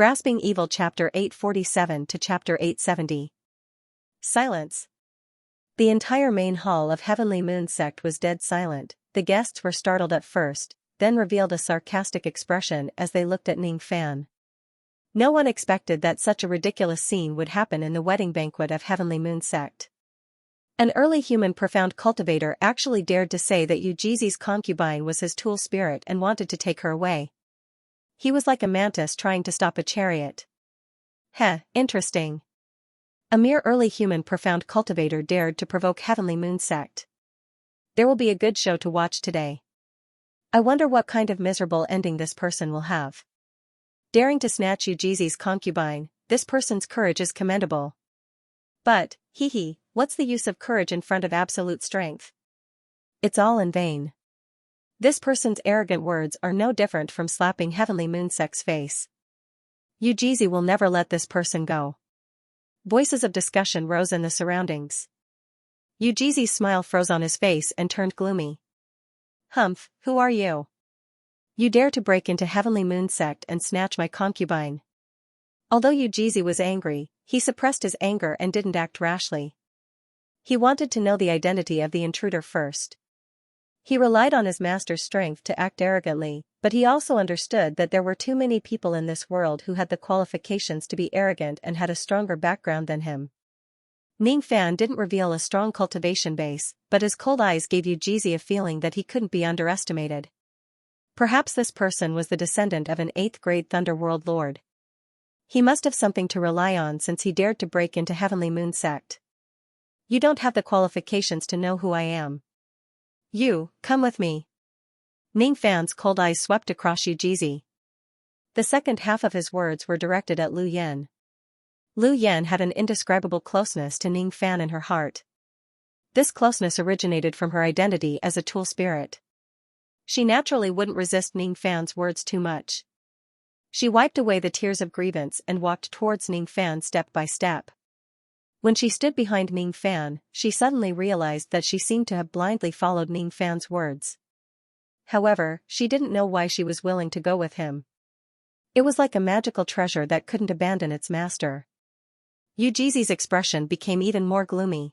Grasping Evil Chapter 847 to Chapter 870. Silence. The entire main hall of Heavenly Moon Sect was dead silent. The guests were startled at first, then revealed a sarcastic expression as they looked at Ning Fan. No one expected that such a ridiculous scene would happen in the wedding banquet of Heavenly Moon Sect. An early human profound cultivator actually dared to say that Yujizi's concubine was his tool spirit and wanted to take her away. He was like a mantis trying to stop a chariot. Interesting. A mere early human profound cultivator dared to provoke Heavenly Moon Sect. There will be a good show to watch today. I wonder what kind of miserable ending this person will have. Daring to snatch Yujizi's concubine, this person's courage is commendable. But, what's the use of courage in front of absolute strength? It's all in vain. This person's arrogant words are no different from slapping Heavenly Moon Sect's face. Yujizi will never let this person go. Voices of discussion rose in the surroundings. Yujizi's smile froze on his face and turned gloomy. Humph, who are you? You dare to break into Heavenly Moon Sect and snatch my concubine. Although Yujizi was angry, he suppressed his anger and didn't act rashly. He wanted to know the identity of the intruder first. He relied on his master's strength to act arrogantly, but he also understood that there were too many people in this world who had the qualifications to be arrogant and had a stronger background than him. Ning Fan didn't reveal a strong cultivation base, but his cold eyes gave Yujizi a feeling that he couldn't be underestimated. Perhaps this person was the descendant of an 8th-grade Thunderworld Lord. He must have something to rely on since he dared to break into Heavenly Moon Sect. You don't have the qualifications to know who I am. You, come with me. Ning Fan's cold eyes swept across Yujizi. The second half of his words were directed at Lu Yan. Lu Yan had an indescribable closeness to Ning Fan in her heart. This closeness originated from her identity as a tool spirit. She naturally wouldn't resist Ning Fan's words too much. She wiped away the tears of grievance and walked towards Ning Fan step by step. When she stood behind Ning Fan, she suddenly realized that she seemed to have blindly followed Ning Fan's words. However, she didn't know why she was willing to go with him. It was like a magical treasure that couldn't abandon its master. Yujizi's expression became even more gloomy.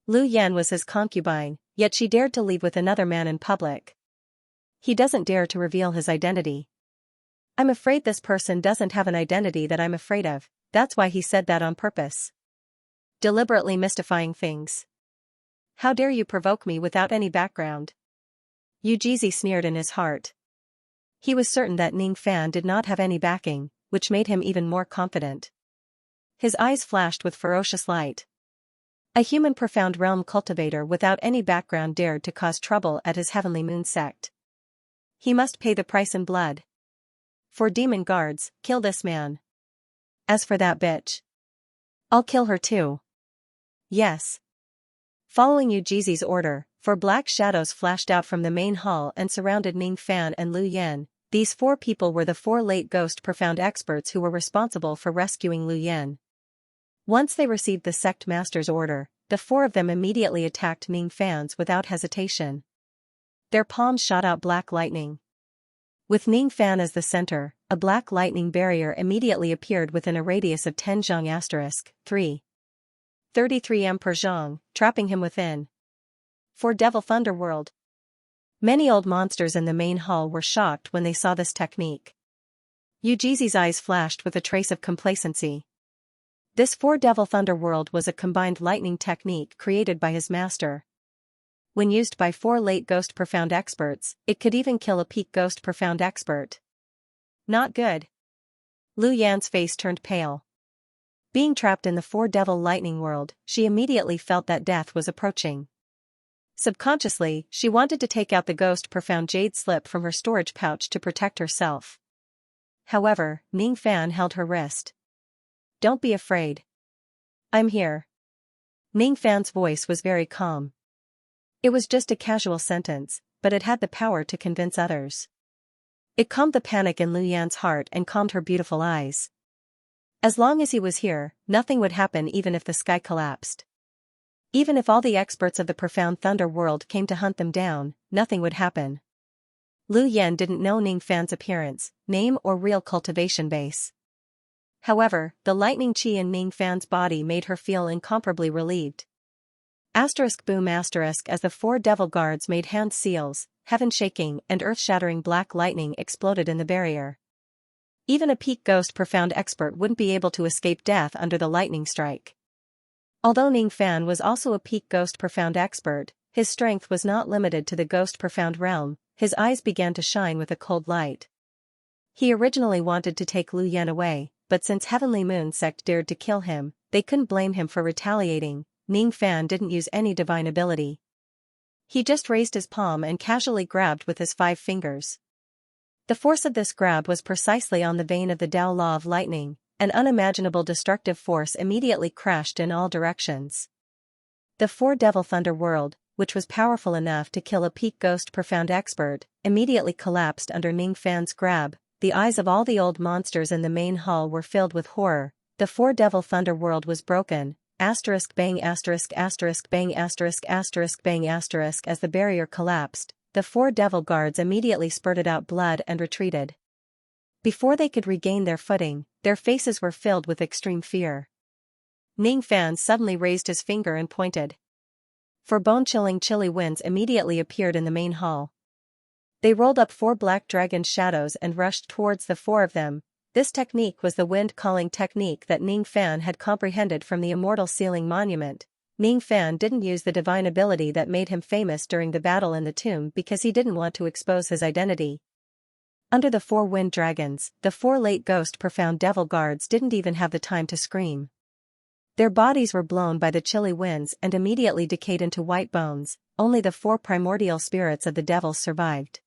Lu Yan was his concubine, yet she dared to leave with another man in public. He doesn't dare to reveal his identity. I'm afraid this person doesn't have an identity that I'm afraid of, that's why he said that on purpose. Deliberately mystifying things. How dare you provoke me without any background? Yujizi sneered in his heart. He was certain that Ning Fan did not have any backing, which made him even more confident. His eyes flashed with ferocious light. A human profound realm cultivator without any background dared to cause trouble at his Heavenly Moon Sect. He must pay the price in blood. For demon guards, kill this man. As for that bitch, I'll kill her too. Yes. Following Yujizi's order, 4 black shadows flashed out from the main hall and surrounded Ning Fan and Lu Yan. These 4 people were the 4 late ghost profound experts who were responsible for rescuing Lu Yan. Once they received the sect master's order, the 4 of them immediately attacked Ning Fan's without hesitation. Their palms shot out black lightning. With Ning Fan as the center, a black lightning barrier immediately appeared within a radius of 10 zhang *3. 33 m per zhang, trapping him within. For Devil Thunderworld. Many old monsters in the main hall were shocked when they saw this technique. Yujizi's eyes flashed with a trace of complacency. This 4 Devil Thunderworld was a combined lightning technique created by his master. When used by 4 late ghost profound experts, it could even kill a peak ghost profound expert. Not good. Lu Yan's face turned pale. Being trapped in the 4 devil lightning world, she immediately felt that death was approaching. Subconsciously, she wanted to take out the ghost profound jade slip from her storage pouch to protect herself. However, Ning Fan held her wrist. Don't be afraid. I'm here. Ning Fan's voice was very calm. It was just a casual sentence, but it had the power to convince others. It calmed the panic in Lu Yan's heart and calmed her beautiful eyes. As long as he was here, nothing would happen even if the sky collapsed. Even if all the experts of the profound thunder world came to hunt them down, nothing would happen. Lu Yan didn't know Ning Fan's appearance, name or real cultivation base. However, the lightning chi in Ning Fan's body made her feel incomparably relieved. Boom as the 4 devil guards made hand seals, heaven-shaking and earth-shattering black lightning exploded in the barrier. Even a peak ghost profound expert wouldn't be able to escape death under the lightning strike. Although Ning Fan was also a peak ghost profound expert, his strength was not limited to the ghost profound realm. His eyes began to shine with a cold light. He originally wanted to take Lu Yan away, but since Heavenly Moon Sect dared to kill him, they couldn't blame him for retaliating. Ning Fan didn't use any divine ability. He just raised his palm and casually grabbed with his 5 fingers. The force of this grab was precisely on the vein of the Tao law of lightning. An unimaginable destructive force immediately crashed in all directions. The 4 devil thunder world, which was powerful enough to kill a peak ghost profound expert, immediately collapsed under Ning Fan's grab. The eyes of all the old monsters in the main hall were filled with horror. The 4 devil thunder world was broken. Bang bang bang as the barrier collapsed, the 4 devil guards immediately spurted out blood and retreated. Before they could regain their footing, their faces were filled with extreme fear. Ning Fan suddenly raised his finger and pointed. 4 bone-chilling chilly winds immediately appeared in the main hall. They rolled up 4 black dragon shadows and rushed towards the 4 of them. This technique was the wind-calling technique that Ning Fan had comprehended from the immortal sealing monument. Ning Fan didn't use the divine ability that made him famous during the battle in the tomb because he didn't want to expose his identity. Under the 4 wind dragons, the 4 late ghost profound devil guards didn't even have the time to scream. Their bodies were blown by the chilly winds and immediately decayed into white bones. Only the 4 primordial spirits of the devils survived.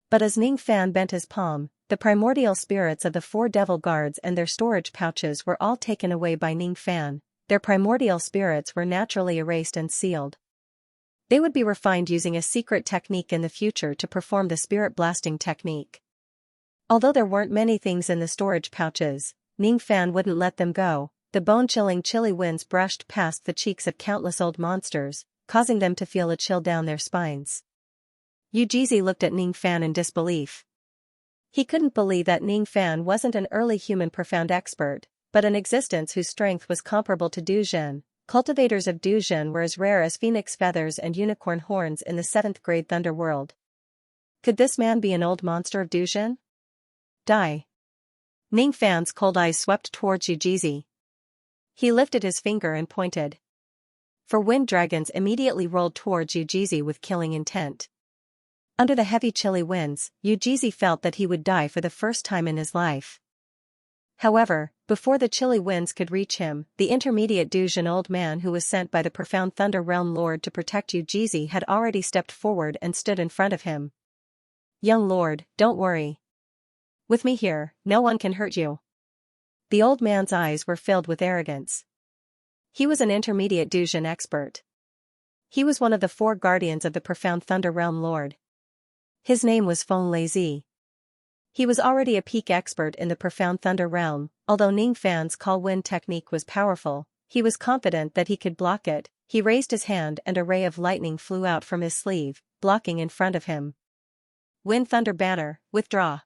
But as Ning Fan bent his palm, the primordial spirits of the 4 devil guards and their storage pouches were all taken away by Ning Fan. Their primordial spirits were naturally erased and sealed. They would be refined using a secret technique in the future to perform the spirit blasting technique. Although there weren't many things in the storage pouches, Ning Fan wouldn't let them go. The bone-chilling chilly winds brushed past the cheeks of countless old monsters, causing them to feel a chill down their spines. Yujizi looked at Ning Fan in disbelief. He couldn't believe that Ning Fan wasn't an early human profound expert, but an existence whose strength was comparable to Duzhen. Cultivators of Duzhen were as rare as phoenix feathers and unicorn horns in the 7th grade Thunder World. Could this man be an old monster of Duzhen? Die. Ning Fan's cold eyes swept towards Yujizi. He lifted his finger and pointed. 4 wind dragons immediately rolled towards Yujizi with killing intent. Under the heavy chilly winds, Yujizi felt that he would die for the first time in his life. However, before the chilly winds could reach him, the intermediate Duzhen old man who was sent by the profound Thunder Realm Lord to protect Yujizi had already stepped forward and stood in front of him. Young Lord, don't worry. With me here, no one can hurt you. The old man's eyes were filled with arrogance. He was an intermediate Duzhen expert. He was one of the 4 guardians of the profound Thunder Realm Lord. His name was Feng Leizi. He was already a peak expert in the profound Thunder Realm. Although Ning Fan's call wind technique was powerful, he was confident that he could block it. He raised his hand and a ray of lightning flew out from his sleeve, blocking in front of him. Wind Thunder Banner, withdraw.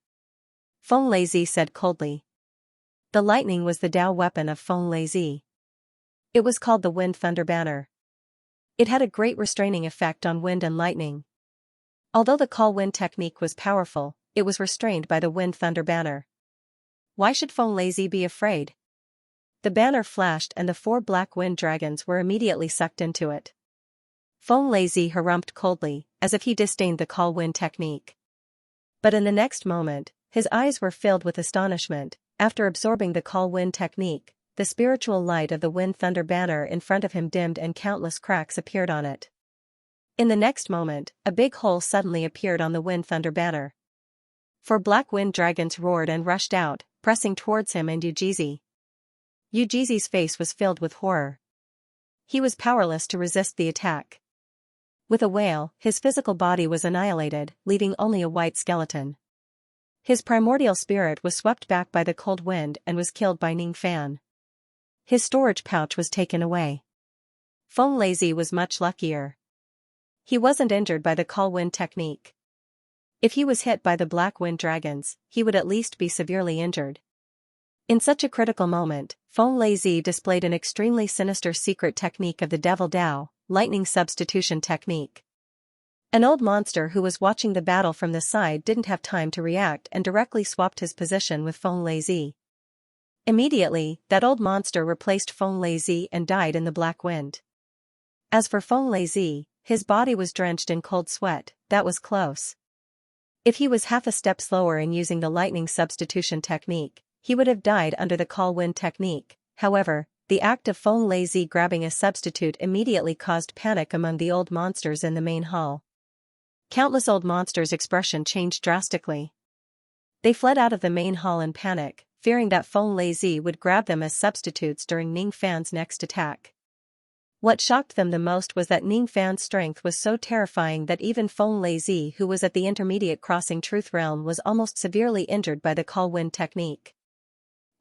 Feng Leizi said coldly. The lightning was the Tao weapon of Feng Leizi. It was called the Wind Thunder Banner. It had a great restraining effect on wind and lightning. Although the call wind technique was powerful, it was restrained by the Wind Thunder Banner. Why should Feng Leizi be afraid? The banner flashed and the 4 black wind dragons were immediately sucked into it. Feng Leizi harumphed coldly, as if he disdained the call wind technique. But in the next moment, his eyes were filled with astonishment. After absorbing the call wind technique, the spiritual light of the Wind Thunder Banner in front of him dimmed and countless cracks appeared on it. In the next moment, a big hole suddenly appeared on the Wind Thunder Banner. 4 black wind dragons roared and rushed out, pressing towards him and Yujizi. Yujizi's face was filled with horror. He was powerless to resist the attack. With a wail, his physical body was annihilated, leaving only a white skeleton. His primordial spirit was swept back by the cold wind and was killed by Ning Fan. His storage pouch was taken away. Feng Leizi was much luckier. He wasn't injured by the call wind technique. If he was hit by the black wind dragons, he would at least be severely injured. In such a critical moment, Feng Lei displayed an extremely sinister secret technique of the Devil Dao, lightning substitution technique. An old monster who was watching the battle from the side didn't have time to react and directly swapped his position with Feng Lei. Immediately, that old monster replaced Feng Lei and died in the black wind. As for Feng Lei, his body was drenched in cold sweat. That was close. If he was half a step slower in using the lightning substitution technique, he would have died under the call wind technique. However, the act of Feng Lei grabbing a substitute immediately caused panic among the old monsters in the main hall. Countless old monsters' expression changed drastically. They fled out of the main hall in panic, fearing that Feng Lei would grab them as substitutes during Ning Fan's next attack. What shocked them the most was that Ning Fan's strength was so terrifying that even Feng Lei, who was at the intermediate crossing truth realm, was almost severely injured by the call wind technique.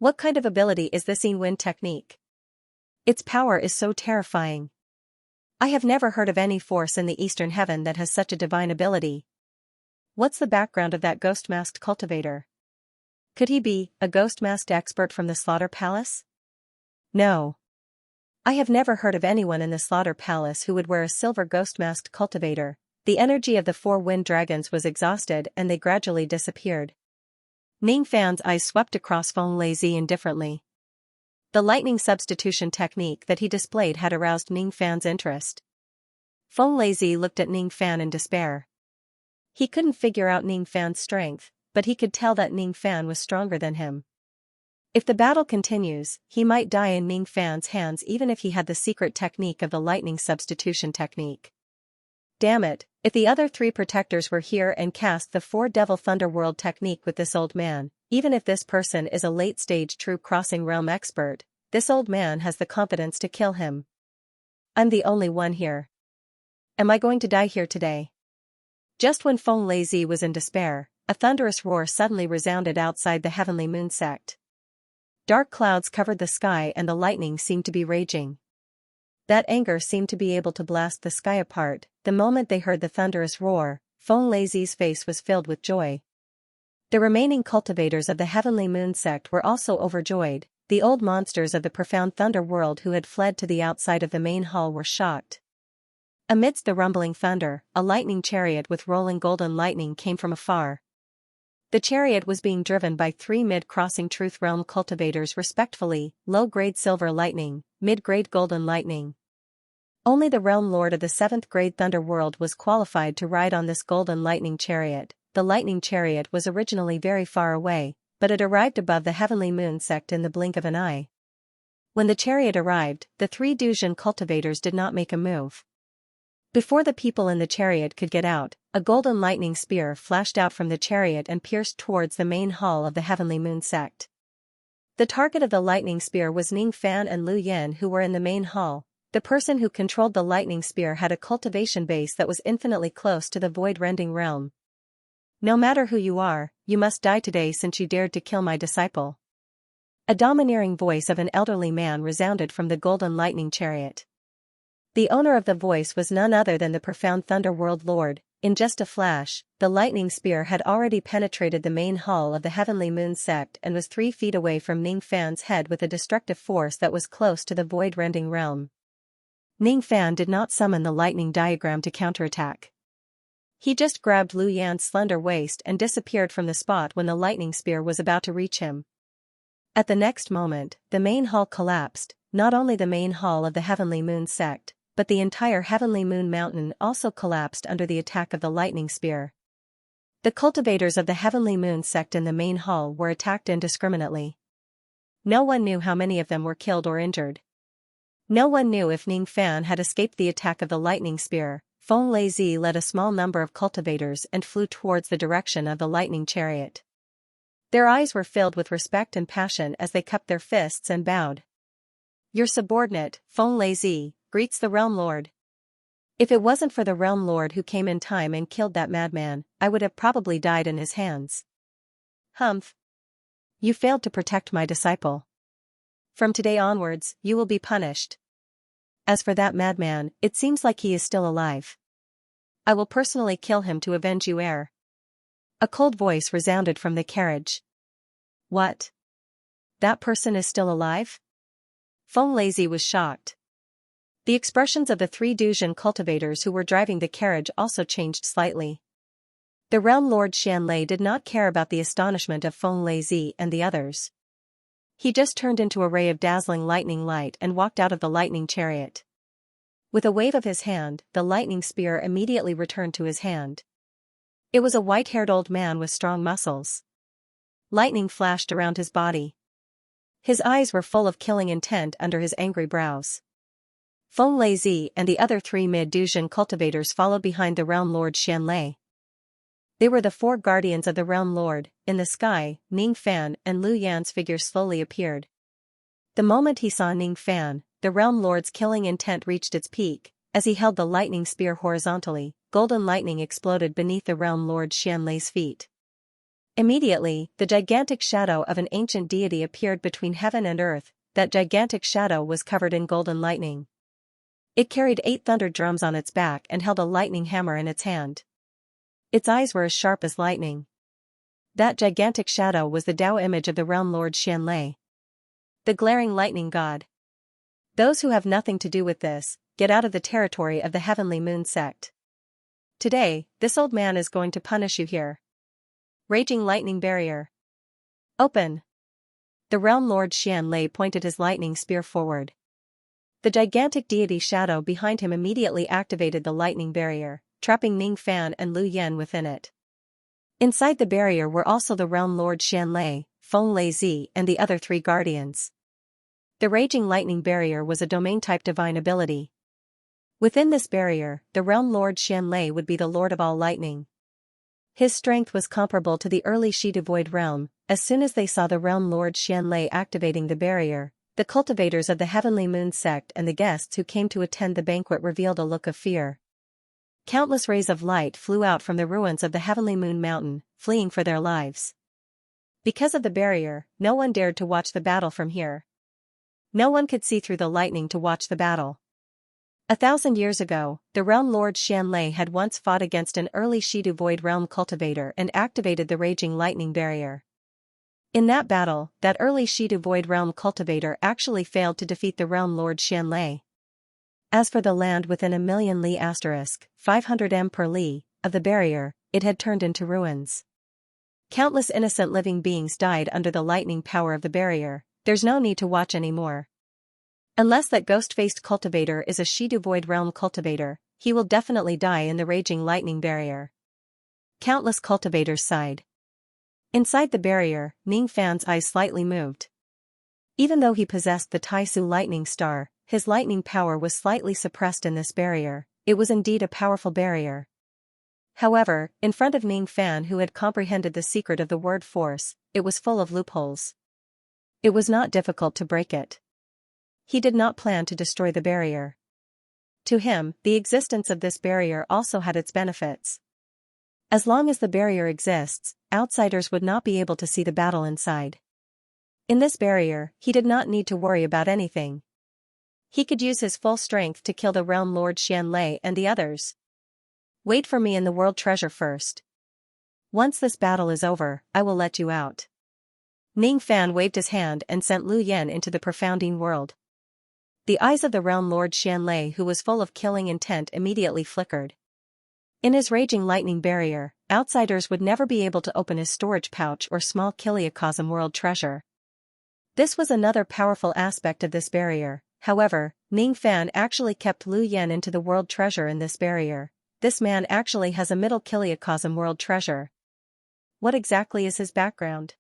What kind of ability is this wind technique? Its power is so terrifying. I have never heard of any force in the Eastern Heaven that has such a divine ability. What's the background of that ghost-masked cultivator? Could he be a ghost-masked expert from the Slaughter Palace? No. I have never heard of anyone in the Slaughter Palace who would wear a silver ghost-masked cultivator. The energy of the 4 wind dragons was exhausted and they gradually disappeared. Ning Fan's eyes swept across Feng Lei indifferently. The lightning substitution technique that he displayed had aroused Ning Fan's interest. Feng Lei looked at Ning Fan in despair. He couldn't figure out Ning Fan's strength, but he could tell that Ning Fan was stronger than him. If the battle continues, he might die in Ning Fan's hands even if he had the secret technique of the lightning substitution technique. Damn it, if the other 3 protectors were here and cast the 4 Devil Thunderworld technique with this old man, even if this person is a late-stage true crossing realm expert, this old man has the confidence to kill him. I'm the only one here. Am I going to die here today? Just when Feng Lei was in despair, a thunderous roar suddenly resounded outside the Heavenly Moon sect. Dark clouds covered the sky and the lightning seemed to be raging. That anger seemed to be able to blast the sky apart. The moment they heard the thunderous roar, Feng Lei's face was filled with joy. The remaining cultivators of the Heavenly Moon sect were also overjoyed. The old monsters of the profound thunder world who had fled to the outside of the main hall were shocked. Amidst the rumbling thunder, a lightning chariot with rolling golden lightning came from afar. The chariot was being driven by 3 mid-crossing truth realm cultivators respectively, low-grade silver lightning, mid-grade golden lightning. Only the realm lord of the 7th grade thunder world was qualified to ride on this golden lightning chariot. The lightning chariot was originally very far away, but it arrived above the Heavenly Moon sect in the blink of an eye. When the chariot arrived, the 3 Duzhen cultivators did not make a move. Before the people in the chariot could get out, a golden lightning spear flashed out from the chariot and pierced towards the main hall of the Heavenly Moon sect. The target of the lightning spear was Ning Fan and Lu Yen, who were in the main hall. The person who controlled the lightning spear had a cultivation base that was infinitely close to the void-rending realm. No matter who you are, you must die today since you dared to kill my disciple. A domineering voice of an elderly man resounded from the golden lightning chariot. The owner of the voice was none other than the profound Thunderworld Lord. In just a flash, the lightning spear had already penetrated the main hall of the Heavenly Moon sect and was 3 feet away from Ning Fan's head with a destructive force that was close to the void-rending realm. Ning Fan did not summon the lightning diagram to counterattack. He just grabbed Lu Yan's slender waist and disappeared from the spot when the lightning spear was about to reach him. At the next moment, the main hall collapsed. Not only the main hall of the Heavenly Moon sect, but the entire Heavenly Moon Mountain also collapsed under the attack of the lightning spear. The cultivators of the Heavenly Moon sect in the main hall were attacked indiscriminately. No one knew how many of them were killed or injured. No one knew if Ning Fan had escaped the attack of the lightning spear. Feng Lei led a small number of cultivators and flew towards the direction of the lightning chariot. Their eyes were filled with respect and passion as they cupped their fists and bowed. Your subordinate, Feng Lei, greets the Realm Lord. If it wasn't for the Realm Lord who came in time and killed that madman, I would have probably died in his hands. Humph. You failed to protect my disciple. From today onwards, you will be punished. As for that madman, it seems like he is still alive. I will personally kill him to avenge you, heir. A cold voice resounded from the carriage. What? That person is still alive? Feng Lazy was shocked. The expressions of the three Duzhen cultivators who were driving the carriage also changed slightly. The realm lord Xianlei did not care about the astonishment of Feng Lazy and the others. He just turned into a ray of dazzling lightning light and walked out of the lightning chariot. With a wave of his hand, the lightning spear immediately returned to his hand. It was a white-haired old man with strong muscles. Lightning flashed around his body. His eyes were full of killing intent under his angry brows. Feng Lazy and the other three mid-Duzhen cultivators followed behind the realm lord Xianlei. They were the four guardians of the realm lord. In the sky, Ning Fan and Lu Yan's figures slowly appeared. The moment he saw Ning Fan, the realm lord's killing intent reached its peak. As he held the lightning spear horizontally, golden lightning exploded beneath the realm lord Xianlei's feet. Immediately, the gigantic shadow of an ancient deity appeared between heaven and earth. That gigantic shadow was covered in golden lightning. It carried 8 thunder drums on its back and held a lightning hammer in its hand. Its eyes were as sharp as lightning. That gigantic shadow was the Tao image of the realm lord Xianlei. The glaring lightning god. Those who have nothing to do with this, get out of the territory of the heavenly moon sect. Today, this old man is going to punish you here. Raging lightning barrier. Open. The realm lord Xianlei pointed his lightning spear forward. The gigantic deity shadow behind him immediately activated the lightning barrier, trapping Ning Fan and Lu Yan within it. Inside the barrier were also the realm lord Xianlei, Feng Lazy and the other three guardians. The raging lightning barrier was a domain-type divine ability. Within this barrier, the realm lord Xianlei would be the lord of all lightning. His strength was comparable to the early Shidu Void realm. As soon as they saw the realm lord Xianlei activating the barrier, the cultivators of the heavenly moon sect and the guests who came to attend the banquet revealed a look of fear. Countless rays of light flew out from the ruins of the heavenly moon mountain, fleeing for their lives. Because of the barrier, no one dared to watch the battle from here. No one could see through the lightning to watch the battle. 1,000 years ago, the realm lord Xianlei had once fought against an early Shidu Void realm cultivator and activated the raging lightning barrier. In that battle, that early Shidu Void realm cultivator actually failed to defeat the realm lord Xianlei. As for the land within a million li asterisk, 500 m per li, of the barrier, it had turned into ruins. Countless innocent living beings died under the lightning power of the barrier. There's no need to watch anymore. Unless that ghost-faced cultivator is a Shidu Void realm cultivator, he will definitely die in the raging lightning barrier. Countless cultivators sighed. Inside the barrier, Ning Fan's eyes slightly moved. Even though he possessed the Taisu lightning star, his lightning power was slightly suppressed in this barrier. It was indeed a powerful barrier. However, in front of Ning Fan, who had comprehended the secret of the word force, it was full of loopholes. It was not difficult to break it. He did not plan to destroy the barrier. To him, the existence of this barrier also had its benefits. As long as the barrier exists, outsiders would not be able to see the battle inside. In this barrier, he did not need to worry about anything. He could use his full strength to kill the realm lord Xianlei and the others. Wait for me in the world treasure first. Once this battle is over, I will let you out. Ning Fan waved his hand and sent Lu Yan into the profounding world. The eyes of the realm lord Xianlei, who was full of killing intent, immediately flickered. In his raging lightning barrier, outsiders would never be able to open his storage pouch or small Kiliacosm world treasure. This was another powerful aspect of this barrier. However, Ning Fan actually kept Lu Yan into the world treasure in this barrier. This man actually has a middle Kiliacosm world treasure. What exactly is his background?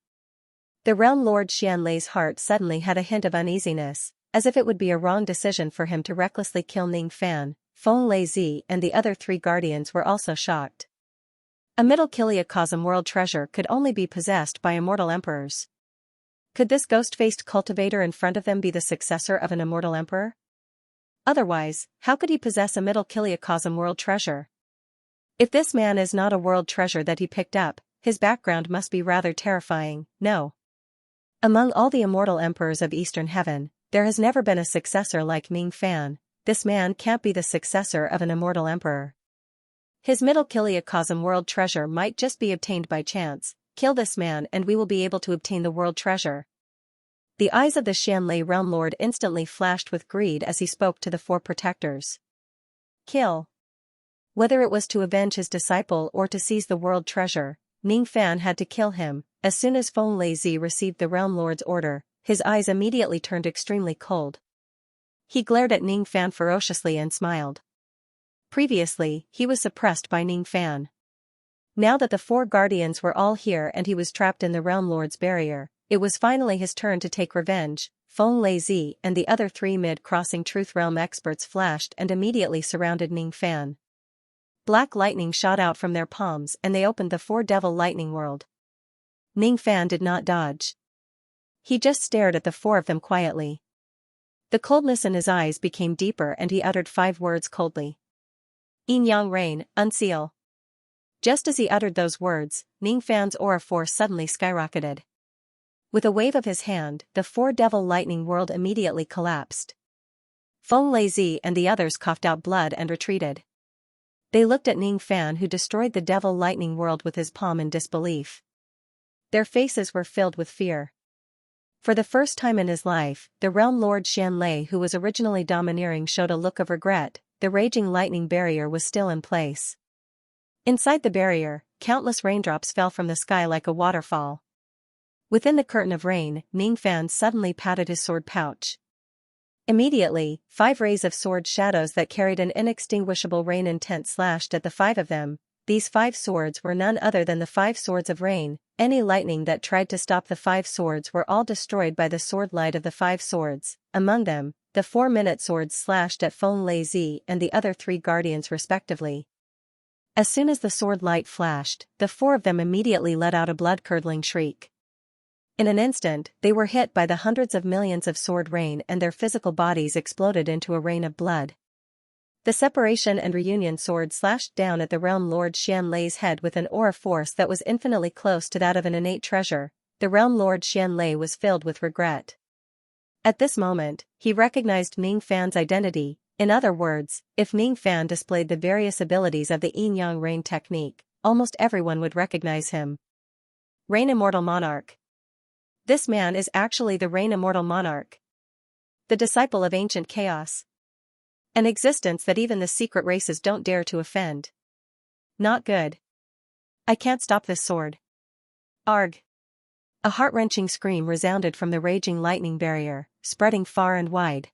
The realm lord Xianlei's heart suddenly had a hint of uneasiness, as if it would be a wrong decision for him to recklessly kill Ning Fan. Feng Lazy and the other three guardians were also shocked. A middle Kiliacosm world treasure could only be possessed by immortal emperors. Could this ghost-faced cultivator in front of them be the successor of an immortal emperor? Otherwise, how could he possess a middle Kiliacosm world treasure? If this man is not a world treasure that he picked up, his background must be rather terrifying. No. Among all the immortal emperors of Eastern Heaven, there has never been a successor like Ning Fan. This man can't be the successor of an immortal emperor. His middle Kiliacosm world treasure might just be obtained by chance. Kill this man and we will be able to obtain the world treasure. The eyes of the Xianlei realm lord instantly flashed with greed as he spoke to the four protectors. Kill. Whether it was to avenge his disciple or to seize the world treasure, Ning Fan had to kill him. As soon as Feng Leizi received the realm lord's order, his eyes immediately turned extremely cold. He glared at Ning Fan ferociously and smiled. Previously, he was suppressed by Ning Fan. Now that the four guardians were all here and he was trapped in the realm lord's barrier, it was finally his turn to take revenge. Feng Leizi and the other three mid-crossing truth realm experts flashed and immediately surrounded Ning Fan. Black lightning shot out from their palms and they opened the four-devil lightning world. Ning Fan did not dodge. He just stared at the four of them quietly. The coldness in his eyes became deeper and he uttered 5 words coldly. Yin Yang Rain, unseal. Just as he uttered those words, Ning Fan's aura force suddenly skyrocketed. With a wave of his hand, the four-devil lightning world immediately collapsed. Feng Leizi and the others coughed out blood and retreated. They looked at Ning Fan who destroyed the devil lightning world with his palm in disbelief. Their faces were filled with fear. For the first time in his life, the realm lord Xianlei who was originally domineering showed a look of regret. The raging lightning barrier was still in place. Inside the barrier, countless raindrops fell from the sky like a waterfall. Within the curtain of rain, Ning Fan suddenly patted his sword pouch. Immediately, 5 rays of sword shadows that carried an inextinguishable rain intent slashed at the 5 of them. These 5 swords were none other than the 5 swords of rain. Any lightning that tried to stop the 5 swords were all destroyed by the sword light of the 5 swords. Among them, the 4-minute swords slashed at Feng Leizi and the other 3 guardians respectively. As soon as the sword light flashed, the 4 of them immediately let out a blood-curdling shriek. In an instant, they were hit by the hundreds of millions of sword rain and their physical bodies exploded into a rain of blood. The separation and reunion sword slashed down at the realm lord Xianlei's head with an aura force that was infinitely close to that of an innate treasure. The realm lord Xianlei was filled with regret. At this moment, he recognized Ning Fan's identity. In other words, if Ning Fan displayed the various abilities of the Yin Yang Rain technique, almost everyone would recognize him. Rain Immortal Monarch. This man is actually the Rain Immortal Monarch. The disciple of ancient chaos. An existence that even the secret races don't dare to offend. Not good. I can't stop this sword. Arg. A heart-wrenching scream resounded from the raging lightning barrier, spreading far and wide.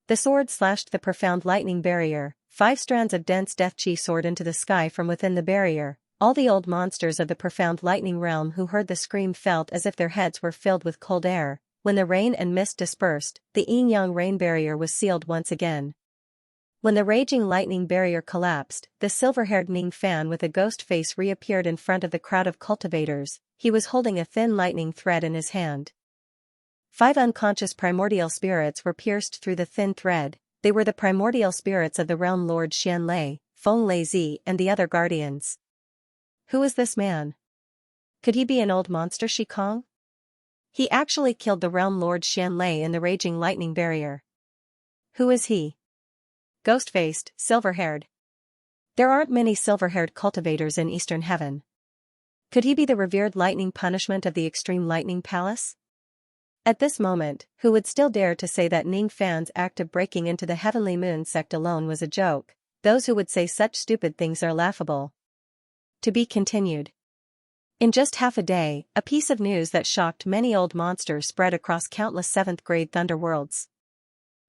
The sword slashed the profound lightning barrier. 5 strands of dense death chi soared into the sky from within the barrier. All the old monsters of the profound lightning realm who heard the scream felt as if their heads were filled with cold air. When the rain and mist dispersed, the Yin Yang Rain barrier was sealed once again. When the raging lightning barrier collapsed, the silver-haired Ning Fan with a ghost face reappeared in front of the crowd of cultivators. He was holding a thin lightning thread in his hand. 5 unconscious primordial spirits were pierced through the thin thread. They were the primordial spirits of the realm lord Xianlei, Feng Leizi and the other guardians. Who is this man? Could he be an old monster Shikong? He actually killed the realm lord Xianlei in the raging lightning barrier. Who is he? Ghost-faced, silver-haired. There aren't many silver-haired cultivators in Eastern Heaven. Could he be the revered lightning punishment of the Extreme Lightning Palace? At this moment, who would still dare to say that Ning Fan's act of breaking into the Heavenly Moon sect alone was a joke? Those who would say such stupid things are laughable. To be continued. In just half a day, a piece of news that shocked many old monsters spread across countless 7th-grade Thunder Worlds.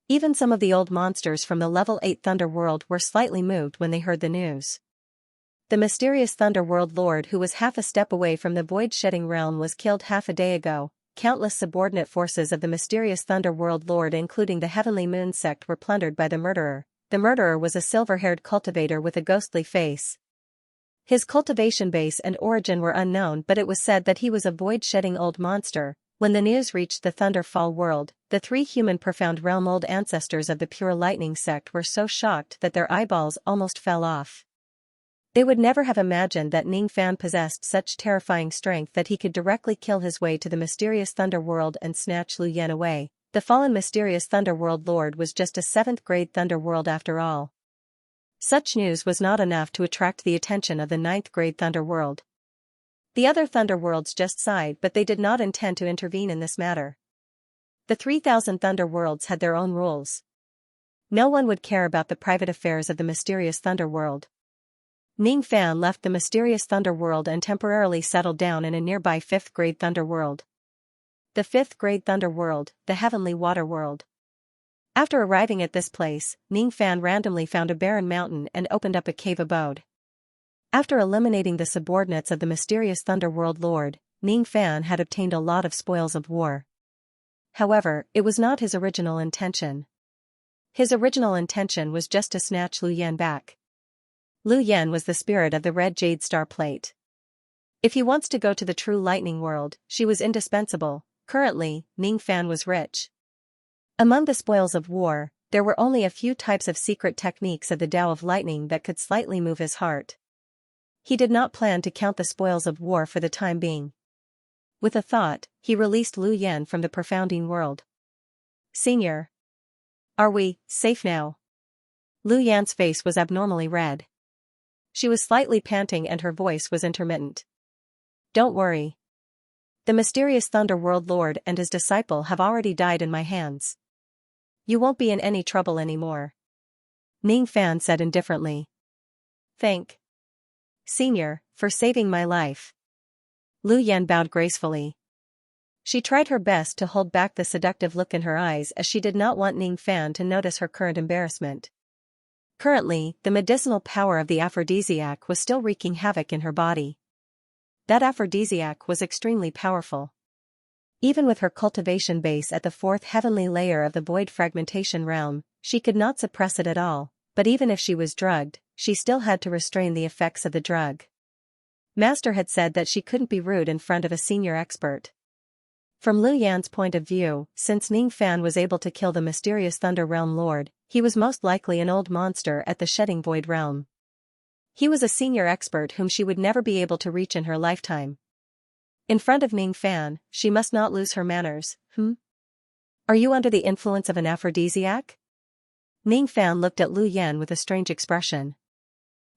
Even some of the old monsters from the Level 8 Thunder World were slightly moved when they heard the news. The mysterious Thunder World Lord who was half a step away from the void-shedding realm was killed half a day ago. Countless subordinate forces of the mysterious Thunder World Lord including the Heavenly Moon sect were plundered by the murderer. The murderer was a silver-haired cultivator with a ghostly face. His cultivation base and origin were unknown but it was said that he was a void-shedding old monster. When the news reached the Thunderfall world, the 3 human profound realm old ancestors of the pure lightning sect were so shocked that their eyeballs almost fell off. They would never have imagined that Ning Fan possessed such terrifying strength that he could directly kill his way to the mysterious Thunder World and snatch Lu Yan away. The fallen mysterious Thunder World Lord was just a 7th-grade Thunder World after all. Such news was not enough to attract the attention of the 9th-grade Thunder World. The other Thunder Worlds just sighed but they did not intend to intervene in this matter. The 3,000 Thunder Worlds had their own rules. No one would care about the private affairs of the mysterious Thunder World. Ning Fan left the mysterious Thunder World and temporarily settled down in a nearby 5th grade Thunder World. The 5th grade Thunder World, the Heavenly Water World. After arriving at this place, Ning Fan randomly found a barren mountain and opened up a cave abode. After eliminating the subordinates of the mysterious Thunder World Lord, Ning Fan had obtained a lot of spoils of war. However, it was not his original intention. His original intention was just to snatch Lu Yan back. Lu Yan was the spirit of the red jade star plate. If he wants to go to the true lightning world, she was indispensable. Currently, Ning Fan was rich. Among the spoils of war, there were only a few types of secret techniques of the Tao of Lightning that could slightly move his heart. He did not plan to count the spoils of war for the time being. With a thought, he released Lu Yan from the profounding world. Senior. Are we safe now? Lu Yan's face was abnormally red. She was slightly panting and her voice was intermittent. Don't worry. The mysterious Thunder World Lord and his disciple have already died in my hands. You won't be in any trouble anymore. Ning Fan said indifferently. Thank Senior, for saving my life. Lu Yan bowed gracefully. She tried her best to hold back the seductive look in her eyes as she did not want Ning Fan to notice her current embarrassment. Currently, the medicinal power of the aphrodisiac was still wreaking havoc in her body. That aphrodisiac was extremely powerful. Even with her cultivation base at the 4th heavenly layer of the void fragmentation realm, she could not suppress it at all, but even if she was drugged, she still had to restrain the effects of the drug. Master had said that she couldn't be rude in front of a senior expert. From Lu Yan's point of view, since Ning Fan was able to kill the mysterious Thunder Realm Lord, he was most likely an old monster at the Shedding Void Realm. He was a senior expert whom she would never be able to reach in her lifetime. In front of Ning Fan, she must not lose her manners. Are you under the influence of an aphrodisiac? Ning Fan looked at Lu Yan with a strange expression.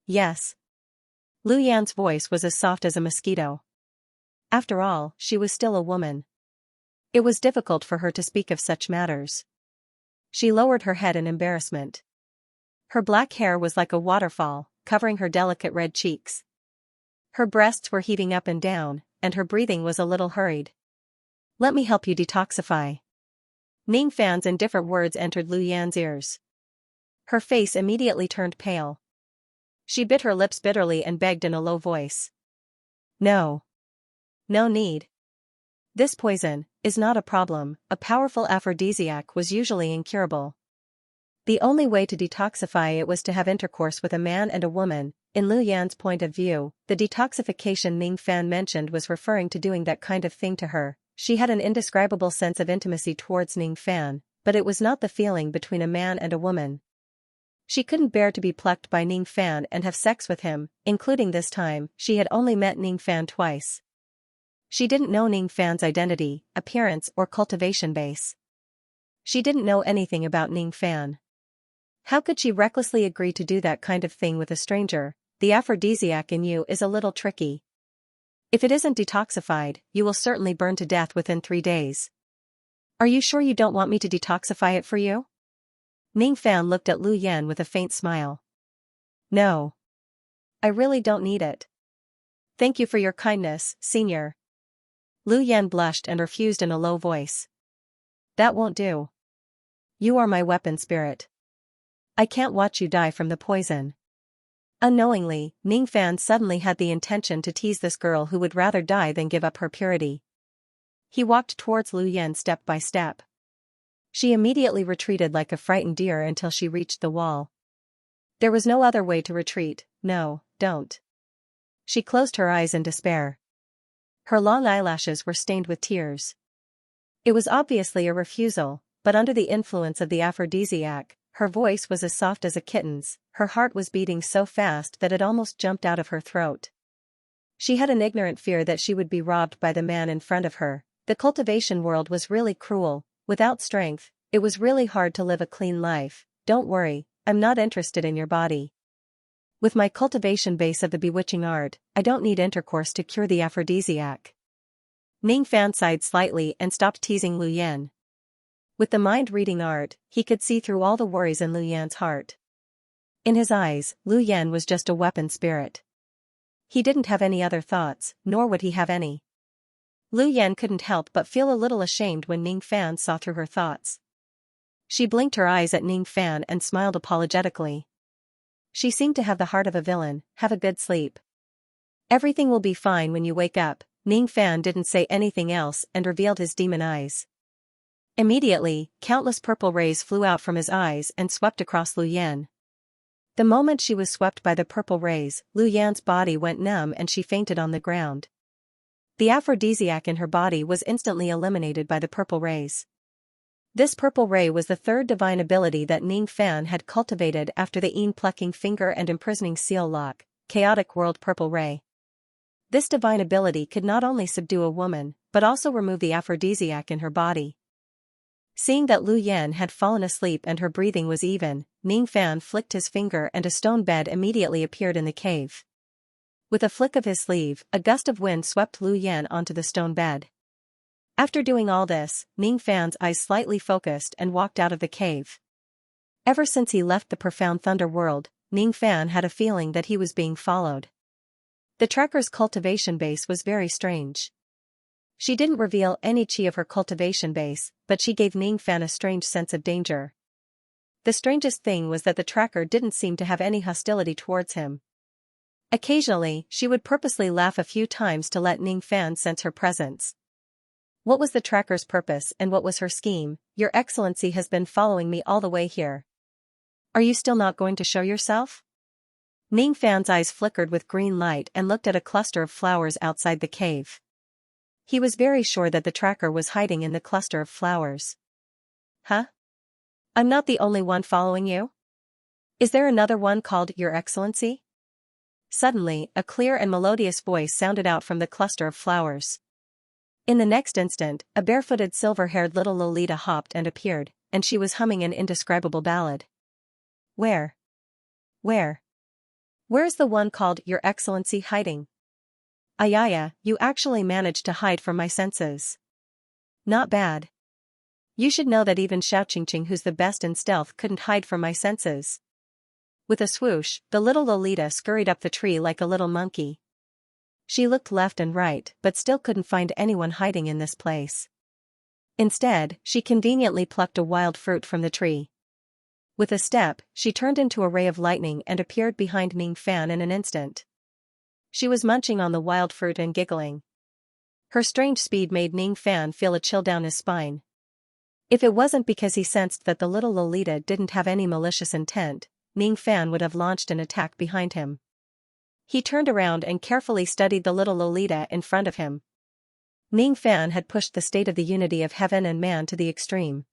Yes. Lu Yan's voice was as soft as a mosquito. After all, she was still a woman. It was difficult for her to speak of such matters. She lowered her head in embarrassment. Her black hair was like a waterfall, covering her delicate red cheeks. Her breasts were heaving up and down, and her breathing was a little hurried. Let me help you detoxify. Ning Fan's indifferent words entered Lu Yan's ears. Her face immediately turned pale. She bit her lips bitterly and begged in a low voice. No. No need. This poison is not a problem. A powerful aphrodisiac was usually incurable. The only way to detoxify it was to have intercourse with a man and a woman. In Lu Yan's point of view, the detoxification Ning Fan mentioned was referring to doing that kind of thing to her. She had an indescribable sense of intimacy towards Ning Fan, but it was not the feeling between a man and a woman. She couldn't bear to be plucked by Ning Fan and have sex with him, including this time. She had only met Ning Fan twice. She didn't know Ning Fan's identity, appearance or cultivation base. She didn't know anything about Ning Fan. How could she recklessly agree to do that kind of thing with a stranger? The aphrodisiac in you is a little tricky. If it isn't detoxified, you will certainly burn to death within 3 days. Are you sure you don't want me to detoxify it for you? Ning Fan looked at Lu Yan with a faint smile. No. I really don't need it. Thank you for your kindness, Senior. Lu Yan blushed and refused in a low voice. That won't do. You are my weapon spirit. I can't watch you die from the poison. Unknowingly, Ning Fan suddenly had the intention to tease this girl who would rather die than give up her purity. He walked towards Lu Yan step by step. She immediately retreated like a frightened deer until she reached the wall. There was no other way to retreat. No, don't. She closed her eyes in despair. Her long eyelashes were stained with tears. It was obviously a refusal, but under the influence of the aphrodisiac, her voice was as soft as a kitten's. Her heart was beating so fast that it almost jumped out of her throat. She had an ignorant fear that she would be robbed by the man in front of her. The cultivation world was really cruel. Without strength, it was really hard to live a clean life. Don't worry, I'm not interested in your body. With my cultivation base of the bewitching art, I don't need intercourse to cure the aphrodisiac. Ning Fan sighed slightly and stopped teasing Lu Yan. With the mind-reading art, he could see through all the worries in Lu Yan's heart. In his eyes, Lu Yan was just a weapon spirit. He didn't have any other thoughts, nor would he have any. Lu Yan couldn't help but feel a little ashamed when Ning Fan saw through her thoughts. She blinked her eyes at Ning Fan and smiled apologetically. She seemed to have the heart of a villain. Have a good sleep. Everything will be fine when you wake up. Ning Fan didn't say anything else and revealed his demon eyes. Immediately, countless purple rays flew out from his eyes and swept across Lu Yan. The moment she was swept by the purple rays, Lu Yan's body went numb and she fainted on the ground. The aphrodisiac in her body was instantly eliminated by the purple rays. This purple ray was the third divine ability that Ning Fan had cultivated after the plucking finger and imprisoning seal lock, chaotic world purple ray. This divine ability could not only subdue a woman, but also remove the aphrodisiac in her body. Seeing that Lu Yan had fallen asleep and her breathing was even, Ning Fan flicked his finger and a stone bed immediately appeared in the cave. With a flick of his sleeve, a gust of wind swept Lu Yan onto the stone bed. After doing all this, Ning Fan's eyes slightly focused and walked out of the cave. Ever since he left the profound thunder world, Ning Fan had a feeling that he was being followed. The tracker's cultivation base was very strange. She didn't reveal any chi of her cultivation base, but she gave Ning Fan a strange sense of danger. The strangest thing was that the tracker didn't seem to have any hostility towards him. Occasionally, she would purposely laugh a few times to let Ning Fan sense her presence. What was the tracker's purpose and what was her scheme? Your Excellency has been following me all the way here. Are you still not going to show yourself? Ning Fan's eyes flickered with green light and looked at a cluster of flowers outside the cave. He was very sure that the tracker was hiding in the cluster of flowers. Huh? I'm not the only one following you? Is there another one called Your Excellency? Suddenly, a clear and melodious voice sounded out from the cluster of flowers. In the next instant, a barefooted silver-haired little Lolita hopped and appeared, and she was humming an indescribable ballad. Where? Where's the one called Your Excellency hiding? Ayaya, you actually managed to hide from my senses. Not bad. You should know that even Xiaoqingqing, who's the best in stealth, couldn't hide from my senses. With a swoosh, the little Lolita scurried up the tree like a little monkey. She looked left and right, but still couldn't find anyone hiding in this place. Instead, she conveniently plucked a wild fruit from the tree. With a step, she turned into a ray of lightning and appeared behind Ning Fan in an instant. She was munching on the wild fruit and giggling. Her strange speed made Ning Fan feel a chill down his spine. If it wasn't because he sensed that the little Lolita didn't have any malicious intent, Ning Fan would have launched an attack behind him. He turned around and carefully studied the little Lolita in front of him. Ning Fan had pushed the state of the unity of heaven and man to the extreme.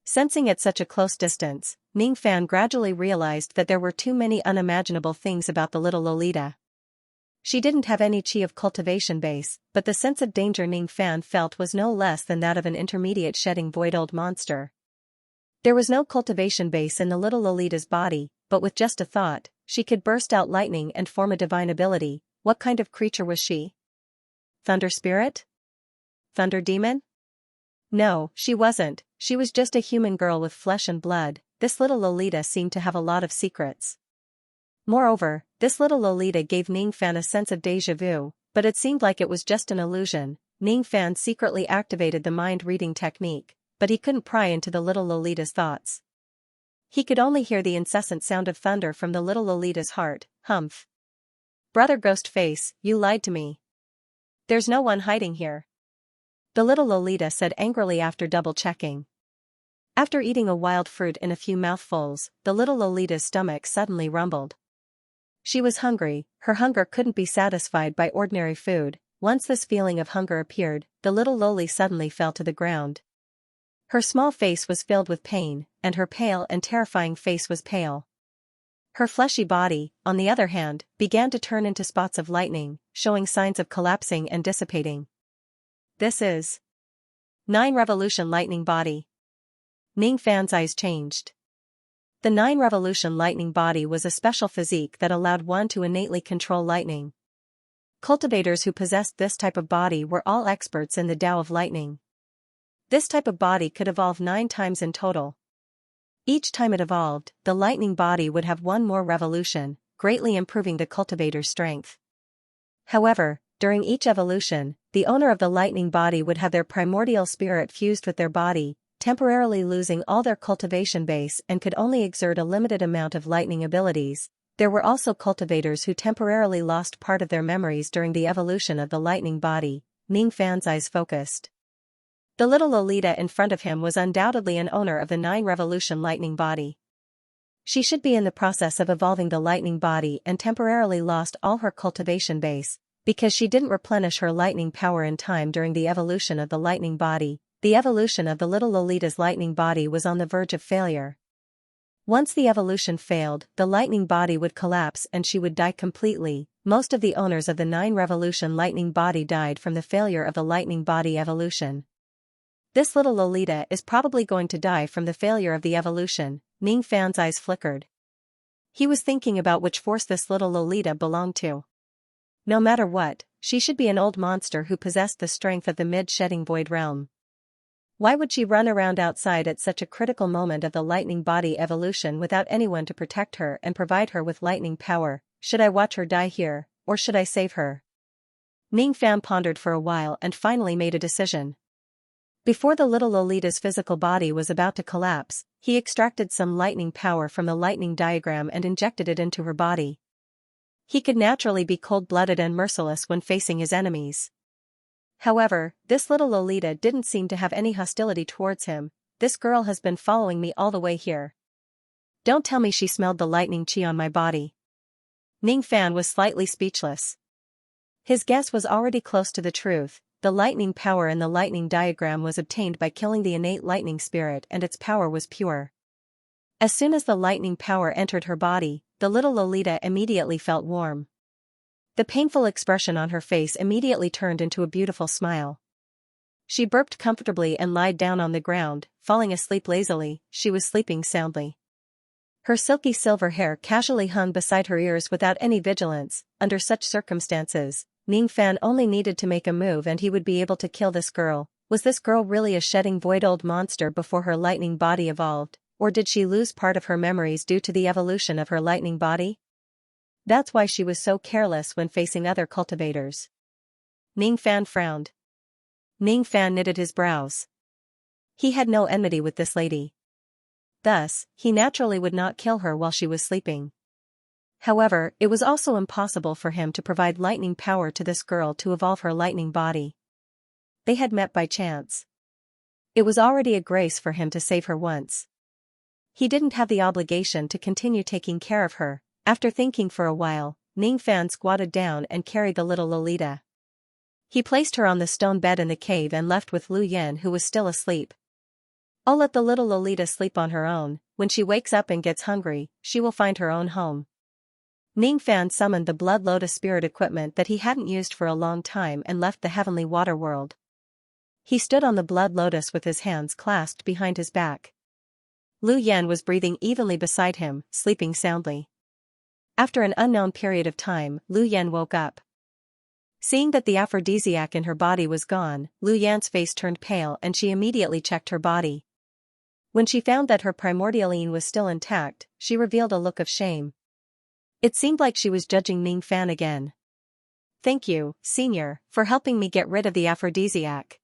Sensing at such a close distance, Ning Fan gradually realized that there were too many unimaginable things about the little Lolita. She didn't have any chi of cultivation base, but the sense of danger Ning Fan felt was no less than that of an intermediate shedding void old monster. There was no cultivation base in the little Lolita's body, but with just a thought, she could burst out lightning and form a divine ability. What kind of creature was she? Thunder spirit? Thunder demon? No, she wasn't. She was just a human girl with flesh and blood. This little Lolita seemed to have a lot of secrets. Moreover, this little Lolita gave Ning Fan a sense of déjà vu, but it seemed like it was just an illusion. Ning Fan secretly activated the mind-reading technique, but he couldn't pry into the little Lolita's thoughts. He could only hear the incessant sound of thunder from the little Lolita's heart. Humph. Brother Ghostface, you lied to me. There's no one hiding here. The little Lolita said angrily after double-checking. After eating a wild fruit in a few mouthfuls, the little Lolita's stomach suddenly rumbled. She was hungry. Her hunger couldn't be satisfied by ordinary food. Once this feeling of hunger appeared, the little Loli suddenly fell to the ground. Her small face was filled with pain, and her pale and terrifying face was pale. Her fleshy body, on the other hand, began to turn into spots of lightning, showing signs of collapsing and dissipating. This is 9 Revolution Lightning Body. Ning Fan's eyes changed. The 9 Revolution Lightning Body was a special physique that allowed one to innately control lightning. Cultivators who possessed this type of body were all experts in the Tao of lightning. This type of body could evolve 9 times in total. Each time it evolved, the lightning body would have one more revolution, greatly improving the cultivator's strength. However, during each evolution, the owner of the lightning body would have their primordial spirit fused with their body, temporarily losing all their cultivation base and could only exert a limited amount of lightning abilities. There were also cultivators who temporarily lost part of their memories during the evolution of the lightning body. Ning Fan's eyes focused. The little Lolita in front of him was undoubtedly an owner of the 9-revolution lightning body. She should be in the process of evolving the lightning body and temporarily lost all her cultivation base, because she didn't replenish her lightning power in time during the evolution of the lightning body. The evolution of the little Lolita's lightning body was on the verge of failure. Once the evolution failed, the lightning body would collapse and she would die completely. Most of the owners of the 9-revolution lightning body died from the failure of the lightning body evolution. This little Lolita is probably going to die from the failure of the evolution. Ning Fan's eyes flickered. He was thinking about which force this little Lolita belonged to. No matter what, she should be an old monster who possessed the strength of the mid-shedding void realm. Why would she run around outside at such a critical moment of the lightning body evolution without anyone to protect her and provide her with lightning power? Should I watch her die here, or should I save her? Ning Fan pondered for a while and finally made a decision. Before the little Lolita's physical body was about to collapse, he extracted some lightning power from the lightning diagram and injected it into her body. He could naturally be cold-blooded and merciless when facing his enemies. However, this little Lolita didn't seem to have any hostility towards him. This girl has been following me all the way here. Don't tell me she smelled the lightning chi on my body. Ning Fan was slightly speechless. His guess was already close to the truth. The lightning power in the lightning diagram was obtained by killing the innate lightning spirit and its power was pure. As soon as the lightning power entered her body, the little Lolita immediately felt warm. The painful expression on her face immediately turned into a beautiful smile. She burped comfortably and lied down on the ground, falling asleep lazily. She was sleeping soundly. Her silky silver hair casually hung beside her ears without any vigilance. Under such circumstances, Ning Fan only needed to make a move and he would be able to kill this girl. Was this girl really a shedding void old monster before her lightning body evolved, or did she lose part of her memories due to the evolution of her lightning body? That's why she was so careless when facing other cultivators. Ning Fan frowned. Ning Fan knitted his brows. He had no enmity with this lady. Thus, he naturally would not kill her while she was sleeping. However, it was also impossible for him to provide lightning power to this girl to evolve her lightning body. They had met by chance. It was already a grace for him to save her once. He didn't have the obligation to continue taking care of her. After thinking for a while, Ning Fan squatted down and carried the little Lolita. He placed her on the stone bed in the cave and left with Lu Yan, who was still asleep. I'll let the little Lolita sleep on her own. When she wakes up and gets hungry, she will find her own home. Ning Fan summoned the Blood Lotus spirit equipment that he hadn't used for a long time and left the heavenly water world. He stood on the Blood Lotus with his hands clasped behind his back. Lu Yan was breathing evenly beside him, sleeping soundly. After an unknown period of time, Lu Yan woke up. Seeing that the aphrodisiac in her body was gone, Lu Yan's face turned pale and she immediately checked her body. When she found that her primordialine was still intact, she revealed a look of shame. It seemed like she was judging Ning Fan again. Thank you, Senior, for helping me get rid of the aphrodisiac.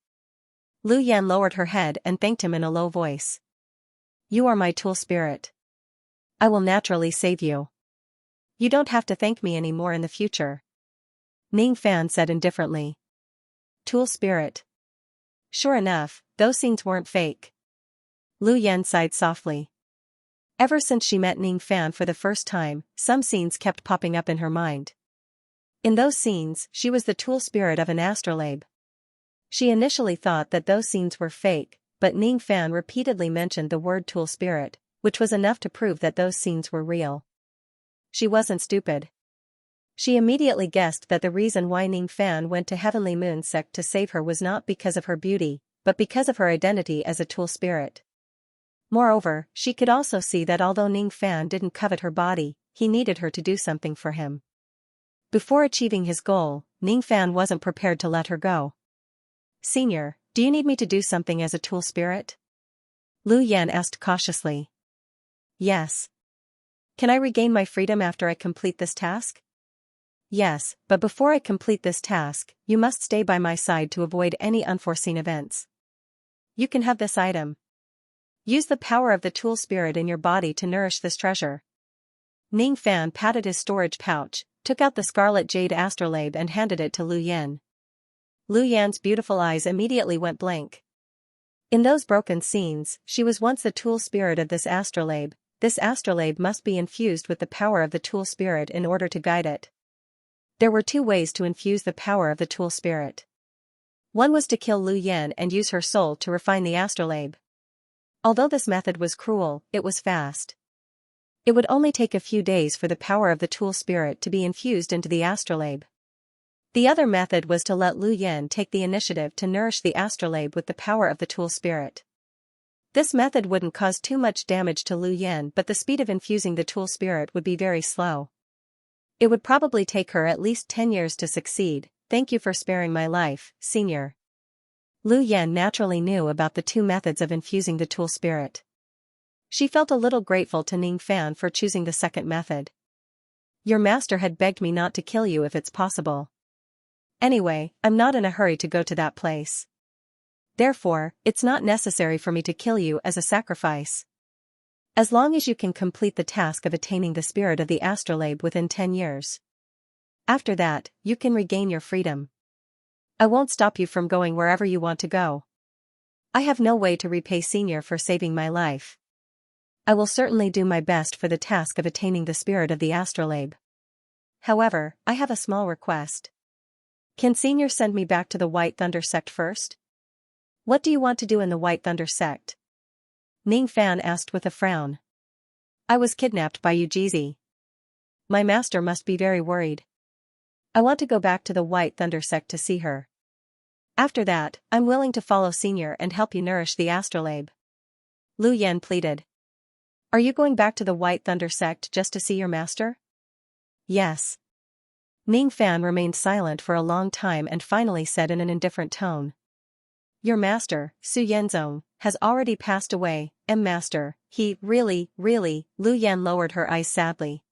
Lu Yan lowered her head and thanked him in a low voice. You are my tool spirit. I will naturally save you. You don't have to thank me anymore in the future. Ning Fan said indifferently. Tool spirit. Sure enough, those scenes weren't fake. Lu Yan sighed softly. Ever since she met Ning Fan for the first time, some scenes kept popping up in her mind. In those scenes, she was the tool spirit of an astrolabe. She initially thought that those scenes were fake, but Ning Fan repeatedly mentioned the word tool spirit, which was enough to prove that those scenes were real. She wasn't stupid. She immediately guessed that the reason why Ning Fan went to Heavenly Moon Sect to save her was not because of her beauty, but because of her identity as a tool spirit. Moreover, she could also see that although Ning Fan didn't covet her body, he needed her to do something for him. Before achieving his goal, Ning Fan wasn't prepared to let her go. Senior, Do you need me to do something as a tool spirit? Lu Yan asked cautiously. Yes. Can I regain my freedom after I complete this task? Yes, but before I complete this task, you must stay by my side to avoid any unforeseen events. You can have this item. Use the power of the tool spirit in your body to nourish this treasure. Ning Fan patted his storage pouch, took out the scarlet jade astrolabe and handed it to Lu Yan. Lu Yan's beautiful eyes immediately went blank. In those broken scenes, she was once the tool spirit of this astrolabe. This astrolabe must be infused with the power of the tool spirit in order to guide it. There were two ways to infuse the power of the tool spirit. One was to kill Lu Yan and use her soul to refine the astrolabe. Although this method was cruel, it was fast. It would only take a few days for the power of the tool spirit to be infused into the astrolabe. The other method was to let Lu Yan take the initiative to nourish the astrolabe with the power of the tool spirit. This method wouldn't cause too much damage to Lu Yan, but the speed of infusing the tool spirit would be very slow. It would probably take her at least 10 years to succeed. Thank you for sparing my life, Senior. Lu Yan naturally knew about the two methods of infusing the tool spirit. She felt a little grateful to Ning Fan for choosing the second method. Your master had begged me not to kill you if it's possible. Anyway, I'm not in a hurry to go to that place. Therefore, it's not necessary for me to kill you as a sacrifice. As long as you can complete the task of attaining the spirit of the astrolabe within 10 years. After that, you can regain your freedom. I won't stop you from going wherever you want to go. I have no way to repay Senior for saving my life. I will certainly do my best for the task of attaining the spirit of the astrolabe. However, I have a small request. Can Senior send me back to the White Thunder sect first? What do you want to do in the White Thunder sect? Ning Fan asked with a frown. I was kidnapped by Yujizi. My master must be very worried. I want to go back to the White Thunder sect to see her. After that, I'm willing to follow Senior and help you nourish the astrolabe. Lu Yan pleaded. Are you going back to the White Thunder sect just to see your master? Yes. Ning Fan remained silent for a long time and finally said in an indifferent tone. Your master, Su Yenzong, has already passed away, Master, really, Lu Yan lowered her eyes sadly.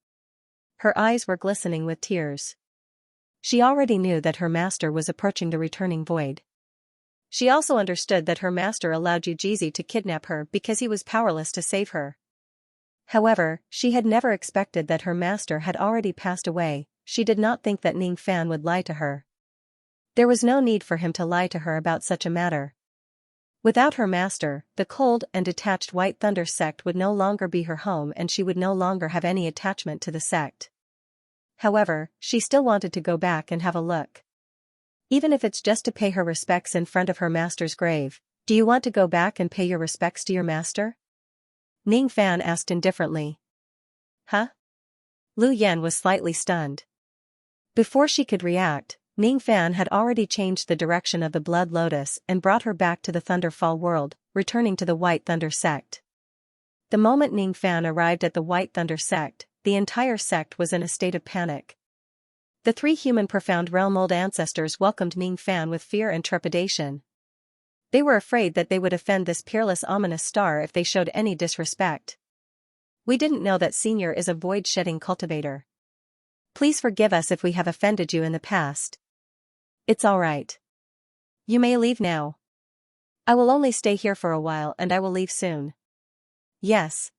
Her eyes were glistening with tears. She already knew that her master was approaching the returning void. She also understood that her master allowed Yujizi to kidnap her because he was powerless to save her. However, she had never expected that her master had already passed away. She did not think that Ning Fan would lie to her. There was no need for him to lie to her about such a matter. Without her master, the cold and detached White Thunder sect would no longer be her home and she would no longer have any attachment to the sect. However, she still wanted to go back and have a look. Even if it's just to pay her respects in front of her master's grave. Do you want to go back and pay your respects to your master? Ning Fan asked indifferently. Huh? Lu Yan was slightly stunned. Before she could react, Ning Fan had already changed the direction of the Blood Lotus and brought her back to the Thunderfall world, returning to the White Thunder sect. The moment Ning Fan arrived at the White Thunder sect, the entire sect was in a state of panic. The three human profound realm old ancestors welcomed Ning Fan with fear and trepidation. They were afraid that they would offend this peerless ominous star if they showed any disrespect. We didn't know that Senior is a void-shedding cultivator. Please forgive us if we have offended you in the past. It's all right. You may leave now. I will only stay here for a while and I will leave soon. Yes.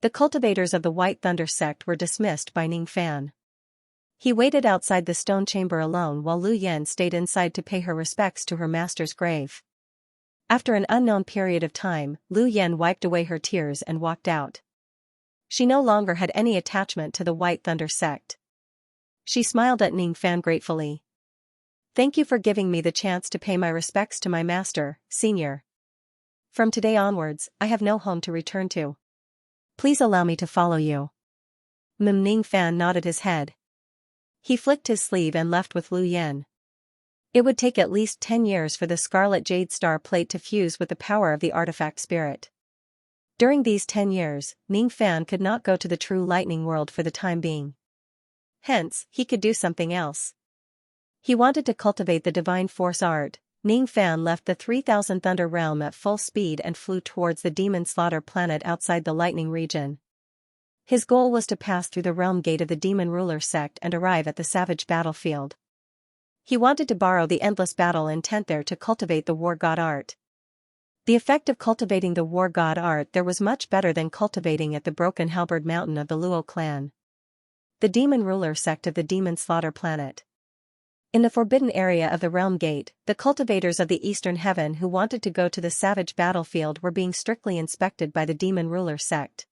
The cultivators of the White Thunder sect were dismissed by Ning Fan. He waited outside the stone chamber alone while Lu Yan stayed inside to pay her respects to her master's grave. After an unknown period of time, Lu Yan wiped away her tears and walked out. She no longer had any attachment to the White Thunder sect. She smiled at Ning Fan gratefully. Thank you for giving me the chance to pay my respects to my master, Senior. From today onwards, I have no home to return to. Please allow me to follow you. Ning Fan nodded his head. He flicked his sleeve and left with Lu Yan. It would take at least 10 years for the Scarlet Jade Star Plate to fuse with the power of the artifact spirit. During these 10 years, Ning Fan could not go to the true lightning world for the time being. Hence, he could do something else. He wanted to cultivate the divine force art. Ning Fan left the 3000 Thunder Realm at full speed and flew towards the Demon Slaughter planet outside the Lightning region. His goal was to pass through the realm gate of the Demon Ruler sect and arrive at the Savage battlefield. He wanted to borrow the endless battle intent there to cultivate the War God art. The effect of cultivating the War God art there was much better than cultivating at the Broken Halberd Mountain of the Luo clan. The Demon Ruler sect of the Demon Slaughter planet. In the forbidden area of the Realm Gate, the cultivators of the Eastern Heaven who wanted to go to the Savage battlefield were being strictly inspected by the Demon Ruler sect.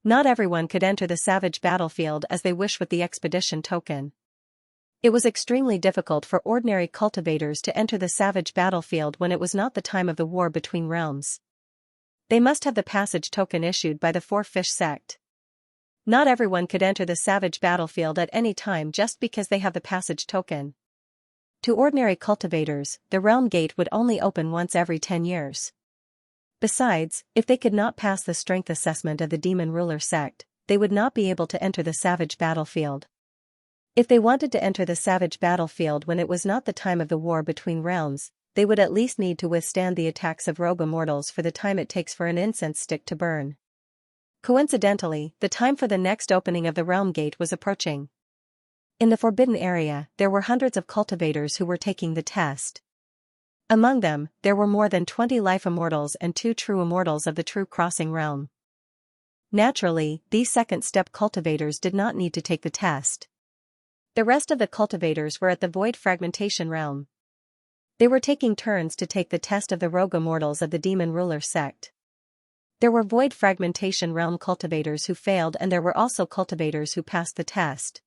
Not everyone could enter the Savage battlefield as they wish with the expedition token. It was extremely difficult for ordinary cultivators to enter the Savage battlefield when it was not the time of the war between realms. They must have the passage token issued by the Four Fish sect. Not everyone could enter the Savage battlefield at any time just because they have the passage token. To ordinary cultivators, the Realm Gate would only open once every 10 years. Besides, if they could not pass the strength assessment of the Demon Ruler sect, they would not be able to enter the Savage battlefield. If they wanted to enter the Savage battlefield when it was not the time of the war between realms, they would at least need to withstand the attacks of rogue immortals for the time it takes for an incense stick to burn. Coincidentally, the time for the next opening of the Realm Gate was approaching. In the forbidden area, there were hundreds of cultivators who were taking the test. Among them, there were more than 20 life immortals and 2 true immortals of the True Crossing realm. Naturally, these second-step cultivators did not need to take the test. The rest of the cultivators were at the Void Fragmentation realm. They were taking turns to take the test of the rogue immortals of the Demon Ruler sect. There were Void Fragmentation realm cultivators who failed and there were also cultivators who passed the test.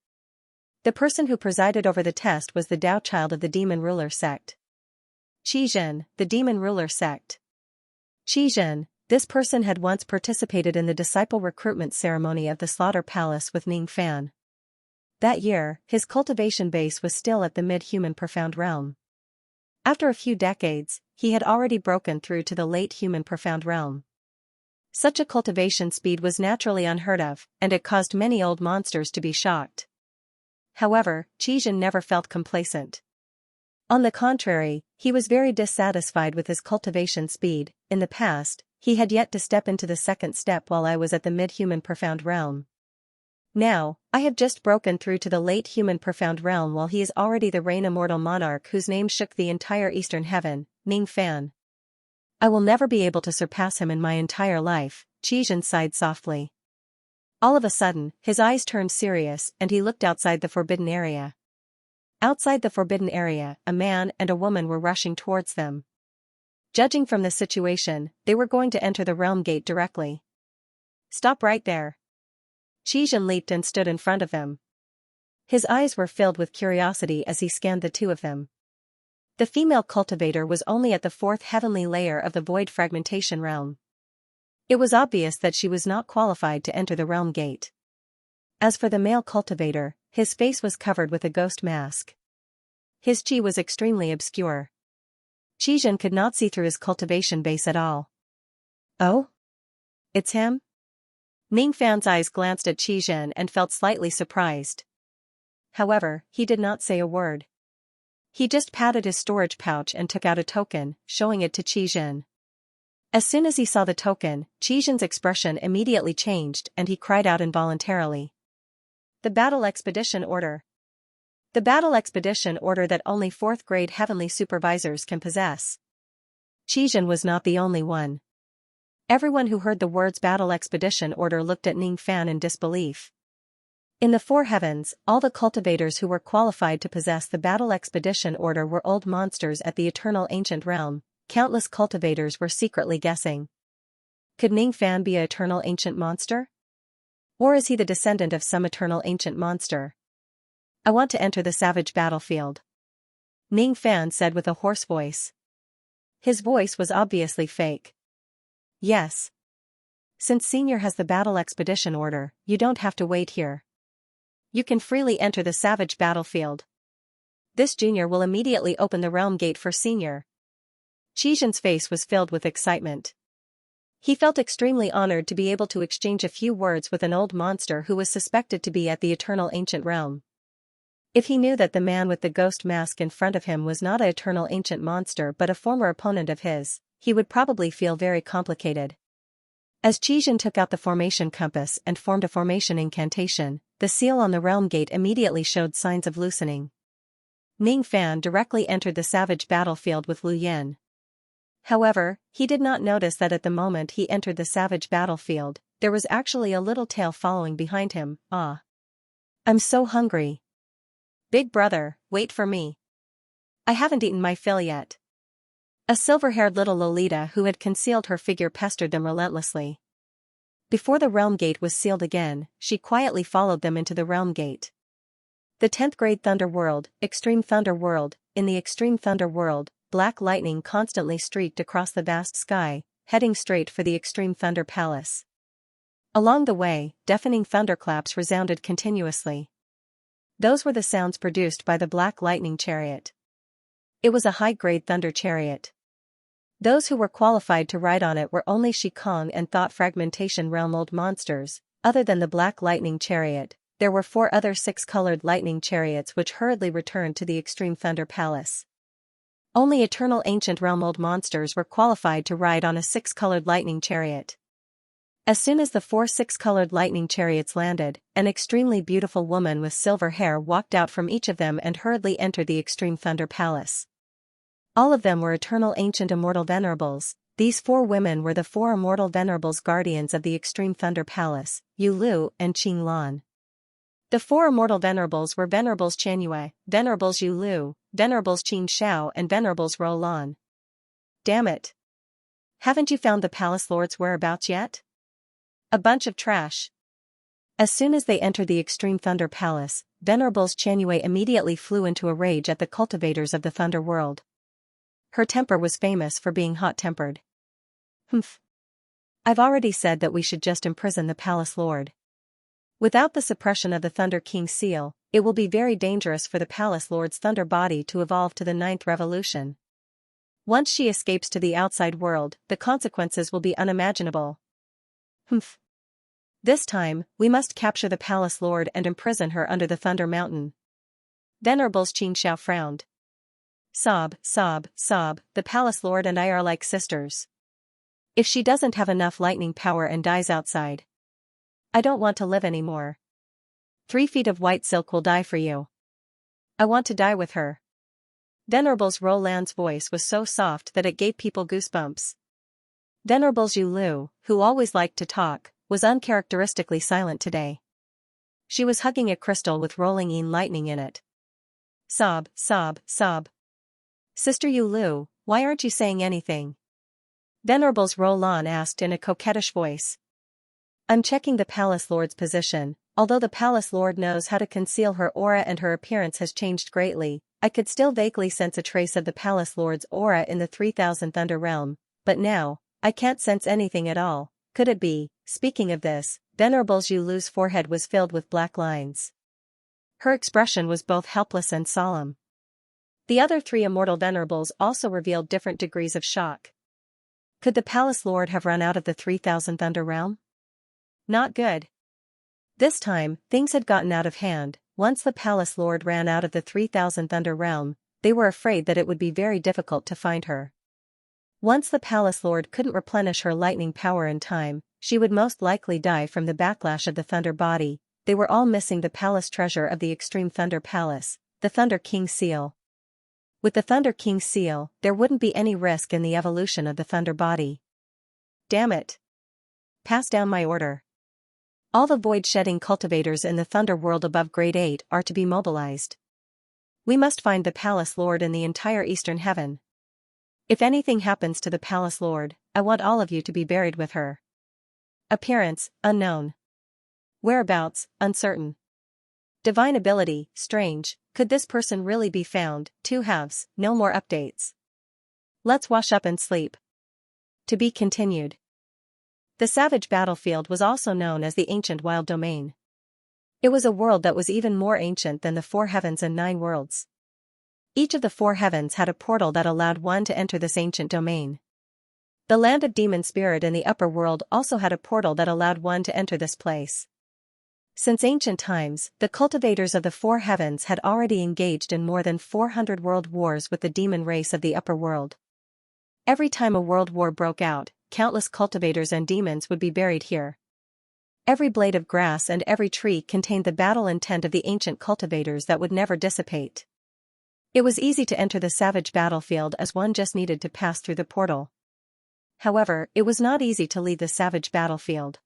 The person who presided over the test was the Tao Child of the Demon Ruler sect. Xianxia, the Demon Ruler sect. Xianxia, this person had once participated in the disciple recruitment ceremony of the Slaughter Palace with Ning Fan. That year, his cultivation base was still at the mid-human profound realm. After a few decades, he had already broken through to the late human profound realm. Such a cultivation speed was naturally unheard of, and it caused many old monsters to be shocked. However, Xianxia never felt complacent. On the contrary, he was very dissatisfied with his cultivation speed. In the past, he had yet to step into the second step while I was at the mid-human profound realm. Now, I have just broken through to the late human profound realm while he is already the reign immortal monarch whose name shook the entire Eastern Heaven, Ning Fan. I will never be able to surpass him in my entire life, Xianxia sighed softly. All of a sudden, his eyes turned serious and he looked outside the forbidden area. Outside the forbidden area, a man and a woman were rushing towards them. Judging from the situation, they were going to enter the Realm Gate directly. Stop right there. Xianxia leaped and stood in front of them. His eyes were filled with curiosity as he scanned the two of them. The female cultivator was only at the 4th heavenly layer of the Void Fragmentation realm. It was obvious that she was not qualified to enter the Realm Gate. As for the male cultivator, his face was covered with a ghost mask. His chi was extremely obscure. Xianxia could not see through his cultivation base at all. Oh? It's him? Ning Fan's eyes glanced at Xianxia and felt slightly surprised. However, he did not say a word. He just patted his storage pouch and took out a token, showing it to Xianxia. As soon as he saw the token, Xianxia's expression immediately changed and he cried out involuntarily. The Battle Expedition Order. The Battle Expedition Order that only 4th grade heavenly supervisors can possess. Xianxia was not the only one. Everyone who heard the words Battle Expedition Order looked at Ning Fan in disbelief. In the 4 heavens, all the cultivators who were qualified to possess the Battle Expedition Order were old monsters at the Eternal Ancient Realm. Countless cultivators were secretly guessing. Could Ning Fan be an Eternal Ancient Monster? Or is he the descendant of some Eternal Ancient Monster? I want to enter the Savage battlefield. Ning Fan said with a hoarse voice. His voice was obviously fake. Yes. Since Senior has the Battle Expedition Order, you don't have to wait here. You can freely enter the Savage battlefield. This Junior will immediately open the Realm Gate for Senior. Xianxia's face was filled with excitement. He felt extremely honored to be able to exchange a few words with an old monster who was suspected to be at the Eternal Ancient Realm. If he knew that the man with the ghost mask in front of him was not an eternal ancient monster but a former opponent of his, he would probably feel very complicated. As Qian took out the formation compass and formed a formation incantation, the seal on the realm gate immediately showed signs of loosening. Ning Fan directly entered the savage battlefield with Lu Yan. However, he did not notice that at the moment he entered the savage battlefield, there was actually a little tail following behind him. Ah! I'm so hungry. Big brother, wait for me. I haven't eaten my fill yet. A silver-haired little Lolita who had concealed her figure pestered them relentlessly. Before the realm gate was sealed again, she quietly followed them into the realm gate. The 10th grade Thunder World, Extreme Thunder World. In the Extreme Thunder World, black lightning constantly streaked across the vast sky, heading straight for the Extreme Thunder Palace. Along the way, deafening thunderclaps resounded continuously. Those were the sounds produced by the black lightning chariot. It was a high-grade thunder chariot. Those who were qualified to ride on it were only Shikong and Thought Fragmentation Realm old monsters. Other than the black lightning chariot, there were 4 other 6-colored lightning chariots which hurriedly returned to the Extreme Thunder Palace. Only eternal ancient realm old monsters were qualified to ride on a 6-colored lightning chariot. As soon as the 4 6-colored lightning chariots landed, an extremely beautiful woman with silver hair walked out from each of them and hurriedly entered the Extreme Thunder Palace. All of them were eternal ancient immortal venerables. These 4 women were the 4 immortal venerables guardians of the Extreme Thunder Palace, Yu Lu and Qing Lan. The 4 immortal venerables were Venerables Qianyue, Venerables Yu Lu, Venerables Qin Shao and Venerables Ro Lan. Damn it! Haven't you found the palace lord's whereabouts yet? A bunch of trash. As soon as they entered the Extreme Thunder Palace, Venerables Qianyue immediately flew into a rage at the cultivators of the Thunder World. Her temper was famous for being hot-tempered. Humph. I've already said that we should just imprison the palace lord. Without the suppression of the Thunder King's seal, it will be very dangerous for the palace lord's thunder body to evolve to the 9th revolution. Once she escapes to the outside world, the consequences will be unimaginable. Humph. This time, we must capture the palace lord and imprison her under the Thunder Mountain. Venerables Qin Shao frowned. Sob, sob, sob, the palace lord and I are like sisters. If she doesn't have enough lightning power and dies outside, I don't want to live anymore. 3 feet of white silk will die for you. I want to die with her. Venerables Roland's voice was so soft that it gave people goosebumps. Venerables Yu Lu, who always liked to talk, was uncharacteristically silent today. She was hugging a crystal with rolling lightning in it. Sob, sob, sob. Sister Yu Lu, why aren't you saying anything? Venerables Roland asked in a coquettish voice. I'm checking the palace lord's position. Although the palace lord knows how to conceal her aura and her appearance has changed greatly, I could still vaguely sense a trace of the palace lord's aura in the 3000 Thunder Realm, but now, I can't sense anything at all. Could it be? Speaking of this, Venerables Yu Lu's forehead was filled with black lines. Her expression was both helpless and solemn. The other 3 immortal venerables also revealed different degrees of shock. Could the palace lord have run out of the 3000 Thunder Realm? Not good. This time, things had gotten out of hand. Once the palace lord ran out of the 3000 Thunder Realm, they were afraid that it would be very difficult to find her. Once the palace lord couldn't replenish her lightning power in time, she would most likely die from the backlash of the thunder body. They were all missing the palace treasure of the Extreme Thunder Palace, the Thunder King's seal. With the Thunder King's seal, there wouldn't be any risk in the evolution of the thunder body. Damn it. Pass down my order. All the void-shedding cultivators in the Thunder World above Grade 8 are to be mobilized. We must find the Palace Lord in the entire Eastern Heaven. If anything happens to the Palace Lord, I want all of you to be buried with her. Appearance, unknown. Whereabouts, uncertain. Divine ability, strange. Could this person really be found? 2 halves, no more updates. Let's wash up and sleep. To be continued. The Savage Battlefield was also known as the Ancient Wild Domain. It was a world that was even more ancient than the 4 heavens and 9 worlds. Each of the 4 heavens had a portal that allowed one to enter this ancient domain. The land of demon spirit in the upper world also had a portal that allowed one to enter this place. Since ancient times, the cultivators of the four heavens had already engaged in more than 400 world wars with the demon race of the upper world. Every time a world war broke out, countless cultivators and demons would be buried here. Every blade of grass and every tree contained the battle intent of the ancient cultivators that would never dissipate. It was easy to enter the savage battlefield as one just needed to pass through the portal. However, it was not easy to leave the savage battlefield.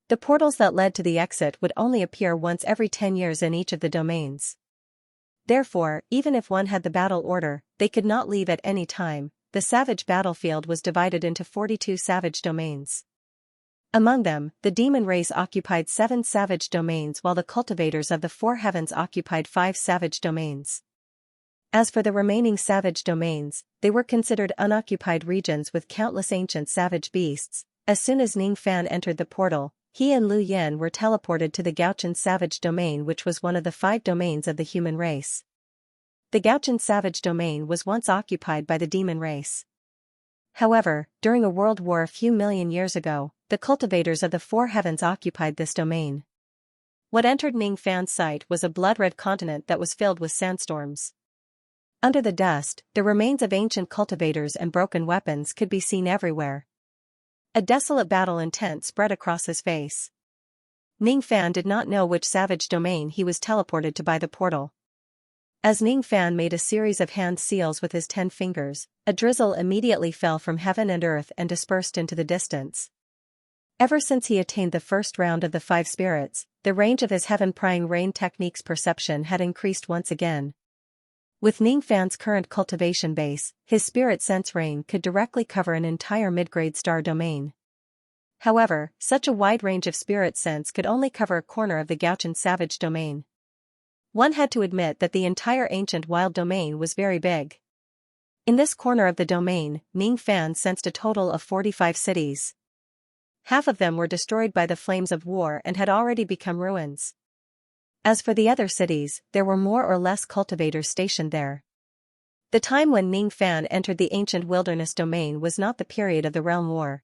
The portals that led to the exit would only appear once every 10 years in each of the domains. Therefore, even if one had the battle order, they could not leave at any time. The savage battlefield was divided into 42 savage domains. Among them, the demon race occupied 7 savage domains while the cultivators of the four heavens occupied 5 savage domains. As for the remaining savage domains, they were considered unoccupied regions with countless ancient savage beasts. As soon as Ning Fan entered the portal, he and Lu Yan were teleported to the Gauchan savage domain, which was one of the 5 domains of the human race. The Gauchan savage domain was once occupied by the demon race. However, during a world war a few million years ago, the cultivators of the four heavens occupied this domain. What entered Ning Fan's sight was a blood-red continent that was filled with sandstorms. Under the dust, the remains of ancient cultivators and broken weapons could be seen everywhere. A desolate battle intent spread across his face. Ning Fan did not know which savage domain he was teleported to by the portal. As Ning Fan made a series of hand seals with his 10 fingers, a drizzle immediately fell from heaven and earth and dispersed into the distance. Ever since he attained the first round of the 5 spirits, the range of his heaven-prying rain technique's perception had increased once again. With Ning Fan's current cultivation base, his spirit sense rain could directly cover an entire mid-grade star domain. However, such a wide range of spirit sense could only cover a corner of the Gauchan savage domain. One had to admit that the entire ancient wild domain was very big. In this corner of the domain, Ning Fan sensed a total of 45 cities. Half of them were destroyed by the flames of war and had already become ruins. As for the other cities, there were more or less cultivators stationed there. The time when Ning Fan entered the ancient wilderness domain was not the period of the realm war.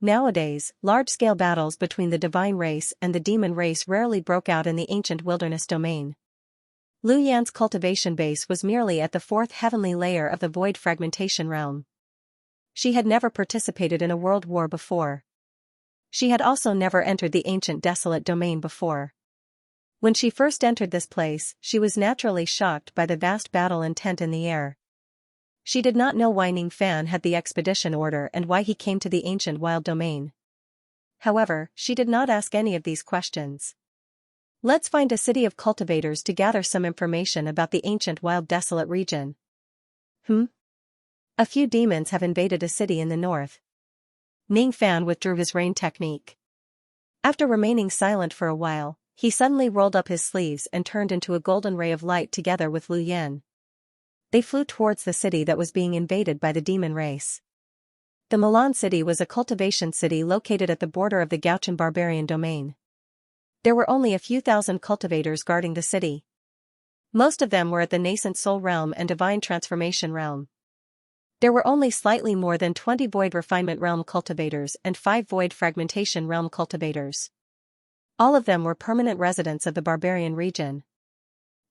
Nowadays, large-scale battles between the divine race and the demon race rarely broke out in the ancient wilderness domain. Lu Yan's cultivation base was merely at the 4th heavenly layer of the void fragmentation realm. She had never participated in a world war before. She had also never entered the ancient desolate domain before. When she first entered this place, she was naturally shocked by the vast battle intent in the air. She did not know why Ning Fan had the expedition order and why he came to the ancient wild domain. However, she did not ask any of these questions. Let's find a city of cultivators to gather some information about the ancient wild desolate region. A few demons have invaded a city in the north. Ning Fan withdrew his rain technique. After remaining silent for a while, he suddenly rolled up his sleeves and turned into a golden ray of light together with Lu Yan. They flew towards the city that was being invaded by the demon race. The Milan city was a cultivation city located at the border of the Gauchan barbarian domain. There were only a few thousand cultivators guarding the city. Most of them were at the nascent soul realm and divine transformation realm. There were only slightly more than 20 void refinement realm cultivators and 5 void fragmentation realm cultivators. All of them were permanent residents of the barbarian region.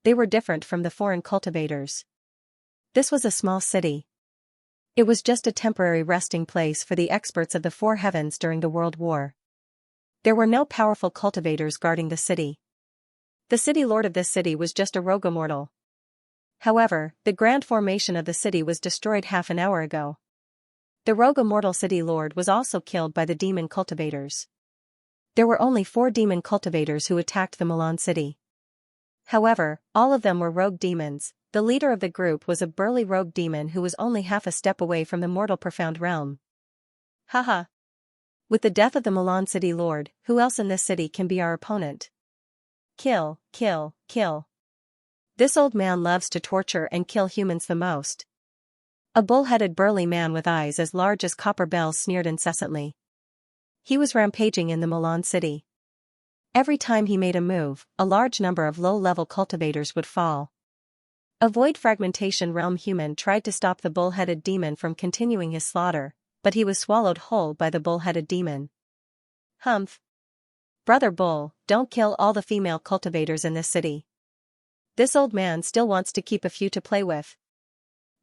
They were different from the foreign cultivators. This was a small city. It was just a temporary resting place for the experts of the four heavens during the World War. There were no powerful cultivators guarding the city. The city lord of this city was just a rogue immortal. However, the grand formation of the city was destroyed half an hour ago. The rogue immortal city lord was also killed by the demon cultivators. There were only 4 demon cultivators who attacked the Milan city. However, all of them were rogue demons. The leader of the group was a burly rogue demon who was only half a step away from the mortal profound realm. Haha. With the death of the Milan city lord, who else in this city can be our opponent? Kill, kill, kill. This old man loves to torture and kill humans the most. A bull-headed burly man with eyes as large as copper bells sneered incessantly. He was rampaging in the Milan city. Every time he made a move, a large number of low-level cultivators would fall. A void fragmentation realm human tried to stop the bull-headed demon from continuing his slaughter, but he was swallowed whole by the bull-headed demon. Humph. Brother Bull, don't kill all the female cultivators in this city. This old man still wants to keep a few to play with.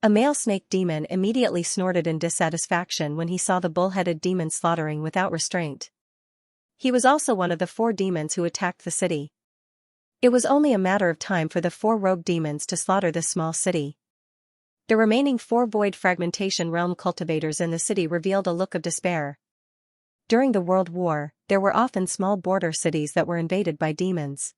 A male snake demon immediately snorted in dissatisfaction when he saw the bull-headed demon slaughtering without restraint. He was also one of the 4 demons who attacked the city. It was only a matter of time for the 4 rogue demons to slaughter this small city. The remaining 4 void fragmentation realm cultivators in the city revealed a look of despair. During the World War, there were often small border cities that were invaded by demons.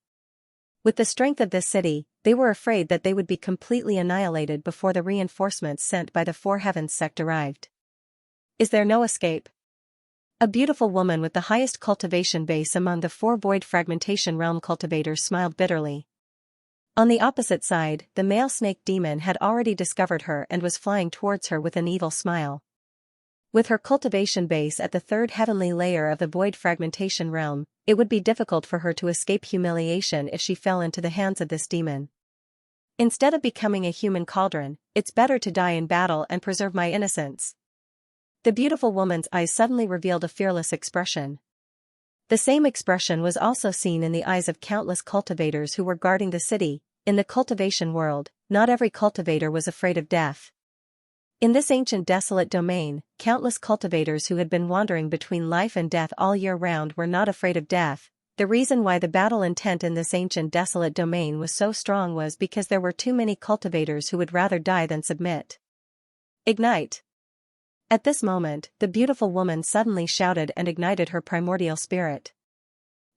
With the strength of this city, they were afraid that they would be completely annihilated before the reinforcements sent by the 4 Heavens sect arrived. Is there no escape? A beautiful woman with the highest cultivation base among the 4 void fragmentation realm cultivators smiled bitterly. On the opposite side, the male snake demon had already discovered her and was flying towards her with an evil smile. With her cultivation base at the 3rd heavenly layer of the void fragmentation realm, it would be difficult for her to escape humiliation if she fell into the hands of this demon. Instead of becoming a human cauldron, it's better to die in battle and preserve my innocence. The beautiful woman's eyes suddenly revealed a fearless expression. The same expression was also seen in the eyes of countless cultivators who were guarding the city. In the cultivation world, not every cultivator was afraid of death. In this ancient desolate domain, countless cultivators who had been wandering between life and death all year round were not afraid of death. The reason why the battle intent in this ancient desolate domain was so strong was because there were too many cultivators who would rather die than submit. Ignite! At this moment, the beautiful woman suddenly shouted and ignited her primordial spirit.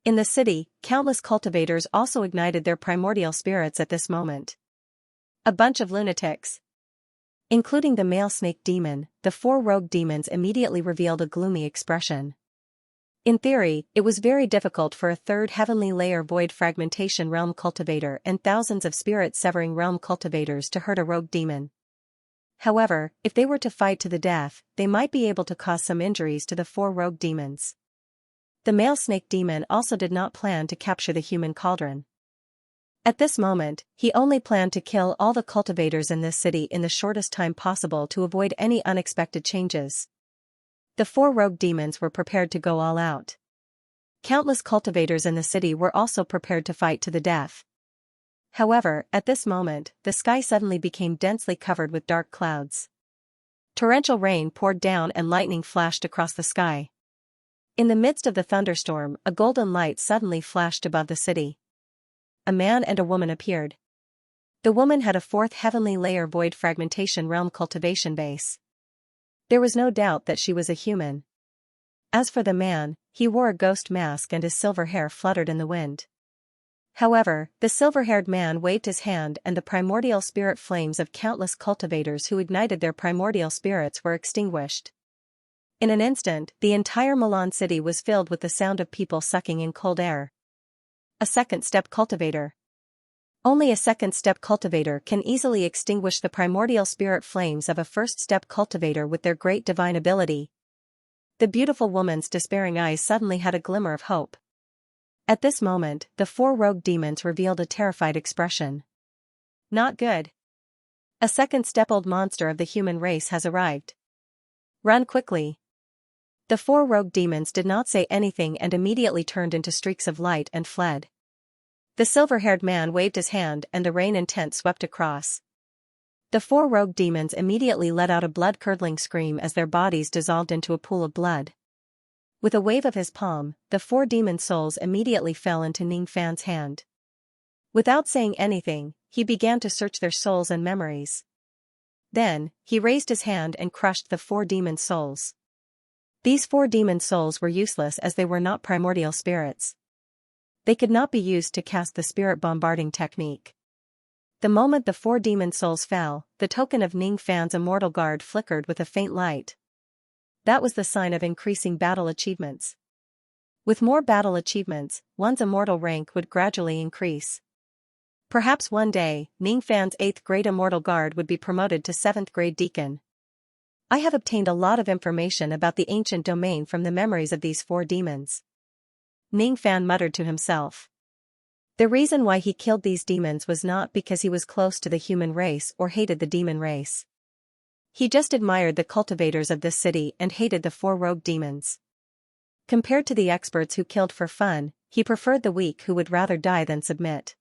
In the city, countless cultivators also ignited their primordial spirits at this moment. A bunch of lunatics. Including the male snake demon, the 4 rogue demons immediately revealed a gloomy expression. In theory, it was very difficult for a 3rd heavenly layer void fragmentation realm cultivator and thousands of spirit-severing realm cultivators to hurt a rogue demon. However, if they were to fight to the death, they might be able to cause some injuries to the 4 rogue demons. The male snake demon also did not plan to capture the human cauldron. At this moment, he only planned to kill all the cultivators in this city in the shortest time possible to avoid any unexpected changes. The 4 rogue demons were prepared to go all out. Countless cultivators in the city were also prepared to fight to the death. However, at this moment, the sky suddenly became densely covered with dark clouds. Torrential rain poured down and lightning flashed across the sky. In the midst of the thunderstorm, a golden light suddenly flashed above the city. A man and a woman appeared. The woman had a 4th heavenly layer void fragmentation realm cultivation base. There was no doubt that she was a human. As for the man, he wore a ghost mask and his silver hair fluttered in the wind. However, the silver-haired man waved his hand and the primordial spirit flames of countless cultivators who ignited their primordial spirits were extinguished. In an instant, the entire Milan city was filled with the sound of people sucking in cold air. A second-step cultivator. Only a second-step cultivator can easily extinguish the primordial spirit flames of a first-step cultivator with their great divine ability. The beautiful woman's despairing eyes suddenly had a glimmer of hope. At this moment, the 4 rogue demons revealed a terrified expression. Not good. A second-step old monster of the human race has arrived. Run quickly. The 4 rogue demons did not say anything and immediately turned into streaks of light and fled. The silver-haired man waved his hand and the rain intent swept across. The 4 rogue demons immediately let out a blood-curdling scream as their bodies dissolved into a pool of blood. With a wave of his palm, the 4 demon souls immediately fell into Ning Fan's hand. Without saying anything, he began to search their souls and memories. Then, he raised his hand and crushed the 4 demon souls. These 4 demon souls were useless as they were not primordial spirits. They could not be used to cast the spirit bombarding technique. The moment the 4 demon souls fell, the token of Ning Fan's immortal guard flickered with a faint light. That was the sign of increasing battle achievements. With more battle achievements, one's immortal rank would gradually increase. Perhaps one day, Ning Fan's 8th grade immortal guard would be promoted to 7th grade deacon. I have obtained a lot of information about the ancient domain from the memories of these 4 demons. Ning Fan muttered to himself. The reason why he killed these demons was not because he was close to the human race or hated the demon race. He just admired the cultivators of this city and hated the 4 rogue demons. Compared to the experts who killed for fun, he preferred the weak who would rather die than submit.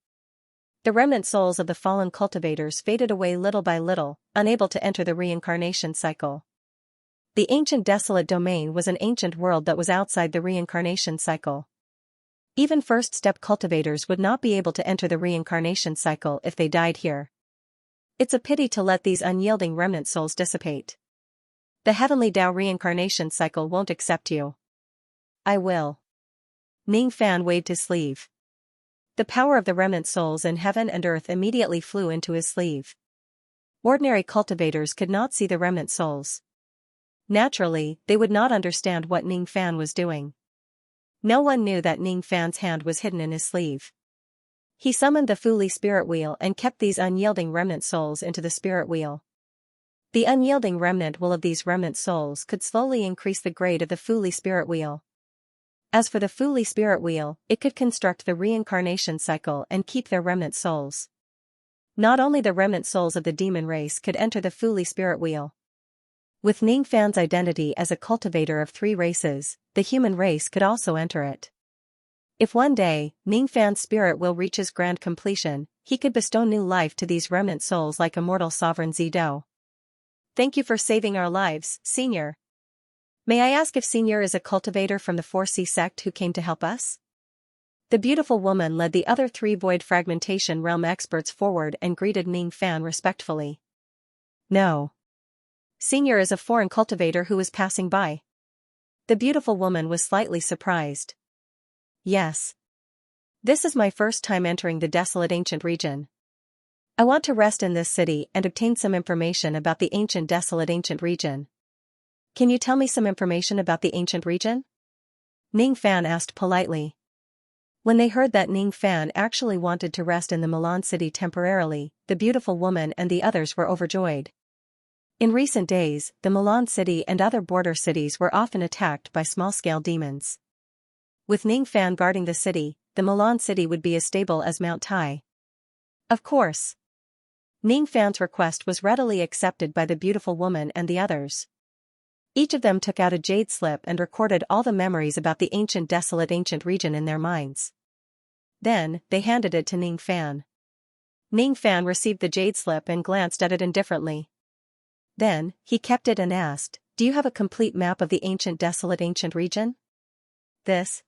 The remnant souls of the fallen cultivators faded away little by little, unable to enter the reincarnation cycle. The ancient desolate domain was an ancient world that was outside the reincarnation cycle. Even first-step cultivators would not be able to enter the reincarnation cycle if they died here. It's a pity to let these unyielding remnant souls dissipate. The heavenly Tao reincarnation cycle won't accept you. I will. Ning Fan waved his sleeve. The power of the remnant souls in heaven and earth immediately flew into his sleeve. Ordinary cultivators could not see the remnant souls. Naturally, they would not understand what Ning Fan was doing. No one knew that Ning Fan's hand was hidden in his sleeve. He summoned the Fuli spirit wheel and kept these unyielding remnant souls into the spirit wheel. The unyielding remnant will of these remnant souls could slowly increase the grade of the Fuli spirit wheel. As for the Fuli spirit wheel, it could construct the reincarnation cycle and keep their remnant souls. Not only the remnant souls of the demon race could enter the Fuli spirit wheel. With Ning Fan's identity as a cultivator of 3 races, the human race could also enter it. If one day, Ning Fan's spirit will reach his grand completion, he could bestow new life to these remnant souls like immortal sovereign Zido. Thank you for saving our lives, Senior. May I ask if Senior is a cultivator from the 4C sect who came to help us? The beautiful woman led the other 3 void fragmentation realm experts forward and greeted Ning Fan respectfully. No. Senior is a foreign cultivator who was passing by. The beautiful woman was slightly surprised. Yes. This is my first time entering the desolate ancient region. I want to rest in this city and obtain some information about the ancient desolate ancient region. Can you tell me some information about the ancient region? Ning Fan asked politely. When they heard that Ning Fan actually wanted to rest in the Milan city temporarily, the beautiful woman and the others were overjoyed. In recent days, the Milan city and other border cities were often attacked by small-scale demons. With Ning Fan guarding the city, the Milan city would be as stable as Mount Tai. Of course. Ning Fan's request was readily accepted by the beautiful woman and the others. Each of them took out a jade slip and recorded all the memories about the ancient desolate ancient region in their minds. Then, they handed it to Ning Fan. Ning Fan received the jade slip and glanced at it indifferently. Then, he kept it and asked, "Do you have a complete map of the ancient desolate ancient region?" This.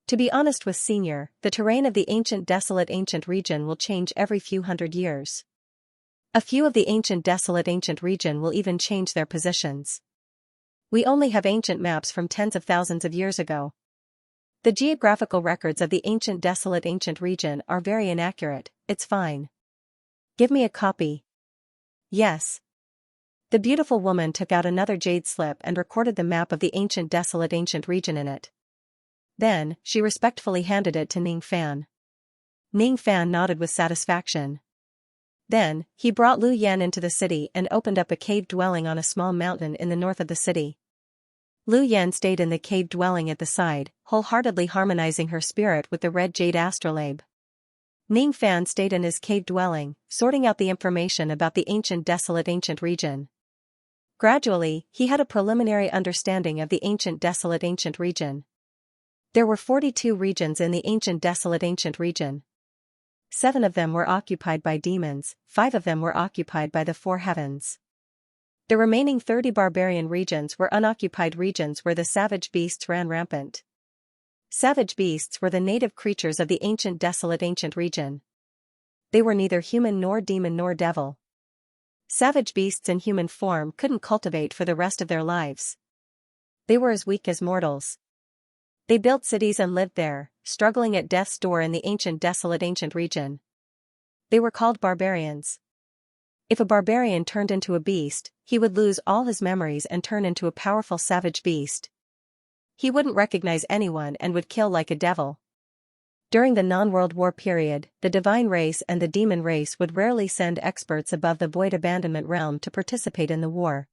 To be honest with Senior, the terrain of the ancient desolate ancient region will change every few hundred years. A few of the ancient desolate ancient region will even change their positions. We only have ancient maps from tens of thousands of years ago. The geographical records of the ancient desolate ancient region are very inaccurate. It's fine. Give me a copy. Yes. The beautiful woman took out another jade slip and recorded the map of the ancient desolate ancient region in it. Then, she respectfully handed it to Ning Fan. Ning Fan nodded with satisfaction. Then, he brought Lu Yan into the city and opened up a cave dwelling on a small mountain in the north of the city. Lu Yan stayed in the cave dwelling at the side, wholeheartedly harmonizing her spirit with the red jade astrolabe. Ning Fan stayed in his cave dwelling, sorting out the information about the ancient desolate ancient region. Gradually, he had a preliminary understanding of the ancient desolate ancient region. There were 42 regions in the ancient desolate ancient region. 7 of them were occupied by demons, 5 of them were occupied by the 4 heavens. The remaining 30 barbarian regions were unoccupied regions where the savage beasts ran rampant. Savage beasts were the native creatures of the ancient desolate ancient region. They were neither human nor demon nor devil. Savage beasts in human form couldn't cultivate for the rest of their lives. They were as weak as mortals. They built cities and lived there, struggling at death's door in the ancient desolate ancient region. They were called barbarians. If a barbarian turned into a beast, he would lose all his memories and turn into a powerful savage beast. He wouldn't recognize anyone and would kill like a devil. During the non-World War period, the divine race and the demon race would rarely send experts above the void abandonment realm to participate in the war.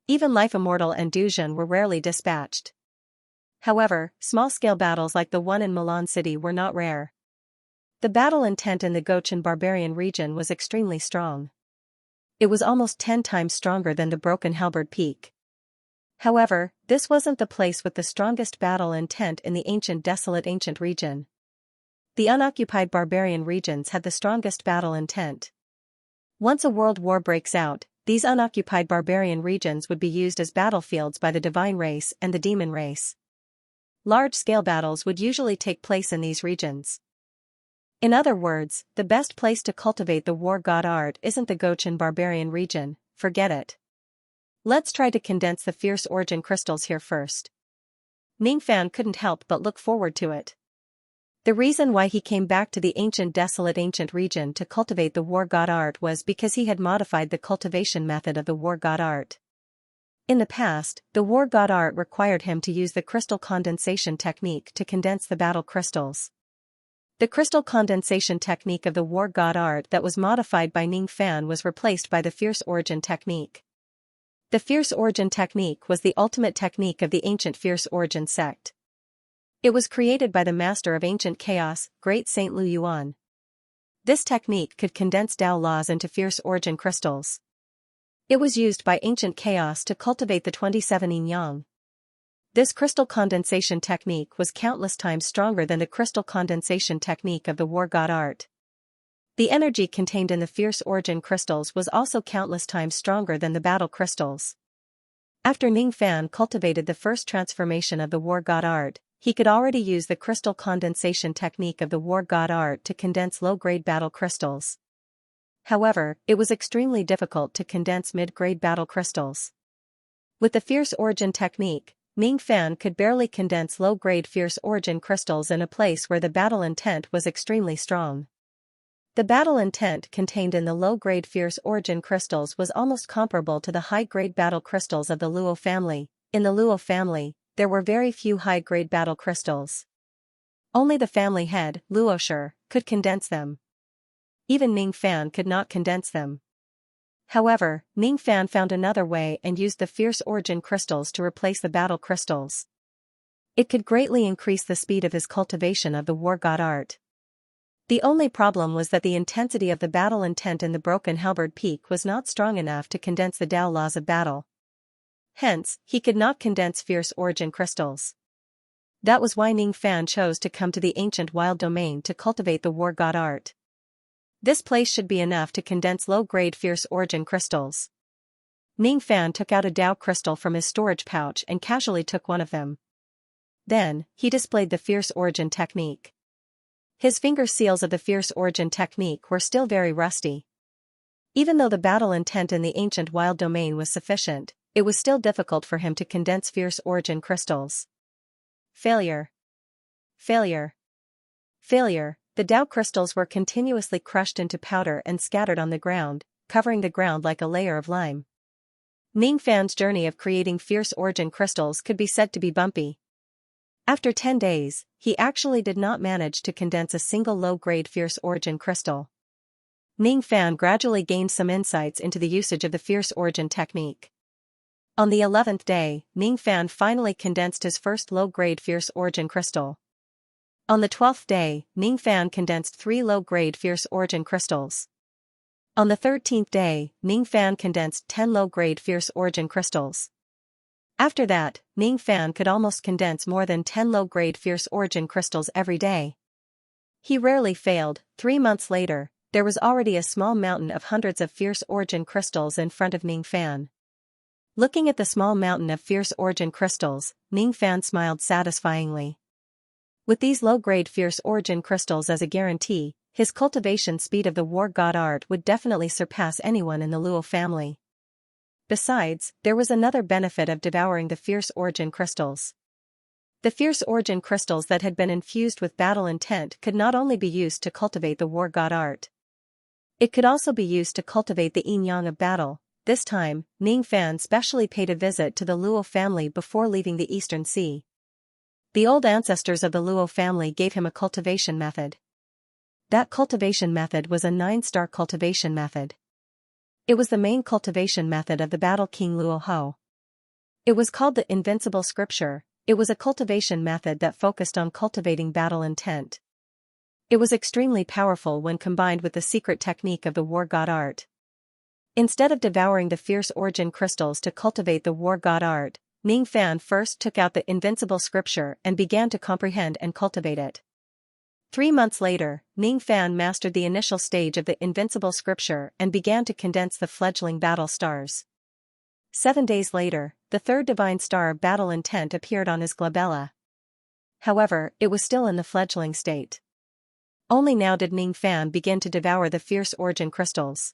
Even Life Immortal and Duzhan were rarely dispatched. However, small-scale battles like the one in Milan City were not rare. The battle intent in the Gochin barbarian region was extremely strong. It was almost 10 times stronger than the broken halberd peak. However, this wasn't the place with the strongest battle intent in the ancient desolate ancient region. The unoccupied barbarian regions had the strongest battle intent. Once a world war breaks out, these unoccupied barbarian regions would be used as battlefields by the divine race and the demon race. Large-scale battles would usually take place in these regions. In other words, the best place to cultivate the war god art isn't the Gochin barbarian region, forget it. Let's try to condense the fierce origin crystals here first. Ningfan couldn't help but look forward to it. The reason why he came back to the ancient desolate ancient region to cultivate the war god art was because he had modified the cultivation method of the war god art. In the past, the war god art required him to use the crystal condensation technique to condense the battle crystals. The crystal condensation technique of the war god art that was modified by Ningfan was replaced by the fierce origin technique. The fierce origin technique was the ultimate technique of the ancient fierce origin sect. It was created by the master of ancient chaos, Great Saint Lu Yuan. This technique could condense Tao laws into fierce origin crystals. It was used by ancient chaos to cultivate the 27 yin-yang. This crystal condensation technique was countless times stronger than the crystal condensation technique of the war god art. The energy contained in the fierce origin crystals was also countless times stronger than the battle crystals. After Ningfan cultivated the first transformation of the war god art, he could already use the crystal condensation technique of the war god art to condense low-grade battle crystals. However, it was extremely difficult to condense mid-grade battle crystals. With the fierce origin technique, Ningfan could barely condense low-grade fierce origin crystals in a place where the battle intent was extremely strong. The battle intent contained in the low-grade fierce origin crystals was almost comparable to the high-grade battle crystals of the Luo family. In the Luo family, there were very few high-grade battle crystals. Only the family head, Luoshi, could condense them. Even Ningfan could not condense them. However, Ningfan found another way and used the fierce origin crystals to replace the battle crystals. It could greatly increase the speed of his cultivation of the war god art. The only problem was that the intensity of the battle intent in the broken halberd peak was not strong enough to condense the Tao laws of battle. Hence, he could not condense fierce origin crystals. That was why Ningfan chose to come to the ancient wild domain to cultivate the war god art. This place should be enough to condense low-grade fierce origin crystals. Ningfan took out a Tao crystal from his storage pouch and casually took one of them. Then, he displayed the fierce origin technique. His finger seals of the fierce origin technique were still very rusty. Even though the battle intent in the ancient wild domain was sufficient, it was still difficult for him to condense fierce origin crystals. Failure. Failure. Failure. The Tao crystals were continuously crushed into powder and scattered on the ground, covering the ground like a layer of lime. Ningfan's journey of creating fierce origin crystals could be said to be bumpy. After 10 days, he actually did not manage to condense a single low-grade fierce origin crystal. Ningfan gradually gained some insights into the usage of the fierce origin technique. On the 11th day, Ningfan finally condensed his first low-grade fierce origin crystal. On the 12th day, Ningfan condensed 3 low-grade fierce origin crystals. On the 13th day, Ningfan condensed 10 low-grade fierce origin crystals. After that, Ningfan could almost condense more than 10 low-grade fierce origin crystals every day. He rarely failed. 3 months later, there was already a small mountain of hundreds of fierce origin crystals in front of Ningfan. Looking at the small mountain of fierce origin crystals, Ningfan smiled satisfyingly. With these low-grade fierce origin crystals as a guarantee, his cultivation speed of the war god art would definitely surpass anyone in the Luo family. Besides, there was another benefit of devouring the fierce origin crystals. The fierce origin crystals that had been infused with battle intent could not only be used to cultivate the war god art. It could also be used to cultivate the yin-yang of battle. This time, Ningfan specially paid a visit to the Luo family before leaving the Eastern Sea. The old ancestors of the Luo family gave him a cultivation method. That cultivation method was a 9-star cultivation method. It was the main cultivation method of the battle king Luo Ho. It was called the Invincible Scripture. It was a cultivation method that focused on cultivating battle intent. It was extremely powerful when combined with the secret technique of the war god art. Instead of devouring the fierce origin crystals to cultivate the war god art, Ning Fan first took out the invincible scripture and began to comprehend and cultivate it. 3 months later, Ning Fan mastered the initial stage of the invincible scripture and began to condense the fledgling battle stars. 7 days later, the third divine star battle intent appeared on his glabella. However, it was still in the fledgling state. Only now did Ning Fan begin to devour the fierce origin crystals.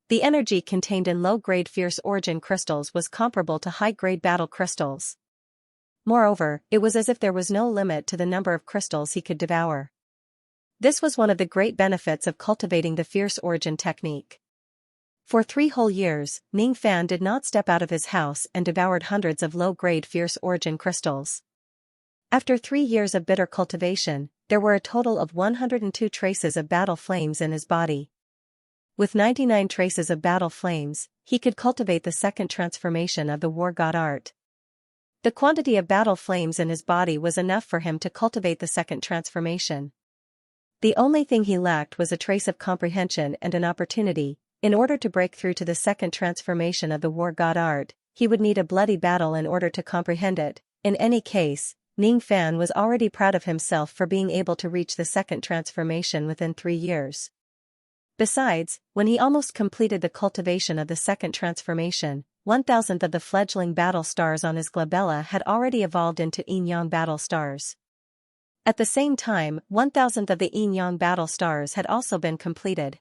The energy contained in low-grade fierce origin crystals was comparable to high-grade battle crystals. Moreover, it was as if there was no limit to the number of crystals he could devour. This was one of the great benefits of cultivating the fierce origin technique. For 3 whole years, Ning Fan did not step out of his house and devoured hundreds of low-grade fierce origin crystals. After 3 years of bitter cultivation, there were a total of 102 traces of battle flames in his body. With 99 traces of battle flames, he could cultivate the second transformation of the war god art. The quantity of battle flames in his body was enough for him to cultivate the second transformation. The only thing he lacked was a trace of comprehension and an opportunity. In order to break through to the second transformation of the war god art, he would need a bloody battle in order to comprehend it. In any case, Ning Fan was already proud of himself for being able to reach the second transformation within 3 years. Besides, when he almost completed the cultivation of the second transformation, 1,000th of the fledgling battle stars on his glabella had already evolved into yin-yang battle stars. At the same time, 1,000th of the yin-yang battle stars had also been completed.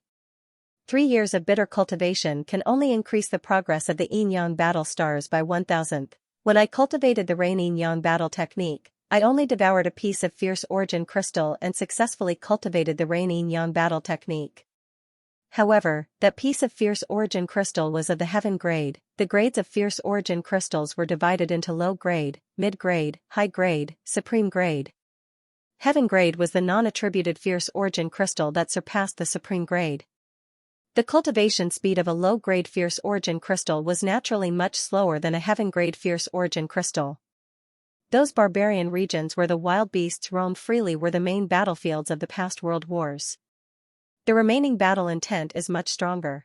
3 years of bitter cultivation can only increase the progress of the yin-yang battle stars by 1,000th. When I cultivated the rain yin-yang battle technique, I only devoured a piece of fierce origin crystal and successfully cultivated the rain yin-yang battle technique. However, that piece of fierce origin crystal was of the heaven grade. The grades of fierce origin crystals were divided into low grade, mid grade, high grade, supreme grade. Heaven grade was the non-attributed fierce origin crystal that surpassed the supreme grade. The cultivation speed of a low-grade fierce origin crystal was naturally much slower than a heaven-grade fierce origin crystal. Those barbarian regions where the wild beasts roamed freely were the main battlefields of the past world wars. The remaining battle intent is much stronger.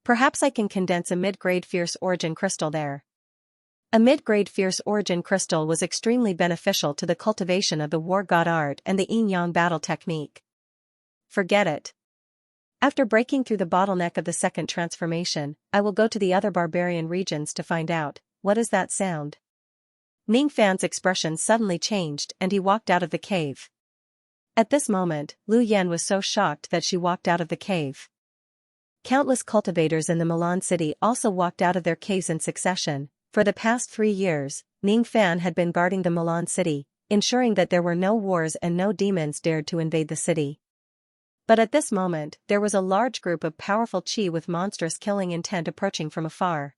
Perhaps I can condense a mid-grade fierce origin crystal there. A mid-grade fierce origin crystal was extremely beneficial to the cultivation of the war god art and the yin-yang battle technique. Forget it. After breaking through the bottleneck of the second transformation, I will go to the other barbarian regions to find out. What is that sound? Ning Fan's expression suddenly changed and he walked out of the cave. At this moment, Lu Yan was so shocked that she walked out of the cave. Countless cultivators in the Milan city also walked out of their caves in succession. For the past 3 years, Ning Fan had been guarding the Milan city, ensuring that there were no wars and no demons dared to invade the city. But at this moment, there was a large group of powerful Qi with monstrous killing intent approaching from afar.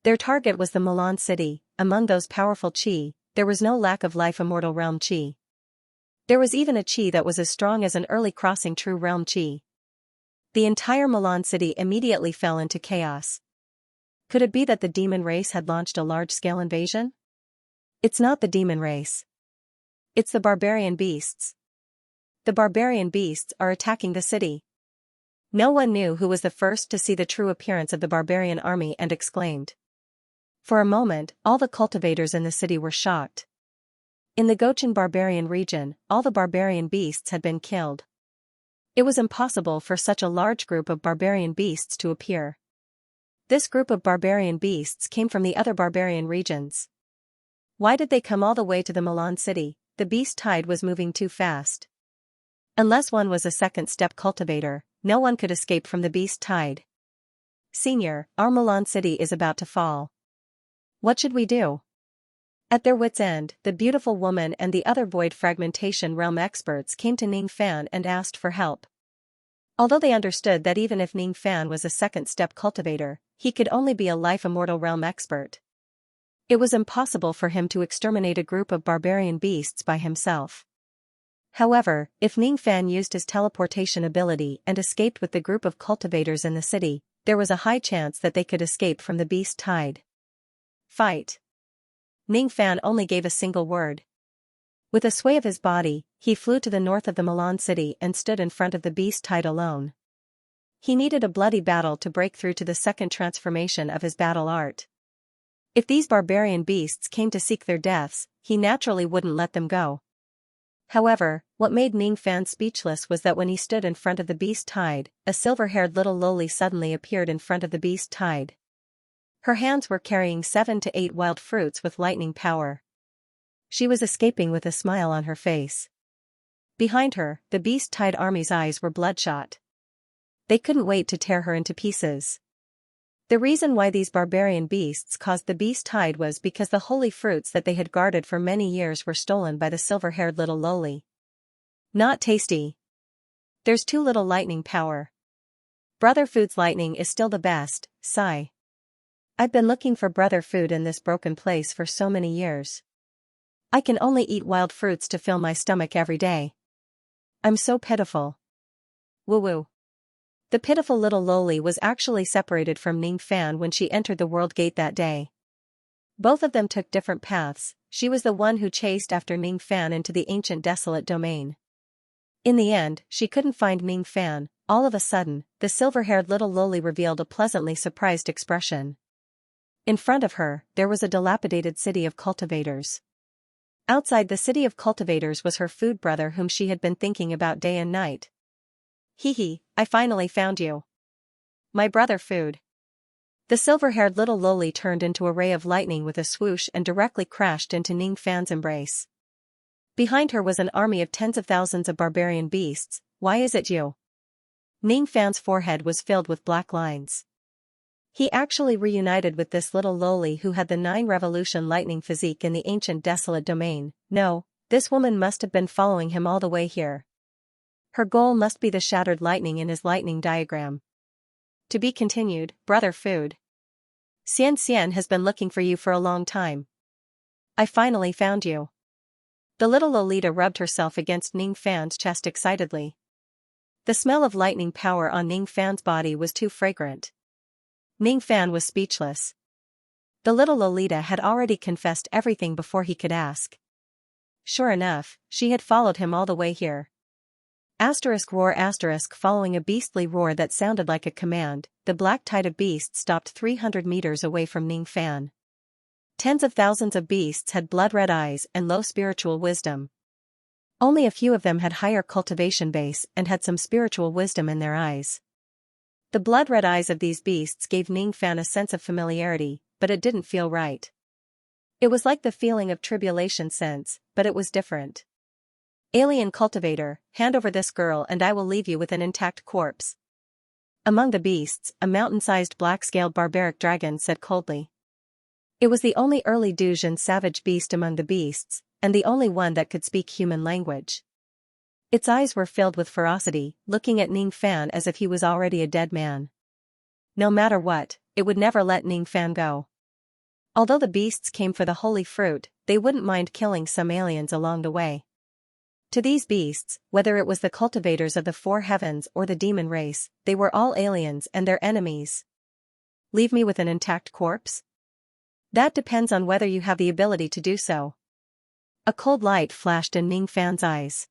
Their target was the Milan city. Among those powerful Qi, there was no lack of life immortal realm Qi. There was even a Qi that was as strong as an early crossing true realm Qi. The entire Milan city immediately fell into chaos. Could it be that the demon race had launched a large-scale invasion? It's not the demon race. It's the barbarian beasts. The barbarian beasts are attacking the city. No one knew who was the first to see the true appearance of the barbarian army and exclaimed. For a moment, all the cultivators in the city were shocked. In the Gochin barbarian region, all the barbarian beasts had been killed. It was impossible for such a large group of barbarian beasts to appear. This group of barbarian beasts came from the other barbarian regions. Why did they come all the way to the Milan city? The beast tide was moving too fast. Unless one was a second-step cultivator, no one could escape from the beast tide. Senior, our Milan city is about to fall. What should we do? At their wits' end, the beautiful woman and the other void fragmentation realm experts came to Ning Fan and asked for help. Although they understood that even if Ning Fan was a second-step cultivator, he could only be a life immortal realm expert. It was impossible for him to exterminate a group of barbarian beasts by himself. However, if Ning Fan used his teleportation ability and escaped with the group of cultivators in the city, there was a high chance that they could escape from the beast tide. Fight. Ning Fan only gave a single word. With a sway of his body, he flew to the north of the Milan city and stood in front of the beast tide alone. He needed a bloody battle to break through to the second transformation of his battle art. If these barbarian beasts came to seek their deaths, he naturally wouldn't let them go. However, what made Ningfan speechless was that when he stood in front of the beast tide, a silver-haired little loli suddenly appeared in front of the beast tide. Her hands were carrying 7 to 8 wild fruits with lightning power. She was escaping with a smile on her face. Behind her, the beast tide army's eyes were bloodshot. They couldn't wait to tear her into pieces. The reason why these barbarian beasts caused the beast tide was because the holy fruits that they had guarded for many years were stolen by the silver-haired little loli. Not tasty. There's too little lightning power. Brother Food's lightning is still the best, sigh. I've been looking for brother food in this broken place for so many years. I can only eat wild fruits to fill my stomach every day. I'm so pitiful. Woo-woo. The pitiful little loli was actually separated from Ningfan when she entered the world gate that day. Both of them took different paths. She was the one who chased after Ningfan into the ancient desolate domain. In the end, she couldn't find Ningfan. All of a sudden, the silver-haired little loli revealed a pleasantly surprised expression. In front of her, there was a dilapidated city of cultivators. Outside the city of cultivators was her food brother whom she had been thinking about day and night. Hee, I finally found you. My brother Food. The silver-haired little loli turned into a ray of lightning with a swoosh and directly crashed into Ningfan's embrace. Behind her was an army of tens of thousands of barbarian beasts. Why is it you? Ningfan's forehead was filled with black lines. He actually reunited with this little loli who had the 9 revolution lightning physique in the ancient desolate domain. No, this woman must have been following him all the way here. Her goal must be the shattered lightning in his lightning diagram. To be continued, brother Food. Xianxia has been looking for you for a long time. I finally found you. The little Lolita rubbed herself against Ningfan's chest excitedly. The smell of lightning power on Ningfan's body was too fragrant. Ningfan was speechless. The little Lolita had already confessed everything before he could ask. Sure enough, she had followed him all the way here. Roar following a beastly roar that sounded like a command, the black tide of beasts stopped 300 meters away from Ningfan. Tens of thousands of beasts had blood-red eyes and low spiritual wisdom. Only a few of them had higher cultivation base and had some spiritual wisdom in their eyes. The blood-red eyes of these beasts gave Ningfan a sense of familiarity, but it didn't feel right. It was like the feeling of tribulation sense, but it was different. Alien cultivator, hand over this girl and I will leave you with an intact corpse. Among the beasts, a mountain-sized black-scaled barbaric dragon said coldly. It was the only early Dujin savage beast among the beasts, and the only one that could speak human language. Its eyes were filled with ferocity, looking at Ningfan as if he was already a dead man. No matter what, it would never let Ningfan go. Although the beasts came for the holy fruit, they wouldn't mind killing some aliens along the way. To these beasts, whether it was the cultivators of the 4 heavens or the demon race, they were all aliens and their enemies. Leave me with an intact corpse? That depends on whether you have the ability to do so. A cold light flashed in Ningfan's eyes.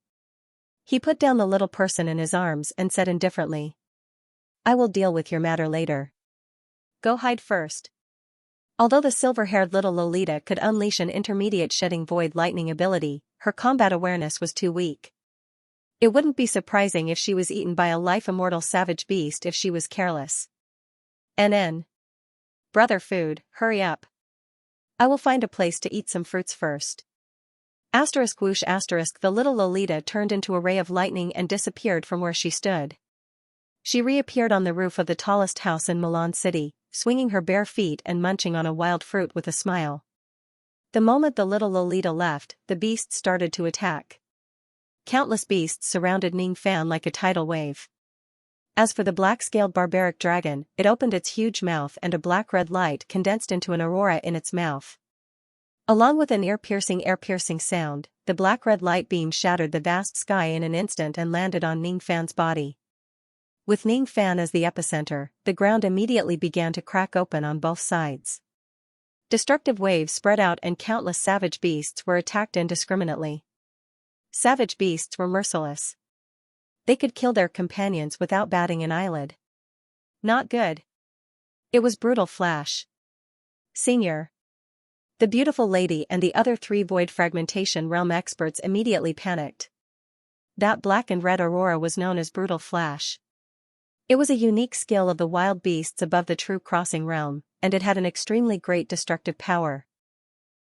He put down the little person in his arms and said indifferently. I will deal with your matter later. Go hide first. Although the silver-haired little Lolita could unleash an intermediate shedding void lightning ability, her combat awareness was too weak. It wouldn't be surprising if she was eaten by a life-immortal savage beast if she was careless. NN. Brother Food, hurry up. I will find a place to eat some fruits first. Whoosh the little Lolita turned into a ray of lightning and disappeared from where she stood. She reappeared on the roof of the tallest house in Milan City, swinging her bare feet and munching on a wild fruit with a smile. The moment the little Lolita left, the beasts started to attack. Countless beasts surrounded Ningfan like a tidal wave. As for the black-scaled barbaric dragon, it opened its huge mouth and a black-red light condensed into an aurora in its mouth. Along with an ear-piercing sound, the black-red light beam shattered the vast sky in an instant and landed on Ningfan's body. With Ningfan as the epicenter, the ground immediately began to crack open on both sides. Destructive waves spread out and countless savage beasts were attacked indiscriminately. Savage beasts were merciless. They could kill their companions without batting an eyelid. Not good. It was brutal flash. Senior. The beautiful lady and the other 3 void fragmentation realm experts immediately panicked. That black and red aurora was known as brutal flash. It was a unique skill of the wild beasts above the true crossing realm, and it had an extremely great destructive power.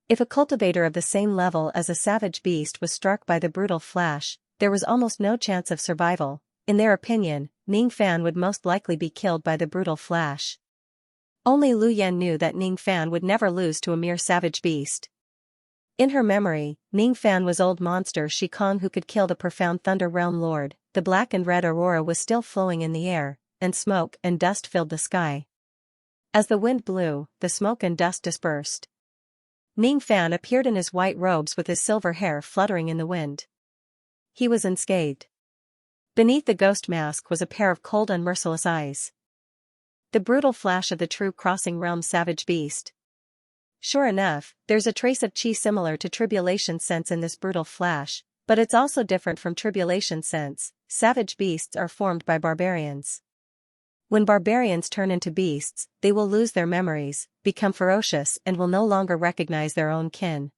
If a cultivator of the same level as a savage beast was struck by the brutal flash, there was almost no chance of survival. In their opinion, Ning Fan would most likely be killed by the brutal flash. Only Lu Yan knew that Ning Fan would never lose to a mere savage beast. In her memory, Ning Fan was old monster Shi Kong who could kill the profound Thunder Realm Lord. The black and red aurora was still flowing in the air, and smoke and dust filled the sky. As the wind blew, the smoke and dust dispersed. Ning Fan appeared in his white robes with his silver hair fluttering in the wind. He was unscathed. Beneath the ghost mask was a pair of cold and merciless eyes. The brutal flash of the true crossing realm savage beast. Sure enough, there's a trace of chi similar to tribulation sense in this brutal flash, but it's also different from tribulation sense. Savage beasts are formed by barbarians. When barbarians turn into beasts, they will lose their memories, become ferocious and will no longer recognize their own kin.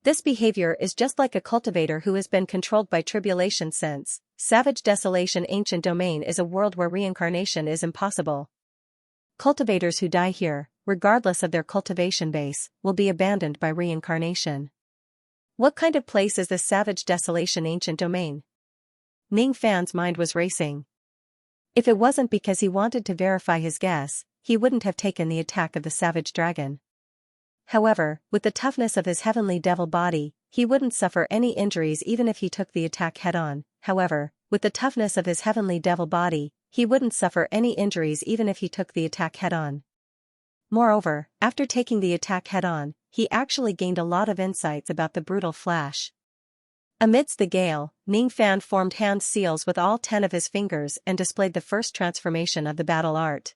This behavior is just like a cultivator who has been controlled by tribulation sense. Savage desolation ancient domain is a world where reincarnation is impossible. Cultivators who die here, regardless of their cultivation base, will be abandoned by reincarnation. What kind of place is this savage desolation ancient domain? Ning Fan's mind was racing. If it wasn't because he wanted to verify his guess, he wouldn't have taken the attack of the savage dragon. However, with the toughness of his heavenly devil body, he wouldn't suffer any injuries even if he took the attack head-on. Moreover, after taking the attack head-on, he actually gained a lot of insights about the brutal flash. Amidst the gale, Ning Fan formed hand seals with all 10 of his fingers and displayed the first transformation of the battle art.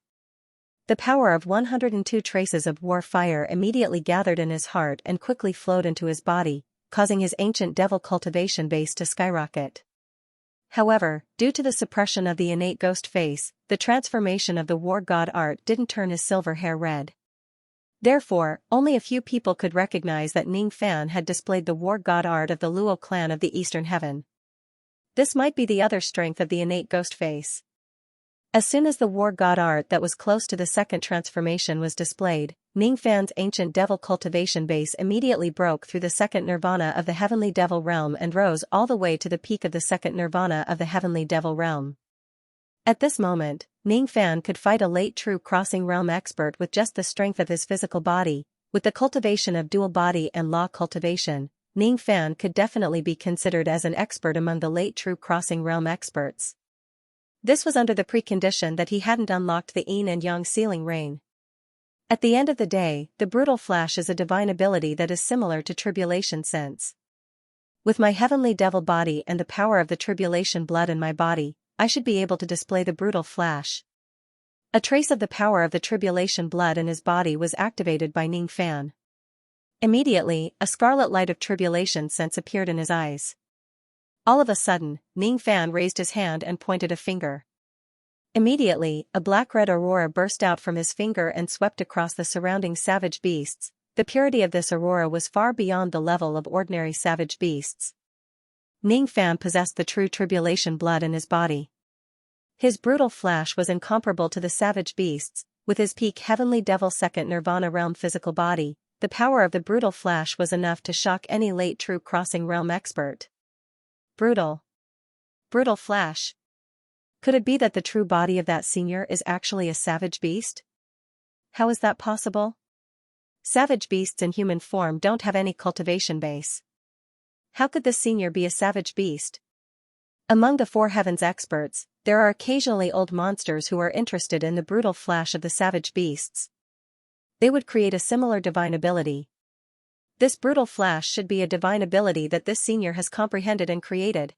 The power of 102 traces of war fire immediately gathered in his heart and quickly flowed into his body, causing his ancient devil cultivation base to skyrocket. However, due to the suppression of the innate ghost face, the transformation of the war god art didn't turn his silver hair red. Therefore, only a few people could recognize that Ning Fan had displayed the war god art of the Luo clan of the Eastern Heaven. This might be the other strength of the innate ghost face. As soon as the war god art that was close to the second transformation was displayed, Ning Fan's ancient devil cultivation base immediately broke through the second nirvana of the heavenly devil realm and rose all the way to the peak of the second nirvana of the heavenly devil realm. At this moment, Ning Fan could fight a late true crossing realm expert with just the strength of his physical body. With the cultivation of dual body and law cultivation, Ning Fan could definitely be considered as an expert among the late true crossing realm experts. This was under the precondition that he hadn't unlocked the yin and yang sealing ring. At the end of the day, the brutal flash is a divine ability that is similar to tribulation sense. With my heavenly devil body and the power of the tribulation blood in my body, I should be able to display the brutal flash. A trace of the power of the tribulation blood in his body was activated by Ning Fan. Immediately, a scarlet light of tribulation sense appeared in his eyes. All of a sudden, Ning Fan raised his hand and pointed a finger. Immediately, a black-red aurora burst out from his finger and swept across the surrounding savage beasts. The purity of this aurora was far beyond the level of ordinary savage beasts. Ning Fan possessed the true tribulation blood in his body. His brutal flash was incomparable to the savage beasts. With his peak heavenly devil second nirvana realm physical body, the power of the brutal flash was enough to shock any late true crossing realm expert. Brutal flash. Could it be that the true body of that senior is actually a savage beast? How is that possible? Savage beasts in human form don't have any cultivation base. How could this senior be a savage beast? Among the Four Heavens experts, there are occasionally old monsters who are interested in the brutal flash of the savage beasts. They would create a similar divine ability. This brutal flash should be a divine ability that this senior has comprehended and created.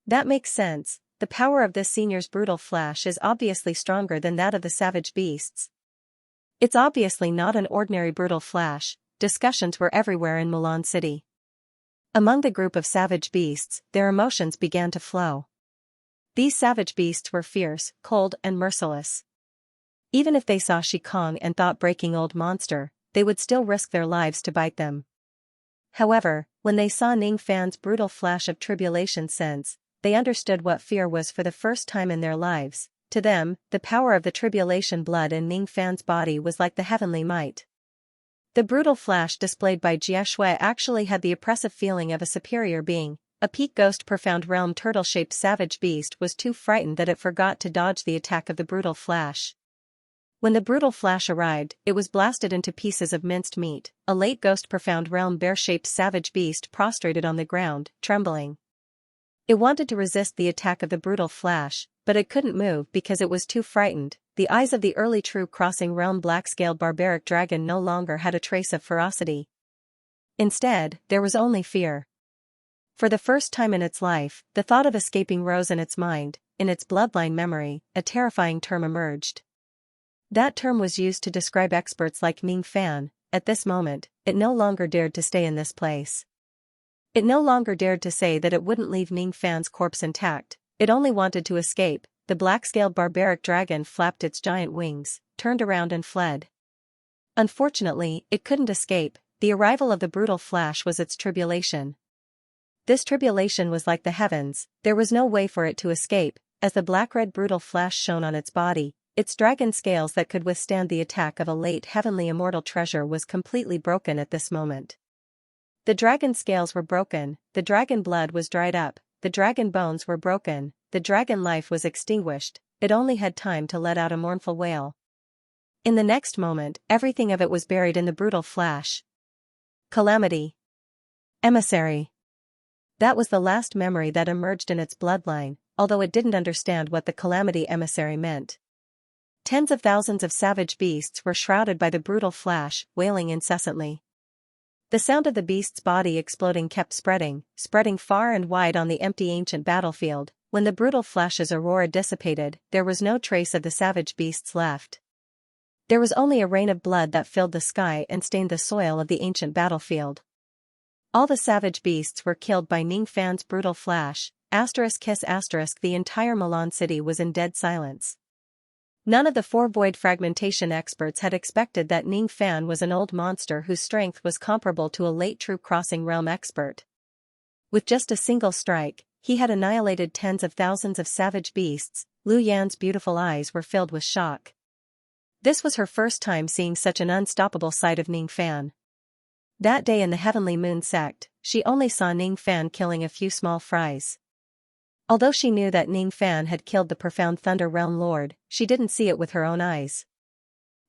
That makes sense. The power of this senior's brutal flash is obviously stronger than that of the savage beasts. It's obviously not an ordinary brutal flash. Discussions were everywhere in Mulan City. Among the group of savage beasts, their emotions began to flow. These savage beasts were fierce, cold and merciless. Even if they saw Shi Kong and thought breaking old monster, they would still risk their lives to bite them. However, when they saw Ning Fan's brutal flash of tribulation sense, they understood what fear was for the first time in their lives. To them, the power of the tribulation blood in Ning Fan's body was like the heavenly might. The brutal flash displayed by Jie Shui actually had the oppressive feeling of a superior being. A peak ghost profound realm turtle-shaped savage beast was too frightened that it forgot to dodge the attack of the brutal flash. When the brutal flash arrived, it was blasted into pieces of minced meat. A late ghost profound realm bear-shaped savage beast prostrated on the ground, trembling. It wanted to resist the attack of the brutal flash, but it couldn't move because it was too frightened. The eyes of the early true crossing realm black-scaled barbaric dragon no longer had a trace of ferocity. Instead, there was only fear. For the first time in its life, the thought of escaping rose in its mind. In its bloodline memory, a terrifying term emerged. That term was used to describe experts like Ning Fan. At this moment, it no longer dared to stay in this place. It no longer dared to say that it wouldn't leave Ning Fan's corpse intact. It only wanted to escape. The black-scaled barbaric dragon flapped its giant wings, turned around and fled. Unfortunately, it couldn't escape. The arrival of the brutal flash was its tribulation. This tribulation was like the heavens. There was no way for it to escape. As the black-red brutal flash shone on its body, its dragon scales that could withstand the attack of a late heavenly immortal treasure was completely broken at this moment. The dragon scales were broken, the dragon blood was dried up, the dragon bones were broken, the dragon life was extinguished. It only had time to let out a mournful wail. In the next moment, everything of it was buried in the brutal flash. Calamity. Emissary. That was the last memory that emerged in its bloodline, although it didn't understand what the calamity emissary meant. Tens of thousands of savage beasts were shrouded by the brutal flash, wailing incessantly. The sound of the beast's body exploding kept spreading far and wide on the empty ancient battlefield. When the brutal flash's aurora dissipated, there was no trace of the savage beasts left. There was only a rain of blood that filled the sky and stained the soil of the ancient battlefield. All the savage beasts were killed by Ning Fan's brutal flash. The entire Milan city was in dead silence. None of the four void fragmentation experts had expected that Ning Fan was an old monster whose strength was comparable to a late true crossing realm expert. With just a single strike, he had annihilated tens of thousands of savage beasts. Lu Yan's beautiful eyes were filled with shock. This was her first time seeing such an unstoppable sight of Ning Fan. That day in the Heavenly Moon sect, she only saw Ning Fan killing a few small fries. Although she knew that Ning Fan had killed the profound Thunder Realm Lord, she didn't see it with her own eyes.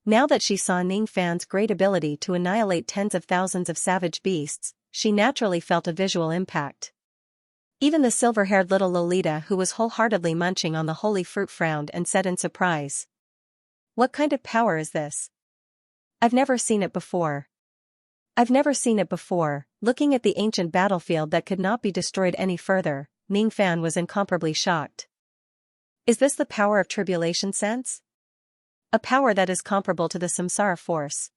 Now that she saw Ning Fan's great ability to annihilate tens of thousands of savage beasts, she naturally felt a visual impact. Even the silver-haired little Lolita who was wholeheartedly munching on the holy fruit frowned and said in surprise, "What kind of power is this? I've never seen it before." Looking at the ancient battlefield that could not be destroyed any further, Ning Fan was incomparably shocked. Is this the power of tribulation sense? A power that is comparable to the samsara force.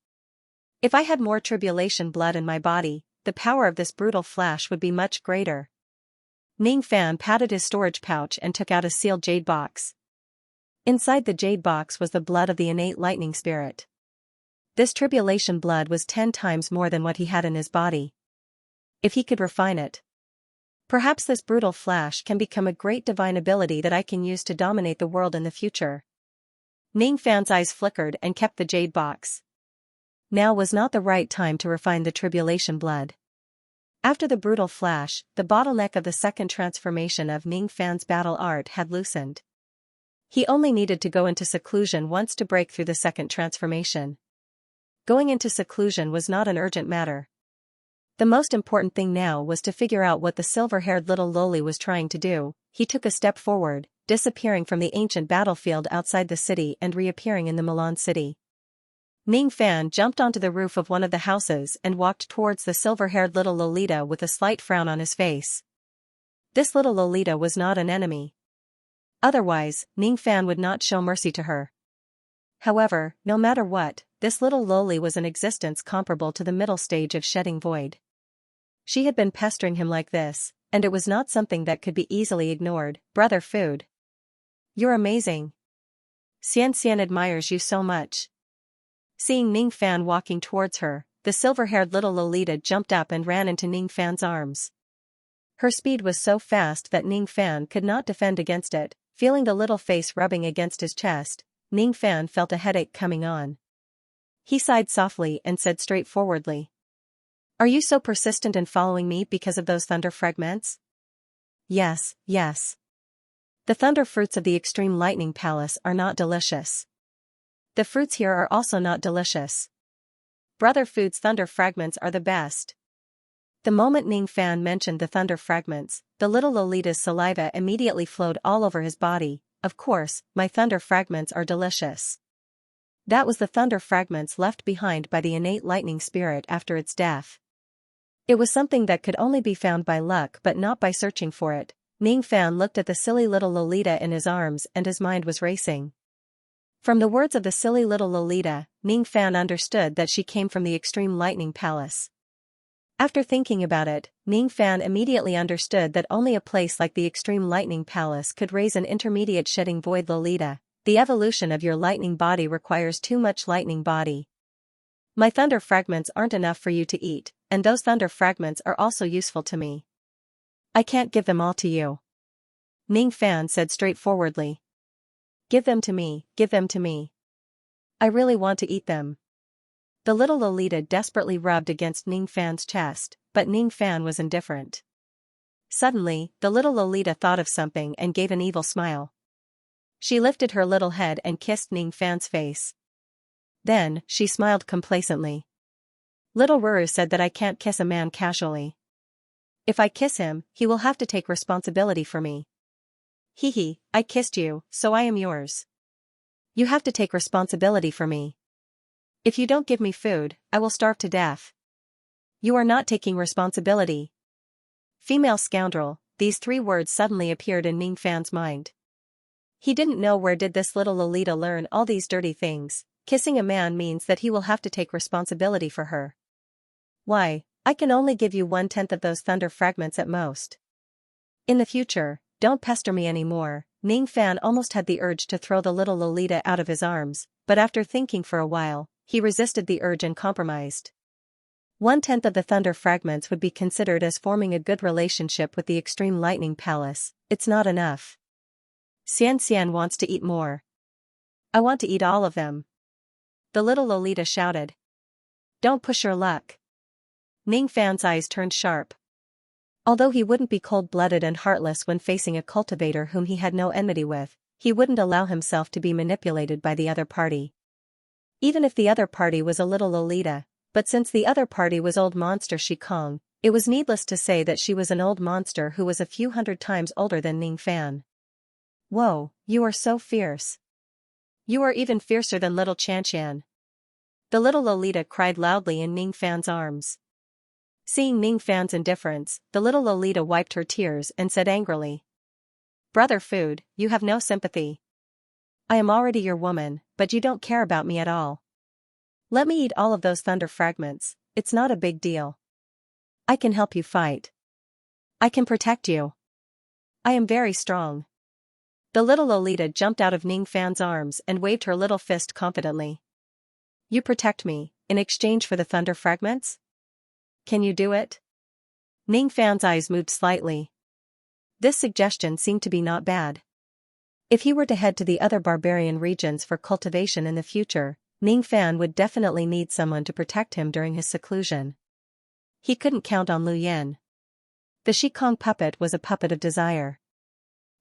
If I had more tribulation blood in my body, the power of this brutal flash would be much greater. Ning Fan patted his storage pouch and took out a sealed jade box. Inside the jade box was the blood of the innate lightning spirit. This tribulation blood was 10 times more than what he had in his body. If he could refine it, perhaps this brutal flash can become a great divine ability that I can use to dominate the world in the future. Ning Fan's eyes flickered and kept the jade box. Now was not the right time to refine the tribulation blood. After the brutal flash, the bottleneck of the second transformation of Ning Fan's battle art had loosened. He only needed to go into seclusion once to break through the second transformation. Going into seclusion was not an urgent matter. The most important thing now was to figure out what the silver-haired little loli was trying to do. He took a step forward, disappearing from the ancient battlefield outside the city and reappearing in the Milan city. Ning Fan jumped onto the roof of one of the houses and walked towards the silver-haired little Lolita with a slight frown on his face. This little Lolita was not an enemy. Otherwise, Ning Fan would not show mercy to her. However, no matter what, this little loli was an existence comparable to the middle stage of shedding void. She had been pestering him like this, and it was not something that could be easily ignored. "Brother Food. You're amazing. Xianxia admires you so much." Seeing Ning Fan walking towards her, the silver-haired little Lolita jumped up and ran into Ning Fan's arms. Her speed was so fast that Ning Fan could not defend against it. Feeling the little face rubbing against his chest, Ning Fan felt a headache coming on. He sighed softly and said straightforwardly, "Are you so persistent in following me because of those thunder fragments?" "Yes, yes. The thunder fruits of the Extreme Lightning Palace are not delicious. The fruits here are also not delicious. Brother Food's thunder fragments are the best." The moment Ning Fan mentioned the thunder fragments, the little Lolita's saliva immediately flowed all over his body. "Of course, my thunder fragments are delicious." That was the thunder fragments left behind by the innate lightning spirit after its death. It was something that could only be found by luck but not by searching for it. Ning Fan looked at the silly little Lolita in his arms and his mind was racing. From the words of the silly little Lolita, Ning Fan understood that she came from the Extreme Lightning Palace. After thinking about it, Ning Fan immediately understood that only a place like the Extreme Lightning Palace could raise an intermediate shedding void Lolita. The evolution of your lightning body requires too much lightning body. My thunder fragments aren't enough for you to eat, and those thunder fragments are also useful to me. I can't give them all to you. Ning Fan said straightforwardly. Give them to me, give them to me. I really want to eat them. The little Lolita desperately rubbed against Ning Fan's chest, but Ning Fan was indifferent. Suddenly, the little Lolita thought of something and gave an evil smile. She lifted her little head and kissed Ning Fan's face. Then, she smiled complacently. Little Ruru said that I can't kiss a man casually. If I kiss him, he will have to take responsibility for me. Hee hee, I kissed you, so I am yours. You have to take responsibility for me. If you don't give me food, I will starve to death. You are not taking responsibility. Female scoundrel, these 3 words suddenly appeared in Ning Fan's mind. He didn't know where did this little Lolita learn all these dirty things. Kissing a man means that he will have to take responsibility for her. Why, I can only give you 1/10 of those thunder fragments at most. In the future, don't pester me anymore. Ning Fan almost had the urge to throw the little Lolita out of his arms, but after thinking for a while, he resisted the urge and compromised. 1/10 of the thunder fragments would be considered as forming a good relationship with the Extreme Lightning Palace. It's not enough. Xianxia wants to eat more. I want to eat all of them. The little Lolita shouted. Don't push your luck. Ning Fan's eyes turned sharp. Although he wouldn't be cold-blooded and heartless when facing a cultivator whom he had no enmity with, he wouldn't allow himself to be manipulated by the other party. Even if the other party was a little Lolita, but since the other party was old monster Shikong, it was needless to say that she was an old monster who was a few 100 times older than Ning Fan. Whoa, you are so fierce. You are even fiercer than little Xianxia. The little Lolita cried loudly in Ning Fan's arms. Seeing Ning Fan's indifference, the little Lolita wiped her tears and said angrily. Brother Food, you have no sympathy. I am already your woman, but you don't care about me at all. Let me eat all of those thunder fragments, it's not a big deal. I can help you fight. I can protect you. I am very strong. The little Lolita jumped out of Ning Fan's arms and waved her little fist confidently. You protect me, in exchange for the thunder fragments? Can you do it? Ning Fan's eyes moved slightly. This suggestion seemed to be not bad. If he were to head to the other barbarian regions for cultivation in the future, Ning Fan would definitely need someone to protect him during his seclusion. He couldn't count on Lu Yen. The Shikong puppet was a puppet of desire.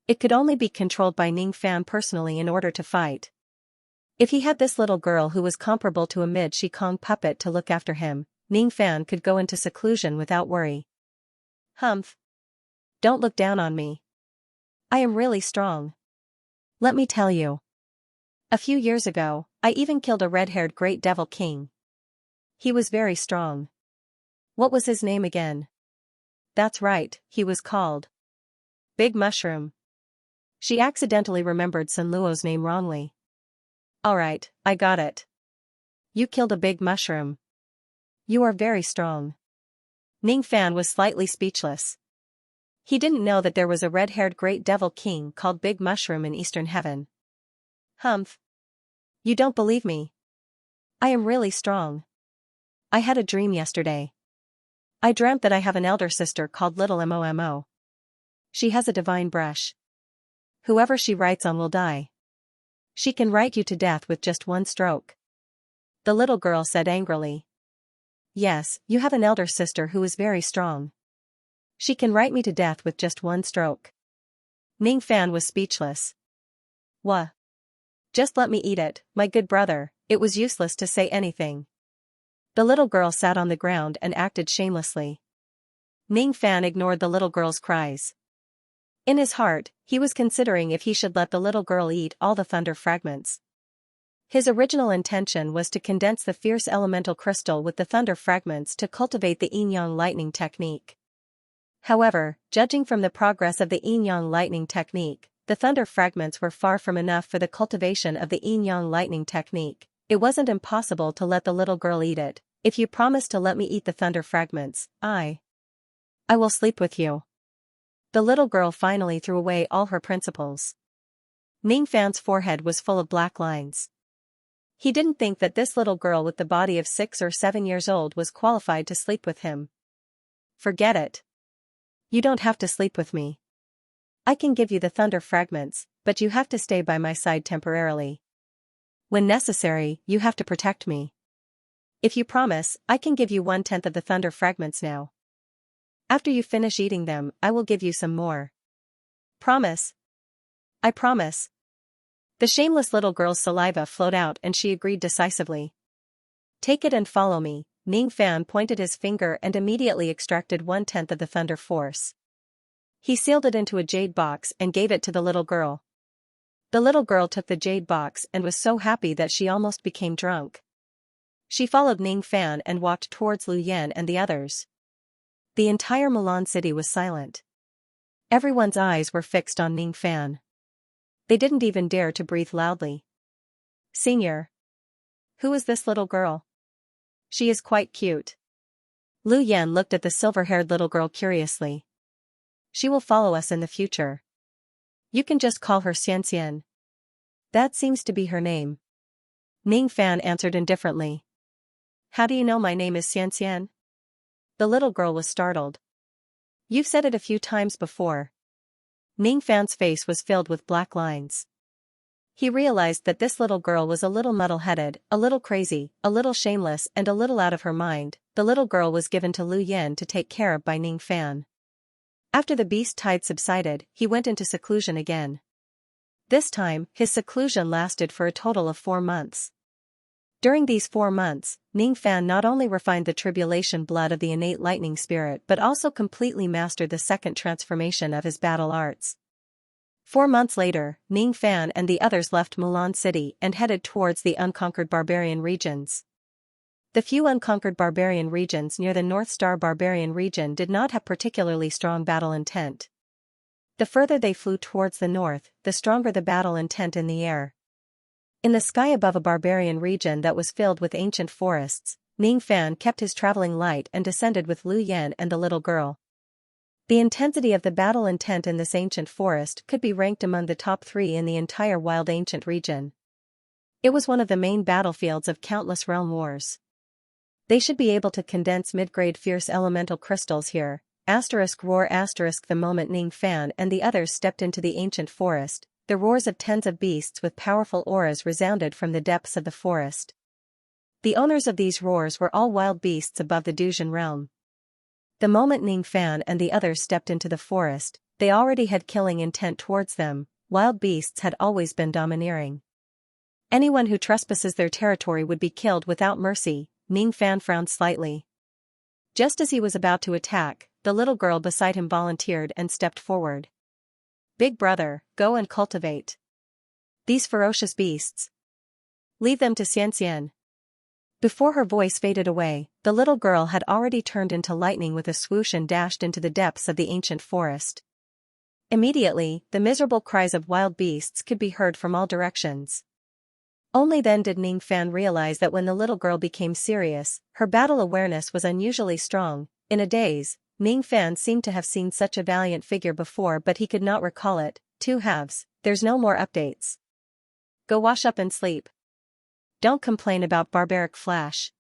It could only be controlled by Ning Fan personally in order to fight. If he had this little girl who was comparable to a mid-Shikong puppet to look after him, Ning Fan could go into seclusion without worry. Humph. Don't look down on me. I am really strong. Let me tell you. A few years ago, I even killed a red-haired great devil king. He was very strong. What was his name again? That's right, he was called Big Mushroom. She accidentally remembered Sun Luo's name wrongly. Alright, I got it. You killed a big mushroom. You are very strong. Ning Fan was slightly speechless. He didn't know that there was a red-haired great devil king called Big Mushroom in Eastern Heaven. Humph. You don't believe me. I am really strong. I had a dream yesterday. I dreamt that I have an elder sister called Little Momo. She has a divine brush. Whoever she writes on will die. She can write you to death with just one stroke. The little girl said angrily. Yes, you have an elder sister who is very strong. She can write me to death with just one stroke. Ning Fan was speechless. Wha? Just let me eat it, my good brother. It was useless to say anything. The little girl sat on the ground and acted shamelessly. Ning Fan ignored the little girl's cries. In his heart, he was considering if he should let the little girl eat all the thunder fragments. His original intention was to condense the fierce elemental crystal with the thunder fragments to cultivate the yin-yang lightning technique. However, judging from the progress of the yin-yang lightning technique, the thunder fragments were far from enough for the cultivation of the yin-yang lightning technique. It wasn't impossible to let the little girl eat it. If you promise to let me eat the thunder fragments, I will sleep with you. The little girl finally threw away all her principles. Ning Fan's forehead was full of black lines. He didn't think that this little girl with the body of 6 or 7 years old was qualified to sleep with him. Forget it. You don't have to sleep with me. I can give you the thunder fragments, but you have to stay by my side temporarily. When necessary, you have to protect me. If you promise, I can give you 1/10 of the thunder fragments now. After you finish eating them, I will give you some more. Promise? I promise. The shameless little girl's saliva flowed out and she agreed decisively. Take it and follow me. Ning Fan pointed his finger and immediately extracted 1/10 of the thunder force. He sealed it into a jade box and gave it to the little girl. The little girl took the jade box and was so happy that she almost became drunk. She followed Ning Fan and walked towards Lu Yan and the others. The entire Mulan city was silent. Everyone's eyes were fixed on Ning Fan. They didn't even dare to breathe loudly. Senior. Who is this little girl? She is quite cute. Lu Yan looked at the silver-haired little girl curiously. She will follow us in the future. You can just call her Xianxia. That seems to be her name. Ning Fan answered indifferently. How do you know my name is Xianxia? The little girl was startled. You've said it a few times before. Ning Fan's face was filled with black lines. He realized that this little girl was a little muddle-headed, a little crazy, a little shameless and a little out of her mind. The little girl was given to Lu Yan to take care of by Ning Fan. After the beast tide subsided, he went into seclusion again. This time, his seclusion lasted for a total of 4 months. During these 4 months, Ning Fan not only refined the tribulation blood of the innate lightning spirit but also completely mastered the second transformation of his battle arts. 4 months later, Ning Fan and the others left Mulan City and headed towards the unconquered barbarian regions. The few unconquered barbarian regions near the North Star barbarian region did not have particularly strong battle intent. The further they flew towards the north, the stronger the battle intent in the air. In the sky above a barbarian region that was filled with ancient forests, Ning Fan kept his traveling light and descended with Lu Yan and the little girl. The intensity of the battle intent in this ancient forest could be ranked among the top 3 in the entire wild ancient region. It was one of the main battlefields of countless realm wars. They should be able to condense mid-grade fierce elemental crystals here. Roar *. The moment Ning Fan and the others stepped into the ancient forest, the roars of tens of beasts with powerful auras resounded from the depths of the forest. The owners of these roars were all wild beasts above the Duzhen realm. The moment Ning Fan and the others stepped into the forest, they already had killing intent towards them. Wild beasts had always been domineering. Anyone who trespasses their territory would be killed without mercy. Ning Fan frowned slightly. Just as he was about to attack, the little girl beside him volunteered and stepped forward. Big brother, go and cultivate these ferocious beasts. Leave them to Xianxia. Before her voice faded away, the little girl had already turned into lightning with a swoosh and dashed into the depths of the ancient forest. Immediately, the miserable cries of wild beasts could be heard from all directions. Only then did Ning Fan realize that when the little girl became serious, her battle awareness was unusually strong. In a daze, Ning Fan seemed to have seen such a valiant figure before, but he could not recall it. 2 halves, there's no more updates. Go wash up and sleep. Don't complain about barbaric flash.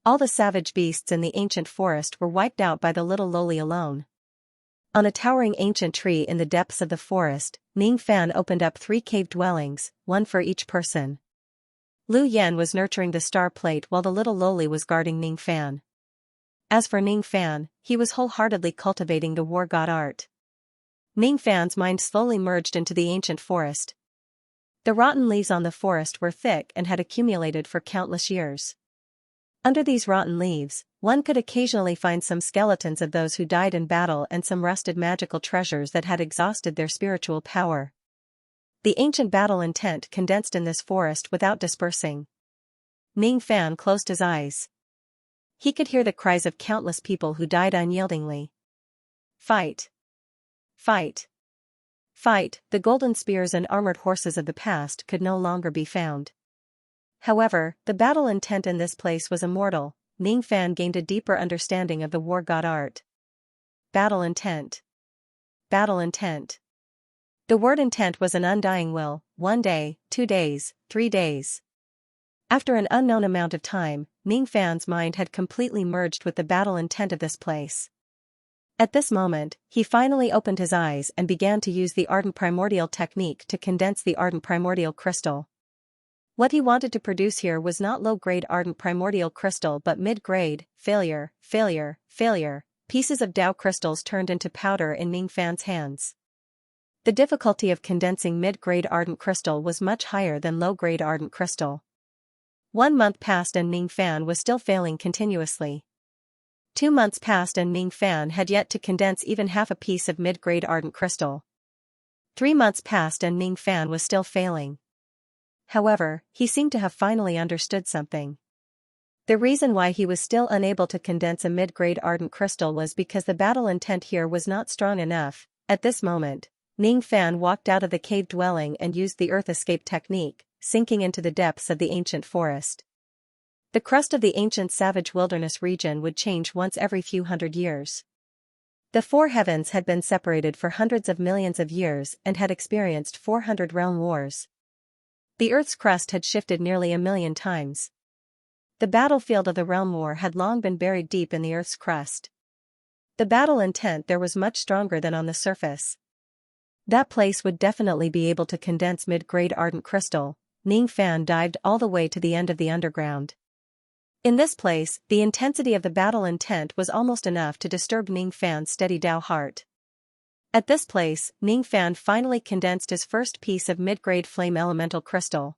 All the savage beasts in the ancient forest were wiped out by the little lowly alone. On a towering ancient tree in the depths of the forest, Ning Fan opened up 3 cave dwellings, one for each person. Lu Yan was nurturing the star plate while the little lowly was guarding Ning Fan. As for Ning Fan, he was wholeheartedly cultivating the war god art. Ning Fan's mind slowly merged into the ancient forest. The rotten leaves on the forest were thick and had accumulated for countless years. Under these rotten leaves, one could occasionally find some skeletons of those who died in battle and some rusted magical treasures that had exhausted their spiritual power. The ancient battle intent condensed in this forest without dispersing. Ning Fan closed his eyes. He could hear the cries of countless people who died unyieldingly. Fight! Fight! Fight! The golden spears and armored horses of the past could no longer be found. However, the battle intent in this place was immortal. Ning Fan gained a deeper understanding of the war god art. Battle intent. Battle intent. The word intent was an undying will, 1 day, 2 days, 3 days. After an unknown amount of time, Ning Fan's mind had completely merged with the battle intent of this place. At this moment, he finally opened his eyes and began to use the ardent primordial technique to condense the ardent primordial crystal. What he wanted to produce here was not low-grade ardent primordial crystal but mid-grade, failure, pieces of Dao crystals turned into powder in Ning Fan's hands. The difficulty of condensing mid-grade ardent crystal was much higher than low-grade ardent crystal. 1 month passed and Ning Fan was still failing continuously. 2 months passed and Ning Fan had yet to condense even half a piece of mid-grade ardent crystal. 3 months passed and Ning Fan was still failing. However, he seemed to have finally understood something. The reason why he was still unable to condense a mid-grade ardent crystal was because the battle intent here was not strong enough. At this moment, Ning Fan walked out of the cave dwelling and used the earth escape technique, sinking into the depths of the ancient forest. The crust of the ancient savage wilderness region would change once every few hundred years. The 4 heavens had been separated for hundreds of millions of years and had experienced 400 realm wars. The Earth's crust had shifted nearly 1,000,000 times. The battlefield of the realm war had long been buried deep in the Earth's crust. The battle intent there was much stronger than on the surface. That place would definitely be able to condense mid-grade ardent crystal. Ning Fan dived all the way to the end of the underground. In this place, the intensity of the battle intent was almost enough to disturb Ning Fan's steady Dao heart. At this place, Ning Fan finally condensed his first piece of mid-grade flame elemental crystal.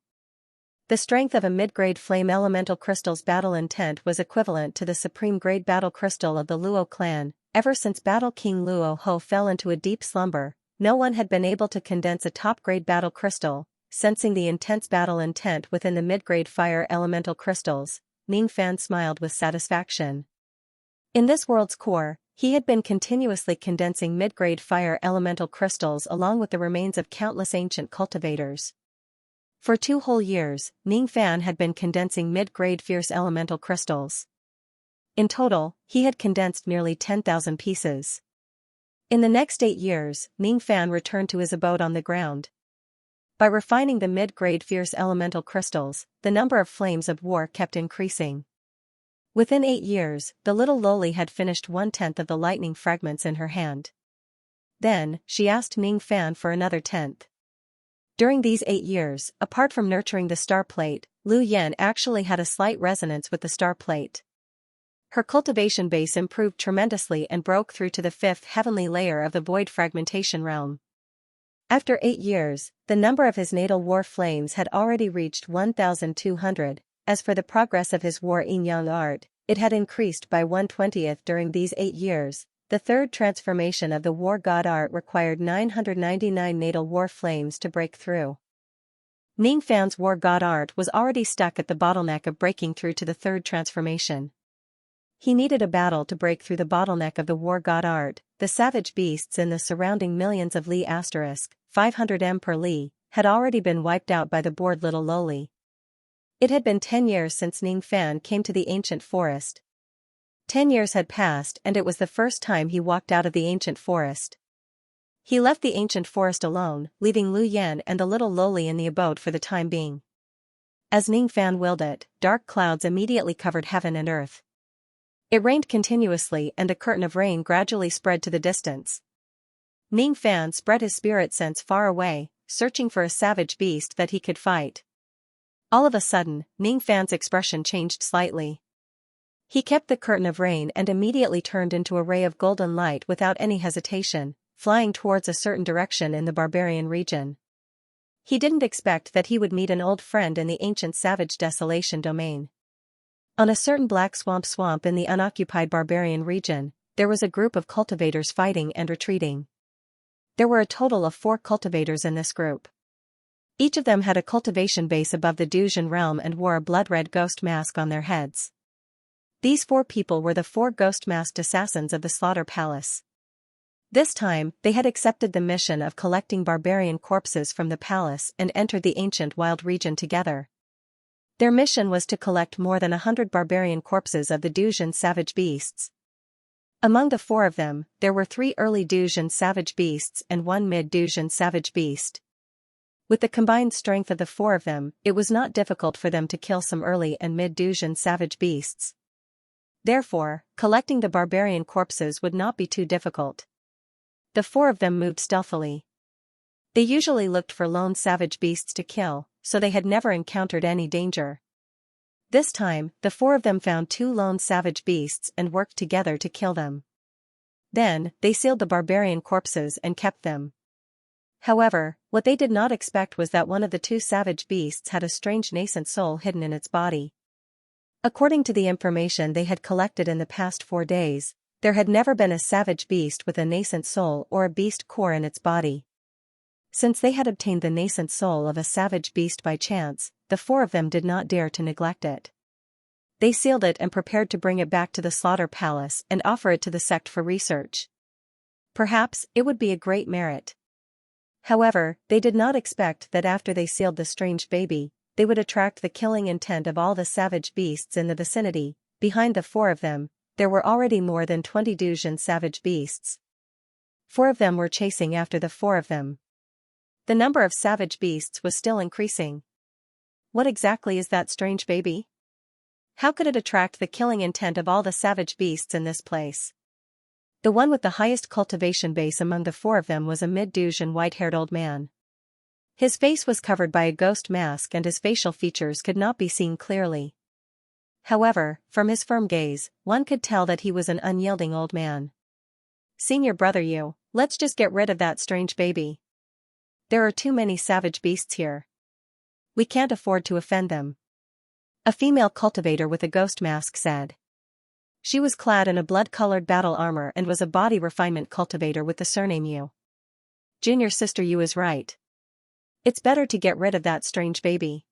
The strength of a mid-grade flame elemental crystal's battle intent was equivalent to the supreme grade battle crystal of the Luo clan. Ever since Battle King Luo Ho fell into a deep slumber, no one had been able to condense a top-grade battle crystal. Sensing the intense battle intent within the mid-grade fire elemental crystals, Ning Fan smiled with satisfaction. In this world's core, he had been continuously condensing mid-grade fire elemental crystals along with the remains of countless ancient cultivators. For 2 whole years, Ning Fan had been condensing mid-grade fierce elemental crystals. In total, he had condensed nearly 10,000 pieces. In the next 8 years, Ning Fan returned to his abode on the ground. By refining the mid-grade fierce elemental crystals, the number of flames of war kept increasing. Within 8 years, the little lowly had finished 1/10 of the lightning fragments in her hand. Then, she asked Ning Fan for another 10th. During these 8 years, apart from nurturing the star plate, Lu Yan actually had a slight resonance with the star plate. Her cultivation base improved tremendously and broke through to the 5th heavenly layer of the void fragmentation realm. After 8 years, the number of his natal war flames had already reached 1,200. As for the progress of his war yin-yang art, it had increased by 1/20 during these 8 years. The 3rd transformation of the war god art required 999 natal war flames to break through. Ning Fan's war god art was already stuck at the bottleneck of breaking through to the 3rd transformation. He needed a battle to break through the bottleneck of the war god art. The savage beasts in the surrounding millions of li asterisk, 500 m per li, had already been wiped out by the bored little lowly. It had been 10 years since Ning Fan came to the ancient forest. 10 years had passed and it was the first time he walked out of the ancient forest. He left the ancient forest alone, leaving Lu Yan and the little lowly in the abode for the time being. As Ning Fan willed it, dark clouds immediately covered heaven and earth. It rained continuously and a curtain of rain gradually spread to the distance. Ning Fan spread his spirit sense far away, searching for a savage beast that he could fight. All of a sudden, Ning Fan's expression changed slightly. He kept the curtain of rain and immediately turned into a ray of golden light without any hesitation, flying towards a certain direction in the barbarian region. He didn't expect that he would meet an old friend in the ancient savage desolation domain. On a certain black swamp in the unoccupied barbarian region, there was a group of cultivators fighting and retreating. There were a total of 4 cultivators in this group. Each of them had a cultivation base above the Duzhen realm and wore a blood-red ghost mask on their heads. These 4 people were the 4 ghost-masked assassins of the Slaughter Palace. This time, they had accepted the mission of collecting barbarian corpses from the palace and entered the ancient wild region together. Their mission was to collect more than 100 barbarian corpses of the Duzhen savage beasts. Among the 4 of them, there were 3 early Duzhen savage beasts and 1 mid-Duzhen savage beast. With the combined strength of the 4 of them, it was not difficult for them to kill some early and mid-Duzhen savage beasts. Therefore, collecting the barbarian corpses would not be too difficult. The 4 of them moved stealthily. They usually looked for lone savage beasts to kill, so they had never encountered any danger. This time, the 4 of them found 2 lone savage beasts and worked together to kill them. Then, they sealed the barbarian corpses and kept them. However, what they did not expect was that one of the 2 savage beasts had a strange nascent soul hidden in its body. According to the information they had collected in the past 4 days, there had never been a savage beast with a nascent soul or a beast core in its body. Since they had obtained the nascent soul of a savage beast by chance, the 4 of them did not dare to neglect it. They sealed it and prepared to bring it back to the Slaughter Palace and offer it to the sect for research. Perhaps it would be a great merit. However, they did not expect that after they sealed the strange baby, they would attract the killing intent of all the savage beasts in the vicinity. Behind the 4 of them, there were already more than 20 Duzhen savage beasts. 4 of them were chasing after the 4 of them. The number of savage beasts was still increasing. What exactly is that strange baby? How could it attract the killing intent of all the savage beasts in this place? The one with the highest cultivation base among the 4 of them was a mid-Duzhen white-haired old man. His face was covered by a ghost mask and his facial features could not be seen clearly. However, from his firm gaze, one could tell that he was an unyielding old man. "Senior brother you, let's just get rid of that strange baby. There are too many savage beasts here. We can't afford to offend them," a female cultivator with a ghost mask said. She was clad in a blood-colored battle armor and was a body refinement cultivator with the surname Yu. "Junior sister Yu is right. It's better to get rid of that strange baby."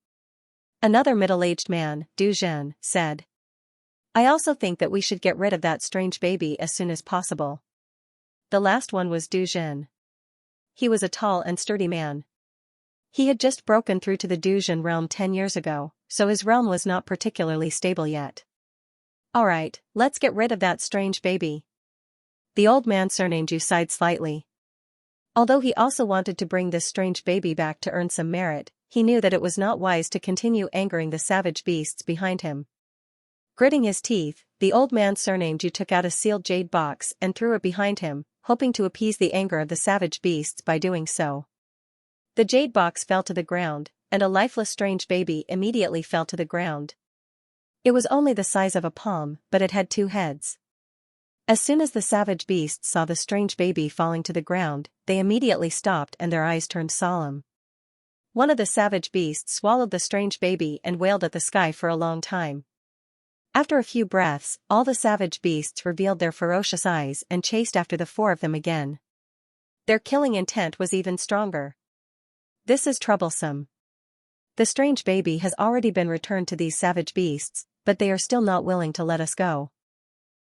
Another middle-aged man, Du Zhen, said. "I also think that we should get rid of that strange baby as soon as possible." The last one was Du Zhen. He was a tall and sturdy man. He had just broken through to the Duzhen realm 10 years ago, so his realm was not particularly stable yet. "Alright, let's get rid of that strange baby." The old man surnamed Yu sighed slightly. Although he also wanted to bring this strange baby back to earn some merit, he knew that it was not wise to continue angering the savage beasts behind him. Gritting his teeth, the old man surnamed Yu took out a sealed jade box and threw it behind him, hoping to appease the anger of the savage beasts by doing so. The jade box fell to the ground, and a lifeless strange baby immediately fell to the ground. It was only the size of a palm, but it had 2 heads. As soon as the savage beasts saw the strange baby falling to the ground, they immediately stopped and their eyes turned solemn. One of the savage beasts swallowed the strange baby and wailed at the sky for a long time. After a few breaths, all the savage beasts revealed their ferocious eyes and chased after the 4 of them again. Their killing intent was even stronger. "This is troublesome. The strange baby has already been returned to these savage beasts, but they are still not willing to let us go."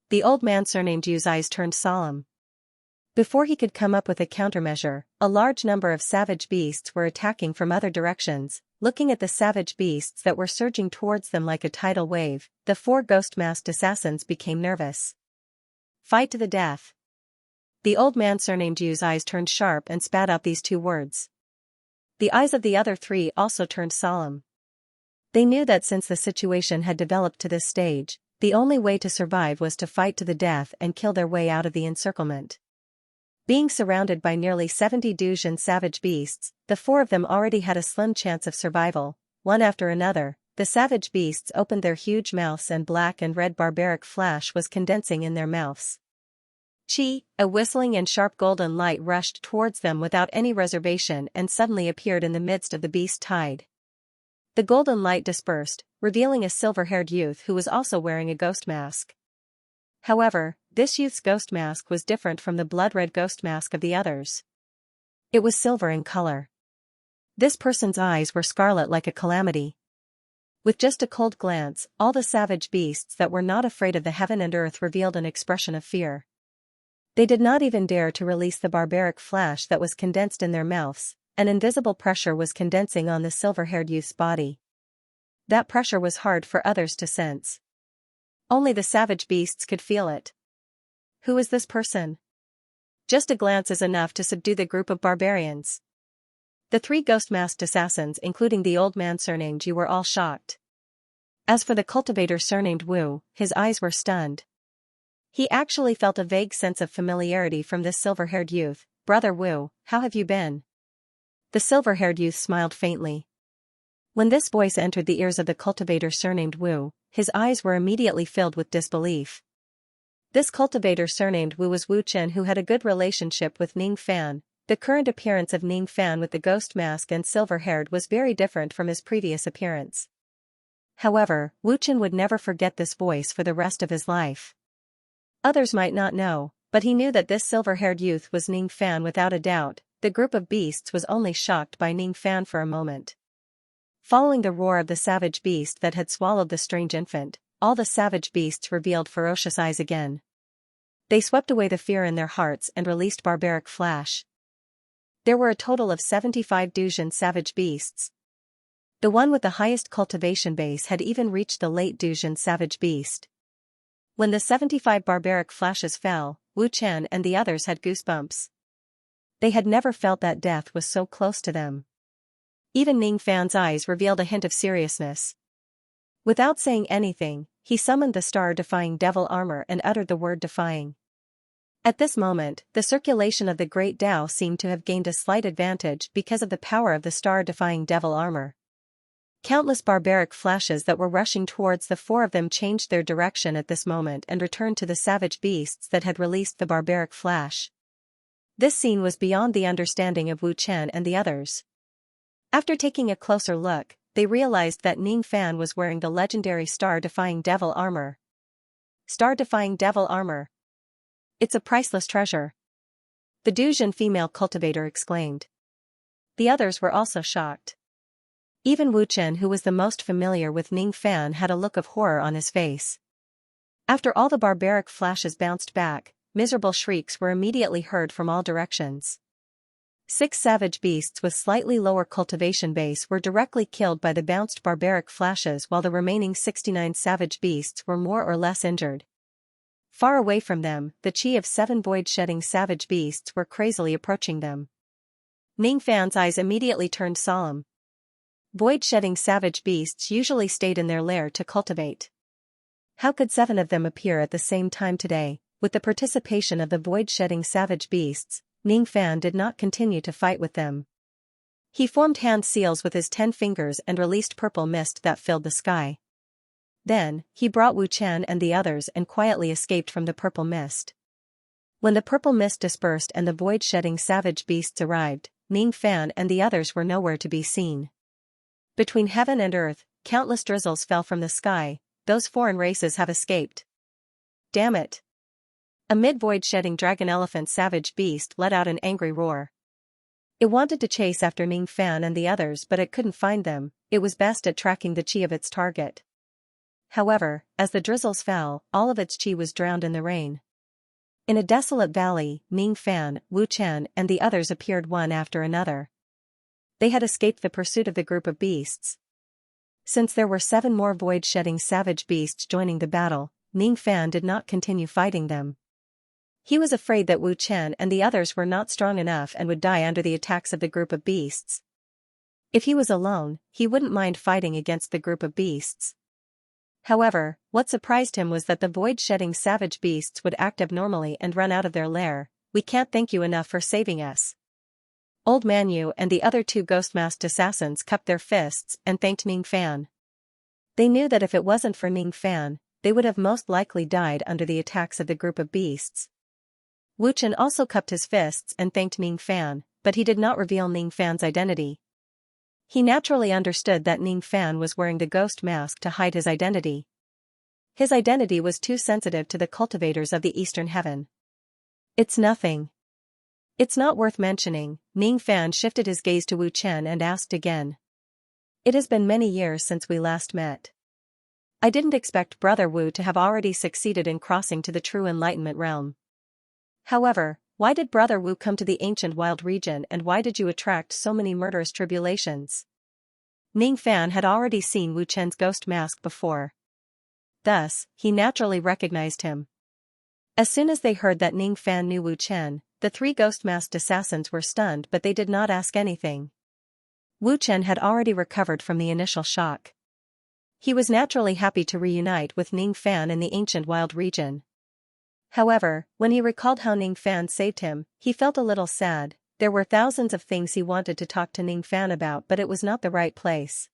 The old man surnamed Yu's eyes turned solemn. Before he could come up with a countermeasure, a large number of savage beasts were attacking from other directions. Looking at the savage beasts that were surging towards them like a tidal wave, the 4 ghost-masked assassins became nervous. "Fight to the death." The old man surnamed Yu's eyes turned sharp and spat out these 2 words. The eyes of the other 3 also turned solemn. They knew that since the situation had developed to this stage, the only way to survive was to fight to the death and kill their way out of the encirclement. Being surrounded by nearly 70 Dujin savage beasts, the four of them already had a slim chance of survival. One after another, the savage beasts opened their huge mouths and black and red barbaric flash was condensing in their mouths. Chi, a whistling and sharp golden light rushed towards them without any reservation and suddenly appeared in the midst of the beast tide. The golden light dispersed, revealing a silver-haired youth who was also wearing a ghost mask. However, this youth's ghost mask was different from the blood-red ghost mask of the others. It was silver in color. This person's eyes were scarlet like a calamity. With just a cold glance, all the savage beasts that were not afraid of the heaven and earth revealed an expression of fear. They did not even dare to release the barbaric flash that was condensed in their mouths. An invisible pressure was condensing on the silver-haired youth's body. That pressure was hard for others to sense. Only the savage beasts could feel it. Who is this person? Just a glance is enough to subdue the group of barbarians. The three ghost-masked assassins, including the old man surnamed Yu, were all shocked. As for the cultivator surnamed Wu, his eyes were stunned. He actually felt a vague sense of familiarity from this silver-haired youth. "Brother Wu, how have you been?" The silver-haired youth smiled faintly. When this voice entered the ears of the cultivator surnamed Wu, his eyes were immediately filled with disbelief. This cultivator surnamed Wu was Wu Chen, who had a good relationship with Ning Fan. The current appearance of Ning Fan with the ghost mask and silver-haired was very different from his previous appearance. However, Wu Chen would never forget this voice for the rest of his life. Others might not know, but he knew that this silver-haired youth was Ning Fan without a doubt. The group of beasts was only shocked by Ning Fan for a moment. Following the roar of the savage beast that had swallowed the strange infant, all the savage beasts revealed ferocious eyes again. They swept away the fear in their hearts and released barbaric flash. There were a total of 75 Dujin savage beasts. The one with the highest cultivation base had even reached the late Dujin savage beast. When the 75 barbaric flashes fell, Wu Chen and the others had goosebumps. They had never felt that death was so close to them. Even Ning Fan's eyes revealed a hint of seriousness. Without saying anything, he summoned the star-defying devil armor and uttered the word defying. At this moment, the circulation of the great Tao seemed to have gained a slight advantage because of the power of the star-defying devil armor. Countless barbaric flashes that were rushing towards the four of them changed their direction at this moment and returned to the savage beasts that had released the barbaric flash. This scene was beyond the understanding of Wu Chen and the others. After taking a closer look, they realized that Ning Fan was wearing the legendary star-defying devil armor. Star-defying devil armor. It's a priceless treasure. The Dujin female cultivator exclaimed. The others were also shocked. Even Wu Chen, who was the most familiar with Ning Fan, had a look of horror on his face. After all the barbaric flashes bounced back, miserable shrieks were immediately heard from all directions. 6 savage beasts with slightly lower cultivation base were directly killed by the bounced barbaric flashes, while the remaining 69 savage beasts were more or less injured. Far away from them, the chi of 7 void-shedding savage beasts were crazily approaching them. Ning Fan's eyes immediately turned solemn. Void-shedding savage beasts usually stayed in their lair to cultivate. How could 7 of them appear at the same time today? With the participation of the void-shedding savage beasts, Ning Fan did not continue to fight with them. He formed hand seals with his 10 fingers and released purple mist that filled the sky. Then, he brought Wu Chen and the others and quietly escaped from the purple mist. When the purple mist dispersed and the void-shedding savage beasts arrived, Ning Fan and the others were nowhere to be seen. Between heaven and earth, countless drizzles fell from the sky. Those foreign races have escaped. Damn it! A mid-void-shedding dragon-elephant savage beast let out an angry roar. It wanted to chase after Ning Fan and the others, but it couldn't find them. It was best at tracking the chi of its target. However, as the drizzles fell, all of its chi was drowned in the rain. In a desolate valley, Ning Fan, Wu Chen, and the others appeared one after another. They had escaped the pursuit of the group of beasts. Since there were 7 more void-shedding savage beasts joining the battle, Ning Fan did not continue fighting them. He was afraid that Wu Chen and the others were not strong enough and would die under the attacks of the group of beasts. If he was alone, he wouldn't mind fighting against the group of beasts. However, what surprised him was that the void-shedding savage beasts would act abnormally and run out of their lair. "We can't thank you enough for saving us." Old Man Yu and the other two ghost-masked assassins cupped their fists and thanked Ning Fan. They knew that if it wasn't for Ning Fan, they would have most likely died under the attacks of the group of beasts. Wu Chen also cupped his fists and thanked Ning Fan, but he did not reveal Ning Fan's identity. He naturally understood that Ning Fan was wearing the ghost mask to hide his identity. His identity was too sensitive to the cultivators of the Eastern Heaven. "It's nothing. It's not worth mentioning." Ning Fan shifted his gaze to Wu Chen and asked again. "It has been many years since we last met. I didn't expect Brother Wu to have already succeeded in crossing to the true enlightenment realm. However, why did Brother Wu come to the ancient wild region, and why did you attract so many murderous tribulations?" Ning Fan had already seen Wu Chen's ghost mask before. Thus, he naturally recognized him. As soon as they heard that Ning Fan knew Wu Chen, the three ghost-masked assassins were stunned, but they did not ask anything. Wu Chen had already recovered from the initial shock. He was naturally happy to reunite with Ning Fan in the ancient wild region. However, when he recalled how Ning Fan saved him, he felt a little sad. There were thousands of things he wanted to talk to Ning Fan about, but it was not the right place.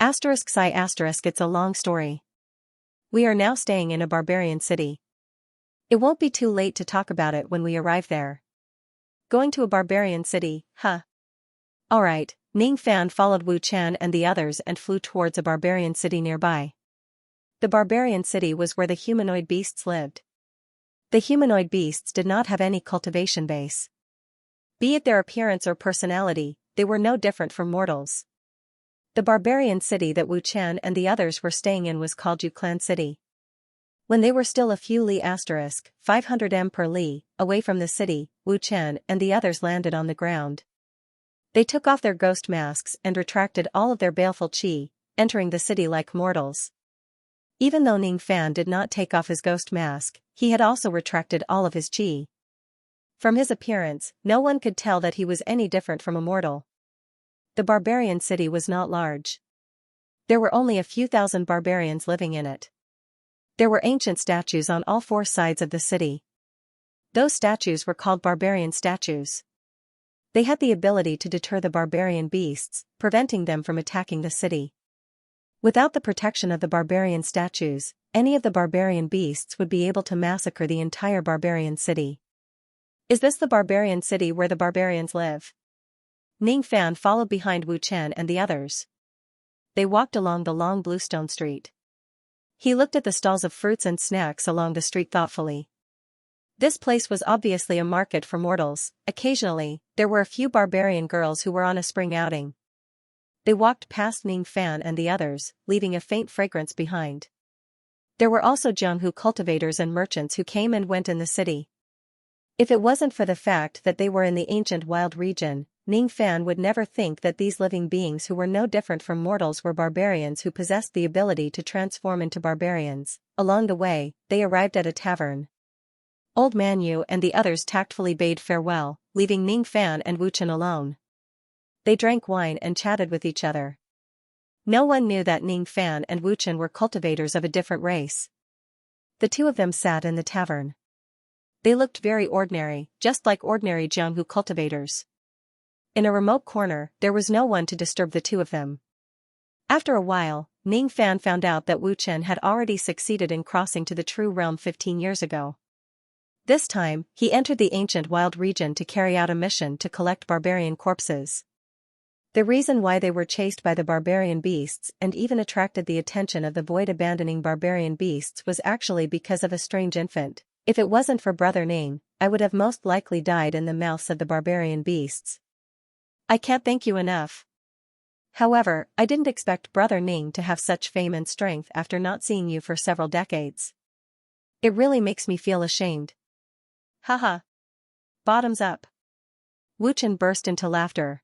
It's a long story. We are now staying in a barbarian city. It won't be too late to talk about it when we arrive there. Going to a barbarian city, huh? Alright. Ning Fan followed Wu Chen and the others and flew towards a barbarian city nearby. The barbarian city was where the humanoid beasts lived. The humanoid beasts did not have any cultivation base. Be it their appearance or personality, they were no different from mortals. The barbarian city that Wu Chen and the others were staying in was called Yu Clan City. When they were still a few li * 500 m per li away from the city, Wu Chen and the others landed on the ground. They took off their ghost masks and retracted all of their baleful qi, entering the city like mortals. Even though Ning Fan did not take off his ghost mask, he had also retracted all of his qi. From his appearance, no one could tell that he was any different from a mortal. The barbarian city was not large. There were only a few thousand barbarians living in it. There were ancient statues on all four sides of the city. Those statues were called barbarian statues. They had the ability to deter the barbarian beasts, preventing them from attacking the city. Without the protection of the barbarian statues, any of the barbarian beasts would be able to massacre the entire barbarian city. "Is this the barbarian city where the barbarians live?" Ning Fan followed behind Wu Chen and the others. They walked along the long bluestone street. He looked at the stalls of fruits and snacks along the street thoughtfully. This place was obviously a market for mortals. Occasionally, there were a few barbarian girls who were on a spring outing. They walked past Ning Fan and the others, leaving a faint fragrance behind. There were also Jianghu cultivators and merchants who came and went in the city. If it wasn't for the fact that they were in the ancient wild region, Ning Fan would never think that these living beings who were no different from mortals were barbarians who possessed the ability to transform into barbarians. Along the way, they arrived at a tavern. Old Man Yu and the others tactfully bade farewell, leaving Ning Fan and Wu Chen alone. They drank wine and chatted with each other. No one knew that Ning Fan and Wu Chen were cultivators of a different race. The two of them sat in the tavern. They looked very ordinary, just like ordinary Jianghu cultivators. In a remote corner, there was no one to disturb the two of them. After a while, Ning Fan found out that Wu Chen had already succeeded in crossing to the true realm 15 years ago. This time, he entered the ancient wild region to carry out a mission to collect barbarian corpses. The reason why they were chased by the barbarian beasts and even attracted the attention of the void-abandoning barbarian beasts was actually because of a strange infant. If it wasn't for Brother Ning, I would have most likely died in the mouths of the barbarian beasts. I can't thank you enough. However, I didn't expect Brother Ning to have such fame and strength after not seeing you for several decades. It really makes me feel ashamed. Haha. Bottoms up. Wu Chen burst into laughter.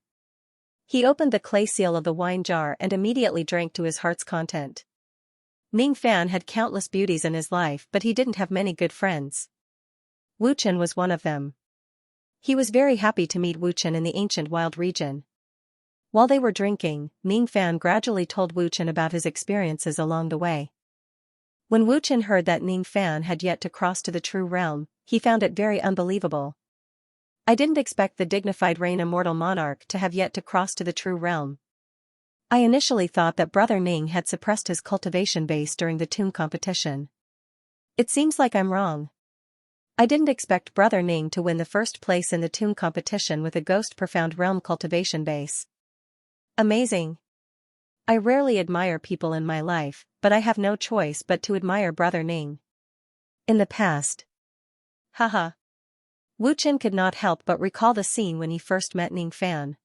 He opened the clay seal of the wine jar and immediately drank to his heart's content. Ning Fan had countless beauties in his life, but he didn't have many good friends. Wu Chen was one of them. He was very happy to meet Wu Chen in the ancient wild region. While they were drinking, Ning Fan gradually told Wu Chen about his experiences along the way. When Wu Chen heard that Ning Fan had yet to cross to the true realm, he found it very unbelievable. I didn't expect the dignified reign immortal monarch to have yet to cross to the true realm. I initially thought that Brother Ning had suppressed his cultivation base during the tomb competition. It seems like I'm wrong. I didn't expect Brother Ning to win the first place in the tomb competition with a ghost profound realm cultivation base. Amazing. I rarely admire people in my life, but I have no choice but to admire Brother Ning. In the past. Haha. Wu Chen could not help but recall the scene when he first met Ning Fan.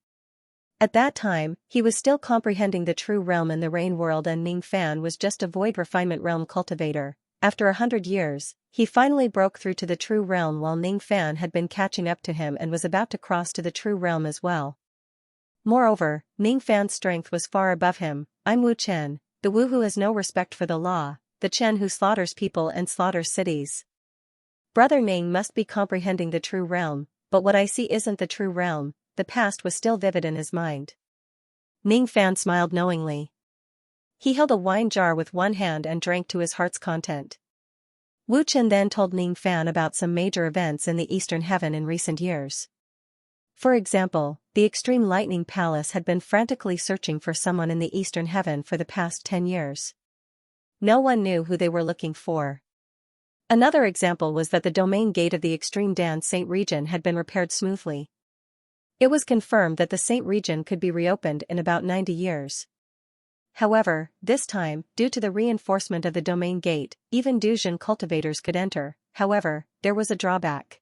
At that time, he was still comprehending the true realm in the rain world, and Ning Fan was just a void refinement realm cultivator. After 100 years, he finally broke through to the true realm while Ning Fan had been catching up to him and was about to cross to the true realm as well. Moreover, Ning Fan's strength was far above him. I'm Wu Chen, the Wu who has no respect for the law, the Chen who slaughters people and slaughters cities. Brother Ning must be comprehending the true realm, but what I see isn't the true realm. The past was still vivid in his mind. Ning Fan smiled knowingly. He held a wine jar with one hand and drank to his heart's content. Wu Chen then told Ning Fan about some major events in the Eastern Heaven in recent years. For example, the Extreme Lightning Palace had been frantically searching for someone in the Eastern Heaven for the past 10 years. No one knew who they were looking for. Another example was that the domain gate of the Extreme Dan Saint region had been repaired smoothly. It was confirmed that the Saint region could be reopened in about 90 years. However, this time, due to the reinforcement of the domain gate, even Duzhen cultivators could enter. However, there was a drawback.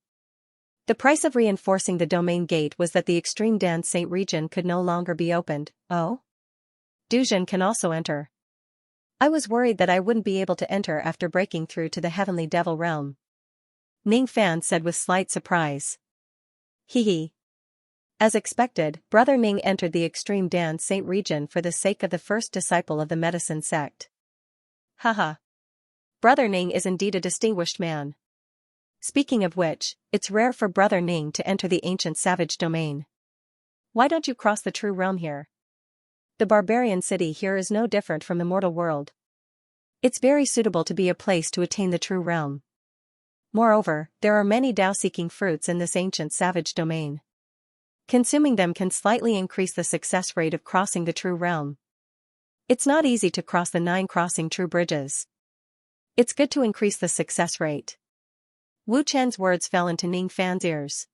The price of reinforcing the domain gate was that the Extreme Dan Saint region could no longer be opened. Oh? Duzhen can also enter. I was worried that I wouldn't be able to enter after breaking through to the Heavenly Devil realm. Ning Fan said with slight surprise. Hee. As expected, Brother Ning entered the Extreme Dan Saint region for the sake of the first disciple of the medicine sect. Haha. Brother Ning is indeed a distinguished man. Speaking of which, it's rare for Brother Ning to enter the ancient savage domain. Why don't you cross the true realm here? The barbarian city here is no different from the mortal world. It's very suitable to be a place to attain the true realm. Moreover, there are many Tao-seeking fruits in this ancient savage domain. Consuming them can slightly increase the success rate of crossing the true realm. It's not easy to cross the 9 crossing true bridges. It's good to increase the success rate. Wu Chen's words fell into Ning Fan's ears.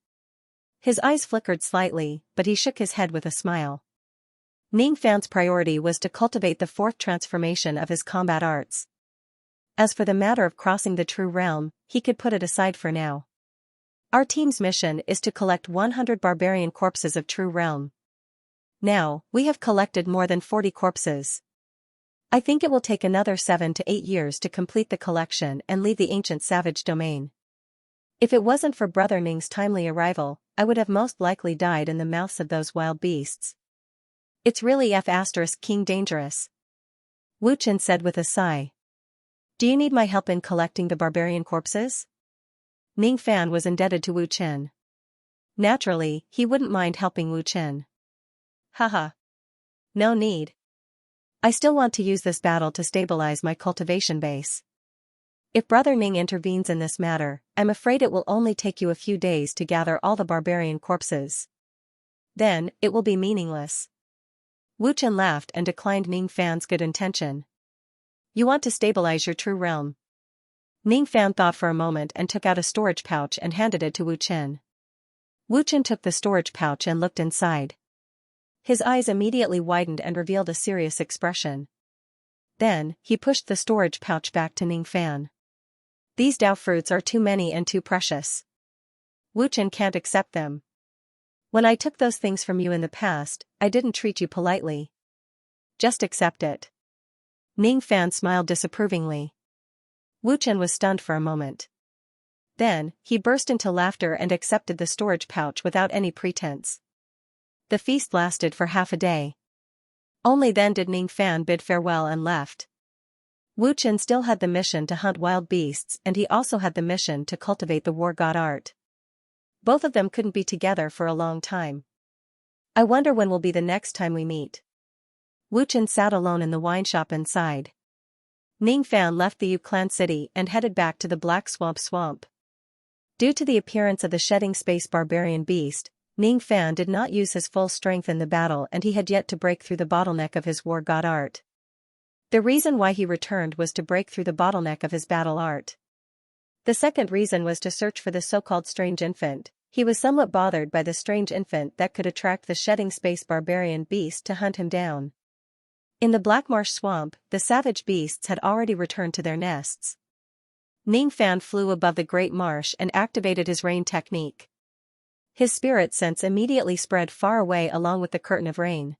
His eyes flickered slightly, but he shook his head with a smile. Ning Fan's priority was to cultivate the 4th transformation of his combat arts. As for the matter of crossing the true realm, he could put it aside for now. Our team's mission is to collect 100 barbarian corpses of true realm. Now, we have collected more than 40 corpses. I think it will take another 7 to 8 years to complete the collection and leave the ancient savage domain. If it wasn't for Brother Ning's timely arrival, I would have most likely died in the mouths of those wild beasts. It's really King dangerous. Wu Chen said with a sigh. Do you need my help in collecting the barbarian corpses? Ning Fan was indebted to Wu Chen. Naturally, he wouldn't mind helping Wu Chen. Haha. No need. I still want to use this battle to stabilize my cultivation base. If Brother Ning intervenes in this matter, I'm afraid it will only take you a few days to gather all the barbarian corpses. Then, it will be meaningless. Wu Chen laughed and declined Ning Fan's good intention. You want to stabilize your true realm. Ning Fan thought for a moment and took out a storage pouch and handed it to Wu Chen. Wu Chen took the storage pouch and looked inside. His eyes immediately widened and revealed a serious expression. Then, he pushed the storage pouch back to Ning Fan. These Dao fruits are too many and too precious. Wu Chen can't accept them. When I took those things from you in the past, I didn't treat you politely. Just accept it. Ning Fan smiled disapprovingly. Wu Chen was stunned for a moment. Then, he burst into laughter and accepted the storage pouch without any pretense. The feast lasted for half a day. Only then did Ning Fan bid farewell and left. Wu Chen still had the mission to hunt wild beasts, and he also had the mission to cultivate the war god art. Both of them couldn't be together for a long time. I wonder when will be the next time we meet. Wu Chen sat alone in the wine shop and sighed. Ning Fan left the Yu Clan city and headed back to the Black Swamp. Due to the appearance of the shedding space barbarian beast, Ning Fan did not use his full strength in the battle, and he had yet to break through the bottleneck of his war god art. The reason why he returned was to break through the bottleneck of his battle art. The second reason was to search for the so-called strange infant. He was somewhat bothered by the strange infant that could attract the shedding space barbarian beast to hunt him down. In the Black Marsh Swamp, the savage beasts had already returned to their nests. Ning Fan flew above the great marsh and activated his rain technique. His spirit sense immediately spread far away along with the curtain of rain.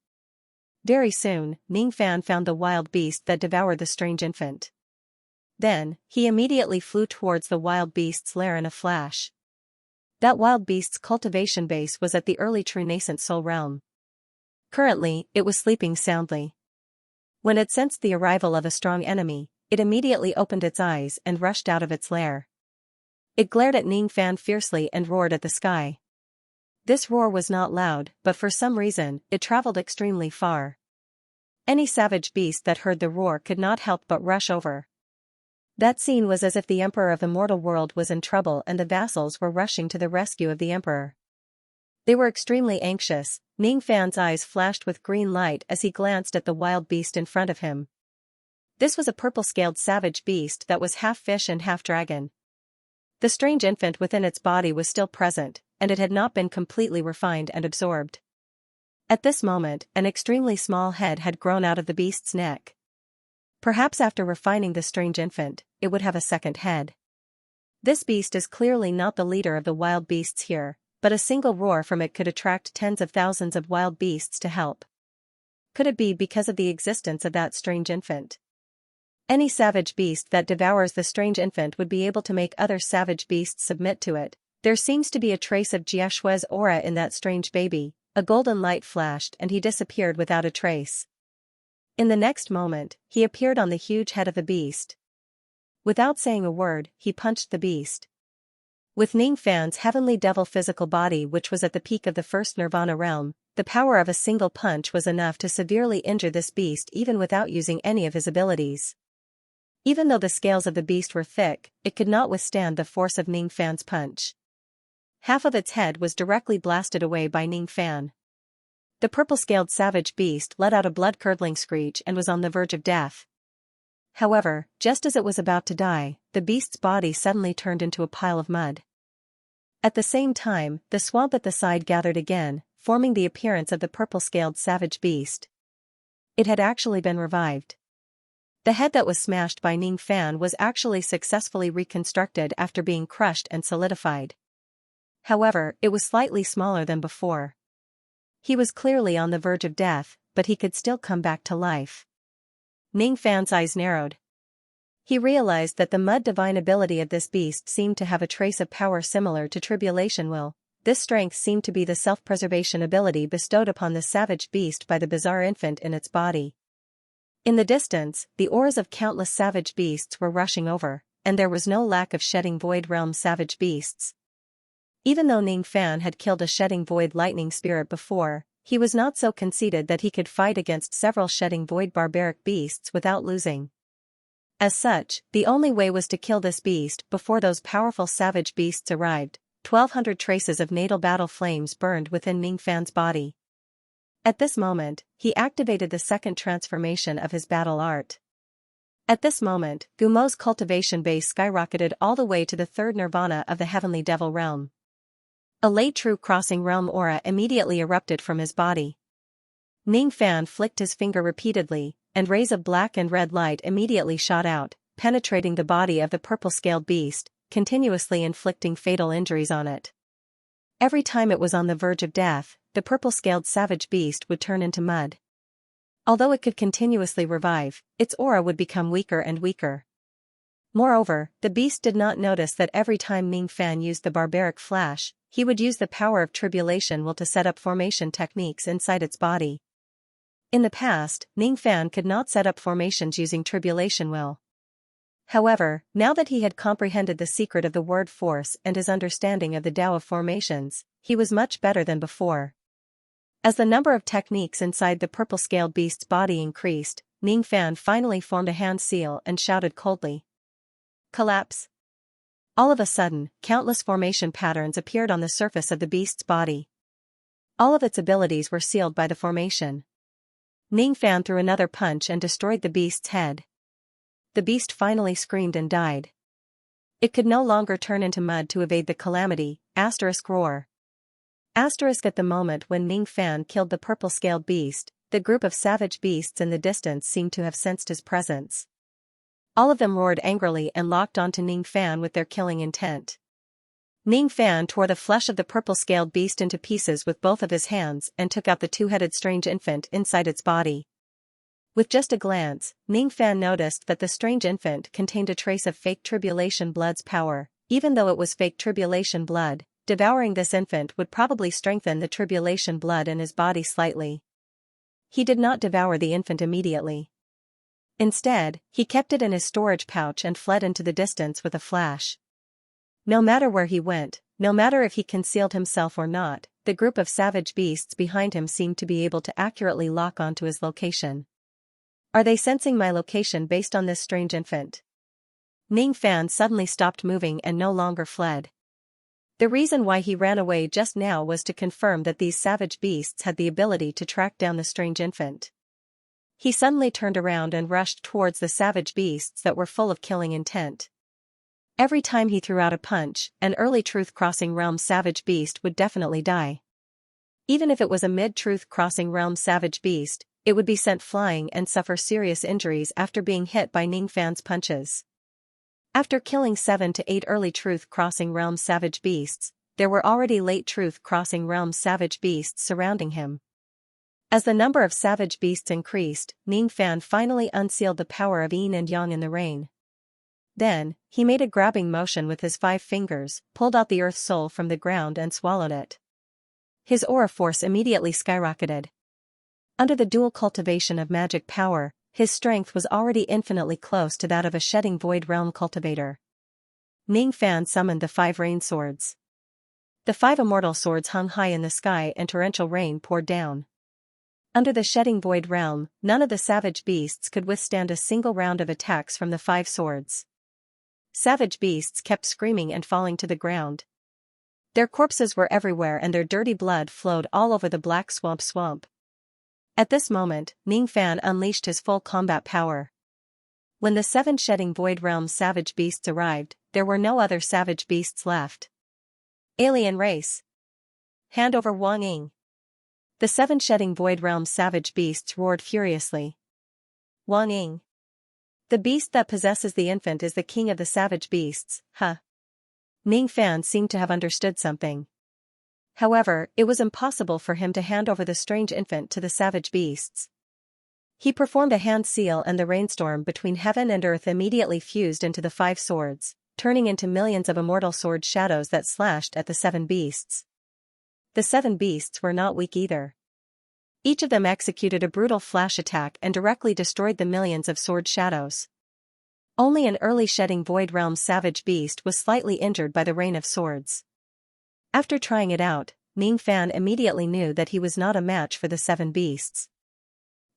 Very soon, Ning Fan found the wild beast that devoured the strange infant. Then, he immediately flew towards the wild beast's lair in a flash. That wild beast's cultivation base was at the early true nascent soul realm. Currently, it was sleeping soundly. When it sensed the arrival of a strong enemy, it immediately opened its eyes and rushed out of its lair. It glared at Ning Fan fiercely and roared at the sky. This roar was not loud, but for some reason, it traveled extremely far. Any savage beast that heard the roar could not help but rush over. That scene was as if the emperor of the mortal world was in trouble and the vassals were rushing to the rescue of the emperor. They were extremely anxious. Ning Fan's eyes flashed with green light as he glanced at the wild beast in front of him. This was a purple-scaled savage beast that was half fish and half dragon. The strange infant within its body was still present, and it had not been completely refined and absorbed. At this moment, an extremely small head had grown out of the beast's neck. Perhaps after refining the strange infant, it would have a second head. This beast is clearly not the leader of the wild beasts here, but a single roar from it could attract tens of thousands of wild beasts to help. Could it be because of the existence of that strange infant? Any savage beast that devours the strange infant would be able to make other savage beasts submit to it. There seems to be a trace of Jieshue's aura in that strange baby. A golden light flashed and he disappeared without a trace. In the next moment, he appeared on the huge head of the beast. Without saying a word, he punched the beast. With Ning Fan's heavenly devil physical body, which was at the peak of the first nirvana realm, the power of a single punch was enough to severely injure this beast even without using any of his abilities. Even though the scales of the beast were thick, it could not withstand the force of Ning Fan's punch. Half of its head was directly blasted away by Ning Fan. The purple-scaled savage beast let out a blood-curdling screech and was on the verge of death. However, just as it was about to die, the beast's body suddenly turned into a pile of mud. At the same time, the swamp at the side gathered again, forming the appearance of the purple-scaled savage beast. It had actually been revived. The head that was smashed by Ning Fan was actually successfully reconstructed after being crushed and solidified. However, it was slightly smaller than before. He was clearly on the verge of death, but he could still come back to life. Ning Fan's eyes narrowed. He realized that the mud divine ability of this beast seemed to have a trace of power similar to tribulation will. This strength seemed to be the self-preservation ability bestowed upon the savage beast by the bizarre infant in its body. In the distance, the auras of countless savage beasts were rushing over, and there was no lack of shedding void realm savage beasts. Even though Ning Fan had killed a shedding void lightning spirit before, he was not so conceited that he could fight against several shedding void barbaric beasts without losing. As such, the only way was to kill this beast before those powerful savage beasts arrived. 1,200 traces of natal battle flames burned within Ning Fan's body. At this moment, he activated the second transformation of his battle art. At this moment, Gumo's cultivation base skyrocketed all the way to the third nirvana of the heavenly devil realm. A late true crossing realm aura immediately erupted from his body. Ning Fan flicked his finger repeatedly, and rays of black and red light immediately shot out, penetrating the body of the purple-scaled beast, continuously inflicting fatal injuries on it. Every time it was on the verge of death, the purple-scaled savage beast would turn into mud. Although it could continuously revive, its aura would become weaker and weaker. Moreover, the beast did not notice that every time Ning Fan used the barbaric flash, he would use the power of tribulation will to set up formation techniques inside its body. In the past, Ning Fan could not set up formations using tribulation will. However, now that he had comprehended the secret of the word force and his understanding of the Tao of formations, he was much better than before. As the number of techniques inside the purple-scaled beast's body increased, Ning Fan finally formed a hand seal and shouted coldly. Collapse. All of a sudden, countless formation patterns appeared on the surface of the beast's body. All of its abilities were sealed by the formation. Ning Fan threw another punch and destroyed the beast's head. The beast finally screamed and died. It could no longer turn into mud to evade the calamity, roar. At the moment when Ning Fan killed the purple-scaled beast, the group of savage beasts in the distance seemed to have sensed his presence. All of them roared angrily and locked onto Ning Fan with their killing intent. Ning Fan tore the flesh of the purple-scaled beast into pieces with both of his hands and took out the two-headed strange infant inside its body. With just a glance, Ning Fan noticed that the strange infant contained a trace of fake tribulation blood's power. Even though it was fake tribulation blood, devouring this infant would probably strengthen the tribulation blood in his body slightly. He did not devour the infant immediately. Instead, he kept it in his storage pouch and fled into the distance with a flash. No matter where he went, no matter if he concealed himself or not, the group of savage beasts behind him seemed to be able to accurately lock onto his location. Are they sensing my location based on this strange infant? Ning Fan suddenly stopped moving and no longer fled. The reason why he ran away just now was to confirm that these savage beasts had the ability to track down the strange infant. He suddenly turned around and rushed towards the savage beasts that were full of killing intent. Every time he threw out a punch, an early Truth Crossing Realm savage beast would definitely die. Even if it was a mid-Truth Crossing Realm savage beast, it would be sent flying and suffer serious injuries after being hit by Ning Fan's punches. After killing 7 to 8 early Truth Crossing Realm savage beasts, there were already late Truth Crossing Realm savage beasts surrounding him. As the number of savage beasts increased, Ning Fan finally unsealed the power of Yin and Yang in the rain. Then, he made a grabbing motion with his 5 fingers, pulled out the earth soul from the ground and swallowed it. His aura force immediately skyrocketed. Under the dual cultivation of magic power, his strength was already infinitely close to that of a shedding void realm cultivator. Ning Fan summoned the 5 rain swords. The 5 immortal swords hung high in the sky and torrential rain poured down. Under the shedding void realm, none of the savage beasts could withstand a single round of attacks from the 5 swords. Savage beasts kept screaming and falling to the ground. Their corpses were everywhere and their dirty blood flowed all over the black swamp. At this moment, Ning Fan unleashed his full combat power. When the 7 shedding void realm savage beasts arrived, there were no other savage beasts left. Alien race. Hand over Wang Ying. The 7 shedding void realm savage beasts roared furiously. Wang Ying. The beast that possesses the infant is the king of the savage beasts, huh? Ning Fan seemed to have understood something. However, it was impossible for him to hand over the strange infant to the savage beasts. He performed a hand seal and the rainstorm between heaven and earth immediately fused into the 5 swords, turning into millions of immortal sword shadows that slashed at the 7 beasts. The 7 beasts were not weak either. Each of them executed a brutal flash attack and directly destroyed the millions of sword shadows. Only an early shedding void realm savage beast was slightly injured by the rain of swords. After trying it out, Ning Fan immediately knew that he was not a match for the 7 beasts.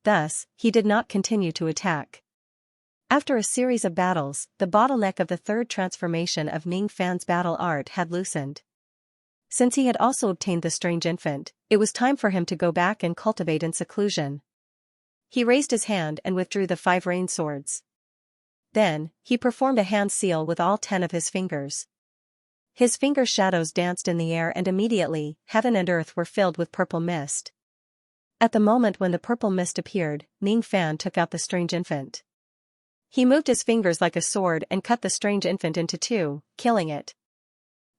Thus, he did not continue to attack. After a series of battles, the bottleneck of the 3rd transformation of Ning Fan's battle art had loosened. Since he had also obtained the strange infant, it was time for him to go back and cultivate in seclusion. He raised his hand and withdrew the 5 rain swords. Then, he performed a hand seal with all 10 of his fingers. His finger shadows danced in the air and immediately, heaven and earth were filled with purple mist. At the moment when the purple mist appeared, Ning Fan took out the strange infant. He moved his fingers like a sword and cut the strange infant into 2, killing it.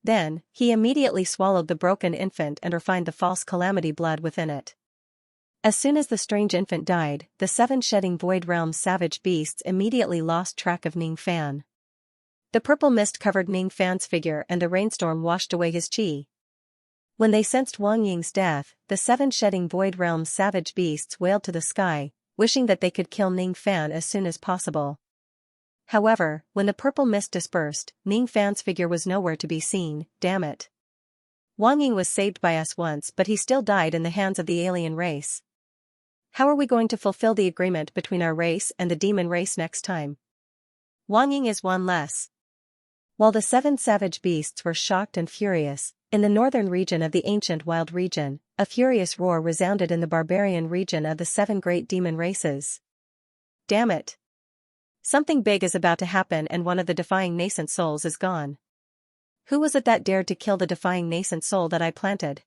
Then, he immediately swallowed the broken infant and refined the false calamity blood within it. As soon as the strange infant died, the 7 shedding void realm savage beasts immediately lost track of Ning Fan. The purple mist covered Ning Fan's figure and the rainstorm washed away his chi. When they sensed Wang Ying's death, the 7 shedding void realm savage beasts wailed to the sky, wishing that they could kill Ning Fan as soon as possible. However, when the purple mist dispersed, Ning Fan's figure was nowhere to be seen. Damn it. Wang Ying was saved by us once, but he still died in the hands of the alien race. How are we going to fulfill the agreement between our race and the demon race next time? Wang Ying is one less. While the 7 savage beasts were shocked and furious, in the northern region of the ancient wild region, a furious roar resounded in the barbarian region of the 7 great demon races. Damn it! Something big is about to happen and one of the defying nascent souls is gone. Who was it that dared to kill the defying nascent soul that I planted?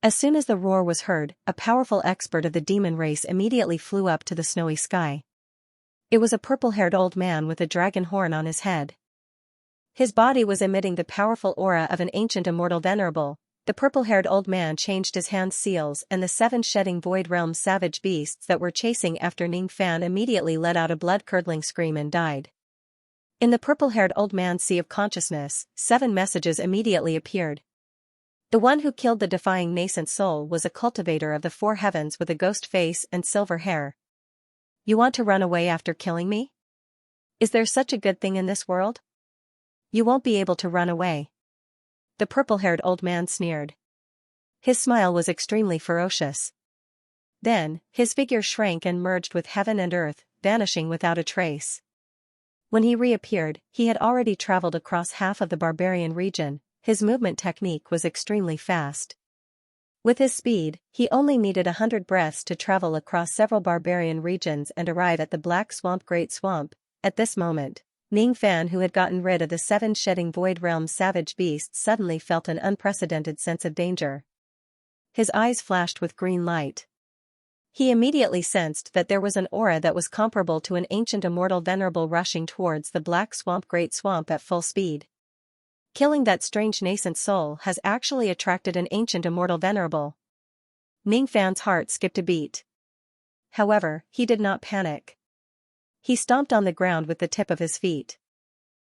As soon as the roar was heard, a powerful expert of the demon race immediately flew up to the snowy sky. It was a purple-haired old man with a dragon horn on his head. His body was emitting the powerful aura of an ancient immortal venerable. The purple-haired old man changed his hand seals and the 7 shedding void realm savage beasts that were chasing after Ning Fan immediately let out a blood-curdling scream and died. In the purple-haired old man's sea of consciousness, 7 messages immediately appeared. The one who killed the defying nascent soul was a cultivator of the 4 heavens with a ghost face and silver hair. You want to run away after killing me? Is there such a good thing in this world? You won't be able to run away. The purple-haired old man sneered. His smile was extremely ferocious. Then, his figure shrank and merged with heaven and earth, vanishing without a trace. When he reappeared, he had already traveled across half of the barbarian region. His movement technique was extremely fast. With his speed, he only needed 100 breaths to travel across several barbarian regions and arrive at the Black Swamp Great Swamp. At this moment, Ning Fan, who had gotten rid of the 7 shedding void realm savage beasts, suddenly felt an unprecedented sense of danger. His eyes flashed with green light. He immediately sensed that there was an aura that was comparable to an ancient immortal venerable rushing towards the Black Swamp Great Swamp at full speed. Killing that strange nascent soul has actually attracted an ancient immortal venerable. Ning Fan's heart skipped a beat. However, he did not panic. He stomped on the ground with the tip of his feet.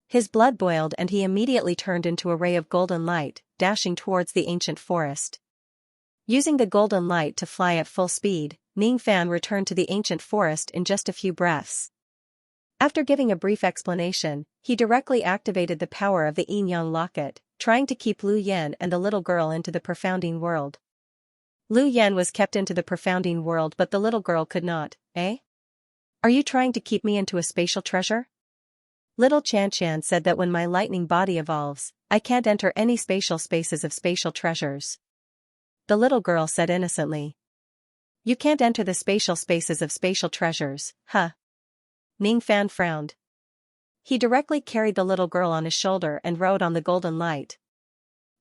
His blood boiled and he immediately turned into a ray of golden light, dashing towards the ancient forest. Using the golden light to fly at full speed, Ning Fan returned to the ancient forest in just a few breaths. After giving a brief explanation, he directly activated the power of the yin-yang locket, trying to keep Lu Yan and the little girl into the profounding world. Lu Yan was kept into the profounding world but the little girl could not, eh? Are you trying to keep me into a spatial treasure? Little Xianxia said that when my lightning body evolves, I can't enter any spatial spaces of spatial treasures. The little girl said innocently. You can't enter the spatial spaces of spatial treasures, huh? Ning Fan frowned. He directly carried the little girl on his shoulder and rode on the golden light.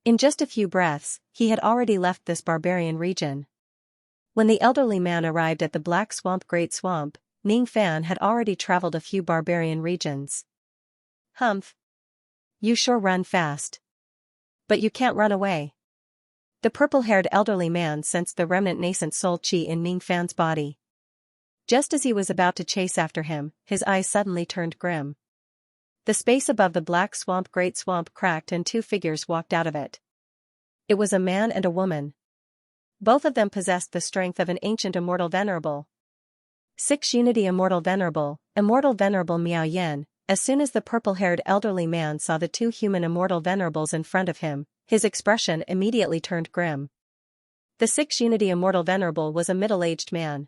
In just a few breaths, he had already left this barbarian region. When the elderly man arrived at the Black Swamp Great Swamp, Ning Fan had already traveled a few barbarian regions. Humph. You sure run fast. But you can't run away. The purple-haired elderly man sensed the remnant nascent soul chi in Ning Fan's body. Just as he was about to chase after him, his eyes suddenly turned grim. The space above the Black Swamp Great Swamp cracked and 2 figures walked out of it. It was a man and a woman. Both of them possessed the strength of an ancient immortal venerable. 6 Unity Immortal Venerable Miao Yan. As soon as the purple-haired elderly man saw the 2 human immortal venerables in front of him, his expression immediately turned grim. The 6 Unity Immortal Venerable was a middle-aged man.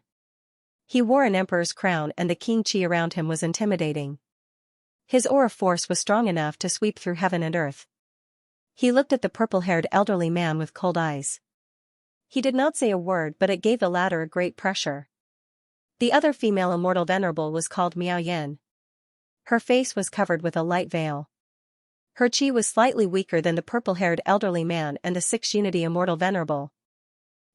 He wore an emperor's crown and the king chi around him was intimidating. His aura force was strong enough to sweep through heaven and earth. He looked at the purple-haired elderly man with cold eyes. He did not say a word but it gave the latter a great pressure. The other female immortal venerable was called Miao Yan. Her face was covered with a light veil. Her chi was slightly weaker than the purple-haired elderly man and the 6 Unity Immortal Venerable.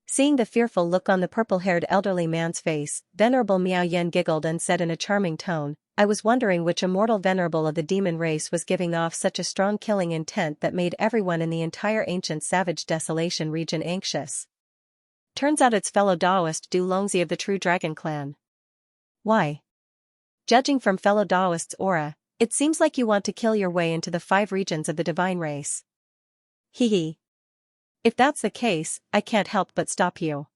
Seeing the fearful look on the purple-haired elderly man's face, Venerable Miao Yan giggled and said in a charming tone, I was wondering which immortal venerable of the demon race was giving off such a strong killing intent that made everyone in the entire ancient savage desolation region anxious. Turns out it's fellow Daoist Du Longzi of the True Dragon Clan. Why? Judging from fellow Daoist's aura, it seems like you want to kill your way into the 5 regions of the divine race. Hee hee. If that's the case, I can't help but stop you.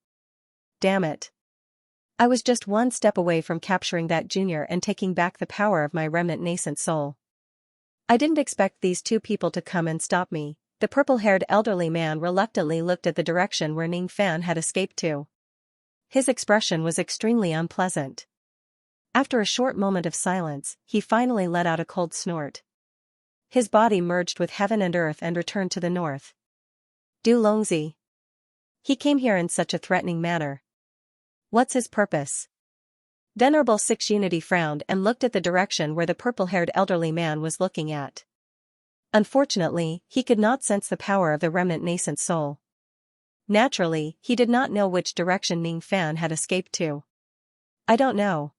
Damn it. I was just one step away from capturing that junior and taking back the power of my remnant nascent soul. I didn't expect these 2 people to come and stop me, The purple-haired elderly man reluctantly looked at the direction where Ning Fan had escaped to. His expression was extremely unpleasant. After a short moment of silence, he finally let out a cold snort. His body merged with heaven and earth and returned to the north. Du Longzi. He came here in such a threatening manner. What's his purpose? Venerable Six Unity frowned and looked at the direction where the purple-haired elderly man was looking at. Unfortunately, he could not sense the power of the remnant nascent soul. Naturally, he did not know which direction Ning Fan had escaped to. I don't know.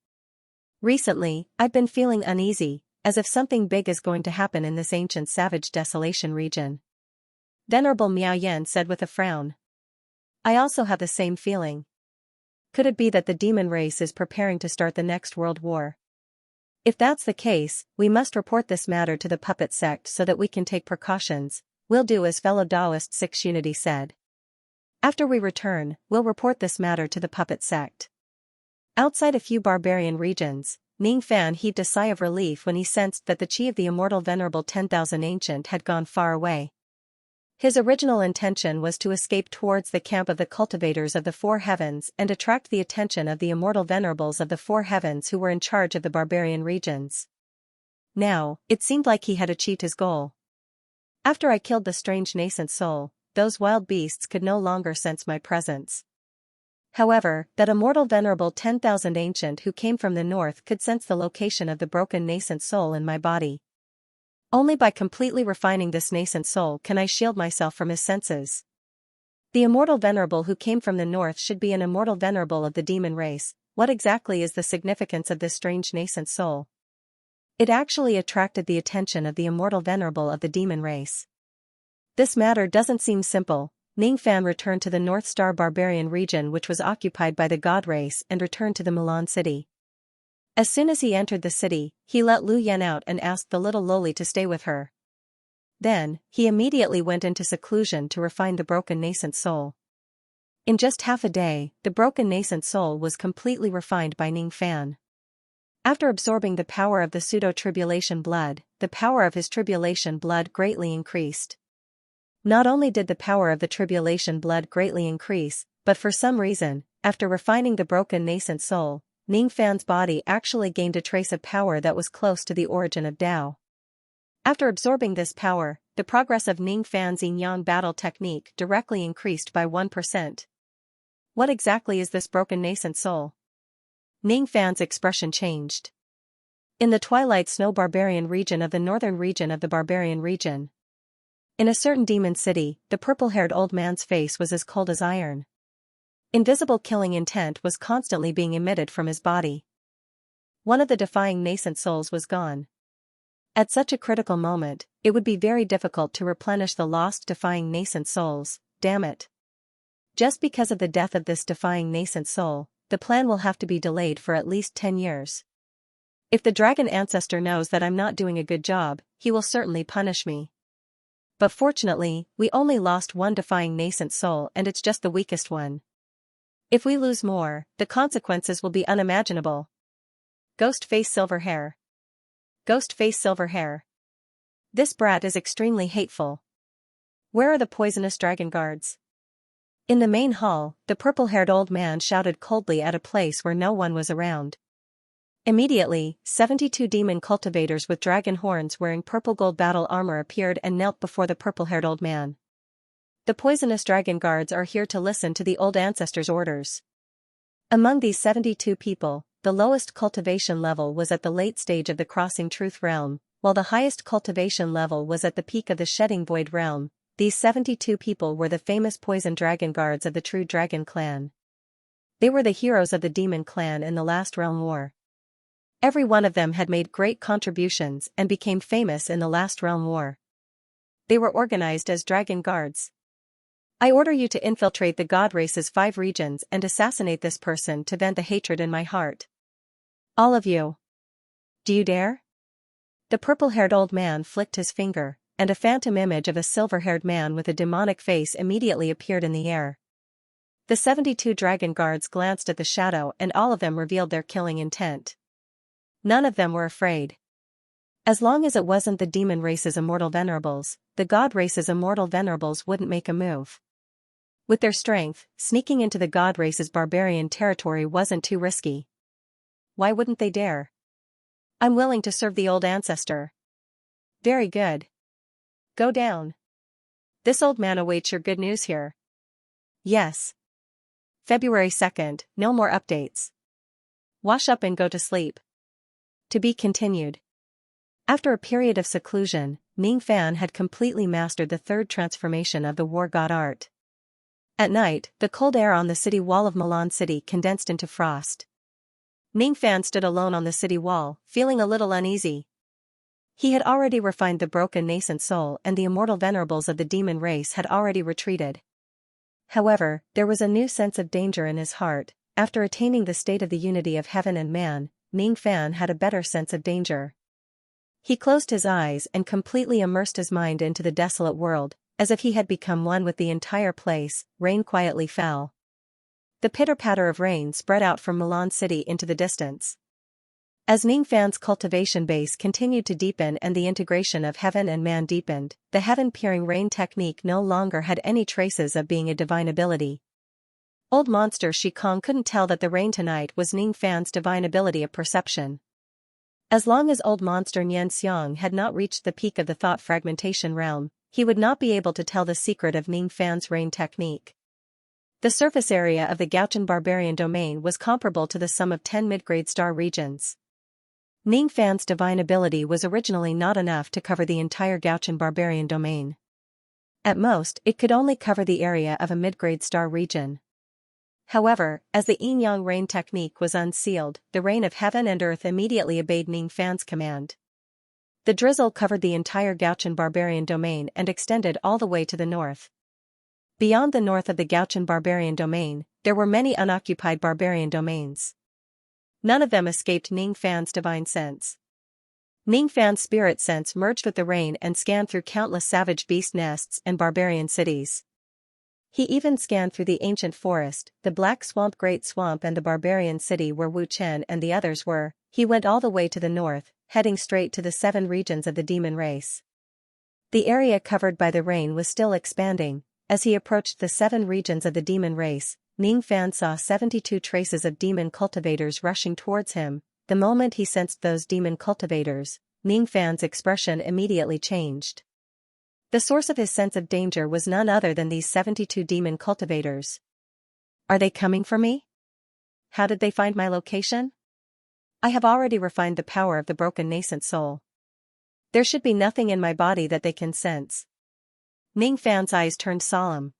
Recently, I've been feeling uneasy, as if something big is going to happen in this ancient savage desolation region. Venerable Miao Yen said with a frown. I also have the same feeling. Could it be that the demon race is preparing to start the next world war? If that's the case, we must report this matter to the puppet sect so that we can take precautions. We'll do as fellow Taoist Six Unity said. After we return, we'll report this matter to the puppet sect. Outside a few barbarian regions, Ning Fan heaved a sigh of relief when he sensed that the chi of the immortal Venerable 10,000 Ancient had gone far away. His original intention was to escape towards the camp of the cultivators of the Four Heavens and attract the attention of the immortal venerables of the Four Heavens who were in charge of the barbarian regions. Now, it seemed like he had achieved his goal. After I killed the strange nascent soul, those wild beasts could no longer sense my presence. However, that immortal venerable 10,000 Ancient who came from the north could sense the location of the broken nascent soul in my body. Only by completely refining this nascent soul can I shield myself from his senses. The immortal venerable who came from the north should be an immortal venerable of the demon race. What exactly is the significance of this strange nascent soul? It actually attracted the attention of the immortal venerable of the demon race. This matter doesn't seem simple. Ning Fan returned to the North Star barbarian region which was occupied by the god race and returned to the Mulan city. As soon as he entered the city, he let Lu Yan out and asked the little loli to stay with her. Then, he immediately went into seclusion to refine the broken nascent soul. In just half a day, the broken nascent soul was completely refined by Ning Fan. After absorbing the power of the pseudo-tribulation blood, the power of his tribulation blood greatly increased. Not only did the power of the tribulation blood greatly increase, but for some reason, after refining the broken nascent soul, Ning Fan's body actually gained a trace of power that was close to the origin of Tao. After absorbing this power, the progress of Ning Fan's yin-yang battle technique directly increased by 1%. What exactly is this broken nascent soul? Ning Fan's expression changed. In the Twilight Snow Barbarian region of the northern region of the Barbarian region. In a certain demon city, the purple-haired old man's face was as cold as iron. Invisible killing intent was constantly being emitted from his body. One of the defying nascent souls was gone. At such a critical moment, it would be very difficult to replenish the lost defying nascent souls, damn it. Just because of the death of this defying nascent soul, the plan will have to be delayed for at least 10 years. If the dragon ancestor knows that I'm not doing a good job, he will certainly punish me. But fortunately, we only lost one defying nascent soul and it's just the weakest one. If we lose more, the consequences will be unimaginable. Ghost face silver hair. Ghost face silver hair. This brat is extremely hateful. Where are the poisonous dragon guards? In the main hall, the purple-haired old man shouted coldly at a place where no one was around. Immediately, 72 demon cultivators with dragon horns wearing purple gold battle armor appeared and knelt before the purple-haired old man. The poisonous dragon guards are here to listen to the old ancestors' orders. Among these 72 people, the lowest cultivation level was at the late stage of the Crossing Truth realm, while the highest cultivation level was at the peak of the Shedding Void realm. These 72 people were the famous poison dragon guards of the True Dragon clan. They were the heroes of the demon clan in the last realm war. Every one of them had made great contributions and became famous in the last realm war. They were organized as dragon guards. I order you to infiltrate the god race's 5 regions and assassinate this person to vent the hatred in my heart. All of you. Do you dare? The purple-haired old man flicked his finger, and a phantom image of a silver-haired man with a demonic face immediately appeared in the air. The 72 dragon guards glanced at the shadow and all of them revealed their killing intent. None of them were afraid. As long as it wasn't the demon race's immortal venerables, the god race's immortal venerables wouldn't make a move. With their strength, sneaking into the god race's barbarian territory wasn't too risky. Why wouldn't they dare? I'm willing to serve the old ancestor. Very good. Go down. This old man awaits your good news here. Yes. February 2nd, no more updates. Wash up and go to sleep. To be continued. After a period of seclusion, Ning Fan had completely mastered the third transformation of the war god art. At night, the cold air on the city wall of Milan City condensed into frost. Ning Fan stood alone on the city wall, feeling a little uneasy. He had already refined the broken nascent soul, and the immortal venerables of the demon race had already retreated. However, there was a new sense of danger in his heart. After attaining the state of the unity of heaven and man, Ning Fan had a better sense of danger. He closed his eyes and completely immersed his mind into the desolate world, as if he had become one with the entire place. Rain quietly fell. The pitter-patter of rain spread out from Milan City into the distance. As Ning Fan's cultivation base continued to deepen and the integration of heaven and man deepened, the heaven-peering rain technique no longer had any traces of being a divine ability. Old monster Shikong couldn't tell that the rain tonight was Ning Fan's divine ability of perception. As long as old monster Xianxia had not reached the peak of the thought fragmentation realm, he would not be able to tell the secret of Ning Fan's rain technique. The surface area of the Gauchan barbarian domain was comparable to the sum of 10 mid-grade star regions. Ning Fan's divine ability was originally not enough to cover the entire Gauchan barbarian domain. At most, it could only cover the area of a mid-grade star region. However, as the yin-yang rain technique was unsealed, the rain of heaven and earth immediately obeyed Ning Fan's command. The drizzle covered the entire Gauchan barbarian domain and extended all the way to the north. Beyond the north of the Gauchan barbarian domain, there were many unoccupied barbarian domains. None of them escaped Ning Fan's divine sense. Ning Fan's spirit sense merged with the rain and scanned through countless savage beast nests and barbarian cities. He even scanned through the ancient forest, the Black Swamp, Great Swamp, and the barbarian city where Wu Chen and the others were. He went all the way to the north, heading straight to the 7 regions of the demon race. The area covered by the rain was still expanding. As he approached the 7 regions of the demon race, Ning Fan saw 72 traces of demon cultivators rushing towards him. The moment he sensed those demon cultivators, Ning Fan's expression immediately changed. The source of his sense of danger was none other than these 72 demon cultivators. Are they coming for me? How did they find my location? I have already refined the power of the broken nascent soul. There should be nothing in my body that they can sense. Ning Fan's eyes turned solemn.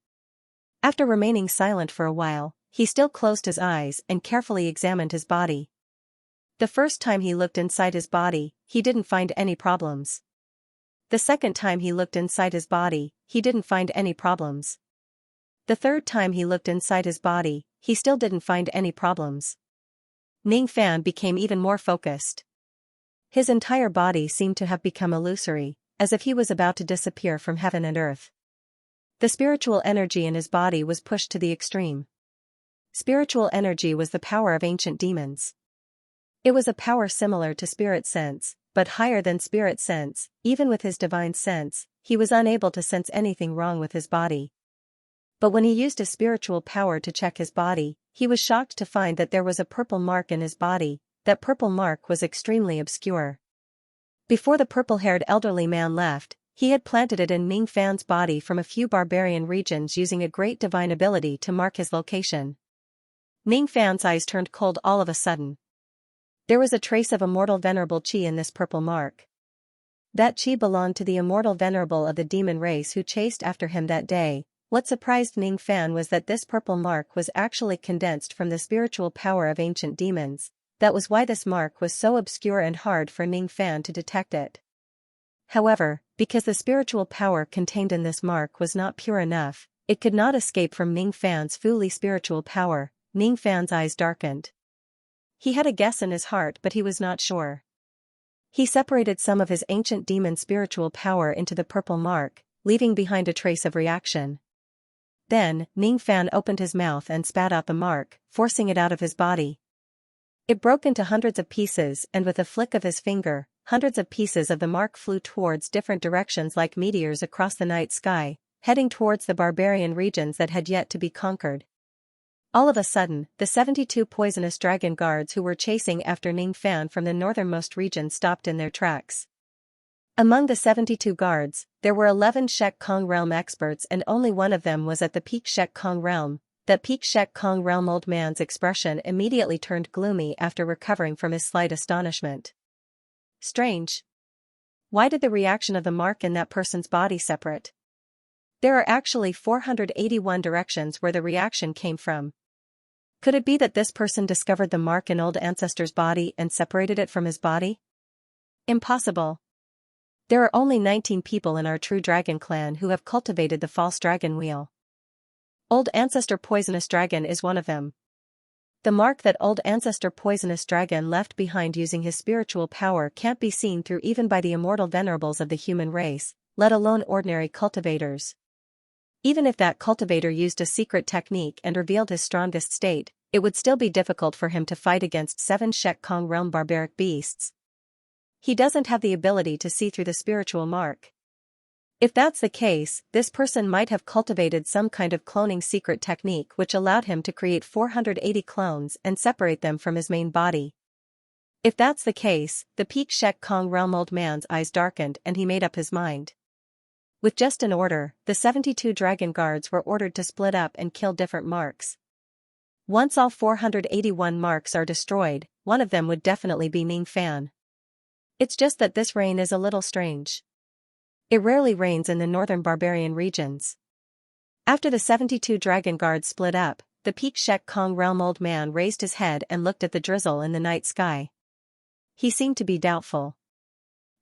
After remaining silent for a while, he still closed his eyes and carefully examined his body. The first time he looked inside his body, he didn't find any problems. The second time he looked inside his body, he didn't find any problems. The third time he looked inside his body, he still didn't find any problems. Ning Fan became even more focused. His entire body seemed to have become illusory, as if he was about to disappear from heaven and earth. The spiritual energy in his body was pushed to the extreme. Spiritual energy was the power of ancient demons. It was a power similar to spirit sense, but higher than spirit sense. Even with his divine sense, he was unable to sense anything wrong with his body. But when he used his spiritual power to check his body, he was shocked to find that there was a purple mark in his body. That purple mark was extremely obscure. Before the purple-haired elderly man left, he had planted it in Ning Fan's body from a few barbarian regions using a great divine ability to mark his location. Ning Fan's eyes turned cold all of a sudden. There was a trace of immortal venerable chi in this purple mark. That chi belonged to the immortal venerable of the demon race who chased after him that day. What surprised Ning Fan was that this purple mark was actually condensed from the spiritual power of ancient demons. That was why this mark was so obscure and hard for Ning Fan to detect it. However, because the spiritual power contained in this mark was not pure enough, it could not escape from Ning Fan's fully spiritual power. Ning Fan's eyes darkened. He had a guess in his heart, but he was not sure. He separated some of his ancient demon spiritual power into the purple mark, leaving behind a trace of reaction. Then, Ning Fan opened his mouth and spat out the mark, forcing it out of his body. It broke into hundreds of pieces, and with a flick of his finger, hundreds of pieces of the mark flew towards different directions like meteors across the night sky, heading towards the barbarian regions that had yet to be conquered. All of a sudden, the 72 poisonous dragon guards who were chasing after Ningfan from the northernmost region stopped in their tracks. Among the 72 guards, there were 11 Shek Kong realm experts and only one of them was at the peak Shek Kong realm. That peak Shek Kong realm old man's expression immediately turned gloomy after recovering from his slight astonishment. Strange. Why did the reaction of the mark in that person's body separate? There are actually 481 directions where the reaction came from. Could it be that this person discovered the mark in old ancestor's body and separated it from his body? Impossible. There are only 19 people in our true dragon clan who have cultivated the false dragon wheel. Old ancestor poisonous dragon is one of them. The mark that old ancestor poisonous dragon left behind using his spiritual power can't be seen through even by the immortal venerables of the human race, let alone ordinary cultivators. Even if that cultivator used a secret technique and revealed his strongest state, it would still be difficult for him to fight against 7 Shek Kong realm barbaric beasts. He doesn't have the ability to see through the spiritual mark. If that's the case, this person might have cultivated some kind of cloning secret technique which allowed him to create 480 clones and separate them from his main body. If that's the case, the peak Shek Kong realm old man's eyes darkened and he made up his mind. With just an order, the 72 dragon guards were ordered to split up and kill different marks. Once all 481 marks are destroyed, one of them would definitely be Ningfan. It's just that this rain is a little strange. It rarely rains in the northern barbarian regions. After the 72 dragon guards split up, the peak Shek Kong realm old man raised his head and looked at the drizzle in the night sky. He seemed to be doubtful.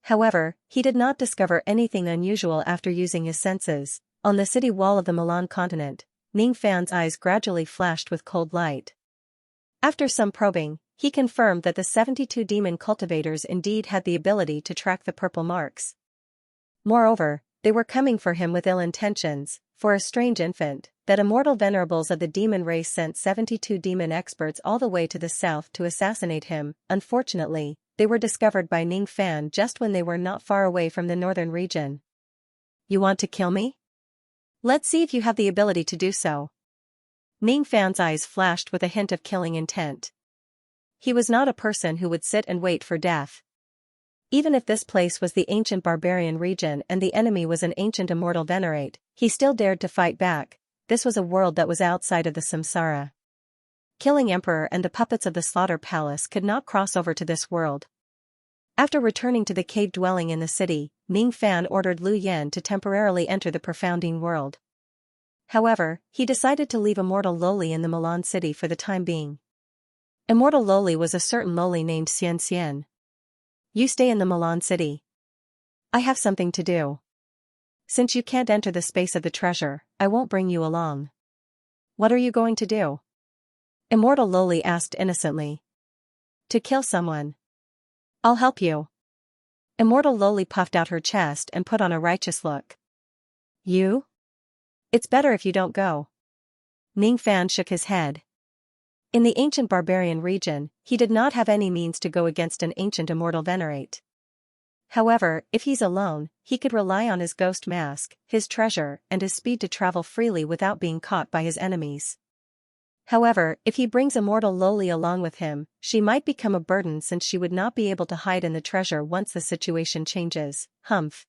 However, he did not discover anything unusual after using his senses. On the city wall of the Milan continent, Ningfan's eyes gradually flashed with cold light. After some probing, he confirmed that the 72 demon cultivators indeed had the ability to track the purple marks. Moreover, they were coming for him with ill intentions. For a strange infant, that immortal venerables of the demon race sent 72 demon experts all the way to the south to assassinate him. Unfortunately, they were discovered by Ningfan just when they were not far away from the northern region. You want to kill me? Let's see if you have the ability to do so. Ningfan's eyes flashed with a hint of killing intent. He was not a person who would sit and wait for death. Even if this place was the ancient barbarian region and the enemy was an ancient immortal venerate, he still dared to fight back. This was a world that was outside of the samsara. Killing Emperor and the puppets of the Slaughter Palace could not cross over to this world. After returning to the cave dwelling in the city, Ningfan ordered Lu Yan to temporarily enter the profounding world. However, he decided to leave Immortal Loli in the Milan city for the time being. Immortal Loli was a certain Loli named Xianxia. You stay in the Milan city. I have something to do. Since you can't enter the space of the treasure, I won't bring you along. What are you going to do? Immortal Loli asked innocently. To kill someone. I'll help you. Immortal Loli puffed out her chest and put on a righteous look. You? It's better if you don't go. Ningfan shook his head. In the ancient barbarian region, he did not have any means to go against an ancient immortal venerate. However, if he's alone, he could rely on his ghost mask, his treasure, and his speed to travel freely without being caught by his enemies. However, if he brings Immortal Loli along with him, she might become a burden since she would not be able to hide in the treasure once the situation changes. Humph.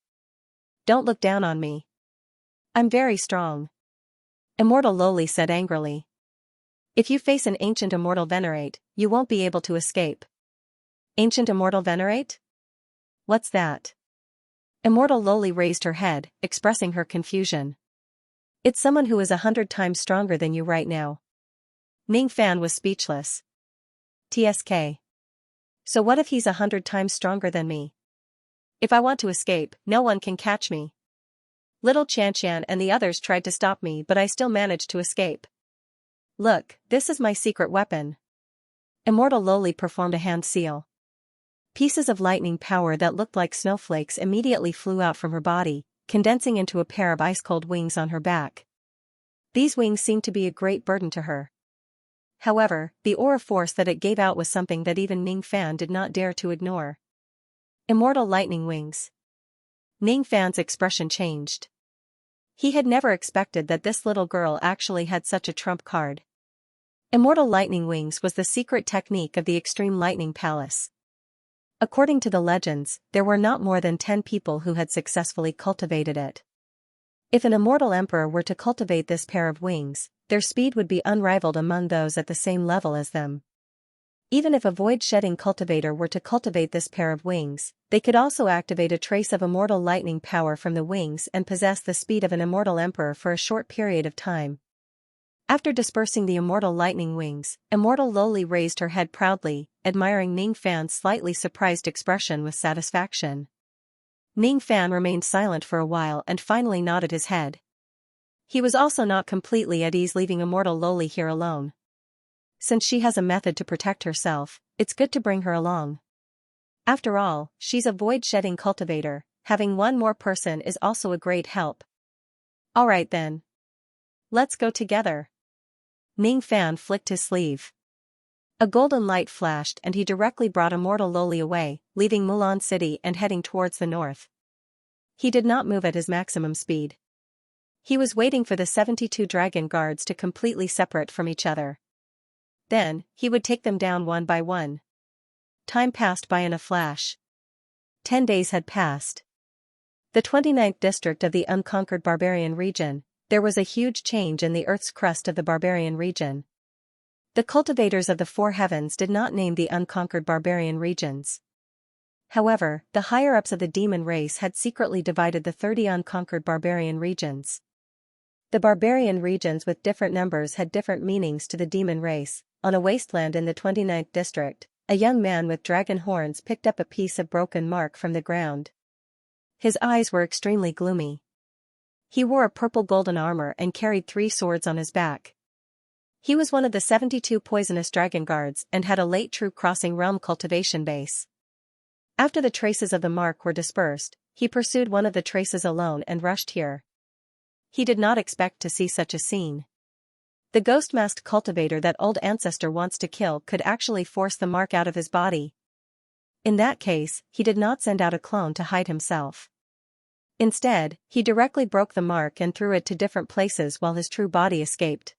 Don't look down on me. I'm very strong. Immortal Loli said angrily. If you face an ancient immortal venerate, you won't be able to escape. Ancient immortal venerate? What's that? Immortal Loli raised her head, expressing her confusion. It's someone who is 100 times stronger than you right now. Ningfan was speechless. TSK. So what if he's 100 times stronger than me? If I want to escape, no one can catch me. Little Xianxia and the others tried to stop me but I still managed to escape. Look, this is my secret weapon. Immortal Loli performed a hand seal. Pieces of lightning power that looked like snowflakes immediately flew out from her body, condensing into a pair of ice-cold wings on her back. These wings seemed to be a great burden to her. However, the aura force that it gave out was something that even Ningfan did not dare to ignore. Immortal lightning wings. Ning Fan's expression changed. He had never expected that this little girl actually had such a trump card. Immortal lightning wings was the secret technique of the Extreme Lightning Palace. According to the legends, there were not more than 10 people who had successfully cultivated it. If an immortal emperor were to cultivate this pair of wings, their speed would be unrivaled among those at the same level as them. Even if a void-shedding cultivator were to cultivate this pair of wings, they could also activate a trace of immortal lightning power from the wings and possess the speed of an immortal emperor for a short period of time. After dispersing the immortal lightning wings, Immortal Loli raised her head proudly, admiring Ning Fan's slightly surprised expression with satisfaction. Ning Fan remained silent for a while and finally nodded his head. He was also not completely at ease leaving Immortal Loli here alone. Since she has a method to protect herself, it's good to bring her along. After all, she's a void-shedding cultivator, having one more person is also a great help. Alright then. Let's go together. Ning Fan flicked his sleeve. A golden light flashed and he directly brought Immortal Loli away, leaving Mulan City and heading towards the north. He did not move at his maximum speed. He was waiting for the 72 dragon guards to completely separate from each other. Then, he would take them down one by one. Time passed by in a flash. 10 days had passed. The 29th district of the unconquered barbarian region, there was a huge change in the earth's crust of the barbarian region. The cultivators of the four heavens did not name the unconquered barbarian regions. However, the higher-ups of the demon race had secretly divided the 30 unconquered barbarian regions. The barbarian regions with different numbers had different meanings to the demon race. On a wasteland in the 29th district, a young man with dragon horns picked up a piece of broken mark from the ground. His eyes were extremely gloomy. He wore a purple golden armor and carried 3 swords on his back. He was one of the 72 poisonous dragon guards and had a late true crossing realm cultivation base. After the traces of the mark were dispersed, he pursued one of the traces alone and rushed here. He did not expect to see such a scene. The ghost-masked cultivator that old ancestor wants to kill could actually force the mark out of his body. In that case, he did not send out a clone to hide himself. Instead, he directly broke the mark and threw it to different places while his true body escaped.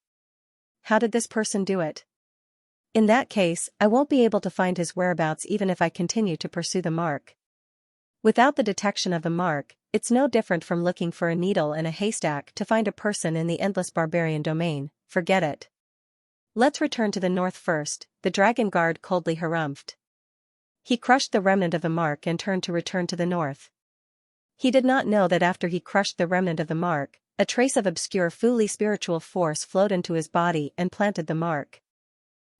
How did this person do it? In that case, I won't be able to find his whereabouts even if I continue to pursue the mark. Without the detection of the mark, it's no different from looking for a needle in a haystack to find a person in the endless barbarian domain. Forget it. Let's return to the north first, the dragon guard coldly harumphed. He crushed the remnant of the mark and turned to return to the north. He did not know that after he crushed the remnant of the mark, a trace of obscure fully spiritual force flowed into his body and planted the mark.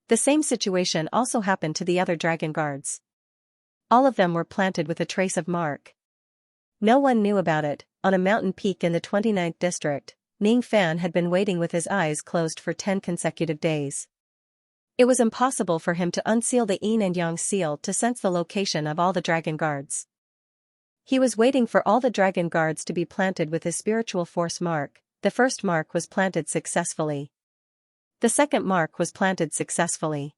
The same situation also happened to the other dragon guards. All of them were planted with a trace of mark. No one knew about it. On a mountain peak in the 29th district, Ning Fan had been waiting with his eyes closed for 10 consecutive days. It was impossible for him to unseal the Yin and Yang seal to sense the location of all the dragon guards. He was waiting for all the dragon guards to be planted with his spiritual force mark. The first mark was planted successfully. The second mark was planted successfully.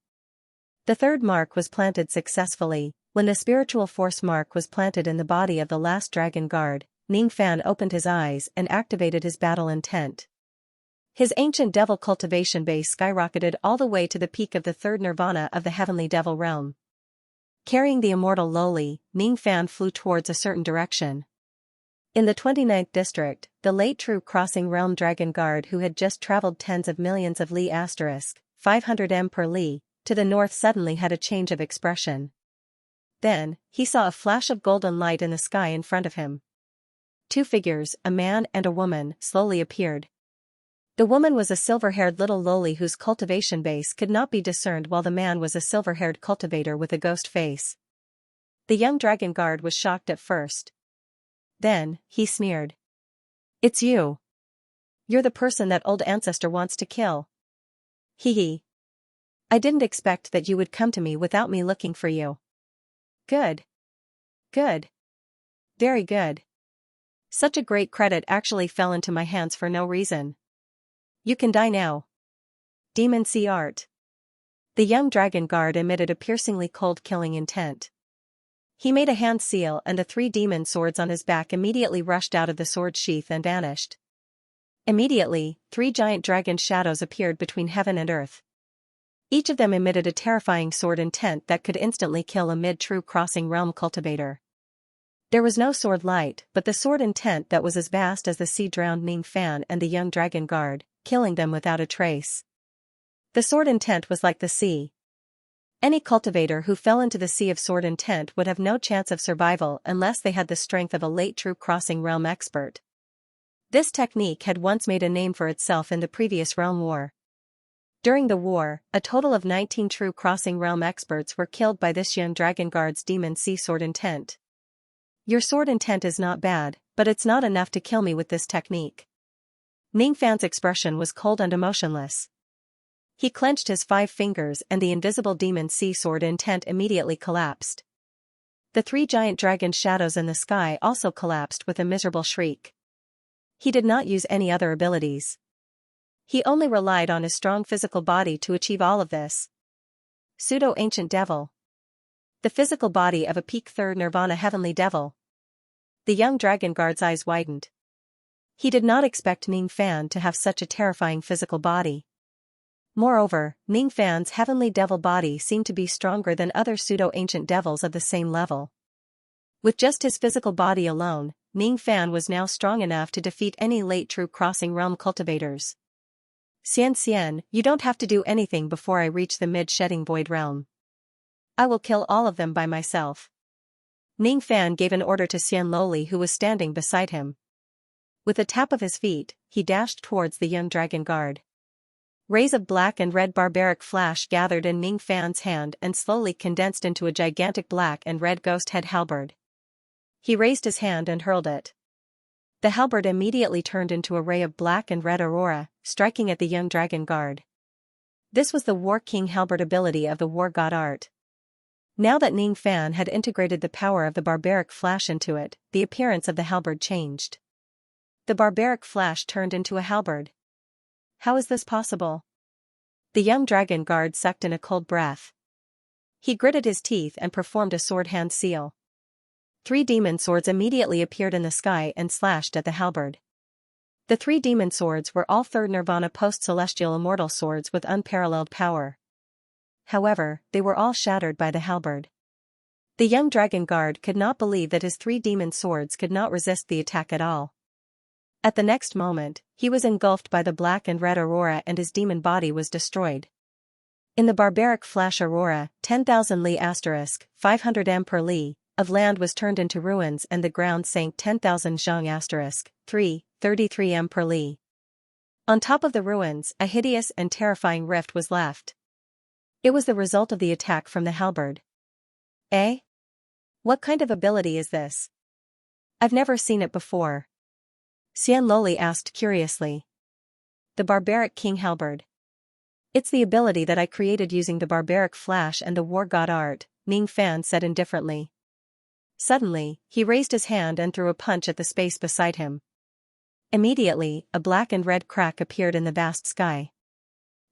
The third mark was planted successfully. When the spiritual force mark was planted in the body of the last dragon guard, Ning Fan opened his eyes and activated his battle intent. His ancient devil cultivation base skyrocketed all the way to the peak of the third nirvana of the heavenly devil realm. Carrying the immortal Loli, Ning Fan flew towards a certain direction. In the 29th district, the late true crossing realm dragon guard who had just traveled tens of millions of li * 500 m per li, to the north suddenly had a change of expression. Then, he saw a flash of golden light in the sky in front of him. 2 figures, a man and a woman, slowly appeared. The woman was a silver-haired little Loli whose cultivation base could not be discerned while the man was a silver-haired cultivator with a ghost face. The young dragon guard was shocked at first. Then, he sneered. "It's you. You're the person that old ancestor wants to kill. Hee hee. I didn't expect that you would come to me without me looking for you. Good. Good. Very good. Such a great credit actually fell into my hands for no reason. You can die now. Demon Sea Art." The young dragon guard emitted a piercingly cold killing intent. He made a hand seal and the 3 demon swords on his back immediately rushed out of the sword sheath and vanished. Immediately, 3 giant dragon shadows appeared between heaven and earth. Each of them emitted a terrifying sword intent that could instantly kill a mid-true crossing realm cultivator. There was no sword light, but the sword intent that was as vast as the sea drowned Ning Fan and the young dragon guard, killing them without a trace. The sword intent was like the sea. Any cultivator who fell into the sea of sword intent would have no chance of survival unless they had the strength of a late true crossing realm expert. This technique had once made a name for itself in the previous realm war. During the war, a total of 19 true crossing realm experts were killed by this young dragon guard's demon sea sword intent. Your sword intent is not bad, but it's not enough to kill me with this technique. Ning Fan's expression was cold and emotionless. He clenched his 5 fingers and the invisible demon sea sword intent immediately collapsed. The 3 giant dragon shadows in the sky also collapsed with a miserable shriek. He did not use any other abilities. He only relied on his strong physical body to achieve all of this. Pseudo-ancient devil. The physical body of a peak 3rd Nirvana heavenly devil. The young dragon guard's eyes widened. He did not expect Ning Fan to have such a terrifying physical body. Moreover, Ning Fan's heavenly devil body seemed to be stronger than other pseudo-ancient devils of the same level. With just his physical body alone, Ning Fan was now strong enough to defeat any late true crossing realm cultivators. Xianxia, you don't have to do anything before I reach the mid-shedding void realm. I will kill all of them by myself. Ning Fan gave an order to Xianloli who was standing beside him. With a tap of his feet, he dashed towards the young dragon guard. Rays of black and red barbaric flash gathered in Ning Fan's hand and slowly condensed into a gigantic black and red ghost head halberd. He raised his hand and hurled it. The halberd immediately turned into a ray of black and red aurora, striking at the young dragon guard. This was the War King halberd ability of the war god art. Now that Ning Fan had integrated the power of the barbaric flash into it, the appearance of the halberd changed. The barbaric flash turned into a halberd. How is this possible? The young dragon guard sucked in a cold breath. He gritted his teeth and performed a sword hand seal. 3 demon swords immediately appeared in the sky and slashed at the halberd. The 3 demon swords were all 3rd Nirvana post-celestial immortal swords with unparalleled power. However, they were all shattered by the halberd. The young dragon guard could not believe that his 3 demon swords could not resist the attack at all. At the next moment, he was engulfed by the black and red aurora and his demon body was destroyed. In the barbaric flash aurora, 10,000 li * 500 m per li, of land was turned into ruins and the ground sank 10,000 zhang * 33 m per li. On top of the ruins, a hideous and terrifying rift was left. It was the result of the attack from the halberd. Eh? What kind of ability is this? I've never seen it before. Xianloli asked curiously. The barbaric king halberd. It's the ability that I created using the barbaric flash and the war god art, Ning Fan said indifferently. Suddenly, he raised his hand and threw a punch at the space beside him. Immediately, a black and red crack appeared in the vast sky.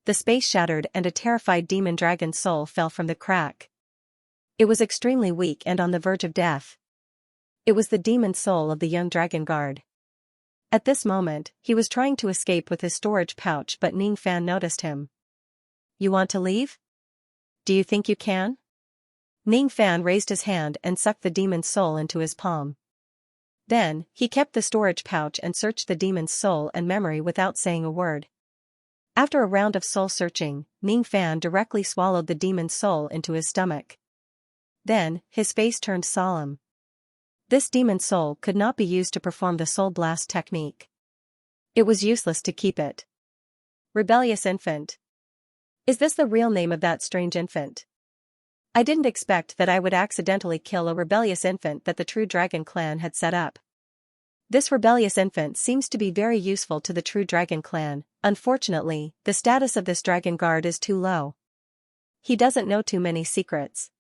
The space shattered and a terrified demon dragon soul fell from the crack. It was extremely weak and on the verge of death. It was the demon soul of the young dragon guard. At this moment, he was trying to escape with his storage pouch but Ning Fan noticed him. You want to leave? Do you think you can? Ning Fan raised his hand and sucked the demon's soul into his palm. Then, he kept the storage pouch and searched the demon's soul and memory without saying a word. After a round of soul searching, Ning Fan directly swallowed the demon's soul into his stomach. Then, his face turned solemn. This demon soul could not be used to perform the soul blast technique. It was useless to keep it. Rebellious infant. Is this the real name of that strange infant? I didn't expect that I would accidentally kill a rebellious infant that the True Dragon clan had set up. This rebellious infant seems to be very useful to the True Dragon clan. Unfortunately, the status of this dragon guard is too low. He doesn't know too many secrets.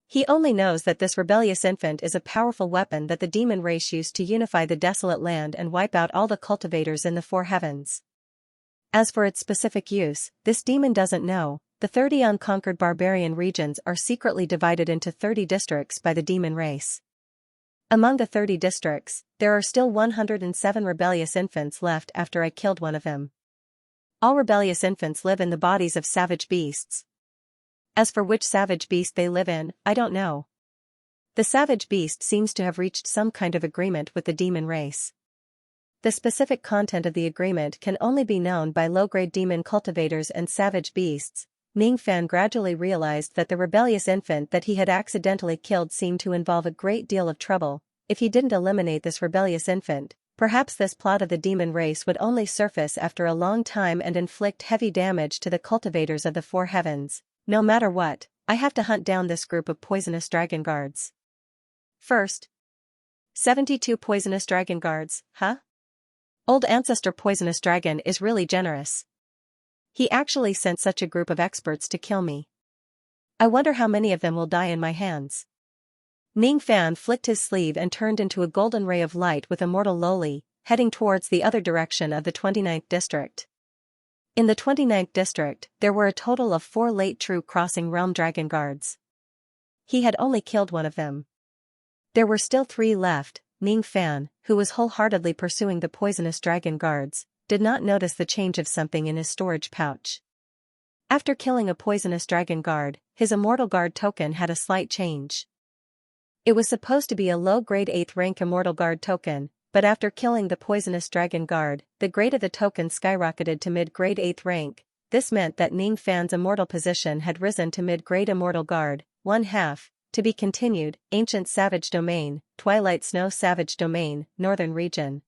He only knows that this rebellious infant is a powerful weapon that the demon race used to unify the desolate land and wipe out all the cultivators in the 4 heavens. As for its specific use, this demon doesn't know, The 30 unconquered barbarian regions are secretly divided into 30 districts by the demon race. Among the 30 districts, there are still 107 rebellious infants left after I killed one of them. All rebellious infants live in the bodies of savage beasts. As for which savage beast they live in, I don't know. The savage beast seems to have reached some kind of agreement with the demon race. The specific content of the agreement can only be known by low-grade demon cultivators and savage beasts. Ning Fan gradually realized that the rebellious infant that he had accidentally killed seemed to involve a great deal of trouble. If he didn't eliminate this rebellious infant, perhaps this plot of the demon race would only surface after a long time and inflict heavy damage to the cultivators of the four heavens. No matter what, I have to hunt down this group of poisonous dragon guards. First. 72 poisonous dragon guards, huh? Old Ancestor Poisonous Dragon is really generous. He actually sent such a group of experts to kill me. I wonder how many of them will die in my hands. Ning Fan flicked his sleeve and turned into a golden ray of light with Immortal Loli, heading towards the other direction of the 29th district. In the 29th district, there were a total of 4 late true crossing realm dragon guards. He had only killed one of them. There were still 3 left. Ning Fan, who was wholeheartedly pursuing the poisonous dragon guards, did not notice the change of something in his storage pouch. After killing a poisonous dragon guard, his immortal guard token had a slight change. It was supposed to be a low-grade 8th rank immortal guard token, but after killing the poisonous dragon guard, the grade of the token skyrocketed to mid-grade 8th rank. This meant that Ning Fan's immortal position had risen to mid-grade immortal guard, 1/2. To be continued, Ancient Savage Domain, Twilight Snow Savage Domain, Northern Region.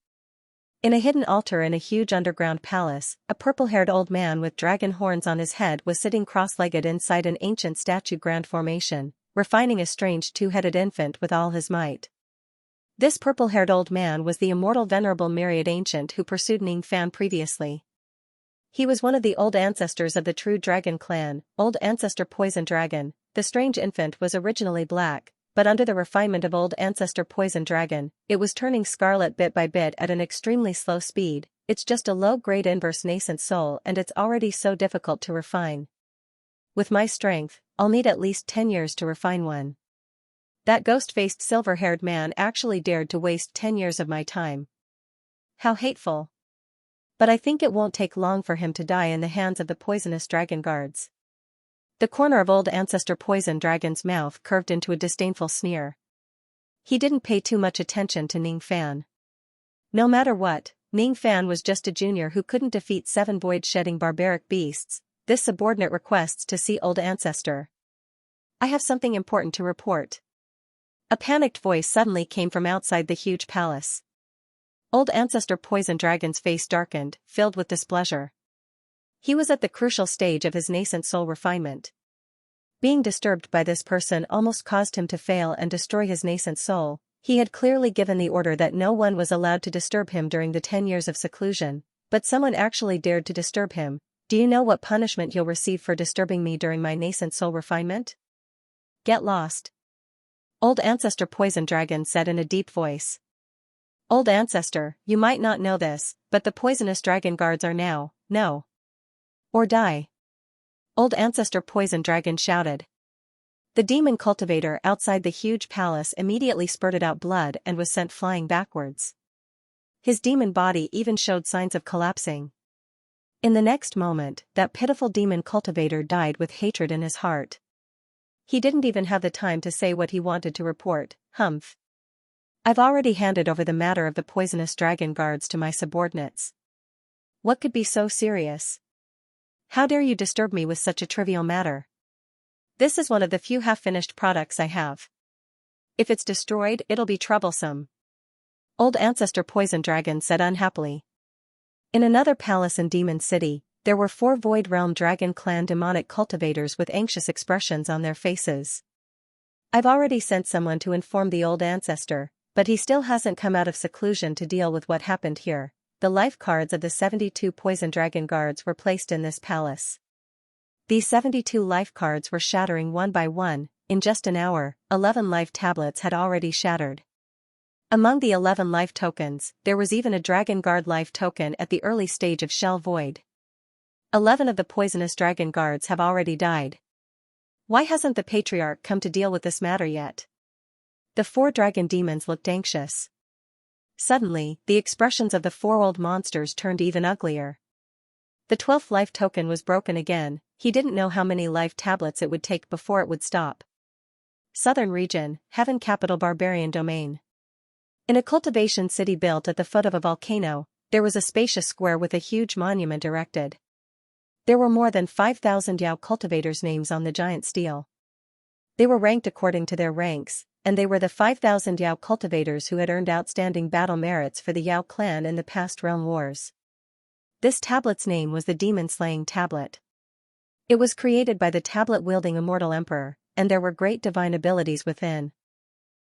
In a hidden altar in a huge underground palace, a purple-haired old man with dragon horns on his head was sitting cross-legged inside an ancient statue grand formation, refining a strange 2-headed infant with all his might. This purple-haired old man was the immortal venerable Myriad Ancient who pursued Ning Fan previously. He was one of the old ancestors of the true dragon clan, Old Ancestor Poison Dragon. The strange infant was originally black, but under the refinement of Old Ancestor Poison Dragon, it was turning scarlet bit by bit at an extremely slow speed. It's just a low-grade inverse nascent soul and it's already so difficult to refine. With my strength, I'll need at least 10 years to refine one. That ghost-faced silver-haired man actually dared to waste 10 years of my time. How hateful. But I think it won't take long for him to die in the hands of the poisonous dragon guards. The corner of Old Ancestor Poison Dragon's mouth curved into a disdainful sneer. He didn't pay too much attention to Ning Fan. No matter what, Ning Fan was just a junior who couldn't defeat 7 void-shedding barbaric beasts. This subordinate requests to see Old Ancestor. I have something important to report. A panicked voice suddenly came from outside the huge palace. Old Ancestor Poison Dragon's face darkened, filled with displeasure. He was at the crucial stage of his nascent soul refinement. Being disturbed by this person almost caused him to fail and destroy his nascent soul. He had clearly given the order that no one was allowed to disturb him during the 10 years of seclusion, but someone actually dared to disturb him. Do you know what punishment you'll receive for disturbing me during my nascent soul refinement? Get lost. Old Ancestor Poison Dragon said in a deep voice. Old Ancestor, you might not know this, but the poisonous dragon guards are now, no. Or die. Old Ancestor Poison Dragon shouted. The demon cultivator outside the huge palace immediately spurted out blood and was sent flying backwards. His demon body even showed signs of collapsing. In the next moment, that pitiful demon cultivator died with hatred in his heart. He didn't even have the time to say what he wanted to report. Humph. I've already handed over the matter of the poisonous dragon guards to my subordinates. What could be so serious? How dare you disturb me with such a trivial matter? This is one of the few half-finished products I have. If it's destroyed, it'll be troublesome. Old Ancestor Poison Dragon said unhappily. In another palace in Demon City, there were 4 Void Realm Dragon Clan demonic cultivators with anxious expressions on their faces. I've already sent someone to inform the Old Ancestor, but he still hasn't come out of seclusion to deal with what happened here. The life cards of the 72 Poison Dragon Guards were placed in this palace. These 72 life cards were shattering one by one. In just an hour, 11 life tablets had already shattered. Among the 11 life tokens, there was even a Dragon Guard life token at the early stage of Shell Void. 11 of the poisonous dragon guards have already died. Why hasn't the patriarch come to deal with this matter yet? The 4 dragon demons looked anxious. Suddenly, the expressions of the 4 old monsters turned even uglier. The 12th life token was broken again. He didn't know how many life tablets it would take before it would stop. Southern region, Heaven Capital Barbarian Domain. In a cultivation city built at the foot of a volcano, there was a spacious square with a huge monument erected. There were more than 5,000 Yao cultivators' names on the giant stele. They were ranked according to their ranks, and they were the 5,000 Yao cultivators who had earned outstanding battle merits for the Yao clan in the past realm wars. This tablet's name was the Demon-Slaying Tablet. It was created by the tablet-wielding immortal emperor, and there were great divine abilities within.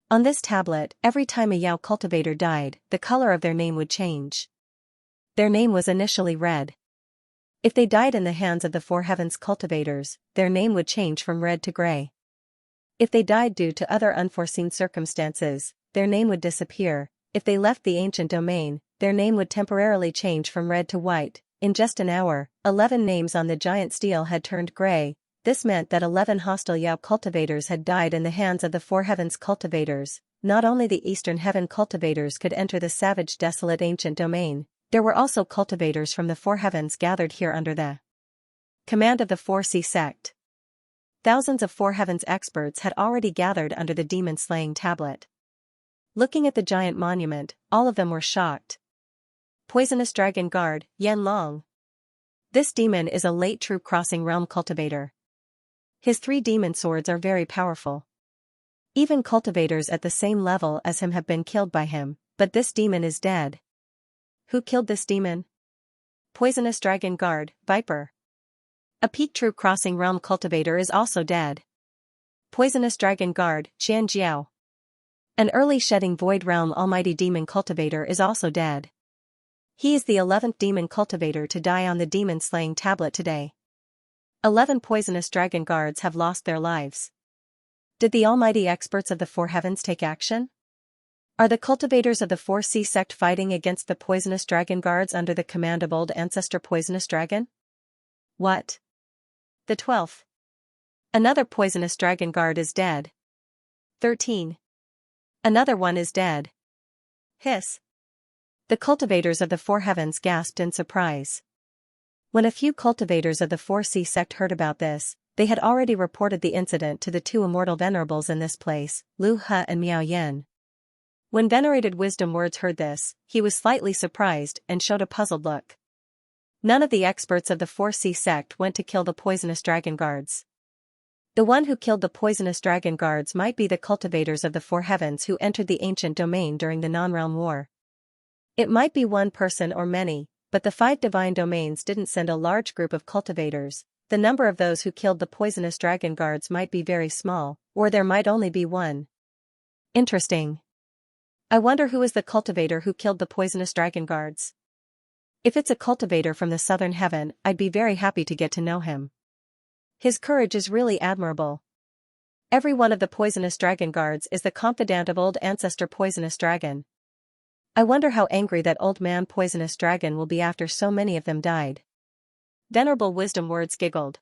On this tablet, every time a Yao cultivator died, the color of their name would change. Their name was initially red. If they died in the hands of the 4 heavens cultivators, their name would change from red to gray. If they died due to other unforeseen circumstances, their name would disappear. If they left the ancient domain, their name would temporarily change from red to white. In just an hour, 11 names on the giant stele had turned gray. This meant that 11 hostile Yao cultivators had died in the hands of the 4 heavens cultivators. Not only the eastern heaven cultivators could enter the savage desolate ancient domain, there were also cultivators from the 4 heavens gathered here under the command of the 4C sect. Thousands of 4 heavens experts had already gathered under the demon-slaying tablet. Looking at the giant monument, all of them were shocked. Poisonous Dragon Guard, Yan Long. This demon is a late true crossing realm cultivator. His 3 demon swords are very powerful. Even cultivators at the same level as him have been killed by him, but this demon is dead. Who killed this demon? Poisonous Dragon Guard, Viper. A peak true crossing realm cultivator is also dead. Poisonous Dragon Guard, Xianxia. An early shedding void realm almighty demon cultivator is also dead. He is the 11th demon cultivator to die on the demon-slaying tablet today. 11 poisonous dragon guards have lost their lives. Did the almighty experts of the 4 heavens take action? Are the cultivators of the 4C sect fighting against the poisonous dragon guards under the command of old ancestor poisonous dragon? What? The 12th. Another poisonous dragon guard is dead. 13. Another one is dead. Hiss. The cultivators of the 4 heavens gasped in surprise. When a few cultivators of the 4C sect heard about this, they had already reported the incident to the 2 immortal venerables in this place, Lu He and Miao Yen. When venerated wisdom words heard this, he was slightly surprised and showed a puzzled look. None of the experts of the 4C sect went to kill the poisonous dragon guards. The one who killed the poisonous dragon guards might be the cultivators of the 4 heavens who entered the ancient domain during the non-realm war. It might be one person or many, but the 5 divine domains didn't send a large group of cultivators. The number of those who killed the poisonous dragon guards might be very small, or there might only be one. Interesting. I wonder who is the cultivator who killed the poisonous dragon guards. If it's a cultivator from the southern heaven, I'd be very happy to get to know him. His courage is really admirable. Every one of the poisonous dragon guards is the confidant of old ancestor poisonous dragon. I wonder how angry that old man poisonous dragon will be after so many of them died. Venerable wisdom words giggled.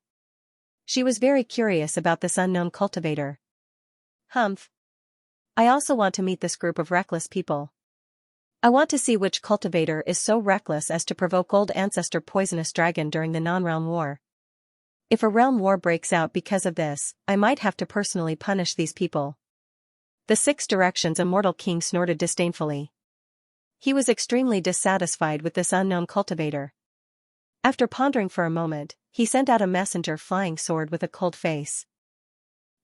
She was very curious about this unknown cultivator. Humph. I also want to meet this group of reckless people. I want to see which cultivator is so reckless as to provoke old ancestor poisonous dragon during the non-realm war. If a realm war breaks out because of this, I might have to personally punish these people. The 6 directions immortal king snorted disdainfully. He was extremely dissatisfied with this unknown cultivator. After pondering for a moment, he sent out a messenger flying sword with a cold face.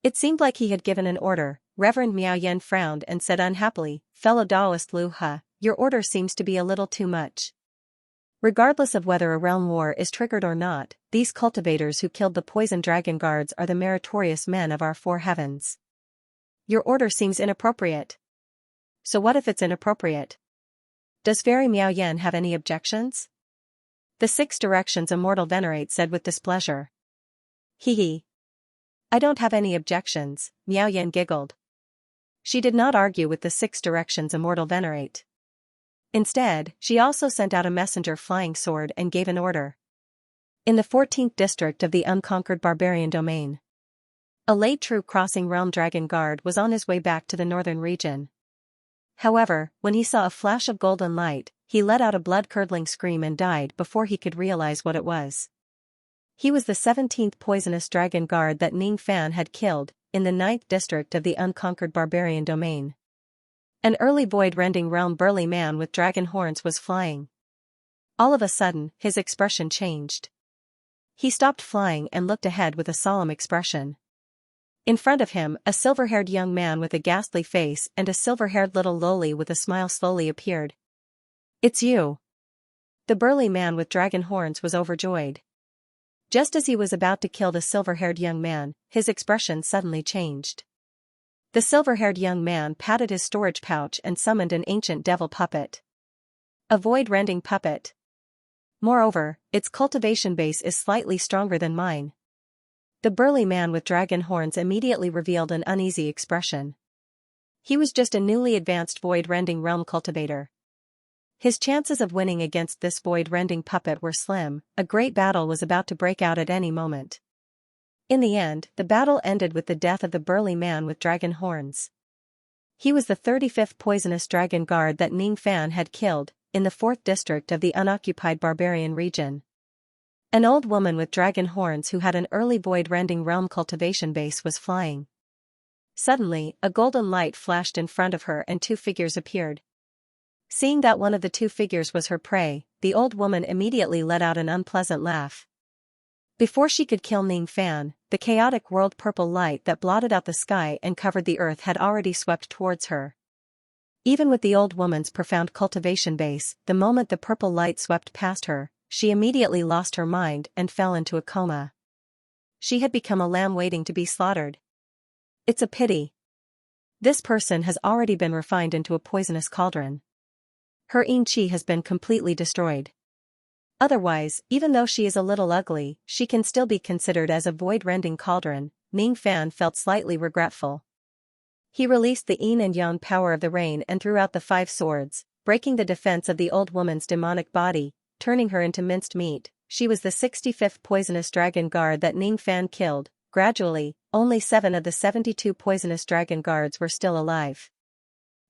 It seemed like he had given an order. Reverend Miao Yen frowned and said unhappily, "Fellow Taoist Lu He, your order seems to be a little too much. Regardless of whether a realm war is triggered or not, these cultivators who killed the poison dragon guards are the meritorious men of our 4 heavens. Your order seems inappropriate." So what if it's inappropriate? Does Fairy Miao Yen have any objections? The 6 directions immortal venerate said with displeasure. Hee. I don't have any objections, Miao Yen giggled. She did not argue with the 6 directions immortal venerate. Instead, she also sent out a messenger flying sword and gave an order. In the 14th district of the unconquered barbarian domain. A late troop crossing realm dragon guard was on his way back to the northern region. However, when he saw a flash of golden light, he let out a blood-curdling scream and died before he could realize what it was. He was the 17th poisonous dragon guard that Ning Fan had killed, in the 9th district of the unconquered barbarian domain. An early void-rending realm burly man with dragon horns was flying. All of a sudden, his expression changed. He stopped flying and looked ahead with a solemn expression. In front of him, a silver-haired young man with a ghastly face and a silver-haired little loli with a smile slowly appeared. "It's you." The burly man with dragon horns was overjoyed. Just as he was about to kill the silver-haired young man, his expression suddenly changed. The silver-haired young man patted his storage pouch and summoned an ancient devil puppet. A void-rending puppet. Moreover, its cultivation base is slightly stronger than mine. The burly man with dragon horns immediately revealed an uneasy expression. He was just a newly advanced void-rending realm cultivator. His chances of winning against this void-rending puppet were slim. A great battle was about to break out at any moment. In the end, the battle ended with the death of the burly man with dragon horns. He was the 35th poisonous dragon guard that Ning Fan had killed, in the 4th district of the unoccupied barbarian region. An old woman with dragon horns who had an early void-rending realm cultivation base was flying. Suddenly, a golden light flashed in front of her and two figures appeared. Seeing that one of the two figures was her prey, the old woman immediately let out an unpleasant laugh. Before she could kill Ning Fan, the chaotic world purple light that blotted out the sky and covered the earth had already swept towards her. Even with the old woman's profound cultivation base, the moment the purple light swept past her, she immediately lost her mind and fell into a coma. She had become a lamb waiting to be slaughtered. It's a pity. This person has already been refined into a poisonous cauldron. Her Yin-Chi has been completely destroyed. Otherwise, even though she is a little ugly, she can still be considered as a void-rending cauldron. Ning Fan felt slightly regretful. He released the yin and yang power of the rain and threw out the 5 swords, breaking the defense of the old woman's demonic body, turning her into minced meat. She was the 65th poisonous dragon guard that Ning Fan killed. Gradually, only 7 of the 72 poisonous dragon guards were still alive.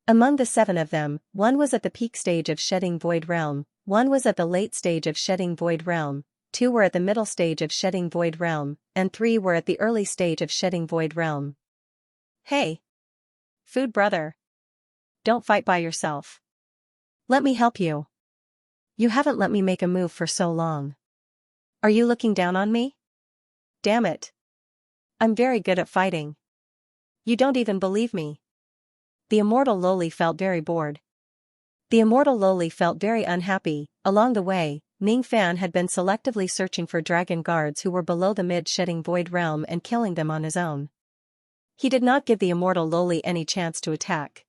Among the 7 of them, 1 was at the peak stage of shedding void realm, 1 was at the late stage of shedding void realm, 2 were at the middle stage of shedding void realm, and 3 were at the early stage of shedding void realm. Hey! Food brother! Don't fight by yourself. Let me help you. You haven't let me make a move for so long. Are you looking down on me? Damn it. I'm very good at fighting. You don't even believe me. The immortal loli felt very bored. The immortal loli felt very unhappy. Along the way, Ning Fan had been selectively searching for dragon guards who were below the mid-shedding void realm and killing them on his own. He did not give the immortal loli any chance to attack.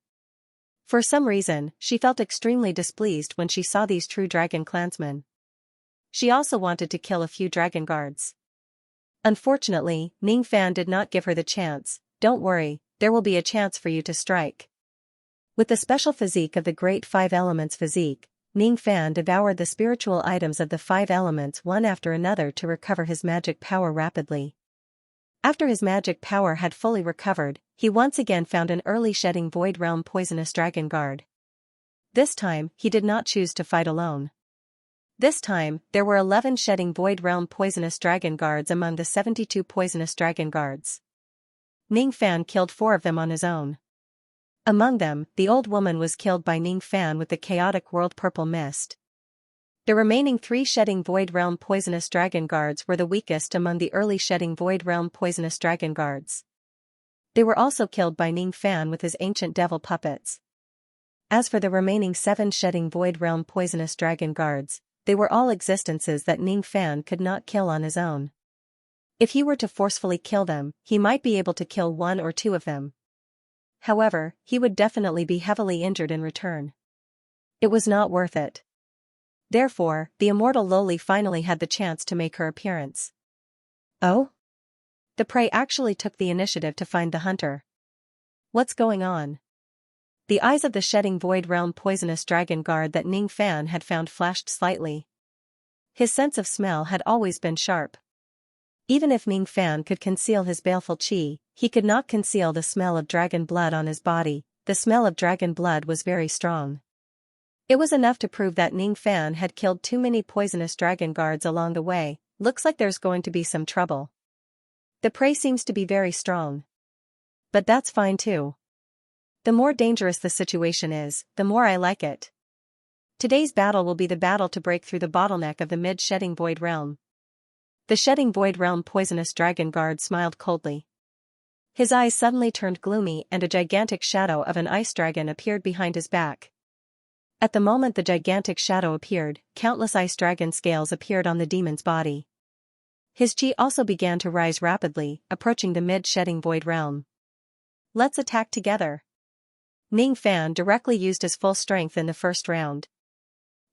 For some reason, she felt extremely displeased when she saw these true dragon clansmen. She also wanted to kill a few dragon guards. Unfortunately, Ning Fan did not give her the chance. Don't worry, there will be a chance for you to strike. With the special physique of the Great 5 Elements physique, Ning Fan devoured the spiritual items of the 5 elements one after another to recover his magic power rapidly. After his magic power had fully recovered, he once again found an early shedding void realm poisonous dragon guard. This time, he did not choose to fight alone. This time, there were 11 shedding void realm poisonous dragon guards among the 72 poisonous dragon guards. Ning Fan killed 4 of them on his own. Among them, the old woman was killed by Ning Fan with the chaotic world purple mist. The remaining 3 shedding void realm poisonous dragon guards were the weakest among the early shedding void realm poisonous dragon guards. They were also killed by Ning Fan with his ancient devil puppets. As for the remaining 7 shedding void realm poisonous dragon guards, they were all existences that Ning Fan could not kill on his own. If he were to forcefully kill them, he might be able to kill 1 or 2 of them. However, he would definitely be heavily injured in return. It was not worth it. Therefore, the immortal loli finally had the chance to make her appearance. Oh? The prey actually took the initiative to find the hunter. What's going on? The eyes of the shedding void realm poisonous dragon guard that Ning Fan had found flashed slightly. His sense of smell had always been sharp. Even if Ning Fan could conceal his baleful qi, he could not conceal the smell of dragon blood on his body. The smell of dragon blood was very strong. It was enough to prove that Ning Fan had killed too many poisonous dragon guards along the way. Looks like there's going to be some trouble. The prey seems to be very strong. But that's fine too. The more dangerous the situation is, the more I like it. Today's battle will be the battle to break through the bottleneck of the mid-shedding void realm. The shedding void realm poisonous dragon guard smiled coldly. His eyes suddenly turned gloomy and a gigantic shadow of an ice dragon appeared behind his back. At the moment the gigantic shadow appeared, countless ice dragon scales appeared on the demon's body. His chi also began to rise rapidly, approaching the mid-shedding void realm. Let's attack together. Ning Fan directly used his full strength in the first round.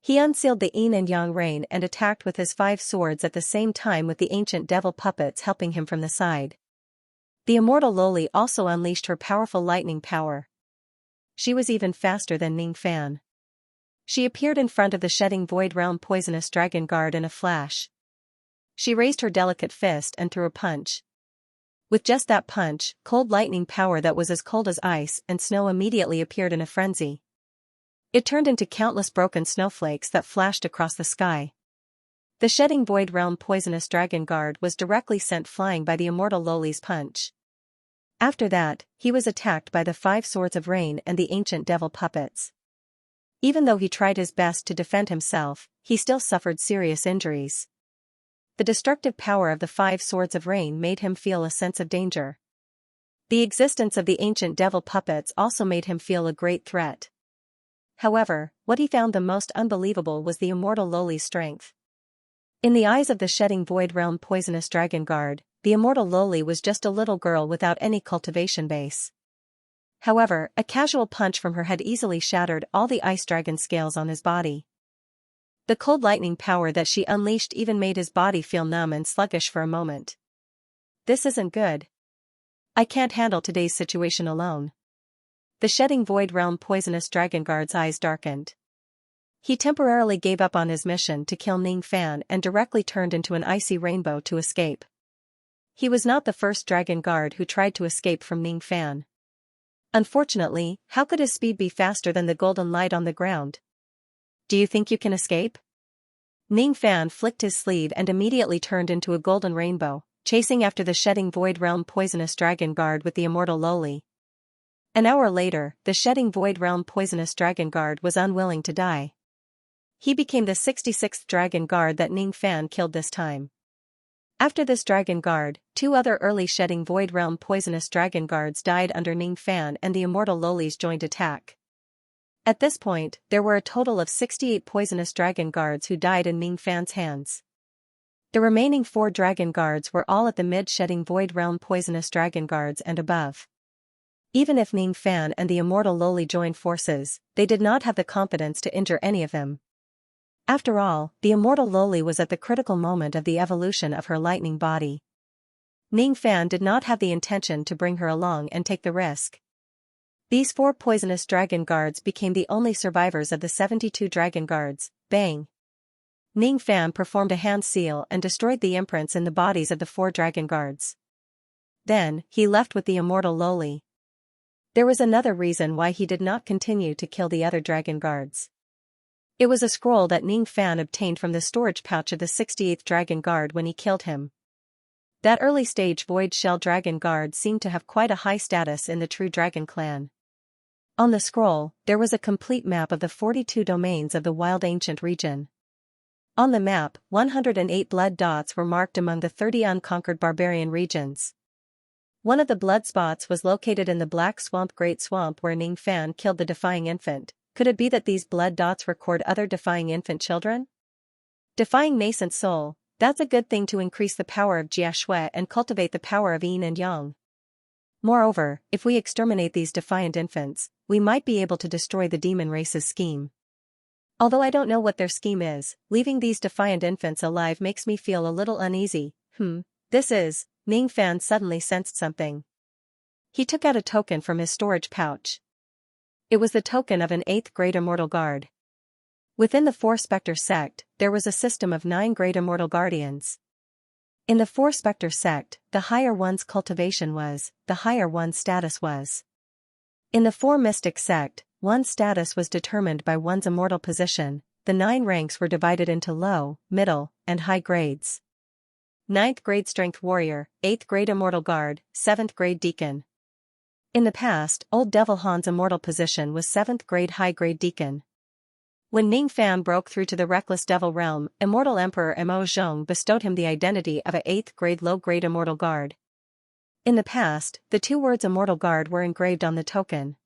He unsealed the yin and yang rain and attacked with his 5 swords at the same time with the ancient devil puppets helping him from the side. The immortal Loli also unleashed her powerful lightning power. She was even faster than Ning Fan. She appeared in front of the shedding void realm poisonous dragon guard in a flash. She raised her delicate fist and threw a punch. With just that punch, cold lightning power that was as cold as ice and snow immediately appeared in a frenzy. It turned into countless broken snowflakes that flashed across the sky. The shedding void realm poisonous dragon guard was directly sent flying by the immortal Loli's punch. After that, he was attacked by the 5 swords of rain and the ancient devil puppets. Even though he tried his best to defend himself, he still suffered serious injuries. The destructive power of the 5 swords of rain made him feel a sense of danger. The existence of the ancient devil puppets also made him feel a great threat. However, what he found the most unbelievable was the immortal Loli's strength. In the eyes of the shedding void realm poisonous dragon guard, the immortal Loli was just a little girl without any cultivation base. However, a casual punch from her had easily shattered all the ice dragon scales on his body. The cold lightning power that she unleashed even made his body feel numb and sluggish for a moment. This isn't good. I can't handle today's situation alone. The shedding void realm poisonous dragon guard's eyes darkened. He temporarily gave up on his mission to kill Ning Fan and directly turned into an icy rainbow to escape. He was not the first dragon guard who tried to escape from Ning Fan. Unfortunately, how could his speed be faster than the golden light on the ground? Do you think you can escape? Ning Fan flicked his sleeve and immediately turned into a golden rainbow, chasing after the shedding void realm poisonous dragon guard with the immortal Loli. An hour later, the shedding void realm poisonous dragon guard was unwilling to die. He became the 66th dragon guard that Ning Fan killed this time. After this dragon guard, 2 other early shedding void realm poisonous dragon guards died under Ning Fan and the immortal Loli's joint attack. At this point, there were a total of 68 poisonous dragon guards who died in Ning Fan's hands. The remaining 4 dragon guards were all at the mid-shedding void realm poisonous dragon guards and above. Even if Ning Fan and the immortal Loli joined forces, they did not have the confidence to injure any of them. After all, the immortal Loli was at the critical moment of the evolution of her lightning body. Ning Fan did not have the intention to bring her along and take the risk. These 4 poisonous dragon guards became the only survivors of the 72 dragon guards. Bang! Ning Fan performed a hand seal and destroyed the imprints in the bodies of the 4 dragon guards. Then, he left with the immortal Loli. There was another reason why he did not continue to kill the other dragon guards. It was a scroll that Ning Fan obtained from the storage pouch of the 68th dragon guard when he killed him. That early stage void shell dragon guard seemed to have quite a high status in the true dragon clan. On the scroll, there was a complete map of the 42 domains of the wild ancient region. On the map, 108 blood dots were marked among the 30 unconquered barbarian regions. One of the blood spots was located in the Black Swamp Great Swamp where Ning Fan killed the defying infant. Could it be that these blood dots record other defying infant children? Defying nascent soul, that's a good thing to increase the power of Jia Shui and cultivate the power of yin and yang. Moreover, if we exterminate these defiant infants, we might be able to destroy the demon race's scheme. Although I don't know what their scheme is, leaving these defiant infants alive makes me feel a little uneasy. Ning Fan suddenly sensed something. He took out a token from his storage pouch. It was the token of an 8th grade immortal guard. Within the Four-Spectre sect, there was a system of 9 great immortal guardians. In the Four-Spectre sect, the higher one's cultivation was, the higher one's status was. In the Four-Mystic sect, one's status was determined by one's immortal position. The 9 ranks were divided into low, middle, and high grades. 9th grade Strength Warrior, 8th grade Immortal Guard, 7th grade Deacon. In the past, Old Devil Han's immortal position was 7th grade High grade Deacon. When Ning Fan broke through to the Reckless Devil realm, Immortal Emperor Mo Zhong bestowed him the identity of a 8th grade Low grade Immortal Guard. In the past, the 2 words Immortal Guard were engraved on the token.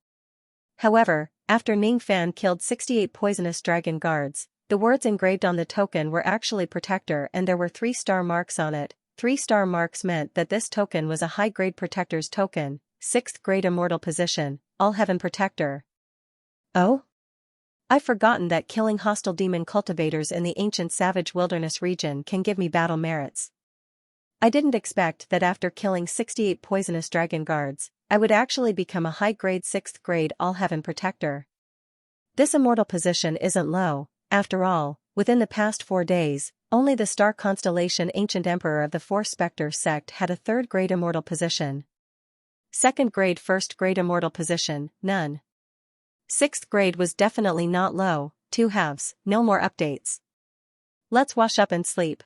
However, after Ning Fan killed 68 poisonous dragon guards, the words engraved on the token were actually Protector and there were 3 star marks on it. 3 star marks meant that this token was a high-grade Protector's token, 6th grade Immortal position, All Heaven Protector. Oh? I've forgotten that killing hostile demon cultivators in the ancient savage wilderness region can give me battle merits. I didn't expect that after killing 68 poisonous dragon guards, I would actually become a high-grade 6th grade All Heaven Protector. This immortal position isn't low, after all. Within the past 4 days, only the star constellation Ancient Emperor of the Four-Spectre sect had a 3rd grade immortal position. 2nd grade 1st grade immortal position, none. 6th grade was definitely not low, 2 halves, no more updates. Let's wash up and sleep.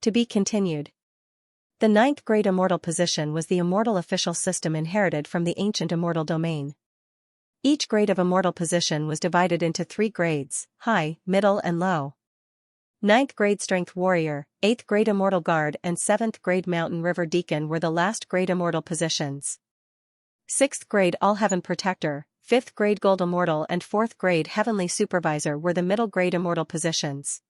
To be continued. The 9th grade immortal position was the immortal official system inherited from the ancient immortal domain. Each grade of immortal position was divided into 3 grades, high, middle and low. 9th grade Strength Warrior, 8th grade Immortal Guard and 7th grade Mountain River Deacon were the last grade immortal positions. 6th grade All Heaven Protector, 5th grade Gold Immortal and 4th grade Heavenly Supervisor were the middle grade immortal positions.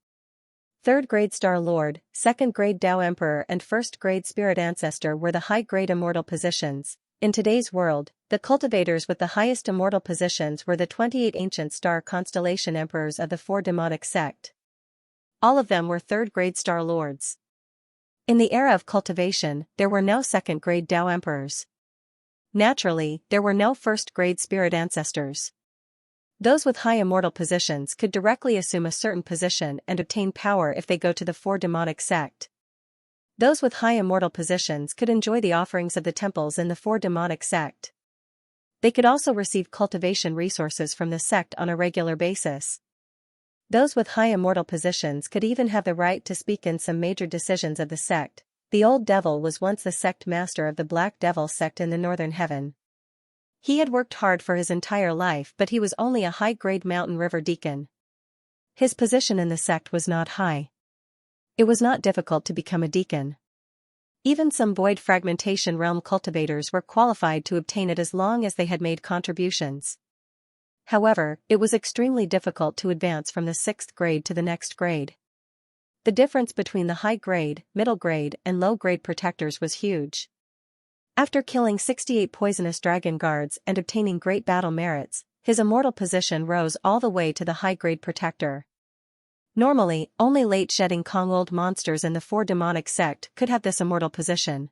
3rd grade Star Lord, 2nd grade Tao Emperor and 1st grade Spirit Ancestor were the high grade immortal positions. In today's world, the cultivators with the highest immortal positions were the 28 ancient star constellation emperors of the 4 demonic sect. All of them were 3rd grade Star Lords. In the era of cultivation, there were no 2nd grade Tao Emperors. Naturally, there were no 1st grade Spirit Ancestors. Those with high immortal positions could directly assume a certain position and obtain power if they go to the 4 demonic sect. Those with high immortal positions could enjoy the offerings of the temples in the 4 demonic sect. They could also receive cultivation resources from the sect on a regular basis. Those with high immortal positions could even have the right to speak in some major decisions of the sect. The Old Devil was once the sect master of the Black Devil sect in the Northern Heaven. He had worked hard for his entire life but he was only a high-grade Mountain River Deacon. His position in the sect was not high. It was not difficult to become a deacon. Even some void fragmentation realm cultivators were qualified to obtain it as long as they had made contributions. However, it was extremely difficult to advance from the 6th grade to the next grade. The difference between the high grade, middle grade, and low grade protectors was huge. After killing 68 poisonous dragon guards and obtaining great battle merits, his immortal position rose all the way to the high grade protector. Normally, only late-shedding Kong-old monsters in the 4 demonic sect could have this immortal position.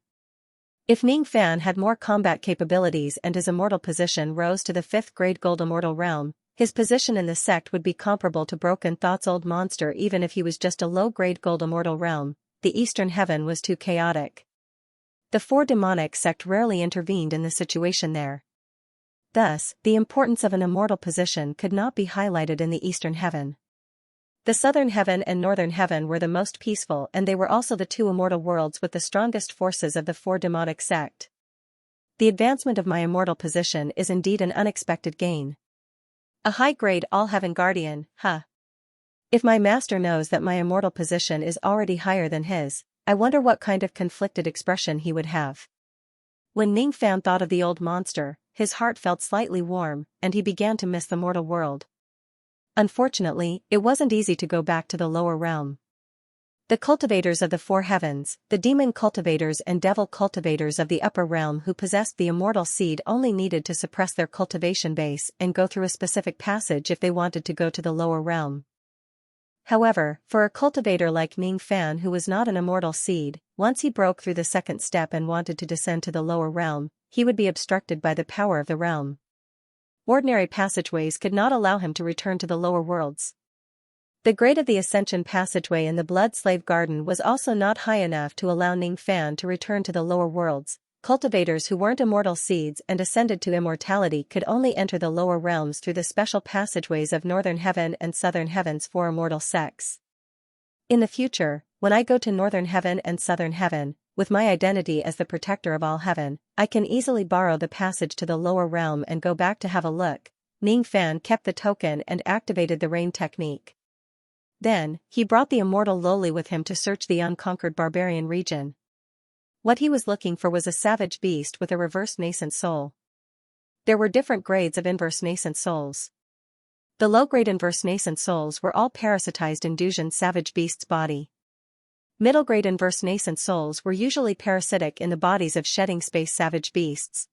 If Ning Fan had more combat capabilities and his immortal position rose to the 5th grade Gold Immortal realm, his position in the sect would be comparable to Broken Thought's old monster even if he was just a low-grade Gold Immortal realm. The Eastern Heaven was too chaotic. The 4 demonic sect rarely intervened in the situation there. Thus, the importance of an immortal position could not be highlighted in the Eastern Heaven. The Southern Heaven and Northern Heaven were the most peaceful and they were also the 2 immortal worlds with the strongest forces of the 4 demonic sect. The advancement of my immortal position is indeed an unexpected gain. A high-grade All-Heaven Guardian, huh? If my master knows that my immortal position is already higher than his, I wonder what kind of conflicted expression he would have. When Ning Fan thought of the old monster, his heart felt slightly warm, and he began to miss the mortal world. Unfortunately, it wasn't easy to go back to the lower realm. The cultivators of the 4 heavens, the demon cultivators and devil cultivators of the upper realm who possessed the immortal seed only needed to suppress their cultivation base and go through a specific passage if they wanted to go to the lower realm. However, for a cultivator like Ning Fan who was not an immortal seed, once he broke through the 2nd step and wanted to descend to the lower realm, he would be obstructed by the power of the realm. Ordinary passageways could not allow him to return to the lower worlds. The grade of the ascension passageway in the Blood Slave Garden was also not high enough to allow Ning Fan to return to the lower worlds. Cultivators who weren't immortal seeds and ascended to immortality could only enter the lower realms through the special passageways of Northern Heaven and Southern Heavens for immortal sects. In the future, when I go to Northern Heaven and Southern Heaven, with my identity as the protector of all heaven, I can easily borrow the passage to the lower realm and go back to have a look. Ning Fan kept the token and activated the rain technique. Then, he brought the immortal lowly with him to search the unconquered barbarian region. What he was looking for was a savage beast with a reverse nascent soul. There were different grades of inverse nascent souls. The low-grade inverse nascent souls were all parasitized in Duzhen's savage beast's body. Middle-grade inverse nascent souls were usually parasitic in the bodies of shedding space savage beasts.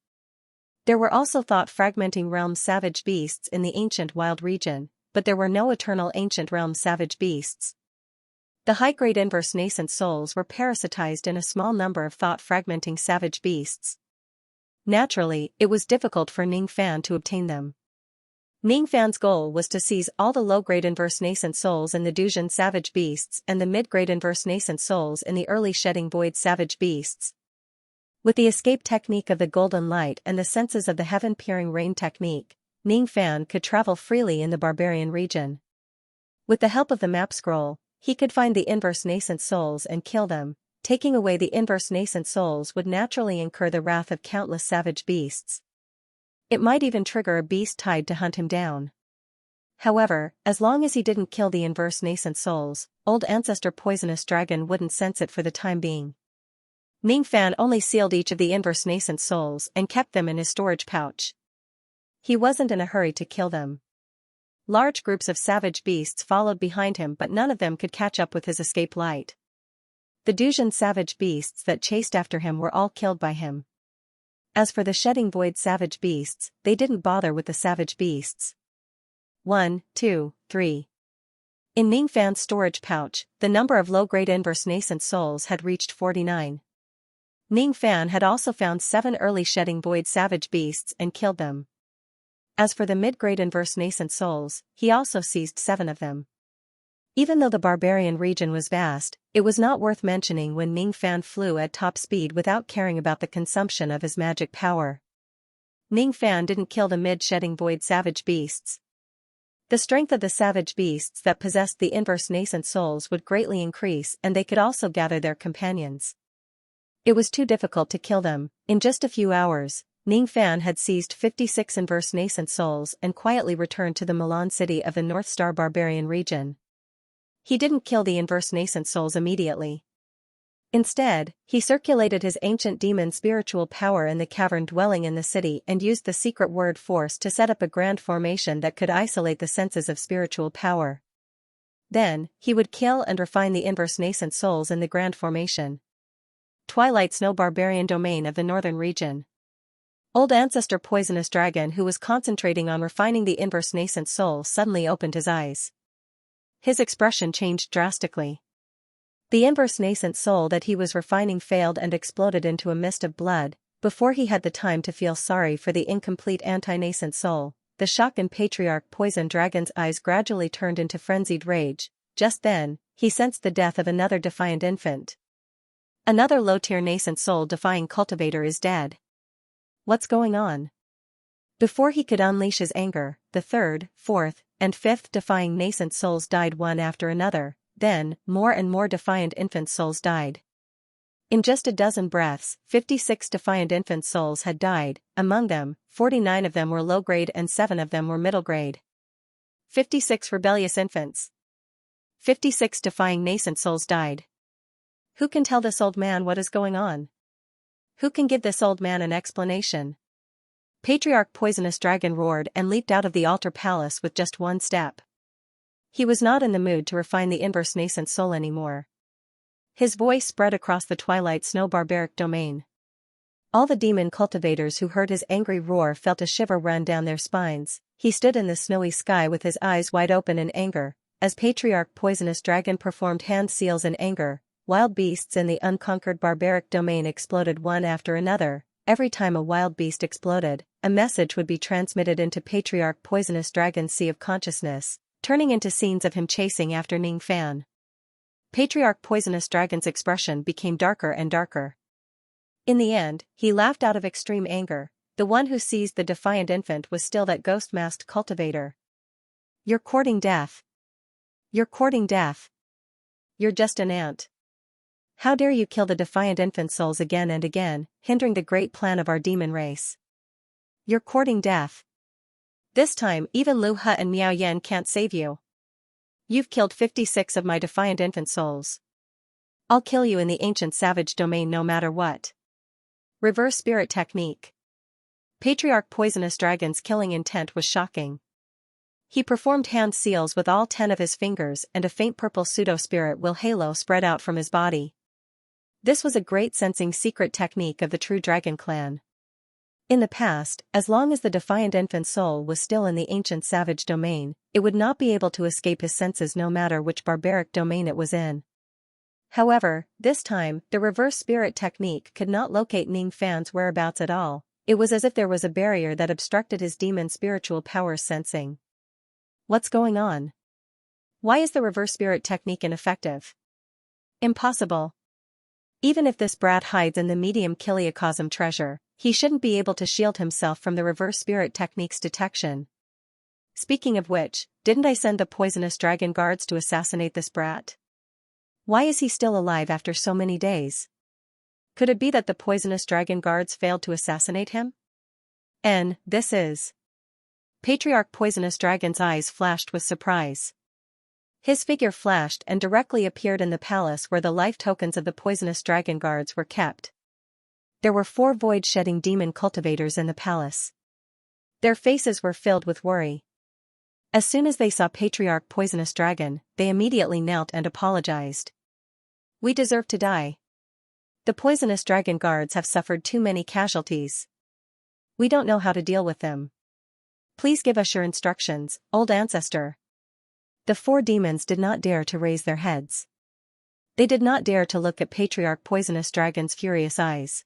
There were also thought-fragmenting realm savage beasts in the ancient wild region, but there were no eternal ancient realm savage beasts. The high-grade inverse nascent souls were parasitized in a small number of thought-fragmenting savage beasts. Naturally, it was difficult for Ning Fan to obtain them. Ning Fan's goal was to seize all the low-grade inverse nascent souls in the Duzhen savage beasts and the mid-grade inverse nascent souls in the early shedding void savage beasts. With the escape technique of the golden light and the senses of the heaven-peering rain technique, Ning Fan could travel freely in the barbarian region. With the help of the map scroll, he could find the inverse nascent souls and kill them. Taking away the inverse nascent souls would naturally incur the wrath of countless savage beasts. It might even trigger a beast tide to hunt him down. However, as long as he didn't kill the inverse nascent souls, Old Ancestor Poisonous Dragon wouldn't sense it for the time being. Ning Fan only sealed each of the inverse nascent souls and kept them in his storage pouch. He wasn't in a hurry to kill them. Large groups of savage beasts followed behind him, but none of them could catch up with his escape light. The Duzhen savage beasts that chased after him were all killed by him. As for the shedding void savage beasts, they didn't bother with the savage beasts. 1, 2, 3. In Ning Fan's storage pouch, the number of low-grade inverse nascent souls had reached 49. Ning Fan had also found 7 early shedding void savage beasts and killed them. As for the mid-grade inverse nascent souls, he also seized 7 of them. Even though the barbarian region was vast, it was not worth mentioning when Ning Fan flew at top speed without caring about the consumption of his magic power. Ning Fan didn't kill the mid-shedding void savage beasts. The strength of the savage beasts that possessed the inverse nascent souls would greatly increase, and they could also gather their companions. It was too difficult to kill them. In just a few hours, Ning Fan had seized 56 inverse nascent souls and quietly returned to the Milan city of the North Star barbarian region. He didn't kill the inverse nascent souls immediately. Instead, he circulated his ancient demon spiritual power in the cavern dwelling in the city and used the secret word force to set up a grand formation that could isolate the senses of spiritual power. Then, he would kill and refine the inverse nascent souls in the grand formation. Twilight Snow barbarian domain of the northern region. Old Ancestor Poisonous Dragon, who was concentrating on refining the inverse nascent soul, suddenly opened his eyes. His expression changed drastically. The inverse nascent soul that he was refining failed and exploded into a mist of blood. Before he had the time to feel sorry for the incomplete anti-nascent soul, the shock in Patriarch Poison Dragon's eyes gradually turned into frenzied rage. Just then, he sensed the death of another defiant infant. Another low-tier nascent soul defying cultivator is dead. What's going on? Before he could unleash his anger, the third, fourth, and fifth defying nascent souls died one after another. Then, more and more defiant infant souls died. In just a dozen breaths, 56 defiant infant souls had died. Among them, 49 of them were low-grade and 7 of them were middle-grade. 56 rebellious infants. 56 defying nascent souls died. Who can tell this old man what is going on? Who can give this old man an explanation? Patriarch Poisonous Dragon roared and leaped out of the altar palace with just one step. He was not in the mood to refine the inverse nascent soul anymore. His voice spread across the Twilight Snow barbaric domain. All the demon cultivators who heard his angry roar felt a shiver run down their spines. He stood in the snowy sky with his eyes wide open in anger. As Patriarch Poisonous Dragon performed hand seals in anger, wild beasts in the unconquered barbaric domain exploded one after another. Every time a wild beast exploded, a message would be transmitted into Patriarch Poisonous Dragon's sea of consciousness. turning into scenes of him chasing after Ning Fan. Patriarch Poisonous Dragon's expression became darker and darker. In the end, he laughed out of extreme anger. The one who seized the defiant infant was still that ghost-masked cultivator. You're courting death. You're courting death. You're just an ant. How dare you kill the defiant infant souls again and again, hindering the great plan of our demon race. You're courting death. This time even Lu He and Miao Yan can't save you. You've killed 56 of my defiant infant souls. I'll kill you in the ancient savage domain no matter what. Reverse spirit technique. Patriarch Poisonous Dragon's killing intent was shocking. He performed hand seals with all 10 of his fingers and a faint purple pseudo-spirit will halo spread out from his body. This was a great sensing secret technique of the true dragon clan. In the past, as long as the defiant infant soul was still in the ancient savage domain, it would not be able to escape his senses no matter which barbaric domain it was in. However, this time, the reverse spirit technique could not locate Ning Fan's whereabouts at all. It was as if there was a barrier that obstructed his demon spiritual powers sensing. What's going on? Why is the reverse spirit technique ineffective? Impossible. Even if this brat hides in the medium Kiliacosm treasure, he shouldn't be able to shield himself from the reverse spirit technique's detection. Speaking of which, didn't I send the poisonous dragon guards to assassinate this brat? Why is he still alive after so many days? Could it be that the poisonous dragon guards failed to assassinate him? This is... Patriarch Poisonous Dragon's eyes flashed with surprise. His figure flashed and directly appeared in the palace where the life tokens of the poisonous dragon guards were kept. There were 4 void-shedding demon cultivators in the palace. Their faces were filled with worry. As soon as they saw Patriarch Poisonous Dragon, they immediately knelt and apologized. We deserve to die. The poisonous dragon guards have suffered too many casualties. We don't know how to deal with them. Please give us your instructions, old ancestor. The 4 demons did not dare to raise their heads. They did not dare to look at Patriarch Poisonous Dragon's furious eyes.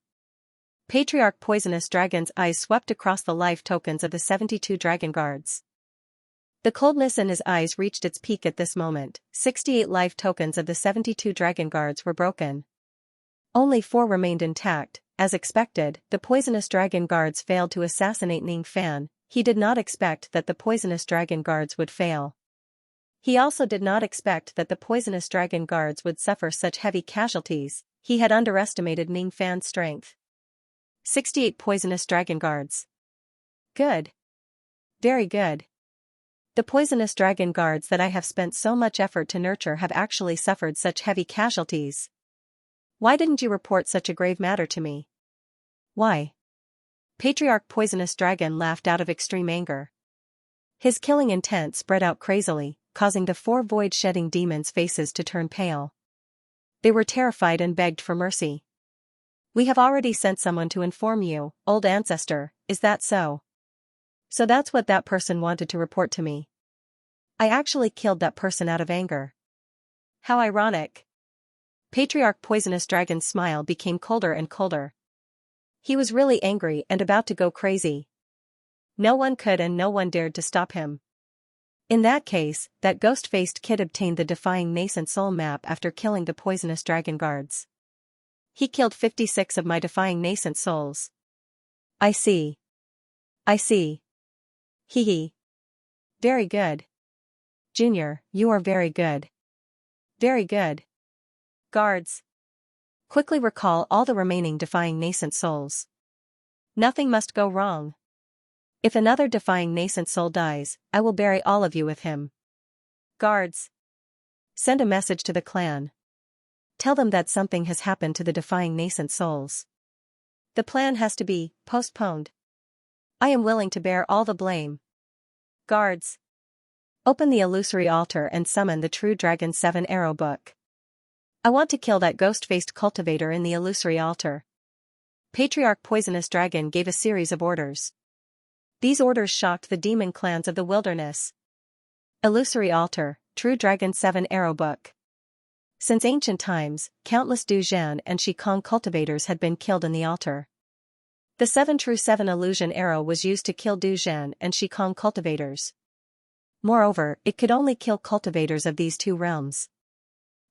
Patriarch Poisonous Dragon's eyes swept across the life tokens of the 72 dragon guards. The coldness in his eyes reached its peak at this moment. 68 life tokens of the 72 dragon guards were broken. Only 4 remained intact. As expected, the poisonous dragon guards failed to assassinate Ning Fan. He did not expect that the poisonous dragon guards would fail. He also did not expect that the poisonous dragon guards would suffer such heavy casualties. He had underestimated Ning Fan's strength. 68 poisonous dragon guards. Good. Very good. The poisonous dragon guards that I have spent so much effort to nurture have actually suffered such heavy casualties. Why didn't you report such a grave matter to me? Why? Patriarch Poisonous Dragon laughed out of extreme anger. His killing intent spread out crazily, causing the 4 void-shedding demons' faces to turn pale. They were terrified and begged for mercy. We have already sent someone to inform you, old ancestor, is that so? So that's what that person wanted to report to me. I actually killed that person out of anger. How ironic. Patriarch Poisonous Dragon's smile became colder and colder. He was really angry and about to go crazy. No one could and no one dared to stop him. In that case, that ghost-faced kid obtained the Defying Nascent Soul map after killing the poisonous dragon guards. He killed 56 of my Defying Nascent Souls. I see. I see. Hee hee. Very good. Junior, you are very good. Very good. Guards. Quickly recall all the remaining Defying Nascent Souls. Nothing must go wrong. If another Defying Nascent Soul dies, I will bury all of you with him. Guards. Send a message to the clan. Tell them that something has happened to the Defying Nascent Souls. The plan has to be postponed. I am willing to bear all the blame. Guards. Open the illusory altar and summon the true Dragon 7 Arrow Book. I want to kill that ghost-faced cultivator in the illusory altar. Patriarch Poisonous Dragon gave a series of orders. These orders shocked the demon clans of the wilderness. Illusory altar, true Dragon 7 Arrow Book. Since ancient times, countless Du Zhan and Shikong cultivators had been killed in the altar. The 7 illusion arrow was used to kill Du Zhan and Shikong cultivators. Moreover, it could only kill cultivators of these two realms.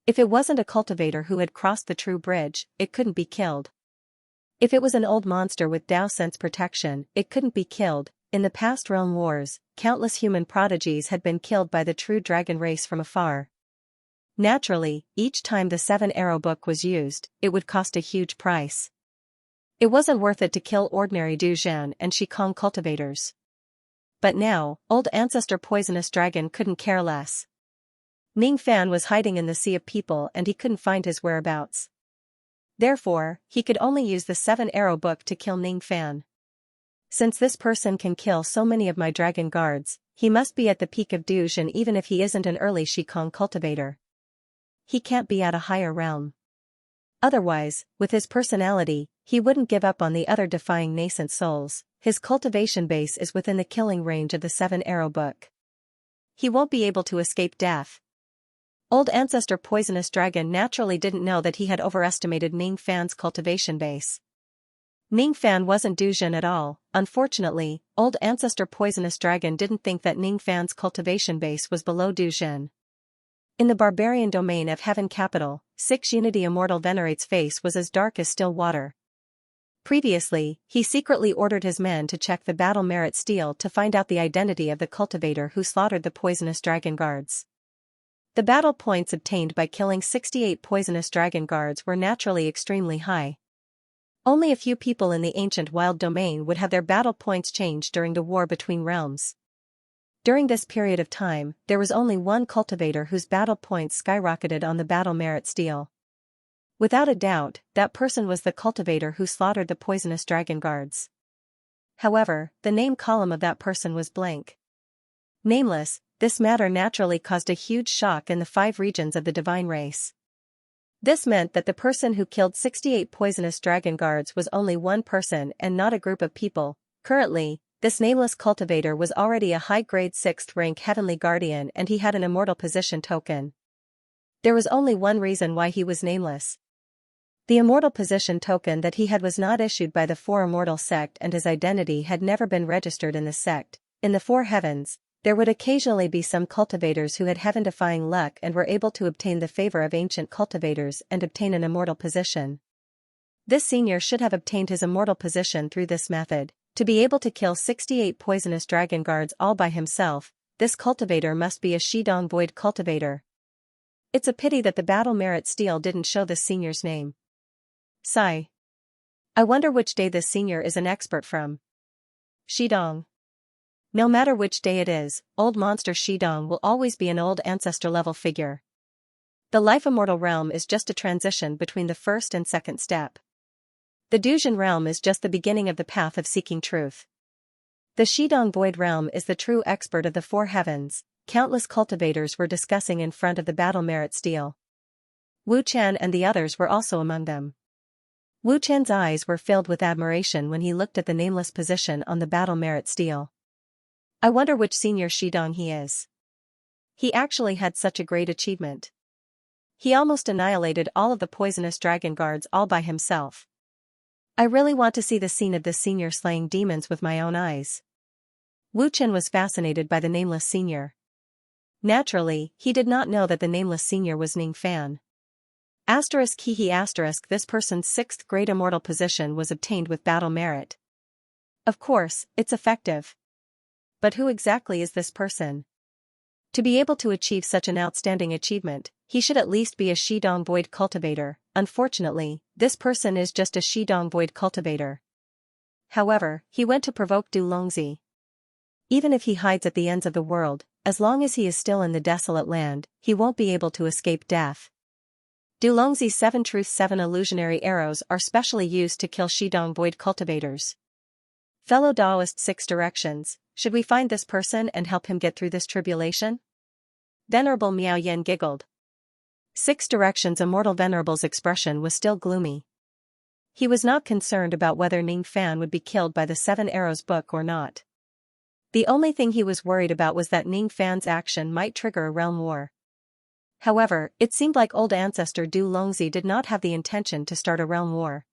If it wasn't a cultivator who had crossed the true bridge, it couldn't be killed. If it was an old monster with Dao sense protection, it couldn't be killed. In the past realm wars, countless human prodigies had been killed by the true dragon race from afar. Naturally, each time the 7-arrow book was used, it would cost a huge price. It wasn't worth it to kill ordinary Duzhan and Shikong cultivators. But now, old ancestor poisonous dragon couldn't care less. Ning Fan was hiding in the sea of people and he couldn't find his whereabouts. Therefore, he could only use the 7-arrow book to kill Ning Fan. Since this person can kill so many of my dragon guards, he must be at the peak of Duzhan even if he isn't an early Shikong cultivator. He can't be at a higher realm. Otherwise, with his personality, he wouldn't give up on the other defying nascent souls. His cultivation base is within the killing range of the 7-arrow book. He won't be able to escape death. Old ancestor poisonous dragon naturally didn't know that he had overestimated Ning Fan's cultivation base. Ning Fan wasn't Duzhan at all. Unfortunately, old ancestor poisonous dragon didn't think that Ning Fan's cultivation base was below Duzhan. In the barbarian domain of Heaven Capital, 6 Unity Immortal Venerate's face was as dark as still water. Previously, he secretly ordered his men to check the battle merit stele to find out the identity of the cultivator who slaughtered the poisonous dragon guards. The battle points obtained by killing 68 poisonous dragon guards were naturally extremely high. Only a few people in the ancient wild domain would have their battle points changed during the war between realms. During this period of time, there was only one cultivator whose battle points skyrocketed on the battle merit stele. Without a doubt, that person was the cultivator who slaughtered the poisonous dragon guards. However, the name column of that person was blank. Nameless, this matter naturally caused a huge shock in the 5 regions of the divine race. This meant that the person who killed 68 poisonous dragon guards was only one person and not a group of people. Currently, this nameless cultivator was already a high-grade 6th rank heavenly guardian and he had an immortal position token. There was only one reason why he was nameless. The immortal position token that he had was not issued by the 4 immortal sect and his identity had never been registered in the sect. In the 4 heavens, there would occasionally be some cultivators who had heaven-defying luck and were able to obtain the favor of ancient cultivators and obtain an immortal position. This senior should have obtained his immortal position through this method. To be able to kill 68 poisonous dragon guards all by himself, this cultivator must be a Shidong Void cultivator. It's a pity that the battle merit stele didn't show this senior's name. Sigh. I wonder which day this senior is an expert from. Shidong. No matter which day it is, old monster Shidong will always be an old ancestor level figure. The life immortal realm is just a transition between the first and second step. The Duzhan realm is just the beginning of the path of seeking truth. The Shidong Void realm is the true expert of the 4 heavens. Countless cultivators were discussing in front of the battle merit stele. Wu Chen and the others were also among them. Wu Chen's eyes were filled with admiration when he looked at the nameless position on the battle merit stele. I wonder which senior Shidong he is. He actually had such a great achievement. He almost annihilated all of the poisonous dragon guards all by himself. I really want to see the scene of this senior slaying demons with my own eyes. Wu Chen was fascinated by the nameless senior. Naturally, he did not know that the nameless senior was Ning Fan. This person's 6th grade immortal position was obtained with battle merit. Of course, it's effective. But who exactly is this person? To be able to achieve such an outstanding achievement, he should at least be a Shidong Void cultivator. Unfortunately, this person is just a Shidong Void cultivator. However, he went to provoke Du Longzi. Even if he hides at the ends of the world, as long as he is still in the desolate land, he won't be able to escape death. Du Longzi's 7 Truth 7 illusionary arrows are specially used to kill Shidong Void cultivators. Fellow Taoist 6 directions, should we find this person and help him get through this tribulation? Venerable Miao Yen giggled. 6 directions Immortal Venerable's expression was still gloomy. He was not concerned about whether Ning Fan would be killed by the 7 Arrows book or not. The only thing he was worried about was that Ning Fan's action might trigger a realm war. However, it seemed like old ancestor Du Longzi did not have the intention to start a realm war.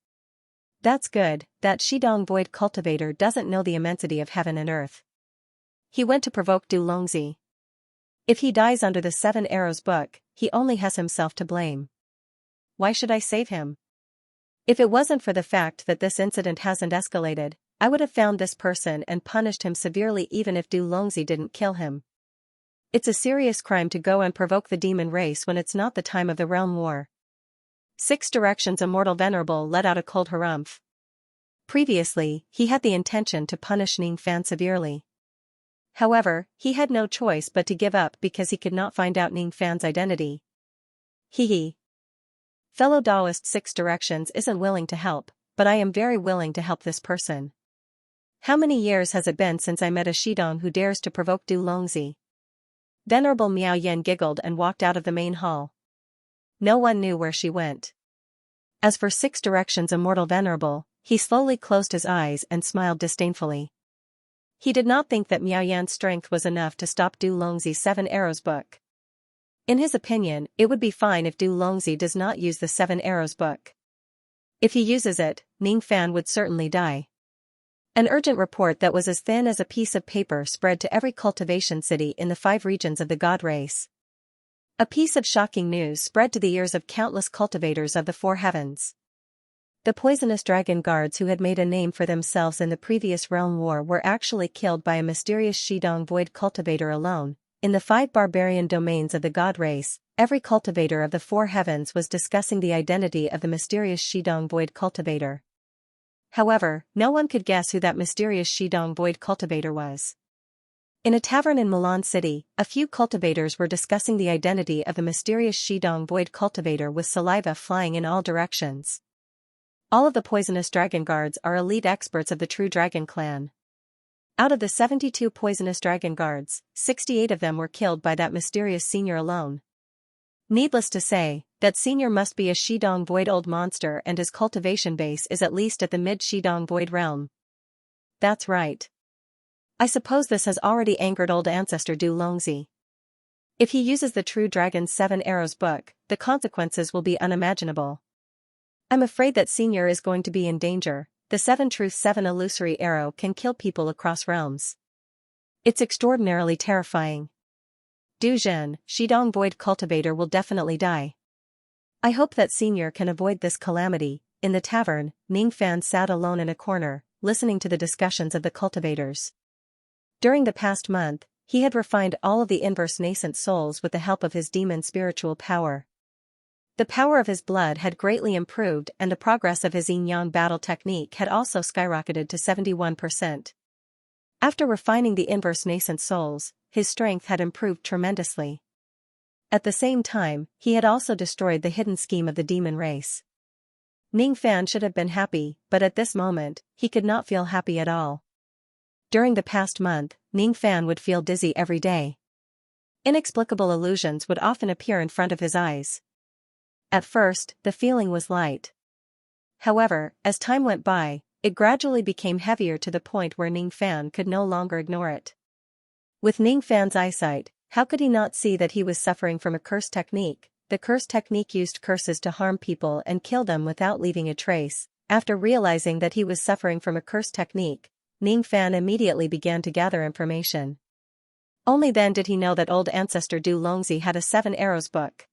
That's good, that Shidong Void cultivator doesn't know the immensity of heaven and earth. He went to provoke Du Longzi. If he dies under the 7 Arrows book, he only has himself to blame. Why should I save him? If it wasn't for the fact that this incident hasn't escalated, I would have found this person and punished him severely even if Du Longzi didn't kill him. It's a serious crime to go and provoke the demon race when it's not the time of the realm war. 6 Directions Immortal Venerable let out a cold harumph. Previously, he had the intention to punish Ning Fan severely. However, he had no choice but to give up because he could not find out Ning Fan's identity. Hee. Fellow Taoist 6 Directions isn't willing to help, but I am very willing to help this person. How many years has it been since I met a Shidong who dares to provoke Du Longzi? Venerable Miao Yen giggled and walked out of the main hall. No one knew where she went. As for 6 Directions Immortal Venerable, he slowly closed his eyes and smiled disdainfully. He did not think that Miao Yan's strength was enough to stop Du Longzi's 7 Arrows book. In his opinion, it would be fine if Du Longzi does not use the 7 Arrows book. If he uses it, Ning Fan would certainly die. An urgent report that was as thin as a piece of paper spread to every cultivation city in the 5 regions of the god race. A piece of shocking news spread to the ears of countless cultivators of the 4 heavens. The poisonous dragon guards who had made a name for themselves in the previous realm war were actually killed by a mysterious Shidong void cultivator alone. In the 5 barbarian domains of the god race, every cultivator of the 4 heavens was discussing the identity of the mysterious Shidong void cultivator. However, no one could guess who that mysterious Shidong void cultivator was. In a tavern in Milan City, a few cultivators were discussing the identity of the mysterious Shidong void cultivator with saliva flying in all directions. All of the poisonous dragon guards are elite experts of the true dragon clan. Out of the 72 poisonous dragon guards, 68 of them were killed by that mysterious senior alone. Needless to say, that senior must be a Shidong void old monster and his cultivation base is at least at the mid-Shidong void realm. That's right. I suppose this has already angered old ancestor Du Longzi. If he uses the true dragon's 7 Arrows book, the consequences will be unimaginable. I'm afraid that senior is going to be in danger. The 7 Truth 7 illusory arrow can kill people across realms. It's extraordinarily terrifying. Du Zhen, Shidong void cultivator will definitely die. I hope that senior can avoid this calamity. In the tavern, Ning Fan sat alone in a corner, listening to the discussions of the cultivators. During the past month, he had refined all of the inverse nascent souls with the help of his demon spiritual power. The power of his blood had greatly improved and the progress of his yin-yang battle technique had also skyrocketed to 71%. After refining the inverse nascent souls, his strength had improved tremendously. At the same time, he had also destroyed the hidden scheme of the demon race. Ning Fan should have been happy, but at this moment, he could not feel happy at all. During the past month, Ning Fan would feel dizzy every day. Inexplicable illusions would often appear in front of his eyes. At first, the feeling was light. However, as time went by, it gradually became heavier to the point where Ning Fan could no longer ignore it. With Ning Fan's eyesight, how could he not see that he was suffering from a curse technique? The curse technique used curses to harm people and kill them without leaving a trace. After realizing that he was suffering from a curse technique, Ning Fan immediately began to gather information. Only then did he know that old ancestor Du Longzi had a 7 Arrows book.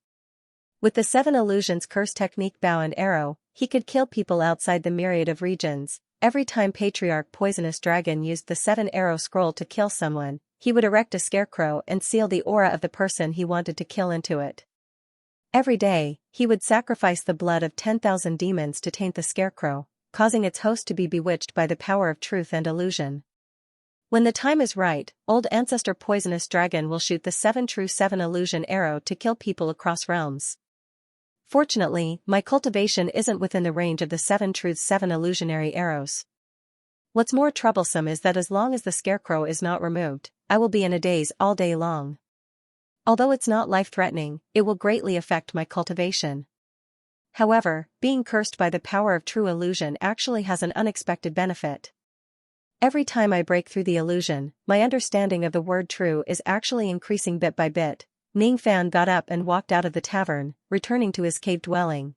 With the 7 illusions curse technique bow and arrow, he could kill people outside the myriad of regions. Every time Patriarch Poisonous Dragon used the 7 Arrow scroll to kill someone, he would erect a scarecrow and seal the aura of the person he wanted to kill into it. Every day, he would sacrifice the blood of 10,000 demons to taint the scarecrow, causing its host to be bewitched by the power of truth and illusion. When the time is right, old ancestor Poisonous Dragon will shoot the 7 True 7 illusion arrow to kill people across realms. Fortunately, my cultivation isn't within the range of the 7 Truth 7 illusionary arrows. What's more troublesome is that as long as the scarecrow is not removed, I will be in a daze all day long. Although it's not life-threatening, it will greatly affect my cultivation. However, being cursed by the power of true illusion actually has an unexpected benefit. Every time I break through the illusion, my understanding of the word true is actually increasing bit by bit. Ning Fan got up and walked out of the tavern, returning to his cave dwelling.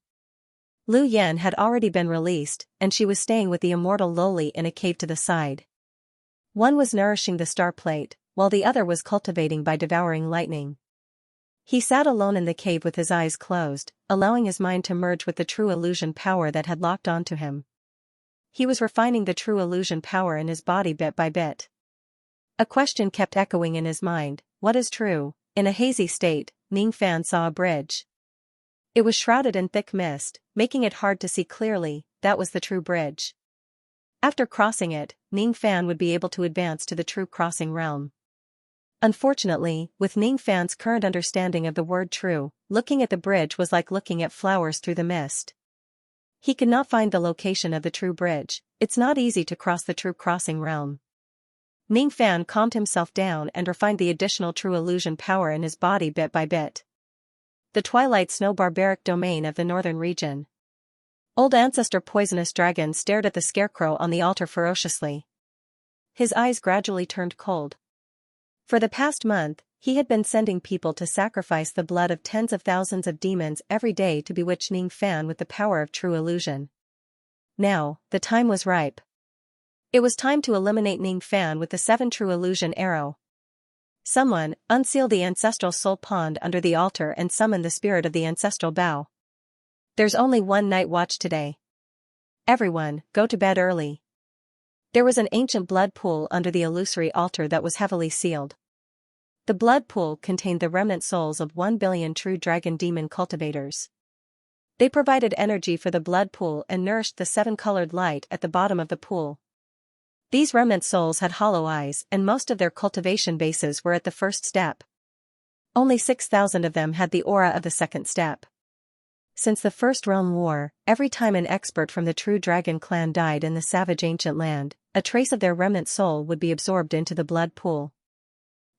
Lu Yan had already been released, and she was staying with the immortal Loli in a cave to the side. One was nourishing the star plate, while the other was cultivating by devouring lightning. He sat alone in the cave with his eyes closed, allowing his mind to merge with the true illusion power that had locked onto him. He was refining the true illusion power in his body bit by bit. A question kept echoing in his mind: what is true? In a hazy state, Ning Fan saw a bridge. It was shrouded in thick mist, making it hard to see clearly. That was the true bridge. After crossing it, Ning Fan would be able to advance to the true crossing realm. Unfortunately, with Ning Fan's current understanding of the word true, looking at the bridge was like looking at flowers through the mist. He could not find the location of the true bridge. It's not easy to cross the true crossing realm. Ning Fan calmed himself down and refined the additional true illusion power in his body bit by bit. The Twilight Snow barbaric domain of the northern region. Old Ancestor Poisonous Dragon stared at the scarecrow on the altar ferociously. His eyes gradually turned cold. For the past month, he had been sending people to sacrifice the blood of tens of thousands of demons every day to bewitch Ning Fan with the power of true illusion. Now, the time was ripe. It was time to eliminate Ning Fan with the 7 true illusion arrow. Someone, unseal the ancestral soul pond under the altar and summon the spirit of the ancestral bow. There's only one night watch today. Everyone, go to bed early. There was an ancient blood pool under the illusory altar that was heavily sealed. The blood pool contained the remnant souls of 1 billion true dragon demon cultivators. They provided energy for the blood pool and nourished the 7-colored light at the bottom of the pool. These remnant souls had hollow eyes and most of their cultivation bases were at the first step. Only 6,000 of them had the aura of the second step. Since the First Realm War, every time an expert from the true dragon clan died in the savage ancient land, a trace of their remnant soul would be absorbed into the blood pool.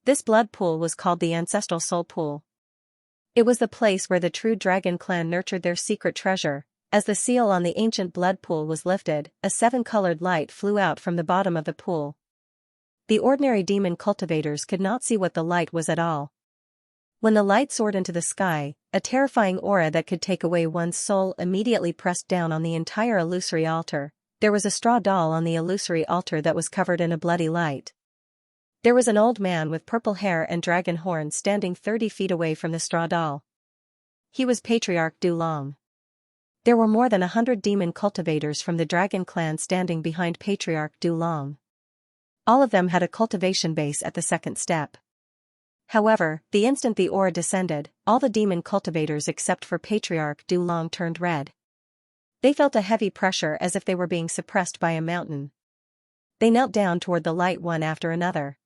This blood pool was called the Ancestral Soul Pool. It was the place where the true dragon clan nurtured their secret treasure. As the seal on the ancient blood pool was lifted, a 7-colored light flew out from the bottom of the pool. The ordinary demon cultivators could not see what the light was at all. When the light soared into the sky, a terrifying aura that could take away one's soul immediately pressed down on the entire illusory altar. There was a straw doll on the illusory altar that was covered in a bloody light. There was an old man with purple hair and dragon horns standing 30 feet away from the straw doll. He was Patriarch Dulong. There were more than 100 demon cultivators from the dragon clan standing behind Patriarch Dulong. All of them had a cultivation base at the second step. However, the instant the aura descended, all the demon cultivators except for Patriarch Dulong turned red. They felt a heavy pressure as if they were being suppressed by a mountain. They knelt down toward the light one after another.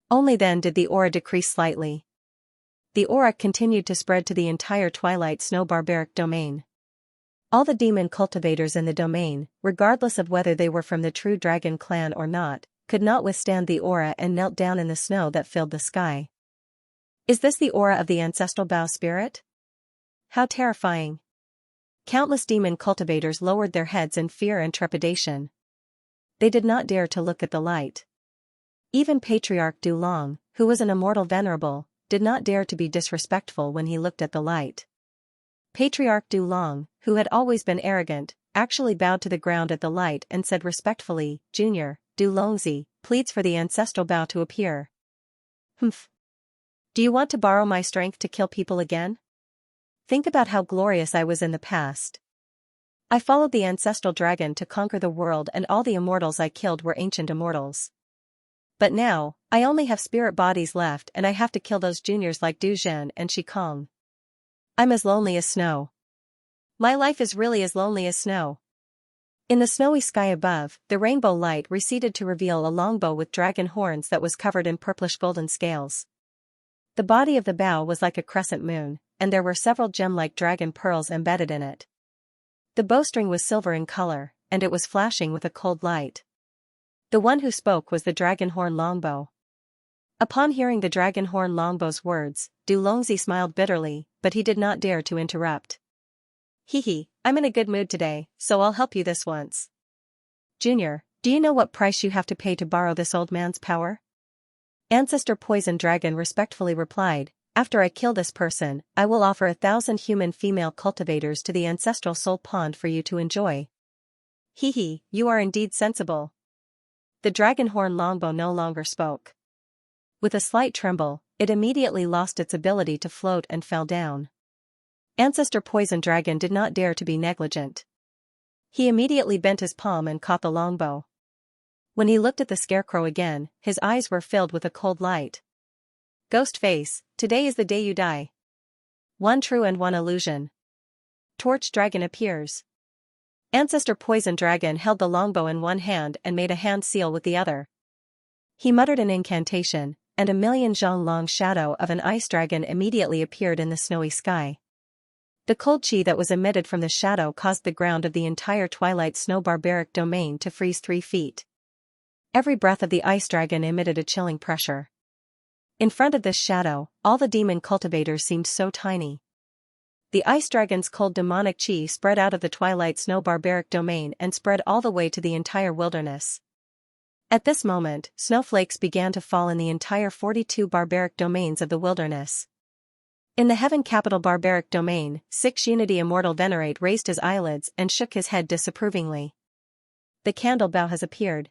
Only then did the aura decrease slightly. The aura continued to spread to the entire Twilight Snow barbaric domain. All the demon cultivators in the domain, regardless of whether they were from the true dragon clan or not, could not withstand the aura and knelt down in the snow that filled the sky. Is this the aura of the ancestral bow spirit? How terrifying. Countless demon cultivators lowered their heads in fear and trepidation. They did not dare to look at the light. Even Patriarch Dulong, who was an immortal venerable, did not dare to be disrespectful when he looked at the light. Patriarch Dulong, who had always been arrogant, actually bowed to the ground at the light and said respectfully, "Junior, Dulongzi, pleads for the ancestral bow to appear." "Humph. Do you want to borrow my strength to kill people again? Think about how glorious I was in the past. I followed the ancestral dragon to conquer the world and all the immortals I killed were ancient immortals. But now, I only have spirit bodies left and I have to kill those juniors like Du Zhen and Shikong. I'm as lonely as snow. My life is really as lonely as snow." In the snowy sky above, the rainbow light receded to reveal a longbow with dragon horns that was covered in purplish golden scales. The body of the bow was like a crescent moon, and there were several gem-like dragon pearls embedded in it. The bowstring was silver in color, and it was flashing with a cold light. The one who spoke was the dragonhorn longbow. Upon hearing the dragonhorn longbow's words, Dulongzi smiled bitterly, but he did not dare to interrupt. "Hee, I'm in a good mood today, so I'll help you this once. Junior, do you know what price you have to pay to borrow this old man's power?" Ancestor Poison Dragon respectfully replied, "After I kill this person, I will offer 1,000 human female cultivators to the ancestral soul pond for you to enjoy." "Hee, you are indeed sensible." The dragonhorn longbow no longer spoke. With a slight tremble, it immediately lost its ability to float and fell down. Ancestor Poison Dragon did not dare to be negligent. He immediately bent his palm and caught the longbow. When he looked at the scarecrow again, his eyes were filled with a cold light. Ghost face, today is the day you die. One true and one illusion. Torch Dragon appears. Ancestor Poison Dragon held the longbow in one hand and made a hand seal with the other. He muttered an incantation, and a million zhang long shadow of an ice dragon immediately appeared in the snowy sky. The cold chi that was emitted from the shadow caused the ground of the entire Twilight Snow barbaric domain to freeze 3 feet. Every breath of the ice dragon emitted a chilling pressure. In front of this shadow, all the demon cultivators seemed so tiny. The ice dragon's cold demonic chi spread out of the Twilight Snow barbaric domain and spread all the way to the entire wilderness. At this moment, snowflakes began to fall in the entire 42 barbaric domains of the wilderness. In the Heaven Capital barbaric domain, Six Unity Immortal Venerate raised his eyelids and shook his head disapprovingly. The candle bow has appeared.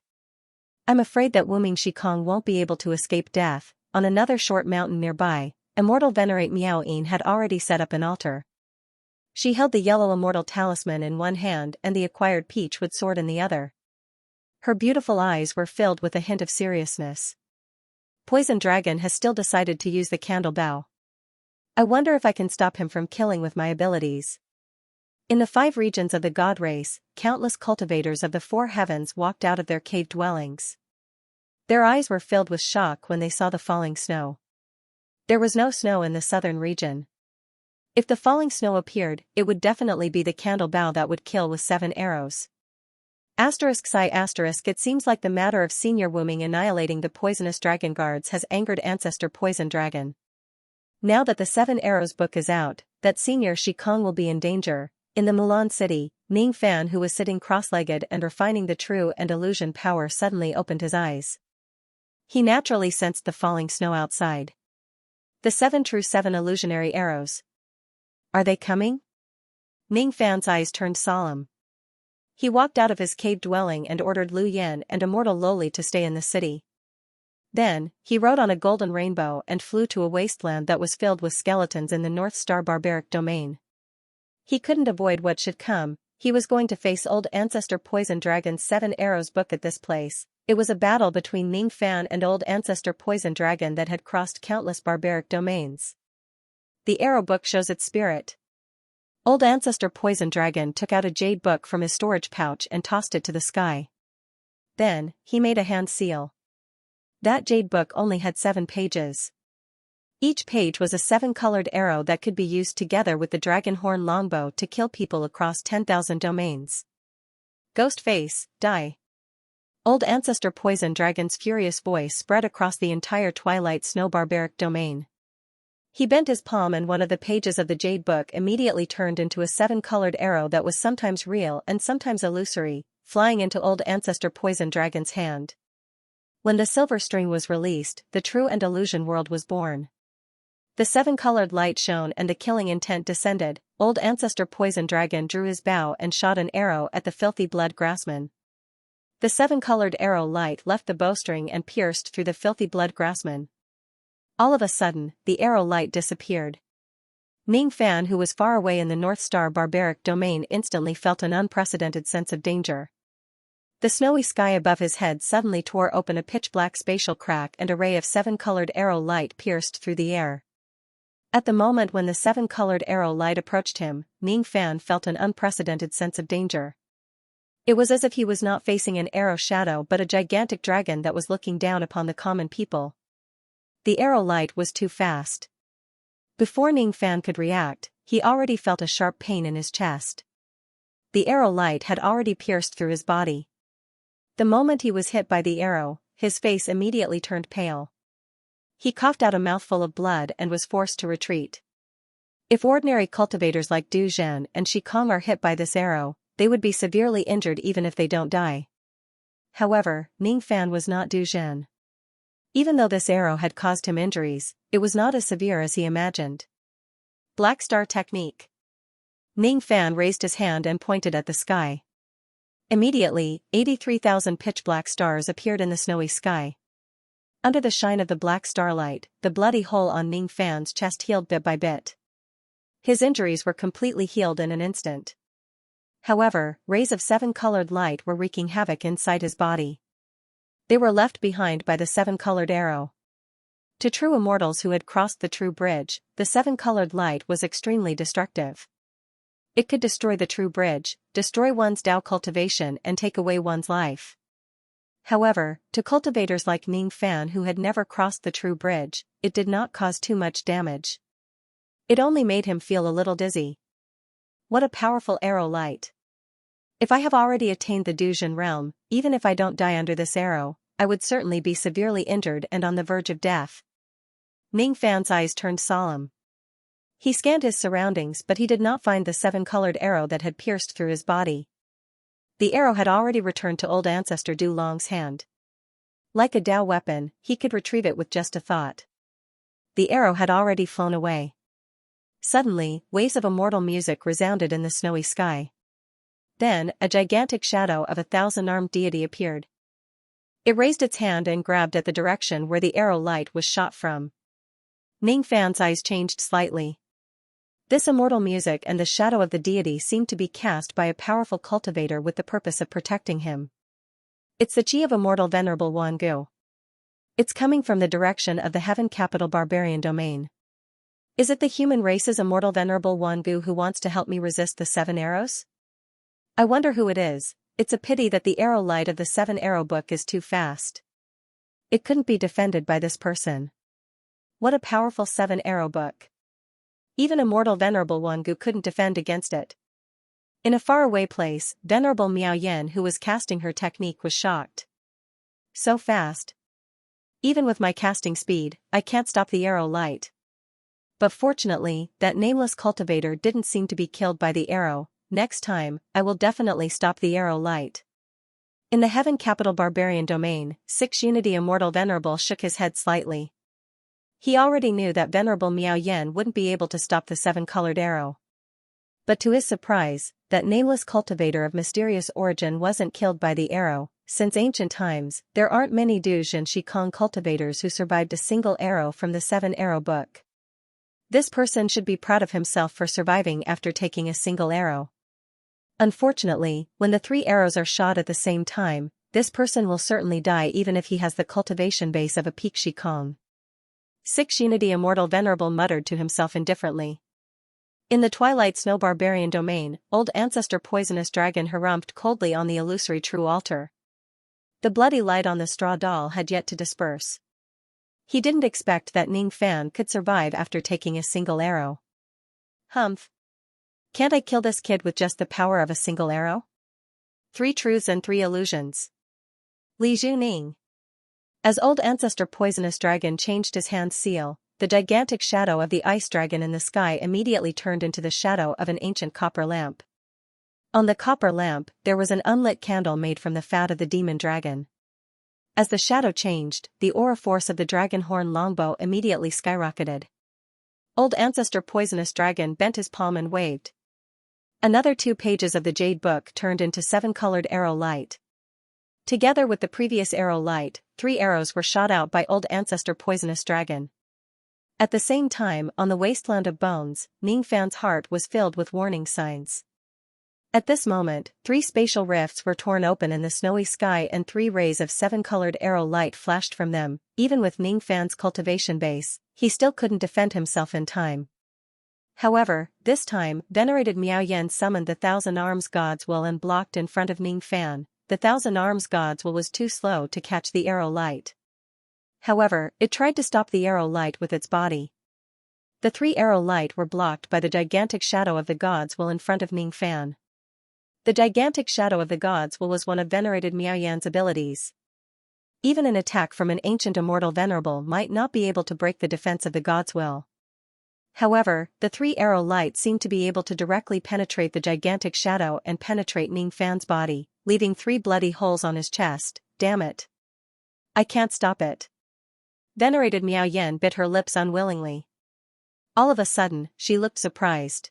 I'm afraid that Wuming Shikong won't be able to escape death. On another short mountain nearby, Immortal Venerate Miao Yin had already set up an altar. She held the yellow immortal talisman in one hand and the acquired peachwood sword in the other. Her beautiful eyes were filled with a hint of seriousness. Poison Dragon has still decided to use the candle bow. I wonder if I can stop him from killing with my abilities. In the 5 regions of the god race, countless cultivators of the 4 heavens walked out of their cave dwellings. Their eyes were filled with shock when they saw the falling snow. There was no snow in the southern region. If the falling snow appeared, it would definitely be the candle bow that would kill with 7 arrows. It seems like the matter of Senior Wuming annihilating the poisonous dragon guards has angered Ancestor Poison Dragon. Now that the 7 Arrows book is out, that Senior Shikong will be in danger. In the Mulan city, Ning Fan, who was sitting cross-legged and refining the true and illusion power, suddenly opened his eyes. He naturally sensed the falling snow outside. The 7 illusionary arrows. Are they coming? Ning Fan's eyes turned solemn. He walked out of his cave dwelling and ordered Lu Yen and Immortal Loli to stay in the city. Then, he rode on a golden rainbow and flew to a wasteland that was filled with skeletons in the North Star barbaric domain. He couldn't avoid what should come. He was going to face old Ancestor Poison Dragon's 7 Arrows book at this place. It was a battle between Ning Fan and old Ancestor Poison Dragon that had crossed countless barbaric domains. The arrow book shows its spirit. Old Ancestor Poison Dragon took out a jade book from his storage pouch and tossed it to the sky. Then, he made a hand seal. That jade book only had 7 pages. Each page was a 7-colored arrow that could be used together with the dragon horn longbow to kill people across 10,000 domains. Ghost face, die. Old Ancestor Poison Dragon's furious voice spread across the entire Twilight Snow barbaric domain. He bent his palm and one of the pages of the jade book immediately turned into a 7-colored arrow that was sometimes real and sometimes illusory, flying into old Ancestor Poison Dragon's hand. When the silver string was released, the true and illusion world was born. The 7-colored light shone and the killing intent descended. Old Ancestor Poison Dragon drew his bow and shot an arrow at the filthy blood grassman. The 7-colored arrow light left the bowstring and pierced through the filthy blood grassman. All of a sudden, the arrow light disappeared. Ning Fan, who was far away in the North Star barbaric domain, instantly felt an unprecedented sense of danger. The snowy sky above his head suddenly tore open a pitch-black spatial crack and a ray of 7-colored arrow light pierced through the air. At the moment when the 7-colored arrow light approached him, Ning Fan felt an unprecedented sense of danger. It was as if he was not facing an arrow shadow but a gigantic dragon that was looking down upon the common people. The arrow light was too fast. Before Ning Fan could react, he already felt a sharp pain in his chest. The arrow light had already pierced through his body. The moment he was hit by the arrow, his face immediately turned pale. He coughed out a mouthful of blood and was forced to retreat. If ordinary cultivators like Du Zhen and Shikong are hit by this arrow, they would be severely injured even if they don't die. However, Ning Fan was not Du Zhen. Even though this arrow had caused him injuries, it was not as severe as he imagined. Black Star Technique. Ning Fan raised his hand and pointed at the sky. Immediately, 83,000 pitch-black stars appeared in the snowy sky. Under the shine of the black starlight, the bloody hole on Ning Fan's chest healed bit by bit. His injuries were completely healed in an instant. However, rays of seven-colored light were wreaking havoc inside his body. They were left behind by the seven-colored arrow. To true immortals who had crossed the true bridge, the seven-colored light was extremely destructive. It could destroy the true bridge, destroy one's Tao cultivation and take away one's life. However, to cultivators like Ning Fan who had never crossed the true bridge, it did not cause too much damage. It only made him feel a little dizzy. What a powerful arrow light. If I have already attained the Dujin realm, even if I don't die under this arrow, I would certainly be severely injured and on the verge of death. Ning Fan's eyes turned solemn. He scanned his surroundings but he did not find the seven-colored arrow that had pierced through his body. The arrow had already returned to old ancestor Du Long's hand. Like a Dao weapon, he could retrieve it with just a thought. The arrow had already flown away. Suddenly, waves of immortal music resounded in the snowy sky. Then, a gigantic shadow of a thousand-armed deity appeared. It raised its hand and grabbed at the direction where the arrow light was shot from. Ning Fan's eyes changed slightly. This immortal music and the shadow of the deity seemed to be cast by a powerful cultivator with the purpose of protecting him. It's the chi of immortal venerable Wan Gu. It's coming from the direction of the heaven capital barbarian domain. Is it the human race's immortal venerable Wan Gu who wants to help me resist the seven arrows? I wonder who it is. It's a pity that the arrow light of the seven arrow book is too fast. It couldn't be defended by this person. What a powerful seven arrow book. Even immortal venerable Wan Gu couldn't defend against it. In a faraway place, venerable Miao Yen who was casting her technique was shocked. So fast. Even with my casting speed, I can't stop the arrow light. But fortunately, that nameless cultivator didn't seem to be killed by the arrow. Next time, I will definitely stop the arrow light. In the heaven capital barbarian domain, 6 Unity Immortal Venerable shook his head slightly. He already knew that venerable Miao Yen wouldn't be able to stop the seven-colored arrow. But to his surprise, that nameless cultivator of mysterious origin wasn't killed by the arrow. Since ancient times, there aren't many Duj and Shikong cultivators who survived a single arrow from the seven arrow book. This person should be proud of himself for surviving after taking a single arrow. Unfortunately, when the 3 arrows are shot at the same time, this person will certainly die even if he has the cultivation base of a peak Shikong. 6 Unity Immortal Venerable muttered to himself indifferently. In the Twilight Snow Barbarian domain, old ancestor Poisonous Dragon harumphed coldly on the illusory true altar. The bloody light on the straw doll had yet to disperse. He didn't expect that Ning Fan could survive after taking a single arrow. Humph. Can't I kill this kid with just the power of a single arrow? 3 truths and 3 illusions. Li Zhu Ning. As old ancestor Poisonous Dragon changed his hand's seal, the gigantic shadow of the ice dragon in the sky immediately turned into the shadow of an ancient copper lamp. On the copper lamp, there was an unlit candle made from the fat of the demon dragon. As the shadow changed, the aura force of the dragon horn longbow immediately skyrocketed. Old ancestor Poisonous Dragon bent his palm and waved. Another 2 pages of the Jade Book turned into 7-colored arrow light. Together with the previous arrow light, 3 arrows were shot out by old ancestor Poisonous Dragon. At the same time, on the wasteland of bones, Ning Fan's heart was filled with warning signs. At this moment, 3 spatial rifts were torn open in the snowy sky and 3 rays of 7-colored arrow light flashed from them. Even with Ning Fan's cultivation base, he still couldn't defend himself in time. However, this time, venerated Miao Yen summoned the Thousand Arms God's Will and blocked in front of Ning Fan. The Thousand Arms God's Will was too slow to catch the arrow light. However, it tried to stop the arrow light with its body. The 3 arrow light were blocked by the gigantic shadow of the God's Will in front of Ning Fan. The gigantic shadow of the God's Will was one of venerated Miao Yan's abilities. Even an attack from an ancient immortal venerable might not be able to break the defense of the God's Will. However, the 3 arrow light seemed to be able to directly penetrate the gigantic shadow and penetrate Ning Fan's body, leaving 3 bloody holes on his chest. Damn it. I can't stop it. Venerated Miao Yen bit her lips unwillingly. All of a sudden, she looked surprised.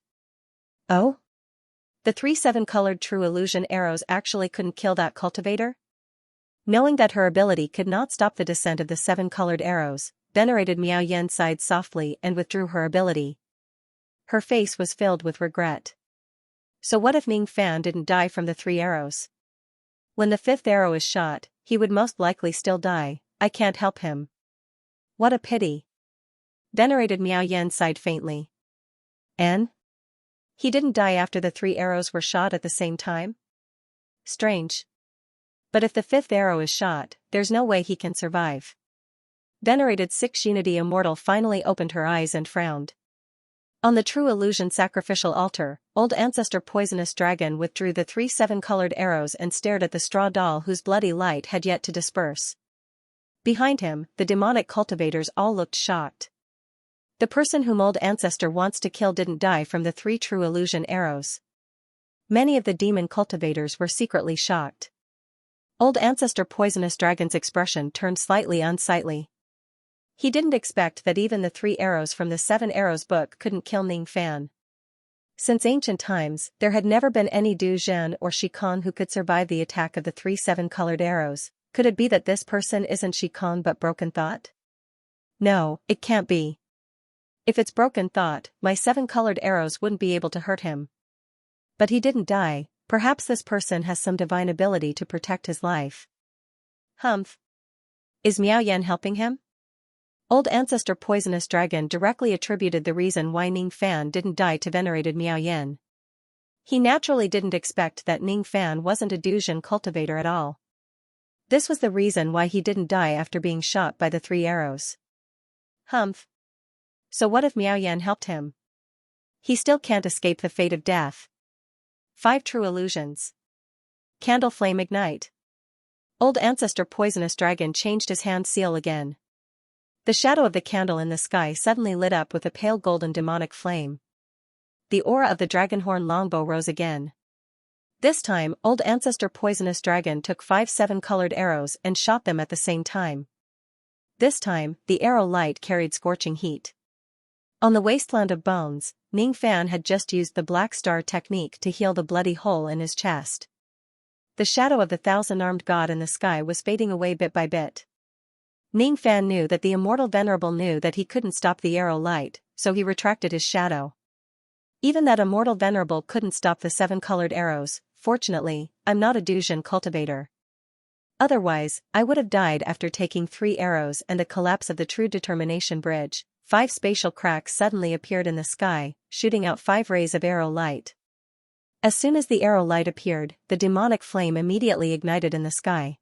Oh? The 3 7-colored true illusion arrows actually couldn't kill that cultivator? Knowing that her ability could not stop the descent of the 7 colored arrows, venerated Miao Yan sighed softly and withdrew her ability. Her face was filled with regret. So what if Ning Fan didn't die from the 3 arrows? When the 5th arrow is shot, he would most likely still die. I can't help him. What a pity. Venerated Miao Yan sighed faintly. And? He didn't die after the 3 arrows were shot at the same time? Strange. But if the 5th arrow is shot, there's no way he can survive. Venerated Xianxia the Immortal finally opened her eyes and frowned. On the True Illusion sacrificial altar, old ancestor Poisonous Dragon withdrew the 3 7-colored arrows and stared at the straw doll whose bloody light had yet to disperse. Behind him, the demonic cultivators all looked shocked. The person whom old ancestor wants to kill didn't die from the 3 True Illusion arrows. Many of the demon cultivators were secretly shocked. Old ancestor Poisonous Dragon's expression turned slightly unsightly. He didn't expect that even the 3 arrows from the 7 Arrows book couldn't kill Ning Fan. Since ancient times, there had never been any Du Zhen or Shi Kong who could survive the attack of the 3 7-colored arrows. Could it be that this person isn't Shi Kong but Broken Thought? No, it can't be. If it's Broken Thought, my 7-colored arrows wouldn't be able to hurt him. But he didn't die. Perhaps this person has some divine ability to protect his life. Humph. Is Miao Yan helping him? Old ancestor Poisonous Dragon directly attributed the reason why Ning Fan didn't die to venerated Miao Yan. He naturally didn't expect that Ning Fan wasn't a Du Zhen cultivator at all. This was the reason why he didn't die after being shot by the 3 arrows. Humph. So what if Miao Yan helped him? He still can't escape the fate of death. 5 True Illusions. Candle Flame Ignite. Old ancestor Poisonous Dragon changed his hand seal again. The shadow of the candle in the sky suddenly lit up with a pale golden demonic flame. The aura of the dragonhorn longbow rose again. This time, old ancestor Poisonous Dragon took 5 7-colored arrows and shot them at the same time. This time, the arrow light carried scorching heat. On the wasteland of bones, Ning Fan had just used the Black Star technique to heal the bloody hole in his chest. The shadow of the 1,000-armed god in the sky was fading away bit by bit. Ning Fan knew that the immortal venerable knew that he couldn't stop the arrow light, so he retracted his shadow. Even that immortal venerable couldn't stop the 7-colored arrows. Fortunately, I'm not a Du Zhen cultivator. Otherwise, I would have died after taking 3 arrows and the collapse of the True Determination Bridge. 5 spatial cracks suddenly appeared in the sky, shooting out 5 rays of arrow light. As soon as the arrow light appeared, the demonic flame immediately ignited in the sky.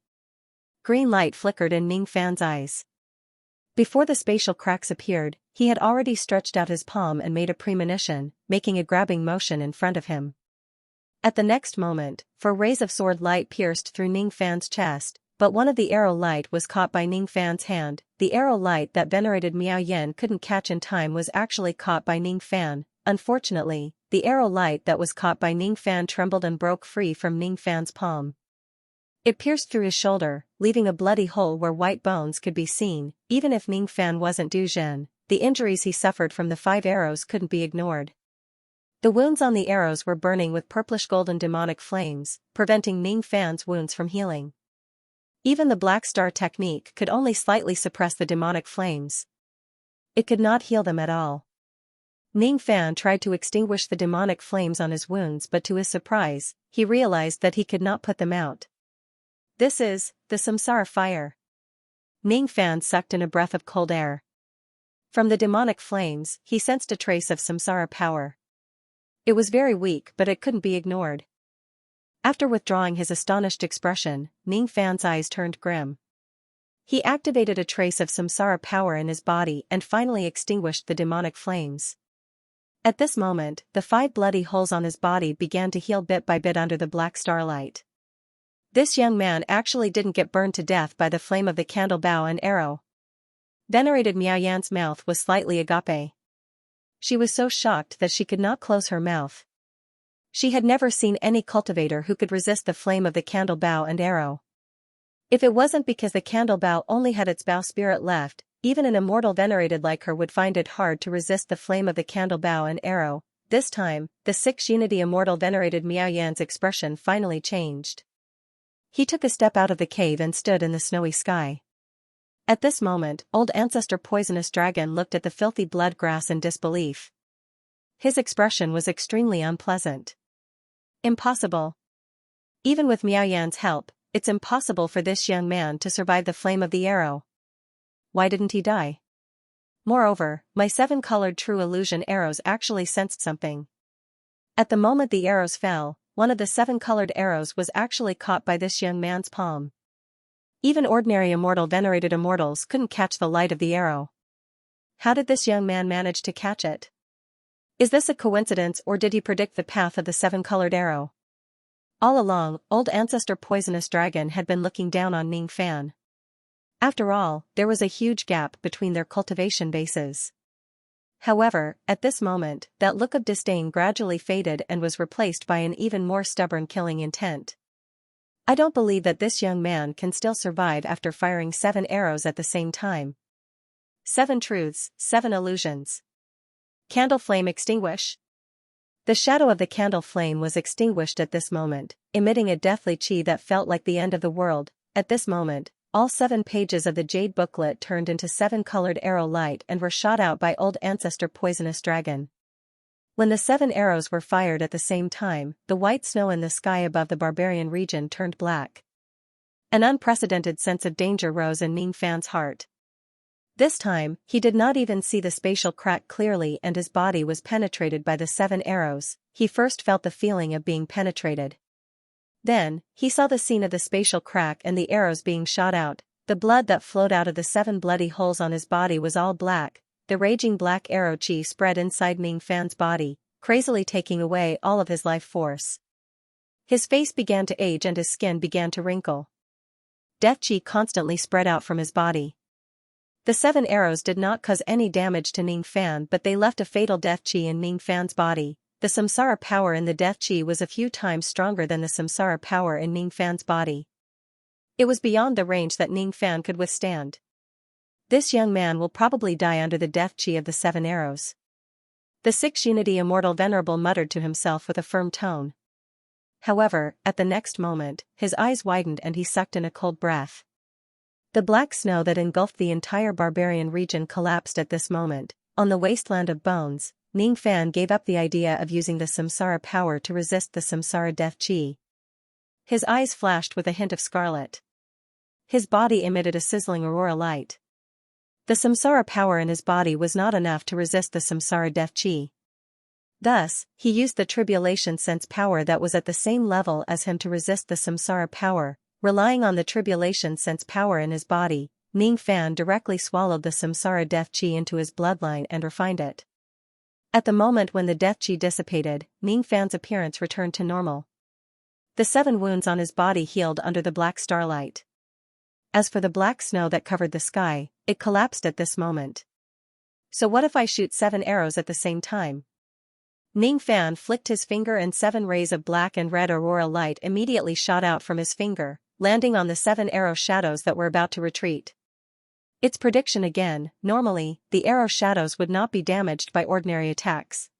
Green light flickered in Ning Fan's eyes. Before the spatial cracks appeared, he had already stretched out his palm and made a premonition, making a grabbing motion in front of him. At the next moment, 4 rays of sword light pierced through Ning Fan's chest, but one of the arrow light was caught by Ning Fan's hand. The arrow light that venerated Miao Yan couldn't catch in time was actually caught by Ning Fan. Unfortunately, the arrow light that was caught by Ning Fan trembled and broke free from Ning Fan's palm. It pierced through his shoulder, leaving a bloody hole where white bones could be seen. Even if Ning Fan wasn't Du Zhen, the injuries he suffered from the 5 arrows couldn't be ignored. The wounds on the arrows were burning with purplish golden demonic flames, preventing Ning Fan's wounds from healing. Even the Black Star technique could only slightly suppress the demonic flames. It could not heal them at all. Ning Fan tried to extinguish the demonic flames on his wounds, but to his surprise, he realized that he could not put them out. This is the samsara fire. Ning Fan sucked in a breath of cold air. From the demonic flames, he sensed a trace of samsara power. It was very weak, but it couldn't be ignored. After withdrawing his astonished expression, Ning Fan's eyes turned grim. He activated a trace of samsara power in his body and finally extinguished the demonic flames. At this moment, the 5 bloody holes on his body began to heal bit by bit under the black starlight. This young man actually didn't get burned to death by the flame of the candle bow and arrow. Venerated Miao Yan's mouth was slightly agape. She was so shocked that she could not close her mouth. She had never seen any cultivator who could resist the flame of the candle bow and arrow. If it wasn't because the candle bow only had its bow spirit left, even an immortal venerated like her would find it hard to resist the flame of the candle bow and arrow. This time, the Xianxia immortal venerated Miao Yan's expression finally changed. He took a step out of the cave and stood in the snowy sky. At this moment, old ancestor Poisonous Dragon looked at the filthy blood grass in disbelief. His expression was extremely unpleasant. Impossible. Even with Miao Yan's help, it's impossible for this young man to survive the flame of the arrow. Why didn't he die? Moreover, my 7-colored true illusion arrows actually sensed something. At the moment the arrows fell, one of the 7-colored arrows was actually caught by this young man's palm. Even ordinary immortal venerated immortals couldn't catch the light of the arrow. How did this young man manage to catch it? Is this a coincidence, or did he predict the path of the 7-colored arrow? All along, old ancestor Poisonous Dragon had been looking down on Ning Fan. After all, there was a huge gap between their cultivation bases. However, at this moment, that look of disdain gradually faded and was replaced by an even more stubborn killing intent. I don't believe that this young man can still survive after firing 7 arrows at the same time. 7 truths, 7 illusions. Candle flame extinguish. The shadow of the candle flame was extinguished at this moment, emitting a deathly chi that felt like the end of the world. At this moment, all 7 pages of the jade booklet turned into 7-colored arrow light and were shot out by old ancestor Poisonous Dragon. When the 7 arrows were fired at the same time, the white snow in the sky above the barbarian region turned black. An unprecedented sense of danger rose in Ning Fan's heart. This time, he did not even see the spatial crack clearly and his body was penetrated by the 7 arrows. He first felt the feeling of being penetrated. Then, he saw the scene of the spatial crack and the arrows being shot out. The blood that flowed out of the 7 bloody holes on his body was all black. The raging black arrow chi spread inside Ning Fan's body, crazily taking away all of his life force. His face began to age and his skin began to wrinkle. Death chi constantly spread out from his body. The 7 arrows did not cause any damage to Ning Fan, but they left a fatal death chi in Ning Fan's body. The samsara power in the death chi was a few times stronger than the samsara power in Ning Fan's body. It was beyond the range that Ning Fan could withstand. This young man will probably die under the death chi of the 7 arrows. The 6 Unity Immortal Venerable muttered to himself with a firm tone. However, at the next moment, his eyes widened and he sucked in a cold breath. The black snow that engulfed the entire barbarian region collapsed at this moment. On the wasteland of bones, Ning Fan gave up the idea of using the samsara power to resist the samsara death chi. His eyes flashed with a hint of scarlet. His body emitted a sizzling aurora light. The samsara power in his body was not enough to resist the samsara death chi. Thus, he used the tribulation sense power that was at the same level as him to resist the samsara power. Relying on the tribulation sense power in his body, Ning Fan directly swallowed the samsara death chi into his bloodline and refined it. At the moment when the death chi dissipated, Ning Fan's appearance returned to normal. The 7 wounds on his body healed under the black starlight. As for the black snow that covered the sky, it collapsed at this moment. So what if I shoot 7 arrows at the same time? Ning Fan flicked his finger and 7 rays of black and red aurora light immediately shot out from his finger, landing on the 7 arrow shadows that were about to retreat. Its prediction again: normally, the arrow shadows would not be damaged by ordinary attacks.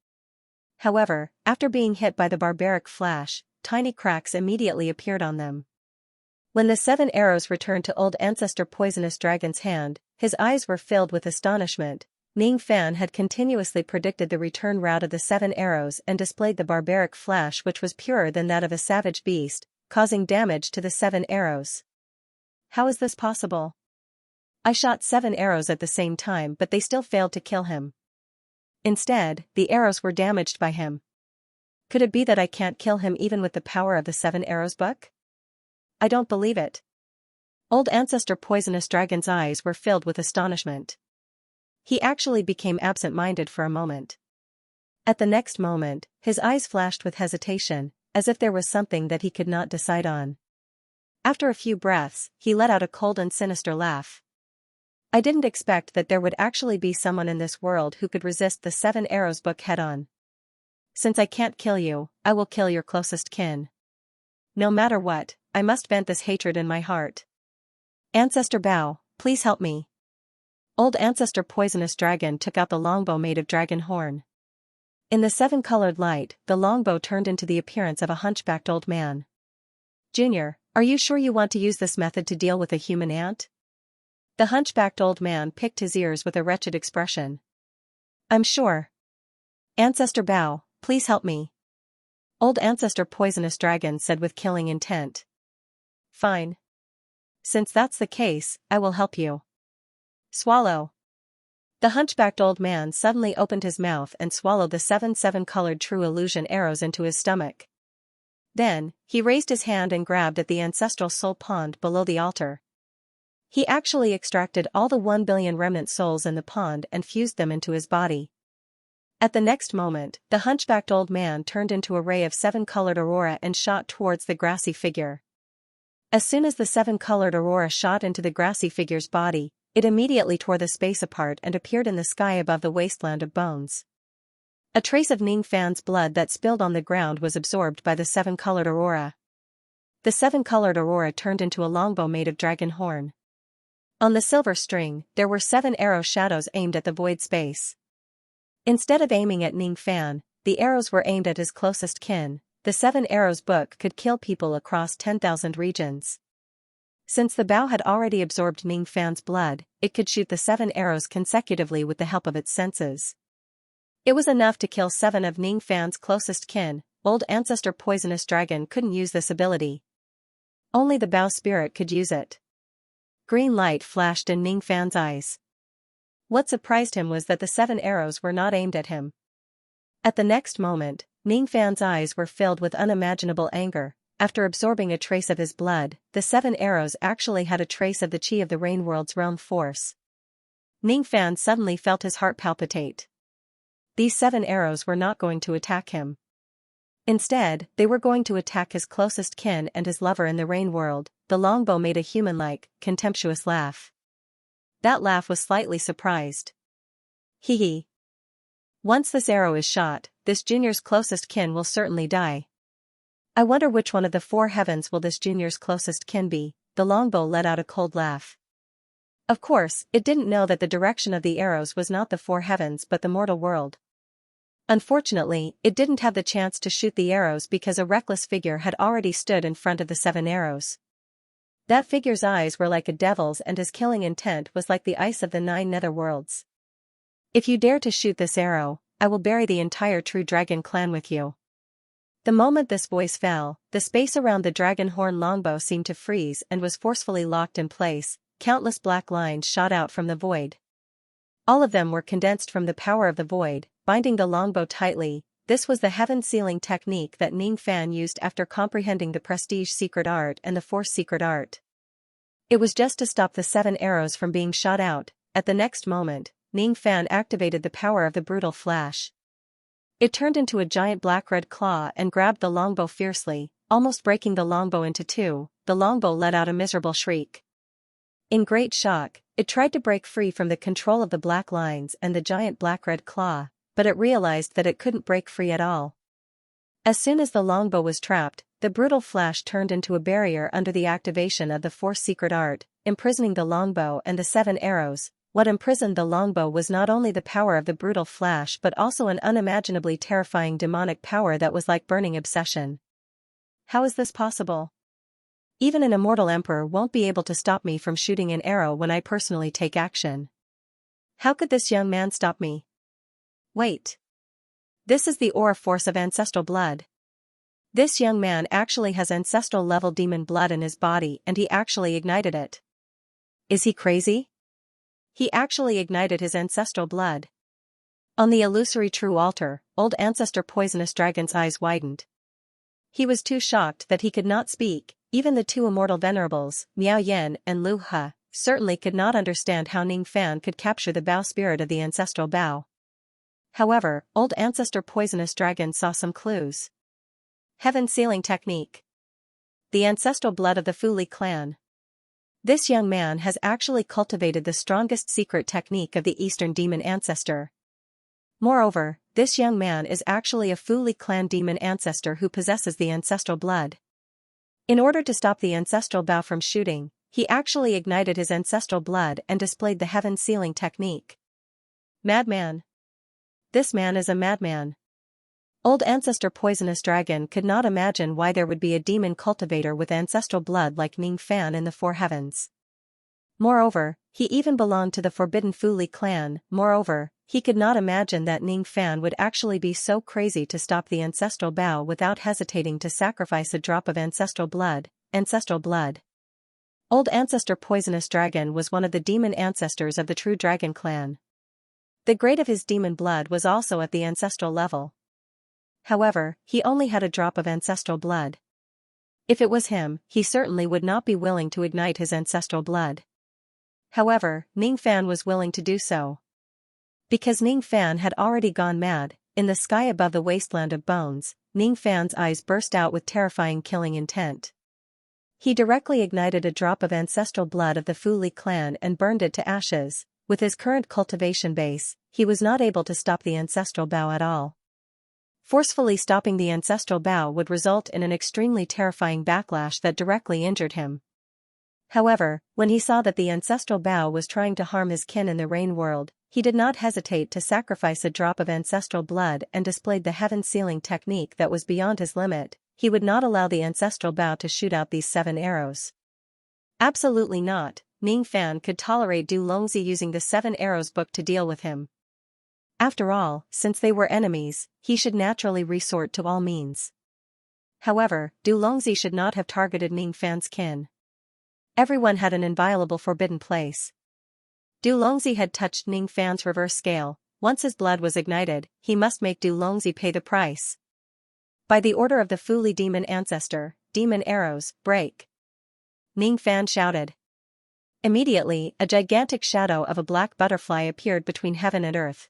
However, after being hit by the barbaric flash, tiny cracks immediately appeared on them. When the 7 arrows returned to old ancestor Poisonous Dragon's hand, his eyes were filled with astonishment. Ning Fan had continuously predicted the return route of the 7 arrows and displayed the barbaric flash which was purer than that of a savage beast, causing damage to the 7 arrows. How is this possible? I shot 7 arrows at the same time but they still failed to kill him. Instead, the arrows were damaged by him. Could it be that I can't kill him even with the power of the 7 arrows book? I don't believe it. Old ancestor Poisonous Dragon's eyes were filled with astonishment. He actually became absent-minded for a moment. At the next moment, his eyes flashed with hesitation, as if there was something that he could not decide on. After a few breaths, he let out a cold and sinister laugh. I didn't expect that there would actually be someone in this world who could resist the 7 arrows book head-on. Since I can't kill you, I will kill your closest kin. No matter what, I must vent this hatred in my heart. Ancestor Bao, please help me. Old ancestor Poisonous Dragon took out the longbow made of dragon horn. In the 7-colored light, the longbow turned into the appearance of a hunchbacked old man. Junior, Are you sure you want to use this method to deal with a human ant? The hunchbacked old man picked his ears with a wretched expression. I'm sure. Ancestor Bao, please help me. Old Ancestor Poisonous Dragon said with killing intent. Fine. Since that's the case, I will help you. Swallow. The hunchbacked old man suddenly opened his mouth and swallowed the 7 colored true illusion arrows into his stomach. Then, he raised his hand and grabbed at the ancestral soul pond below the altar. He actually extracted all the 1 billion remnant souls in the pond and fused them into his body. At the next moment, the hunchbacked old man turned into a ray of 7-colored aurora and shot towards the grassy figure. As soon as the 7-colored aurora shot into the grassy figure's body, it immediately tore the space apart and appeared in the sky above the wasteland of bones. A trace of Ning Fan's blood that spilled on the ground was absorbed by the 7-colored aurora. The 7-colored aurora turned into a longbow made of dragon horn. On the silver string, there were 7 arrow shadows aimed at the void space. Instead of aiming at Ning Fan, the arrows were aimed at his closest kin. The 7 Arrows book could kill people across 10,000 regions. Since the bow had already absorbed Ning Fan's blood, it could shoot the 7 arrows consecutively with the help of its senses. It was enough to kill 7 of Ning Fan's closest kin. Old Ancestor Poisonous Dragon couldn't use this ability. Only the bow spirit could use it. Green light flashed in Ning Fan's eyes. What surprised him was that the 7 arrows were not aimed at him. At the next moment, Ning Fan's eyes were filled with unimaginable anger. After absorbing a trace of his blood, the 7 arrows actually had a trace of the chi of the Rain World's realm force. Ning Fan suddenly felt his heart palpitate. These 7 arrows were not going to attack him. Instead, they were going to attack his closest kin and his lover in the Rain World. The longbow made a human-like, contemptuous laugh. That laugh was slightly surprised. Hee hee. Once this arrow is shot, this junior's closest kin will certainly die. I wonder which one of the 4 heavens will this junior's closest kin be. The longbow let out a cold laugh. Of course, it didn't know that the direction of the arrows was not the 4 heavens but the mortal world. Unfortunately, it didn't have the chance to shoot the arrows because a reckless figure had already stood in front of the 7 arrows. That figure's eyes were like a devil's and his killing intent was like the ice of the 9 netherworlds. If you dare to shoot this arrow, I will bury the entire True Dragon clan with you. The moment this voice fell, the space around the dragon horn longbow seemed to freeze and was forcefully locked in place. Countless black lines shot out from the void. All of them were condensed from the power of the void, binding the longbow tightly. This was the heaven sealing technique that Ning Fan used after comprehending the prestige secret art and the force secret art. It was just to stop the 7 arrows from being shot out. At the next moment, Ning Fan activated the power of the brutal flash. It turned into a giant black-red claw and grabbed the longbow fiercely, almost breaking the longbow into 2. The longbow let out a miserable shriek. In great shock, it tried to break free from the control of the black lines and the giant black-red claw, but it realized that it couldn't break free at all. As soon as the longbow was trapped, the brutal flash turned into a barrier under the activation of the force secret art, imprisoning the longbow and the 7 arrows. What imprisoned the longbow was not only the power of the brutal flash but also an unimaginably terrifying demonic power that was like burning obsession. How is this possible? Even an immortal emperor won't be able to stop me from shooting an arrow when I personally take action. How could this young man stop me? Wait. This is the aura force of ancestral blood. This young man actually has ancestral level demon blood in his body and he actually ignited it. Is he crazy? He actually ignited his ancestral blood. On the illusory true altar, old Ancestor Poisonous Dragon's eyes widened. He was too shocked that he could not speak. Even the 2 immortal venerables, Miao Yen and Lu He, certainly could not understand how Ning Fan could capture the Bao spirit of the ancestral Bao. However, old Ancestor Poisonous Dragon saw some clues. Heaven sealing technique. The ancestral blood of the Fu Li clan. This young man has actually cultivated the strongest secret technique of the Eastern demon ancestor. Moreover, this young man is actually a Fu Li clan demon ancestor who possesses the ancestral blood. In order to stop the ancestral Bao from shooting, he actually ignited his ancestral blood and displayed the heaven sealing technique. Madman. This man is a madman. Old Ancestor Poisonous Dragon could not imagine why there would be a demon cultivator with ancestral blood like Ning Fan in the Four Heavens. Moreover, he even belonged to the Forbidden Fuli clan. Moreover, he could not imagine that Ning Fan would actually be so crazy to stop the ancestral bow without hesitating to sacrifice a drop of ancestral blood. Old Ancestor Poisonous Dragon was one of the demon ancestors of the True Dragon clan. The grade of his demon blood was also at the ancestral level. However, he only had a drop of ancestral blood. If it was him, he certainly would not be willing to ignite his ancestral blood. However, Ning Fan was willing to do so. Because Ning Fan had already gone mad, in the sky above the wasteland of bones, Ning Fan's eyes burst out with terrifying killing intent. He directly ignited a drop of ancestral blood of the Fuli clan and burned it to ashes. With his current cultivation base, he was not able to stop the ancestral bow at all. Forcefully stopping the ancestral bow would result in an extremely terrifying backlash that directly injured him. However, when he saw that the ancestral bow was trying to harm his kin in the rain world, he did not hesitate to sacrifice a drop of ancestral blood and displayed the heaven-sealing technique that was beyond his limit. He would not allow the ancestral bow to shoot out these 7 arrows. Absolutely not. Ning Fan could tolerate Du Longzi using the 7 arrows book to deal with him. After all, since they were enemies, he should naturally resort to all means. However, Du Longzi should not have targeted Ning Fan's kin. Everyone had an inviolable forbidden place. Du Longzi had touched Ning Fan's reverse scale. Once his blood was ignited, he must make Du Longzi pay the price. By the order of the Fuli demon ancestor, demon arrows, break! Ning Fan shouted. Immediately, a gigantic shadow of a black butterfly appeared between heaven and earth.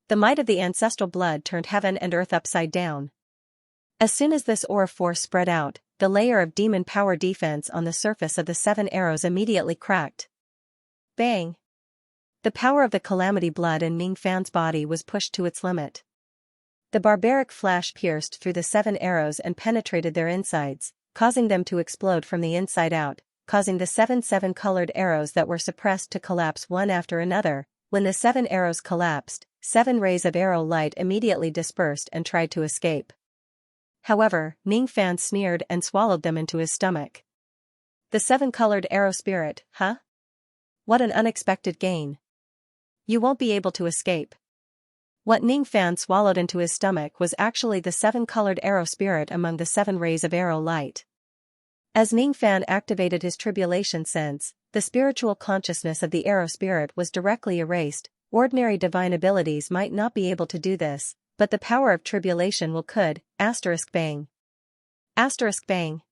The might of the ancestral blood turned heaven and earth upside down. As soon as this aura force spread out, the layer of demon power defense on the surface of the 7 arrows immediately cracked. Bang! The power of the calamity blood in Ning Fan's body was pushed to its limit. The barbaric flash pierced through the 7 arrows and penetrated their insides, causing them to explode from the inside out, causing the 7 colored arrows that were suppressed to collapse one after another. When the 7 arrows collapsed, 7 rays of arrow light immediately dispersed and tried to escape. However, Ning Fan sneered and swallowed them into his stomach. The 7-colored arrow spirit, huh? What an unexpected gain. You won't be able to escape. What Ning Fan swallowed into his stomach was actually the 7-colored arrow spirit among the 7 rays of arrow light. As Ning Fan activated his tribulation sense, the spiritual consciousness of the arrow spirit was directly erased. Ordinary divine abilities might not be able to do this, but the power of tribulation will could. Bang. Bang.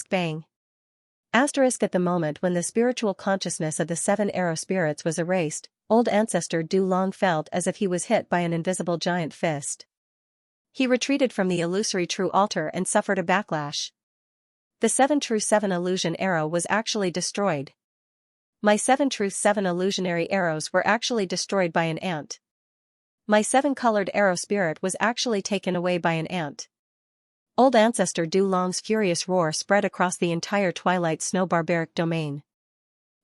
Bang. At the moment when the spiritual consciousness of the 7 arrow spirits was erased, old ancestor Du Long felt as if he was hit by an invisible giant fist. He retreated from the illusory true altar and suffered a backlash. The 7 true 7 illusion arrow was actually destroyed. My 7 truth 7 illusionary arrows were actually destroyed by an ant. My 7-colored arrow spirit was actually taken away by an ant. Old ancestor Du Long's furious roar spread across the entire Twilight Snow barbaric domain.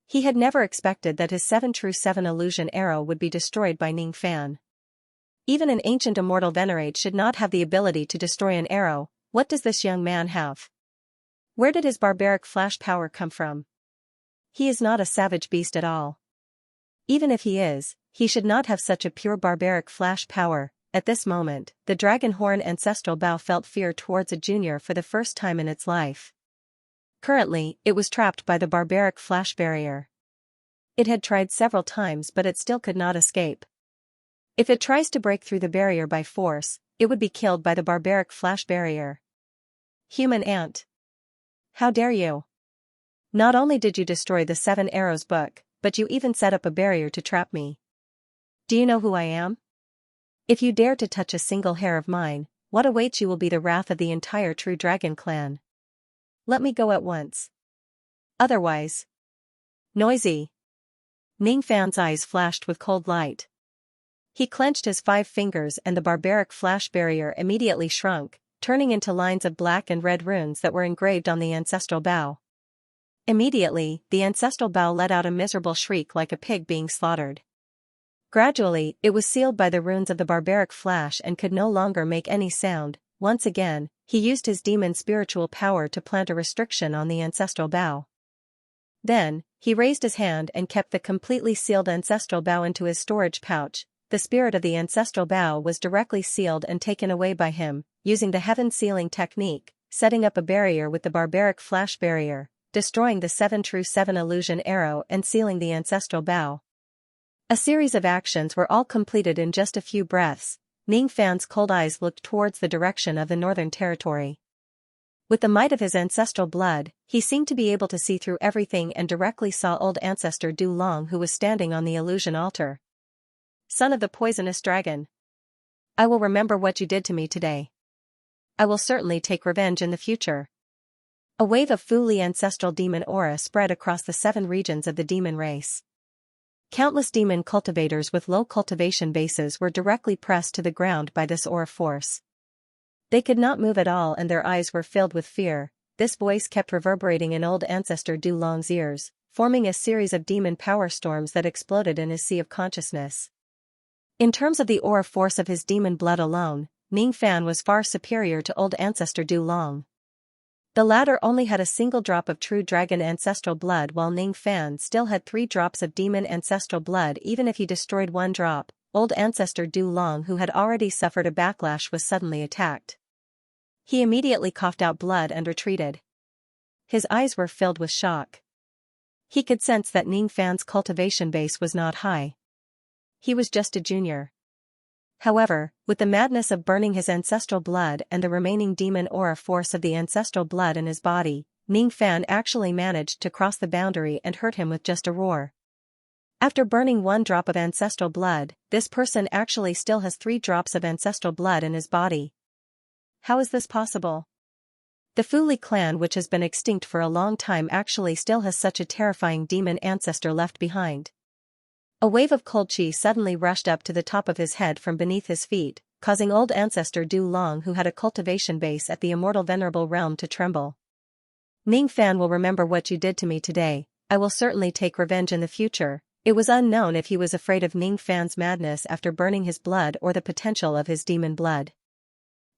He had never expected that his 7 true 7 illusion arrow would be destroyed by Ning Fan. Even an ancient immortal venerate should not have the ability to destroy an arrow. What does this young man have? Where did his barbaric flash power come from? He is not a savage beast at all. Even if he is, he should not have such a pure barbaric flash power. At this moment, the dragon horn ancestral bow felt fear towards a junior for the first time in its life. Currently, it was trapped by the barbaric flash barrier. It had tried several times but it still could not escape. If it tries to break through the barrier by force, it would be killed by the barbaric flash barrier. Human ant. How dare you? Not only did you destroy the 7 arrows book, but you even set up a barrier to trap me. Do you know who I am? If you dare to touch a single hair of mine, what awaits you will be the wrath of the entire True Dragon clan. Let me go at once. Otherwise. Noisy. Ning Fan's eyes flashed with cold light. He clenched his 5 fingers and the barbaric flash barrier immediately shrunk, turning into lines of black and red runes that were engraved on the ancestral bow. Immediately, the ancestral bow let out a miserable shriek like a pig being slaughtered. Gradually, it was sealed by the runes of the barbaric flash and could no longer make any sound. Once again, he used his demon spiritual power to plant a restriction on the ancestral bow. Then, he raised his hand and kept the completely sealed ancestral bow into his storage pouch. The spirit of the ancestral bow was directly sealed and taken away by him, using the heaven sealing technique, setting up a barrier with the barbaric flash barrier, destroying the 7 true 7 illusion arrow and sealing the ancestral bow. A series of actions were all completed in just a few breaths. Ning Fan's cold eyes looked towards the direction of the Northern Territory. With the might of his ancestral blood, he seemed to be able to see through everything and directly saw old ancestor Du Long, who was standing on the illusion altar. Son of the poisonous dragon. I will remember what you did to me today. I will certainly take revenge in the future. A wave of fully ancestral demon aura spread across the 7 regions of the demon race. Countless demon cultivators with low cultivation bases were directly pressed to the ground by this aura force. They could not move at all and their eyes were filled with fear. This voice kept reverberating in old ancestor Du Long's ears, forming a series of demon power storms that exploded in his sea of consciousness. In terms of the aura force of his demon blood alone, Ning Fan was far superior to old ancestor Du Long. The latter only had a single drop of true dragon ancestral blood while Ning Fan still had 3 drops of demon ancestral blood. Even if he destroyed 1 drop, old ancestor Du Long, who had already suffered a backlash, was suddenly attacked. He immediately coughed out blood and retreated. His eyes were filled with shock. He could sense that Ning Fan's cultivation base was not high. He was just a junior. However, with the madness of burning his ancestral blood and the remaining demon aura force of the ancestral blood in his body, Ning Fan actually managed to cross the boundary and hurt him with just a roar. After burning 1 drop of ancestral blood, this person actually still has 3 drops of ancestral blood in his body. How is this possible? The Fuli clan, which has been extinct for a long time, actually still has such a terrifying demon ancestor left behind. A wave of cold chi suddenly rushed up to the top of his head from beneath his feet, causing old ancestor Du Long, who had a cultivation base at the immortal venerable realm, to tremble. Ning Fan will remember what you did to me today. I will certainly take revenge in the future. It was unknown if he was afraid of Ning Fan's madness after burning his blood or the potential of his demon blood.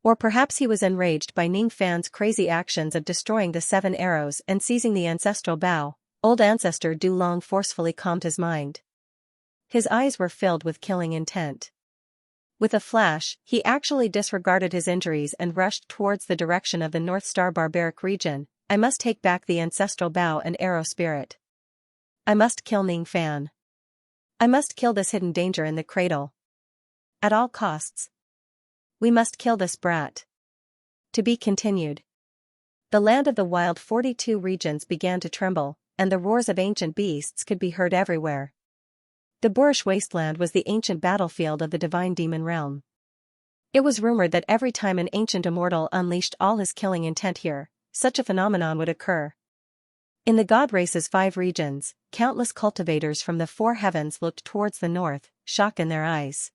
Or perhaps he was enraged by Ning Fan's crazy actions of destroying the 7 arrows and seizing the ancestral bow. Old ancestor Du Long forcefully calmed his mind. His eyes were filled with killing intent. With a flash, he actually disregarded his injuries and rushed towards the direction of the North Star barbaric region. I must take back the ancestral bow and arrow spirit. I must kill Ning Fan. I must kill this hidden danger in the cradle. At all costs. We must kill this brat. To be continued. The land of the wild 42 regions began to tremble, and the roars of ancient beasts could be heard everywhere. The boorish wasteland was the ancient battlefield of the divine demon realm. It was rumored that every time an ancient immortal unleashed all his killing intent here, such a phenomenon would occur. In the god race's 5 regions, countless cultivators from the 4 heavens looked towards the north, shock in their eyes.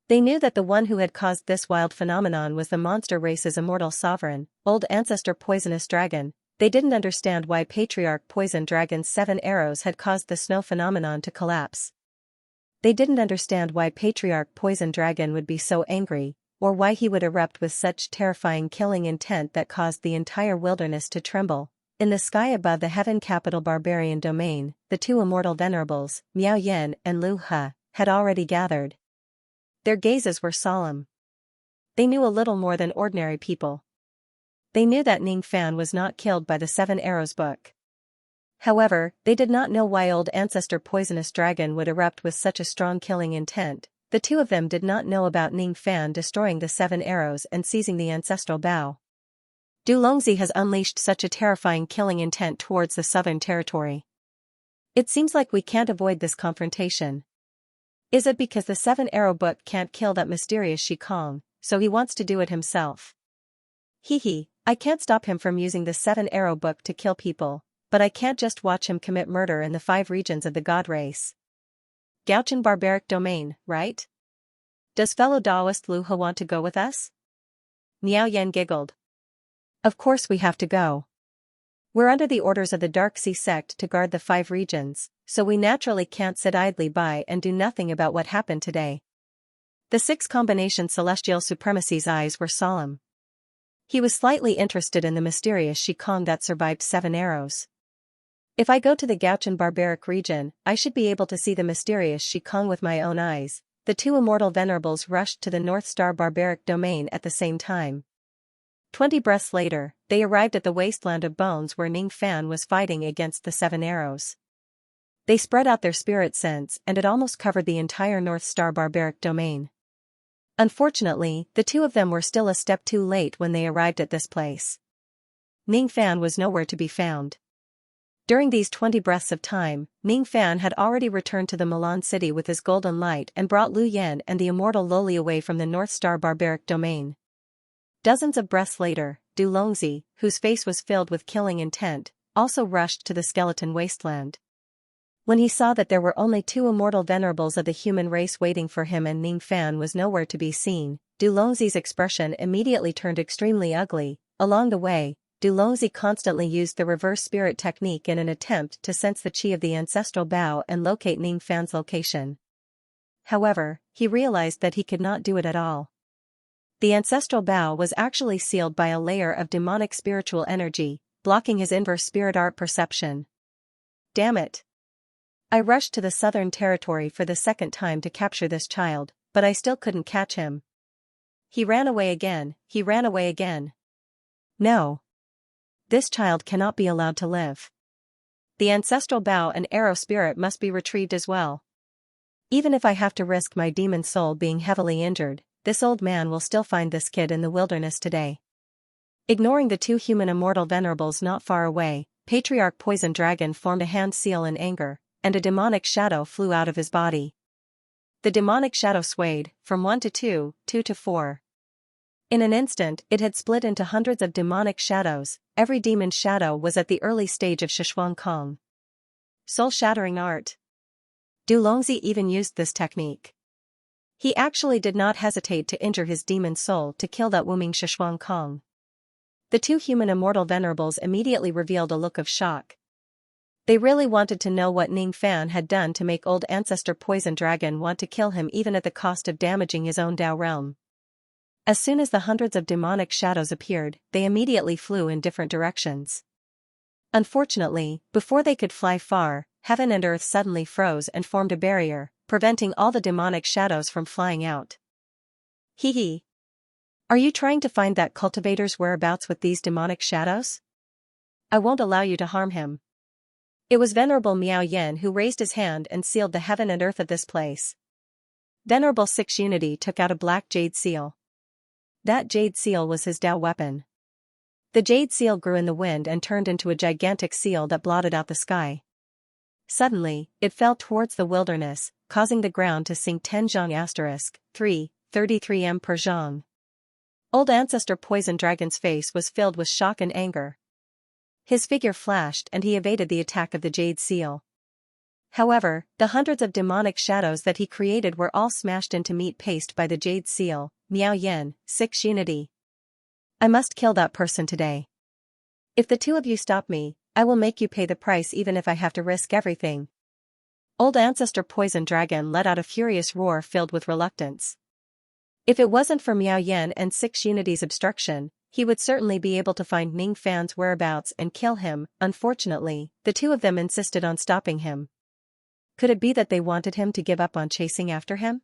They knew that the one who had caused this wild phenomenon was the monster race's immortal sovereign, old ancestor poisonous dragon. They didn't understand why Patriarch Poison Dragon's 7 arrows had caused the snow phenomenon to collapse. They didn't understand why Patriarch Poison Dragon would be so angry, or why he would erupt with such terrifying killing intent that caused the entire wilderness to tremble. In the sky above the heaven capital barbarian domain, the 2 immortal venerables, Miao Yen and Lu He, had already gathered. Their gazes were solemn. They knew a little more than ordinary people. They knew that Ning Fan was not killed by the 7 arrows book. However, they did not know why old ancestor poisonous dragon would erupt with such a strong killing intent. The 2 of them did not know about Ning Fan destroying the 7 arrows and seizing the ancestral bow. Du Longzi has unleashed such a terrifying killing intent towards the southern territory. It seems like we can't avoid this confrontation. Is it because the 7 arrow book can't kill that mysterious Shikong, so he wants to do it himself? Hee, I can't stop him from using the 7 arrow book to kill people. But I can't just watch him commit murder in the 5 regions of the god race. Gaochen barbaric domain, right? Does fellow Taoist Lu He want to go with us? Miao Yen giggled. Of course we have to go. We're under the orders of the Dark Sea sect to guard the 5 regions, so we naturally can't sit idly by and do nothing about what happened today. The 6 combination celestial supremacy's eyes were solemn. He was slightly interested in the mysterious Shikong that survived 7 arrows. If I go to the Gauchan barbaric region, I should be able to see the mysterious Shikong with my own eyes. The 2 immortal venerables rushed to the North Star barbaric domain at the same time. 20 breaths later, they arrived at the wasteland of bones where Ning Fan was fighting against the 7 arrows. They spread out their spirit sense and it almost covered the entire North Star barbaric domain. Unfortunately, the 2 of them were still a step too late when they arrived at this place. Ning Fan was nowhere to be found. During these 20 breaths of time, Ning Fan had already returned to the Milan city with his golden light and brought Lu Yan and the immortal Loli away from the North Star barbaric domain. Dozens of breaths later, Du Longzi, whose face was filled with killing intent, also rushed to the skeleton wasteland. When he saw that there were only 2 immortal venerables of the human race waiting for him and Ning Fan was nowhere to be seen, Du Longzi's expression immediately turned extremely ugly. Along the way, Du Longzi constantly used the reverse spirit technique in an attempt to sense the chi of the ancestral bow and locate Ning Fan's location. However, he realized that he could not do it at all. The ancestral bow was actually sealed by a layer of demonic spiritual energy, blocking his inverse spirit art perception. Damn it! I rushed to the southern territory for the 2nd time to capture this child, but I still couldn't catch him. He ran away again, he ran away again. No. This child cannot be allowed to live. The ancestral bow and arrow spirit must be retrieved as well. Even if I have to risk my demon soul being heavily injured, this old man will still find this kid in the wilderness today. Ignoring the 2 human immortal venerables not far away, Patriarch Poison Dragon formed a hand seal in anger, and a demonic shadow flew out of his body. The demonic shadow swayed, from 1 to 2, 2 to 4. In an instant, it had split into hundreds of demonic shadows. Every demon shadow was at the early stage of Shishuang Kong. Soul-shattering art. Du Longzi even used this technique. He actually did not hesitate to injure his demon soul to kill that Wuming Shishuang Kong. The 2 human immortal venerables immediately revealed a look of shock. They really wanted to know what Ning Fan had done to make old ancestor Poison Dragon want to kill him even at the cost of damaging his own Dao realm. As soon as the hundreds of demonic shadows appeared, they immediately flew in different directions. Unfortunately, before they could fly far, heaven and earth suddenly froze and formed a barrier, preventing all the demonic shadows from flying out. Hee hee. Are you trying to find that cultivator's whereabouts with these demonic shadows? I won't allow you to harm him. It was Venerable Miao Yen who raised his hand and sealed the heaven and earth of this place. Venerable Six Unity took out a black jade seal. That jade seal was his Dao weapon. The jade seal grew in the wind and turned into a gigantic seal that blotted out the sky. Suddenly, it fell towards the wilderness, causing the ground to sink 10 zhang * 3, 33 m per zhang. Old ancestor Poison Dragon's face was filled with shock and anger. His figure flashed and he evaded the attack of the jade seal. However, the hundreds of demonic shadows that he created were all smashed into meat paste by the jade seal. Miao Yen, 6 Unity. I must kill that person today. If the 2 of you stop me, I will make you pay the price even if I have to risk everything. Old ancestor Poison Dragon let out a furious roar filled with reluctance. If it wasn't for Miao Yen and 6 Unity's obstruction, he would certainly be able to find Ning Fan's whereabouts and kill him. Unfortunately, the 2 of them insisted on stopping him. Could it be that they wanted him to give up on chasing after him?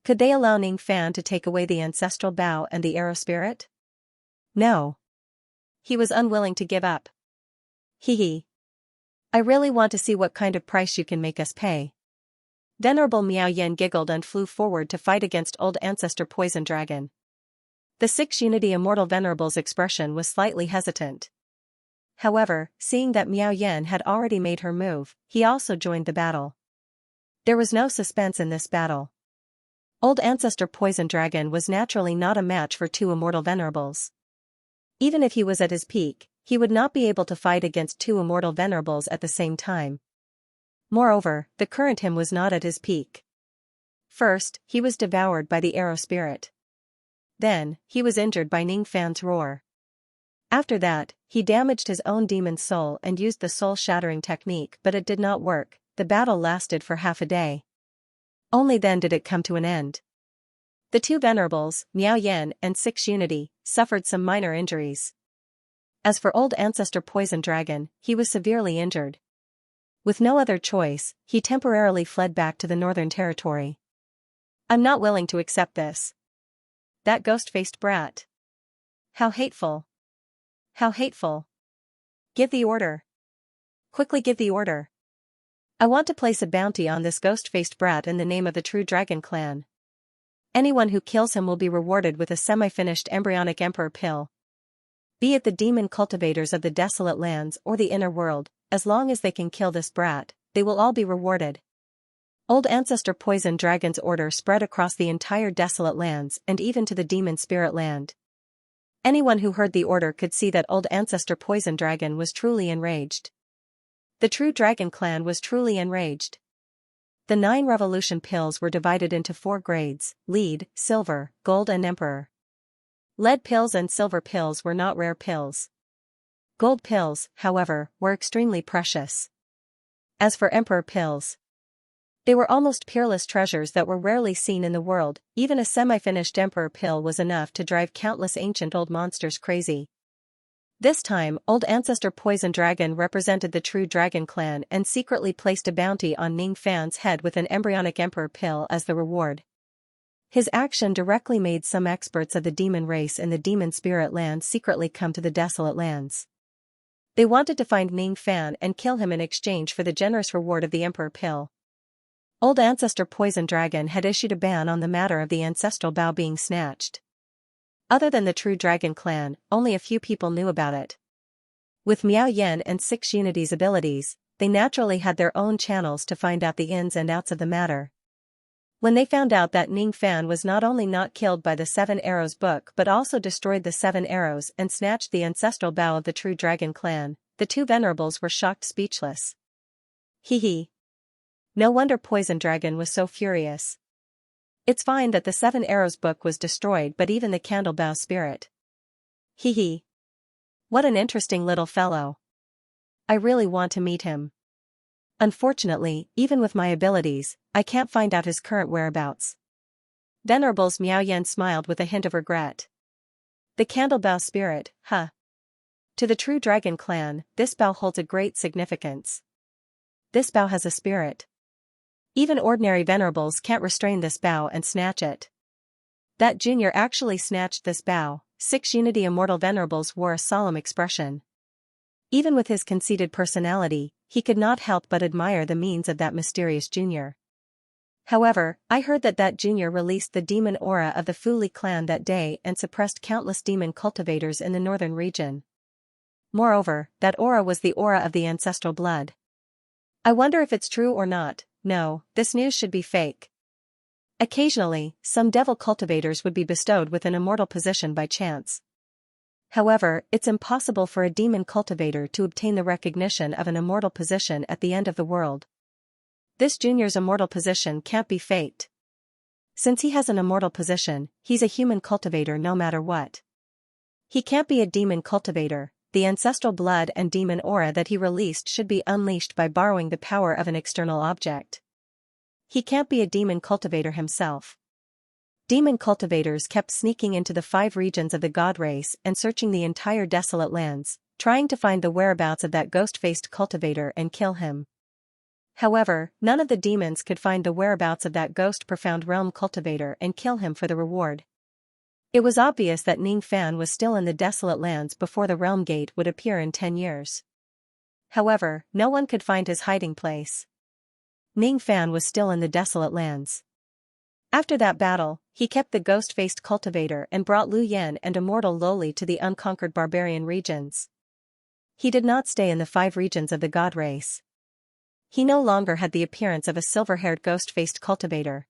Could they allow Ning Fan to take away the ancestral bow and the arrow spirit? No. He was unwilling to give up. Hee hee. I really want to see what kind of price you can make us pay. Venerable Miao Yen giggled and flew forward to fight against old ancestor Poison Dragon. The 6 Unity Immortal Venerable's expression was slightly hesitant. However, seeing that Miao Yen had already made her move, he also joined the battle. There was no suspense in this battle. Old ancestor Poison Dragon was naturally not a match for 2 Immortal Venerables. Even if he was at his peak, he would not be able to fight against 2 Immortal Venerables at the same time. Moreover, the current him was not at his peak. First, he was devoured by the arrow spirit. Then, he was injured by Ning Fan's roar. After that, he damaged his own demon's soul and used the soul-shattering technique, but it did not work. The battle lasted for half a day. Only then did it come to an end. The two venerables, Miao Yan and Six Unity, suffered some minor injuries. As for Old Ancestor Poison Dragon, he was severely injured. With no other choice, he temporarily fled back to the Northern Territory. I'm not willing to accept this. That ghost-faced brat. How hateful. How hateful. Give the order. Quickly give the order. I want to place a bounty on this ghost-faced brat in the name of the True Dragon Clan. Anyone who kills him will be rewarded with a semi-finished embryonic emperor pill. Be it the demon cultivators of the desolate lands or the inner world, as long as they can kill this brat, they will all be rewarded. Old Ancestor Poison Dragon's order spread across the entire desolate lands and even to the demon spirit land. Anyone who heard the order could see that Old Ancestor Poison Dragon was truly enraged. The True Dragon Clan was truly enraged. The 9 revolution pills were divided into 4 grades: lead, silver, gold and emperor. Lead pills and silver pills were not rare pills. Gold pills, however, were extremely precious. As for emperor pills, they were almost peerless treasures that were rarely seen in the world. Even a semi-finished emperor pill was enough to drive countless ancient old monsters crazy. This time, Old Ancestor Poison Dragon represented the True Dragon Clan and secretly placed a bounty on Ning Fan's head with an embryonic emperor pill as the reward. His action directly made some experts of the demon race in the demon spirit land secretly come to the desolate lands. They wanted to find Ning Fan and kill him in exchange for the generous reward of the emperor pill. Old Ancestor Poison Dragon had issued a ban on the matter of the ancestral bow being snatched. Other than the True Dragon Clan, only a few people knew about it. With Miao Yan and Six Unity's abilities, they naturally had their own channels to find out the ins and outs of the matter. When they found out that Ning Fan was not only not killed by the 7 Arrows book but also destroyed the 7 arrows and snatched the ancestral bow of the True Dragon Clan, the two venerables were shocked speechless. Hee hee. No wonder Poison Dragon was so furious. It's fine that the 7 Arrows book was destroyed, but even the Candlebow spirit. Hee hee. What an interesting little fellow. I really want to meet him. Unfortunately, even with my abilities, I can't find out his current whereabouts. Venerable's Miao Yan smiled with a hint of regret. The Candlebow spirit, huh? To the True Dragon Clan, this bow holds a great significance. This bow has a spirit. Even ordinary venerables can't restrain this bow and snatch it. That junior actually snatched this bow. 6 Unity Immortal Venerables wore a solemn expression. Even with his conceited personality, he could not help but admire the means of that mysterious junior. However, I heard that junior released the demon aura of the Fu Li clan that day and suppressed countless demon cultivators in the northern region. Moreover, that aura was the aura of the ancestral blood. I wonder if it's true or not. No, this news should be fake. Occasionally, some devil cultivators would be bestowed with an immortal position by chance. However, it's impossible for a demon cultivator to obtain the recognition of an immortal position at the end of the world. This junior's immortal position can't be faked. Since he has an immortal position, he's a human cultivator no matter what. He can't be a demon cultivator. The ancestral blood and demon aura that he released should be unleashed by borrowing the power of an external object. He can't be a demon cultivator himself. Demon cultivators kept sneaking into the 5 regions of the god race and searching the entire desolate lands, trying to find the whereabouts of that ghost-faced cultivator and kill him. However, none of the demons could find the whereabouts of that ghost profound realm cultivator and kill him for the reward. It was obvious that Ning Fan was still in the desolate lands before the realm gate would appear in 10 years. However, no one could find his hiding place. Ning Fan was still in the desolate lands. After that battle, he kept the ghost-faced cultivator and brought Lu Yan and immortal Loli to the unconquered barbarian regions. He did not stay in the 5 regions of the god race. He no longer had the appearance of a silver-haired ghost-faced cultivator.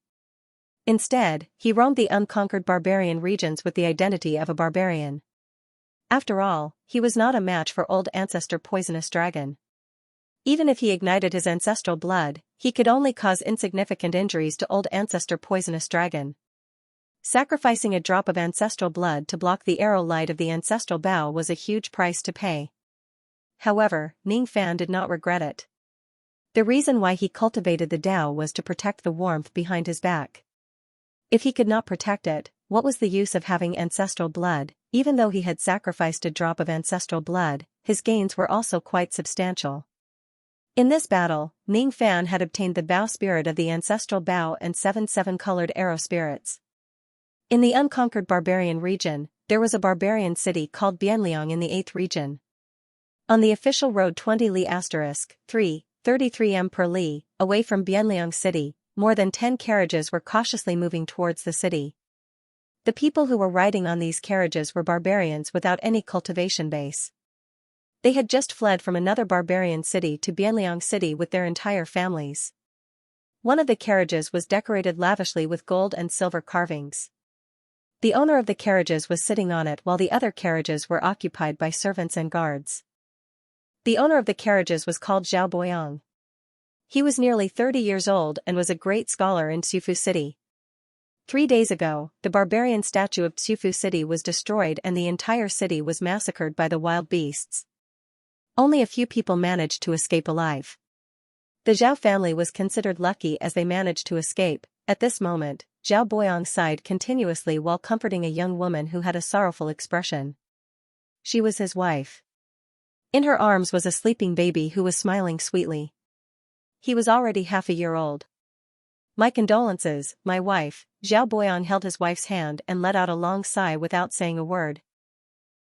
Instead, he roamed the unconquered barbarian regions with the identity of a barbarian. After all, he was not a match for Old Ancestor Poisonous Dragon. Even if he ignited his ancestral blood, he could only cause insignificant injuries to Old Ancestor Poisonous Dragon. Sacrificing a drop of ancestral blood to block the arrow light of the ancestral bow was a huge price to pay. However, Ning Fan did not regret it. The reason why he cultivated the Tao was to protect the warmth behind his back. If he could not protect it, what was the use of having ancestral blood? Even though he had sacrificed a drop of ancestral blood, his gains were also quite substantial. In this battle, Ning Fan had obtained the bow spirit of the ancestral bow and 7 colored arrow spirits. In the unconquered barbarian region, there was a barbarian city called Bianliang in the 8th region. On the official road 20 li *3, 33 m per li, away from Bianliang city, more than 10 carriages were cautiously moving towards the city. The people who were riding on these carriages were barbarians without any cultivation base. They had just fled from another barbarian city to Bianliang city with their entire families. One of the carriages was decorated lavishly with gold and silver carvings. The owner of the carriages was sitting on it while the other carriages were occupied by servants and guards. The owner of the carriages was called Zhao Boyang. He was nearly 30 years old and was a great scholar in Xiufu City. 3 days ago, the barbarian statue of Xiufu City was destroyed and the entire city was massacred by the wild beasts. Only a few people managed to escape alive. The Zhao family was considered lucky as they managed to escape. At this moment, Zhao Boyang sighed continuously while comforting a young woman who had a sorrowful expression. She was his wife. In her arms was a sleeping baby who was smiling sweetly. He was already half a year old. "My condolences, my wife." Zhao Boyang held his wife's hand and let out a long sigh without saying a word.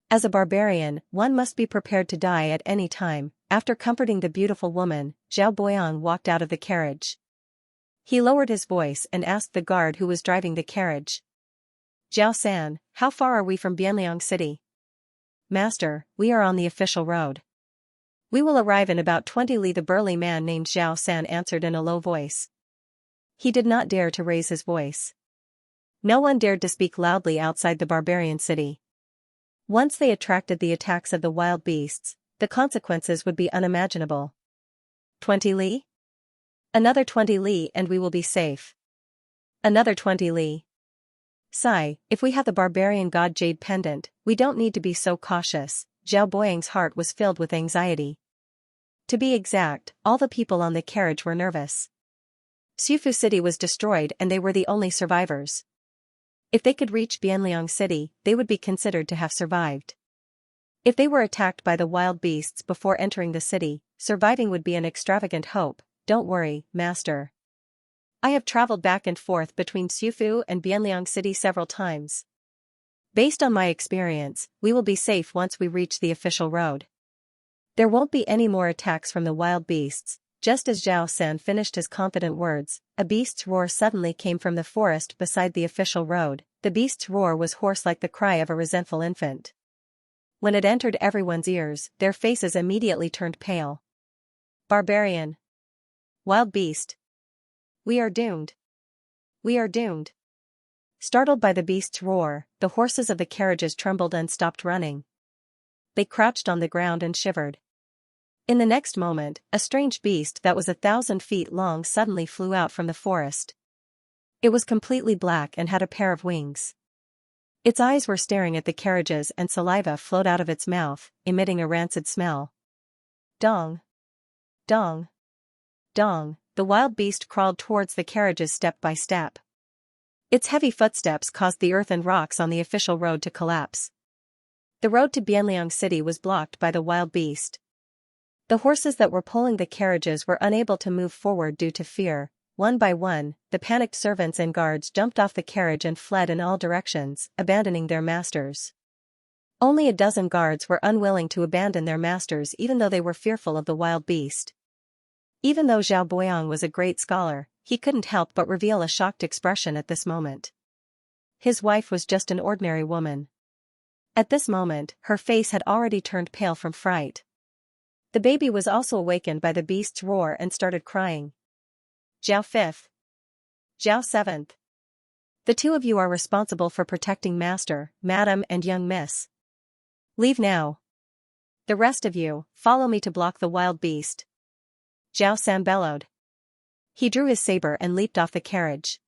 As a barbarian, one must be prepared to die at any time. After comforting the beautiful woman, Zhao Boyang walked out of the carriage. He lowered his voice and asked the guard who was driving the carriage. "Zhao San, how far are we from Bianliang city?" "Master, we are on the official road. We will arrive in about 20 li." The burly man named Zhao San answered in a low voice. He did not dare to raise his voice. No one dared to speak loudly outside the barbarian city. Once they attracted the attacks of the wild beasts, the consequences would be unimaginable. 20 li? Another 20 li and we will be safe. Another 20 li. Sigh, if we have the barbarian god Jade pendant, we don't need to be so cautious. Zhao Boyang's heart was filled with anxiety. To be exact, all the people on the carriage were nervous. Xiufu City was destroyed and they were the only survivors. If they could reach Bianliang City, they would be considered to have survived. If they were attacked by the wild beasts before entering the city, surviving would be an extravagant hope. "Don't worry, master. I have traveled back and forth between Xiufu and Bianliang City several times. Based on my experience, we will be safe once we reach the official road. There won't be any more attacks from the wild beasts." Just as Zhao San finished his confident words, a beast's roar suddenly came from the forest beside the official road. The beast's roar was hoarse like the cry of a resentful infant. When it entered everyone's ears, their faces immediately turned pale. "Barbarian! Wild beast! We are doomed! We are doomed!" Startled by the beast's roar, the horses of the carriages trembled and stopped running. They crouched on the ground and shivered. In the next moment, a strange beast that was 1,000 feet long suddenly flew out from the forest. It was completely black and had a pair of wings. Its eyes were staring at the carriages and saliva flowed out of its mouth, emitting a rancid smell. Dong! Dong! Dong! The wild beast crawled towards the carriages step by step. Its heavy footsteps caused the earth and rocks on the official road to collapse. The road to Bianliang City was blocked by the wild beast. The horses that were pulling the carriages were unable to move forward due to fear. One by one, the panicked servants and guards jumped off the carriage and fled in all directions, abandoning their masters. Only a dozen guards were unwilling to abandon their masters even though they were fearful of the wild beast. Even though Zhao Boyang was a great scholar, he couldn't help but reveal a shocked expression at this moment. His wife was just an ordinary woman. At this moment, her face had already turned pale from fright. The baby was also awakened by the beast's roar and started crying. "Zhao 5th. Zhao 7th. The two of you are responsible for protecting master, madam and young miss. Leave now. The rest of you, follow me to block the wild beast." Zhao San bellowed. He drew his saber and leaped off the carriage.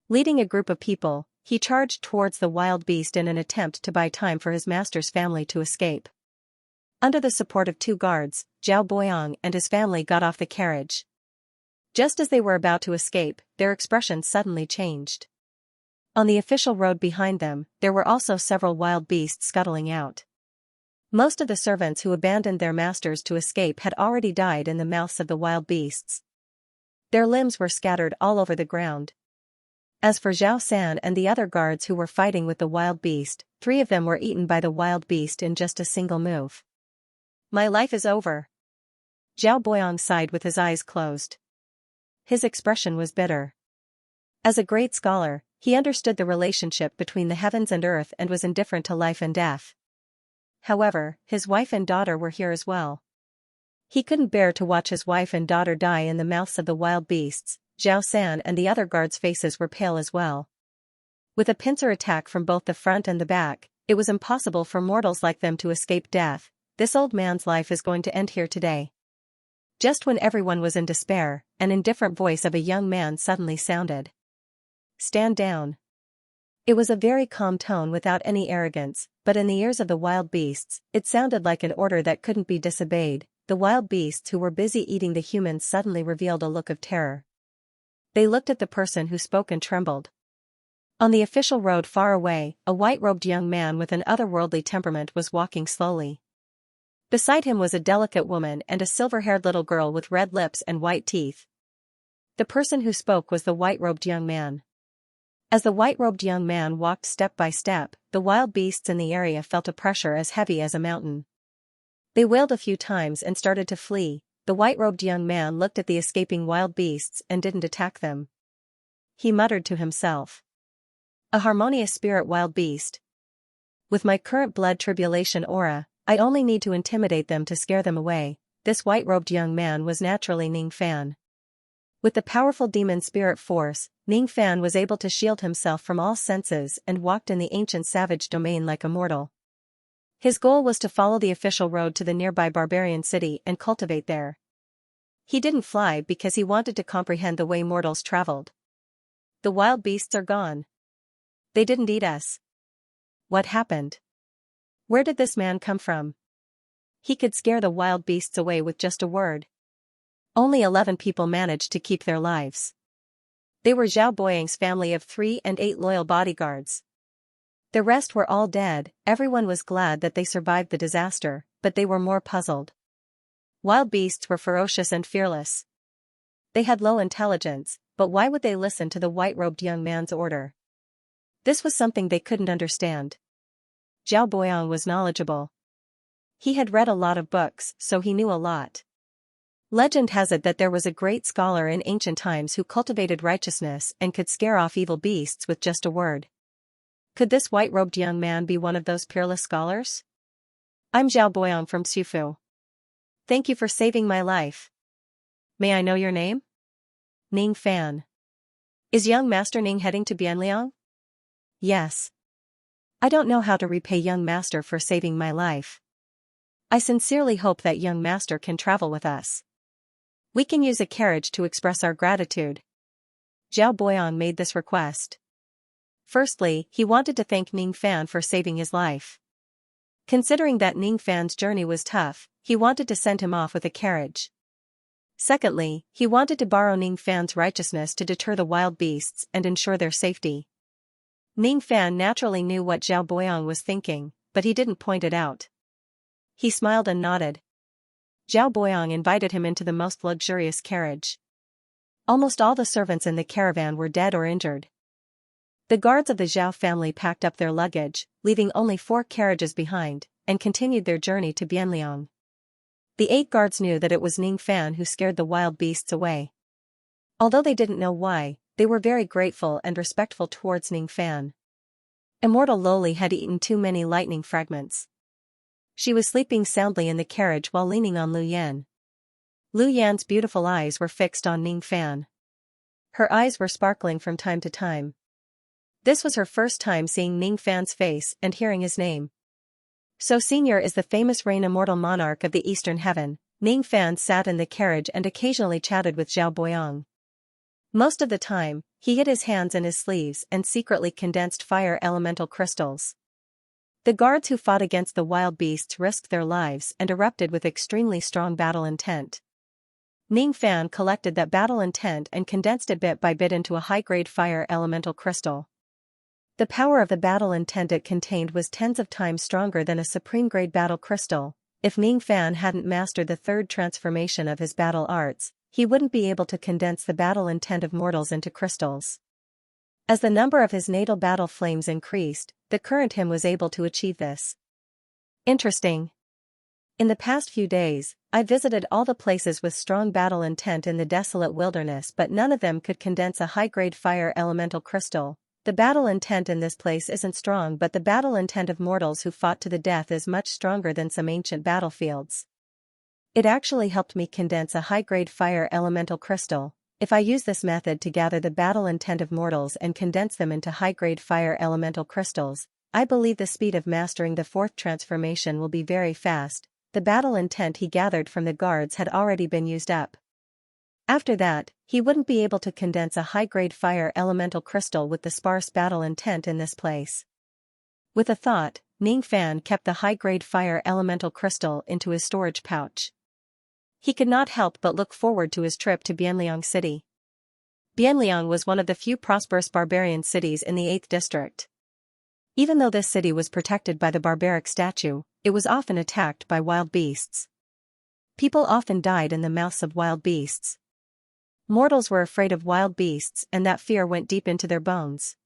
Leading a group of people, he charged towards the wild beast in an attempt to buy time for his master's family to escape. Under the support of 2 guards, Zhao Boyang and his family got off the carriage. Just as they were about to escape, their expression suddenly changed. On the official road behind them, there were also several wild beasts scuttling out. Most of the servants who abandoned their masters to escape had already died in the mouths of the wild beasts. Their limbs were scattered all over the ground. As for Zhao San and the other guards who were fighting with the wild beast, 3 of them were eaten by the wild beast in just a single move. My life is over. Zhao Boyang sighed with his eyes closed. His expression was bitter. As a great scholar, he understood the relationship between the heavens and earth and was indifferent to life and death. However, his wife and daughter were here as well. He couldn't bear to watch his wife and daughter die in the mouths of the wild beasts. Zhao San and the other guards' faces were pale as well. With a pincer attack from both the front and the back, it was impossible for mortals like them to escape death. This old man's life is going to end here today. Just when everyone was in despair, an indifferent voice of a young man suddenly sounded. Stand down. It was a very calm tone without any arrogance, but in the ears of the wild beasts, it sounded like an order that couldn't be disobeyed. The wild beasts who were busy eating the humans suddenly revealed a look of terror. They looked at the person who spoke and trembled. On the official road far away, a white-robed young man with an otherworldly temperament was walking slowly. Beside him was a delicate woman and a silver-haired little girl with red lips and white teeth. The person who spoke was the white-robed young man. As the white-robed young man walked step by step, the wild beasts in the area felt a pressure as heavy as a mountain. They wailed a few times and started to flee. The white-robed young man looked at the escaping wild beasts and didn't attack them. He muttered to himself. A harmonious spirit wild beast. With my current blood tribulation aura, I only need to intimidate them to scare them away. This white-robed young man was naturally Ning Fan. With the powerful demon spirit force, Ning Fan was able to shield himself from all senses and walked in the ancient savage domain like a mortal. His goal was to follow the official road to the nearby barbarian city and cultivate there. He didn't fly because he wanted to comprehend the way mortals traveled. The wild beasts are gone. They didn't eat us. What happened? Where did this man come from? He could scare the wild beasts away with just a word. Only 11 people managed to keep their lives. They were Zhao Boyang's family of 3 and 8 loyal bodyguards. The rest were all dead. Everyone was glad that they survived the disaster, but they were more puzzled. Wild beasts were ferocious and fearless. They had low intelligence, but why would they listen to the white-robed young man's order? This was something they couldn't understand. Zhao Boyang was knowledgeable. He had read a lot of books, so he knew a lot. Legend has it that there was a great scholar in ancient times who cultivated righteousness and could scare off evil beasts with just a word. Could this white-robed young man be one of those peerless scholars? I'm Zhao Boyang from Xifu. Thank you for saving my life. May I know your name? Ning Fan. Is young Master Ning heading to Bianliang? Yes. I don't know how to repay young master for saving my life. I sincerely hope that young master can travel with us. We can use a carriage to express our gratitude. Zhao Boyang made this request. Firstly, he wanted to thank Ning Fan for saving his life. Considering that Ning Fan's journey was tough, he wanted to send him off with a carriage. Secondly, he wanted to borrow Ning Fan's righteousness to deter the wild beasts and ensure their safety. Ning Fan naturally knew what Zhao Boyang was thinking, but he didn't point it out. He smiled and nodded. Zhao Boyang invited him into the most luxurious carriage. Almost all the servants in the caravan were dead or injured. The guards of the Zhao family packed up their luggage, leaving only 4 carriages behind, and continued their journey to Bianliang. The 8 guards knew that it was Ning Fan who scared the wild beasts away. Although they didn't know why, they were very grateful and respectful towards Ning Fan. Immortal Loli had eaten too many lightning fragments. She was sleeping soundly in the carriage while leaning on Lu Yan. Lu Yan's beautiful eyes were fixed on Ning Fan. Her eyes were sparkling from time to time. This was her first time seeing Ning Fan's face and hearing his name. So Senior is the famous Rain Immortal Monarch of the Eastern Heaven. Ning Fan sat in the carriage and occasionally chatted with Zhao Boyang. Most of the time, he hid his hands in his sleeves and secretly condensed fire elemental crystals. The guards who fought against the wild beasts risked their lives and erupted with extremely strong battle intent. Ning Fan collected that battle intent and condensed it bit by bit into a high-grade fire elemental crystal. The power of the battle intent it contained was tens of times stronger than a supreme-grade battle crystal. If Ning Fan hadn't mastered the third transformation of his battle arts, he wouldn't be able to condense the battle intent of mortals into crystals. As the number of his natal battle flames increased, the current him was able to achieve this. Interesting. In the past few days, I visited all the places with strong battle intent in the desolate wilderness, but none of them could condense a high-grade fire elemental crystal. The battle intent in this place isn't strong, but the battle intent of mortals who fought to the death is much stronger than some ancient battlefields. It actually helped me condense a high-grade fire elemental crystal. If I use this method to gather the battle intent of mortals and condense them into high-grade fire elemental crystals, I believe the speed of mastering the fourth transformation will be very fast. The battle intent he gathered from the guards had already been used up. After that, he wouldn't be able to condense a high-grade fire elemental crystal with the sparse battle intent in this place. With a thought, Ning Fan kept the high-grade fire elemental crystal into his storage pouch. He could not help but look forward to his trip to Bianliang City. Bianliang was one of the few prosperous barbarian cities in the 8th district. Even though this city was protected by the barbaric statue, it was often attacked by wild beasts. People often died in the mouths of wild beasts. Mortals were afraid of wild beasts, and that fear went deep into their bones.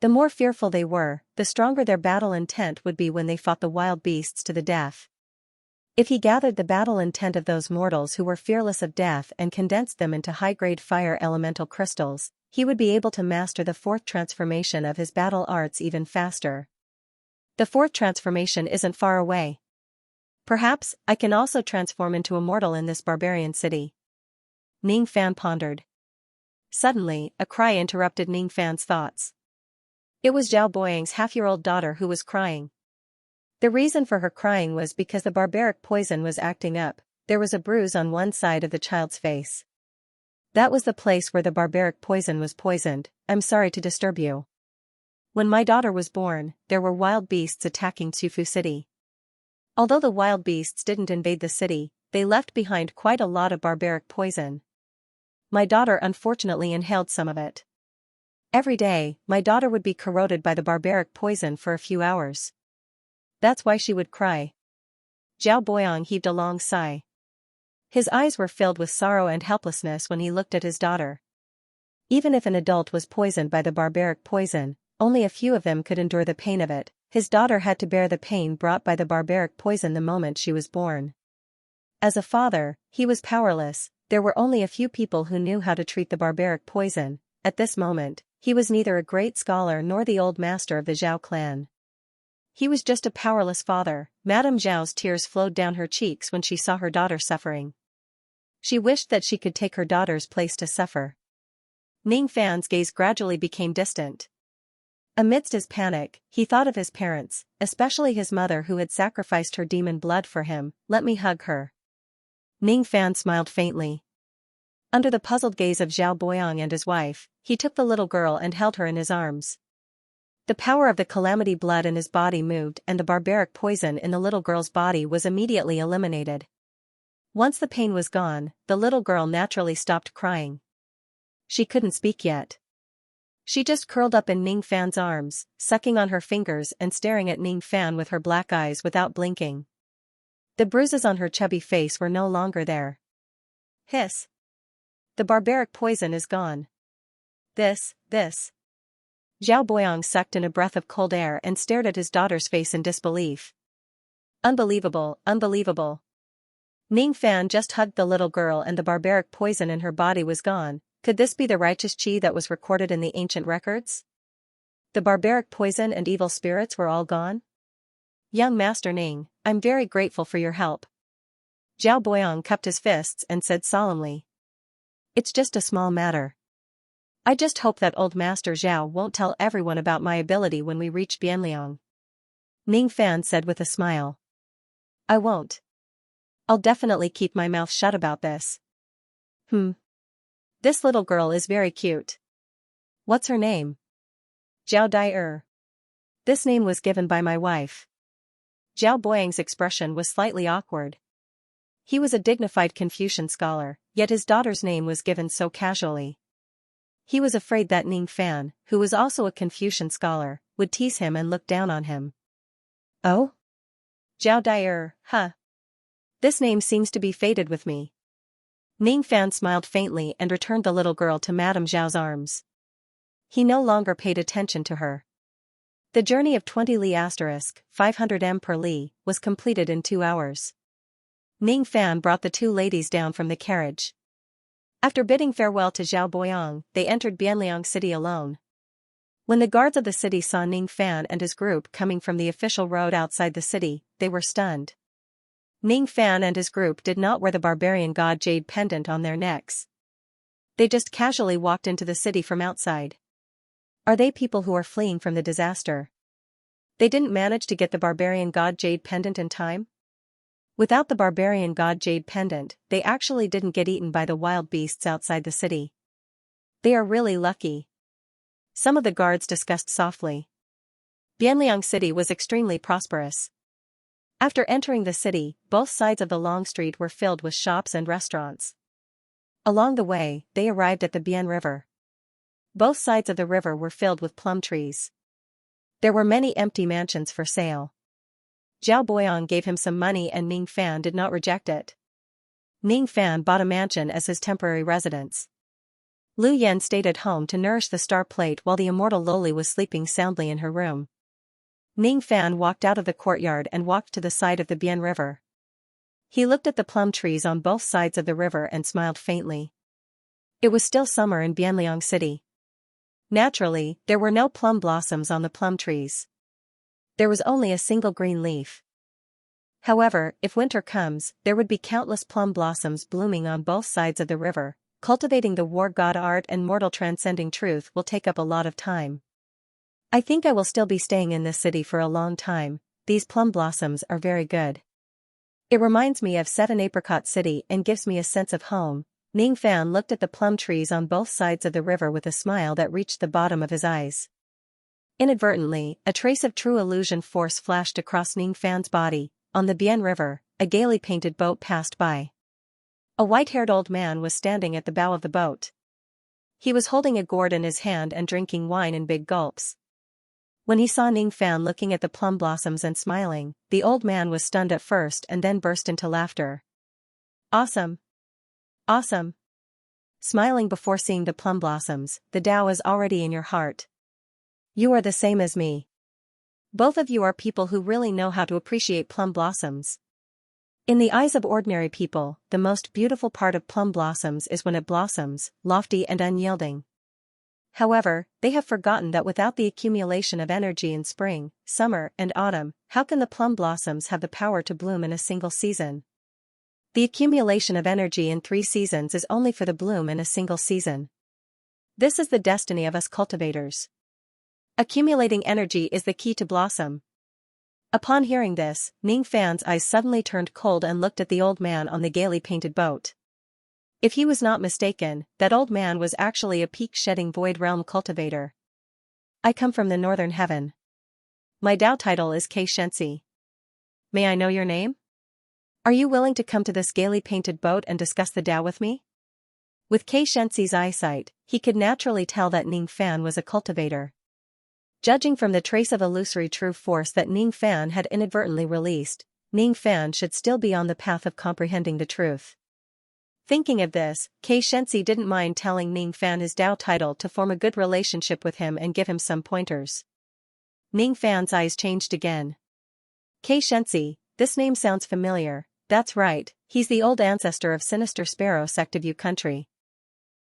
The more fearful they were, the stronger their battle intent would be when they fought the wild beasts to the death. If he gathered the battle intent of those mortals who were fearless of death and condensed them into high-grade fire elemental crystals, he would be able to master the fourth transformation of his battle arts even faster. The fourth transformation isn't far away. Perhaps I can also transform into a mortal in this barbarian city. Ning Fan pondered. Suddenly, a cry interrupted Ning Fan's thoughts. It was Zhao Boyang's half-year-old daughter who was crying. The reason for her crying was because the barbaric poison was acting up. There was a bruise on one side of the child's face. That was the place where the barbaric poison was poisoned. I'm sorry to disturb you. When my daughter was born, there were wild beasts attacking Sufu City. Although the wild beasts didn't invade the city, they left behind quite a lot of barbaric poison. My daughter unfortunately inhaled some of it. Every day, my daughter would be corroded by the barbaric poison for a few hours. That's why she would cry. Zhao Boyang heaved a long sigh. His eyes were filled with sorrow and helplessness when he looked at his daughter. Even if an adult was poisoned by the barbaric poison, only a few of them could endure the pain of it. His daughter had to bear the pain brought by the barbaric poison the moment she was born. As a father, he was powerless. There were only a few people who knew how to treat the barbaric poison. At this moment, he was neither a great scholar nor the old master of the Zhao clan. He was just a powerless father. Madame Zhao's tears flowed down her cheeks when she saw her daughter suffering. She wished that she could take her daughter's place to suffer. Ning Fan's gaze gradually became distant. Amidst his panic, he thought of his parents, especially his mother who had sacrificed her demon blood for him. Let me hug her. Ning Fan smiled faintly. Under the puzzled gaze of Zhao Boyang and his wife, he took the little girl and held her in his arms. The power of the calamity blood in his body moved and the barbaric poison in the little girl's body was immediately eliminated. Once the pain was gone, the little girl naturally stopped crying. She couldn't speak yet. She just curled up in Ning Fan's arms, sucking on her fingers and staring at Ning Fan with her black eyes without blinking. The bruises on her chubby face were no longer there. Hiss. The barbaric poison is gone. This. Zhao Boyang sucked in a breath of cold air and stared at his daughter's face in disbelief. Unbelievable. Ning Fan just hugged the little girl and the barbaric poison in her body was gone. Could this be the righteous qi that was recorded in the ancient records? The barbaric poison and evil spirits were all gone? Young Master Ning, I'm very grateful for your help. Zhao Boyang cupped his fists and said solemnly. It's just a small matter. I just hope that old Master Zhao won't tell everyone about my ability when we reach Bianliang. Ning Fan said with a smile. I won't. I'll definitely keep my mouth shut about this. This little girl is very cute. What's her name? Zhao Dai. This name was given by my wife. Zhao Boyang's expression was slightly awkward. He was a dignified Confucian scholar, yet his daughter's name was given so casually. He was afraid that Ning Fan, who was also a Confucian scholar, would tease him and look down on him. Oh? Zhao Dai, huh? This name seems to be fated with me. Ning Fan smiled faintly and returned the little girl to Madame Zhao's arms. He no longer paid attention to her. The journey of 20 li * 500 m per li was completed in 2 hours. Ning Fan brought the two ladies down from the carriage. After bidding farewell to Zhao Boyang, they entered Bianliang City alone. When the guards of the city saw Ning Fan and his group coming from the official road outside the city, they were stunned. Ning Fan and his group did not wear the barbarian god jade pendant on their necks. They just casually walked into the city from outside. Are they people who are fleeing from the disaster? They didn't manage to get the barbarian god jade pendant in time? Without the barbarian god jade pendant, they actually didn't get eaten by the wild beasts outside the city. They are really lucky. Some of the guards discussed softly. Bianliang City was extremely prosperous. After entering the city, both sides of the long street were filled with shops and restaurants. Along the way, they arrived at the Bian River. Both sides of the river were filled with plum trees. There were many empty mansions for sale. Zhao Boyang gave him some money and Ning Fan did not reject it. Ning Fan bought a mansion as his temporary residence. Lu Yan stayed at home to nourish the star plate while the immortal Loli was sleeping soundly in her room. Ning Fan walked out of the courtyard and walked to the side of the Bian River. He looked at the plum trees on both sides of the river and smiled faintly. It was still summer in Bianliang City. Naturally, there were no plum blossoms on the plum trees. There was only a single green leaf. However, if winter comes, there would be countless plum blossoms blooming on both sides of the river. Cultivating the war god art and mortal transcending truth will take up a lot of time. I think I will still be staying in this city for a long time. These plum blossoms are very good. It reminds me of 7 Apricot City and gives me a sense of home. Ning Fan looked at the plum trees on both sides of the river with a smile that reached the bottom of his eyes. Inadvertently, a trace of true illusion force flashed across Ning Fan's body. On the Bian River, a gaily painted boat passed by. A white-haired old man was standing at the bow of the boat. He was holding a gourd in his hand and drinking wine in big gulps. When he saw Ning Fan looking at the plum blossoms and smiling, the old man was stunned at first and then burst into laughter. Awesome! Awesome! Smiling before seeing the plum blossoms, the Tao is already in your heart. You are the same as me. Both of you are people who really know how to appreciate plum blossoms. In the eyes of ordinary people, the most beautiful part of plum blossoms is when it blossoms, lofty and unyielding. However, they have forgotten that without the accumulation of energy in spring, summer, and autumn, how can the plum blossoms have the power to bloom in a single season? The accumulation of energy in 3 seasons is only for the bloom in a single season. This is the destiny of us cultivators. Accumulating energy is the key to blossom. Upon hearing this, Ning Fan's eyes suddenly turned cold and looked at the old man on the gaily painted boat. If he was not mistaken, that old man was actually a peak-shedding void realm cultivator. I come from the northern heaven. My Tao title is Xianxia. May I know your name? Are you willing to come to this gaily painted boat and discuss the Tao with me? With Xianxia's eyesight, he could naturally tell that Ning Fan was a cultivator. Judging from the trace of illusory true force that Ning Fan had inadvertently released, Ning Fan should still be on the path of comprehending the truth. Thinking of this, Xianxia didn't mind telling Ning Fan his Tao title to form a good relationship with him and give him some pointers. Ning Fan's eyes changed again. Xianxia, this name sounds familiar. That's right, he's the old ancestor of Sinister Sparrow sect of Yu country.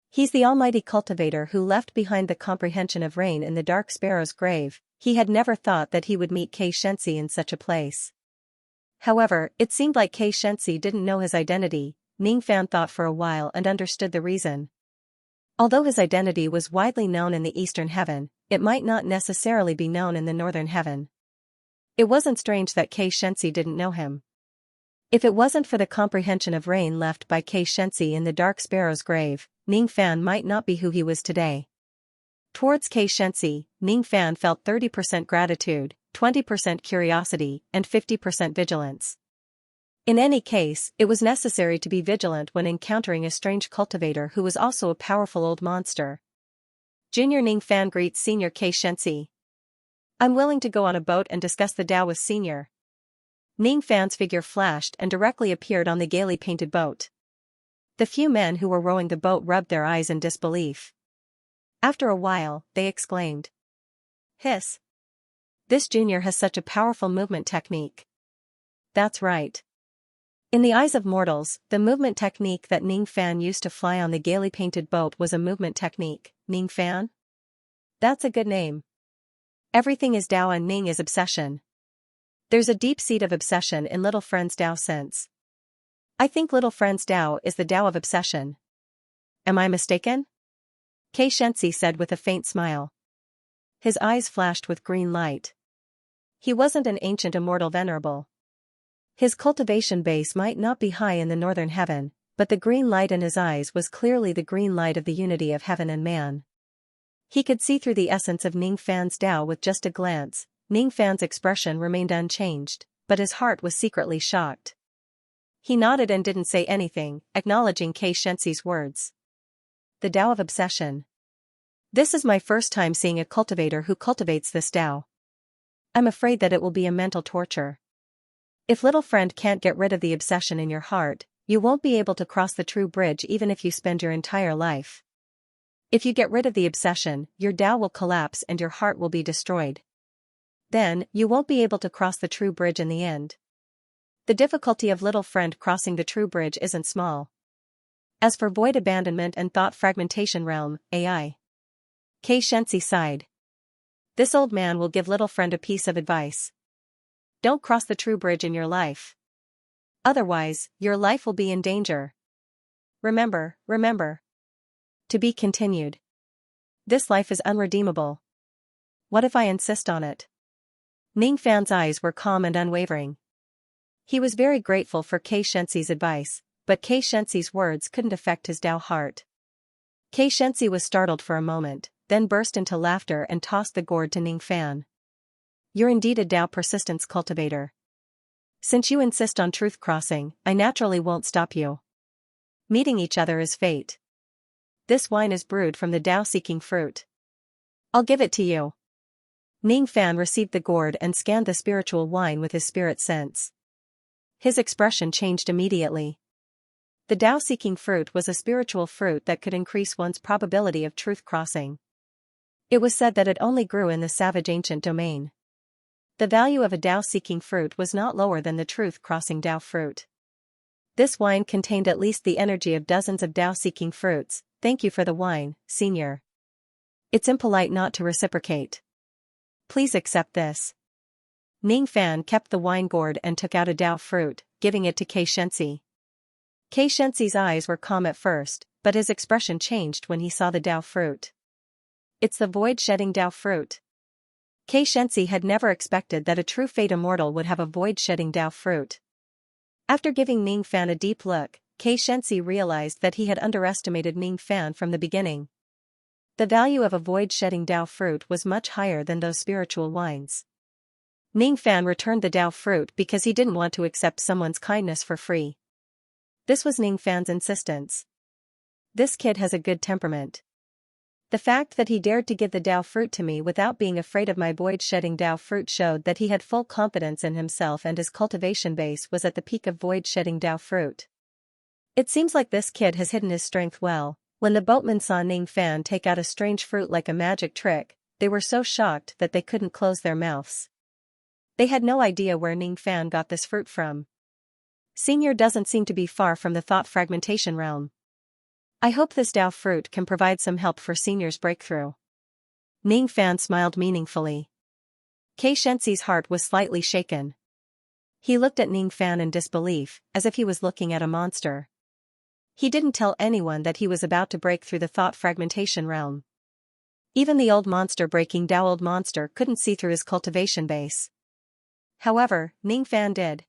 He's the almighty cultivator who left behind the comprehension of rain in the dark sparrow's grave. He had never thought that he would meet Xianxia in such a place. However, it seemed like Xianxia didn't know his identity. Ning Fan thought for a while and understood the reason. Although his identity was widely known in the eastern heaven, it might not necessarily be known in the northern heaven. It wasn't strange that Xianxia didn't know him. If it wasn't for the comprehension of rain left by Xianxia in the dark sparrow's grave, Ningfan might not be who he was today. Towards Xianxia, Ningfan felt 30% gratitude, 20% curiosity, and 50% vigilance. In any case, it was necessary to be vigilant when encountering a strange cultivator who was also a powerful old monster. Junior Ningfan greets Senior Xianxia. I'm willing to go on a boat and discuss the Tao with Senior. Ningfan's figure flashed and directly appeared on the gaily painted boat. The few men who were rowing the boat rubbed their eyes in disbelief. After a while, they exclaimed. Hiss! This junior has such a powerful movement technique. That's right. In the eyes of mortals, the movement technique that Ningfan used to fly on the gaily painted boat was a movement technique. Ningfan? That's a good name. Everything is Tao and Ning is obsession. There's a deep seed of obsession in Little Friend's Tao sense. I think Little Friend's Tao is the Tao of obsession. Am I mistaken? Xianxia said with a faint smile. His eyes flashed with green light. He wasn't an ancient immortal venerable. His cultivation base might not be high in the northern heaven, but the green light in his eyes was clearly the green light of the unity of heaven and man. He could see through the essence of Ningfan's Tao with just a glance. Ningfan's expression remained unchanged, but his heart was secretly shocked. He nodded and didn't say anything, acknowledging Xianxia's words. The Tao of obsession. This is my first time seeing a cultivator who cultivates this Tao. I'm afraid that it will be a mental torture. If Little Friend can't get rid of the obsession in your heart, you won't be able to cross the true bridge even if you spend your entire life. If you get rid of the obsession, your Tao will collapse and your heart will be destroyed. Then, you won't be able to cross the true bridge in the end. The difficulty of Little Friend crossing the true bridge isn't small. As for void abandonment and thought fragmentation realm, AI. Xianxia sighed. This old man will give Little Friend a piece of advice. Don't cross the true bridge in your life. Otherwise, your life will be in danger. Remember. To be continued. This life is unredeemable. What if I insist on it? Ningfan's eyes were calm and unwavering. He was very grateful for Xianxia's advice, but Xianxia's words couldn't affect his Tao heart. Xianxia was startled for a moment, then burst into laughter and tossed the gourd to Ningfan. You're indeed a Tao persistence cultivator. Since you insist on truth crossing, I naturally won't stop you. Meeting each other is fate. This wine is brewed from the Tao-seeking fruit. I'll give it to you. Ningfan received the gourd and scanned the spiritual wine with his spirit sense. His expression changed immediately. The Tao-seeking fruit was a spiritual fruit that could increase one's probability of truth crossing. It was said that it only grew in the savage ancient domain. The value of a Tao-seeking fruit was not lower than the truth-crossing Tao fruit. This wine contained at least the energy of dozens of Tao-seeking fruits. Thank you for the wine, Senior. It's impolite not to reciprocate. Please accept this. Ningfan kept the wine gourd and took out a Tao fruit, giving it to Xianxia. Xianxia's eyes were calm at first, but his expression changed when he saw the Tao fruit. It's the void-shedding Tao fruit. Xianxia had never expected that a true fate immortal would have a void-shedding Tao fruit. After giving Ningfan a deep look, Xianxia realized that he had underestimated Ningfan from the beginning. The value of a void-shedding Tao fruit was much higher than those spiritual wines. Ningfan returned the Tao fruit because he didn't want to accept someone's kindness for free. This was Ningfan's insistence. This kid has a good temperament. The fact that he dared to give the Tao fruit to me without being afraid of my void-shedding Tao fruit showed that he had full confidence in himself and his cultivation base was at the peak of void-shedding Tao fruit. It seems like this kid has hidden his strength well. When the boatmen saw Ningfan take out a strange fruit like a magic trick, they were so shocked that they couldn't close their mouths. They had no idea where Ningfan got this fruit from. Senior doesn't seem to be far from the thought fragmentation realm. I hope this Tao fruit can provide some help for Senior's breakthrough. Ningfan smiled meaningfully. Xianxia's heart was slightly shaken. He looked at Ningfan in disbelief, as if he was looking at a monster. He didn't tell anyone that he was about to break through the thought fragmentation realm. Even the old monster breaking Tao old monster couldn't see through his cultivation base. However, Ningfan did.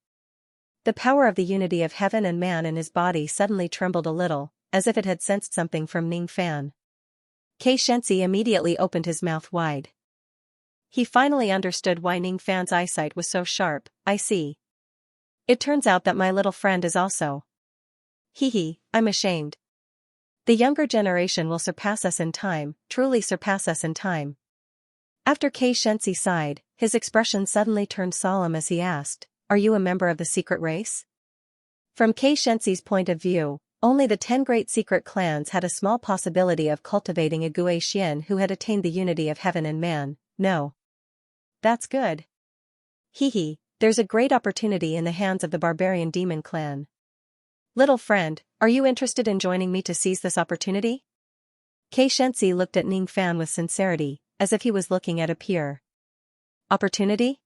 The power of the unity of heaven and man in his body suddenly trembled a little, as if it had sensed something from Ning Fan. Xianxia immediately opened his mouth wide. He finally understood why Ning Fan's eyesight was so sharp. I see. It turns out that my little friend is also. Hee, I'm ashamed. The younger generation will surpass us in time, truly surpass us in time. After Xianxia sighed, his expression suddenly turned solemn as he asked, "Are you a member of the secret race?" From Xianxia's point of view, only the 10 great secret clans had a small possibility of cultivating a Gui Xian who had attained the unity of heaven and man. No. That's good. Hee, there's a great opportunity in the hands of the barbarian demon clan. Little friend, are you interested in joining me to seize this opportunity? Xianxia looked at Ning Fan with sincerity, as if he was looking at a peer. Opportunity?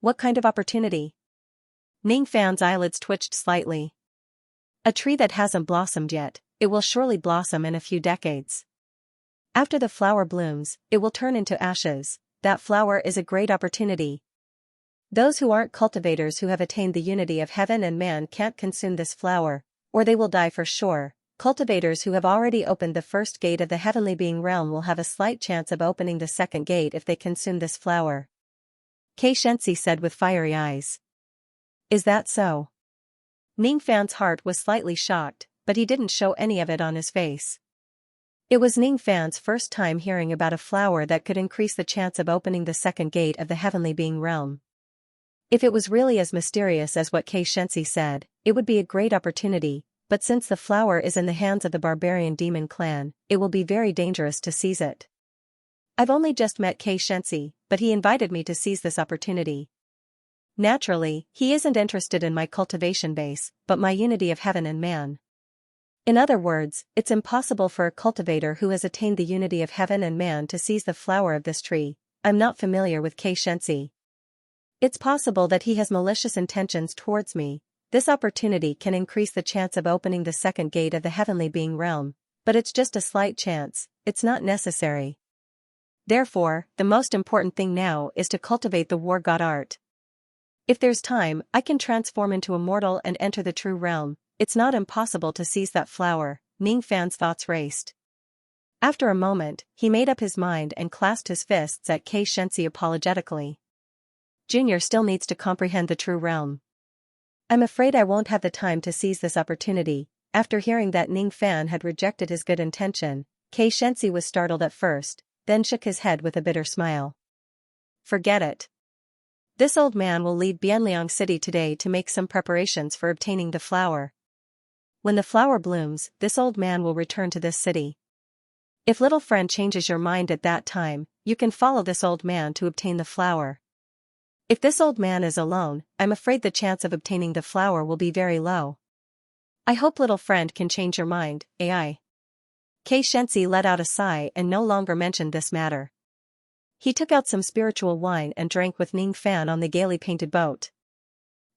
What kind of opportunity? Ning Fan's eyelids twitched slightly. A tree that hasn't blossomed yet, it will surely blossom in a few decades. After the flower blooms, it will turn into ashes. That flower is a great opportunity. Those who aren't cultivators who have attained the unity of heaven and man can't consume this flower, or they will die for sure. Cultivators who have already opened the first gate of the heavenly being realm will have a slight chance of opening the second gate if they consume this flower. Xianxia said with fiery eyes. Is that so? Ning Fan's heart was slightly shocked, but he didn't show any of it on his face. It was Ning Fan's first time hearing about a flower that could increase the chance of opening the second gate of the heavenly being realm. If it was really as mysterious as what Xianxia said, it would be a great opportunity, but since the flower is in the hands of the barbarian demon clan, it will be very dangerous to seize it. I've only just met Xianxia, but he invited me to seize this opportunity. Naturally, he isn't interested in my cultivation base, but my unity of heaven and man. In other words, it's impossible for a cultivator who has attained the unity of heaven and man to seize the flower of this tree. I'm not familiar with Xianxia. It's possible that he has malicious intentions towards me. This opportunity can increase the chance of opening the second gate of the heavenly being realm, but it's just a slight chance, it's not necessary. Therefore, the most important thing now is to cultivate the war god art. If there's time, I can transform into a mortal and enter the true realm. It's not impossible to seize that flower. Ning Fan's thoughts raced. After a moment, he made up his mind and clasped his fists at Xianxia apologetically. Junior still needs to comprehend the true realm. I'm afraid I won't have the time to seize this opportunity. After hearing that Ning Fan had rejected his good intention, Xianxia was startled at first, then shook his head with a bitter smile. Forget it. This old man will leave Bianliang City today to make some preparations for obtaining the flower. When the flower blooms, this old man will return to this city. If little friend changes your mind at that time, you can follow this old man to obtain the flower. If this old man is alone, I'm afraid the chance of obtaining the flower will be very low. I hope little friend can change your mind, AI. Xianxia let out a sigh and no longer mentioned this matter. He took out some spiritual wine and drank with Ning Fan on the gaily painted boat.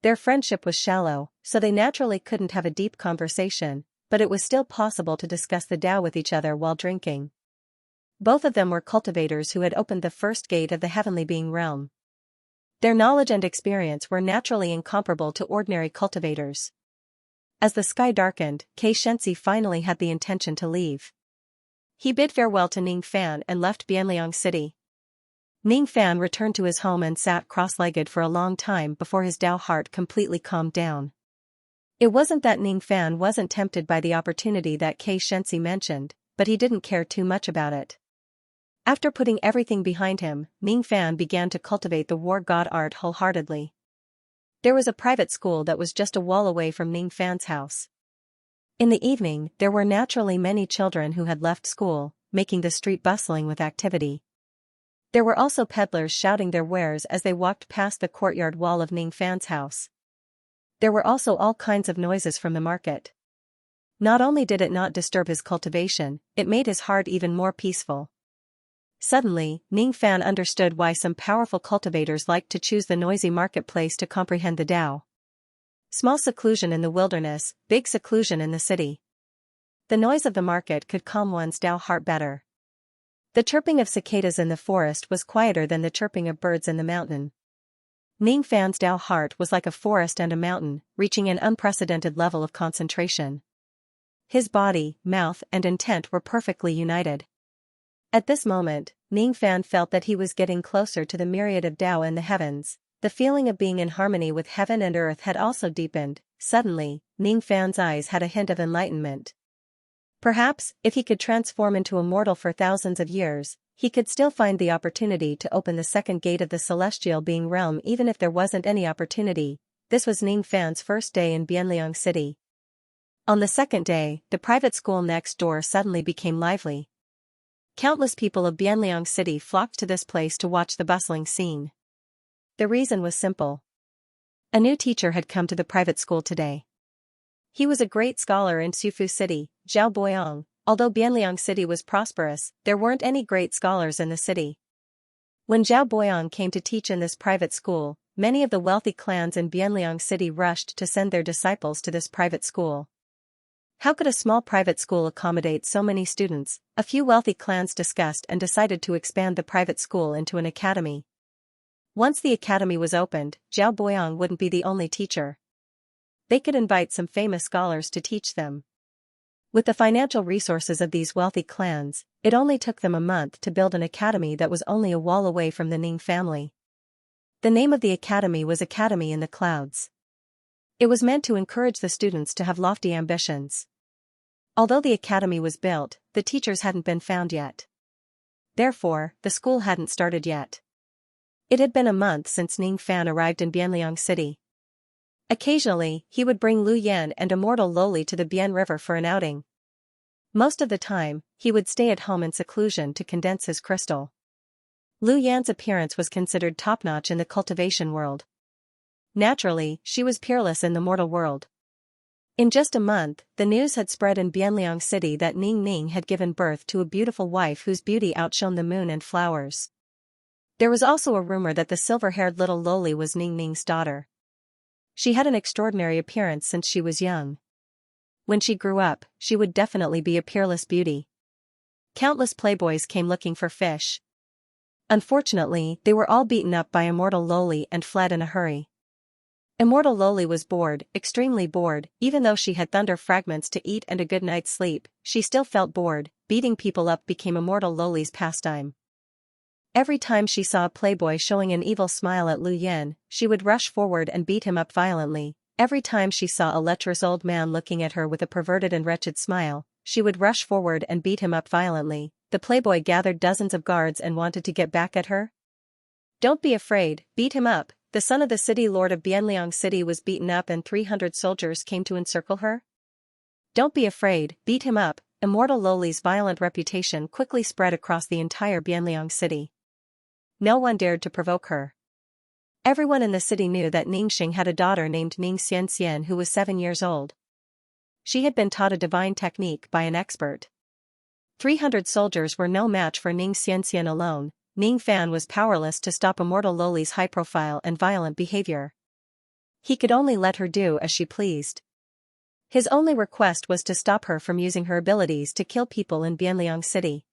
Their friendship was shallow, so they naturally couldn't have a deep conversation, but it was still possible to discuss the Tao with each other while drinking. Both of them were cultivators who had opened the first gate of the heavenly being realm. Their knowledge and experience were naturally incomparable to ordinary cultivators. As the sky darkened, Xianxia finally had the intention to leave. He bid farewell to Ning Fan and left Bianliang City. Ning Fan returned to his home and sat cross-legged for a long time before his Tao heart completely calmed down. It wasn't that Ning Fan wasn't tempted by the opportunity that Xianxia mentioned, but he didn't care too much about it. After putting everything behind him, Ning Fan began to cultivate the war god art wholeheartedly. There was a private school that was just a wall away from Ning Fan's house. In the evening, there were naturally many children who had left school, making the street bustling with activity. There were also peddlers shouting their wares as they walked past the courtyard wall of Ning Fan's house. There were also all kinds of noises from the market. Not only did it not disturb his cultivation, it made his heart even more peaceful. Suddenly, Ning Fan understood why some powerful cultivators liked to choose the noisy marketplace to comprehend the Tao. Small seclusion in the wilderness, big seclusion in the city. The noise of the market could calm one's Tao heart better. The chirping of cicadas in the forest was quieter than the chirping of birds in the mountain. Ning Fan's Dao heart was like a forest and a mountain, reaching an unprecedented level of concentration. His body, mouth and intent were perfectly united. At this moment, Ning Fan felt that he was getting closer to the myriad of Dao in the heavens. The feeling of being in harmony with heaven and earth had also deepened. Suddenly, Ning Fan's eyes had a hint of enlightenment. Perhaps, if he could transform into a mortal for thousands of years, he could still find the opportunity to open the second gate of the celestial being realm even if there wasn't any opportunity. This was Ning Fan's first day in Bianliang City. On the second day, the private school next door suddenly became lively. Countless people of Bianliang City flocked to this place to watch the bustling scene. The reason was simple. A new teacher had come to the private school today. He was a great scholar in Sufu City, Zhao Boyang. Although Bianliang City was prosperous, there weren't any great scholars in the city. When Zhao Boyang came to teach in this private school, many of the wealthy clans in Bianliang City rushed to send their disciples to this private school. How could a small private school accommodate so many students? A few wealthy clans discussed and decided to expand the private school into an academy. Once the academy was opened, Zhao Boyang wouldn't be the only teacher. They could invite some famous scholars to teach them. With the financial resources of these wealthy clans, it only took them a month to build an academy that was only a wall away from the Ning family. The name of the academy was Academy in the Clouds. It was meant to encourage the students to have lofty ambitions. Although the academy was built, the teachers hadn't been found yet. Therefore, the school hadn't started yet. It had been a month since Ning Fan arrived in Bianliang City. Occasionally, he would bring Lu Yan and Immortal Loli to the Bian River for an outing. Most of the time, he would stay at home in seclusion to condense his crystal. Lu Yan's appearance was considered top-notch in the cultivation world. Naturally, she was peerless in the mortal world. In just a month, the news had spread in Bianliang City that Ning Ning had given birth to a beautiful wife whose beauty outshone the moon and flowers. There was also a rumor that the silver-haired little Loli was Ning Ning's daughter. She had an extraordinary appearance since she was young. When she grew up, she would definitely be a peerless beauty. Countless playboys came looking for fish. Unfortunately, they were all beaten up by Immortal Loli and fled in a hurry. Immortal Loli was bored, extremely bored. Even though she had thunder fragments to eat and a good night's sleep, she still felt bored. Beating people up became Immortal Loli's pastime. Every time she saw a playboy showing an evil smile at Lu Yan, she would rush forward and beat him up violently. Every time she saw a lecherous old man looking at her with a perverted and wretched smile, she would rush forward and beat him up violently. The playboy gathered dozens of guards and wanted to get back at her. Don't be afraid, beat him up. The son of the city lord of Bianliang City was beaten up and 300 soldiers came to encircle her. Don't be afraid, beat him up. Immortal Loli's violent reputation quickly spread across the entire Bianliang City. No one dared to provoke her. Everyone in the city knew that Ningxing had a daughter named Ning Xianxia who was 7 years old. She had been taught a divine technique by an expert. 300 soldiers were no match for Ning Xianxia alone. Ning Fan was powerless to stop Immortal Loli's high profile and violent behavior. He could only let her do as she pleased. His only request was to stop her from using her abilities to kill people in Bianliang City.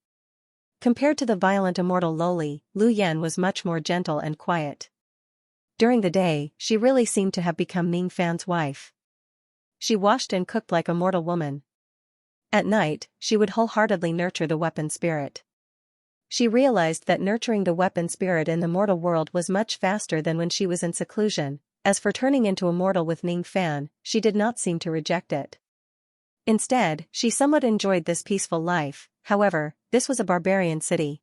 Compared to the violent Immortal Loli, Lu Yan was much more gentle and quiet. During the day, she really seemed to have become Ning Fan's wife. She washed and cooked like a mortal woman. At night, she would wholeheartedly nurture the weapon spirit. She realized that nurturing the weapon spirit in the mortal world was much faster than when she was in seclusion. As for turning into a mortal with Ning Fan, she did not seem to reject it. Instead, she somewhat enjoyed this peaceful life. However, this was a barbarian city.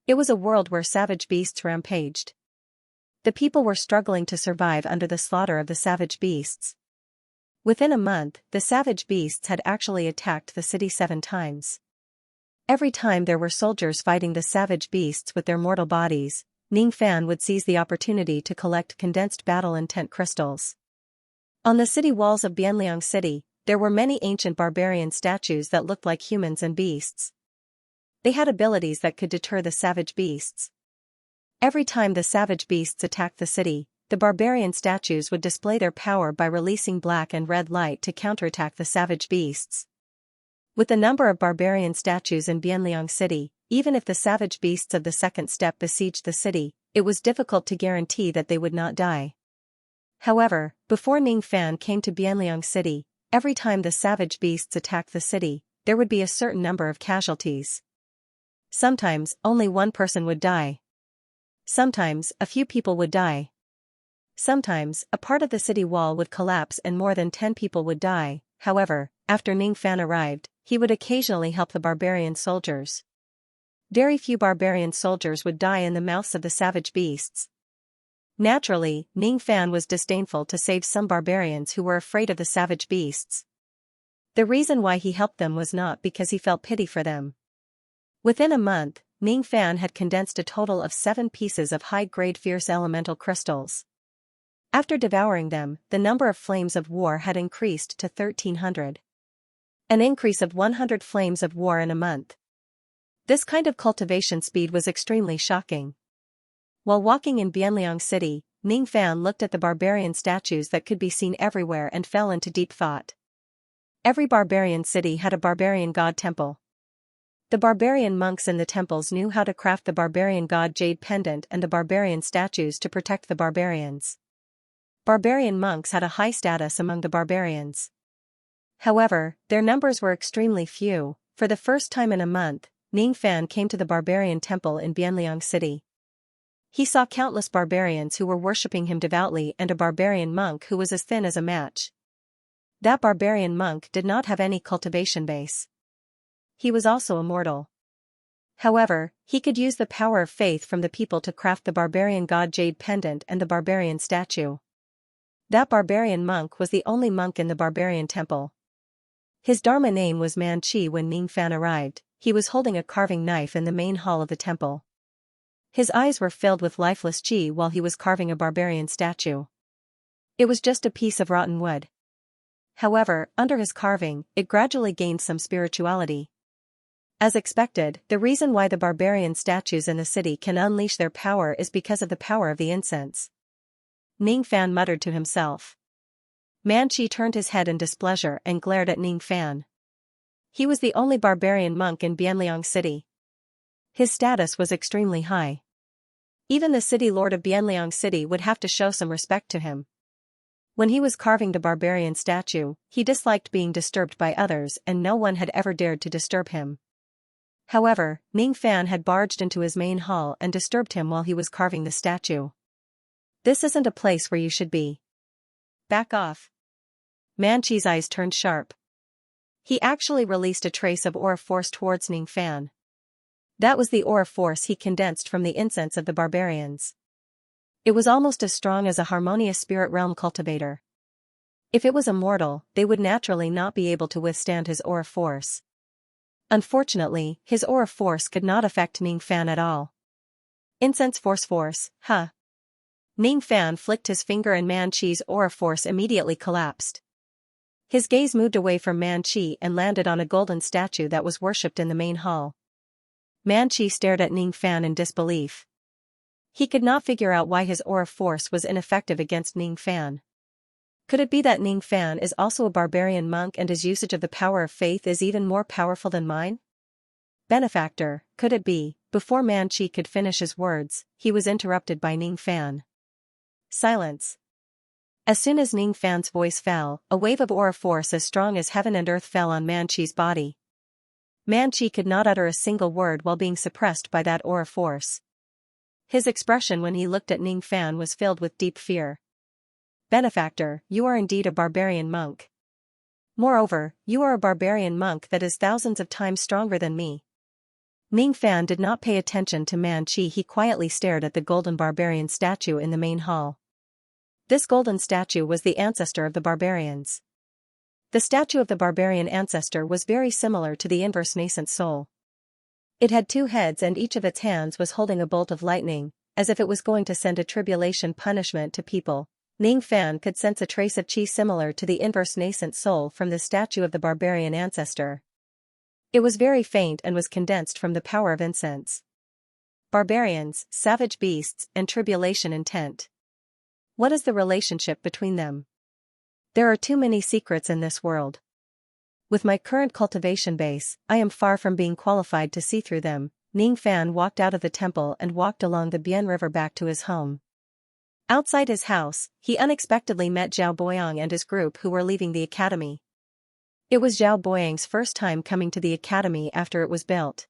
It was a world where savage beasts rampaged. The people were struggling to survive under the slaughter of the savage beasts. Within a month, the savage beasts had actually attacked the city 7 times. Every time there were soldiers fighting the savage beasts with their mortal bodies, Ning Fan would seize the opportunity to collect condensed battle intent crystals. On the city walls of Bianliang City, there were many ancient barbarian statues that looked like humans and beasts. They had abilities that could deter the savage beasts. Every time the savage beasts attacked the city, the barbarian statues would display their power by releasing black and red light to counterattack the savage beasts. With the number of barbarian statues in Bianliang City, even if the savage beasts of the second step besieged the city, it was difficult to guarantee that they would not die. However, before Ningfan came to Bianliang City, every time the savage beasts attacked the city, there would be a certain number of casualties. Sometimes, only one person would die. Sometimes, a few people would die. Sometimes, a part of the city wall would collapse and more than 10 people would die. However, after Ningfan arrived, he would occasionally help the barbarian soldiers. Very few barbarian soldiers would die in the mouths of the savage beasts. Naturally, Ningfan was disdainful to save some barbarians who were afraid of the savage beasts. The reason why he helped them was not because he felt pity for them. Within a month, Ningfan had condensed a total of 7 pieces of high-grade fierce elemental crystals. After devouring them, the number of flames of war had increased to 1,300. An increase of 100 flames of war in a month. This kind of cultivation speed was extremely shocking. While walking in Bianliang City, Ningfan looked at the barbarian statues that could be seen everywhere and fell into deep thought. Every barbarian city had a barbarian god temple. The barbarian monks in the temples knew how to craft the barbarian god jade pendant and the barbarian statues to protect the barbarians. Barbarian monks had a high status among the barbarians. However, their numbers were extremely few. For the first time in a month, Ningfan came to the barbarian temple in Bianliang City. He saw countless barbarians who were worshipping him devoutly and a barbarian monk who was as thin as a match. That barbarian monk did not have any cultivation base. He was also immortal. However, he could use the power of faith from the people to craft the barbarian god jade pendant and the barbarian statue. That barbarian monk was the only monk in the barbarian temple. His Dharma name was Man Chi. When Ningfan arrived, he was holding a carving knife in the main hall of the temple. His eyes were filled with lifeless chi while he was carving a barbarian statue. It was just a piece of rotten wood. However, under his carving, it gradually gained some spirituality. As expected, the reason why the barbarian statues in the city can unleash their power is because of the power of the incense. Ningfan muttered to himself. Man Chi turned his head in displeasure and glared at Ningfan. He was the only barbarian monk in Bianliang City. His status was extremely high. Even the city lord of Bianliang City would have to show some respect to him. When he was carving the barbarian statue, he disliked being disturbed by others and no one had ever dared to disturb him. However, Ningfan had barged into his main hall and disturbed him while he was carving the statue. This isn't a place where you should be. Back off. Man Chi's eyes turned sharp. He actually released a trace of aura force towards Ningfan. That was the aura force he condensed from the incense of the barbarians. It was almost as strong as a harmonious spirit realm cultivator. If it was immortal, they would naturally not be able to withstand his aura force. Unfortunately, his aura force could not affect Ningfan at all. Incense force, huh? Ningfan flicked his finger and Man Chi's aura force immediately collapsed. His gaze moved away from Man Chi and landed on a golden statue that was worshipped in the main hall. Man Chi stared at Ningfan in disbelief. He could not figure out why his aura force was ineffective against Ningfan. Could it be that Ningfan is also a barbarian monk and his usage of the power of faith is even more powerful than mine? Benefactor, could it be? Before Man Chi could finish his words, he was interrupted by Ningfan. Silence. As soon as Ningfan's voice fell, a wave of aura force as strong as heaven and earth fell on Man Chi's body. Man Chi could not utter a single word while being suppressed by that aura force. His expression when he looked at Ningfan was filled with deep fear. Benefactor, you are indeed a barbarian monk. Moreover, you are a barbarian monk that is thousands of times stronger than me. Ningfan did not pay attention to Man Chi. He quietly stared at the golden barbarian statue in the main hall. This golden statue was the ancestor of the barbarians. The statue of the barbarian ancestor was very similar to the inverse nascent soul. It had 2 heads and each of its hands was holding a bolt of lightning, as if it was going to send a tribulation punishment to people. Ningfan could sense a trace of chi similar to the inverse nascent soul from the statue of the barbarian ancestor. It was very faint and was condensed from the power of incense. Barbarians, savage beasts, and tribulation intent. What is the relationship between them? There are too many secrets in this world. With my current cultivation base, I am far from being qualified to see through them. Ning Fan walked out of the temple and walked along the Bian River back to his home. Outside his house, he unexpectedly met Zhao Boyang and his group who were leaving the academy. It was Zhao Boyang's first time coming to the academy after it was built.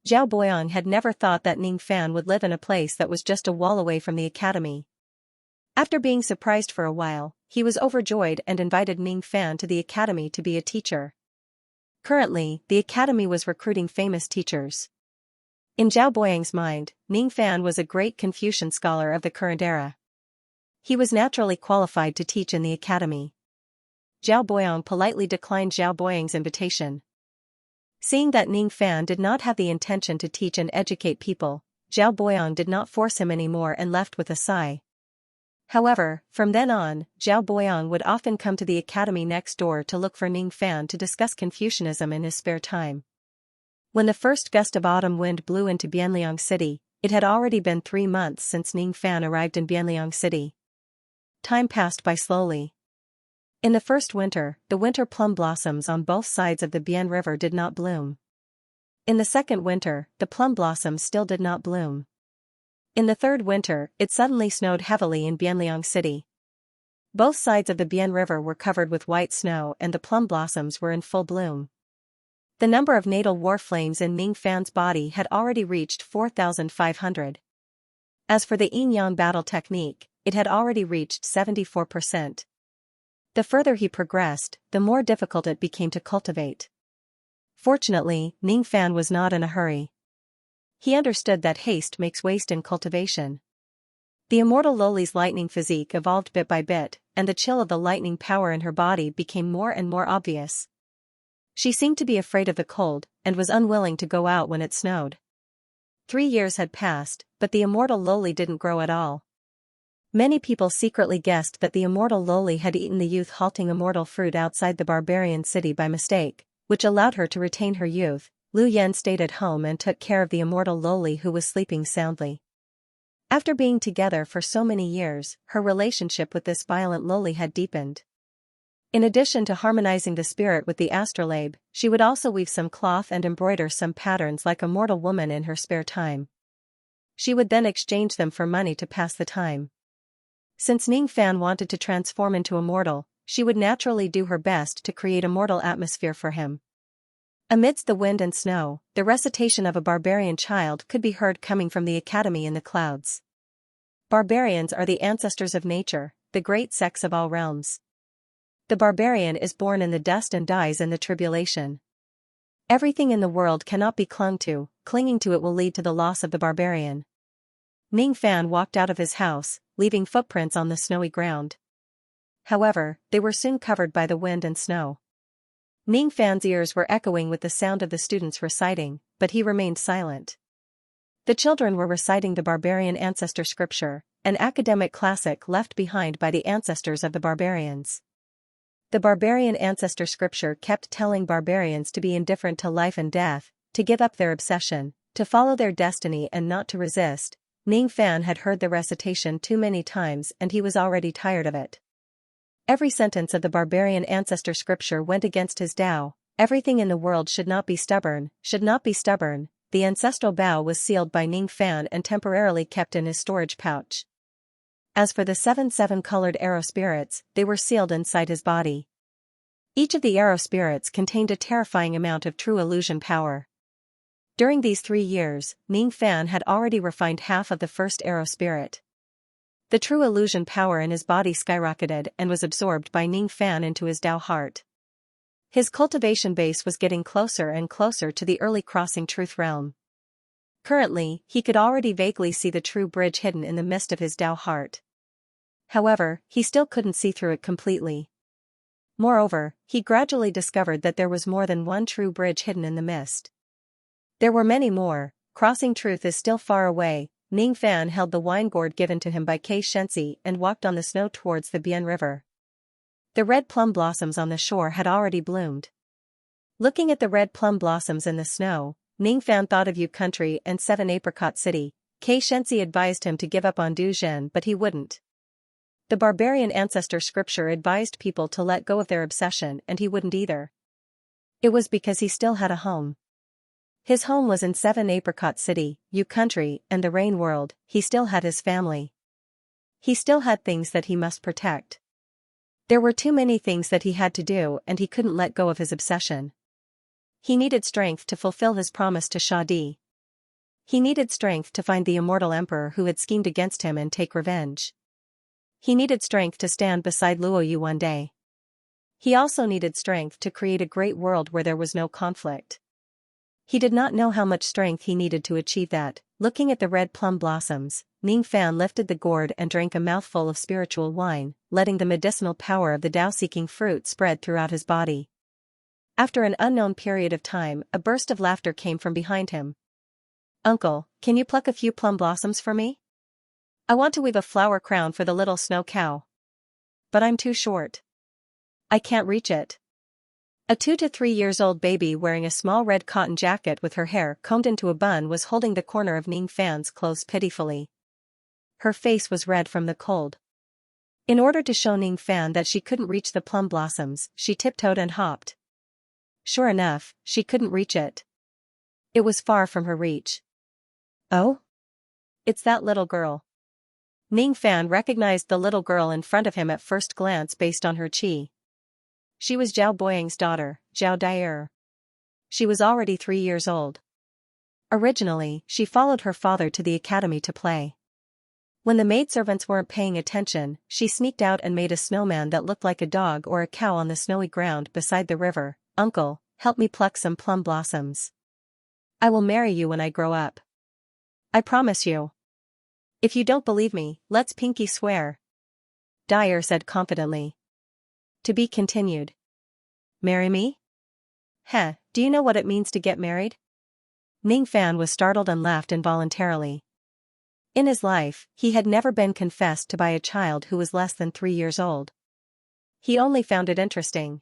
Zhao Boyang had never thought that Ning Fan would live in a place that was just a wall away from the academy. After being surprised for a while, he was overjoyed and invited Ning Fan to the academy to be a teacher. Currently, the academy was recruiting famous teachers. In Zhao Boyang's mind, Ning Fan was a great Confucian scholar of the current era. He was naturally qualified to teach in the academy. Zhao Boyang politely declined Zhao Boyang's invitation. Seeing that Ning Fan did not have the intention to teach and educate people, Zhao Boyang did not force him anymore and left with a sigh. However, from then on, Zhao Boyang would often come to the academy next door to look for Ning Fan to discuss Confucianism in his spare time. When the first gust of autumn wind blew into Bianliang City, it had already been 3 months since Ning Fan arrived in Bianliang City. Time passed by slowly. In the first winter, the winter plum blossoms on both sides of the Bian River did not bloom. In the second winter, the plum blossoms still did not bloom. In the third winter, it suddenly snowed heavily in Bianliang City. Both sides of the Bian River were covered with white snow and the plum blossoms were in full bloom. The number of natal war flames in Ning Fan's body had already reached 4,500. As for the yin-yang battle technique, it had already reached 74%. The further he progressed, the more difficult it became to cultivate. Fortunately, Ning Fan was not in a hurry. He understood that haste makes waste in cultivation. The immortal Loli's lightning physique evolved bit by bit, and the chill of the lightning power in her body became more and more obvious. She seemed to be afraid of the cold, and was unwilling to go out when it snowed. 3 years had passed, but the immortal Loli didn't grow at all. Many people secretly guessed that the immortal Loli had eaten the youth-halting immortal fruit outside the barbarian city by mistake, which allowed her to retain her youth. Lu Yen stayed at home and took care of the immortal Loli who was sleeping soundly. After being together for so many years, her relationship with this violent Loli had deepened. In addition to harmonizing the spirit with the astrolabe, she would also weave some cloth and embroider some patterns like a mortal woman in her spare time. She would then exchange them for money to pass the time. Since Ning Fan wanted to transform into a mortal, she would naturally do her best to create a mortal atmosphere for him. Amidst the wind and snow, the recitation of a barbarian child could be heard coming from the academy in the clouds. Barbarians are the ancestors of nature, the great sex of all realms. The barbarian is born in the dust and dies in the tribulation. Everything in the world cannot be clung to, clinging to it will lead to the loss of the barbarian. Ning Fan walked out of his house, leaving footprints on the snowy ground. However, they were soon covered by the wind and snow. Ning Fan's ears were echoing with the sound of the students reciting, but he remained silent. The children were reciting the barbarian ancestor scripture, an academic classic left behind by the ancestors of the barbarians. The barbarian ancestor scripture kept telling barbarians to be indifferent to life and death, to give up their obsession, to follow their destiny and not to resist. Ning Fan had heard the recitation too many times and he was already tired of it. Every sentence of the barbarian ancestor scripture went against his Tao. Everything in the world should not be stubborn, should not be stubborn. The ancestral vow was sealed by Ning Fan and temporarily kept in his storage pouch. As for the 7 colored arrow spirits, they were sealed inside his body. Each of the arrow spirits contained a terrifying amount of true illusion power. During these 3 years, Ning Fan had already refined half of the first arrow spirit. The true illusion power in his body skyrocketed and was absorbed by Ning Fan into his Tao heart. His cultivation base was getting closer and closer to the early crossing truth realm. Currently, he could already vaguely see the true bridge hidden in the mist of his Tao heart. However, he still couldn't see through it completely. Moreover, he gradually discovered that there was more than one true bridge hidden in the mist. There were many more. Crossing truth is still far away. Ning Fan held the wine gourd given to him by Xianxia and walked on the snow towards the Bian River. The red plum blossoms on the shore had already bloomed. Looking at the red plum blossoms in the snow, Ning Fan thought of Yu Country and 7 Apricot City. Xianxia advised him to give up on Du Zhen, but he wouldn't. The barbarian ancestor scripture advised people to let go of their obsession and he wouldn't either. It was because he still had a home. His home was in Seven Apricot City, U Country, and the Rain World. He still had his family. He still had things that he must protect. There were too many things that he had to do and he couldn't let go of his obsession. He needed strength to fulfill his promise to Shadi. He needed strength to find the immortal emperor who had schemed against him and take revenge. He needed strength to stand beside Luo Yu one day. He also needed strength to create a great world where there was no conflict. He did not know how much strength he needed to achieve that. Looking at the red plum blossoms, Ning Fan lifted the gourd and drank a mouthful of spiritual wine, letting the medicinal power of the Tao-seeking fruit spread throughout his body. After an unknown period of time, a burst of laughter came from behind him. "Uncle, can you pluck a few plum blossoms for me? I want to weave a flower crown for the little snow cow. But I'm too short. I can't reach it." A 2 to 3 years old baby wearing a small red cotton jacket with her hair combed into a bun was holding the corner of Ning Fan's clothes pitifully. Her face was red from the cold. In order to show Ning Fan that she couldn't reach the plum blossoms, she tiptoed and hopped. Sure enough, she couldn't reach it. It was far from her reach. "Oh? It's that little girl." Ning Fan recognized the little girl in front of him at first glance based on her qi. She was Zhao Boyang's daughter, Zhao Dai'er. She was already 3 years old. Originally, she followed her father to the academy to play. When the maidservants weren't paying attention, she sneaked out and made a snowman that looked like a dog or a cow on the snowy ground beside the river. "Uncle, help me pluck some plum blossoms. I will marry you when I grow up. I promise you. If you don't believe me, let's pinky swear," Dyer said confidently. To be continued. "Marry me? Heh, do you know what it means to get married?" Ning Fan was startled and laughed involuntarily. In his life, he had never been confessed to by a child who was less than 3 years old. He only found it interesting.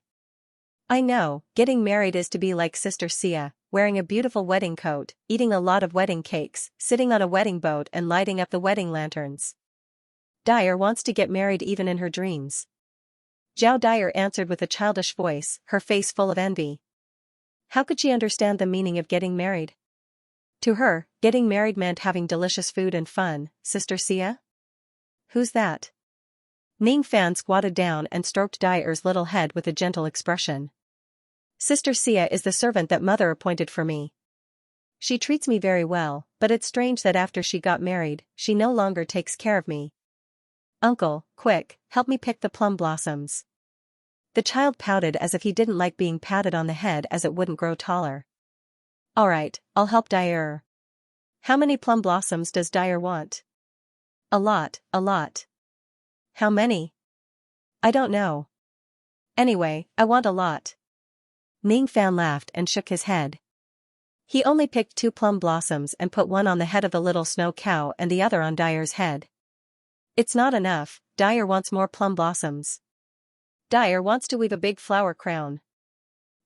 "I know, getting married is to be like Sister Sia, wearing a beautiful wedding coat, eating a lot of wedding cakes, sitting on a wedding boat and lighting up the wedding lanterns. Dyer wants to get married even in her dreams." Zhao Dyer answered with a childish voice, her face full of envy. How could she understand the meaning of getting married? To her, getting married meant having delicious food and fun. Sister Sia? Who's that? Ning Fan squatted down and stroked Dyer's little head with a gentle expression. "Sister Sia is the servant that mother appointed for me. She treats me very well, but it's strange that after she got married, she no longer takes care of me. Uncle, quick, help me pick the plum blossoms." The child pouted as if he didn't like being patted on the head as it wouldn't grow taller. "Alright, I'll help Dyer. How many plum blossoms does Dyer want?" A lot, a lot." "How many?" "I don't know. Anyway, I want a lot." Ning Fan laughed and shook his head. He only picked 2 plum blossoms and put one on the head of the little snow cow and the other on Dyer's head. "It's not enough, Dyer wants more plum blossoms. Dyer wants to weave a big flower crown."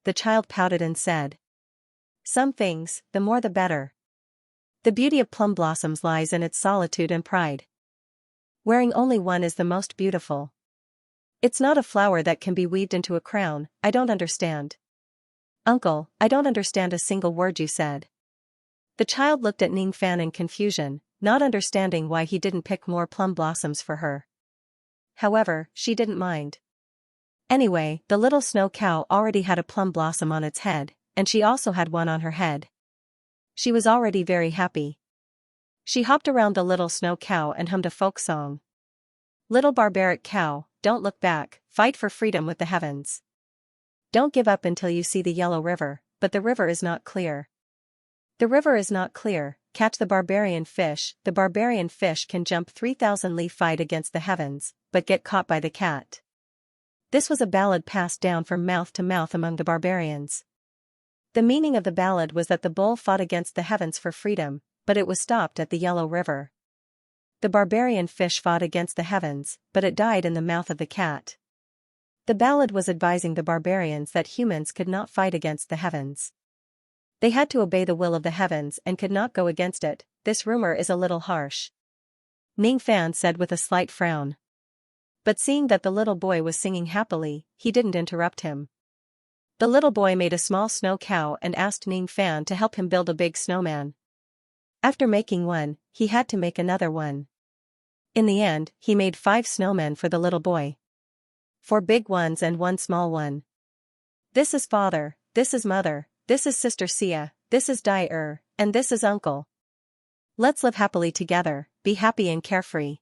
The child pouted and said. "Some things, the more the better. The beauty of plum blossoms lies in its solitude and pride. Wearing only one is the most beautiful. It's not a flower that can be weaved into a crown. I don't understand." "Uncle, I don't understand a single word you said." The child looked at Ning Fan in confusion, not understanding why he didn't pick more plum blossoms for her. However, she didn't mind. Anyway, the little snow cow already had a plum blossom on its head, and she also had one on her head. She was already very happy. She hopped around the little snow cow and hummed a folk song. "Little barbaric cow, don't look back, fight for freedom with the heavens. Don't give up until you see the yellow river, but the river is not clear. The river is not clear, catch the barbarian fish. The barbarian fish can jump 3,000 li fight against the heavens, but get caught by the cat." This was a ballad passed down from mouth to mouth among the barbarians. The meaning of the ballad was that the bull fought against the heavens for freedom, but it was stopped at the Yellow River. The barbarian fish fought against the heavens, but it died in the mouth of the cat. The ballad was advising the barbarians that humans could not fight against the heavens. They had to obey the will of the heavens and could not go against it. "This rumor is a little harsh," Ning Fan said with a slight frown. But seeing that the little boy was singing happily, he didn't interrupt him. The little boy made a small snow cow and asked Ning Fan to help him build a big snowman. After making one, he had to make another one. In the end, he made 5 snowmen for the little boy. 4 big ones and 1 small one. This is father, this is mother, this is sister Xia, this is Dai and this is uncle. Let's live happily together, be happy and carefree.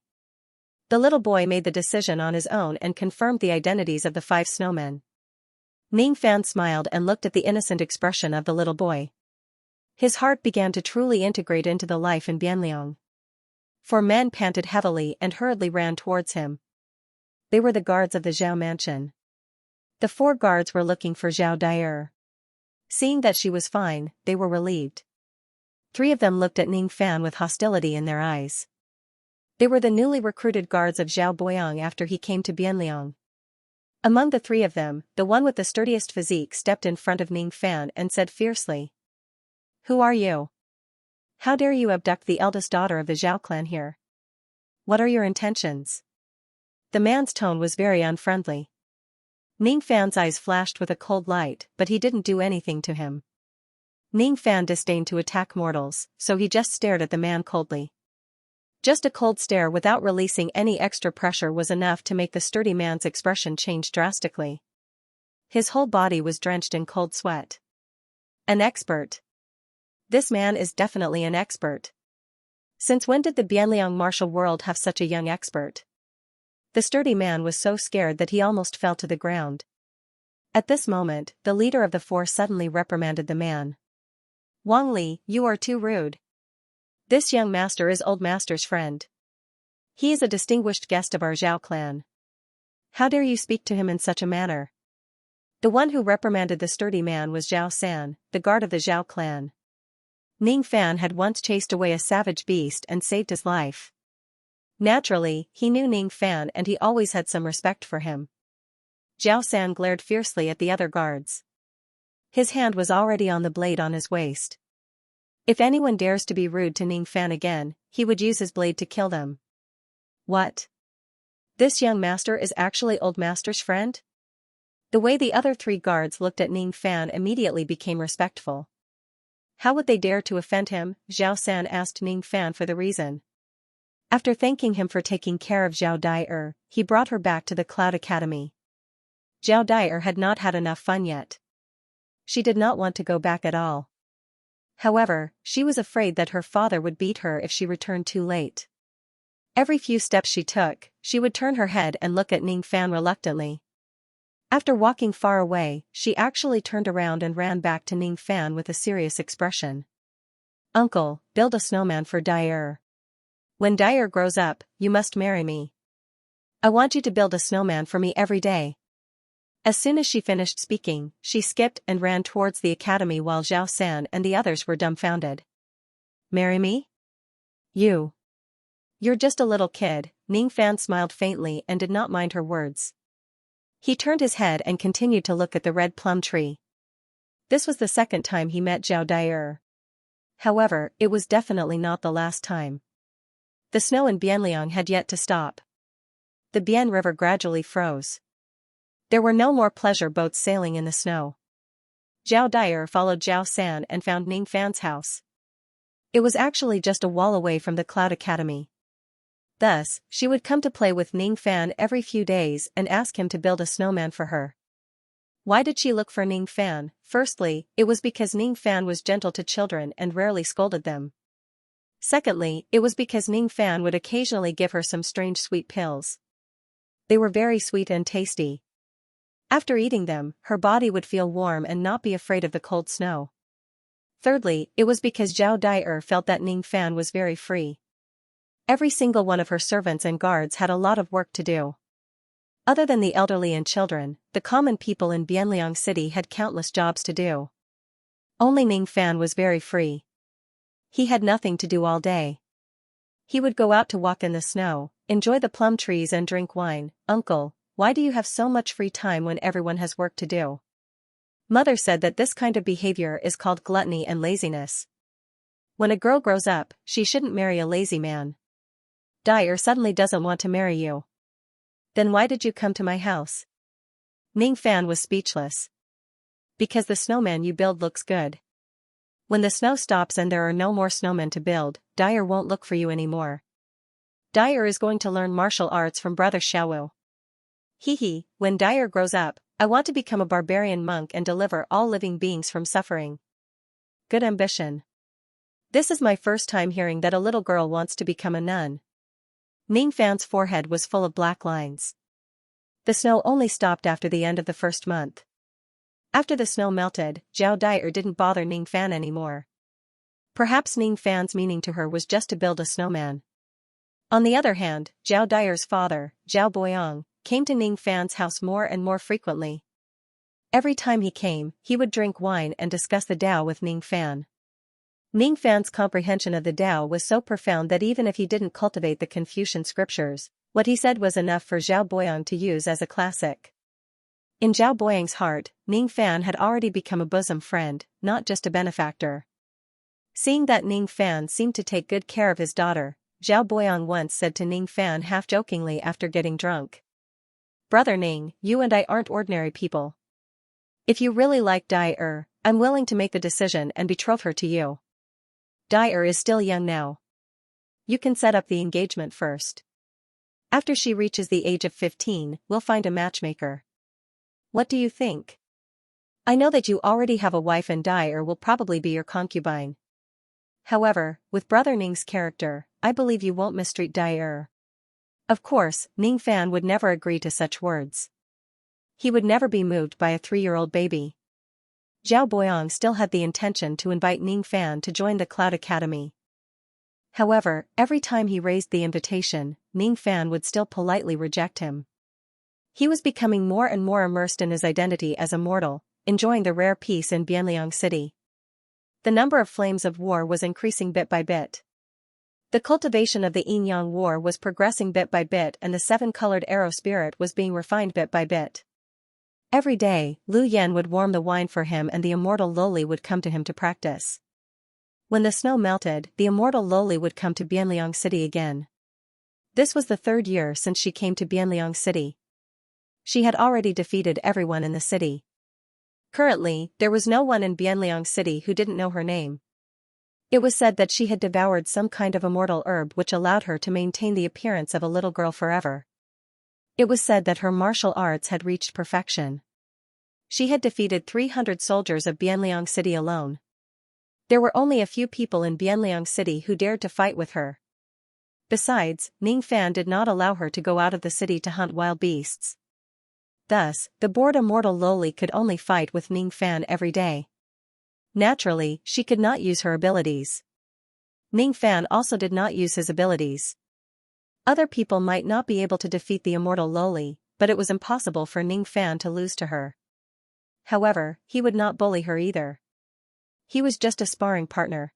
The little boy made the decision on his own and confirmed the identities of the 5 snowmen. Ning Fan smiled and looked at the innocent expression of the little boy. His heart began to truly integrate into the life in Bianliang. 4 men panted heavily and hurriedly ran towards him. They were the guards of the Zhao mansion. The 4 guards were looking for Zhao Dai. Seeing that she was fine, they were relieved. 3 of them looked at Ning Fan with hostility in their eyes. They were the newly recruited guards of Zhao Boyang after he came to Bianliang. Among the 3 of them, the one with the sturdiest physique stepped in front of Ning Fan and said fiercely, "Who are you? How dare you abduct the eldest daughter of the Zhao clan here? What are your intentions?" The man's tone was very unfriendly. Ning Fan's eyes flashed with a cold light, but he didn't do anything to him. Ning Fan disdained to attack mortals, so he just stared at the man coldly. Just a cold stare without releasing any extra pressure was enough to make the sturdy man's expression change drastically. His whole body was drenched in cold sweat. An expert. This man is definitely an expert. Since when did the Bianliang martial world have such a young expert? The sturdy man was so scared that he almost fell to the ground. At this moment, the leader of the 4 suddenly reprimanded the man. "Wang Li, you are too rude. This young master is old master's friend. He is a distinguished guest of our Zhao clan. How dare you speak to him in such a manner?" The one who reprimanded the sturdy man was Zhao San, the guard of the Zhao clan. Ning Fan had once chased away a savage beast and saved his life. Naturally, he knew Ning Fan and he always had some respect for him. Zhao San glared fiercely at the other guards. His hand was already on the blade on his waist. If anyone dares to be rude to Ning Fan again, he would use his blade to kill them. What? This young master is actually old master's friend? The way the other 3 guards looked at Ning Fan immediately became respectful. How would they dare to offend him? Zhao San asked Ning Fan for the reason. After thanking him for taking care of Zhao Dai, he brought her back to the Cloud Academy. Zhao Dai had not had enough fun yet. She did not want to go back at all. However, she was afraid that her father would beat her if she returned too late. Every few steps she took, she would turn her head and look at Ning Fan reluctantly. After walking far away, she actually turned around and ran back to Ning Fan with a serious expression. "Uncle, build a snowman for Dai. When Dai grows up, you must marry me. I want you to build a snowman for me every day." As soon as she finished speaking, she skipped and ran towards the academy while Zhao San and the others were dumbfounded. "Marry me? You? You're just a little kid." Ning Fan smiled faintly and did not mind her words. He turned his head and continued to look at the red plum tree. This was the 2nd time he met Zhao Dai. However, it was definitely not the last time. The snow in Bianliang had yet to stop. The Bian River gradually froze. There were no more pleasure boats sailing in the snow. Zhao Dai followed Zhao San and found Ning Fan's house. It was actually just a wall away from the Cloud Academy. Thus, she would come to play with Ning Fan every few days and ask him to build a snowman for her. Why did she look for Ning Fan? Firstly, it was because Ning Fan was gentle to children and rarely scolded them. Secondly, it was because Ning Fan would occasionally give her some strange sweet pills. They were very sweet and tasty. After eating them, her body would feel warm and not be afraid of the cold snow. Thirdly, it was because Zhao Dai felt that Ning Fan was very free. Every single one of her servants and guards had a lot of work to do. Other than the elderly and children, the common people in Bianliang City had countless jobs to do. Only Ning Fan was very free. He had nothing to do all day. He would go out to walk in the snow, enjoy the plum trees and drink wine. "Uncle, why do you have so much free time when everyone has work to do?" Mother said that this kind of behavior is called gluttony and laziness. When a girl grows up, she shouldn't marry a lazy man. Dai suddenly doesn't want to marry you. Then why did you come to my house? Ning Fan was speechless. Because the snowman you build looks good. When the snow stops and there are no more snowmen to build, Dyer won't look for you anymore. Dyer is going to learn martial arts from Brother Xiaowu. Hee, when Dyer grows up, I want to become a barbarian monk and deliver all living beings from suffering. Good ambition. This is my first time hearing that a little girl wants to become a nun. Ning Fan's forehead was full of black lines. The snow only stopped after the end of the first month. After the snow melted, Zhao Dyer didn't bother Ning Fan anymore. Perhaps Ning Fan's meaning to her was just to build a snowman. On the other hand, Zhao Dyer's father, Zhao Boyang, came to Ning Fan's house more and more frequently. Every time he came, he would drink wine and discuss the Tao with Ning Fan. Ning Fan's comprehension of the Tao was so profound that even if he didn't cultivate the Confucian scriptures, what he said was enough for Zhao Boyang to use as a classic. In Zhao Boyang's heart, Ning Fan had already become a bosom friend, not just a benefactor. Seeing that Ning Fan seemed to take good care of his daughter, Zhao Boyang once said to Ning Fan half-jokingly after getting drunk. "Brother Ning, you and I aren't ordinary people. If you really like Dyer, I'm willing to make the decision and betroth her to you. Dyer is still young now. You can set up the engagement first. After she reaches the age of 15, we'll find a matchmaker. What do you think? I know that you already have a wife and Dyer will probably be your concubine. However, with Brother Ning's character, I believe you won't mistreat Dyer." Of course, Ning Fan would never agree to such words. He would never be moved by a 3-year-old baby. Zhao Boyang still had the intention to invite Ning Fan to join the Cloud Academy. However, every time he raised the invitation, Ning Fan would still politely reject him. He was becoming more and more immersed in his identity as a mortal, enjoying the rare peace in Bianliang City. The number of flames of war was increasing bit by bit. The cultivation of the Yin-Yang War was progressing bit by bit and the 7-colored arrow spirit was being refined bit by bit. Every day, Lu Yen would warm the wine for him and the immortal Loli would come to him to practice. When the snow melted, the immortal Loli would come to Bianliang City again. This was the 3rd year since she came to Bianliang City. She had already defeated everyone in the city. Currently, there was no one in Bianliang City who didn't know her name. It was said that she had devoured some kind of immortal herb which allowed her to maintain the appearance of a little girl forever. It was said that her martial arts had reached perfection. She had defeated 300 soldiers of Bianliang City alone. There were only a few people in Bianliang City who dared to fight with her. Besides, Ning Fan did not allow her to go out of the city to hunt wild beasts. Thus, the bored immortal Loli could only fight with Ning Fan every day. Naturally, she could not use her abilities. Ning Fan also did not use his abilities. Other people might not be able to defeat the immortal Loli, but it was impossible for Ning Fan to lose to her. However, he would not bully her either. He was just a sparring partner.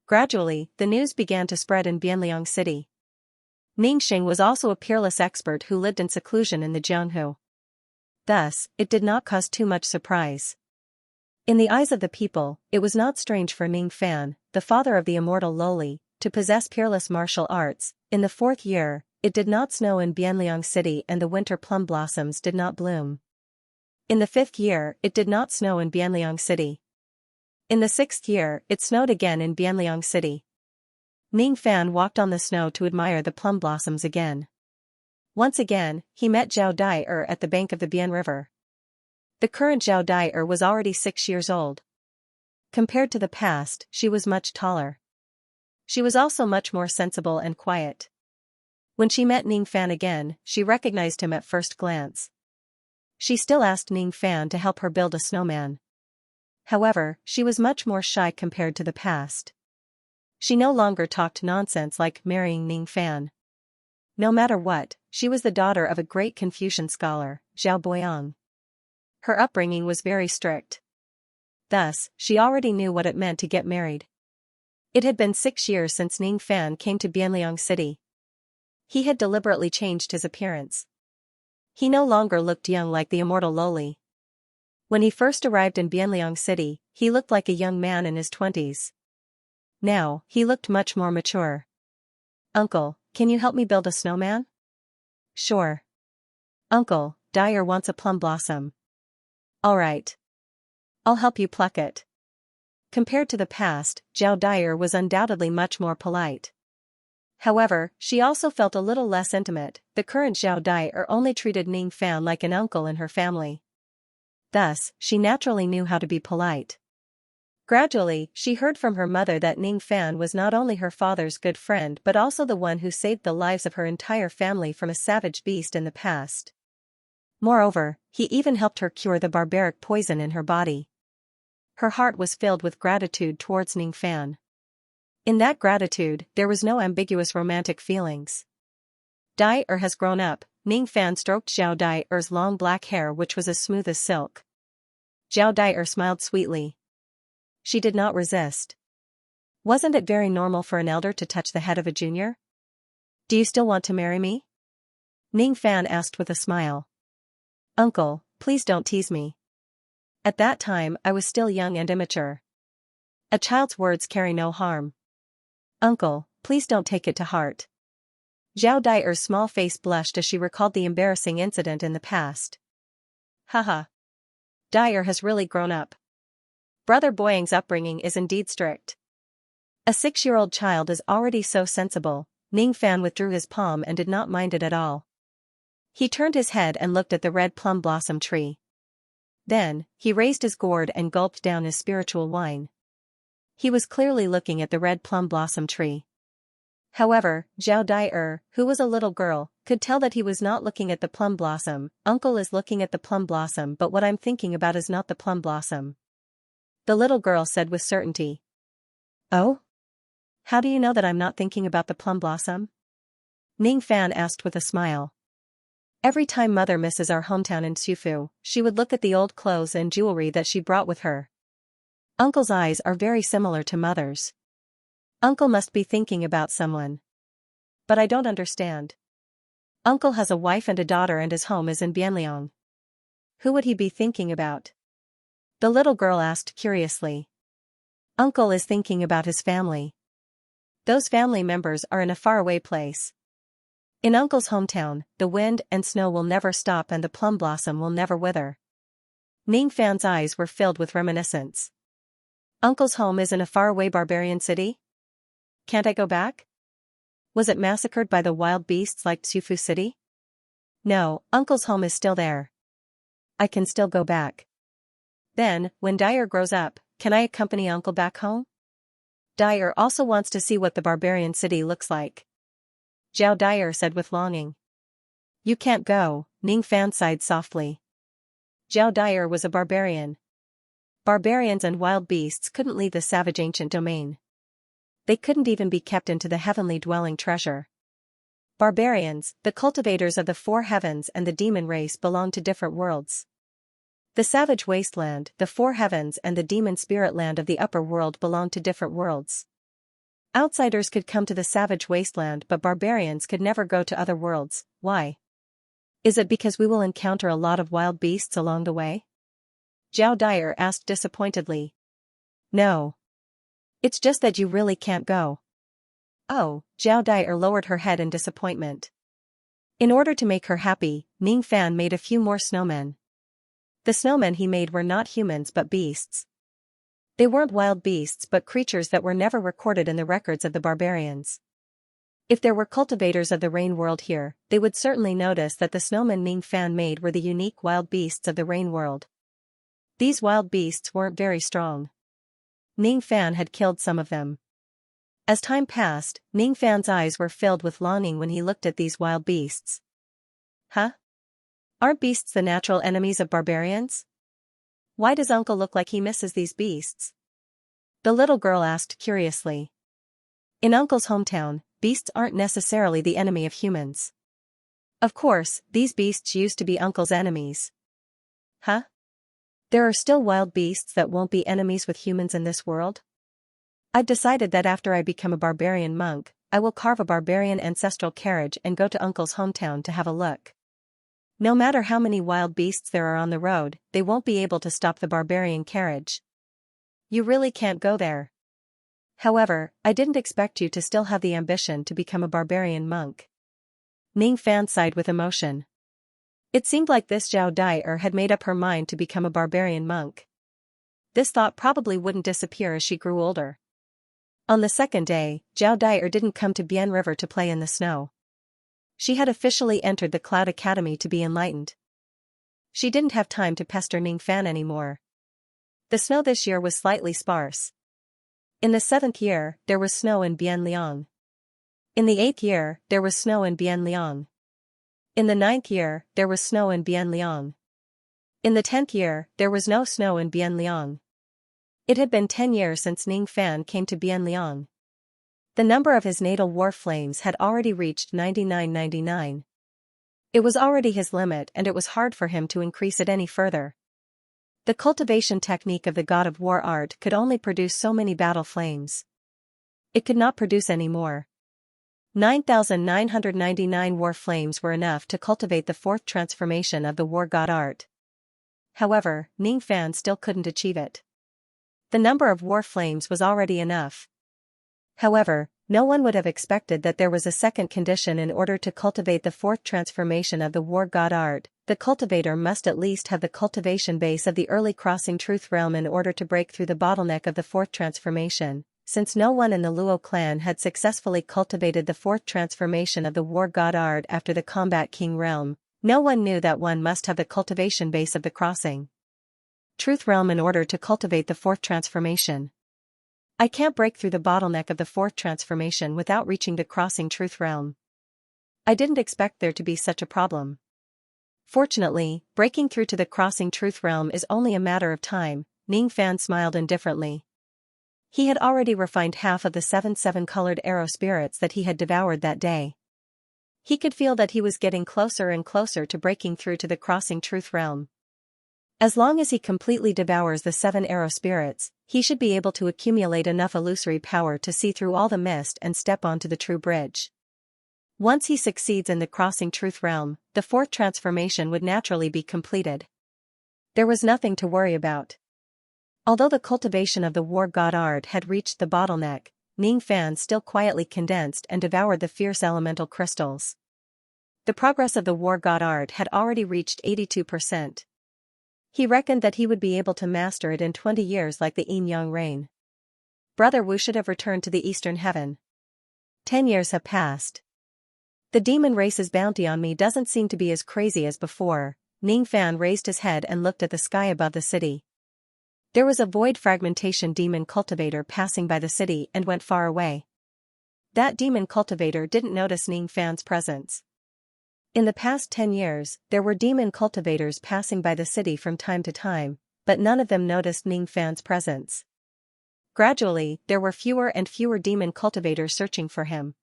Gradually, the news began to spread in Bianliang City. Ningxing was also a peerless expert who lived in seclusion in the Jianghu. Thus, it did not cause too much surprise. In the eyes of the people, it was not strange for Ning Fan, the father of the immortal Loli, to possess peerless martial arts. In the 4th year, it did not snow in Bianliang City and the winter plum blossoms did not bloom. In the 5th year, it did not snow in Bianliang City. In the 6th year, it snowed again in Bianliang City. Ning Fan walked on the snow to admire the plum blossoms again. Once again, he met Zhao Dyer at the bank of the Bian River. The current Zhao Dyer was already 6 years old. Compared to the past, she was much taller. She was also much more sensible and quiet. When she met Ning Fan again, she recognized him at first glance. She still asked Ning Fan to help her build a snowman. However, she was much more shy compared to the past. She no longer talked nonsense like marrying Ning Fan. No matter what, she was the daughter of a great Confucian scholar, Zhao Boyang. Her upbringing was very strict. Thus, she already knew what it meant to get married. It had been 6 years since Ning Fan came to Bianliang City. He had deliberately changed his appearance. He no longer looked young like the immortal Loli. When he first arrived in Bianliang City, he looked like a young man in his 20s. Now, he looked much more mature. "Uncle, can you help me build a snowman?" "Sure. Uncle, Dyer wants a plum blossom." "All right. I'll help you pluck it. Compared to the past, Zhao Dai was undoubtedly much more polite. However, she also felt a little less intimate. The current Zhao Dai only treated Ning Fan like an uncle in her family. Thus, she naturally knew how to be polite. Gradually, she heard from her mother that Ning Fan was not only her father's good friend but also the one who saved the lives of her entire family from a savage beast in the past. Moreover, he even helped her cure the barbaric poison in her body. Her heart was filled with gratitude towards Ning Fan. In that gratitude, there was no ambiguous romantic feelings. Dai has grown up. Ning Fan stroked Zhao Dai's long black hair, which was as smooth as silk. Zhao Dai smiled sweetly. She did not resist. Wasn't it very normal for an elder to touch the head of a junior? Do you still want to marry me? Ning Fan asked with a smile. Uncle, please don't tease me. At that time I was still young and immature. A child's words carry no harm. Uncle, please don't take it to heart. Zhao Dai's small face blushed as she recalled the embarrassing incident in the past. Haha. Dai has really grown up. Brother Boyang's upbringing is indeed strict. A 6-year-old child is already so sensible. Ning Fan withdrew his palm and did not mind it at all. He turned his head and looked at the red plum blossom tree. Then, he raised his gourd and gulped down his spiritual wine. He was clearly looking at the red plum blossom tree. However, Zhao Dai, who was a little girl, could tell that he was not looking at the plum blossom. Uncle is looking at the plum blossom, but what I'm thinking about is not the plum blossom. The little girl said with certainty. Oh? How do you know that I'm not thinking about the plum blossom? Ning Fan asked with a smile. Every time mother misses our hometown in Xufu, she would look at the old clothes and jewelry that she brought with her. Uncle's eyes are very similar to mother's. Uncle must be thinking about someone. But I don't understand. Uncle has a wife and a daughter and his home is in Bianliang. Who would he be thinking about? The little girl asked curiously. Uncle is thinking about his family. Those family members are in a faraway place. In Uncle's hometown, the wind and snow will never stop and the plum blossom will never wither. Ning Fan's eyes were filled with reminiscence. Uncle's home is in a faraway barbarian city? Can't I go back? Was it massacred by the wild beasts like Xufu City? No, Uncle's home is still there. I can still go back. Then, when Dai grows up, can I accompany Uncle back home? Dai also wants to see what the barbarian city looks like. Zhao Dai said with longing. You can't go, Ning Fan sighed softly. Zhao Dai was a barbarian. Barbarians and wild beasts couldn't leave the savage ancient domain. They couldn't even be kept into the heavenly dwelling treasure. Barbarians, the cultivators of the 4 heavens and the demon race belong to different worlds. The savage wasteland, the 4 heavens and the demon spirit land of the upper world belong to different worlds. Outsiders could come to the savage wasteland but barbarians could never go to other worlds. Why? Is it because we will encounter a lot of wild beasts along the way? Zhao Dai asked disappointedly. No. It's just that you really can't go. Oh, Zhao Dai lowered her head in disappointment. In order to make her happy, Ning Fan made a few more snowmen. The snowmen he made were not humans but beasts. They weren't wild beasts but creatures that were never recorded in the records of the barbarians. If there were cultivators of the rain world here, they would certainly notice that the snowmen Ning Fan made were the unique wild beasts of the rain world. These wild beasts weren't very strong. Ning Fan had killed some of them. As time passed, Ning Fan's eyes were filled with longing when he looked at these wild beasts. Huh? Aren't beasts the natural enemies of barbarians? Why does Uncle look like he misses these beasts? The little girl asked curiously. In Uncle's hometown, beasts aren't necessarily the enemy of humans. Of course, these beasts used to be Uncle's enemies. Huh? There are still wild beasts that won't be enemies with humans in this world? I've decided that after I become a barbarian monk, I will carve a barbarian ancestral carriage and go to Uncle's hometown to have a look. No matter how many wild beasts there are on the road, they won't be able to stop the barbarian carriage. You really can't go there. However, I didn't expect you to still have the ambition to become a barbarian monk. Ning Fan sighed with emotion. It seemed like this Zhao Dai had made up her mind to become a barbarian monk. this thought probably wouldn't disappear as she grew older. On the second day, Zhao Dai didn't come to Bian River to play in the snow. She had officially entered the Cloud Academy to be enlightened. She didn't have time to pester Ningfan anymore. The snow this year was slightly sparse. In the 7th year, there was snow in Bianliang. In the 8th year, there was snow in Bianliang. In the 9th year, there was snow in Bianliang. In the 10th year, there was no snow in Bianliang. It had been 10 years since Ningfan came to Bianliang. The number of his natal war flames had already reached 99. It was already his limit and it was hard for him to increase it any further. The cultivation technique of the god of war art could only produce so many battle flames. It could not produce any more. 9,999 war flames were enough to cultivate the 4th transformation of the war god art. However, Ningfan still couldn't achieve it. The number of war flames was already enough. However, no one would have expected that there was a second condition in order to cultivate the 4th transformation of the war god art. The cultivator must at least have the cultivation base of the early crossing truth realm in order to break through the bottleneck of the 4th transformation. Since no one in the Luo clan had successfully cultivated the 4th transformation of the war god art after the combat king realm, no one knew that one must have the cultivation base of the crossing truth realm in order to cultivate the 4th transformation. I can't break through the bottleneck of the 4th transformation without reaching the crossing truth realm. I didn't expect there to be such a problem. Fortunately, breaking through to the crossing truth realm is only a matter of time. Ningfan smiled indifferently. He had already refined half of the 7 colored arrow spirits that he had devoured that day. He could feel that he was getting closer and closer to breaking through to the crossing truth realm. As long as he completely devours the 7 arrow spirits, he should be able to accumulate enough illusory power to see through all the mist and step onto the true bridge. Once he succeeds in the crossing truth realm, the 4th transformation would naturally be completed. There was nothing to worry about. Although the cultivation of the war god art had reached the bottleneck, Ningfan still quietly condensed and devoured the fierce elemental crystals. The progress of the war god art had already reached 82%. He reckoned that he would be able to master it in 20 years like the yin-yang rain. Brother Wu should have returned to the eastern heaven. 10 years have passed. The demon race's bounty on me doesn't seem to be as crazy as before. Ningfan raised his head and looked at the sky above the city. There was a void fragmentation demon cultivator passing by the city and went far away. That demon cultivator didn't notice Ningfan's presence. In the past 10 years, there were demon cultivators passing by the city from time to time, but none of them noticed Ningfan's presence. Gradually, there were fewer and fewer demon cultivators searching for him.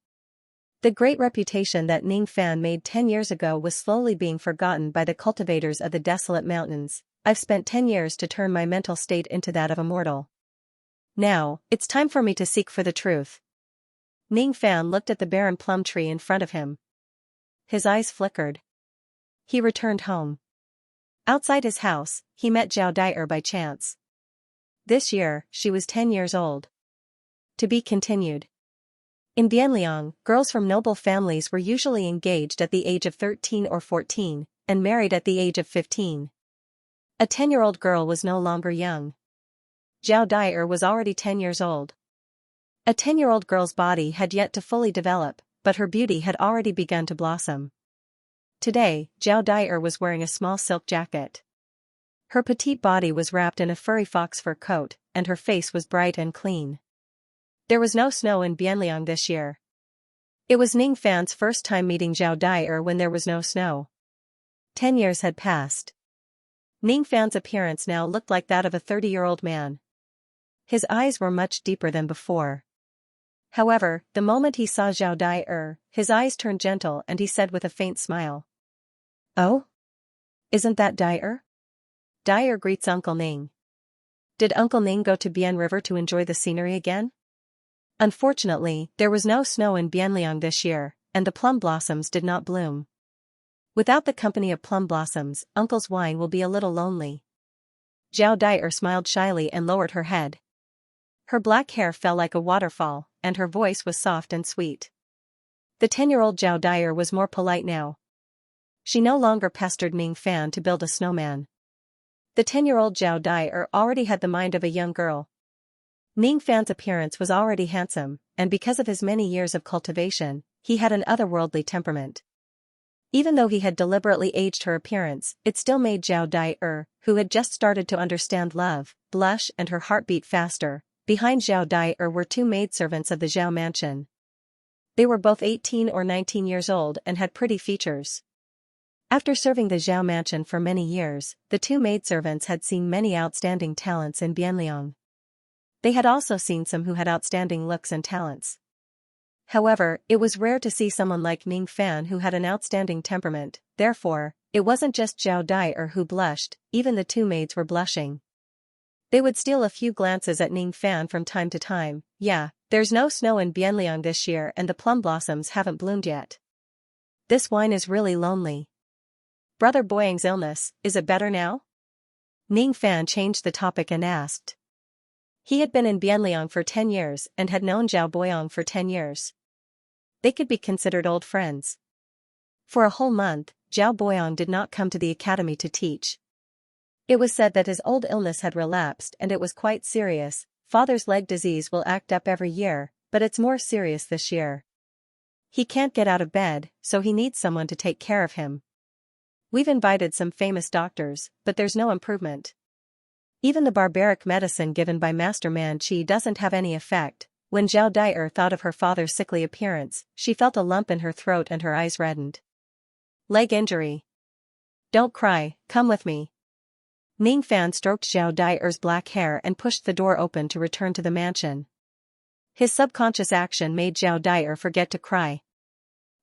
The great reputation that Ningfan made 10 years ago was slowly being forgotten by the cultivators of the desolate mountains. I've spent 10 years to turn my mental state into that of a mortal. Now, it's time for me to seek for the truth. Ningfan looked at the barren plum tree in front of him. His eyes flickered. He returned home. Outside his house, he met Zhao Dai by chance. This year, she was 10 years old. To be continued. In Bianliang, girls from noble families were usually engaged at the age of 13 or 14, and married at the age of 15. A 10-year-old girl was no longer young. Zhao Dai was already 10 years old. A 10-year-old girl's body had yet to fully develop, but her beauty had already begun to blossom. Today, Zhao Dai was wearing a small silk jacket. Her petite body was wrapped in a furry fox fur coat, and her face was bright and clean. There was no snow in Bianliang this year. It was Ningfan's first time meeting Zhao Dai when there was no snow. 10 years had passed. Ningfan's appearance now looked like that of a 30-year-old man. His eyes were much deeper than before. However, the moment he saw Zhao Dai, his eyes turned gentle and he said with a faint smile. "Oh? Isn't that Dai? Dai greets Uncle Ning. Did Uncle Ning go to Bian River to enjoy the scenery again?" Unfortunately, there was no snow in Bianliang this year, and the plum blossoms did not bloom. Without the company of plum blossoms, Uncle's wine will be a little lonely. Zhao Dai smiled shyly and lowered her head. Her black hair fell like a waterfall, and her voice was soft and sweet. The 10-year-old Zhao Dai was more polite now. She no longer pestered Ningfan to build a snowman. The 10-year-old Zhao Dai already had the mind of a young girl. Ning Fan's appearance was already handsome, and because of his many years of cultivation, he had an otherworldly temperament. Even though he had deliberately aged her appearance, it still made Zhao Dai, who had just started to understand love, blush and her heart beat faster. Behind Zhao Dai were two maidservants of the Zhao mansion. They were both 18 or 19 years old and had pretty features. After serving the Zhao mansion for many years, the two maidservants had seen many outstanding talents in Bianliang. They had also seen some who had outstanding looks and talents. However, it was rare to see someone like Ning Fan who had an outstanding temperament. Therefore, it wasn't just Zhao Dai who blushed, even the two maids were blushing. They would steal a few glances at Ning Fan from time to time. Yeah, there's no snow in Bianliang this year and the plum blossoms haven't bloomed yet. This wine is really lonely. Brother Boyang's illness, is it better now? Ning Fan changed the topic and asked. He had been in Bianliang for 10 years and had known Zhao Boyang for 10 years. They could be considered old friends. For a whole month, Zhao Boyang did not come to the academy to teach. It was said that his old illness had relapsed and it was quite serious. Father's leg disease will act up every year, but it's more serious this year. He can't get out of bed, so he needs someone to take care of him. We've invited some famous doctors, but there's no improvement. Even the barbaric medicine given by Master Man Qi doesn't have any effect. When Zhao Dai thought of her father's sickly appearance, she felt a lump in her throat and her eyes reddened. Leg injury. Don't cry, come with me. Ning Fan stroked Zhao Dai's black hair and pushed the door open to return to the mansion. His subconscious action made Zhao Dai forget to cry.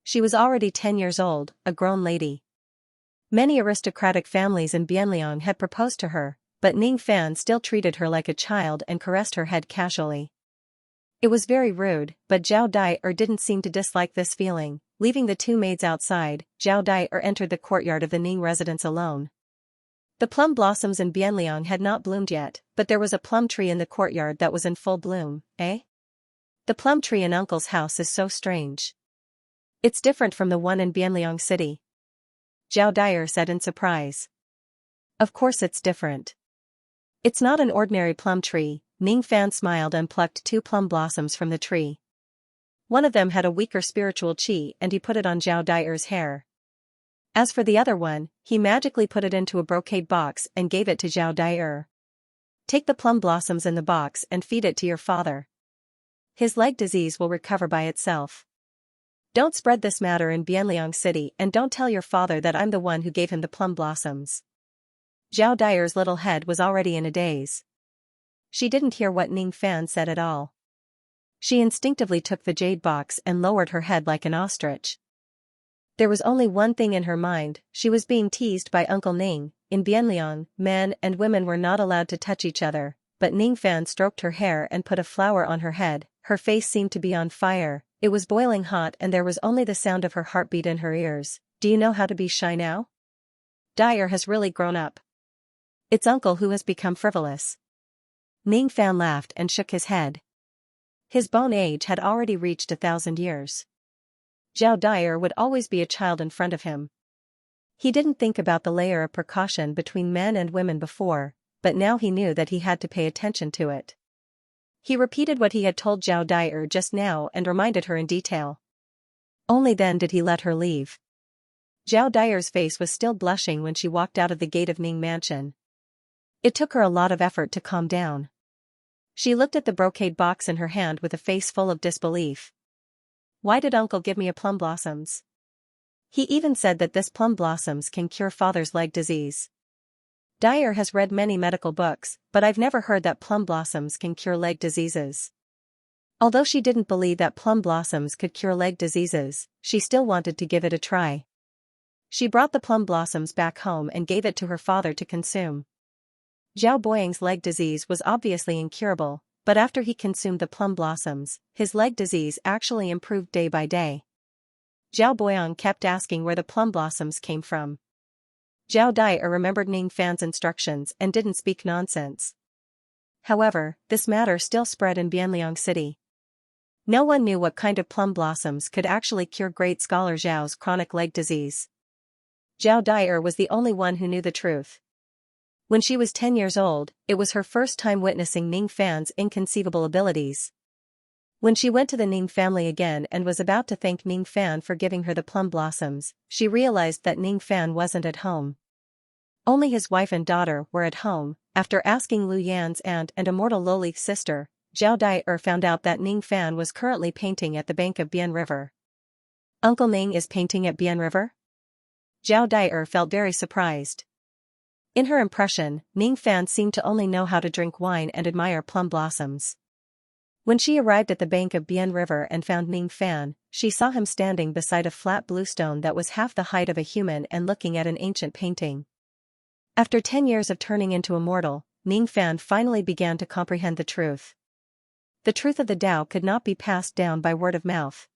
She was already 10 years old, a grown lady. Many aristocratic families in Bianliang had proposed to her, but Ning Fan still treated her like a child and caressed her head casually. It was very rude, but Zhao Dai didn't seem to dislike this feeling. Leaving the two maids outside, Zhao Dai entered the courtyard of the Ning residence alone. The plum blossoms in Bianliang had not bloomed yet, but there was a plum tree in the courtyard that was in full bloom, eh? The plum tree in Uncle's house is so strange. It's different from the one in Bianliang City. Zhao Dai said in surprise. Of course it's different. It's not an ordinary plum tree. Ning Fan smiled and plucked two plum blossoms from the tree. One of them had a weaker spiritual qi and he put it on Zhao Dai's hair. As for the other one, he magically put it into a brocade box and gave it to Zhao Dai. Take the plum blossoms in the box and feed it to your father. His leg disease will recover by itself. Don't spread this matter in Bianliang City and don't tell your father that I'm the one who gave him the plum blossoms. Zhao Dai's little head was already in a daze. She didn't hear what Ning Fan said at all. She instinctively took the jade box and lowered her head like an ostrich. There was only one thing in her mind, she was being teased by Uncle Ning. In Bianliang, men and women were not allowed to touch each other, but Ning Fan stroked her hair and put a flower on her head. Her face seemed to be on fire, it was boiling hot and there was only the sound of her heartbeat in her ears. Do you know how to be shy now? Dai has really grown up. It's Uncle who has become frivolous. Ning Fan laughed and shook his head. His bone age had already reached 1,000 years. Zhao Dai would always be a child in front of him. He didn't think about the layer of precaution between men and women before, but now he knew that he had to pay attention to it. He repeated what he had told Zhao Dai just now and reminded her in detail. Only then did he let her leave. Zhao Dai's face was still blushing when she walked out of the gate of Ning Mansion. It took her a lot of effort to calm down. She looked at the brocade box in her hand with a face full of disbelief. Why did Uncle give me a plum blossoms? He even said that this plum blossoms can cure father's leg disease. Dai has read many medical books, but I've never heard that plum blossoms can cure leg diseases. Although she didn't believe that plum blossoms could cure leg diseases, she still wanted to give it a try. She brought the plum blossoms back home and gave it to her father to consume. Zhao Boyang's leg disease was obviously incurable, but after he consumed the plum blossoms, his leg disease actually improved day by day. Zhao Boyang kept asking where the plum blossoms came from. Zhao Dai remembered Ning Fan's instructions and didn't speak nonsense. However, this matter still spread in Bianliang City. No one knew what kind of plum blossoms could actually cure great scholar Zhao's chronic leg disease. Zhao Dai was the only one who knew the truth. When she was 10 years old, it was her first time witnessing Ning Fan's inconceivable abilities. When she went to the Ning family again and was about to thank Ning Fan for giving her the plum blossoms, she realized that Ning Fan wasn't at home. Only his wife and daughter were at home. After asking Lu Yan's aunt and immortal Loli's sister, Zhao Dai found out that Ning Fan was currently painting at the bank of Bian River. Uncle Ning is painting at Bian River? Zhao Dai felt very surprised. In her impression, Ning Fan seemed to only know how to drink wine and admire plum blossoms. When she arrived at the bank of Bian River and found Ning Fan, she saw him standing beside a flat blue stone that was half the height of a human and looking at an ancient painting. After 10 years of turning into a mortal, Ning Fan finally began to comprehend the truth. The truth of the Tao could not be passed down by word of mouth.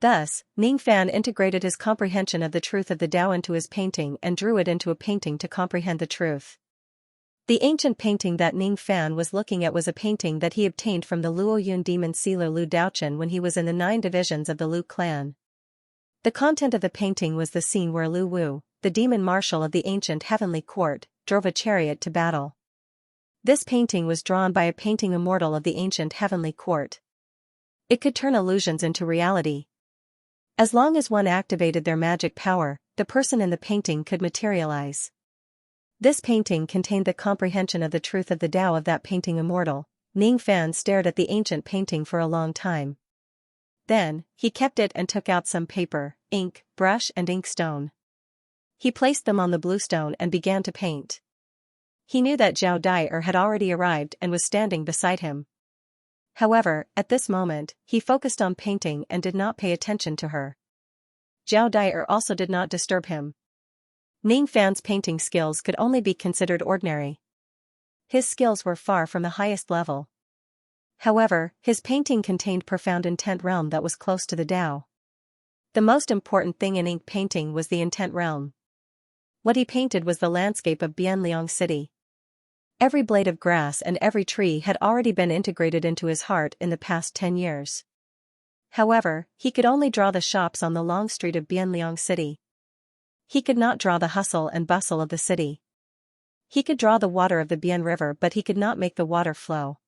Thus, Ning Fan integrated his comprehension of the truth of the Tao into his painting and drew it into a painting to comprehend the truth. The ancient painting that Ning Fan was looking at was a painting that he obtained from the Luoyun demon sealer Lu Daochen when he was in the 9 divisions of the Lu clan. The content of the painting was the scene where Lu Wu, the demon marshal of the ancient heavenly court, drove a chariot to battle. This painting was drawn by a painting immortal of the ancient heavenly court. It could turn illusions into reality. As long as one activated their magic power, the person in the painting could materialize. This painting contained the comprehension of the truth of the Tao of that painting immortal. Ning Fan stared at the ancient painting for a long time. Then, he kept it and took out some paper, ink, brush and inkstone. He placed them on the blue stone and began to paint. He knew that Zhao Dai had already arrived and was standing beside him. However, at this moment, he focused on painting and did not pay attention to her. Zhao Dai also did not disturb him. Ning Fan's painting skills could only be considered ordinary. His skills were far from the highest level. However, his painting contained profound intent realm that was close to the Tao. The most important thing in ink painting was the intent realm. What he painted was the landscape of Bianliang City. Every blade of grass and every tree had already been integrated into his heart in the past 10 years. However, he could only draw the shops on the long street of Bianliang City. He could not draw the hustle and bustle of the city. He could draw the water of the Bian River, but he could not make the water flow.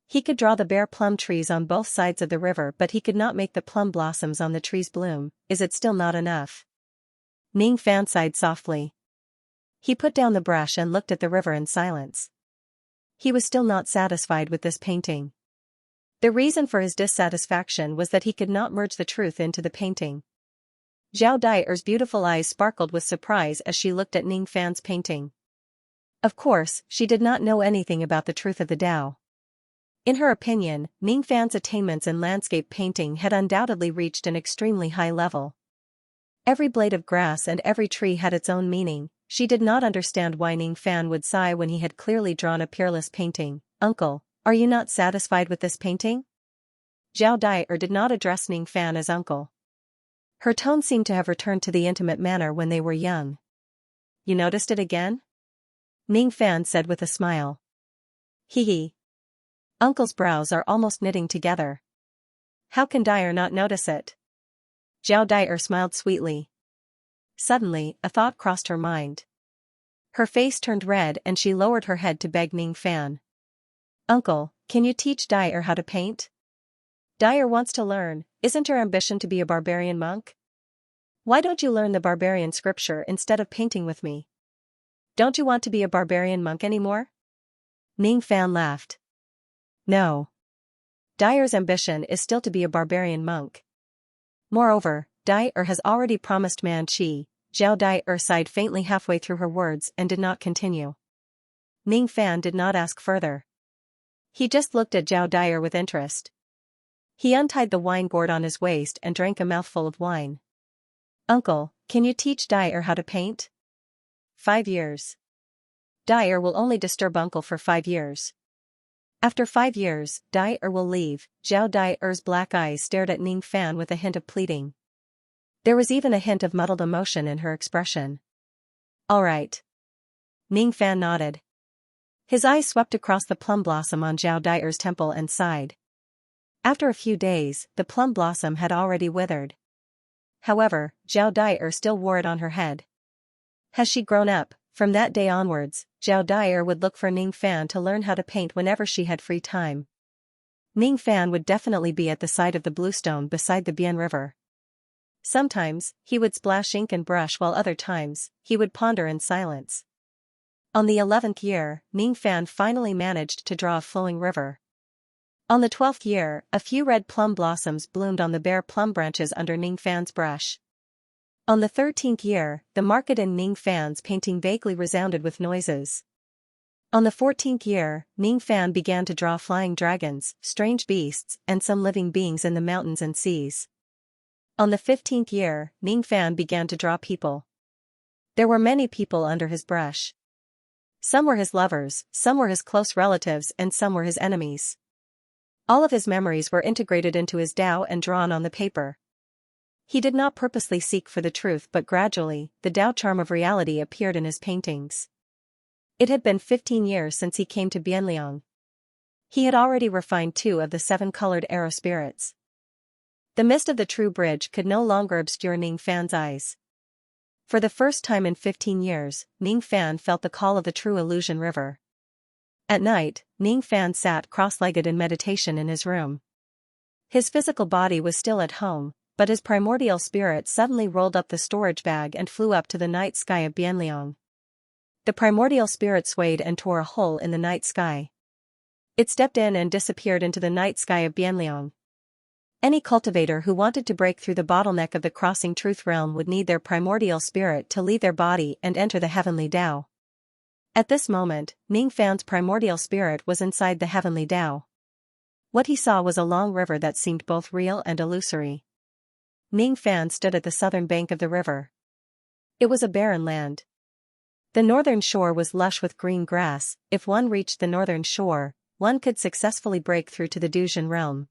He could draw the bare plum trees on both sides of the river, but he could not make the plum blossoms on the trees bloom. Is it still not enough? Ning Fan sighed softly. He put down the brush and looked at the river in silence. He was still not satisfied with this painting. The reason for his dissatisfaction was that he could not merge the truth into the painting. Zhao Dai's beautiful eyes sparkled with surprise as she looked at Ning Fan's painting. Of course, she did not know anything about the truth of the Tao. In her opinion, Ning Fan's attainments in landscape painting had undoubtedly reached an extremely high level. Every blade of grass and every tree had its own meaning. She did not understand why Ning Fan would sigh when he had clearly drawn a peerless painting. Uncle, are you not satisfied with this painting? Zhao Dai did not address Ning Fan as uncle. Her tone seemed to have returned to the intimate manner when they were young. You noticed it again? Ning Fan said with a smile. Hee. Uncle's brows are almost knitting together. How can Dai not notice it? Zhao Dai smiled sweetly. Suddenly, a thought crossed her mind. Her face turned red and she lowered her head to beg Ning Fan. Uncle, can you teach Dai how to paint? Dai wants to learn. Isn't your ambition to be a barbarian monk? Why don't you learn the barbarian scripture instead of painting with me? Don't you want to be a barbarian monk anymore? Ning Fan laughed. No. Dai's ambition is still to be a barbarian monk. Moreover, Dai has already promised Man Chi. Zhao Dai sighed faintly halfway through her words and did not continue. Ning Fan did not ask further. He just looked at Zhao Dai with interest. He untied the wine gourd on his waist and drank a mouthful of wine. Uncle, can you teach Dai how to paint? 5 years. Dai will only disturb Uncle for 5 years. After 5 years, Dai will leave. Zhao Dai's black eyes stared at Ning Fan with a hint of pleading. There was even a hint of muddled emotion in her expression. All right. Ning Fan nodded. His eyes swept across the plum blossom on Zhao Dai's temple and sighed. After a few days, the plum blossom had already withered. However, Zhao Dai still wore it on her head. Has she grown up? From that day onwards, Zhao Dai would look for Ning Fan to learn how to paint whenever she had free time. Ning Fan would definitely be at the side of the bluestone beside the Bian River. Sometimes, he would splash ink and brush while other times, he would ponder in silence. On the 11th year, Ning Fan finally managed to draw a flowing river. On the 12th year, a few red plum blossoms bloomed on the bare plum branches under Ning Fan's brush. On the 13th year, the market in Ning Fan's painting vaguely resounded with noises. On the 14th year, Ning Fan began to draw flying dragons, strange beasts, and some living beings in the mountains and seas. On the 15th year, Ning Fan began to draw people. There were many people under his brush. Some were his lovers, some were his close relatives, and some were his enemies. All of his memories were integrated into his Tao and drawn on the paper. He did not purposely seek for the truth, but gradually, the Tao charm of reality appeared in his paintings. It had been 15 years since he came to Bianliang. He had already refined 2 of the 7 colored arrow spirits. The mist of the true bridge could no longer obscure Ning Fan's eyes. For the first time in 15 years, Ning Fan felt the call of the true illusion river. At night, Ning Fan sat cross-legged in meditation in his room. His physical body was still at home, but his primordial spirit suddenly rolled up the storage bag and flew up to the night sky of Bianliang. The primordial spirit swayed and tore a hole in the night sky. It stepped in and disappeared into the night sky of Bianliang. Any cultivator who wanted to break through the bottleneck of the crossing truth realm would need their primordial spirit to leave their body and enter the heavenly Tao. At this moment, Ning Fan's primordial spirit was inside the heavenly Tao. What he saw was a long river that seemed both real and illusory. Ning Fan stood at the southern bank of the river. It was a barren land. The northern shore was lush with green grass. If one reached the northern shore, one could successfully break through to the Duzhen realm.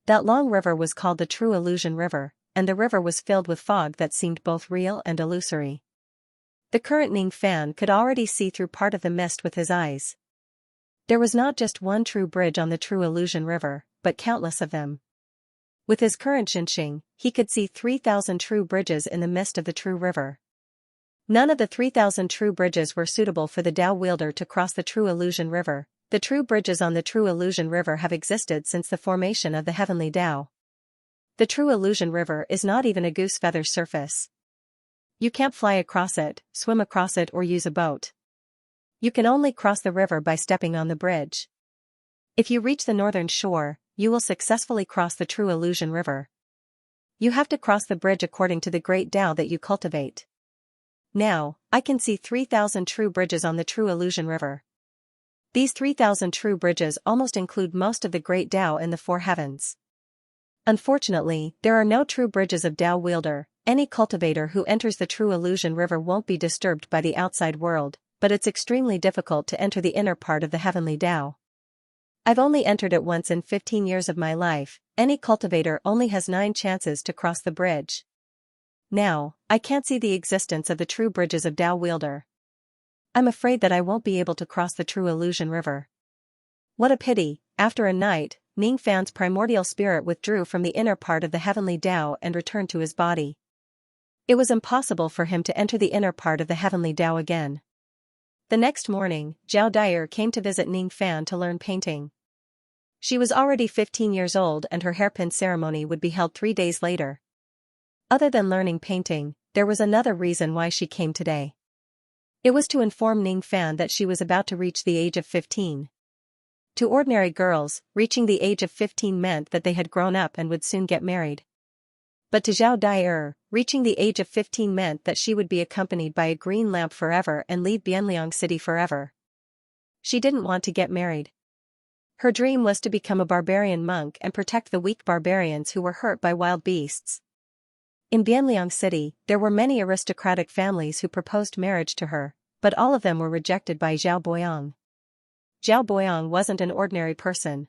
That long river was called the True Illusion River, and the river was filled with fog that seemed both real and illusory. The current Ning Fan could already see through part of the mist with his eyes. There was not just one true bridge on the True Illusion River, but countless of them. With his current Xianxia, he could see 3,000 true bridges in the mist of the true river. None of the 3,000 true bridges were suitable for the Tao wielder to cross the True Illusion River. The true bridges on the True Illusion River have existed since the formation of the heavenly Tao. The True Illusion River is not even a goose feather surface. You can't fly across it, swim across it, or use a boat. You can only cross the river by stepping on the bridge. If you reach the northern shore, you will successfully cross the True Illusion River. You have to cross the bridge according to the great Tao that you cultivate. Now, I can see 3,000 true bridges on the True Illusion River. These 3,000 true bridges almost include most of the great Tao in the 4 heavens. Unfortunately, there are no true bridges of Tao wielder. Any cultivator who enters the True Illusion River won't be disturbed by the outside world, but it's extremely difficult to enter the inner part of the heavenly Tao. I've only entered it once in 15 years of my life. Any cultivator only has 9 chances to cross the bridge. Now, I can't see the existence of the true bridges of Tao wielder. I'm afraid that I won't be able to cross the True Illusion River. What a pity. After a night, Ning Fan's primordial spirit withdrew from the inner part of the heavenly Tao and returned to his body. It was impossible for him to enter the inner part of the heavenly Tao again. The next morning, Zhao Dai came to visit Ning Fan to learn painting. She was already 15 years old and her hairpin ceremony would be held 3 days later. Other than learning painting, there was another reason why she came today. It was to inform Ning Fan that she was about to reach the age of 15. To ordinary girls, reaching the age of 15 meant that they had grown up and would soon get married. But to Zhao Dai, reaching the age of 15 meant that she would be accompanied by a green lamp forever and leave Bianliang City forever. She didn't want to get married. Her dream was to become a barbarian monk and protect the weak barbarians who were hurt by wild beasts. In Bianliang City, there were many aristocratic families who proposed marriage to her, but all of them were rejected by Zhao Boyang. Zhao Boyang wasn't an ordinary person.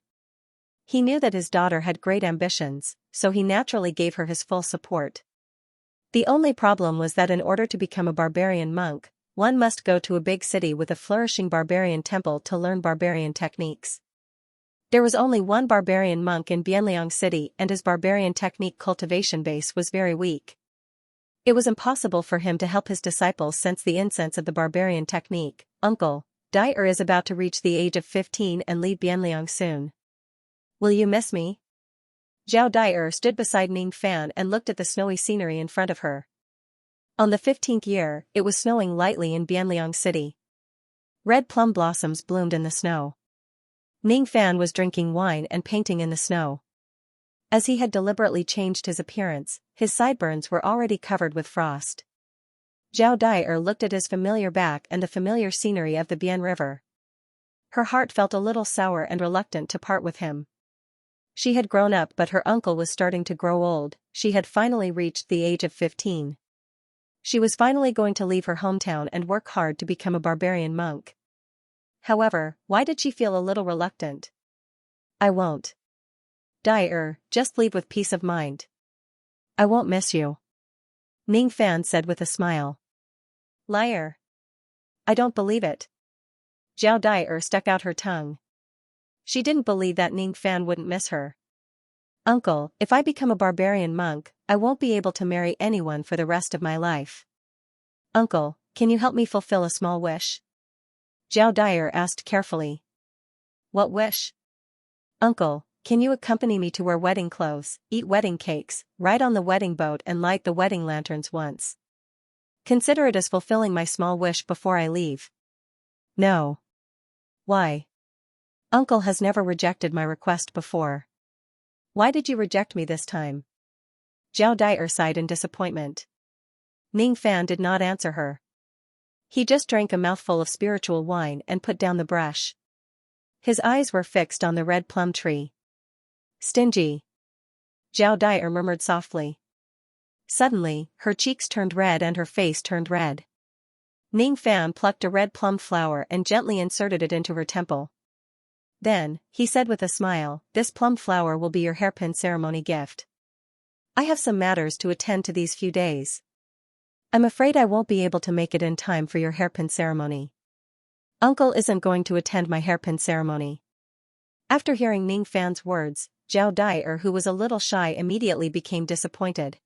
He knew that his daughter had great ambitions, so he naturally gave her his full support. The only problem was that in order to become a barbarian monk, one must go to a big city with a flourishing barbarian temple to learn barbarian techniques. There was only one barbarian monk in Bianliang City and his barbarian technique cultivation base was very weak. It was impossible for him to help his disciples sense the incense of the barbarian technique. Uncle, Dai is about to reach the age of 15 and leave Bianliang soon. Will you miss me? Zhao Dai stood beside Ning Fan and looked at the snowy scenery in front of her. On the 15th year, it was snowing lightly in Bianliang City. Red plum blossoms bloomed in the snow. Ning Fan was drinking wine and painting in the snow. As he had deliberately changed his appearance, his sideburns were already covered with frost. Zhao Dai looked at his familiar back and the familiar scenery of the Bian River. Her heart felt a little sour and reluctant to part with him. She had grown up, but her uncle was starting to grow old. She had finally reached the age of 15. She was finally going to leave her hometown and work hard to become a barbarian monk. However, why did she feel a little reluctant? I won't. Dai just leave with peace of mind. I won't miss you. Ning Fan said with a smile. Liar. I don't believe it. Zhao Dai stuck out her tongue. She didn't believe that Ning Fan wouldn't miss her. Uncle, if I become a barbarian monk, I won't be able to marry anyone for the rest of my life. Uncle, can you help me fulfill a small wish? Zhao Dai asked carefully. What wish? Uncle, can you accompany me to wear wedding clothes, eat wedding cakes, ride on the wedding boat and light the wedding lanterns once? Consider it as fulfilling my small wish before I leave. No. Why? Uncle has never rejected my request before. Why did you reject me this time? Zhao Dai sighed in disappointment. Ning Fan did not answer her. He just drank a mouthful of spiritual wine and put down the brush. His eyes were fixed on the red plum tree. Stingy. Zhao Dai murmured softly. Suddenly, her cheeks turned red and her face turned red. Ning Fan plucked a red plum flower and gently inserted it into her temple. Then, he said with a smile, this plum flower will be your hairpin ceremony gift. I have some matters to attend to these few days. I'm afraid I won't be able to make it in time for your hairpin ceremony. Uncle isn't going to attend my hairpin ceremony. After hearing Ning Fan's words, Zhao Dai, who was a little shy, immediately became disappointed.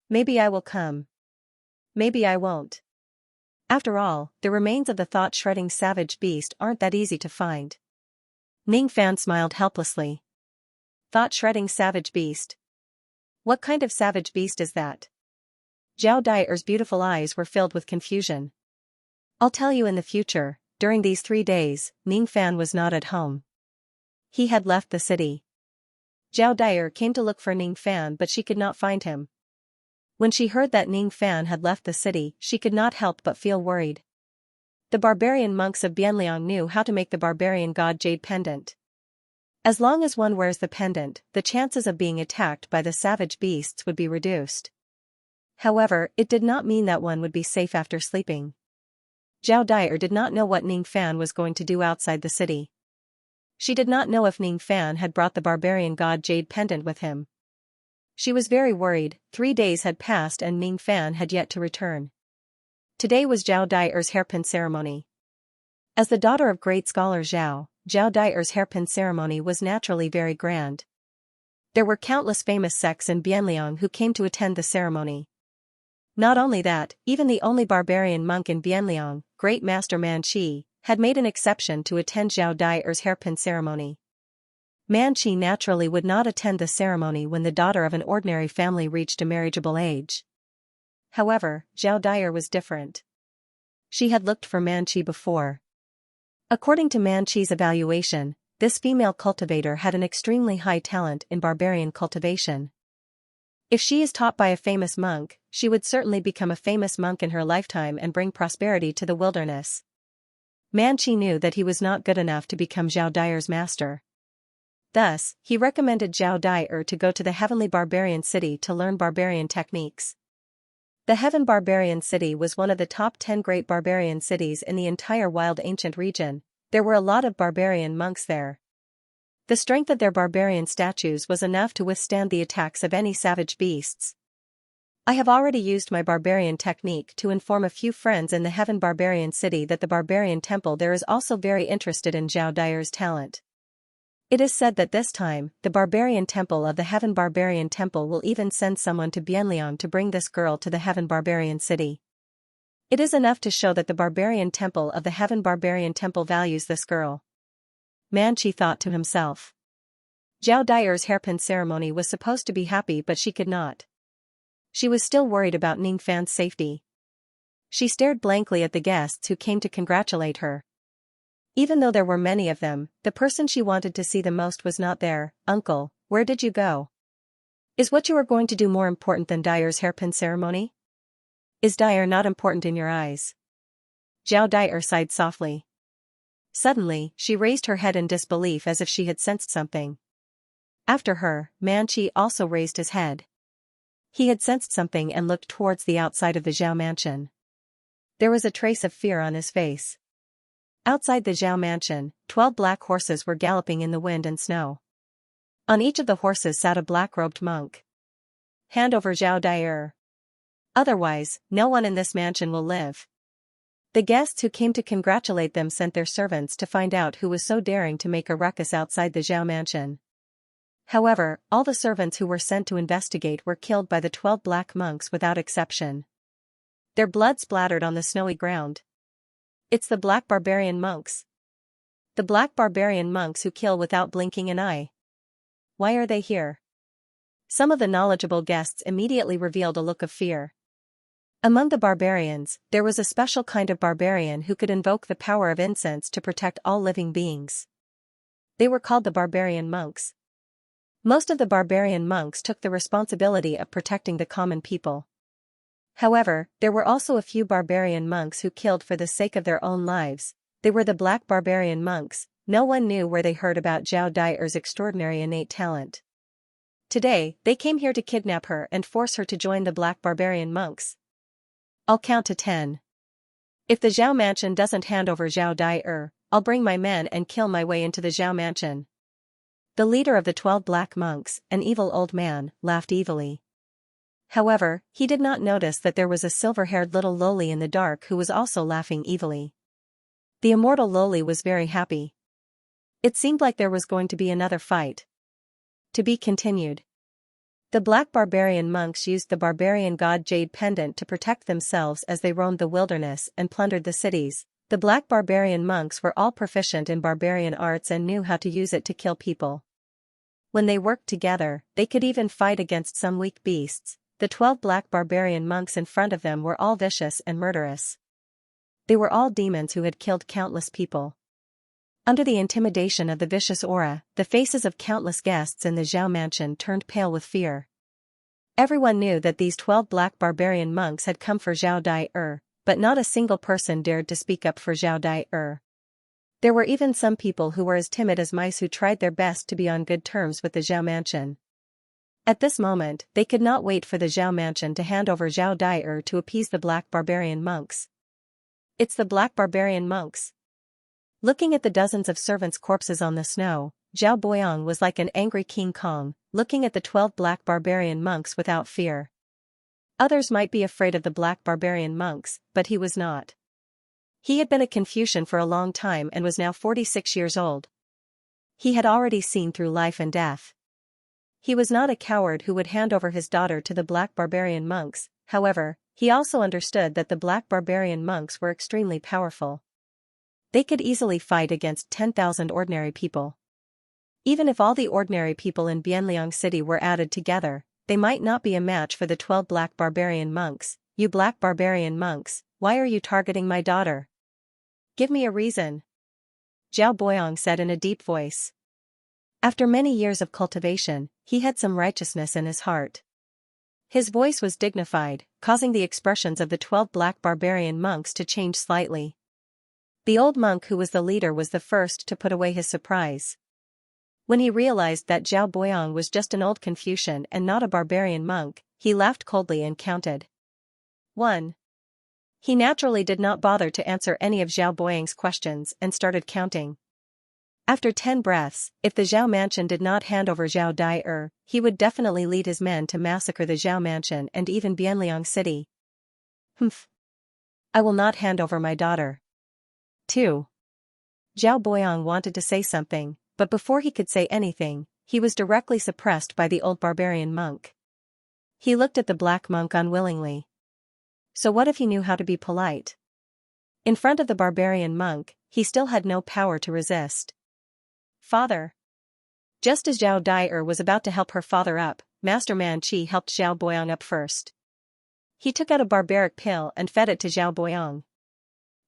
Maybe I will come. Maybe I won't. After all, the remains of the thought-shredding savage beast aren't that easy to find. Ning Fan smiled helplessly. Thought-shredding savage beast. What kind of savage beast is that? Zhao Dai's beautiful eyes were filled with confusion. I'll tell you in the future. During these 3 days, Ning Fan was not at home. He had left the city. Zhao Dai came to look for Ning Fan, but she could not find him. When she heard that Ning Fan had left the city, she could not help but feel worried. The barbarian monks of Bianliang knew how to make the barbarian god jade pendant. As long as one wears the pendant, the chances of being attacked by the savage beasts would be reduced. However, it did not mean that one would be safe after sleeping. Zhao Dai did not know what Ning Fan was going to do outside the city. She did not know if Ning Fan had brought the barbarian god jade pendant with him. She was very worried. 3 days had passed and Ning Fan had yet to return. Today was Zhao Dai's hairpin ceremony. As the daughter of great scholar Zhao Dai's hairpin ceremony was naturally very grand. There were countless famous sects in Bianliang who came to attend the ceremony. Not only that, even the only barbarian monk in Bianliang, Great Master Manqi, had made an exception to attend Zhao Dai's hairpin ceremony. Manqi naturally would not attend the ceremony when the daughter of an ordinary family reached a marriageable age. However, Zhao Dai was different. She had looked for Manqi before. According to Manqi's evaluation, this female cultivator had an extremely high talent in barbarian cultivation. If she is taught by a famous monk, she would certainly become a famous monk in her lifetime and bring prosperity to the wilderness. Manqi knew that he was not good enough to become Zhao Dai's master. Thus, he recommended Zhao Dai to go to the heavenly barbarian city to learn barbarian techniques. The Heaven Barbarian City was one of the top 10 great barbarian cities in the entire wild ancient region. There were a lot of barbarian monks there. The strength of their barbarian statues was enough to withstand the attacks of any savage beasts. I have already used my barbarian technique to inform a few friends in the Heaven Barbarian City that the barbarian temple there is also very interested in Zhao Dai's talent. It is said that this time, the barbarian temple of the Heaven Barbarian Temple will even send someone to Bienliang to bring this girl to the Heaven Barbarian City. It is enough to show that the Barbarian Temple of the Heaven Barbarian Temple values this girl. Manchi thought to himself. Zhao Daier's hairpin ceremony was supposed to be happy, but she could not. She was still worried about Ning Fan's safety. She stared blankly at the guests who came to congratulate her. Even though there were many of them, the person she wanted to see the most was not there. Uncle, where did you go? Is what you are going to do more important than Daier's hairpin ceremony? Is Daier not important in your eyes? Zhao Daier sighed softly. Suddenly, she raised her head in disbelief as if she had sensed something. After her, Manchi also raised his head. He had sensed something and looked towards the outside of the Zhao mansion. There was a trace of fear on his face. Outside the Zhao mansion, 12 black horses were galloping in the wind and snow. On each of the horses sat a black-robed monk. Hand over Zhao Daier. Otherwise, no one in this mansion will live. The guests who came to congratulate them sent their servants to find out who was so daring to make a ruckus outside the Zhao mansion. However, all the servants who were sent to investigate were killed by the 12 black monks without exception. Their blood splattered on the snowy ground. It's the black barbarian monks. The black barbarian monks who kill without blinking an eye. Why are they here? Some of the knowledgeable guests immediately revealed a look of fear. Among the barbarians, there was a special kind of barbarian who could invoke the power of incense to protect all living beings. They were called the barbarian monks. Most of the barbarian monks took the responsibility of protecting the common people. However, there were also a few barbarian monks who killed for the sake of their own lives. They were the black barbarian monks. No one knew where they heard about Zhao Daier's extraordinary innate talent. Today, they came here to kidnap her and force her to join the black barbarian monks. I'll count to 10. If the Zhao mansion doesn't hand over Zhao Daier, I'll bring my men and kill my way into the Zhao mansion. The leader of the 12 black monks, an evil old man, laughed evilly. However, he did not notice that there was a silver-haired little loli in the dark who was also laughing evilly. The immortal loli was very happy. It seemed like there was going to be another fight. To be continued. The black barbarian monks used the barbarian god Jade pendant to protect themselves as they roamed the wilderness and plundered the cities. The black barbarian monks were all proficient in barbarian arts and knew how to use it to kill people. When they worked together, they could even fight against some weak beasts. The 12 black barbarian monks in front of them were all vicious and murderous. They were all demons who had killed countless people. Under the intimidation of the vicious aura, the faces of countless guests in the Zhao mansion turned pale with fear. Everyone knew that these 12 black barbarian monks had come for Zhao Daier, but not a single person dared to speak up for Zhao Daier. There were even some people who were as timid as mice who tried their best to be on good terms with the Zhao mansion. At this moment, they could not wait for the Zhao mansion to hand over Zhao Daier to appease the black barbarian monks. It's the black barbarian monks. Looking at the dozens of servants' corpses on the snow, Zhao Boyang was like an angry King Kong, looking at the 12 black barbarian monks without fear. Others might be afraid of the black barbarian monks, but he was not. He had been a Confucian for a long time and was now 46 years old. He had already seen through life and death. He was not a coward who would hand over his daughter to the black barbarian monks. However, he also understood that the black barbarian monks were extremely powerful. They could easily fight against 10,000 ordinary people. Even if all the ordinary people in Bienliang City were added together, they might not be a match for the 12 black barbarian monks. You black barbarian monks, why are you targeting my daughter? Give me a reason. Zhao Boyang said in a deep voice. After many years of cultivation, he had some righteousness in his heart. His voice was dignified, causing the expressions of the 12 black barbarian monks to change slightly. The old monk who was the leader was the first to put away his surprise. When he realized that Zhao Boyang was just an old Confucian and not a barbarian monk, he laughed coldly and counted. 1. He naturally did not bother to answer any of Zhao Boyang's questions and started counting. After 10 breaths, if the Zhao mansion did not hand over Zhao Daier, he would definitely lead his men to massacre the Zhao mansion and even Bienliang City. Humph. I will not hand over my daughter. 2. Zhao Boyang wanted to say something, but before he could say anything, he was directly suppressed by the old barbarian monk. He looked at the black monk unwillingly. So what if he knew how to be polite? In front of the barbarian monk, he still had no power to resist. Father. Just as Zhao Dai was about to help her father up, Master Man Qi helped Zhao Boyong up first. He took out a barbaric pill and fed it to Zhao Boyong.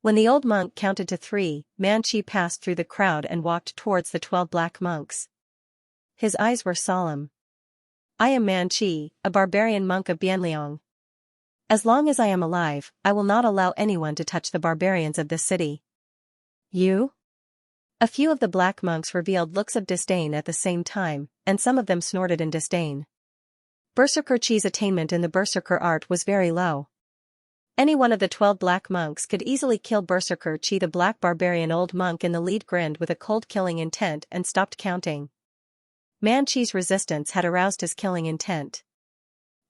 When the old monk counted to 3, Man Qi passed through the crowd and walked towards the 12 black monks. His eyes were solemn. I am Man Qi, a barbarian monk of Bianliang. As long as I am alive, I will not allow anyone to touch the barbarians of this city. You? A few of the black monks revealed looks of disdain at the same time, and some of them snorted in disdain. Berserker Qi's attainment in the Berserker art was very low. Any one of the 12 black monks could easily kill Berserker Qi. The black barbarian old monk in the lead grinned with a cold killing intent and stopped counting. Man Qi's resistance had aroused his killing intent.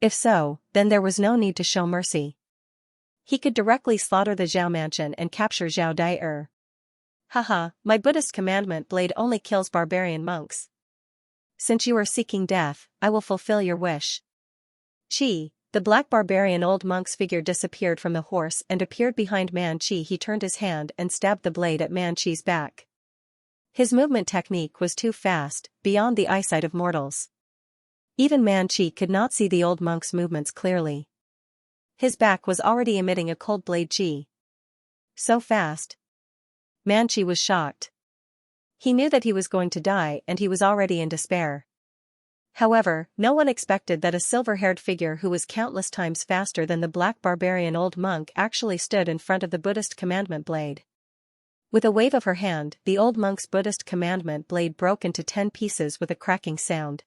If so, then there was no need to show mercy. He could directly slaughter the Zhao mansion and capture Zhao Dai. Haha, my Buddhist commandment blade only kills barbarian monks. Since you are seeking death, I will fulfill your wish. Qi, the black barbarian old monk's figure disappeared from the horse and appeared behind Man Qi. He turned his hand and stabbed the blade at Man Qi's back. His movement technique was too fast, beyond the eyesight of mortals. Even Man Qi could not see the old monk's movements clearly. His back was already emitting a cold blade Qi. So fast. Man Qi was shocked. He knew that he was going to die and he was already in despair. However, no one expected that a silver-haired figure who was countless times faster than the black barbarian old monk actually stood in front of the Buddhist commandment blade. With a wave of her hand, the old monk's Buddhist commandment blade broke into 10 pieces with a cracking sound.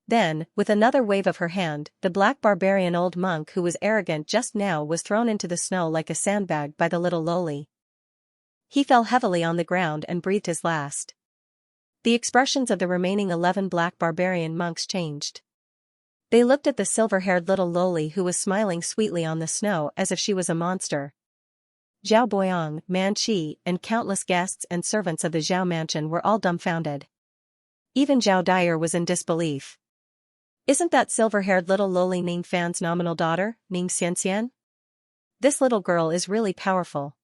Then, with another wave of her hand, the black barbarian old monk who was arrogant just now was thrown into the snow like a sandbag by the little lowly. He fell heavily on the ground and breathed his last. The expressions of the remaining 11 black barbarian monks changed. They looked at the silver-haired little lowly who was smiling sweetly on the snow as if she was a monster. Zhao Boyong, Man Qi, and countless guests and servants of the Zhao mansion were all dumbfounded. Even Zhao Dai was in disbelief. Isn't that silver-haired little lowly Ning Fan's nominal daughter, Ning Xianxia? This little girl is really powerful.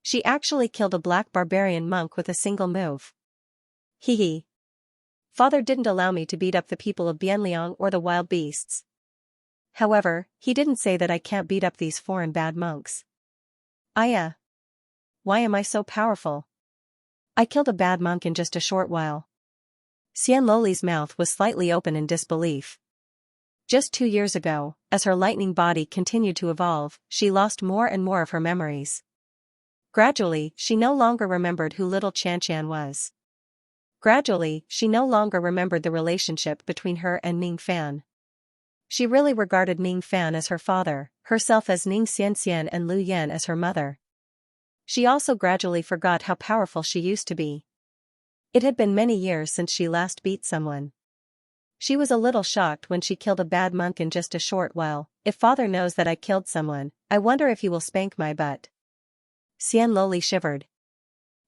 She actually killed a black barbarian monk with a single move. Hee hee. Father didn't allow me to beat up the people of Bianliang or the wild beasts. However, he didn't say that I can't beat up these foreign bad monks. Why am I so powerful? I killed a bad monk in just a short while. Xian Loli's mouth was slightly open in disbelief. Just 2 years ago, as her lightning body continued to evolve, she lost more and more of her memories. Gradually, she no longer remembered who little Xianxia was. Gradually, she no longer remembered the relationship between her and Ning Fan. She really regarded Ning Fan as her father, herself as Ning Xianxian and Lu Yan as her mother. She also gradually forgot how powerful she used to be. It had been many years since she last beat someone. She was a little shocked when she killed a bad monk in just a short while. If father knows that I killed someone, I wonder if he will spank my butt. Xian Loli shivered.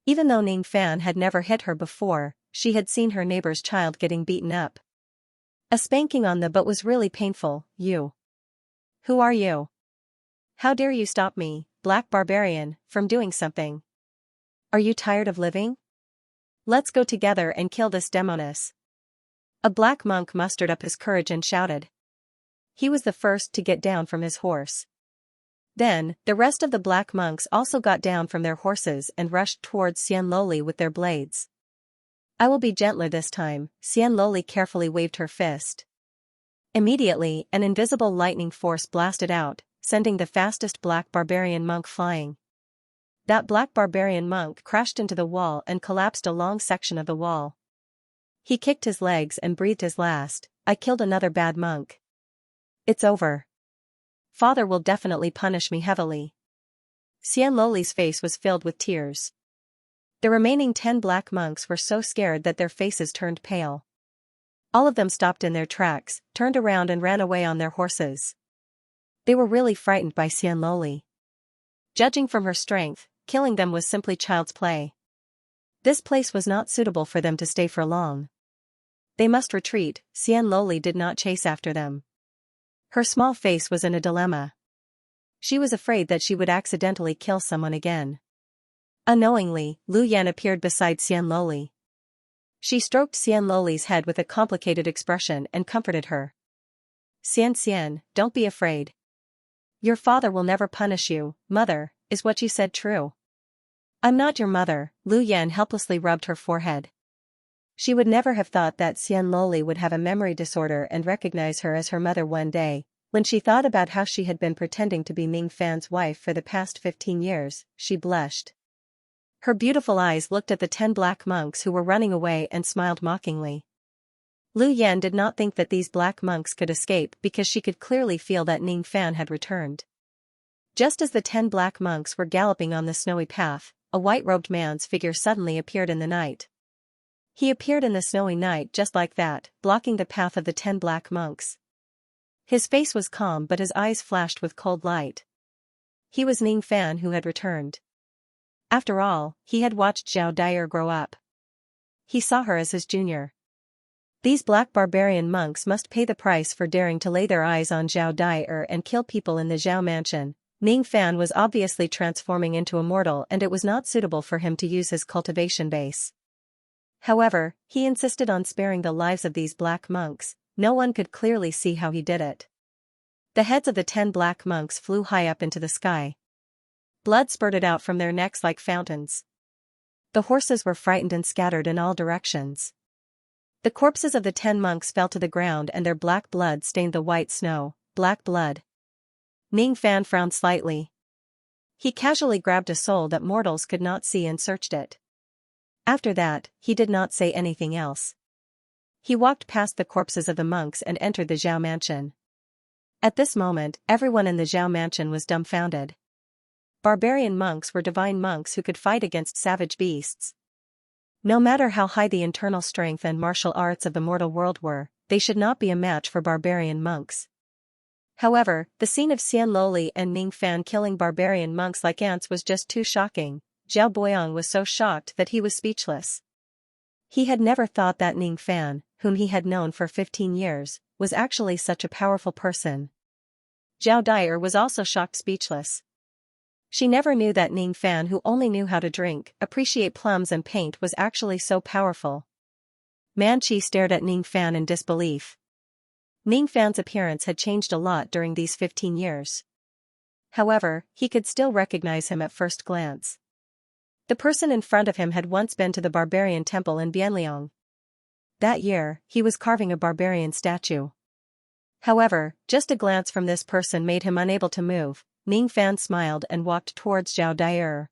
Even though Ning Fan had never hit her before, she had seen her neighbor's child getting beaten up. A spanking on the butt was really painful. You. Who are you? How dare you stop me, black barbarian, from doing something? Are you tired of living? Let's go together and kill this demoness. A black monk mustered up his courage and shouted. He was the first to get down from his horse. Then, the rest of the black monks also got down from their horses and rushed towards Xian Loli with their blades. I will be gentler this time, Xian Loli carefully waved her fist. Immediately, an invisible lightning force blasted out, sending the fastest black barbarian monk flying. That black barbarian monk crashed into the wall and collapsed a long section of the wall. He kicked his legs and breathed his last. I killed another bad monk. It's over. Father will definitely punish me heavily. Xian Loli's face was filled with tears. The remaining 10 black monks were so scared that their faces turned pale. All of them stopped in their tracks, turned around and ran away on their horses. They were really frightened by Xian Loli. Judging from her strength, killing them was simply child's play. This place was not suitable for them to stay for long. They must retreat. Xianloli did not chase after them. Her small face was in a dilemma. She was afraid that she would accidentally kill someone again. Unknowingly, Lu Yan appeared beside Xianloli. She stroked Xianloli's head with a complicated expression and comforted her. Xian, don't be afraid. Your father will never punish you, mother, is what you said true? I'm not your mother. Lu Yan helplessly rubbed her forehead. She would never have thought that Xianloli would have a memory disorder and recognize her as her mother one day. When she thought about how she had been pretending to be Ning Fan's wife for the past 15 years, she blushed. Her beautiful eyes looked at the 10 black monks who were running away and smiled mockingly. Lu Yan did not think that these black monks could escape because she could clearly feel that Ning Fan had returned. Just as the 10 black monks were galloping on the snowy path, a white-robed man's figure suddenly appeared in the night. He appeared in the snowy night just like that, blocking the path of the 10 black monks. His face was calm but his eyes flashed with cold light. He was Ning Fan who had returned. After all, he had watched Zhao Dyer grow up. He saw her as his junior. These black barbarian monks must pay the price for daring to lay their eyes on Zhao Dyer and kill people in the Zhao mansion. Ning Fan was obviously transforming into a mortal and it was not suitable for him to use his cultivation base. However, he insisted on sparing the lives of these black monks. No one could clearly see how he did it. The heads of the 10 black monks flew high up into the sky. Blood spurted out from their necks like fountains. The horses were frightened and scattered in all directions. The corpses of the 10 monks fell to the ground and their black blood stained the white snow. Black blood. Ning Fan frowned slightly. He casually grabbed a soul that mortals could not see and searched it. After that, he did not say anything else. He walked past the corpses of the monks and entered the Zhao mansion. At this moment, everyone in the Zhao mansion was dumbfounded. Barbarian monks were divine monks who could fight against savage beasts. No matter how high the internal strength and martial arts of the mortal world were, they should not be a match for barbarian monks. However, the scene of Xianloli and Ning Fan killing barbarian monks like ants was just too shocking. Zhao Boyang was so shocked that he was speechless. He had never thought that Ning Fan, whom he had known for 15 years, was actually such a powerful person. Zhao Dyer was also shocked speechless. She never knew that Ning Fan, who only knew how to drink, appreciate plums and paint, was actually so powerful. Man Qi stared at Ning Fan in disbelief. Ning Fan's appearance had changed a lot during these 15 years. However, he could still recognize him at first glance. The person in front of him had once been to the barbarian temple in Bianliang. That year, he was carving a barbarian statue. However, just a glance from this person made him unable to move. Ning Fan smiled and walked towards Zhao Dyer.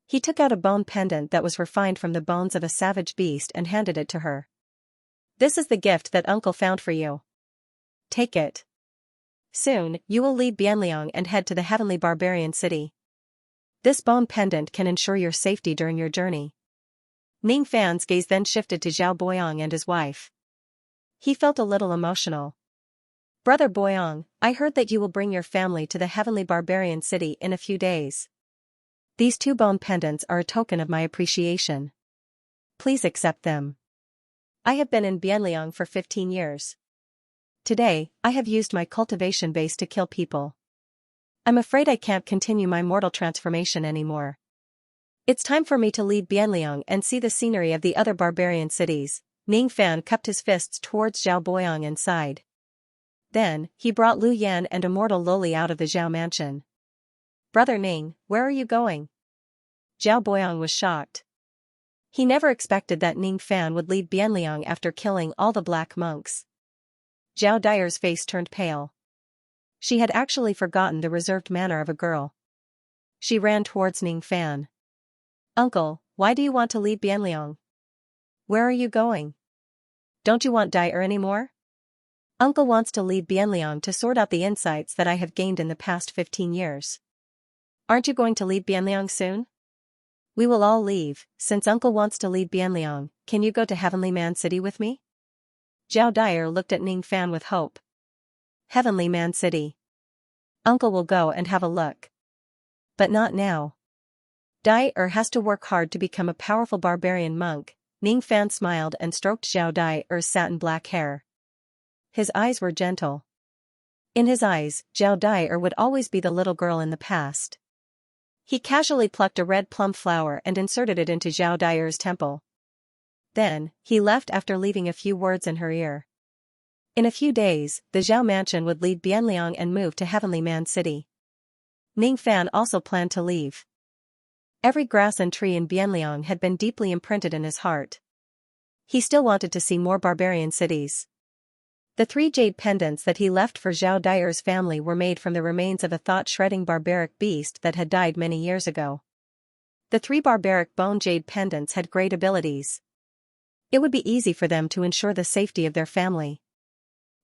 He took out a bone pendant that was refined from the bones of a savage beast and handed it to her. This is the gift that uncle found for you. Take it. Soon, you will leave Bianliang and head to the heavenly barbarian city. This bone pendant can ensure your safety during your journey. Ning Fan's gaze then shifted to Zhao Boyang and his wife. He felt a little emotional. Brother Boyang, I heard that you will bring your family to the heavenly barbarian city in a few days. These 2 bone pendants are a token of my appreciation. Please accept them. I have been in Bianliang for 15 years. Today, I have used my cultivation base to kill people. I'm afraid I can't continue my mortal transformation anymore. It's time for me to leave Bianliang and see the scenery of the other barbarian cities. Ning Fan cupped his fists towards Zhao Boyang and sighed. Then, he brought Lu Yan and immortal Loli out of the Zhao mansion. Brother Ning, where are you going? Zhao Boyang was shocked. He never expected that Ning Fan would leave Bianliang after killing all the black monks. Zhao Dyer's face turned pale. She had actually forgotten the reserved manner of a girl. She ran towards Ning Fan. Uncle, why do you want to leave Bianliang? Where are you going? Don't you want Dyer anymore? Uncle wants to leave Bianliang to sort out the insights that I have gained in the past 15 years. Aren't you going to leave Bianliang soon? We will all leave. Since Uncle wants to leave Bianliang, can you go to Heavenly Man City with me? Zhao Dyer looked at Ning Fan with hope. Heavenly Man City. Uncle will go and have a look. But not now. Dai has to work hard to become a powerful barbarian monk. Ning Fan smiled and stroked Zhao Dai's satin black hair. His eyes were gentle. In his eyes, Zhao Dai would always be the little girl in the past. He casually plucked a red plum flower and inserted it into Zhao Dai's temple. Then, he left after leaving a few words in her ear. In a few days, the Zhao mansion would leave Bianliang and move to Heavenly Man City. Ning Fan also planned to leave. Every grass and tree in Bianliang had been deeply imprinted in his heart. He still wanted to see more barbarian cities. The 3 jade pendants that he left for Zhao Dai's family were made from the remains of a thought-shredding barbaric beast that had died many years ago. The 3 barbaric bone jade pendants had great abilities. It would be easy for them to ensure the safety of their family.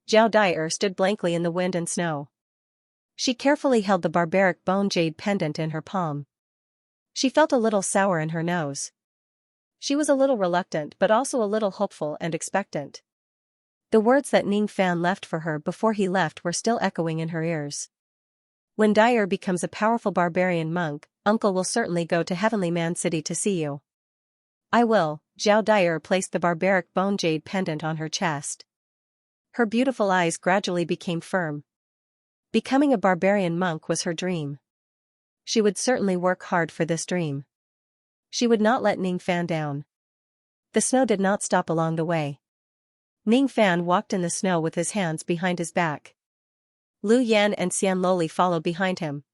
Zhao Dai stood blankly in the wind and snow. She carefully held the barbaric bone jade pendant in her palm. She felt a little sour in her nose. She was a little reluctant but also a little hopeful and expectant. The words that Ning Fan left for her before he left were still echoing in her ears. When Dai becomes a powerful barbarian monk, Uncle will certainly go to Heavenly Man City to see you. I will. Zhao Dai placed the barbaric bone jade pendant on her chest. Her beautiful eyes gradually became firm. Becoming a barbarian monk was her dream. She would certainly work hard for this dream. She would not let Ning Fan down. The snow did not stop along the way. Ning Fan walked in the snow with his hands behind his back. Lu Yan and Xian Loli followed behind him.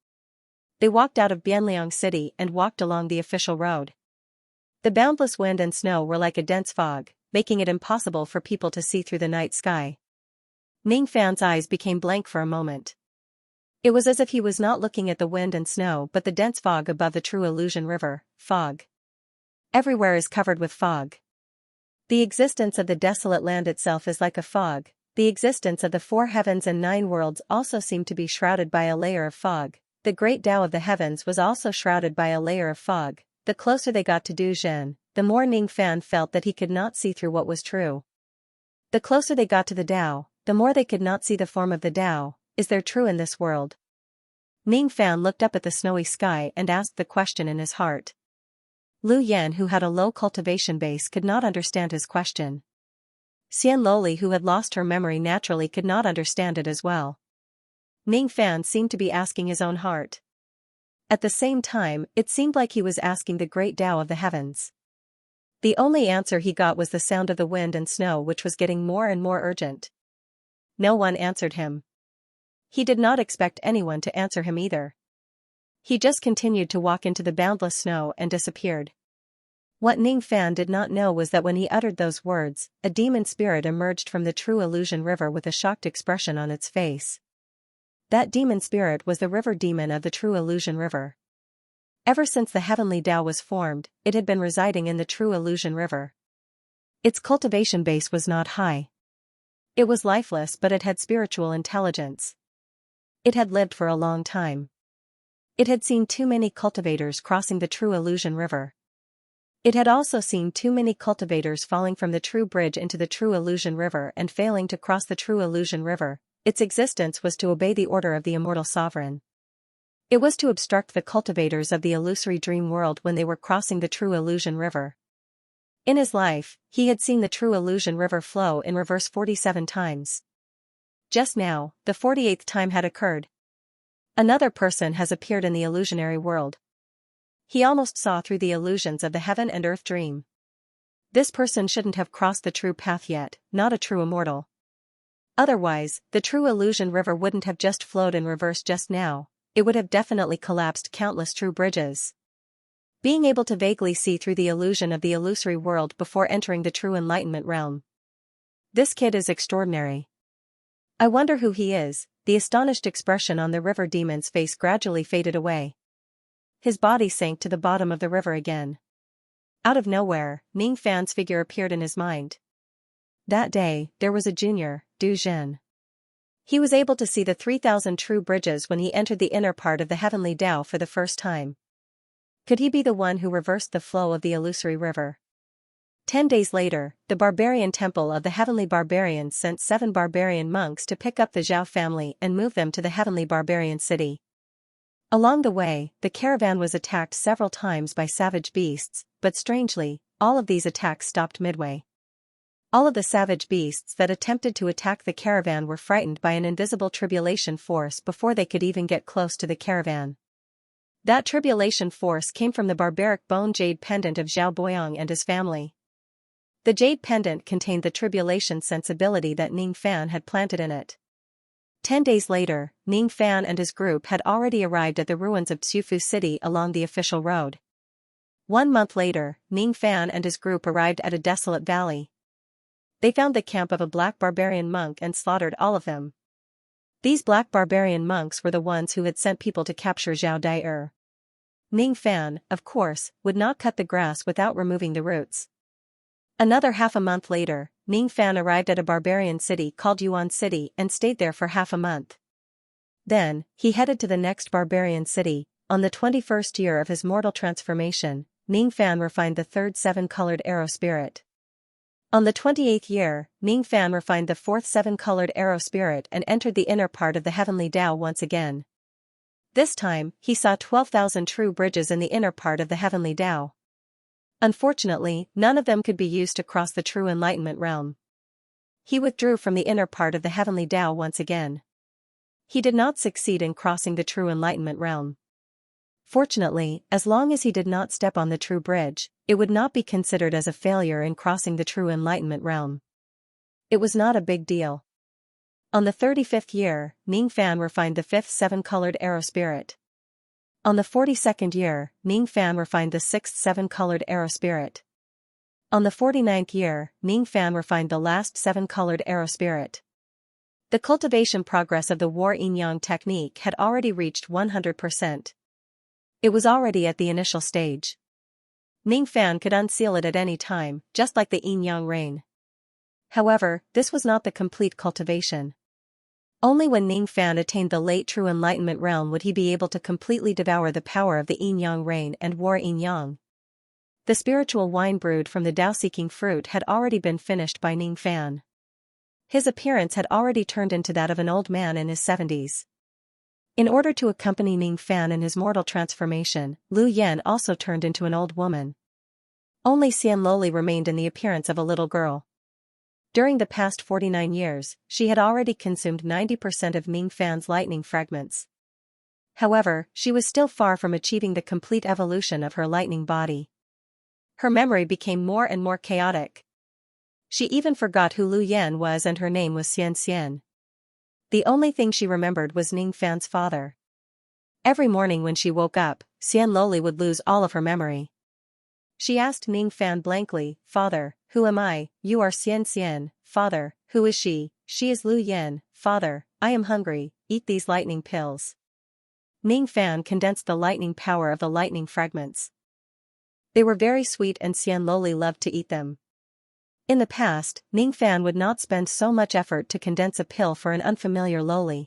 They walked out of Bianliang City and walked along the official road. The boundless wind and snow were like a dense fog, making it impossible for people to see through the night sky. Ning Fan's eyes became blank for a moment. It was as if he was not looking at the wind and snow but the dense fog above the True Illusion River. Fog. Everywhere is covered with fog. The existence of the desolate land itself is like a fog. The existence of the 4 heavens and 9 worlds also seemed to be shrouded by a layer of fog. The great Tao of the heavens was also shrouded by a layer of fog. The closer they got to Du Zhen, the more Ning Fan felt that he could not see through what was true. The closer they got to the Tao, the more they could not see the form of the Tao. Is there true in this world? Ning Fan looked up at the snowy sky and asked the question in his heart. Lu Yan, who had a low cultivation base, could not understand his question. Xian Loli, who had lost her memory naturally, could not understand it as well. Ning Fan seemed to be asking his own heart. At the same time, it seemed like he was asking the great Tao of the heavens. The only answer he got was the sound of the wind and snow, which was getting more and more urgent. No one answered him. He did not expect anyone to answer him either. He just continued to walk into the boundless snow and disappeared. What Ning Fan did not know was that when he uttered those words, a demon spirit emerged from the True Illusion River with a shocked expression on its face. That demon spirit was the river demon of the True Illusion River. Ever since the Heavenly Tao was formed, it had been residing in the True Illusion River. Its cultivation base was not high. It was lifeless, but it had spiritual intelligence. It had lived for a long time. It had seen too many cultivators crossing the True Illusion River. It had also seen too many cultivators falling from the True Bridge into the True Illusion River and failing to cross the True Illusion River. Its existence was to obey the order of the Immortal Sovereign. It was to obstruct the cultivators of the illusory dream world when they were crossing the True Illusion River. In his life, he had seen the True Illusion River flow in reverse 47 times. Just now, the 48th time had occurred. Another person has appeared in the illusionary world. He almost saw through the illusions of the heaven and earth dream. This person shouldn't have crossed the true path yet, not a true immortal. Otherwise, the True Illusion River wouldn't have just flowed in reverse just now, it would have definitely collapsed countless true bridges. Being able to vaguely see through the illusion of the illusory world before entering the true enlightenment realm. This kid is extraordinary. I wonder who he is. The astonished expression on the river demon's face gradually faded away. His body sank to the bottom of the river again. Out of nowhere, Ning Fan's figure appeared in his mind. That day, there was a junior, Du Zhen. He was able to see the 3,000 true bridges when he entered the inner part of the Heavenly Tao for the first time. Could he be the one who reversed the flow of the illusory river? 10 days later, the Barbarian Temple of the Heavenly Barbarians sent 7 barbarian monks to pick up the Zhao family and move them to the Heavenly Barbarian City. Along the way, the caravan was attacked several times by savage beasts, but strangely, all of these attacks stopped midway. All of the savage beasts that attempted to attack the caravan were frightened by an invisible tribulation force before they could even get close to the caravan. That tribulation force came from the barbaric bone jade pendant of Zhao Boyang and his family. The jade pendant contained the tribulation sensibility that Ning Fan had planted in it. 10 days later, Ning Fan and his group had already arrived at the ruins of Xiufu City along the official road. 1 month later, Ning Fan and his group arrived at a desolate valley. They found the camp of a black barbarian monk and slaughtered all of them. These black barbarian monks were the ones who had sent people to capture Zhao Dai. Ning Fan, of course, would not cut the grass without removing the roots. Another half a month later, Ning Fan arrived at a barbarian city called Yuan City and stayed there for half a month. Then, he headed to the next barbarian city. On the 21st year of his mortal transformation, Ning Fan refined the third seven-colored arrow spirit. On the 28th year, Ning Fan refined the fourth seven-colored arrow spirit and entered the inner part of the heavenly Tao once again. This time, he saw 12,000 true bridges in the inner part of the heavenly Tao. Unfortunately, none of them could be used to cross the true enlightenment realm. He withdrew from the inner part of the heavenly Tao once again. He did not succeed in crossing the true enlightenment realm. Fortunately, as long as he did not step on the true bridge, it would not be considered as a failure in crossing the true enlightenment realm. It was not a big deal. On the 35th year, Ning Fan refined the fifth seven-colored arrow spirit. On the 42nd year, Ning Fan refined the sixth seven-colored arrow spirit. On the 49th year, Ning Fan refined the last seven-colored arrow spirit. The cultivation progress of the War Yin-Yang technique had already reached 100%. It was already at the initial stage. Ning Fan could unseal it at any time, just like the Yin-Yang rain. However, this was not the complete cultivation. Only when Ning Fan attained the late true enlightenment realm would he be able to completely devour the power of the Yin-Yang rain and War Yin-Yang. The spiritual wine brewed from the Tao-seeking fruit had already been finished by Ning Fan. His appearance had already turned into that of an old man in his 70s. In order to accompany Ning Fan in his mortal transformation, Lu Yan also turned into an old woman. Only Xianloli remained in the appearance of a little girl. During the past 49 years, she had already consumed 90% of Ning Fan's lightning fragments. However, she was still far from achieving the complete evolution of her lightning body. Her memory became more and more chaotic. She even forgot who Lu Yan was, and her name was Xianxia. The only thing she remembered was Ning Fan's father. Every morning when she woke up, Xianloli would lose all of her memory. She asked Ning Fan blankly, "Father, who am I?" "You are Xianxia." "Father, who is she?" "She is Lu Yan." "Father, I am hungry, eat these lightning pills." Ning Fan condensed the lightning power of the lightning fragments. They were very sweet and Xianloli loved to eat them. In the past, Ning Fan would not spend so much effort to condense a pill for an unfamiliar loli.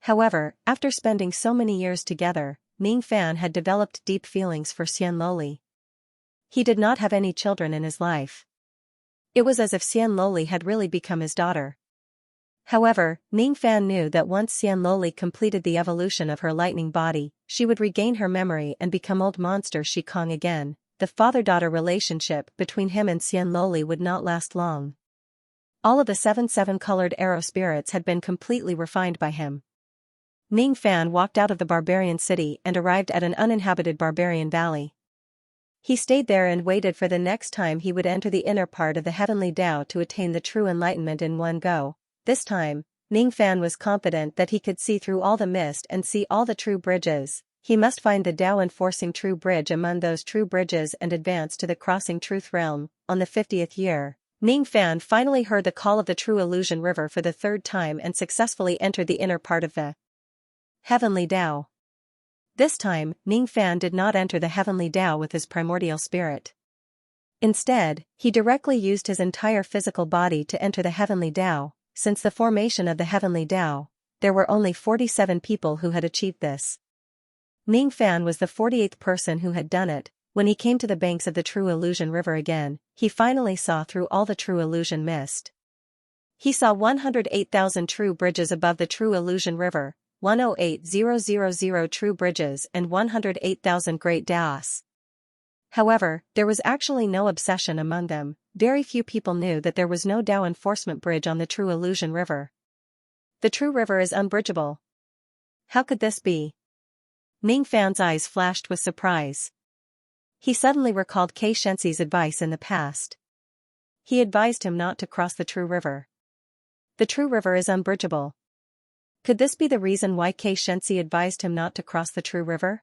However, after spending so many years together, Ning Fan had developed deep feelings for Xianloli. He did not have any children in his life. It was as if Xianloli had really become his daughter. However, Ning Fan knew that once Xianloli completed the evolution of her lightning body, she would regain her memory and become old monster Shikong again. The father-daughter relationship between him and Xianloli would not last long. All of the seven-colored arrow spirits had been completely refined by him. Ning Fan walked out of the barbarian city and arrived at an uninhabited barbarian valley. He stayed there and waited for the next time he would enter the inner part of the heavenly Tao to attain the true enlightenment in one go. This time, Ning Fan was confident that he could see through all the mist and see all the true bridges. He must find the Tao enforcing true bridge among those true bridges and advance to the crossing truth realm. On the 50th year, Ning Fan finally heard the call of the true illusion river for the third time and successfully entered the inner part of the heavenly Tao. This time, Ning Fan did not enter the heavenly Tao with his primordial spirit. Instead, he directly used his entire physical body to enter the heavenly Tao. Since the formation of the heavenly Tao, there were only 47 people who had achieved this. Ning Fan was the 48th person who had done it. When he came to the banks of the true illusion river again, he finally saw through all the true illusion mist. He saw 108,000 true bridges above the true illusion river, 108,000 true bridges and 108,000 great daos. However, there was actually no obsession among them. Very few people knew that there was no Dao enforcement bridge on the True Illusion River. The True River is unbridgeable. How could this be? Ning Fan's eyes flashed with surprise. He suddenly recalled Xianxia's advice in the past. He advised him not to cross the True River. The True River is unbridgeable. Could this be the reason why Xianxia advised him not to cross the True River?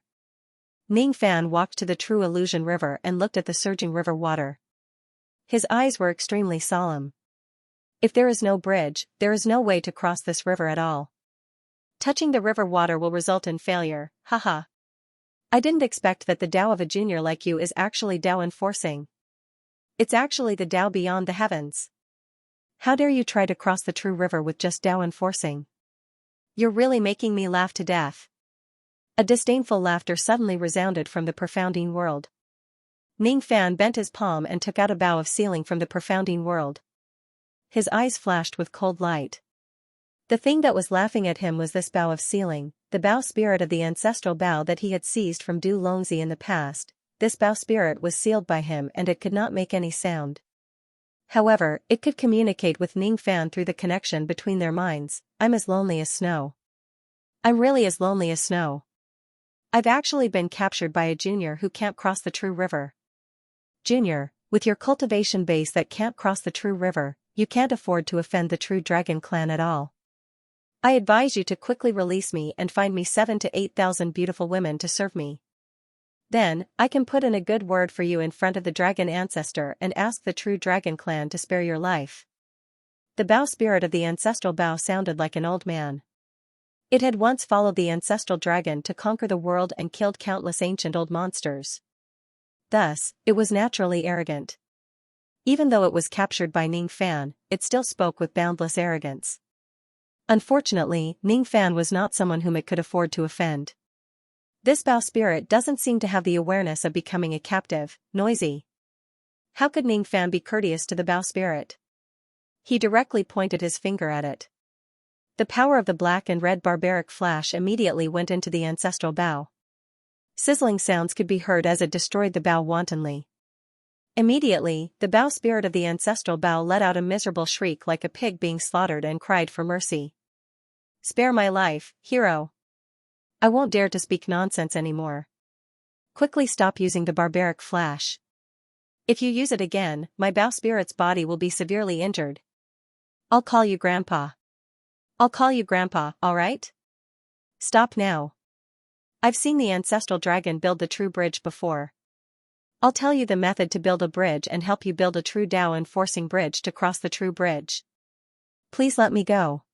Ning Fan walked to the True Illusion River and looked at the surging river water. His eyes were extremely solemn. If there is no bridge, there is no way to cross this river at all. Touching the river water will result in failure, haha. I didn't expect that the Tao of a junior like you is actually Tao enforcing. It's actually the Tao beyond the heavens. How dare you try to cross the True River with just Tao enforcing? You're really making me laugh to death. A disdainful laughter suddenly resounded from the profounding world. Ning Fan bent his palm and took out a bow of sealing from the profounding world. His eyes flashed with cold light. The thing that was laughing at him was this bow of sealing, the bow spirit of the ancestral bow that he had seized from Du Longzi in the past. This bow spirit was sealed by him and it could not make any sound. However, it could communicate with Ning Fan through the connection between their minds. I'm as lonely as snow. I'm really as lonely as snow. I've actually been captured by a junior who can't cross the True River. Junior, with your cultivation base that can't cross the True River, you can't afford to offend the True Dragon clan at all. I advise you to quickly release me and find me 7,000 to 8,000 beautiful women to serve me. Then, I can put in a good word for you in front of the dragon ancestor and ask the True Dragon clan to spare your life. The bow spirit of the ancestral bow sounded like an old man. It had once followed the ancestral dragon to conquer the world and killed countless ancient old monsters. Thus, it was naturally arrogant. Even though it was captured by Ning Fan, it still spoke with boundless arrogance. Unfortunately, Ning Fan was not someone whom it could afford to offend. This bow spirit doesn't seem to have the awareness of becoming a captive, noisy. How could Ning Fan be courteous to the bow spirit? He directly pointed his finger at it. The power of the black and red barbaric flash immediately went into the ancestral bow. Sizzling sounds could be heard as it destroyed the bow wantonly. Immediately, the bow spirit of the ancestral bow let out a miserable shriek like a pig being slaughtered and cried for mercy. Spare my life, hero. I won't dare to speak nonsense anymore. Quickly stop using the barbaric flash. If you use it again, my bow spirit's body will be severely injured. I'll call you Grandpa. I'll call you Grandpa, alright? Stop now. I've seen the ancestral dragon build the true bridge before. I'll tell you the method to build a bridge and help you build a true Tao enforcing bridge to cross the true bridge. Please let me go.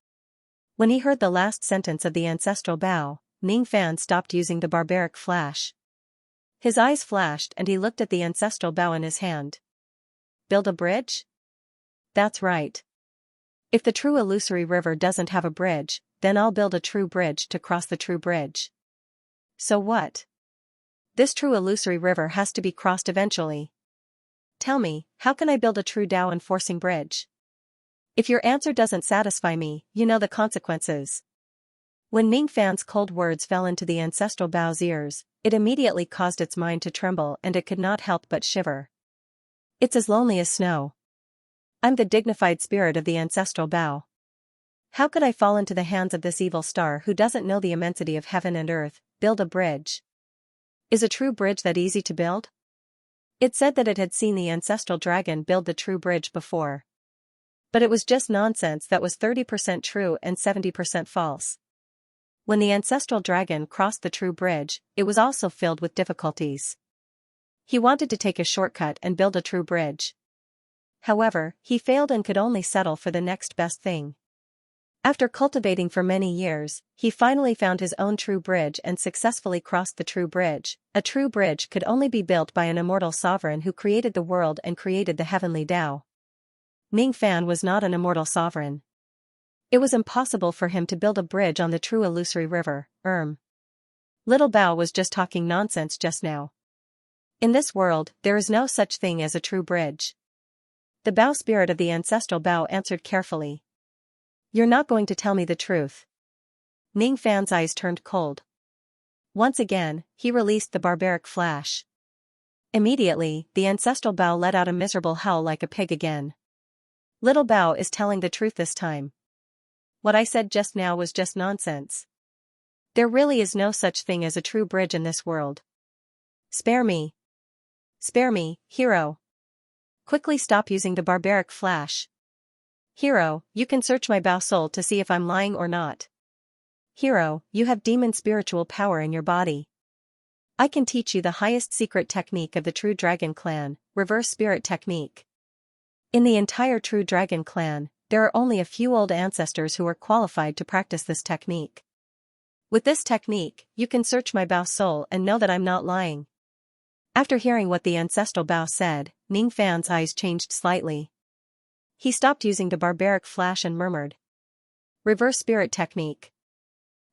When he heard the last sentence of the ancestral bow, Ning Fan stopped using the barbaric flash. His eyes flashed and he looked at the ancestral bow in his hand. Build a bridge? That's right. If the True Illusory River doesn't have a bridge, then I'll build a true bridge to cross the true bridge. So what? This True Illusory River has to be crossed eventually. Tell me, how can I build a true Tao enforcing bridge? If your answer doesn't satisfy me, you know the consequences. When Ning Fan's cold words fell into the ancestral bow's ears, it immediately caused its mind to tremble and it could not help but shiver. It's as lonely as snow. I'm the dignified spirit of the ancestral bow. How could I fall into the hands of this evil star who doesn't know the immensity of heaven and earth? Build a bridge. Is a true bridge that easy to build? It said that it had seen the ancestral dragon build the true bridge before. But it was just nonsense that was 30% true and 70% false. When the ancestral dragon crossed the true bridge, it was also filled with difficulties. He wanted to take a shortcut and build a true bridge. However, he failed and could only settle for the next best thing. After cultivating for many years, he finally found his own true bridge and successfully crossed the true bridge. A true bridge could only be built by an immortal sovereign who created the world and created the heavenly Tao. Ning Fan was not an immortal sovereign. It was impossible for him to build a bridge on the True Illusory River. Little Bao was just talking nonsense just now. In this world, there is no such thing as a true bridge. The Bao spirit of the ancestral Bao answered carefully. You're not going to tell me the truth. Ning Fan's eyes turned cold. Once again, he released the barbaric flash. Immediately, the ancestral Bao let out a miserable howl like a pig again. Little Bao is telling the truth this time. What I said just now was just nonsense. There really is no such thing as a true bridge in this world. Spare me. Spare me, hero. Quickly stop using the barbaric flash. Hero, you can search my Bao soul to see if I'm lying or not. Hero, you have demon spiritual power in your body. I can teach you the highest secret technique of the True Dragon Clan, Reverse Spirit Technique. In the entire True Dragon Clan, there are only a few old ancestors who are qualified to practice this technique. With this technique, you can search my Bao soul and know that I'm not lying. After hearing what the ancestral Bao said, Ning Fan's eyes changed slightly. He stopped using the barbaric flash and murmured. Reverse Spirit Technique.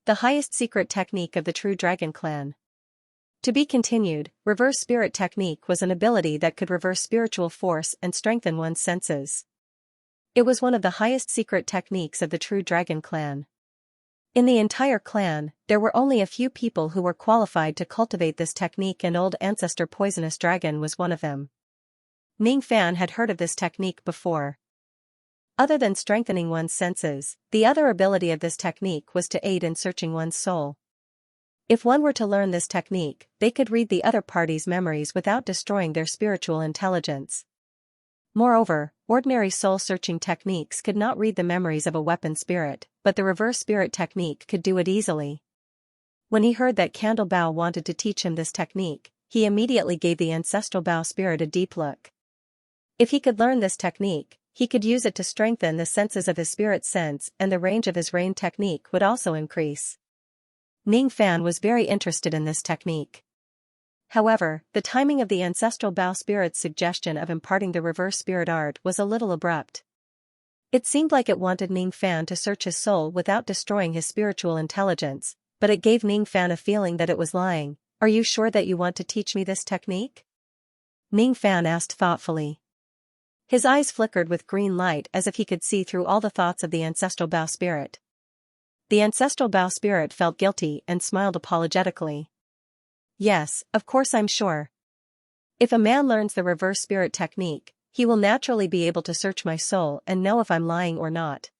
The highest secret technique of the True Dragon Clan. To be continued, Reverse Spirit Technique was an ability that could reverse spiritual force and strengthen one's senses. It was one of the highest secret techniques of the True Dragon Clan. In the entire clan, there were only a few people who were qualified to cultivate this technique, and old ancestor Poisonous Dragon was one of them. Ning Fan had heard of this technique before. Other than strengthening one's senses, the other ability of this technique was to aid in searching one's soul. If one were to learn this technique, they could read the other party's memories without destroying their spiritual intelligence. Moreover, ordinary soul-searching techniques could not read the memories of a weapon spirit, but the reverse spirit technique could do it easily. When he heard that Candle Bao wanted to teach him this technique, he immediately gave the ancestral Bao spirit a deep look. If he could learn this technique, he could use it to strengthen the senses of his spirit sense, and the range of his rain technique would also increase. Ning Fan was very interested in this technique. However, the timing of the ancestral Bao spirit's suggestion of imparting the reverse spirit art was a little abrupt. It seemed like it wanted Ning Fan to search his soul without destroying his spiritual intelligence, but it gave Ning Fan a feeling that it was lying. Are you sure that you want to teach me this technique? Ning Fan asked thoughtfully. His eyes flickered with green light as if he could see through all the thoughts of the ancestral Bao spirit. The ancestral Bao spirit felt guilty and smiled apologetically. Yes, of course I'm sure. If a man learns the reverse spirit technique, he will naturally be able to search my soul and know if I'm lying or not.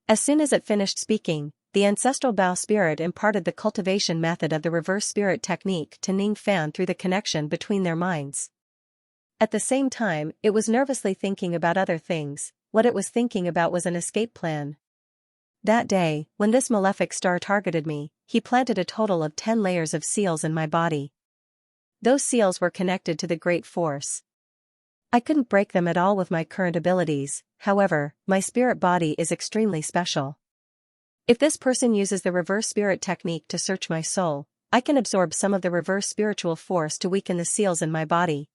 As soon as it finished speaking, the ancestral Bao spirit imparted the cultivation method of the reverse spirit technique to Ning Fan through the connection between their minds. At the same time, it was nervously thinking about other things. What it was thinking about was an escape plan. That day, when this malefic star targeted me, he planted a total of 10 layers of seals in my body. Those seals were connected to the Great Force. I couldn't break them at all with my current abilities. However, my spirit body is extremely special. If this person uses the reverse spirit technique to search my soul, I can absorb some of the reverse spiritual force to weaken the seals in my body.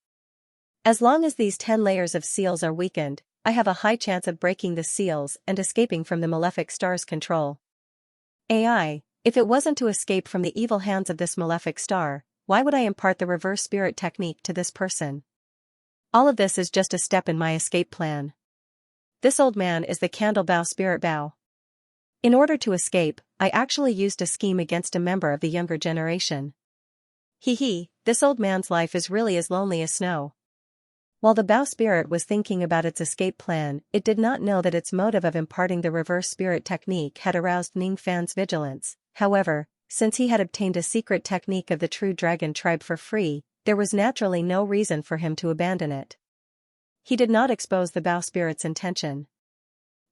As long as these 10 layers of seals are weakened, I have a high chance of breaking the seals and escaping from the malefic star's control. AI, if it wasn't to escape from the evil hands of this malefic star, why would I impart the reverse spirit technique to this person? All of this is just a step in my escape plan. This old man is the Candle Bao spirit Bao. In order to escape, I actually used a scheme against a member of the younger generation. This old man's life is really as lonely as snow. While the Bao spirit was thinking about its escape plan, it did not know that its motive of imparting the reverse spirit technique had aroused Ning Fan's vigilance. However, since he had obtained a secret technique of the True Dragon tribe for free, there was naturally no reason for him to abandon it. He did not expose the Bao spirit's intention.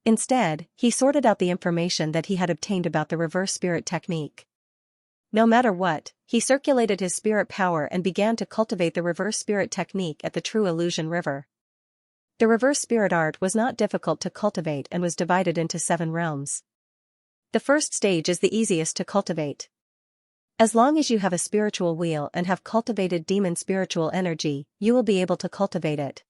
Instead, he sorted out the information that he had obtained about the reverse spirit technique. No matter what, he circulated his spirit power and began to cultivate the reverse spirit technique at the True Illusion River. The reverse spirit art was not difficult to cultivate and was divided into 7 realms. The first stage is the easiest to cultivate. As long as you have a spiritual wheel and have cultivated demon spiritual energy, you will be able to cultivate it.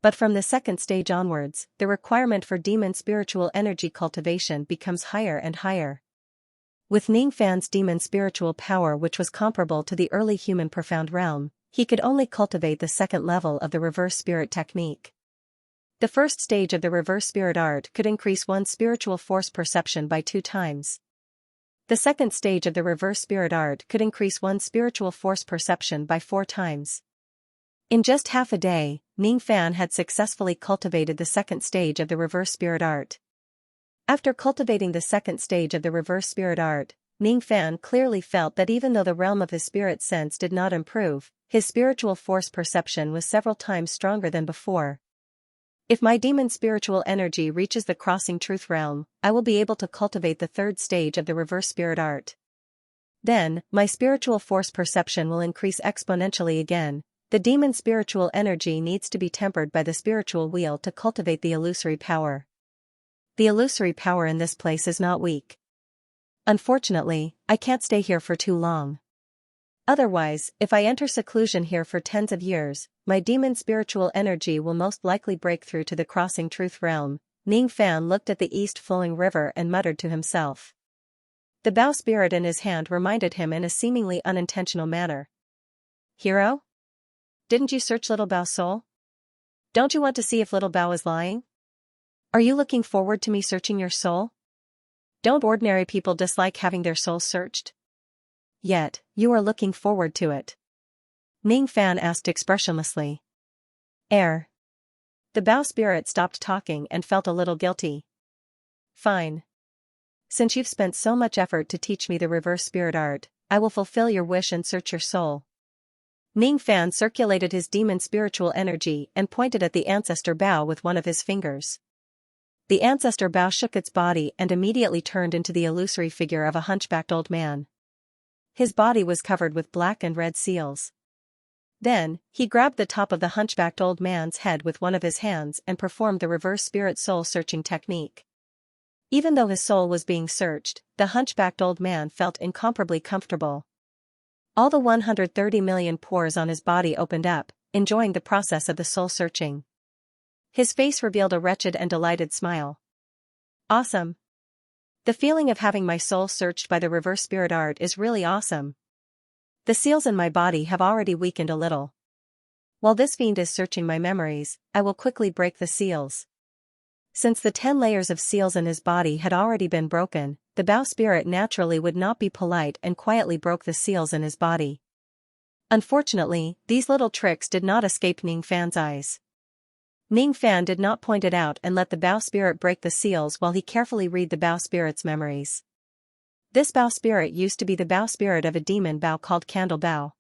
But from the second stage onwards, the requirement for demon spiritual energy cultivation becomes higher and higher. With Ning Fan's demon spiritual power, which was comparable to the early human profound realm, he could only cultivate the second level of the reverse spirit technique. The first stage of the reverse spirit art could increase one's spiritual force perception by 2 times. The second stage of the reverse spirit art could increase one's spiritual force perception by 4 times. In just half a day, Ning Fan had successfully cultivated the second stage of the reverse spirit art. After cultivating the second stage of the reverse spirit art, Ning Fan clearly felt that even though the realm of his spirit sense did not improve, his spiritual force perception was several times stronger than before. If my demon spiritual energy reaches the crossing truth realm, I will be able to cultivate the third stage of the reverse spirit art. Then, my spiritual force perception will increase exponentially again. The demon spiritual energy needs to be tempered by the spiritual wheel to cultivate the illusory power. The illusory power in this place is not weak. Unfortunately, I can't stay here for too long. Otherwise, if I enter seclusion here for tens of years, my demon spiritual energy will most likely break through to the crossing truth realm. Ning Fan looked at the east-flowing river and muttered to himself. The Bao spirit in his hand reminded him in a seemingly unintentional manner. Hero? Didn't you search Little Bao's soul? Don't you want to see if Little Bao is lying? Are you looking forward to me searching your soul? Don't ordinary people dislike having their souls searched? Yet, you are looking forward to it. Ning Fan asked expressionlessly. The Bao spirit stopped talking and felt a little guilty. Fine. Since you've spent so much effort to teach me the reverse spirit art, I will fulfill your wish and search your soul. Ning Fan circulated his demon spiritual energy and pointed at the ancestor Bao with one of his fingers. The ancestor Bao shook its body and immediately turned into the illusory figure of a hunchbacked old man. His body was covered with black and red seals. Then, he grabbed the top of the hunchbacked old man's head with one of his hands and performed the reverse spirit soul searching technique. Even though his soul was being searched, the hunchbacked old man felt incomparably comfortable. All the 130 million pores on his body opened up, enjoying the process of the soul searching. His face revealed a wretched and delighted smile. Awesome. The feeling of having my soul searched by the reverse spirit art is really awesome. The seals in my body have already weakened a little. While this fiend is searching my memories, I will quickly break the seals. Since the 10 layers of seals in his body had already been broken, the Bao spirit naturally would not be polite and quietly broke the seals in his body. Unfortunately, these little tricks did not escape Ning Fan's eyes. Ning Fan did not point it out and let the Bao spirit break the seals while he carefully read the Bao spirit's memories. This Bao spirit used to be the Bao spirit of a demon Bao called Candle Bao.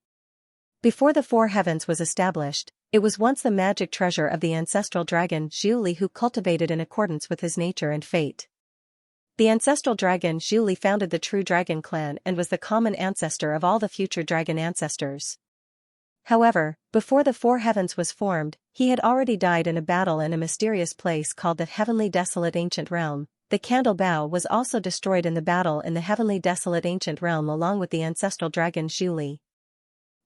Before the 4 heavens was established, it was once the magic treasure of the ancestral dragon Zhu Li, who cultivated in accordance with his nature and fate. The ancestral dragon Zhu Li founded the true dragon clan and was the common ancestor of all the future dragon ancestors. However, before the 4 heavens was formed, he had already died in a battle in a mysterious place called the Heavenly Desolate Ancient Realm. The Candle Bao was also destroyed in the battle in the Heavenly Desolate Ancient Realm along with the ancestral dragon Zhu Li.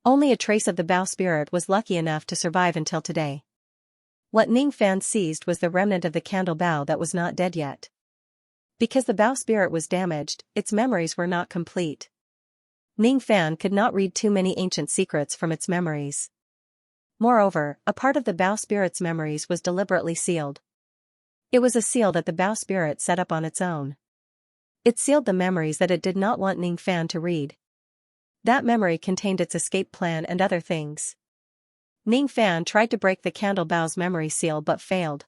Only a trace of the Bao spirit was lucky enough to survive until today. What Ning Fan seized was the remnant of the Candle Bao that was not dead yet. Because the Bao spirit was damaged, its memories were not complete. Ning Fan could not read too many ancient secrets from its memories. Moreover, a part of the Bao spirit's memories was deliberately sealed. It was a seal that the Bao spirit set up on its own. It sealed the memories that it did not want Ning Fan to read. That memory contained its escape plan and other things. Ning Fan tried to break the Candle Bao's memory seal but failed.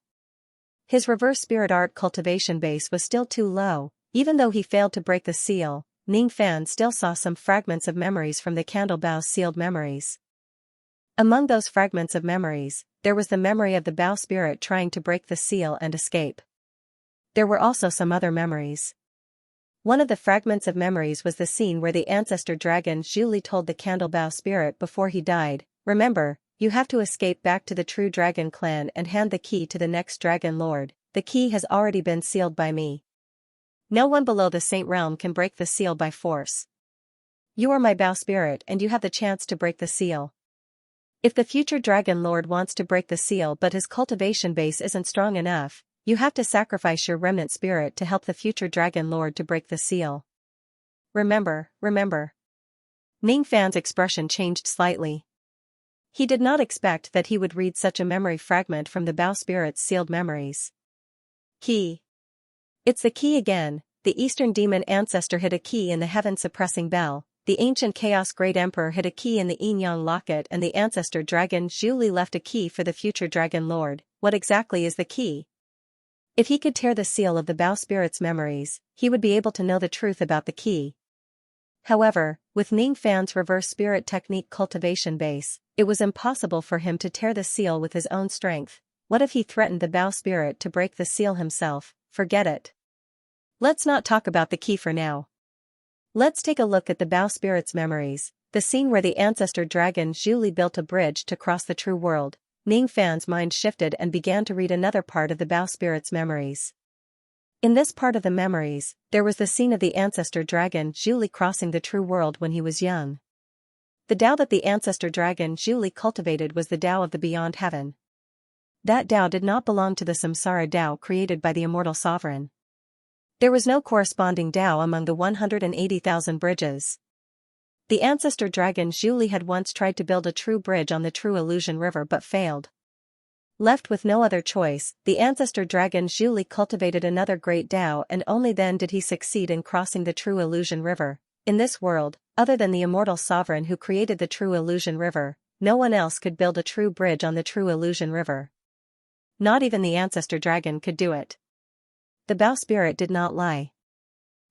His reverse spirit art cultivation base was still too low. Even though he failed to break the seal, Ning Fan still saw some fragments of memories from the Candle Bao's sealed memories. Among those fragments of memories, there was the memory of the Bao spirit trying to break the seal and escape. There were also some other memories. One of the fragments of memories was the scene where the ancestor dragon Zhu Li told the Candle Bao spirit before he died, "Remember, you have to escape back to the true dragon clan and hand the key to the next dragon lord. The key has already been sealed by me. No one below the Saint Realm can break the seal by force. You are my Bao spirit and you have the chance to break the seal. If the future dragon lord wants to break the seal but his cultivation base isn't strong enough, you have to sacrifice your remnant spirit to help the future dragon lord to break the seal. Remember, remember." Ning Fan's expression changed slightly. He did not expect that he would read such a memory fragment from the Bao spirit's sealed memories. Key. It's the key again. the Eastern demon ancestor hid a key in the heaven-suppressing bell, the ancient chaos great emperor hid a key in the yin-yang locket, and the ancestor dragon Zhu Li left a key for the future dragon lord. What exactly is the key? If he could tear the seal of the Bao spirit's memories, he would be able to know the truth about the key. However, with Ning Fan's reverse spirit technique cultivation base, it was impossible for him to tear the seal with his own strength. What if he threatened the Bao spirit to break the seal himself? Forget it. Let's not talk about the key for now. Let's take a look at the Bao spirit's memories, the scene where the ancestor dragon Zhu Li built a bridge to cross the true world. Ning Fan's mind shifted and began to read another part of the Bao spirit's memories. In this part of the memories, there was the scene of the ancestor dragon Zhu Li crossing the true world when he was young. The Tao that the ancestor dragon Zhu Li cultivated was the Tao of the beyond heaven. That Tao did not belong to the samsara Tao created by the immortal sovereign. There was no corresponding Tao among the 180,000 bridges. The ancestor dragon Zhu Li had once tried to build a true bridge on the true illusion river but failed. Left with no other choice, the ancestor dragon Zhu Li cultivated another great Tao, and only then did he succeed in crossing the true illusion river. In this world, other than the immortal sovereign who created the true illusion river, no one else could build a true bridge on the true illusion river. Not even the ancestor dragon could do it. The Bao spirit did not lie.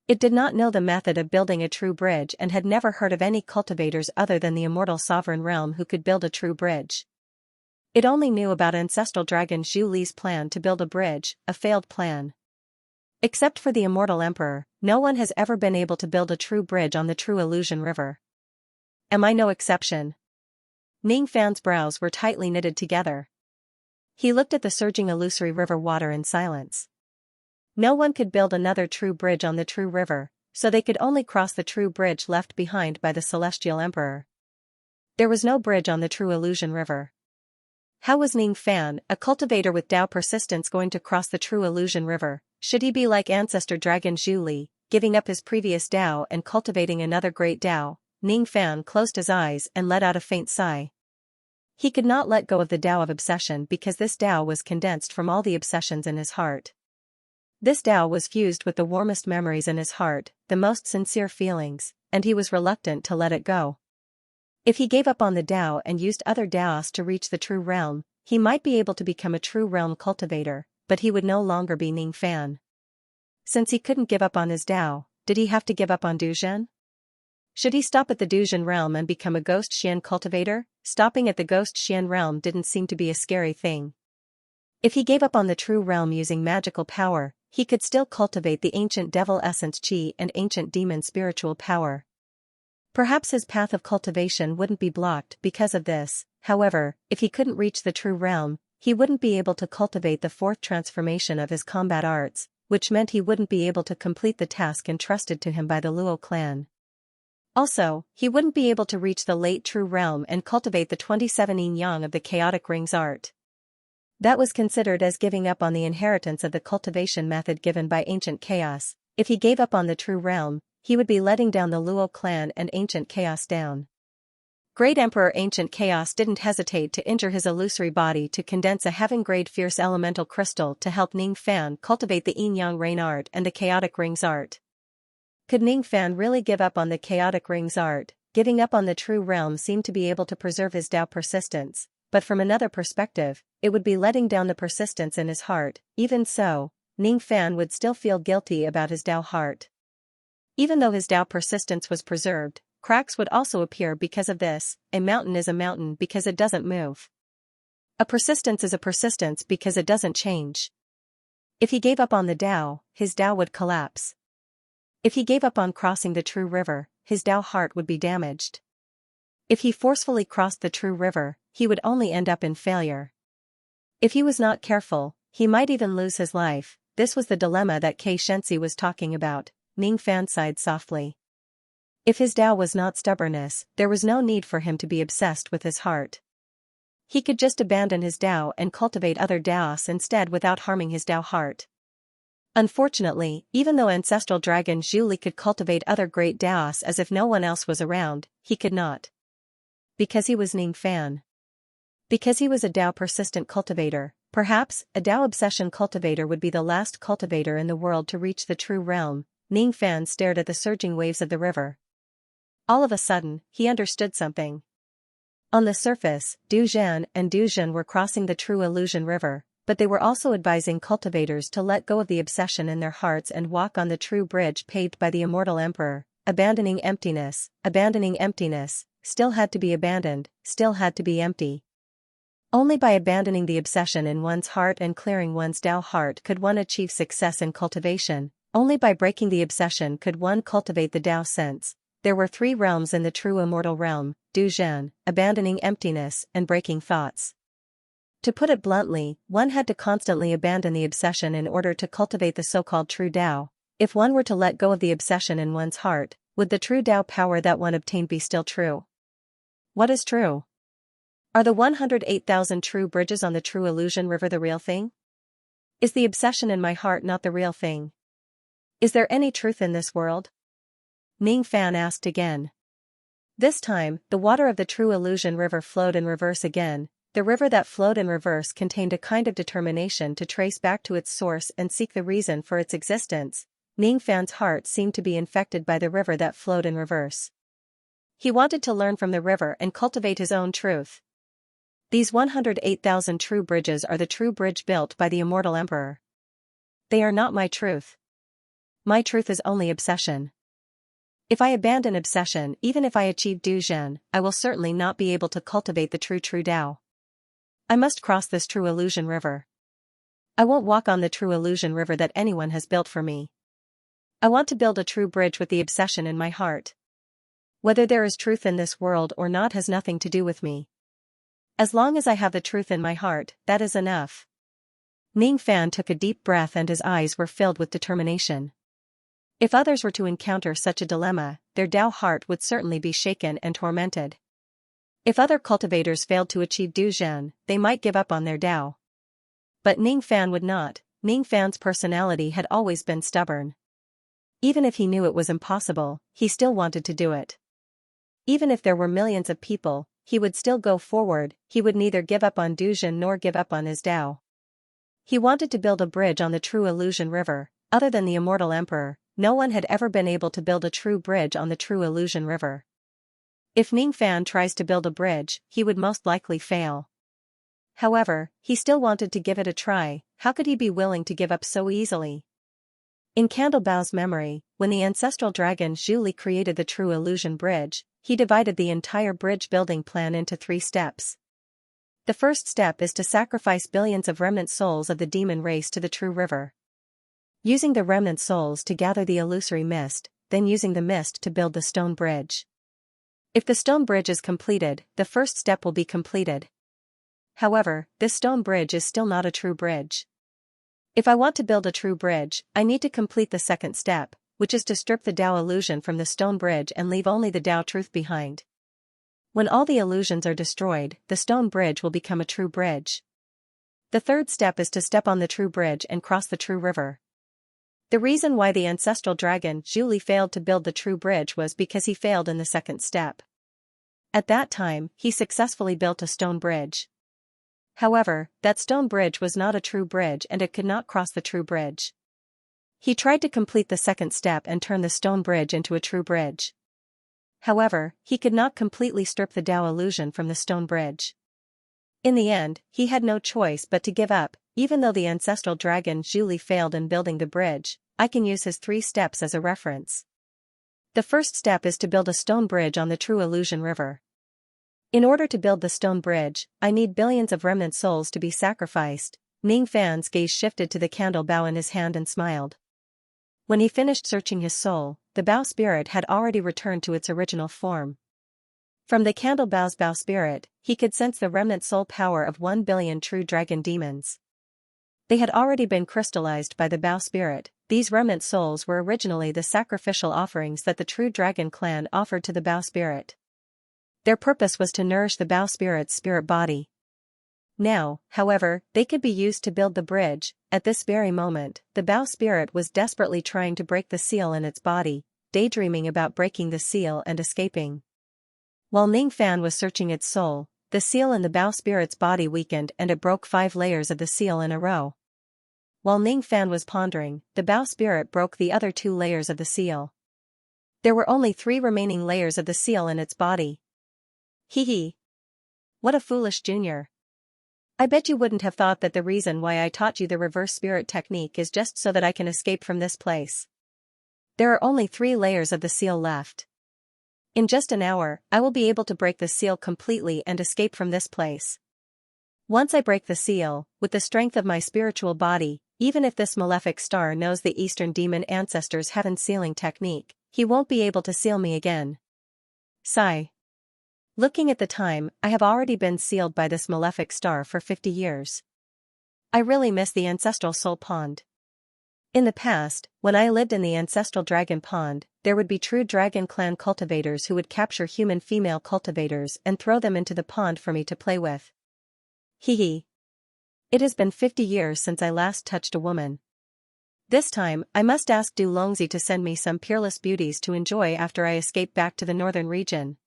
It did not know the method of building a true bridge and had never heard of any cultivators other than the immortal sovereign realm who could build a true bridge. It only knew about ancestral dragon Zhu Li's plan to build a bridge, a failed plan. Except for the immortal emperor, no one has ever been able to build a true bridge on the true illusion river. Am I no exception? Ning Fan's brows were tightly knitted together. He looked at the surging illusory river water in silence. No one could build another true bridge on the true river, so they could only cross the true bridge left behind by the celestial emperor. There was no bridge on the true illusion river. How was Ning Fan, a cultivator with Tao persistence, going to cross the true illusion river? Should he be like ancestor dragon Zhu Li, giving up his previous Tao and cultivating another great Tao? Ning Fan closed his eyes and let out a faint sigh. He could not let go of the Tao of obsession because this Tao was condensed from all the obsessions in his heart. This Tao was fused with the warmest memories in his heart, the most sincere feelings, and he was reluctant to let it go. If he gave up on the Tao and used other Taos to reach the true realm, he might be able to become a true realm cultivator, but he would no longer be Ning Fan. Since he couldn't give up on his Tao, did he have to give up on Duzhen? Should he stop at the Duzhen realm and become a ghost Xian cultivator? Stopping at the ghost Xian realm didn't seem to be a scary thing. If he gave up on the true realm using magical power, he could still cultivate the ancient devil essence Qi and ancient demon spiritual power. Perhaps his path of cultivation wouldn't be blocked because of this. However, if he couldn't reach the true realm, he wouldn't be able to cultivate the fourth transformation of his combat arts, which meant he wouldn't be able to complete the task entrusted to him by the Luo clan. Also, he wouldn't be able to reach the late true realm and cultivate the 27 yin-yang of the chaotic rings art. That was considered as giving up on the inheritance of the cultivation method given by ancient chaos. If he gave up on the true realm, he would be letting down the Luo clan and ancient chaos down. Great Emperor Ancient Chaos didn't hesitate to injure his illusory body to condense a heaven-grade fierce elemental crystal to help Ning Fan cultivate the yin-yang rain art and the chaotic rings art. Could Ning Fan really give up on the chaotic rings art? Giving up on the true realm seemed to be able to preserve his Tao persistence, but from another perspective, it would be letting down the persistence in his heart. Even so, Ning Fan would still feel guilty about his Tao heart. Even though his Tao persistence was preserved, cracks would also appear because of this. A mountain is a mountain because it doesn't move. A persistence is a persistence because it doesn't change. If he gave up on the Tao, his Tao would collapse. If he gave up on crossing the true river, his Tao heart would be damaged. If he forcefully crossed the true river, he would only end up in failure. If he was not careful, he might even lose his life. This was the dilemma that Xianxia was talking about. Ning Fan sighed softly. If his Tao was not stubbornness, there was no need for him to be obsessed with his heart. He could just abandon his Tao and cultivate other Taos instead without harming his Tao heart. Unfortunately, even though ancestral dragon Zhu Li could cultivate other great Taos as if no one else was around, he could not. Because he was Ning Fan. Because he was a Tao persistent cultivator. Perhaps, a Tao obsession cultivator would be the last cultivator in the world to reach the true realm. Ning Fan stared at the surging waves of the river. All of a sudden, he understood something. On the surface, Du Zhan and Du Zhen were crossing the true illusion river, but they were also advising cultivators to let go of the obsession in their hearts and walk on the true bridge paved by the immortal emperor. Abandoning emptiness, still had to be abandoned, still had to be empty. Only by abandoning the obsession in one's heart and clearing one's Tao heart could one achieve success in cultivation. Only by breaking the obsession could one cultivate the Tao sense. There were 3 realms in the true immortal realm: Du Zhan, abandoning emptiness, and breaking thoughts. To put it bluntly, one had to constantly abandon the obsession in order to cultivate the so-called true Tao. If one were to let go of the obsession in one's heart, would the true Tao power that one obtained be still true? What is true? Are the 108,000 true bridges on the true illusion river the real thing? Is the obsession in my heart not the real thing? Is there any truth in this world? Ning Fan asked again. This time, the water of the true illusion river flowed in reverse again. The river that flowed in reverse contained a kind of determination to trace back to its source and seek the reason for its existence. Ning Fan's heart seemed to be infected by the river that flowed in reverse. He wanted to learn from the river and cultivate his own truth. These 108,000 true bridges are the true bridge built by the immortal emperor. They are not my truth. My truth is only obsession. If I abandon obsession, even if I achieve Du Zhan, I will certainly not be able to cultivate the true Tao. I must cross this true illusion river. I won't walk on the true illusion river that anyone has built for me. I want to build a true bridge with the obsession in my heart. Whether there is truth in this world or not has nothing to do with me. As long as I have the truth in my heart, that is enough. Ning Fan took a deep breath and his eyes were filled with determination. If others were to encounter such a dilemma, their Tao heart would certainly be shaken and tormented. If other cultivators failed to achieve Du Zhan, they might give up on their Tao. But Ning Fan would not. Ning Fan's personality had always been stubborn. Even if he knew it was impossible, he still wanted to do it. Even if there were millions of people, he would still go forward. He would neither give up on Du Zhan nor give up on his Tao. He wanted to build a bridge on the true illusion river. Other than the immortal emperor, no one had ever been able to build a true bridge on the true illusion river. If Ning Fan tries to build a bridge, he would most likely fail. However, he still wanted to give it a try. How could he be willing to give up so easily? In Candlebao's memory, when the ancestral dragon Zhu Li created the true illusion bridge, he divided the entire bridge building plan into 3 steps. The first step is to sacrifice billions of remnant souls of the demon race to the true river. Using the remnant souls to gather the illusory mist, then using the mist to build the stone bridge. If the stone bridge is completed, the first step will be completed. However, this stone bridge is still not a true bridge. If I want to build a true bridge, I need to complete the second step, which is to strip the Tao illusion from the stone bridge and leave only the Tao truth behind. When all the illusions are destroyed, the stone bridge will become a true bridge. The third step is to step on the true bridge and cross the true river. The reason why the ancestral dragon Zhu Li failed to build the true bridge was because he failed in the second step. At that time, he successfully built a stone bridge. However, that stone bridge was not a true bridge and it could not cross the true bridge. He tried to complete the second step and turn the stone bridge into a true bridge. However, he could not completely strip the Tao illusion from the stone bridge. In the end, he had no choice but to give up. Even though the ancestral dragon Zhu Li failed in building the bridge, I can use his 3 steps as a reference. The first step is to build a stone bridge on the true illusion river. In order to build the stone bridge, I need billions of remnant souls to be sacrificed. Ning Fan's gaze shifted to the candle bow in his hand and smiled. When he finished searching his soul, the bow spirit had already returned to its original form. From the candle bow's bow spirit, he could sense the remnant soul power of 1 billion true dragon demons. They had already been crystallized by the bow spirit. These remnant souls were originally the sacrificial offerings that the true dragon clan offered to the bow spirit. Their purpose was to nourish the bow spirit's spirit body. Now, however, they could be used to build the bridge. At this very moment, the bow spirit was desperately trying to break the seal in its body, daydreaming about breaking the seal and escaping. While Ning Fan was searching its soul, the seal in the bow spirit's body weakened and it broke 5 layers of the seal in a row. While Ning Fan was pondering, the Bao spirit broke the other 2 layers of the seal. There were only 3 remaining layers of the seal in its body. Hee hee. What a foolish junior. I bet you wouldn't have thought that the reason why I taught you the reverse spirit technique is just so that I can escape from this place. There are only 3 layers of the seal left. In just an hour, I will be able to break the seal completely and escape from this place. Once I break the seal, with the strength of my spiritual body, even if this malefic star knows the Eastern demon ancestors' heaven sealing technique, he won't be able to seal me again. Sigh. Looking at the time, I have already been sealed by this malefic star for 50 years. I really miss the ancestral soul pond. In the past, when I lived in the ancestral dragon pond, there would be true dragon clan cultivators who would capture human female cultivators and throw them into the pond for me to play with. Hee hee. It has been 50 years since I last touched a woman. This time, I must ask Du Longzi to send me some peerless beauties to enjoy after I escape back to the northern region.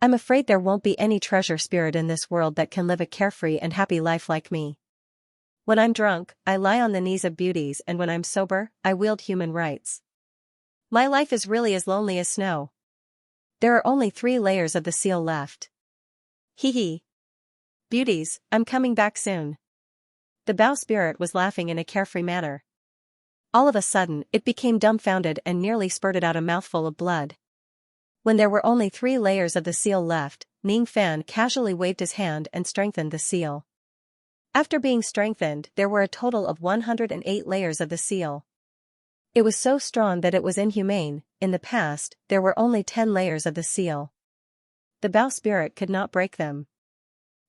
I'm afraid there won't be any treasure spirit in this world that can live a carefree and happy life like me. When I'm drunk, I lie on the knees of beauties, and when I'm sober, I wield human rights. My life is really as lonely as snow. There are only 3 layers of the seal left. Hee hee. Beauties, I'm coming back soon. The Bao spirit was laughing in a carefree manner. All of a sudden, it became dumbfounded and nearly spurted out a mouthful of blood. When there were only 3 layers of the seal left, Ning Fan casually waved his hand and strengthened the seal. After being strengthened, there were a total of 108 layers of the seal. It was so strong that it was inhumane. In the past, there were only 10 layers of the seal. The Bao spirit could not break them.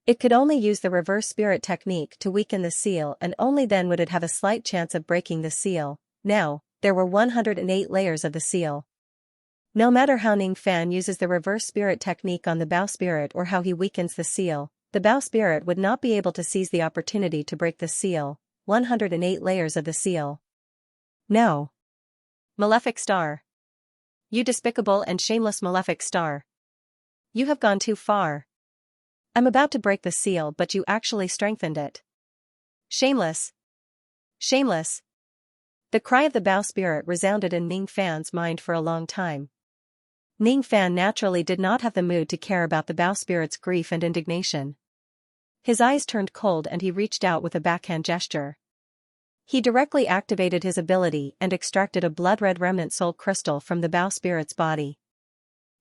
It could only use the reverse spirit technique to weaken the seal, and only then would it have a slight chance of breaking the seal. Now, there were 108 layers of the seal. No matter how Ning Fan uses the reverse spirit technique on the Bao spirit or how he weakens the seal, the Bao spirit would not be able to seize the opportunity to break the seal. 108 layers of the seal. No. Malefic star. You despicable and shameless malefic star. You have gone too far. I'm about to break the seal, but you actually strengthened it. Shameless. Shameless. The cry of the Bao spirit resounded in Ning Fan's mind for a long time. Ning Fan naturally did not have the mood to care about the Bao spirit's grief and indignation. His eyes turned cold and he reached out with a backhand gesture. He directly activated his ability and extracted a blood-red remnant soul crystal from the Bao spirit's body.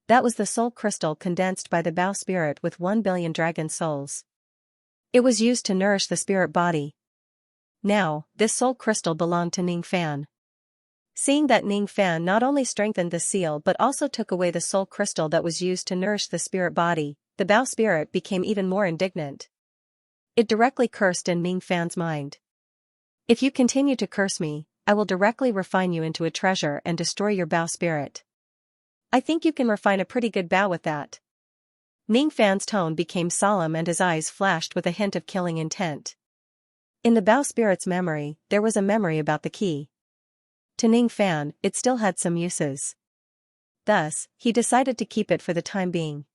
That was the soul crystal condensed by the Bao spirit with 1 billion dragon souls. It was used to nourish the spirit body. Now, this soul crystal belonged to Ning Fan. Seeing that Ning Fan not only strengthened the seal but also took away the soul crystal that was used to nourish the spirit body, the Bao spirit became even more indignant. It directly cursed in Ning Fan's mind. If you continue to curse me, I will directly refine you into a treasure and destroy your Bao spirit. I think you can refine a pretty good Bao with that. Ning Fan's tone became solemn and his eyes flashed with a hint of killing intent. In the Bao spirit's memory, there was a memory about the key. To Ning Fan, it still had some uses. Thus, he decided to keep it for the time being.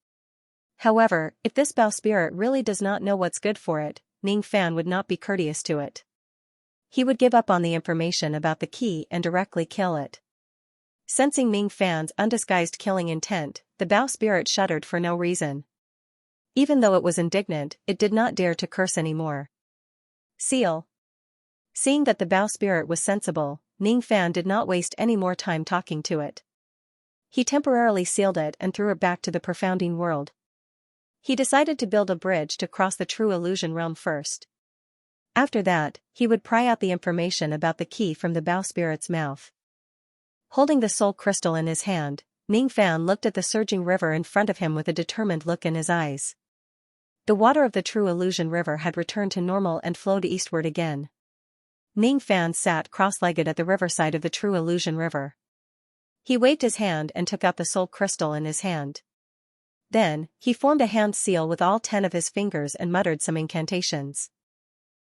However, if this Bao spirit really does not know what's good for it, Ning Fan would not be courteous to it. He would give up on the information about the key and directly kill it. Sensing Ning Fan's undisguised killing intent, the Bao spirit shuddered for no reason. Even though it was indignant, it did not dare to curse anymore. Seal. Seeing that the Bao spirit was sensible, Ning Fan did not waste any more time talking to it. He temporarily sealed it and threw it back to the profounding world. He decided to build a bridge to cross the true illusion realm first. After that, he would pry out the information about the key from the Bao spirit's mouth. Holding the soul crystal in his hand, Ning Fan looked at the surging river in front of him with a determined look in his eyes. The water of the true illusion river had returned to normal and flowed eastward again. Ning Fan sat cross-legged at the riverside of the true illusion river. He waved his hand and took out the soul crystal in his hand. Then, he formed a hand seal with all 10 of his fingers and muttered some incantations.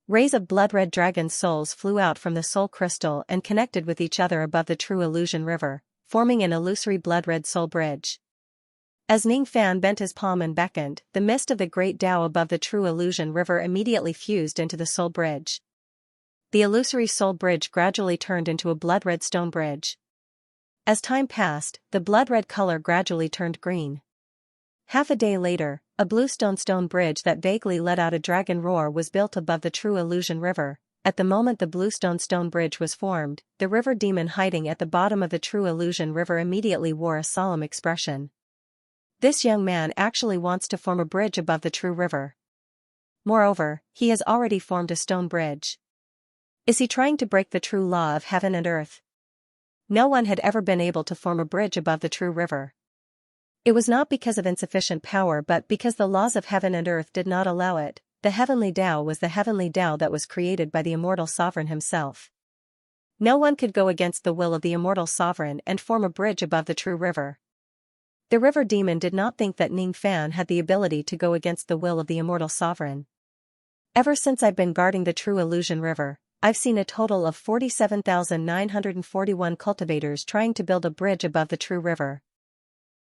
Rays of blood-red dragon souls flew out from the soul crystal and connected with each other above the true illusion river, forming an illusory blood-red soul bridge. As Ning Fan bent his palm and beckoned, the mist of the great Tao above the true illusion river immediately fused into the soul bridge. the illusory soul bridge gradually turned into a blood-red stone bridge. As time passed, the blood-red color gradually turned green. Half a day later, a blue stone bridge that vaguely let out a dragon roar was built above the True Illusion River. At the moment the blue stone bridge was formed, the river demon hiding at the bottom of the True Illusion River immediately wore a solemn expression. This young man actually wants to form a bridge above the True River. Moreover, he has already formed a stone bridge. Is he trying to break the true law of heaven and earth? No one had ever been able to form a bridge above the True River. It was not because of insufficient power but because the laws of heaven and earth did not allow it. The heavenly Tao was the heavenly Tao that was created by the immortal sovereign himself. No one could go against the will of the immortal sovereign and form a bridge above the True River. The river demon did not think that Ning Fan had the ability to go against the will of the immortal sovereign. Ever since I've been guarding the True Illusion River, I've seen a total of 47,941 cultivators trying to build a bridge above the True River.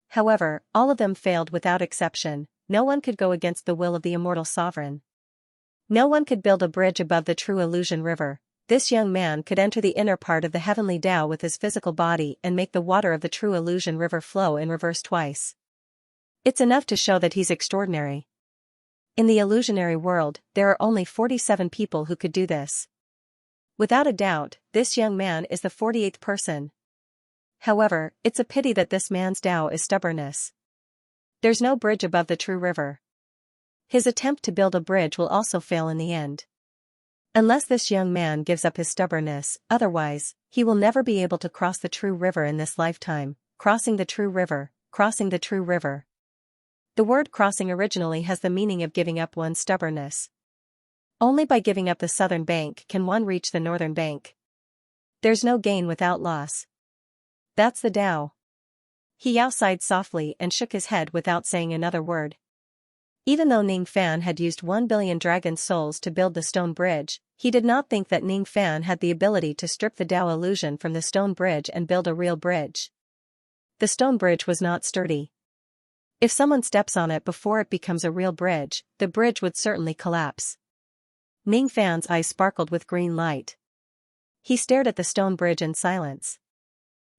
However, all of them failed without exception. No one could go against the will of the immortal sovereign. No one could build a bridge above the True Illusion River. This young man could enter the inner part of the heavenly Tao with his physical body and make the water of the True Illusion River flow in reverse twice. It's enough to show that he's extraordinary. In the illusionary world, there are only 47 people who could do this. Without a doubt, this young man is the 48th person. However, it's a pity that this man's Tao is stubbornness. There's no bridge above the True River. His attempt to build a bridge will also fail in the end. Unless this young man gives up his stubbornness, otherwise, he will never be able to cross the True River in this lifetime. Crossing the True River, crossing the True River. The word crossing originally has the meaning of giving up one's stubbornness. Only by giving up the southern bank can one reach the northern bank. There's no gain without loss. That's the Tao. He sighed softly and shook his head without saying another word. Even though Ning Fan had used 1 billion dragon souls to build the stone bridge, he did not think that Ning Fan had the ability to strip the Tao illusion from the stone bridge and build a real bridge. The stone bridge was not sturdy. If someone steps on it before it becomes a real bridge, the bridge would certainly collapse. Ning Fan's eyes sparkled with green light. He stared at the stone bridge in silence.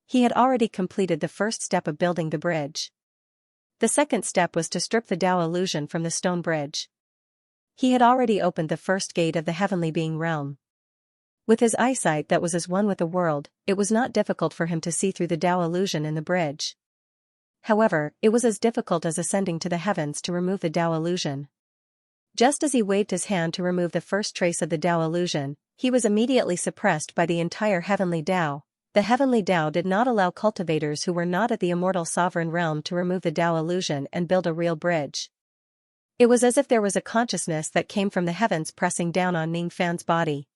He had already completed the first step of building the bridge. The second step was to strip the Tao illusion from the stone bridge. He had already opened the first gate of the heavenly being realm. With his eyesight that was as one with the world, it was not difficult for him to see through the Tao illusion in the bridge. However, it was as difficult as ascending to the heavens to remove the Tao illusion. Just as he waved his hand to remove the first trace of the Tao illusion, he was immediately suppressed by the entire heavenly Tao. The heavenly Tao did not allow cultivators who were not at the immortal sovereign realm to remove the Tao illusion and build a real bridge. It was as if there was a consciousness that came from the heavens pressing down on Ning Fan's body.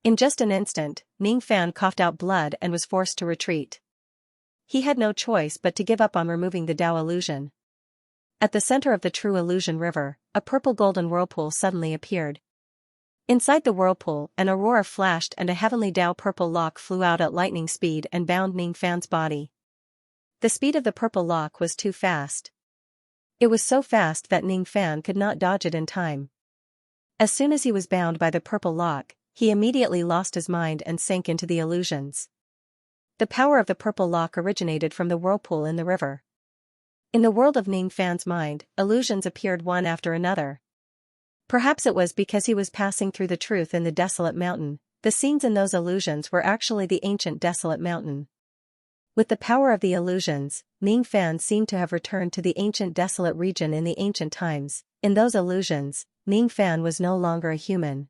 In just an instant, Ning Fan coughed out blood and was forced to retreat. He had no choice but to give up on removing the Tao illusion. At the center of the True Illusion River, a purple-golden whirlpool suddenly appeared. Inside the whirlpool, an aurora flashed and a heavenly Tao purple lock flew out at lightning speed and bound Ning Fan's body. The speed of the purple lock was too fast. It was so fast that Ning Fan could not dodge it in time. As soon as he was bound by the purple lock, he immediately lost his mind and sank into the illusions. The power of the purple lock originated from the whirlpool in the river. In the world of Ning Fan's mind, illusions appeared one after another. Perhaps it was because he was passing through the truth in the desolate mountain. The scenes in those illusions were actually the ancient desolate mountain. With the power of the illusions, Ning Fan seemed to have returned to the ancient desolate region in the ancient times. In those illusions, Ning Fan was no longer a human.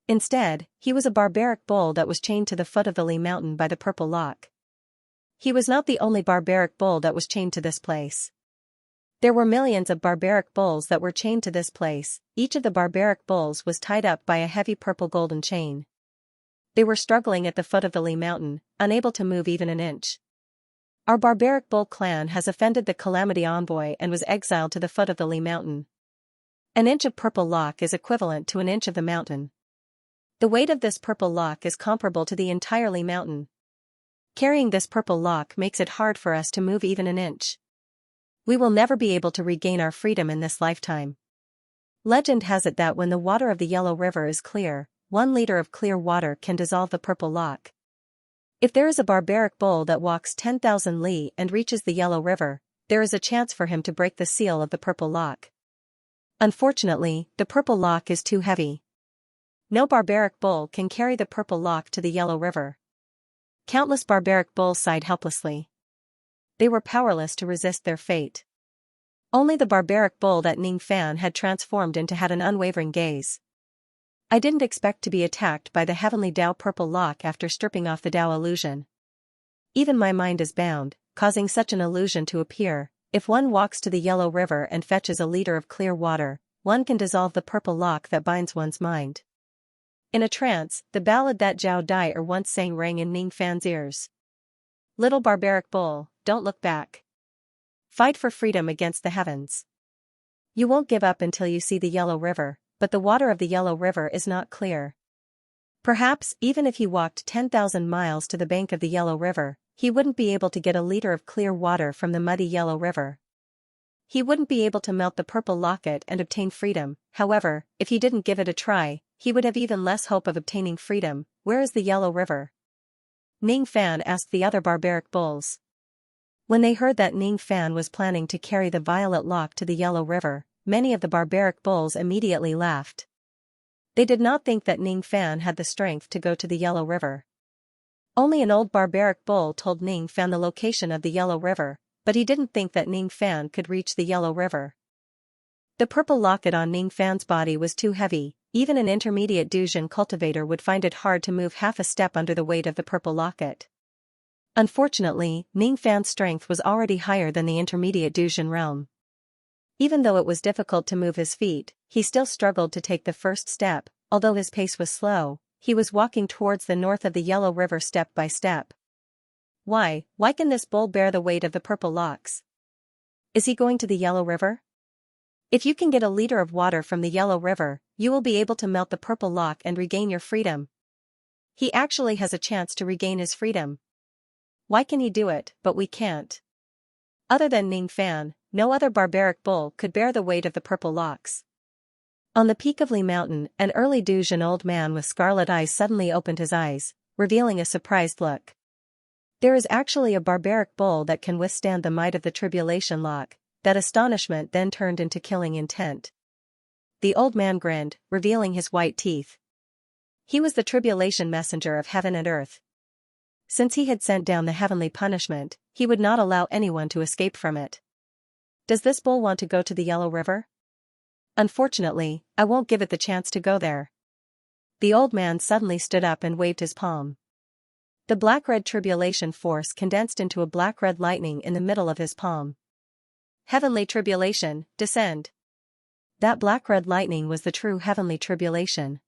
Instead, he was a barbaric bull that was chained to the foot of the Li Mountain by the purple lock. He was not the only barbaric bull that was chained to this place. There were millions of barbaric bulls that were chained to this place. Each of the barbaric bulls was tied up by a heavy purple golden chain. They were struggling at the foot of the Li Mountain, unable to move even an inch. Our barbaric bull clan has offended the Calamity Envoy and was exiled to the foot of the Li Mountain. An inch of purple lock is equivalent to an inch of the mountain. The weight of this purple lock is comparable to the entire Li Mountain. Carrying this purple lock makes it hard for us to move even an inch. We will never be able to regain our freedom in this lifetime. Legend has it that when the water of the Yellow River is clear, 1 liter of clear water can dissolve the purple lock. If there is a barbaric bull that walks 10,000 li and reaches the Yellow River, there is a chance for him to break the seal of the purple lock. Unfortunately, the purple lock is too heavy. No barbaric bull can carry the purple lock to the Yellow River. Countless barbaric bulls sighed helplessly. They were powerless to resist their fate. Only the barbaric bull that Ning Fan had transformed into had an unwavering gaze. I didn't expect to be attacked by the heavenly Tao purple lock after stripping off the Tao illusion. Even my mind is bound, causing such an illusion to appear. If one walks to the Yellow River and fetches a liter of clear water, one can dissolve the purple lock that binds one's mind. In a trance, the ballad that Zhao Dai once sang rang in Ning Fan's ears. Little barbaric bull, don't look back. Fight for freedom against the heavens. You won't give up until you see the Yellow River, but the water of the Yellow River is not clear. Perhaps, even if he walked 10,000 miles to the bank of the Yellow River, he wouldn't be able to get a liter of clear water from the muddy Yellow River. He wouldn't be able to melt the purple locket and obtain freedom. However, if he didn't give it a try, he would have even less hope of obtaining freedom. Where is the Yellow River? Ning Fan asked the other barbaric bulls. When they heard that Ning Fan was planning to carry the violet lock to the Yellow River, many of the barbaric bulls immediately laughed. They did not think that Ning Fan had the strength to go to the Yellow River. Only an old barbaric bull told Ning Fan the location of the Yellow River, but he didn't think that Ning Fan could reach the Yellow River. The purple locket on Ning Fan's body was too heavy. Even an intermediate Duzhen cultivator would find it hard to move half a step under the weight of the purple locket. Unfortunately, Ning Fan's strength was already higher than the intermediate Duzhen realm. Even though it was difficult to move his feet, he still struggled to take the first step. Although his pace was slow, he was walking towards the north of the Yellow River step by step. Why can this bull bear the weight of the purple locks? Is he going to the Yellow River? If you can get a liter of water from the Yellow River, you will be able to melt the purple lock and regain your freedom. He actually has a chance to regain his freedom. Why can he do it, but we can't? Other than Ning Fan, no other barbaric bull could bear the weight of the purple locks. On the peak of Li Mountain, an early Duzhen old man with scarlet eyes suddenly opened his eyes, revealing a surprised look. There is actually a barbaric bull that can withstand the might of the tribulation lock. That astonishment then turned into killing intent. The old man grinned, revealing his white teeth. He was the tribulation messenger of heaven and earth. Since he had sent down the heavenly punishment, he would not allow anyone to escape from it. Does this bull want to go to the Yellow River? Unfortunately, I won't give it the chance to go there. The old man suddenly stood up and waved his palm. The black-red tribulation force condensed into a black-red lightning in the middle of his palm. Heavenly tribulation, descend. That black-red lightning was the true heavenly tribulation.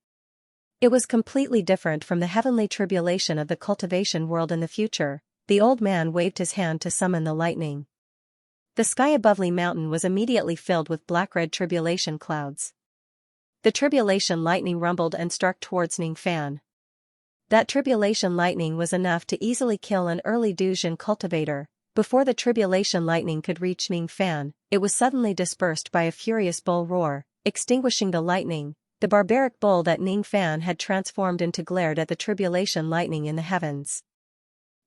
It was completely different from the heavenly tribulation of the cultivation world in the future. The old man waved his hand to summon the lightning. The sky above Li Mountain was immediately filled with black-red tribulation clouds. The tribulation lightning rumbled and struck towards Ning Fan. That tribulation lightning was enough to easily kill an early Duzhen cultivator. Before the tribulation lightning could reach Ning Fan, it was suddenly dispersed by a furious bull roar, extinguishing the lightning. The barbaric bull that Ning Fan had transformed into glared at the tribulation lightning in the heavens.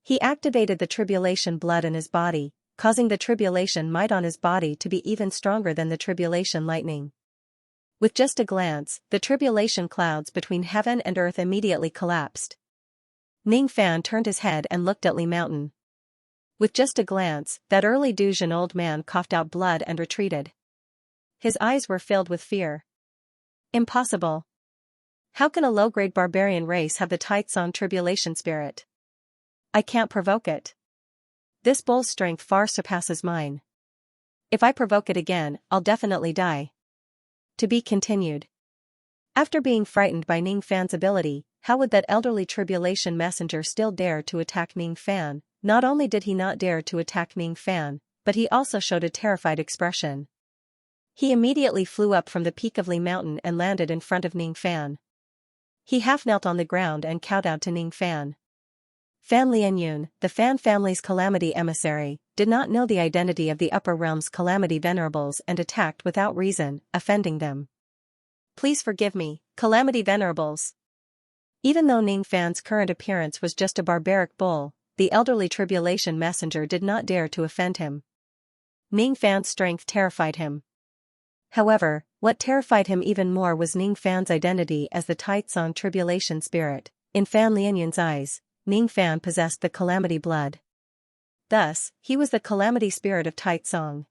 He activated the tribulation blood in his body, causing the tribulation might on his body to be even stronger than the tribulation lightning. With just a glance, the tribulation clouds between heaven and earth immediately collapsed. Ning Fan turned his head and looked at Li Mountain. With just a glance, that early Duzhen old man coughed out blood and retreated. His eyes were filled with fear. Impossible. How can a low-grade barbarian race have the Taizong tribulation spirit? I can't provoke it. This bull's strength far surpasses mine. If I provoke it again, I'll definitely die. To be continued. After being frightened by Ning Fan's ability, how would that elderly tribulation messenger still dare to attack Ning Fan? Not only did he not dare to attack Ning Fan, but he also showed a terrified expression. He immediately flew up from the peak of Li Mountain and landed in front of Ning Fan. He half knelt on the ground and kowtowed to Ning Fan. Fan Lianyun, the Fan family's calamity emissary, did not know the identity of the upper realm's calamity venerables and attacked without reason, offending them. Please forgive me, calamity venerables. Even though Ning Fan's current appearance was just a barbaric bull, the elderly tribulation messenger did not dare to offend him. Ning Fan's strength terrified him. However, what terrified him even more was Ning Fan's identity as the Taitsong tribulation spirit. In Fan Lianyun's eyes, Ning Fan possessed the calamity blood. Thus, he was the calamity spirit of Taitsong.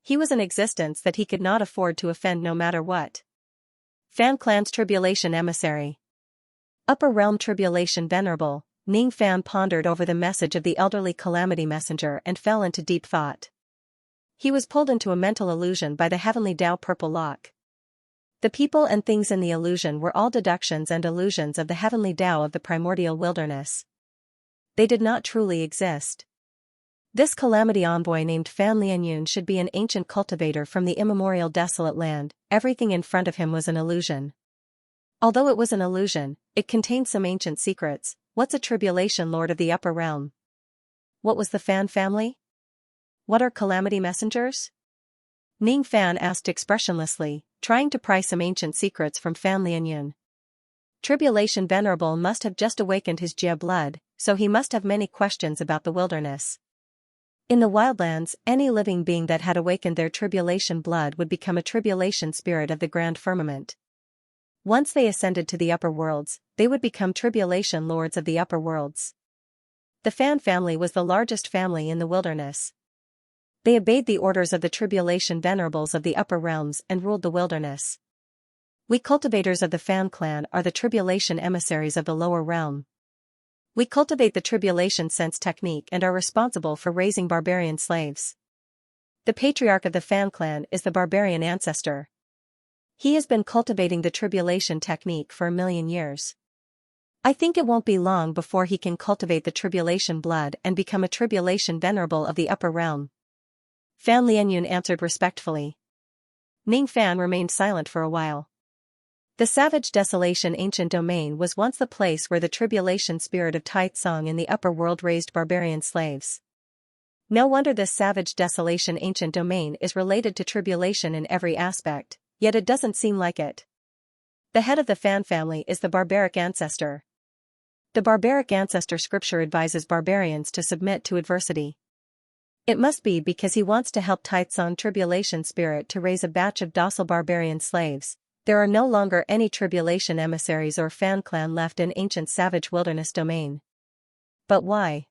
He was an existence that he could not afford to offend no matter what. Fan Clan's tribulation emissary. Upper Realm Tribulation Venerable, Ning Fan pondered over the message of the elderly calamity messenger and fell into deep thought. He was pulled into a mental illusion by the heavenly Tao purple lock. The people and things in the illusion were all deductions and illusions of the heavenly Tao of the primordial wilderness. They did not truly exist. This calamity envoy named Fan Lianyun should be an ancient cultivator from the immemorial desolate land. Everything in front of him was an illusion. Although it was an illusion, it contained some ancient secrets. What's a tribulation lord of the upper realm? What was the Fan family? What are calamity messengers? Ning Fan asked expressionlessly, trying to pry some ancient secrets from Fan Lianyun. Tribulation Venerable must have just awakened his Jia blood, so he must have many questions about the wilderness. In the wildlands, any living being that had awakened their tribulation blood would become a tribulation spirit of the grand firmament. Once they ascended to the upper worlds, they would become tribulation lords of the upper worlds. The Fan family was the largest family in the wilderness. They obeyed the orders of the tribulation venerables of the upper realms and ruled the wilderness. We cultivators of the Fan clan are the tribulation emissaries of the lower realm. We cultivate the tribulation sense technique and are responsible for raising barbarian slaves. The patriarch of the Fan clan is the barbarian ancestor. He has been cultivating the tribulation technique for 1,000,000 years. I think it won't be long before he can cultivate the tribulation blood and become a tribulation venerable of the upper realm. Fan Lianyun answered respectfully. Ning Fan remained silent for a while. The savage desolation ancient domain was once the place where the tribulation spirit of Taitsong in the upper world raised barbarian slaves. No wonder this savage desolation ancient domain is related to tribulation in every aspect, yet it doesn't seem like it. The head of the Fan family is the barbaric ancestor. The barbaric ancestor scripture advises barbarians to submit to adversity. It must be because he wants to help Taitsong tribulation spirit to raise a batch of docile barbarian slaves. There are no longer any tribulation emissaries or Fan clan left in ancient savage wilderness domain. But why?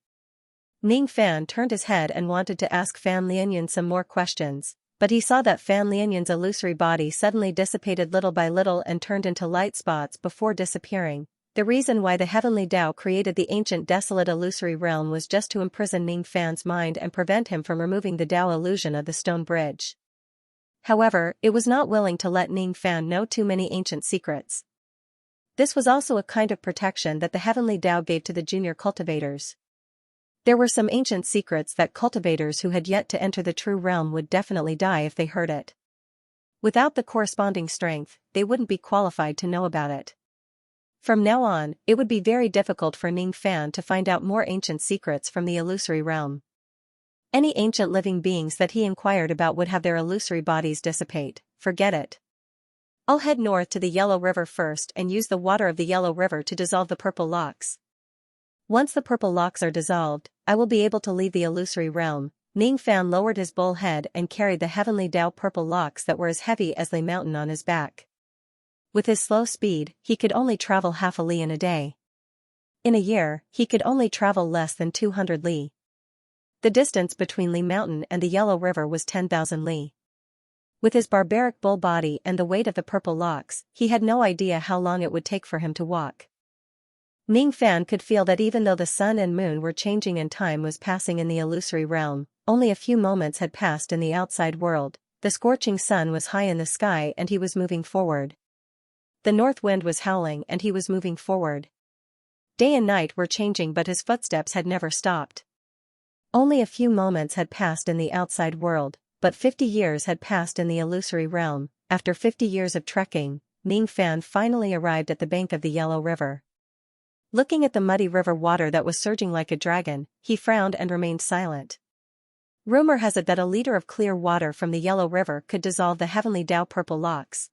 Ning Fan turned his head and wanted to ask Fan Lianyun some more questions, but he saw that Fan Lianyun's illusory body suddenly dissipated little by little and turned into light spots before disappearing. The reason why the heavenly Tao created the ancient desolate illusory realm was just to imprison Ning Fan's mind and prevent him from removing the Tao illusion of the stone bridge. However, it was not willing to let Ning Fan know too many ancient secrets. This was also a kind of protection that the heavenly Tao gave to the junior cultivators. There were some ancient secrets that cultivators who had yet to enter the true realm would definitely die if they heard it. Without the corresponding strength, they wouldn't be qualified to know about it. From now on, it would be very difficult for Ning Fan to find out more ancient secrets from the illusory realm. Any ancient living beings that he inquired about would have their illusory bodies dissipate. Forget it. I'll head north to the Yellow River first and use the water of the Yellow River to dissolve the purple locks. Once the purple locks are dissolved, I will be able to leave the illusory realm. Ning Fan lowered his bull head and carried the heavenly Tao purple locks that were as heavy as the mountain on his back. With his slow speed, he could only travel half a li in a day. In a year, he could only travel less than 200 li. The distance between Li Mountain and the Yellow River was 10,000 li. With his barbaric bull body and the weight of the purple locks, he had no idea how long it would take for him to walk. Ning Fan could feel that even though the sun and moon were changing and time was passing in the illusory realm, only a few moments had passed in the outside world. The scorching sun was high in the sky and he was moving forward. The north wind was howling and he was moving forward. Day and night were changing but his footsteps had never stopped. Only a few moments had passed in the outside world, but 50 years had passed in the illusory realm. After 50 years of trekking, Ning Fan finally arrived at the bank of the Yellow River. Looking at the muddy river water that was surging like a dragon, he frowned and remained silent. Rumor has it that a liter of clear water from the Yellow River could dissolve the heavenly Tao purple locks.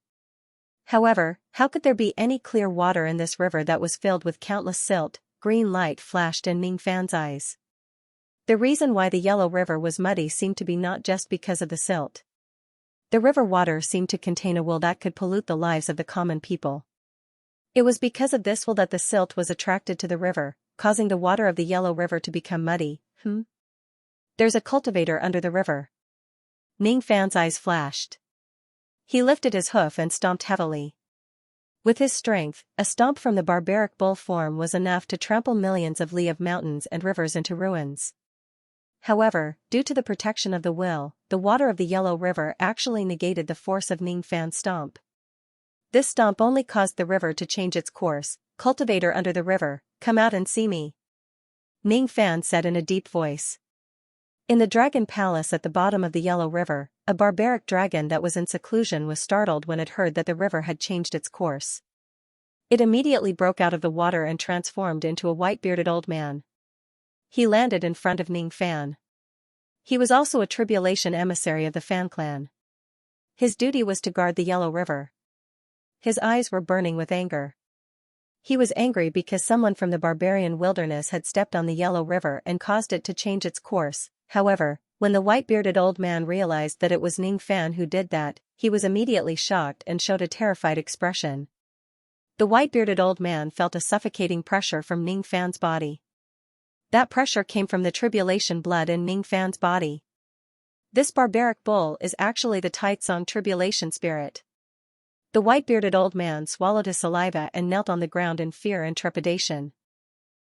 However, how could there be any clear water in this river that was filled with countless silt? Green light flashed in Ning Fan's eyes. The reason why the yellow river was muddy seemed to be not just because of the silt. The river water seemed to contain a will that could pollute the lives of the common people. It was because of this will that the silt was attracted to the river, causing the water of the yellow river to become muddy. There's a cultivator under the river. Ning Fan's eyes flashed. He lifted his hoof and stomped heavily. With his strength, a stomp from the barbaric bull form was enough to trample millions of li of mountains and rivers into ruins. However, due to the protection of the will, the water of the yellow river actually negated the force of Ning Fan's stomp. This stomp only caused the river to change its course. Cultivator under the river, come out and see me, Ning Fan said in a deep voice. In the dragon palace at the bottom of the yellow river, a barbaric dragon that was in seclusion was startled when it heard that the river had changed its course. It immediately broke out of the water and transformed into a white-bearded old man. He landed in front of Ning Fan. He was also a tribulation emissary of the Fan clan. His duty was to guard the yellow river. His eyes were burning with anger. He was angry because someone from the barbarian wilderness had stepped on the yellow river and caused it to change its course. However, when the white-bearded old man realized that it was Ning Fan who did that, he was immediately shocked and showed a terrified expression. The white-bearded old man felt a suffocating pressure from Ning Fan's body. That pressure came from the tribulation blood in Ning Fan's body. This barbaric bull is actually the Taitsong tribulation spirit. The white-bearded old man swallowed his saliva and knelt on the ground in fear and trepidation.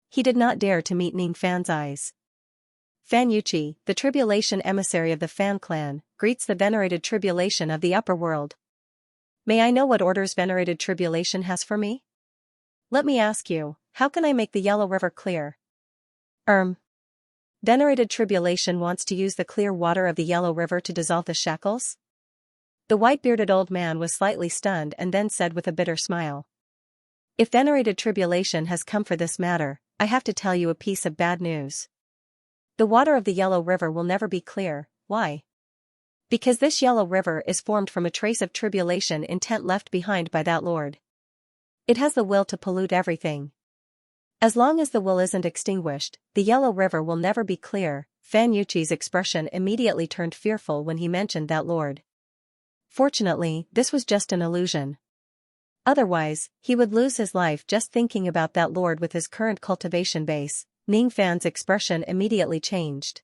He did not dare to meet Ning Fan's eyes. Fan Yuchi, the tribulation emissary of the Fan clan, greets the venerated tribulation of the upper world. May I know what orders venerated tribulation has for me? Let me ask you, how can I make the yellow river clear? Venerated tribulation wants to use the clear water of the yellow river to dissolve the shackles? The white-bearded old man was slightly stunned and then said with a bitter smile. If venerated tribulation has come for this matter, I have to tell you a piece of bad news. The water of the yellow river will never be clear. Why? Because this yellow river is formed from a trace of tribulation intent left behind by that lord. It has the will to pollute everything. As long as the will isn't extinguished, the yellow river will never be clear. Fan Yuchi's expression immediately turned fearful when he mentioned that lord. Fortunately, this was just an illusion. Otherwise, he would lose his life just thinking about that lord with his current cultivation base. Ning Fan's expression immediately changed.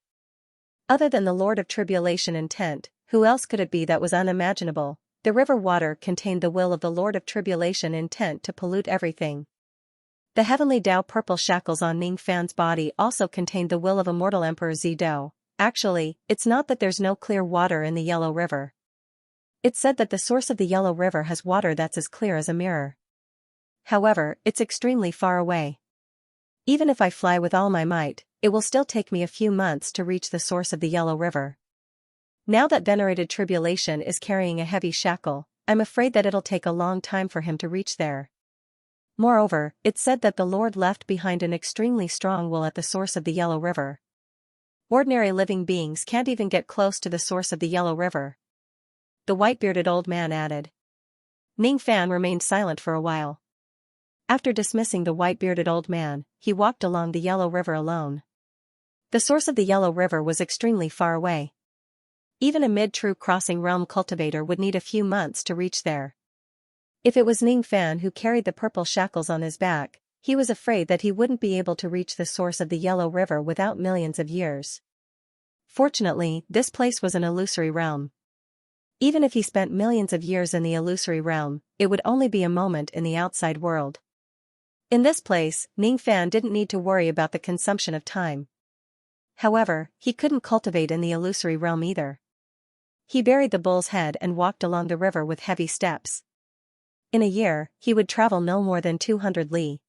Other than the Lord of Tribulation intent, who else could it be that was unimaginable? The river water contained the will of the Lord of Tribulation intent to pollute everything. The heavenly Dao purple shackles on Ning Fan's body also contained the will of immortal Emperor Zi Dao. Actually, it's not that there's no clear water in the yellow river. It's said that the source of the yellow river has water that's as clear as a mirror. However, it's extremely far away. Even if I fly with all my might, it will still take me a few months to reach the source of the yellow river. Now that venerated tribulation is carrying a heavy shackle, I'm afraid that it'll take a long time for him to reach there. Moreover, it's said that the Lord left behind an extremely strong will at the source of the yellow river. Ordinary living beings can't even get close to the source of the yellow river. The white-bearded old man added. Ning Fan remained silent for a while. After dismissing the white-bearded old man, he walked along the yellow river alone. The source of the yellow river was extremely far away. Even a mid-true crossing realm cultivator would need a few months to reach there. If it was Ning Fan who carried the purple shackles on his back, he was afraid that he wouldn't be able to reach the source of the yellow river without millions of years. Fortunately, this place was an illusory realm. Even if he spent millions of years in the illusory realm, it would only be a moment in the outside world. In this place, Ning Fan didn't need to worry about the consumption of time. However, he couldn't cultivate in the illusory realm either. He buried the bull's head and walked along the river with heavy steps. In a year, he would travel no more than 200 li.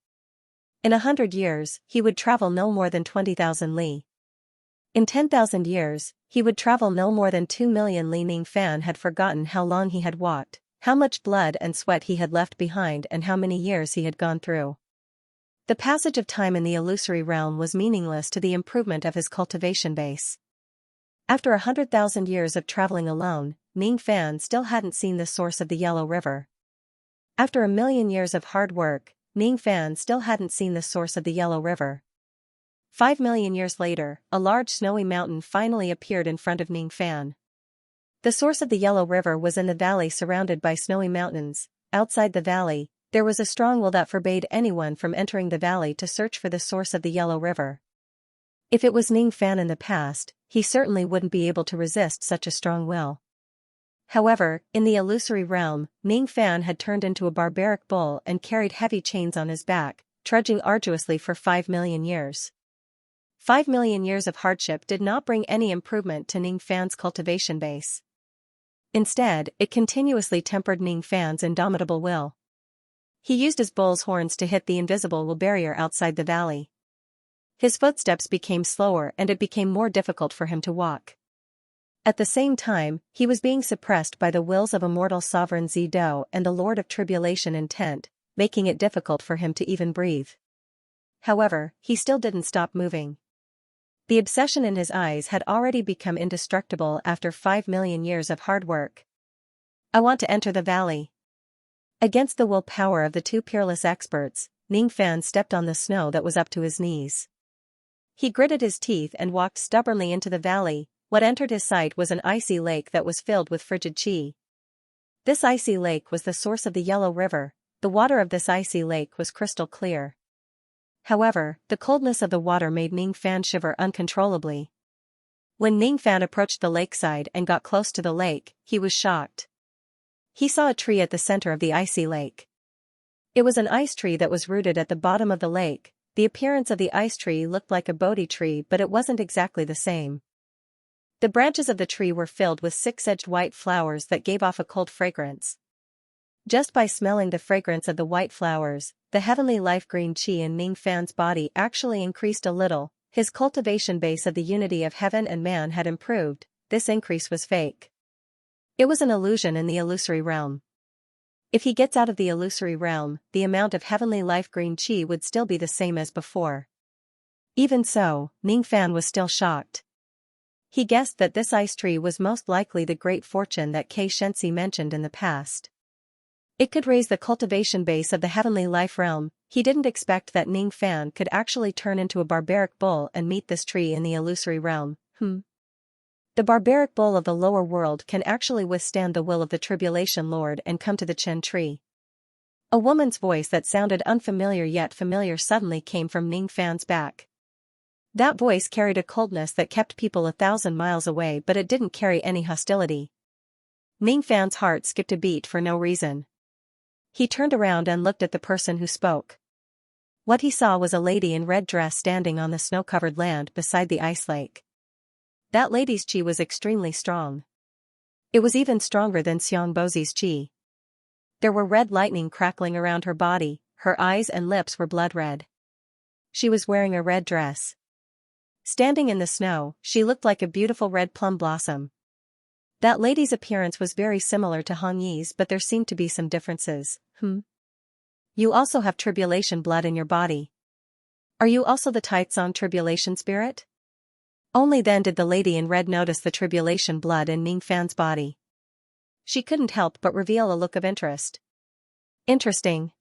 In 100 years, he would travel no more than 20,000 li. In 10,000 years, he would travel no more than 2 million li. Ning Fan had forgotten how long he had walked, how much blood and sweat he had left behind and how many years he had gone through. The passage of time in the illusory realm was meaningless to the improvement of his cultivation base. After 100,000 years of traveling alone, Ning Fan still hadn't seen the source of the yellow river. After a million years of hard work, Ningfan still hadn't seen the source of the Yellow River. 5 million years later, a large snowy mountain finally appeared in front of Ningfan. The source of the Yellow River was in the valley surrounded by snowy mountains. Outside the valley, there was a strong will that forbade anyone from entering the valley to search for the source of the Yellow River. If it was Ningfan in the past, he certainly wouldn't be able to resist such a strong will. However, in the illusory realm, Ningfan had turned into a barbaric bull and carried heavy chains on his back, trudging arduously for 5 million years. 5 million years of hardship did not bring any improvement to Ningfan's cultivation base. Instead, it continuously tempered Ningfan's indomitable will. He used his bull's horns to hit the invisible will barrier outside the valley. His footsteps became slower and it became more difficult for him to walk. At the same time, he was being suppressed by the wills of immortal sovereign Zido and the Lord of Tribulation Intent, making it difficult for him to even breathe. However, he still didn't stop moving. The obsession in his eyes had already become indestructible after 5 million years of hard work. I want to enter the valley. Against the willpower of the two peerless experts, Ningfan stepped on the snow that was up to his knees. He gritted his teeth and walked stubbornly into the valley. What entered his sight was an icy lake that was filled with frigid qi. This icy lake was the source of the Yellow River. The water of this icy lake was crystal clear. However, the coldness of the water made Ningfan shiver uncontrollably. When Ningfan approached the lakeside and got close to the lake, he was shocked. He saw a tree at the center of the icy lake. It was an ice tree that was rooted at the bottom of the lake. The appearance of the ice tree looked like a Bodhi tree, but it wasn't exactly the same. The branches of the tree were filled with 6-edged white flowers that gave off a cold fragrance. Just by smelling the fragrance of the white flowers, the heavenly life-green qi in Ningfan's body actually increased a little. His cultivation base of the unity of heaven and man had improved. This increase was fake. It was an illusion in the illusory realm. If he gets out of the illusory realm, the amount of heavenly life-green qi would still be the same as before. Even so, Ningfan was still shocked. He guessed that this ice tree was most likely the great fortune that Xianxia mentioned in the past. It could raise the cultivation base of the heavenly life realm. He didn't expect that Ningfan could actually turn into a barbaric bull and meet this tree in the illusory realm. The barbaric bull of the lower world can actually withstand the will of the Tribulation Lord and come to the Chen tree. A woman's voice that sounded unfamiliar yet familiar suddenly came from Ningfan's back. That voice carried a coldness that kept people 1,000 miles away, but it didn't carry any hostility. Ningfan's heart skipped a beat for no reason. He turned around and looked at the person who spoke. What he saw was a lady in red dress standing on the snow-covered land beside the ice lake. That lady's qi was extremely strong. It was even stronger than Xiangbozi's qi. There were red lightning crackling around her body, her eyes and lips were blood red. She was wearing a red dress. Standing in the snow, she looked like a beautiful red plum blossom. That lady's appearance was very similar to Hong Yi's, but there seemed to be some differences. You also have tribulation blood in your body. Are you also the Taizong tribulation spirit? Only then did the lady in red notice the tribulation blood in Ningfan's body. She couldn't help but reveal a look of interest. Interesting.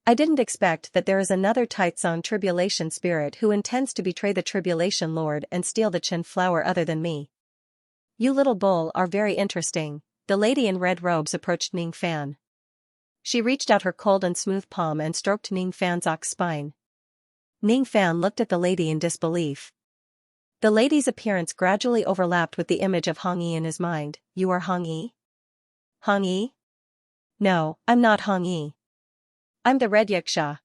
I didn't expect that there is another Taizong tribulation spirit who intends to betray the Tribulation Lord and steal the Chen flower other than me. You little bull are very interesting. The lady in red robes approached Ningfan. She reached out her cold and smooth palm and stroked Ningfan's ox spine. Ningfan looked at the lady in disbelief. The lady's appearance gradually overlapped with the image of Hong Yi in his mind. You are Hong Yi? Hong Yi? No, I'm not Hong Yi. I'm the Red Xianxia.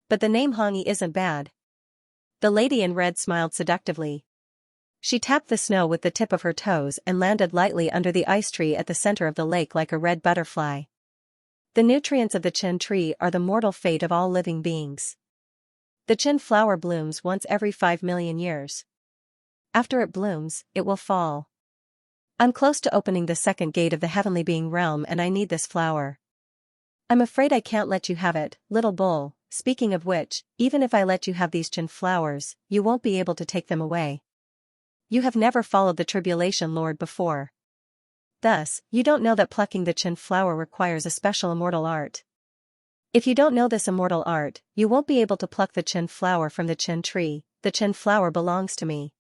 But the name Hong Yi isn't bad. The lady in red smiled seductively. She tapped the snow with the tip of her toes and landed lightly under the ice tree at the center of the lake like a red butterfly. The nutrients of the Chen tree are the mortal fate of all living beings. The Chen flower blooms once every 5 million years. After it blooms, it will fall. I'm close to opening the second gate of the heavenly being realm and I need this flower. I'm afraid I can't let you have it, little bull. Speaking of which, even if I let you have these Chen flowers, you won't be able to take them away. You have never followed the Tribulation Lord before. Thus, you don't know that plucking the Qin flower requires a special immortal art. If you don't know this immortal art, you won't be able to pluck the Qin flower from the Qin tree. The Qin flower belongs to me.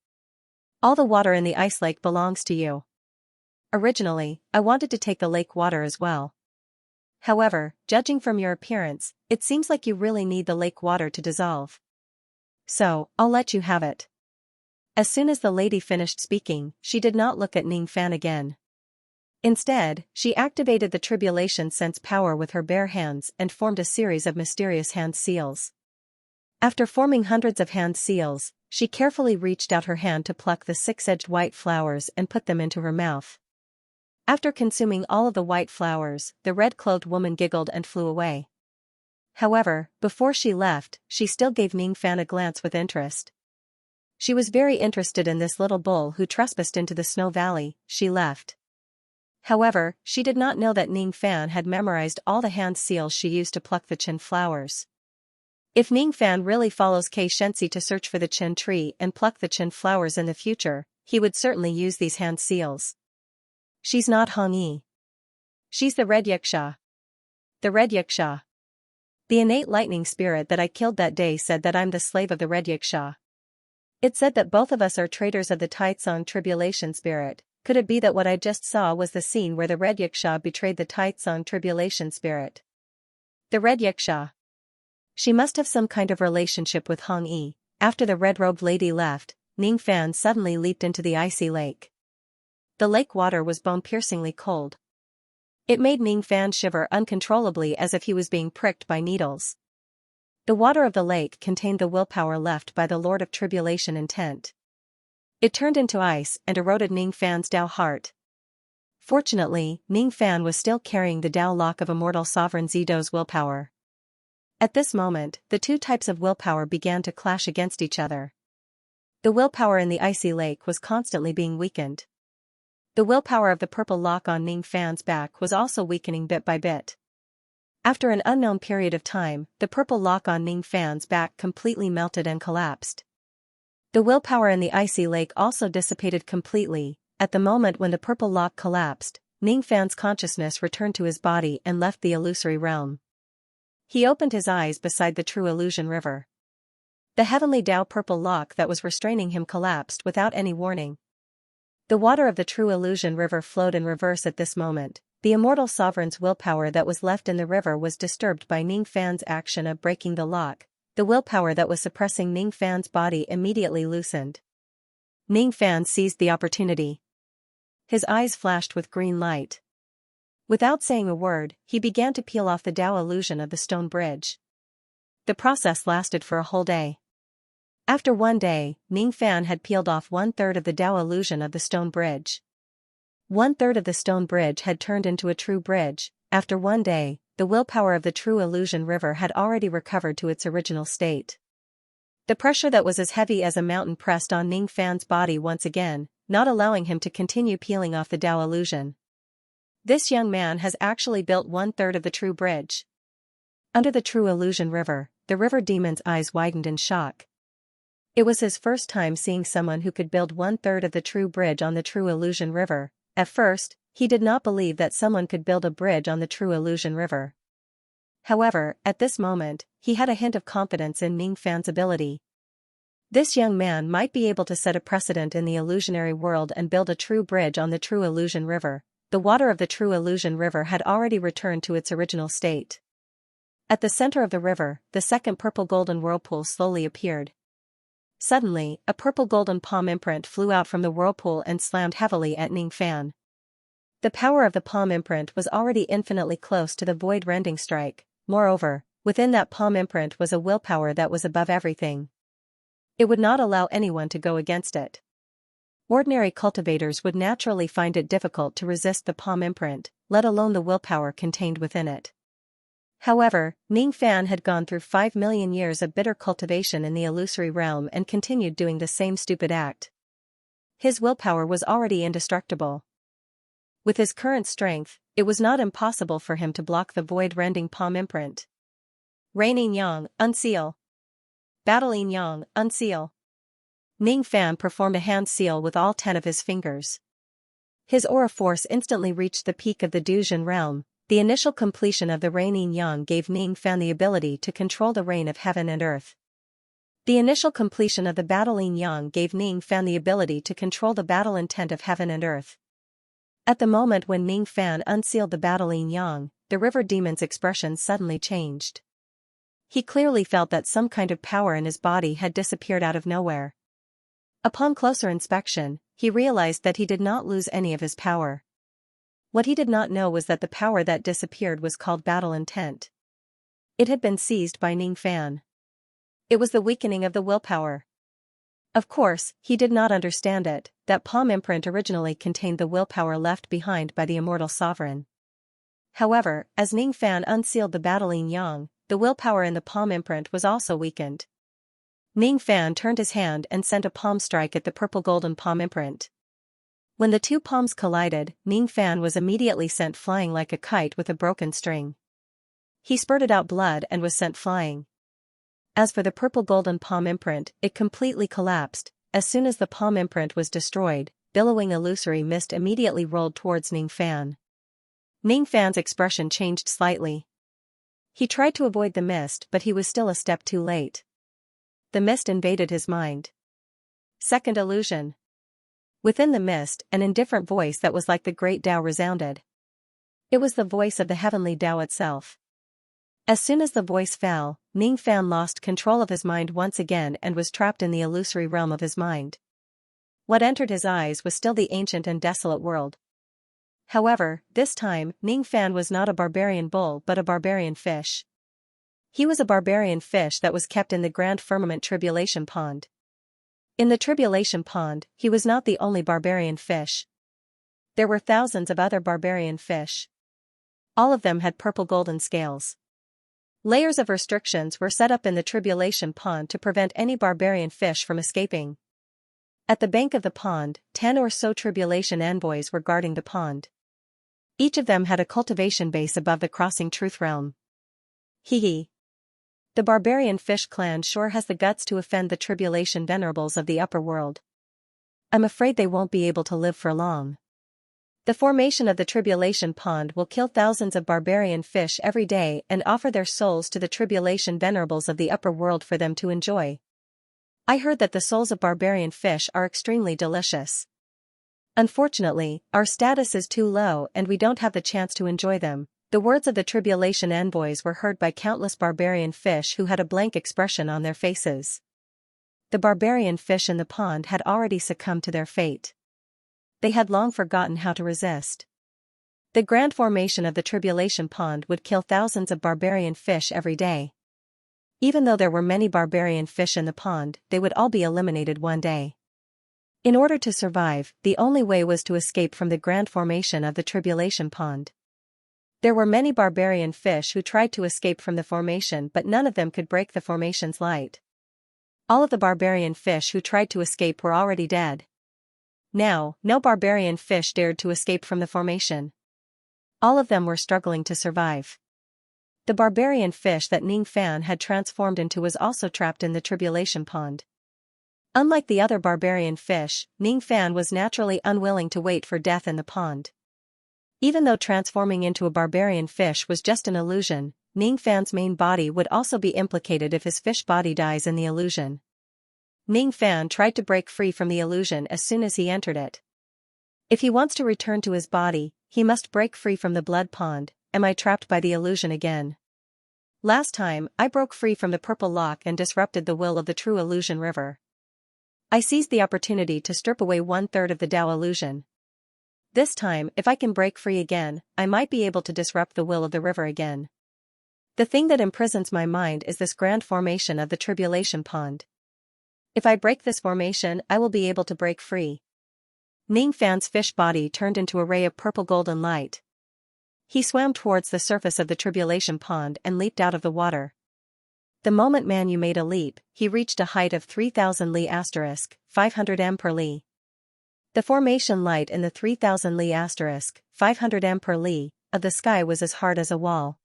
All the water in the ice lake belongs to you. Originally, I wanted to take the lake water as well. However, judging from your appearance, it seems like you really need the lake water to dissolve. So, I'll let you have it. As soon as the lady finished speaking, she did not look at Ning Fan again. Instead, she activated the tribulation sense power with her bare hands and formed a series of mysterious hand seals. After forming hundreds of hand seals, she carefully reached out her hand to pluck the six-edged white flowers and put them into her mouth. After consuming all of the white flowers, the red-clothed woman giggled and flew away. However, before she left, she still gave Ning Fan a glance with interest. She was very interested in this little bull who trespassed into the snow valley. She left. However, she did not know that Ning Fan had memorized all the hand seals she used to pluck the Qin flowers. If Ning Fan really follows Xianxia to search for the Qin tree and pluck the Qin flowers in the future, he would certainly use these hand seals. She's not Hongyi. She's the Red Xianxia. The Red Xianxia. The innate lightning spirit that I killed that day said that I'm the slave of the Red Xianxia. It said that both of us are traitors of the Taitsong tribulation spirit. Could it be that what I just saw was the scene where the Red Xianxia betrayed the Taitsong tribulation spirit? The Red Xianxia. She must have some kind of relationship with Hongyi. After the red-robed lady left, Ning Fan suddenly leaped into the icy lake. The lake water was bone-piercingly cold. It made Ning Fan shiver uncontrollably as if he was being pricked by needles. The water of the lake contained the willpower left by the Lord of Tribulation intent. It turned into ice and eroded Ning Fan's Dao heart. Fortunately, Ning Fan was still carrying the Dao lock of immortal sovereign Zido's willpower. At this moment, the two types of willpower began to clash against each other. The willpower in the icy lake was constantly being weakened. The willpower of the purple lock on Ning Fan's back was also weakening bit by bit. After an unknown period of time, the purple lock on Ning Fan's back completely melted and collapsed. The willpower in the icy lake also dissipated completely. At the moment when the purple lock collapsed, Ning Fan's consciousness returned to his body and left the illusory realm. He opened his eyes beside the true illusion river. The heavenly Dao purple lock that was restraining him collapsed without any warning. The water of the true illusion river flowed in reverse at this moment. The immortal sovereign's willpower that was left in the river was disturbed by Ning Fan's action of breaking the lock. The willpower that was suppressing Ning Fan's body immediately loosened. Ning Fan seized the opportunity. His eyes flashed with green light. Without saying a word, he began to peel off the Dao illusion of the stone bridge. The process lasted for a whole day. After one day, Ning Fan had peeled off 1/3 of the Dao illusion of the stone bridge. 1/3 of the stone bridge had turned into a true bridge. After one day, the willpower of the true illusion river had already recovered to its original state. The pressure that was as heavy as a mountain pressed on Ning Fan's body once again, not allowing him to continue peeling off the Dao illusion. This young man has actually built 1/3 of the true bridge. Under the true illusion river, the river demon's eyes widened in shock. It was his first time seeing someone who could build 1/3 of the true bridge on the true illusion river. At first, he did not believe that someone could build a bridge on the true illusion river. However, at this moment, he had a hint of confidence in Ning Fan's ability. This young man might be able to set a precedent in the illusionary world and build a true bridge on the true illusion river. The water of the true illusion river had already returned to its original state. At the center of the river, the second purple-golden whirlpool slowly appeared. Suddenly, a purple-golden palm imprint flew out from the whirlpool and slammed heavily at Ning Fan. The power of the palm imprint was already infinitely close to the void-rending strike. Moreover, within that palm imprint was a willpower that was above everything. It would not allow anyone to go against it. Ordinary cultivators would naturally find it difficult to resist the palm imprint, let alone the willpower contained within it. However, Ning Fan had gone through 5 million years of bitter cultivation in the illusory realm and continued doing the same stupid act. His willpower was already indestructible. With his current strength, it was not impossible for him to block the void-rending palm imprint. Reigning Yang, unseal. Battling Yang, unseal. Ning Fan performed a hand seal with all 10 of his fingers. His aura force instantly reached the peak of the Duzhen realm. The initial completion of the rain yin yang gave Ning Fan the ability to control the rain of heaven and earth. The initial completion of the battle yin yang gave Ning Fan the ability to control the battle intent of heaven and earth. At the moment when Ning Fan unsealed the battle yin yang, the river demon's expression suddenly changed. He clearly felt that some kind of power in his body had disappeared out of nowhere. Upon closer inspection, he realized that he did not lose any of his power. What he did not know was that the power that disappeared was called battle intent. It had been seized by Ning Fan. It was the weakening of the willpower. Of course, he did not understand it, that palm imprint originally contained the willpower left behind by the immortal sovereign. However, as Ning Fan unsealed the battle yin yang, the willpower in the palm imprint was also weakened. Ning Fan turned his hand and sent a palm strike at the purple golden palm imprint. When the two palms collided, Ning Fan was immediately sent flying like a kite with a broken string. He spurted out blood and was sent flying. As for the purple golden palm imprint, it completely collapsed. As soon as the palm imprint was destroyed, billowing illusory mist immediately rolled towards Ning Fan. Ning Fan's expression changed slightly. He tried to avoid the mist, but he was still a step too late. The mist invaded his mind. Second illusion. Within the mist, an indifferent voice that was like the great Tao resounded. It was the voice of the heavenly Tao itself. As soon as the voice fell, Ning Fan lost control of his mind once again and was trapped in the illusory realm of his mind. What entered his eyes was still the ancient and desolate world. However, this time, Ning Fan was not a barbarian bull but a barbarian fish. He was a barbarian fish that was kept in the Grand Firmament Tribulation Pond. In the Tribulation Pond, he was not the only barbarian fish. There were thousands of other barbarian fish. All of them had purple golden scales. Layers of restrictions were set up in the Tribulation Pond to prevent any barbarian fish from escaping. At the bank of the pond, 10 or so Tribulation envoys were guarding the pond. Each of them had a cultivation base above the crossing truth realm. Hee. The barbarian fish clan sure has the guts to offend the Tribulation venerables of the upper world. I'm afraid they won't be able to live for long. The formation of the Tribulation Pond will kill thousands of barbarian fish every day and offer their souls to the Tribulation venerables of the upper world for them to enjoy. I heard that the souls of barbarian fish are extremely delicious. Unfortunately, our status is too low and we don't have the chance to enjoy them. The words of the Tribulation envoys were heard by countless barbarian fish who had a blank expression on their faces. The barbarian fish in the pond had already succumbed to their fate. They had long forgotten how to resist. The grand formation of the Tribulation Pond would kill thousands of barbarian fish every day. Even though there were many barbarian fish in the pond, they would all be eliminated one day. In order to survive, the only way was to escape from the grand formation of the Tribulation Pond. There were many barbarian fish who tried to escape from the formation, but none of them could break the formation's light. All of the barbarian fish who tried to escape were already dead. Now, no barbarian fish dared to escape from the formation. All of them were struggling to survive. The barbarian fish that Ning Fan had transformed into was also trapped in the Tribulation Pond. Unlike the other barbarian fish, Ning Fan was naturally unwilling to wait for death in the pond. Even though transforming into a barbarian fish was just an illusion, Ning Fan's main body would also be implicated if his fish body dies in the illusion. Ning Fan tried to break free from the illusion as soon as he entered it. If he wants to return to his body, he must break free from the blood pond. Am I trapped by the illusion again? Last time, I broke free from the purple lock and disrupted the will of the true illusion river. I seized the opportunity to strip away 1/3 of the Tao illusion. This time, if I can break free again, I might be able to disrupt the will of the river again. The thing that imprisons my mind is this grand formation of the Tribulation Pond. If I break this formation, I will be able to break free. Ning Fan's fish body turned into a ray of purple golden light. He swam towards the surface of the Tribulation Pond and leaped out of the water. The moment Manu made a leap, he reached a height of 3,000 li * 500 m per li. The formation light in the 3,000 li * 500 m per li of the sky was as hard as a wall.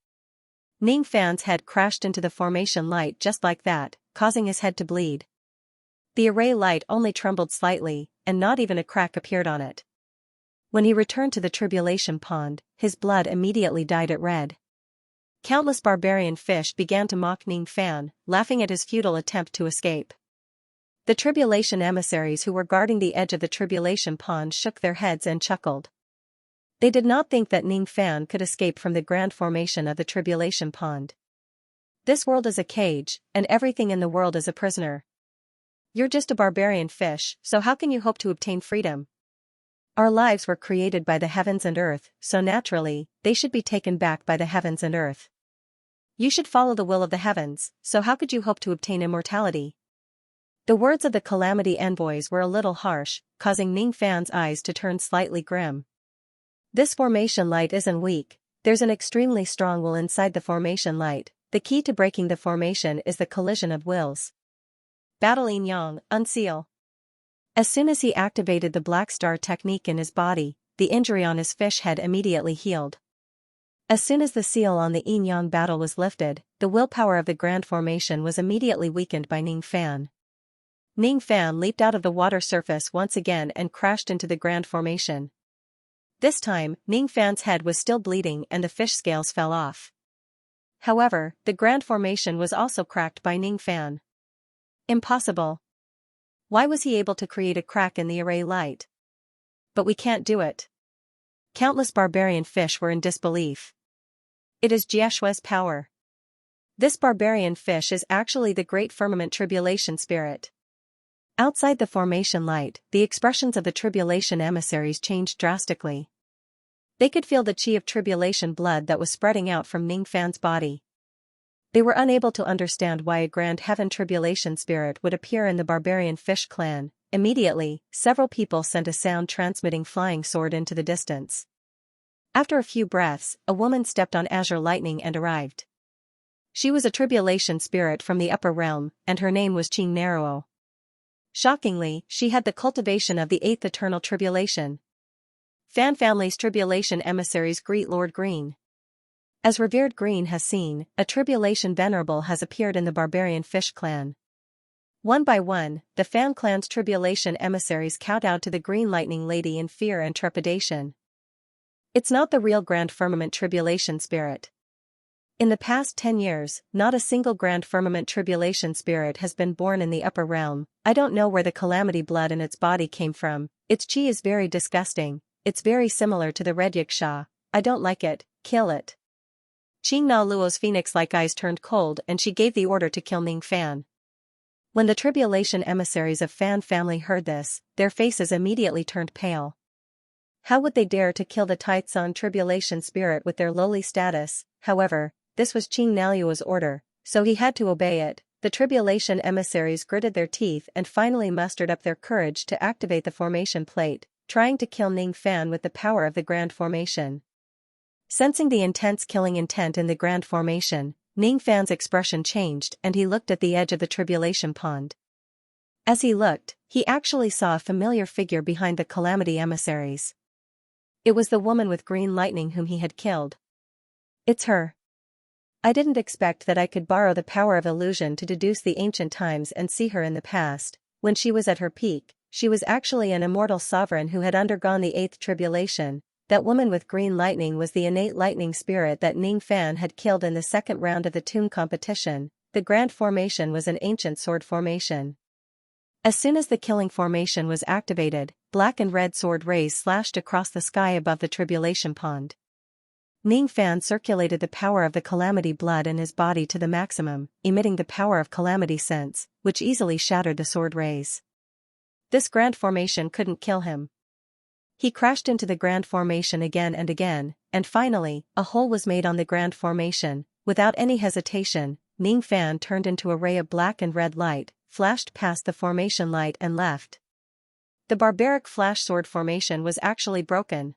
Ning Fan's head crashed into the formation light just like that, causing his head to bleed. The array light only trembled slightly, and not even a crack appeared on it. When he returned to the tribulation pond, his blood immediately dyed it red. Countless barbarian fish began to mock Ning Fan, laughing at his futile attempt to escape. The tribulation emissaries who were guarding the edge of the tribulation pond shook their heads and chuckled. They did not think that Ning Fan could escape from the grand formation of the tribulation pond. This world is a cage, and everything in the world is a prisoner. You're just a barbarian fish, so how can you hope to obtain freedom? Our lives were created by the heavens and earth, so naturally, they should be taken back by the heavens and earth. You should follow the will of the heavens, so how could you hope to obtain immortality? The words of the calamity envoys were a little harsh, causing Ning Fan's eyes to turn slightly grim. This formation light isn't weak, there's an extremely strong will inside the formation light. The key to breaking the formation is the collision of wills. Battle Yin Yang, unseal. As soon as he activated the Black Star technique in his body, the injury on his fish head immediately healed. As soon as the seal on the Yin Yang battle was lifted, the willpower of the grand formation was immediately weakened by Ning Fan. Ning Fan leaped out of the water surface once again and crashed into the grand formation. This time, Ning Fan's head was still bleeding and the fish scales fell off. However, the grand formation was also cracked by Ning Fan. Impossible. Why was he able to create a crack in the array light? But we can't do it. Countless barbarian fish were in disbelief. It is Jieshua's power. This barbarian fish is actually the great firmament tribulation spirit. Outside the formation light, the expressions of the tribulation emissaries changed drastically. They could feel the chi of tribulation blood that was spreading out from Ning Fan's body. They were unable to understand why a grand heaven tribulation spirit would appear in the barbarian fish clan. Immediately, several people sent a sound-transmitting flying sword into the distance. After a few breaths, a woman stepped on azure lightning and arrived. She was a tribulation spirit from the upper realm, and her name was Qing Naruo. Shockingly, she had the cultivation of the 8th eternal tribulation. Fan family's tribulation emissaries greet Lord Green. As revered Green has seen, a tribulation venerable has appeared in the barbarian fish clan. One by one, the Fan clan's tribulation emissaries kowtowed to the Green Lightning Lady in fear and trepidation. It's not the real Grand Firmament Tribulation Spirit. In the past 10 years, not a single Grand Firmament Tribulation Spirit has been born in the upper realm. I don't know where the calamity blood in its body came from. Its chi is very disgusting. It's very similar to the red Yiksha. I don't like it. Kill it. Qing Na Luo's phoenix-like eyes turned cold and she gave the order to kill Ning Fan. When the tribulation emissaries of Fan family heard this, their faces immediately turned pale. How would they dare to kill the Taizong tribulation spirit with their lowly status? However, this was Qing Naluo's order, so he had to obey it. The tribulation emissaries gritted their teeth and finally mustered up their courage to activate the formation plate, trying to kill Ning Fan with the power of the grand formation. Sensing the intense killing intent in the grand formation, Ning Fan's expression changed and he looked at the edge of the tribulation pond. As he looked, he actually saw a familiar figure behind the calamity emissaries. It was the woman with green lightning whom he had killed. It's her. I didn't expect that I could borrow the power of illusion to deduce the ancient times and see her in the past. When she was at her peak, she was actually an immortal sovereign who had undergone the 8th tribulation. That woman with green lightning was the innate lightning spirit that Ning Fan had killed in the second round of the Toon competition. The grand formation was an ancient sword formation. As soon as the killing formation was activated, black and red sword rays slashed across the sky above the tribulation pond. Ning Fan circulated the power of the calamity blood in his body to the maximum, emitting the power of calamity sense, which easily shattered the sword rays. This grand formation couldn't kill him. He crashed into the grand formation again, and finally, a hole was made on the grand formation. Without any hesitation, Ning Fan turned into a ray of black and red light, flashed past the formation light and left. The barbaric flash sword formation was actually broken.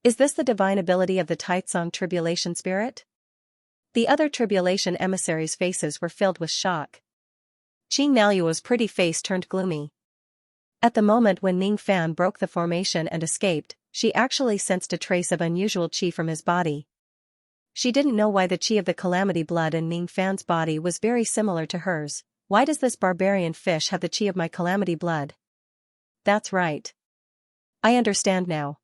Is this the divine ability of the Taizong tribulation spirit? The other tribulation emissaries' faces were filled with shock. Qing Naluo's pretty face turned gloomy. At the moment when Ning Fan broke the formation and escaped, she actually sensed a trace of unusual chi from his body. She didn't know why the chi of the calamity blood in Ning Fan's body was very similar to hers. Why does this barbarian fish have the chi of my calamity blood? That's right. I understand now.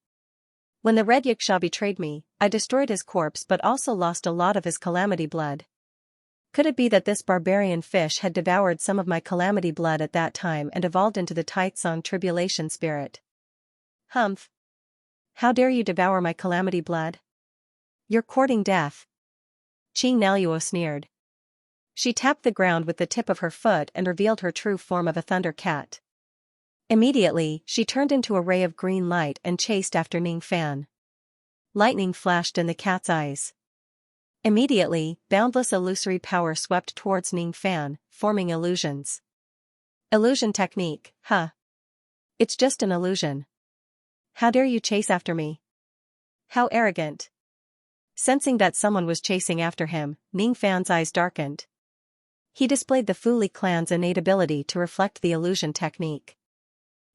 When the red Xianxia betrayed me, I destroyed his corpse but also lost a lot of his calamity blood. Could it be that this barbarian fish had devoured some of my calamity blood at that time and evolved into the Taitsong tribulation spirit? Humph! How dare you devour my calamity blood? You're courting death. Xianxia sneered. She tapped the ground with the tip of her foot and revealed her true form of a thunder cat. Immediately, she turned into a ray of green light and chased after Ningfan. Lightning flashed in the cat's eyes. Immediately, boundless illusory power swept towards Ningfan, forming illusions. Illusion technique, huh? It's just an illusion. How dare you chase after me? How arrogant. Sensing that someone was chasing after him, Ningfan's eyes darkened. He displayed the Fuli clan's innate ability to reflect the illusion technique.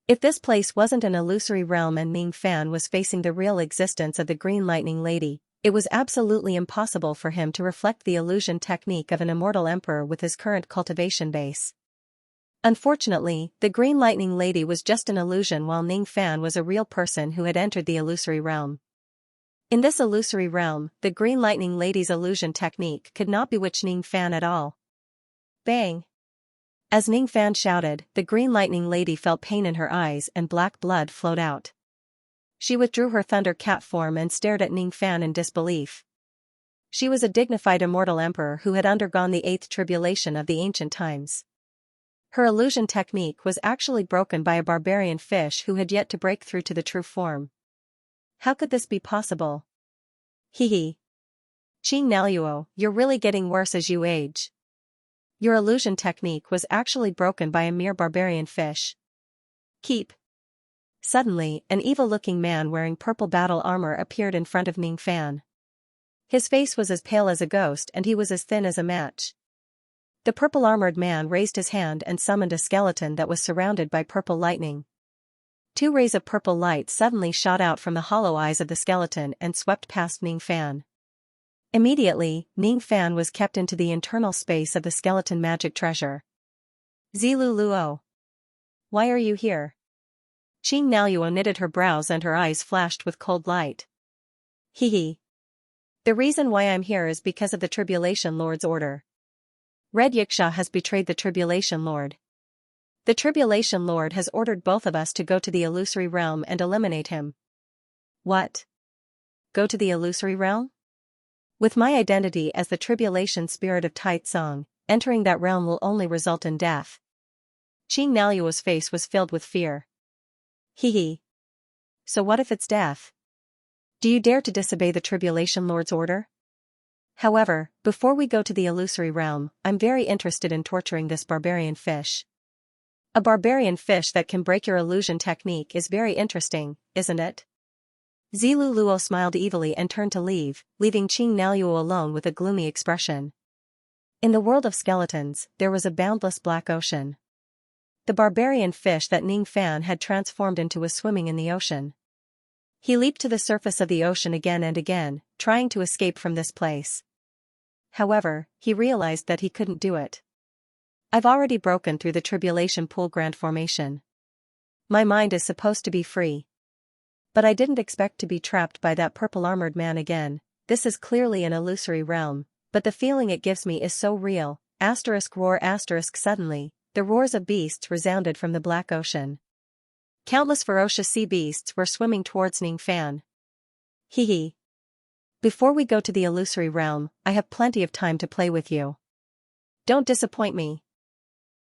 If this place wasn't an illusory realm and Ningfan was facing the real existence of the Green Lightning Lady, it was absolutely impossible for him to reflect the illusion technique of an immortal emperor with his current cultivation base. Unfortunately, the Green Lightning Lady was just an illusion while Ningfan was a real person who had entered the illusory realm. In this illusory realm, the Green Lightning Lady's illusion technique could not bewitch Ningfan at all. Bang! As Ningfan shouted, the Green Lightning Lady felt pain in her eyes and black blood flowed out. She withdrew her thunder cat form and stared at Ningfan in disbelief. She was a dignified immortal emperor who had undergone the 8th tribulation of the ancient times. Her illusion technique was actually broken by a barbarian fish who had yet to break through to the true form. How could this be possible? Hee. Xianxia, you're really getting worse as you age. Your illusion technique was actually broken by a mere barbarian fish. Keep. Suddenly, an evil-looking man wearing purple battle armor appeared in front of Ningfan. His face was as pale as a ghost and he was as thin as a match. The purple-armored man raised his hand and summoned a skeleton that was surrounded by purple lightning. 2 rays of purple light suddenly shot out from the hollow eyes of the skeleton and swept past Ningfan. Immediately, Ningfan was kept into the internal space of the skeleton magic treasure. Ziluluo. Why are you here? Xianxia knitted her brows and her eyes flashed with cold light. Hee. The reason why I'm here is because of the Tribulation Lord's order. Red Xianxia has betrayed the Tribulation Lord. The Tribulation Lord has ordered both of us to go to the illusory realm and eliminate him. What? Go to the illusory realm? With my identity as the tribulation spirit of Taitsong, entering that realm will only result in death. Xianxia's face was filled with fear. Hee. So what if it's death? Do you dare to disobey the Tribulation Lord's order? However, before we go to the illusory realm, I'm very interested in torturing this barbarian fish. A barbarian fish that can break your illusion technique is very interesting, isn't it? Ziluluo smiled evilly and turned to leave, leaving Xianxia alone with a gloomy expression. In the world of skeletons, there was a boundless black ocean. The barbarian fish that Ningfan had transformed into was swimming in the ocean. He leaped to the surface of the ocean again and again, trying to escape from this place. However, he realized that he couldn't do it. I've already broken through the Tribulation Pool Grand Formation. My mind is supposed to be free. But I didn't expect to be trapped by that purple-armored man again. This is clearly an illusory realm, but the feeling it gives me is so real. Roar. Suddenly, the roars of beasts resounded from the black ocean. Countless ferocious sea beasts were swimming towards Ningfan. Hee. Before we go to the illusory realm, I have plenty of time to play with you. Don't disappoint me.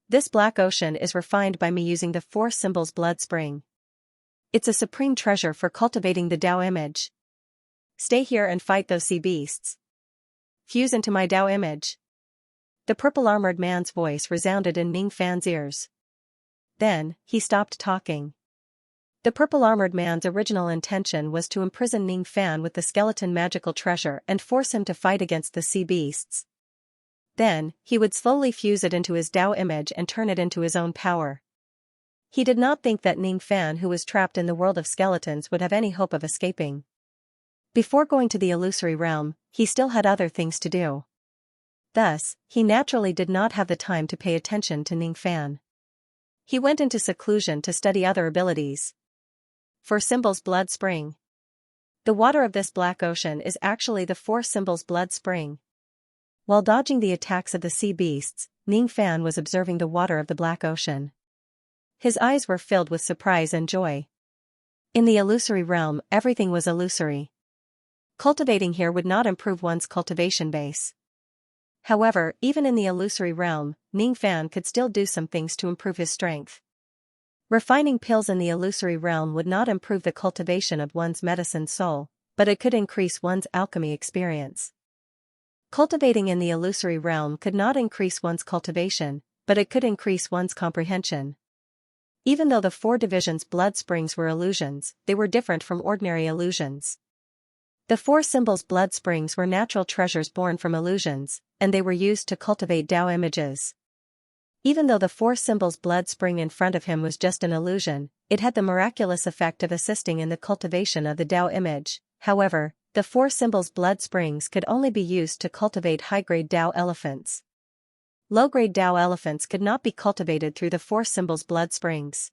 This black ocean is refined by me using the 4 symbols blood spring. It's a supreme treasure for cultivating the Tao image. Stay here and fight those sea beasts. Fuse into my Tao image. The purple-armored man's voice resounded in Ningfan's ears. Then, he stopped talking. The purple-armored man's original intention was to imprison Ningfan with the skeleton magical treasure and force him to fight against the sea beasts. Then, he would slowly fuse it into his Tao image and turn it into his own power. He did not think that Ningfan, who was trapped in the world of skeletons, would have any hope of escaping. Before going to the illusory realm, he still had other things to do. Thus, he naturally did not have the time to pay attention to Ningfan. He went into seclusion to study other abilities. For symbols blood spring. The water of this black ocean is actually the Four Symbols blood spring. While dodging the attacks of the sea beasts, Ning Fan was observing the water of the black ocean. His eyes were filled with surprise and joy. In the illusory realm, everything was illusory. Cultivating here would not improve one's cultivation base. However, even in the illusory realm, Ning Fan could still do some things to improve his strength. Refining pills in the illusory realm would not improve the cultivation of one's medicine soul, but it could increase one's alchemy experience. Cultivating in the illusory realm could not increase one's cultivation, but it could increase one's comprehension. Even though the four divisions blood springs were illusions, they were different from ordinary illusions. The Four Symbols blood springs were natural treasures born from illusions, and they were used to cultivate Tao images. Even though the Four Symbols blood spring in front of him was just an illusion, it had the miraculous effect of assisting in the cultivation of the Tao image. However, the Four Symbols blood springs could only be used to cultivate high-grade Tao elephants. Low-grade Tao elephants could not be cultivated through the Four Symbols blood springs.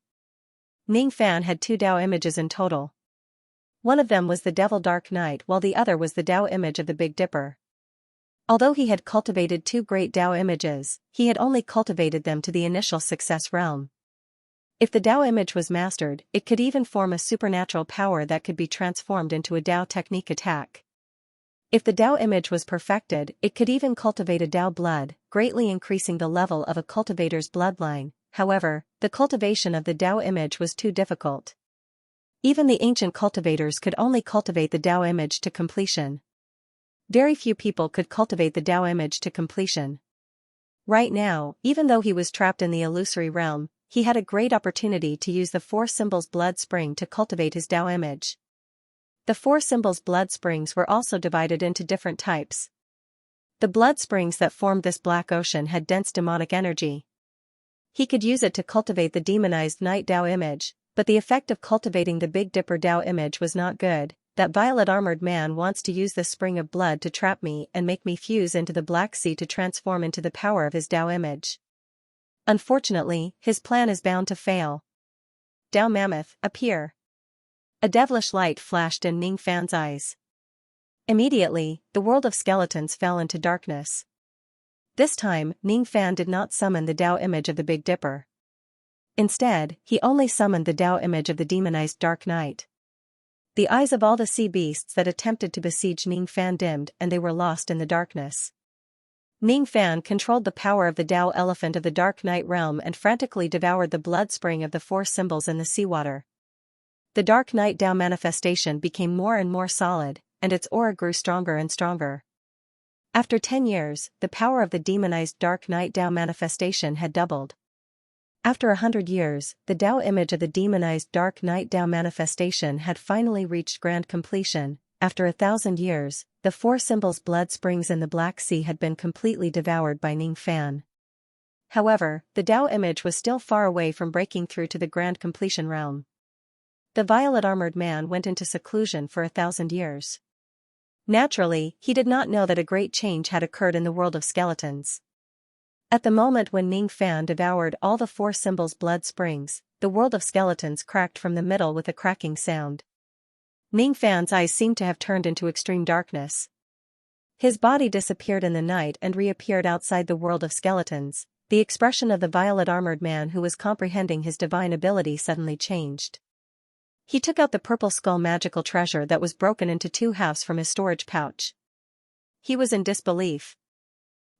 Ning Fan had two Tao images in total. One of them was the Devil Dark Knight while the other was the Tao image of the Big Dipper. Although he had cultivated two great Tao images, he had only cultivated them to the initial success realm. If the Tao image was mastered, it could even form a supernatural power that could be transformed into a Tao technique attack. If the Tao image was perfected, it could even cultivate a Tao blood, greatly increasing the level of a cultivator's bloodline. However, the cultivation of the Tao image was too difficult. Even the ancient cultivators could only cultivate the Tao image to completion. Very few people could cultivate the Tao image to completion. Right now, even though he was trapped in the illusory realm, he had a great opportunity to use the Four Symbols blood spring to cultivate his Tao image. The Four Symbols blood springs were also divided into different types. The blood springs that formed this black ocean had dense demonic energy. He could use it to cultivate the demonized Night Tao image, but the effect of cultivating the Big Dipper Tao image was not good. That violet armored man wants to use this spring of blood to trap me and make me fuse into the Black Sea to transform into the power of his Tao image. Unfortunately, his plan is bound to fail. Tao Mammoth, appear. A devilish light flashed in Ning Fan's eyes. Immediately, the world of skeletons fell into darkness. This time, Ning Fan did not summon the Tao image of the Big Dipper. Instead, he only summoned the Tao image of the demonized Dark Knight. The eyes of all the sea beasts that attempted to besiege Ning Fan dimmed and they were lost in the darkness. Ning Fan controlled the power of the Tao elephant of the Dark Knight realm and frantically devoured the blood spring of the Four Symbols in the seawater. The Dark Knight Tao manifestation became more and more solid, and its aura grew stronger and stronger. After 10 years, the power of the demonized Dark Knight Tao manifestation had doubled. After 100 years, the Tao image of the demonized Dark Knight Tao manifestation had finally reached grand completion. After 1,000 years, the Four Symbols blood springs in the Black Sea had been completely devoured by Ning Fan. However, the Tao image was still far away from breaking through to the grand completion realm. The violet armored man went into seclusion for 1,000 years. Naturally, he did not know that a great change had occurred in the world of skeletons. At the moment when Ning Fan devoured all the Four Symbols blood springs, the world of skeletons cracked from the middle with a cracking sound. Ning Fan's eyes seemed to have turned into extreme darkness. His body disappeared in the night and reappeared outside the world of skeletons. The expression of the violet armored man who was comprehending his divine ability suddenly changed. He took out the purple skull magical treasure that was broken into 2 halves from his storage pouch. He was in disbelief.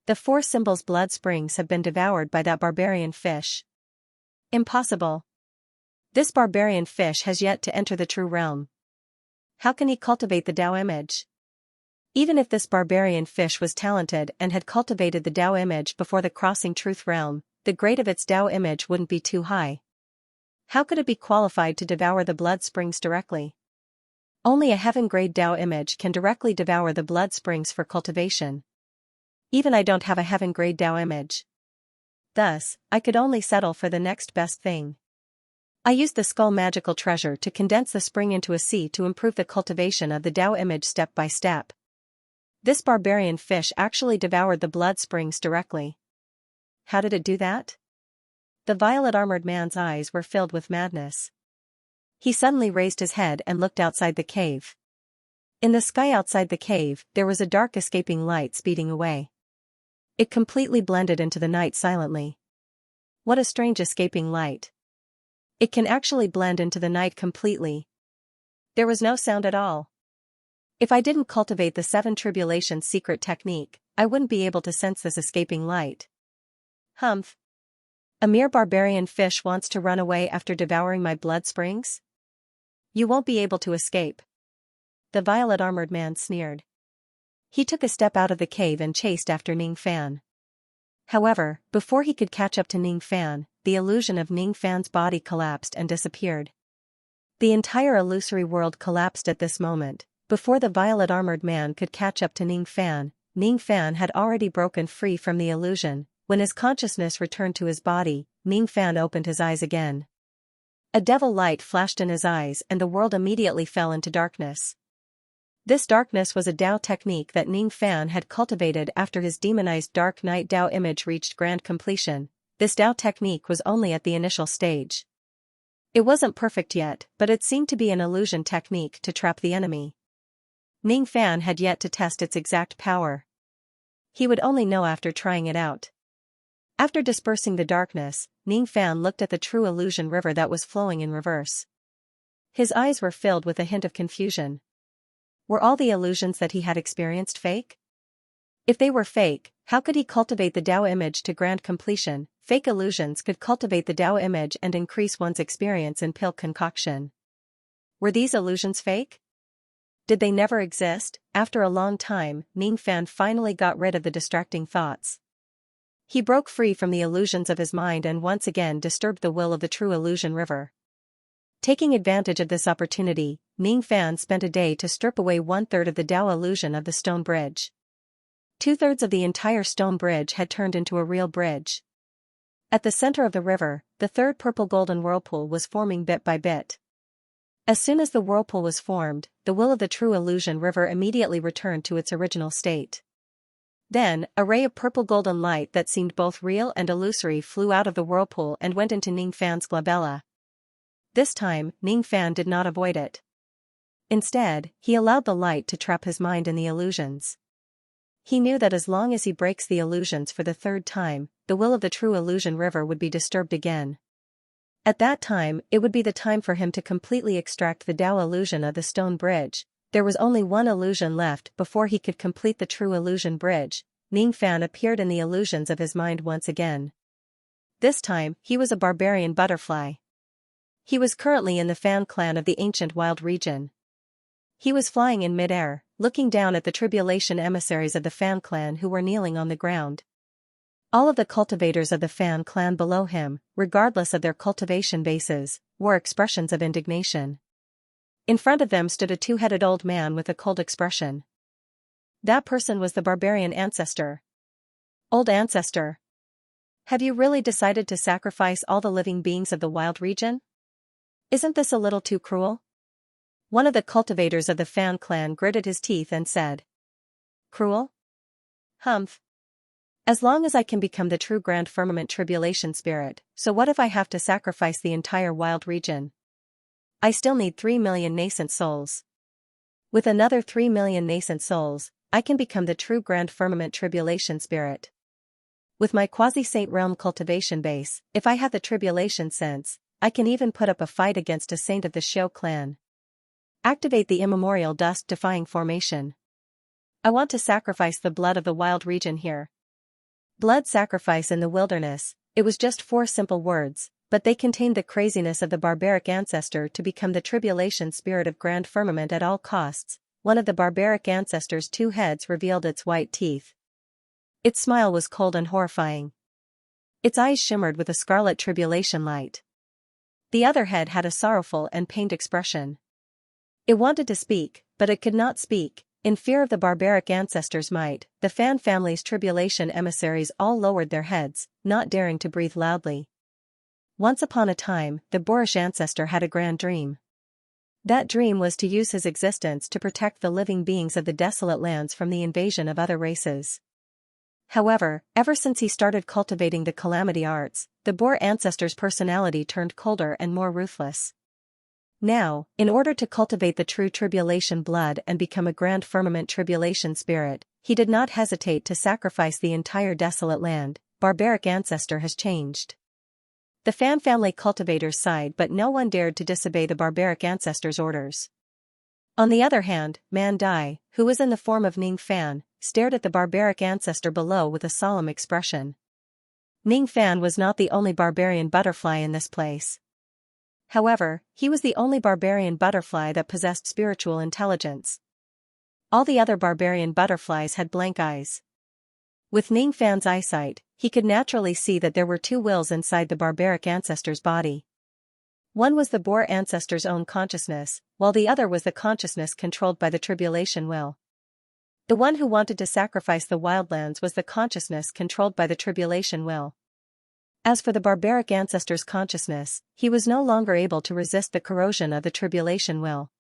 The Four Symbols blood springs have been devoured by that barbarian fish. Impossible. This barbarian fish has yet to enter the true realm. How can he cultivate the Tao image? Even if this barbarian fish was talented and had cultivated the Tao image before the crossing truth realm, the grade of its Tao image wouldn't be too high. How could it be qualified to devour the blood springs directly? Only a heaven-grade Tao image can directly devour the blood springs for cultivation. Even I don't have a heaven-grade Tao image. Thus, I could only settle for the next best thing. I used the skull magical treasure to condense the spring into a sea to improve the cultivation of the Tao image step by step. This barbarian fish actually devoured the blood springs directly. How did it do that? The violet armored man's eyes were filled with madness. He suddenly raised his head and looked outside the cave. In the sky outside the cave, there was a dark escaping light speeding away. It completely blended into the night silently. What a strange escaping light. It can actually blend into the night completely. There was no sound at all. If I didn't cultivate the 7 Tribulations secret technique, I wouldn't be able to sense this escaping light. Humph. A mere barbarian fish wants to run away after devouring my blood springs? You won't be able to escape. The violet-armored man sneered. He took a step out of the cave and chased after Ning Fan. However, before he could catch up to Ning Fan, the illusion of Ning Fan's body collapsed and disappeared. The entire illusory world collapsed at this moment. Before the violet-armored man could catch up to Ning Fan had already broken free from the illusion. When his consciousness returned to his body, Ning Fan opened his eyes again. A devil light flashed in his eyes and the world immediately fell into darkness. This darkness was a Dao technique that Ning Fan had cultivated after his demonized Dark Night Dao image reached grand completion. This Dao technique was only at the initial stage. It wasn't perfect yet, but it seemed to be an illusion technique to trap the enemy. Ning Fan had yet to test its exact power. He would only know after trying it out. After dispersing the darkness, Ning Fan looked at the true illusion river that was flowing in reverse. His eyes were filled with a hint of confusion. Were all the illusions that he had experienced fake? If they were fake, how could he cultivate the Dao image to grand completion? Fake illusions could cultivate the Dao image and increase one's experience in pill concoction. Were these illusions fake? Did they never exist? After a long time, Ning Fan finally got rid of the distracting thoughts. He broke free from the illusions of his mind and once again disturbed the will of the true illusion river. Taking advantage of this opportunity, Ning Fan spent a day to strip away 1/3 of the Dao illusion of the stone bridge. 2/3 of the entire stone bridge had turned into a real bridge. At the center of the river, the third purple-golden whirlpool was forming bit by bit. As soon as the whirlpool was formed, the will of the true illusion river immediately returned to its original state. Then, a ray of purple-golden light that seemed both real and illusory flew out of the whirlpool and went into Ning Fan's glabella. This time, Ning Fan did not avoid it. Instead, he allowed the light to trap his mind in the illusions. He knew that as long as he breaks the illusions for the 3rd time, the will of the true illusion river would be disturbed again. At that time, it would be the time for him to completely extract the Dao illusion of the stone bridge. There was only one illusion left before he could complete the true illusion bridge. Ning Fan appeared in the illusions of his mind once again. This time, he was a barbarian butterfly. He was currently in the Fan clan of the ancient wild region. He was flying in mid-air, looking down at the tribulation emissaries of the Fan clan who were kneeling on the ground. All of the cultivators of the Fan clan below him, regardless of their cultivation bases, wore expressions of indignation. In front of them stood a 2-headed old man with a cold expression. That person was the barbarian ancestor. Old ancestor. Have you really decided to sacrifice all the living beings of the wild region? Isn't this a little too cruel? One of the cultivators of the Fan clan gritted his teeth and said. Cruel? Humph. As long as I can become the true Grand Firmament Tribulation Spirit, so what if I have to sacrifice the entire wild region? I still need 3 million nascent souls. With another 3 million nascent souls, I can become the true Grand Firmament Tribulation Spirit. With my quasi-saint realm cultivation base, if I have the tribulation sense, I can even put up a fight against a saint of the Xiao clan. Activate the immemorial dust-defying formation. I want to sacrifice the blood of the wild region here. Blood sacrifice in the wilderness, it was just 4 simple words, but they contained the craziness of the barbaric ancestor to become the tribulation spirit of Grand Firmament at all costs. One of the barbaric ancestor's 2 heads revealed its white teeth. Its smile was cold and horrifying. Its eyes shimmered with a scarlet tribulation light. The other head had a sorrowful and pained expression. It wanted to speak, but it could not speak. In fear of the barbaric ancestor's might, the Fan family's tribulation emissaries all lowered their heads, not daring to breathe loudly. Once upon a time, the boorish ancestor had a grand dream. That dream was to use his existence to protect the living beings of the desolate lands from the invasion of other races. However, ever since he started cultivating the calamity arts, the boar ancestor's personality turned colder and more ruthless. Now, in order to cultivate the true tribulation blood and become a grand firmament tribulation spirit, he did not hesitate to sacrifice the entire desolate land. Barbaric ancestor has changed. The Fan family cultivators sighed, but no one dared to disobey the barbaric ancestor's orders. On the other hand, Man Dai, who was in the form of Ning Fan, stared at the barbaric ancestor below with a solemn expression. Ning Fan was not the only barbarian butterfly in this place. However, he was the only barbarian butterfly that possessed spiritual intelligence. All the other barbarian butterflies had blank eyes. With Ning Fan's eyesight, he could naturally see that there were two wills inside the barbaric ancestor's body. One was the boar ancestor's own consciousness, while the other was the consciousness controlled by the tribulation will. The one who wanted to sacrifice the wildlands was the consciousness controlled by the tribulation will. As for the barbaric ancestor's consciousness, he was no longer able to resist the corrosion of the tribulation will.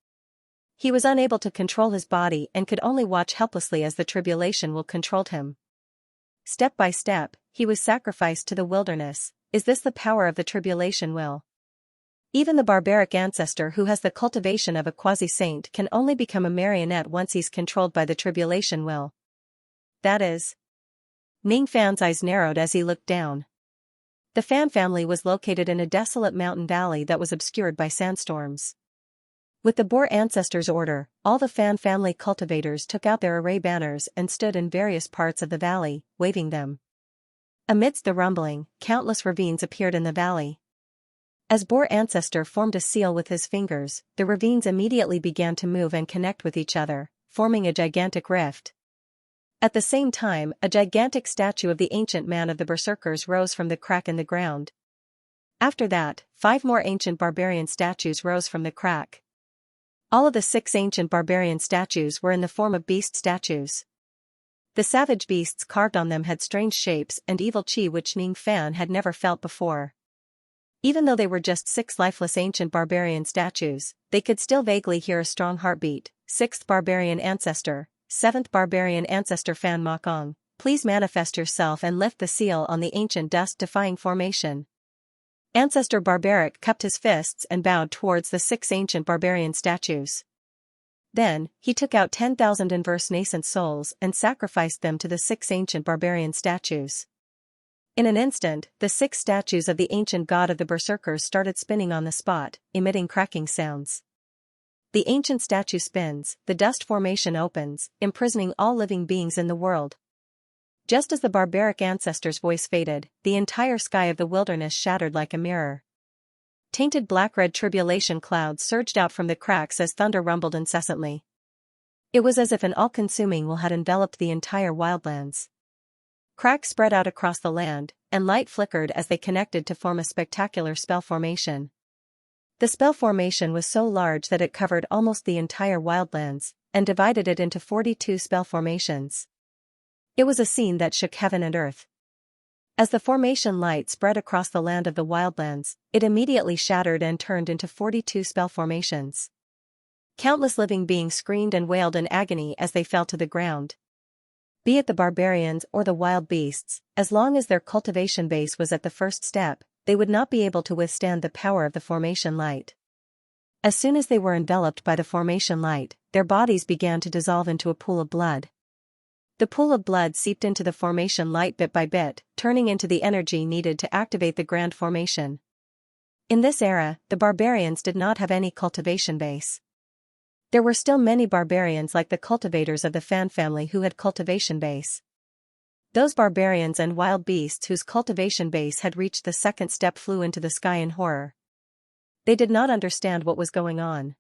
He was unable to control his body and could only watch helplessly as the tribulation will controlled him. Step by step, he was sacrificed to the wilderness. Is this the power of the tribulation will? Even the barbaric ancestor who has the cultivation of a quasi-saint can only become a marionette once he's controlled by the tribulation will. That is. Ning Fan's eyes narrowed as he looked down. The Fan family was located in a desolate mountain valley that was obscured by sandstorms. With the boar ancestor's order, all the Fan family cultivators took out their array banners and stood in various parts of the valley, waving them. Amidst the rumbling, countless ravines appeared in the valley. As boar ancestor formed a seal with his fingers, the ravines immediately began to move and connect with each other, forming a gigantic rift. At the same time, a gigantic statue of the ancient man of the berserkers rose from the crack in the ground. After that, 5 more ancient barbarian statues rose from the crack. All of the 6 ancient barbarian statues were in the form of beast statues. The savage beasts carved on them had strange shapes and evil chi which Ning Fan had never felt before. Even though they were just 6 lifeless ancient barbarian statues, they could still vaguely hear a strong heartbeat. 6th barbarian ancestor, 7th barbarian ancestor Fan Makong, please manifest yourself and lift the seal on the ancient dust-defying formation. Ancestor Barbaric cupped his fists and bowed towards the 6 ancient barbarian statues. Then, he took out 10,000 inverse nascent souls and sacrificed them to the 6 ancient barbarian statues. In an instant, the 6 statues of the ancient god of the berserkers started spinning on the spot, emitting cracking sounds. The ancient statue spins, the dust formation opens, imprisoning all living beings in the world. Just as the barbaric ancestor's voice faded, the entire sky of the wilderness shattered like a mirror. Tainted black-red tribulation clouds surged out from the cracks as thunder rumbled incessantly. It was as if an all-consuming will had enveloped the entire wildlands. Cracks spread out across the land, and light flickered as they connected to form a spectacular spell formation. The spell formation was so large that it covered almost the entire wildlands, and divided it into 42 spell formations. It was a scene that shook heaven and earth. As the formation light spread across the land of the wildlands, it immediately shattered and turned into 42 spell formations. Countless living beings screamed and wailed in agony as they fell to the ground. Be it the barbarians or the wild beasts, as long as their cultivation base was at the first step, they would not be able to withstand the power of the formation light. As soon as they were enveloped by the formation light, their bodies began to dissolve into a pool of blood. The pool of blood seeped into the formation light bit by bit, turning into the energy needed to activate the grand formation. In this era, the barbarians did not have any cultivation base. There were still many barbarians like the cultivators of the Fan family who had cultivation base. Those barbarians and wild beasts whose cultivation base had reached the second step flew into the sky in horror. They did not understand what was going on.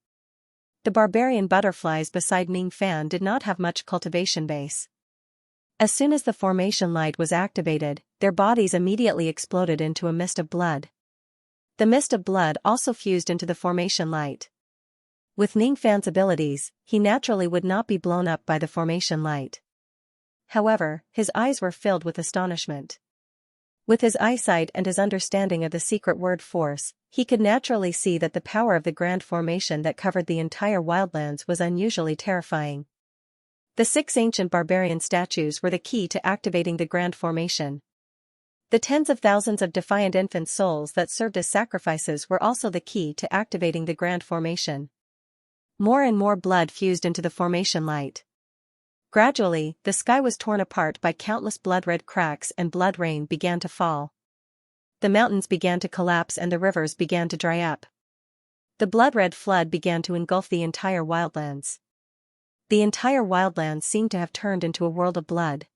The barbarian butterflies beside Ning Fan did not have much cultivation base. As soon as the formation light was activated, their bodies immediately exploded into a mist of blood. The mist of blood also fused into the formation light. With Ning Fan's abilities, he naturally would not be blown up by the formation light. However, his eyes were filled with astonishment. With his eyesight and his understanding of the secret word force, he could naturally see that the power of the grand formation that covered the entire wildlands was unusually terrifying. The 6 ancient barbarian statues were the key to activating the grand formation. The tens of thousands of defiant infant souls that served as sacrifices were also the key to activating the grand formation. More and more blood fused into the formation light. Gradually, the sky was torn apart by countless blood-red cracks and blood rain began to fall. The mountains began to collapse and the rivers began to dry up. The blood-red flood began to engulf the entire wildlands. The entire wildlands seemed to have turned into a world of blood.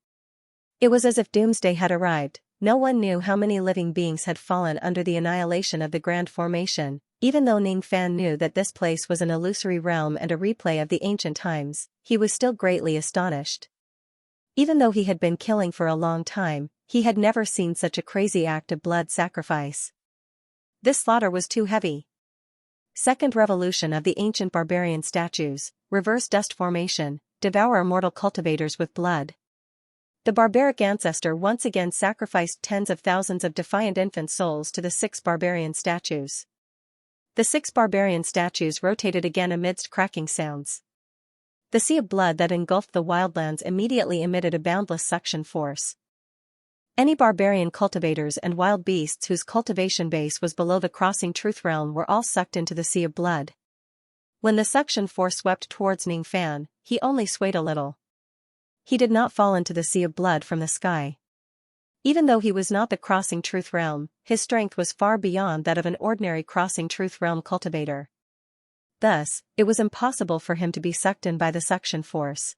It was as if doomsday had arrived. No one knew how many living beings had fallen under the annihilation of the grand formation. Even though Ning Fan knew that this place was an illusory realm and a replay of the ancient times, he was still greatly astonished. Even though he had been killing for a long time, he had never seen such a crazy act of blood sacrifice. This slaughter was too heavy. Second revolution of the ancient barbarian statues, reverse dust formation, devour mortal cultivators with blood. The barbaric ancestor once again sacrificed tens of thousands of defiant infant souls to the 6 barbarian statues. The 6 barbarian statues rotated again amidst cracking sounds. The sea of blood that engulfed the wildlands immediately emitted a boundless suction force. Any barbarian cultivators and wild beasts whose cultivation base was below the crossing truth realm were all sucked into the sea of blood. When the suction force swept towards Ning Fan, he only swayed a little. He did not fall into the sea of blood from the sky. Even though he was not the crossing truth realm, his strength was far beyond that of an ordinary crossing truth realm cultivator. Thus, it was impossible for him to be sucked in by the suction force.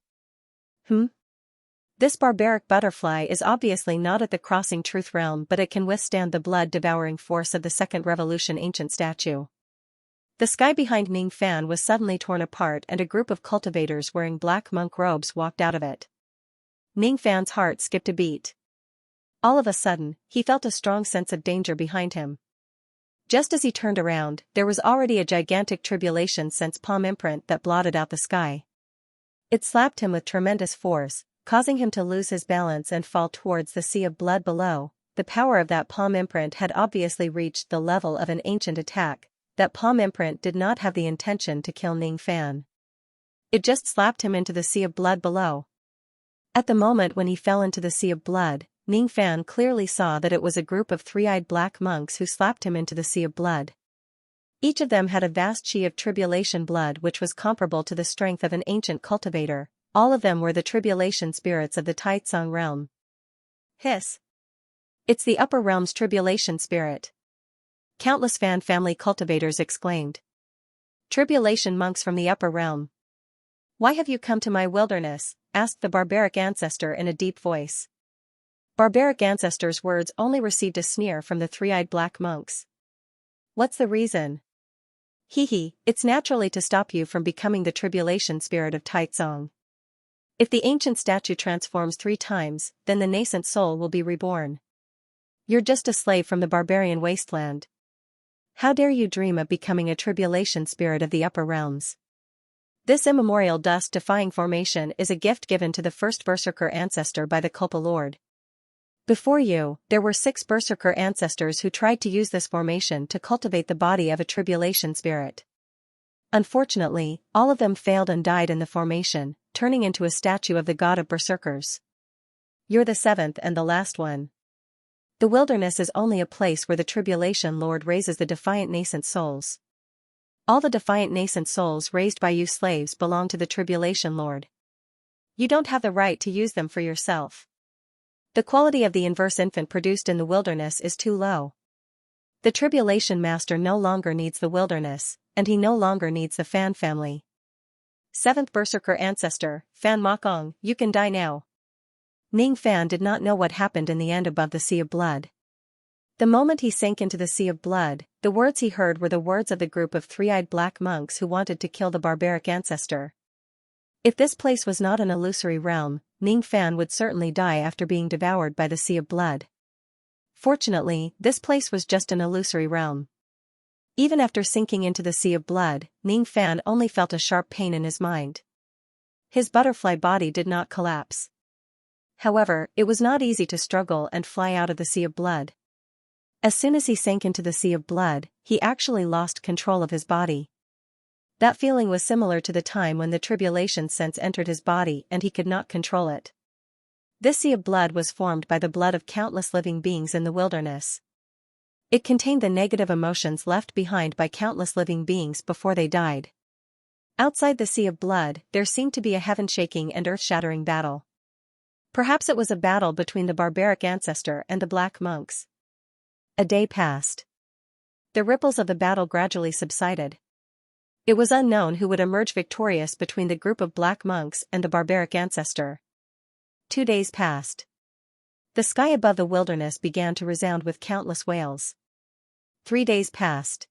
This barbaric butterfly is obviously not at the crossing truth realm, but it can withstand the blood-devouring force of the second revolution ancient statue. The sky behind Ning Fan was suddenly torn apart and a group of cultivators wearing black monk robes walked out of it. Ning Fan's heart skipped a beat. All of a sudden, he felt a strong sense of danger behind him. Just as he turned around, there was already a gigantic tribulation sense palm imprint that blotted out the sky. It slapped him with tremendous force, causing him to lose his balance and fall towards the sea of blood below. The power of that palm imprint had obviously reached the level of an ancient attack. That palm imprint did not have the intention to kill Ning Fan. It just slapped him into the sea of blood below. At the moment when he fell into the sea of blood, Ning Fan clearly saw that it was a group of 3-eyed black monks who slapped him into the sea of blood. Each of them had a vast chi of tribulation blood which was comparable to the strength of an ancient cultivator. All of them were the tribulation spirits of the Taitsong realm. Hiss! It's the upper realm's tribulation spirit. Countless Fan family cultivators exclaimed. Tribulation monks from the upper realm. Why have you come to my wilderness? Asked the barbaric ancestor in a deep voice. Barbaric ancestor's words only received a sneer from the 3-eyed black monks. What's the reason? Hee, it's naturally to stop you from becoming the tribulation spirit of Taitsong. If the ancient statue transforms 3 times, then the nascent soul will be reborn. You're just a slave from the barbarian wasteland. How dare you dream of becoming a tribulation spirit of the upper realms? This immemorial dust-defying formation is a gift given to the first Berserker ancestor by the Culpa Lord. Before you, there were 6 Berserker ancestors who tried to use this formation to cultivate the body of a tribulation spirit. Unfortunately, all of them failed and died in the formation, turning into a statue of the god of Berserkers. You're the 7th and the last one. The wilderness is only a place where the Tribulation Lord raises the defiant nascent souls. All the defiant nascent souls raised by you slaves belong to the Tribulation Lord. You don't have the right to use them for yourself. The quality of the inverse infant produced in the wilderness is too low. The Tribulation Master no longer needs the wilderness, and he no longer needs the Fan family. 7th Berserker Ancestor, Fan Mokong, you can die now. Ning Fan did not know what happened in the end above the sea of blood. The moment he sank into the sea of blood, the words he heard were the words of the group of 3-eyed black monks who wanted to kill the barbaric ancestor. If this place was not an illusory realm, Ning Fan would certainly die after being devoured by the sea of blood. Fortunately, this place was just an illusory realm. Even after sinking into the sea of blood, Ning Fan only felt a sharp pain in his mind. His butterfly body did not collapse. However, it was not easy to struggle and fly out of the sea of blood. As soon as he sank into the sea of blood, he actually lost control of his body. That feeling was similar to the time when the tribulation sense entered his body and he could not control it. This sea of blood was formed by the blood of countless living beings in the wilderness. It contained the negative emotions left behind by countless living beings before they died. Outside the sea of blood, there seemed to be a heaven-shaking and earth-shattering battle. Perhaps it was a battle between the barbaric ancestor and the black monks. A day passed. The ripples of the battle gradually subsided. It was unknown who would emerge victorious between the group of black monks and the barbaric ancestor. 2 days passed. The sky above the wilderness began to resound with countless wails. 3 days passed.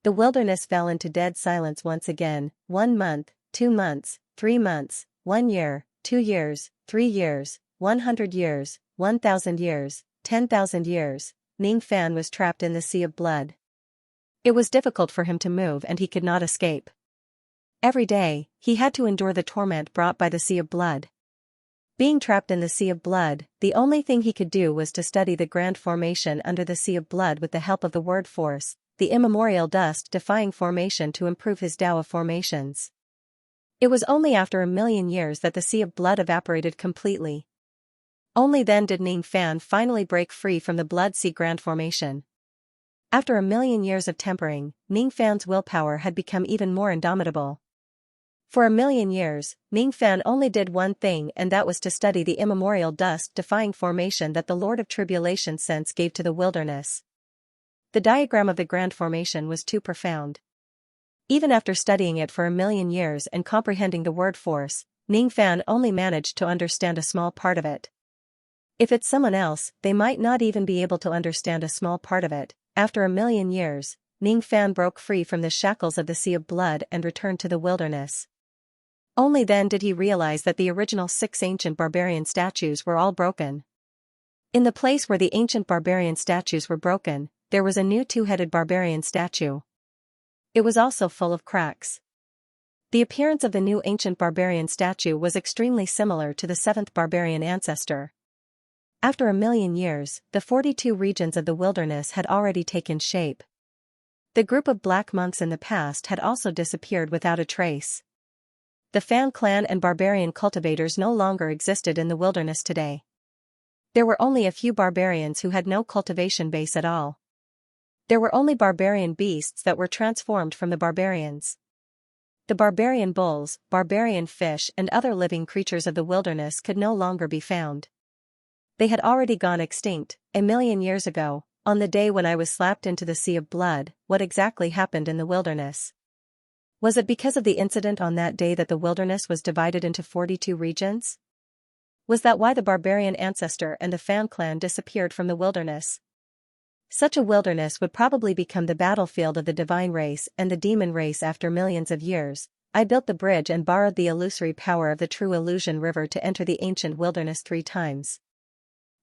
The wilderness fell into dead silence once again. 1 month, 2 months, 3 months, 1 year, 2 years, 3 years, 100 years, 1,000 years, 10,000 years. Ning Fan was trapped in the sea of blood. It was difficult for him to move and he could not escape. Every day, he had to endure the torment brought by the sea of blood. Being trapped in the sea of blood, the only thing he could do was to study the grand formation under the sea of blood with the help of the word force, the immemorial dust-defying formation to improve his Tao of formations. It was only after 1,000,000 years that the sea of blood evaporated completely. Only then did Ning Fan finally break free from the blood sea grand formation. After 1,000,000 years of tempering, Ning Fan's willpower had become even more indomitable. For 1,000,000 years, Ning Fan only did one thing, and that was to study the immemorial dust-defying formation that the Lord of Tribulation Sense gave to the wilderness. The diagram of the grand formation was too profound. Even after studying it for 1,000,000 years and comprehending the word force, Ning Fan only managed to understand a small part of it. If it's someone else, they might not even be able to understand a small part of it. After 1,000,000 years, Ning Fan broke free from the shackles of the sea of blood and returned to the wilderness. Only then did he realize that the original 6 ancient barbarian statues were all broken. In the place where the ancient barbarian statues were broken, there was a new 2-headed barbarian statue. It was also full of cracks. The appearance of the new ancient barbarian statue was extremely similar to the 7th barbarian ancestor. After 1,000,000 years, the 42 regions of the wilderness had already taken shape. The group of black monks in the past had also disappeared without a trace. The Fan clan and barbarian cultivators no longer existed in the wilderness today. There were only a few barbarians who had no cultivation base at all. There were only barbarian beasts that were transformed from the barbarians. The barbarian bulls, barbarian fish and other living creatures of the wilderness could no longer be found. They had already gone extinct, 1,000,000 years ago, on the day when I was slapped into the sea of blood. What exactly happened in the wilderness? Was it because of the incident on that day that the wilderness was divided into 42 regions? Was that why the barbarian ancestor and the Fan clan disappeared from the wilderness? Such a wilderness would probably become the battlefield of the divine race and the demon race after millions of years. I built the bridge and borrowed the illusory power of the true illusion river to enter the ancient wilderness 3 times.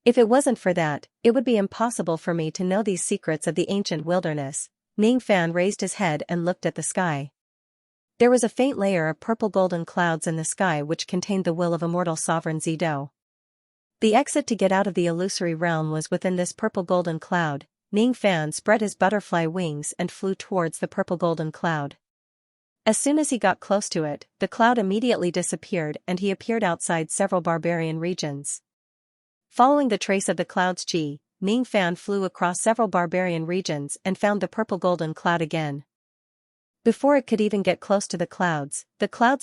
If it wasn't for that, it would be impossible for me to know these secrets of the ancient wilderness. Ning Fan raised his head and looked at the sky. There was a faint layer of purple-golden clouds in the sky which contained the will of immortal sovereign Zido. The exit to get out of the illusory realm was within this purple-golden cloud. Ning Fan spread his butterfly wings and flew towards the purple-golden cloud. As soon as he got close to it, the cloud immediately disappeared and he appeared outside several barbarian regions. Following the trace of the cloud's chi, Ning Fan flew across several barbarian regions and found the purple-golden cloud again. Before it could even get close to the clouds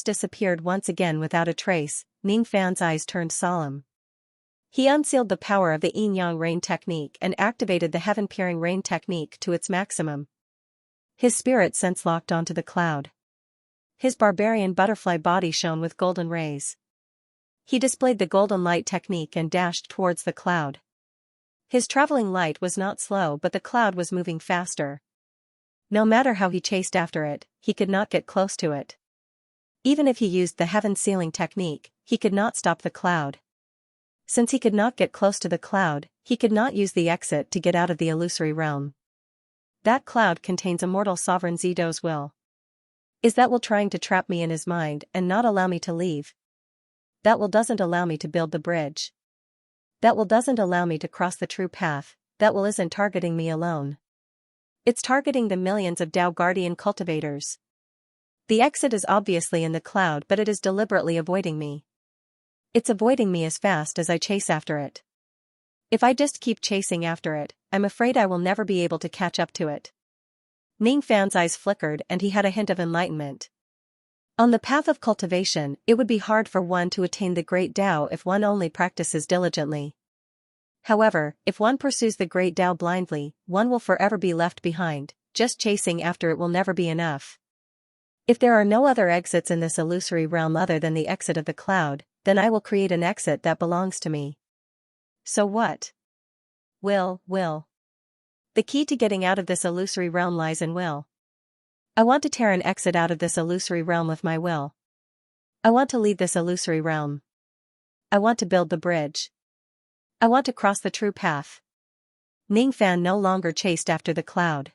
disappeared once again without a trace. Ning Fan's eyes turned solemn. He unsealed the power of the yin-yang rain technique and activated the heaven-peering rain technique to its maximum. His spirit sense locked onto the cloud. His barbarian butterfly body shone with golden rays. He displayed the golden light technique and dashed towards the cloud. His traveling light was not slow, but the cloud was moving faster. No matter how he chased after it, he could not get close to it. Even if he used the heaven sealing technique, he could not stop the cloud. Since he could not get close to the cloud, he could not use the exit to get out of the illusory realm. That cloud contains immortal sovereign Zido's will. Is that will trying to trap me in his mind and not allow me to leave? That will doesn't allow me to build the bridge. That will doesn't allow me to cross the true path. That will isn't targeting me alone. It's targeting the millions of Tao Guardian cultivators. The exit is obviously in the cloud, but it is deliberately avoiding me. It's avoiding me as fast as I chase after it. If I just keep chasing after it, I'm afraid I will never be able to catch up to it. Ning Fan's eyes flickered and he had a hint of enlightenment. On the path of cultivation, it would be hard for one to attain the great Tao if one only practices diligently. However, if one pursues the great Tao blindly, one will forever be left behind. Just chasing after it will never be enough. If there are no other exits in this illusory realm other than the exit of the cloud, then I will create an exit that belongs to me. So what? Will. The key to getting out of this illusory realm lies in will. I want to tear an exit out of this illusory realm with my will. I want to leave this illusory realm. I want to build the bridge. I want to cross the true path. Ning Fan no longer chased after the cloud.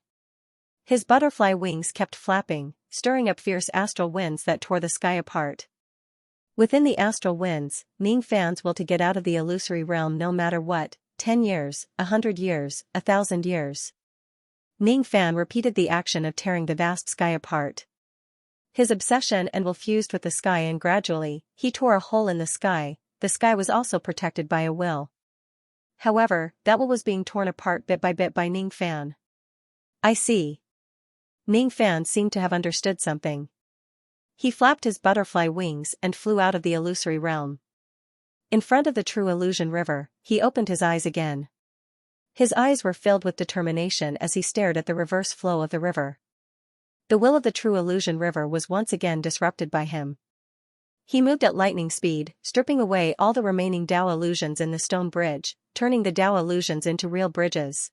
His butterfly wings kept flapping, stirring up fierce astral winds that tore the sky apart. Within the astral winds, Ning Fan's will to get out of the illusory realm no matter what, 10 years, 100 years, 1,000 years. Ning Fan repeated the action of tearing the vast sky apart. His obsession and will fused with the sky and gradually, he tore a hole in the sky was also protected by a will. However, that will was being torn apart bit by Ning Fan. I see. Ning Fan seemed to have understood something. He flapped his butterfly wings and flew out of the illusory realm. In front of the true illusion river, he opened his eyes again. His eyes were filled with determination as he stared at the reverse flow of the river. The will of the true illusion river was once again disrupted by him. He moved at lightning speed, stripping away all the remaining Tao illusions in the stone bridge, turning the Tao illusions into real bridges.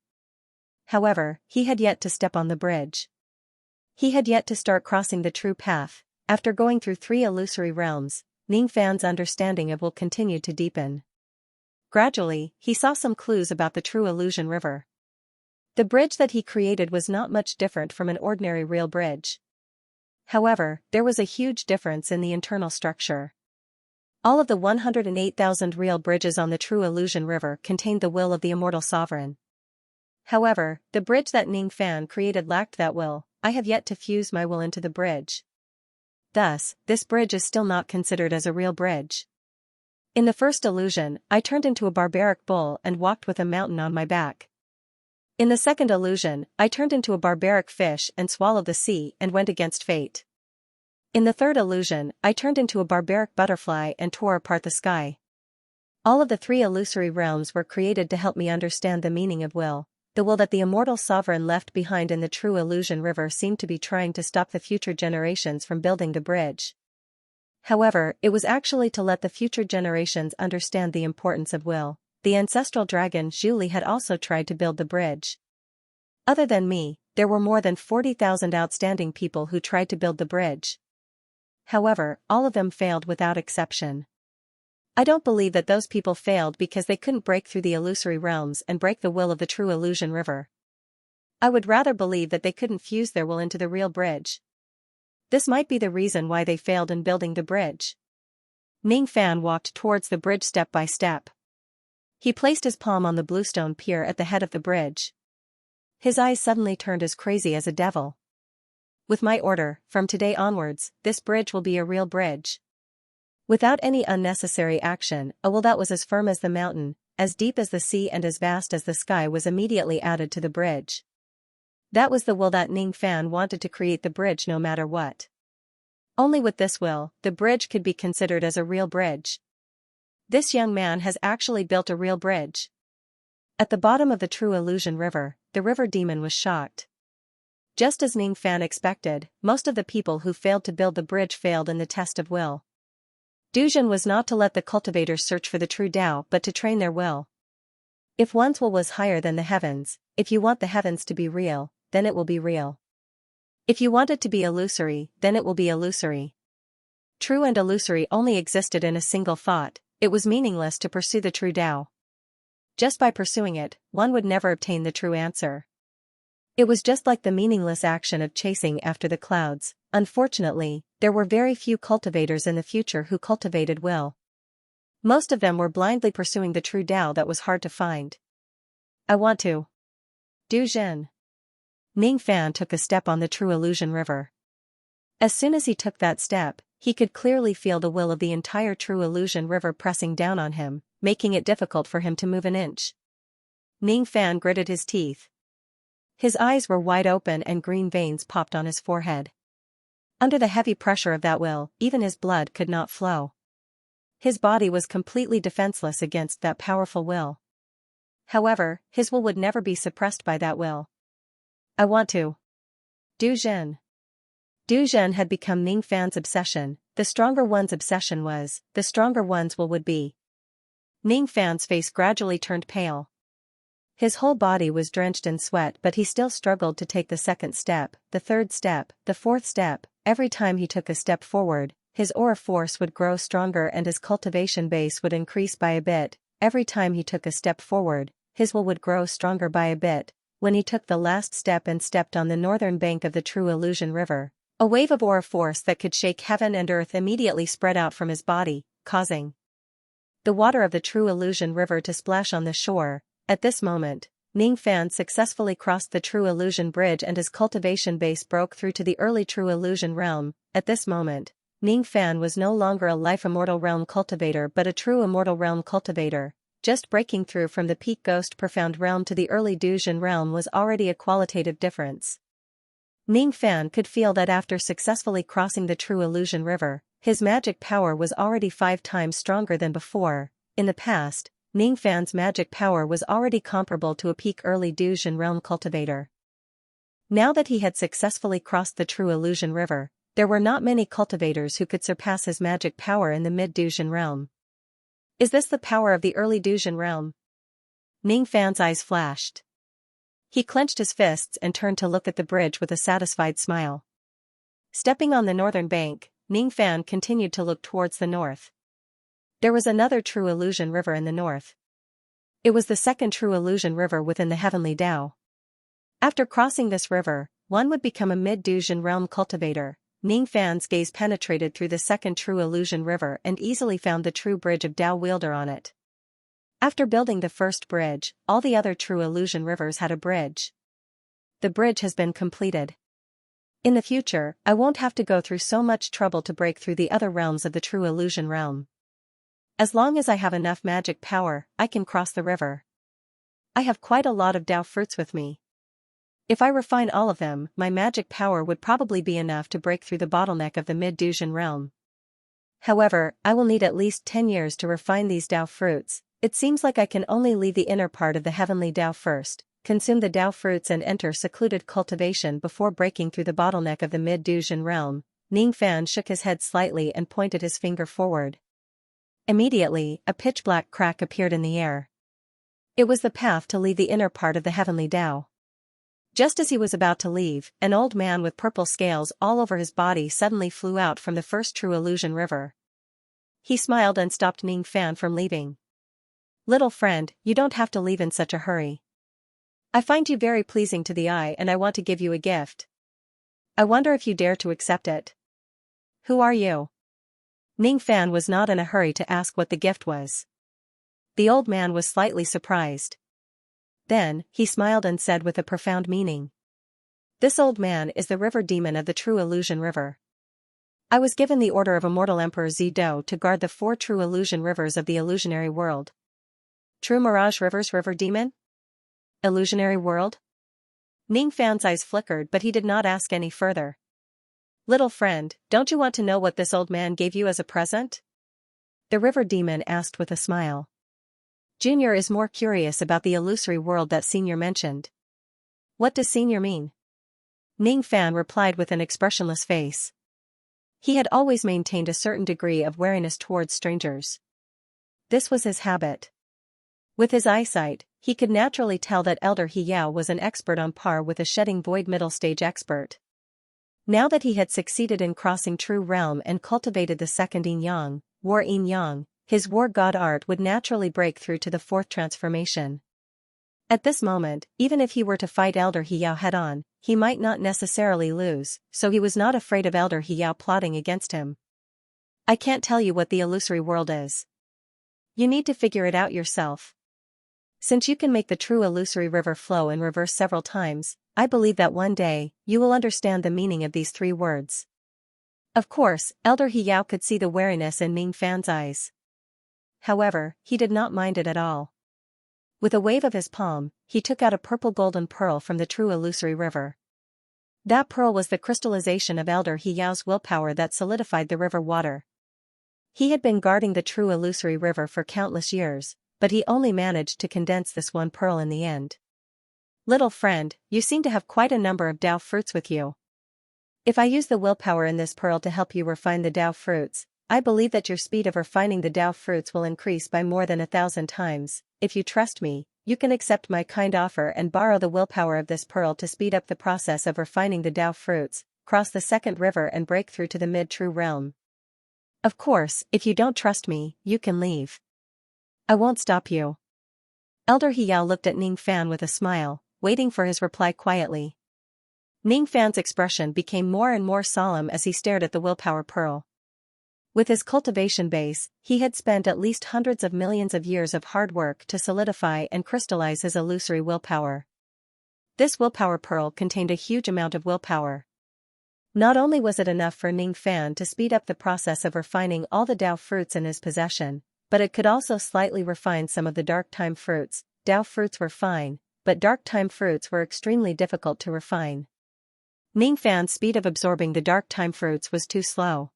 However, he had yet to step on the bridge. He had yet to start crossing the true path. After going through 3 illusory realms, Ning Fan's understanding of will continued to deepen. Gradually, he saw some clues about the true illusion river. The bridge that he created was not much different from an ordinary real bridge. However, there was a huge difference in the internal structure. All of the 108,000 real bridges on the true illusion river contained the will of the immortal sovereign. However, the bridge that Ning Fan created lacked that will. I have yet to fuse my will into the bridge. Thus, this bridge is still not considered as a real bridge. In the first illusion, I turned into a barbaric bull and walked with a mountain on my back. In the second illusion, I turned into a barbaric fish and swallowed the sea and went against fate. In the third illusion, I turned into a barbaric butterfly and tore apart the sky. All of the 3 illusory realms were created to help me understand the meaning of will. The will that the immortal sovereign left behind in the true illusion river seemed to be trying to stop the future generations from building the bridge. However, it was actually to let the future generations understand the importance of will. The ancestral dragon Zhuli had also tried to build the bridge. Other than me, there were more than 40,000 outstanding people who tried to build the bridge. However, all of them failed without exception. I don't believe that those people failed because they couldn't break through the illusory realms and break the will of the true illusion river. I would rather believe that they couldn't fuse their will into the real bridge. This might be the reason why they failed in building the bridge. Ning Fan walked towards the bridge step by step. He placed his palm on the bluestone pier at the head of the bridge. His eyes suddenly turned as crazy as a devil. With my order, from today onwards, this bridge will be a real bridge. Without any unnecessary action, a will that was as firm as the mountain, as deep as the sea and as vast as the sky was immediately added to the bridge. That was the will that Ning Fan wanted to create the bridge no matter what. Only with this will, the bridge could be considered as a real bridge. This young man has actually built a real bridge. At the bottom of the true illusion river, the river demon was shocked. Just as Ning Fan expected, most of the people who failed to build the bridge failed in the test of will. Duzhen was not to let the cultivators search for the true Tao but to train their will. If one's will was higher than the heavens, if you want the heavens to be real, then it will be real. If you want it to be illusory, then it will be illusory. True and illusory only existed in a single thought. It was meaningless to pursue the true Tao. Just by pursuing it, one would never obtain the true answer. It was just like the meaningless action of chasing after the clouds. Unfortunately, there were very few cultivators in the future who cultivated will. Most of them were blindly pursuing the true Tao that was hard to find. I want to. Duzhen. Ning Fan took a step on the true illusion river. As soon as he took that step, He could clearly feel the will of the entire True Illusion River pressing down on him, making it difficult for him to move an inch. Ning Fan gritted his teeth. His eyes were wide open and green veins popped on his forehead. Under the heavy pressure of that will, even his blood could not flow. His body was completely defenseless against that powerful will. However, his will would never be suppressed by that will. I want to. Du Zhen. Du Zhen had become Ning Fan's obsession. The stronger one's obsession was, the stronger one's will would be. Ning Fan's face gradually turned pale. His whole body was drenched in sweat, but he still struggled to take the second step, the third step, the fourth step. Every time he took a step forward, his aura force would grow stronger and his cultivation base would increase by a bit. Every time he took a step forward, his will would grow stronger by a bit. When he took the last step and stepped on the northern bank of the True Illusion River, a wave of aura force that could shake heaven and earth immediately spread out from his body, causing the water of the True Illusion River to splash on the shore. At this moment, Ning Fan successfully crossed the True Illusion Bridge and his cultivation base broke through to the early True Illusion realm. At this moment, Ning Fan was no longer a life immortal realm cultivator but a true immortal realm cultivator. Just breaking through from the peak ghost profound realm to the early Duzhen realm was already a qualitative difference. Ning Fan could feel that after successfully crossing the True Illusion River, his magic power was already 5 times stronger than before. In the past, Ning Fan's magic power was already comparable to a peak early Duzhen realm cultivator. Now that he had successfully crossed the True Illusion River, there were not many cultivators who could surpass his magic power in the mid-Duzhen realm. Is this the power of the early Duzhen realm? Ning Fan's eyes flashed. He clenched his fists and turned to look at the bridge with a satisfied smile. Stepping on the northern bank, Ning Fan continued to look towards the north. There was another True Illusion River in the north. It was the second True Illusion River within the Heavenly Tao. After crossing this river, one would become a mid-Duzhen realm cultivator. Ning Fan's gaze penetrated through the second True Illusion River and easily found the true bridge of Tao Wielder on it. After building the first bridge, all the other True Illusion Rivers had a bridge. The bridge has been completed. In the future, I won't have to go through so much trouble to break through the other realms of the True Illusion realm. As long as I have enough magic power, I can cross the river. I have quite a lot of Tao fruits with me. If I refine all of them, my magic power would probably be enough to break through the bottleneck of the mid-Duzhen realm. However, I will need at least 10 years to refine these Tao fruits. It seems like I can only leave the inner part of the Heavenly Tao first, consume the Tao fruits and enter secluded cultivation before breaking through the bottleneck of the mid-Duzhen realm. Ning Fan shook his head slightly and pointed his finger forward. Immediately, a pitch-black crack appeared in the air. It was the path to leave the inner part of the Heavenly Tao. Just as he was about to leave, an old man with purple scales all over his body suddenly flew out from the first True Illusion River. He smiled and stopped Ning Fan from leaving. Little friend, you don't have to leave in such a hurry. I find you very pleasing to the eye and I want to give you a gift. I wonder if you dare to accept it. Who are you? Ning Fan was not in a hurry to ask what the gift was. The old man was slightly surprised. Then, he smiled and said with a profound meaning. This old man is the river demon of the True Illusion River. I was given the order of Immortal Emperor Zido to guard the 4 True Illusion Rivers of the illusionary world. True Mirage Rivers River Demon? Illusionary world? Ning Fan's eyes flickered but he did not ask any further. Little friend, don't you want to know what this old man gave you as a present? The river demon asked with a smile. Junior is more curious about the illusory world that Senior mentioned. What does Senior mean? Ning Fan replied with an expressionless face. He had always maintained a certain degree of wariness towards strangers. This was his habit. With his eyesight, he could naturally tell that Elder He Yao was an expert on par with a shedding void middle stage expert. Now that he had succeeded in crossing True Realm and cultivated the second Yin Yang, War Yin Yang, his war god art would naturally break through to the 4th transformation. At this moment, even if he were to fight Elder He Yao head-on, he might not necessarily lose, so he was not afraid of Elder He Yao plotting against him. I can't tell you what the illusory world is. You need to figure it out yourself. Since you can make the true illusory river flow in reverse several times, I believe that one day, you will understand the meaning of these 3 words. Of course, Elder He Yao could see the wariness in Ning Fan's eyes. However, he did not mind it at all. With a wave of his palm, he took out a purple golden pearl from the true illusory river. That pearl was the crystallization of Elder He Yao's willpower that solidified the river water. He had been guarding the true illusory river for countless years, but he only managed to condense this one pearl in the end. Little friend, you seem to have quite a number of Dao fruits with you. If I use the willpower in this pearl to help you refine the Dao fruits, I believe that your speed of refining the Dao fruits will increase by more than 1,000 times. If you trust me, you can accept my kind offer and borrow the willpower of this pearl to speed up the process of refining the Dao fruits, cross the second river and break through to the mid-true realm. Of course, if you don't trust me, you can leave. I won't stop you. Elder He Yao looked at Ning Fan with a smile, waiting for his reply quietly. Ning Fan's expression became more and more solemn as he stared at the willpower pearl. With his cultivation base, he had spent at least hundreds of millions of years of hard work to solidify and crystallize his illusory willpower. This willpower pearl contained a huge amount of willpower. Not only was it enough for Ning Fan to speed up the process of refining all the Dao fruits in his possession, but it could also slightly refine some of the dark time fruits. Dao fruits were fine, but dark time fruits were extremely difficult to refine. Ning Fan's speed of absorbing the dark time fruits was too slow.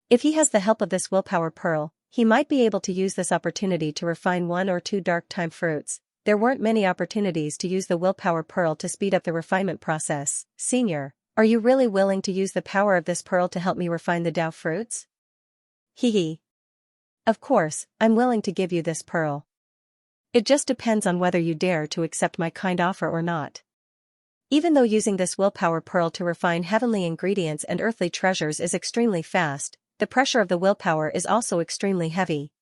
If he has the help of this willpower pearl, he might be able to use this opportunity to refine 1 or 2 dark time fruits. There weren't many opportunities to use the willpower pearl to speed up the refinement process. Senior, are you really willing to use the power of this pearl to help me refine the Dao fruits? Hee. Of course, I'm willing to give you this pearl. It just depends on whether you dare to accept my kind offer or not. Even though using this willpower pearl to refine heavenly ingredients and earthly treasures is extremely fast, the pressure of the willpower is also extremely heavy.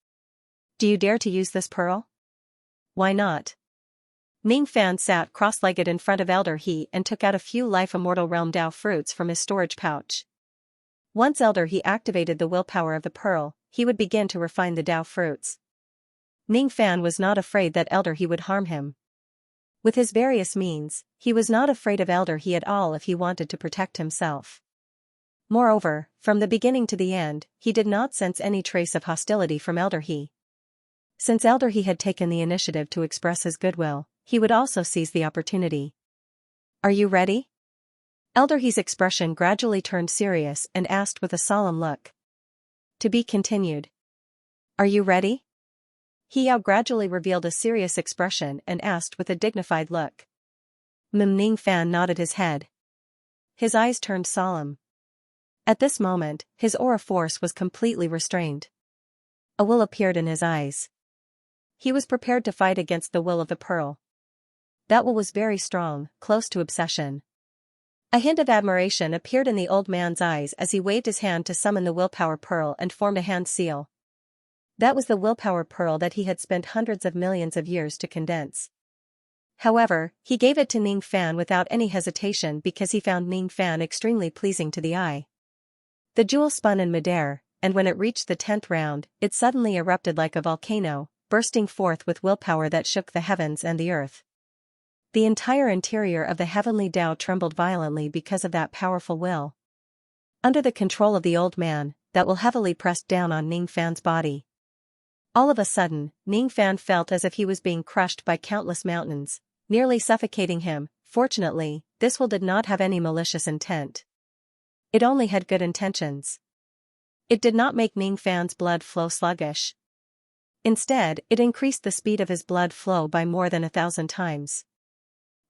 Do you dare to use this pearl? Why not? Ning Fan sat cross-legged in front of Elder He and took out a few life immortal realm Dao fruits from his storage pouch. Once Elder He activated the willpower of the pearl, he would begin to refine the Dao fruits. Ning Fan was not afraid that Elder He would harm him. With his various means, he was not afraid of Elder He at all if he wanted to protect himself. Moreover, from the beginning to the end, he did not sense any trace of hostility from Elder He. Since Elder He had taken the initiative to express his goodwill, he would also seize the opportunity. Are you ready? Elder He's expression gradually turned serious and asked with a solemn look. To be continued. Are you ready? He Yao gradually revealed a serious expression and asked with a dignified look. Ning Fan nodded his head. His eyes turned solemn. At this moment, his aura force was completely restrained. A will appeared in his eyes. He was prepared to fight against the will of the pearl. That will was very strong, close to obsession. A hint of admiration appeared in the old man's eyes as he waved his hand to summon the willpower pearl and formed a hand seal. That was the willpower pearl that he had spent hundreds of millions of years to condense. However, he gave it to Ning Fan without any hesitation because he found Ning Fan extremely pleasing to the eye. The jewel spun in midair, and when it reached the 10th round, it suddenly erupted like a volcano, bursting forth with willpower that shook the heavens and the earth. The entire interior of the heavenly Tao trembled violently because of that powerful will. Under the control of the old man, that will heavily pressed down on Ning Fan's body. All of a sudden, Ning Fan felt as if he was being crushed by countless mountains, nearly suffocating him. Fortunately, this will did not have any malicious intent. It only had good intentions. It did not make Ning Fan's blood flow sluggish. Instead, it increased the speed of his blood flow by more than 1,000 times.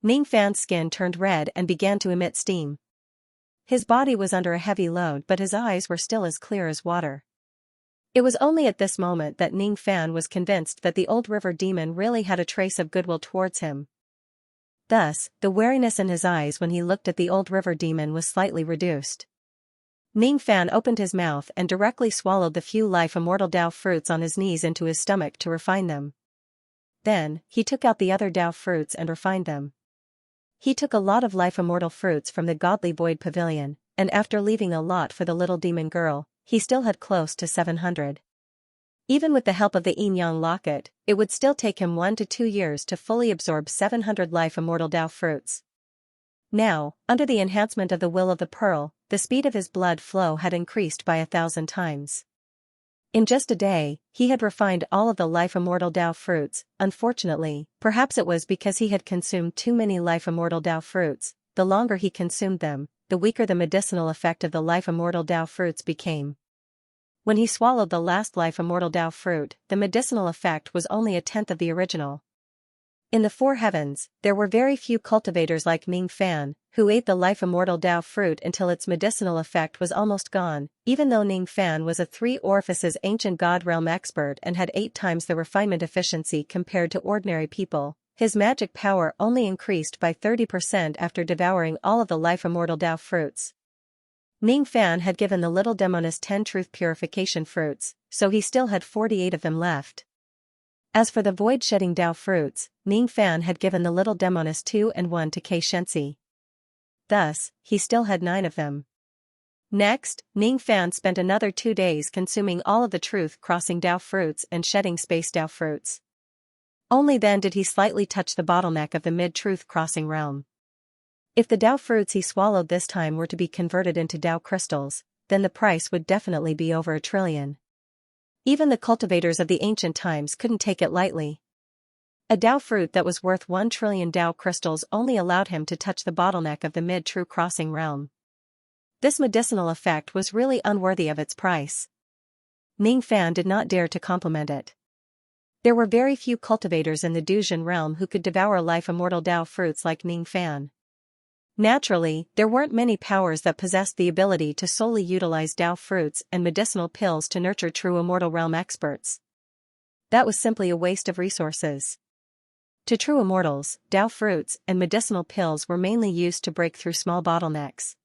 Ning Fan's skin turned red and began to emit steam. His body was under a heavy load, but his eyes were still as clear as water. It was only at this moment that Ning Fan was convinced that the old river demon really had a trace of goodwill towards him. Thus, the wariness in his eyes when he looked at the old river demon was slightly reduced. Ning Fan opened his mouth and directly swallowed the few life immortal Dao fruits on his knees into his stomach to refine them. Then, he took out the other Dao fruits and refined them. He took a lot of life immortal fruits from the godly void pavilion, and after leaving a lot for the little demon girl, he still had close to 700. Even with the help of the Yin Yang locket, it would still take him 1 to 2 years to fully absorb 700 life immortal Dao fruits. Now, under the enhancement of the will of the pearl, the speed of his blood flow had increased by 1,000 times. In just a day, he had refined all of the life-immortal Tao fruits. Unfortunately, perhaps it was because he had consumed too many life-immortal Tao fruits. The longer he consumed them, the weaker the medicinal effect of the life-immortal Tao fruits became. When he swallowed the last life-immortal Tao fruit, the medicinal effect was only a tenth of the original. In the four heavens, there were very few cultivators like Ning Fan, who ate the life-immortal Tao fruit until its medicinal effect was almost gone. Even though Ning Fan was a three-orifices ancient god realm expert and had 8 times the refinement efficiency compared to ordinary people, his magic power only increased by 30% after devouring all of the life-immortal Tao fruits. Ning Fan had given the little demoness 10 truth purification fruits, so he still had 48 of them left. As for the void-shedding Tao fruits, Ning Fan had given the little demoness 2 and 1 to Xianxia. Thus, he still had 9 of them. Next, Ning Fan spent another 2 days consuming all of the truth-crossing Tao fruits and shedding space Tao fruits. Only then did he slightly touch the bottleneck of the mid-truth-crossing realm. If the Tao fruits he swallowed this time were to be converted into Tao crystals, then the price would definitely be over 1 trillion. Even the cultivators of the ancient times couldn't take it lightly. A Tao fruit that was worth 1 trillion Tao crystals only allowed him to touch the bottleneck of the mid-true crossing realm. This medicinal effect was really unworthy of its price. Ning Fan did not dare to compliment it. There were very few cultivators in the Duzhen realm who could devour life-immortal Tao fruits like Ning Fan. Naturally, there weren't many powers that possessed the ability to solely utilize Tao fruits and medicinal pills to nurture true immortal realm experts. That was simply a waste of resources. To true immortals, Tao fruits and medicinal pills were mainly used to break through small bottlenecks.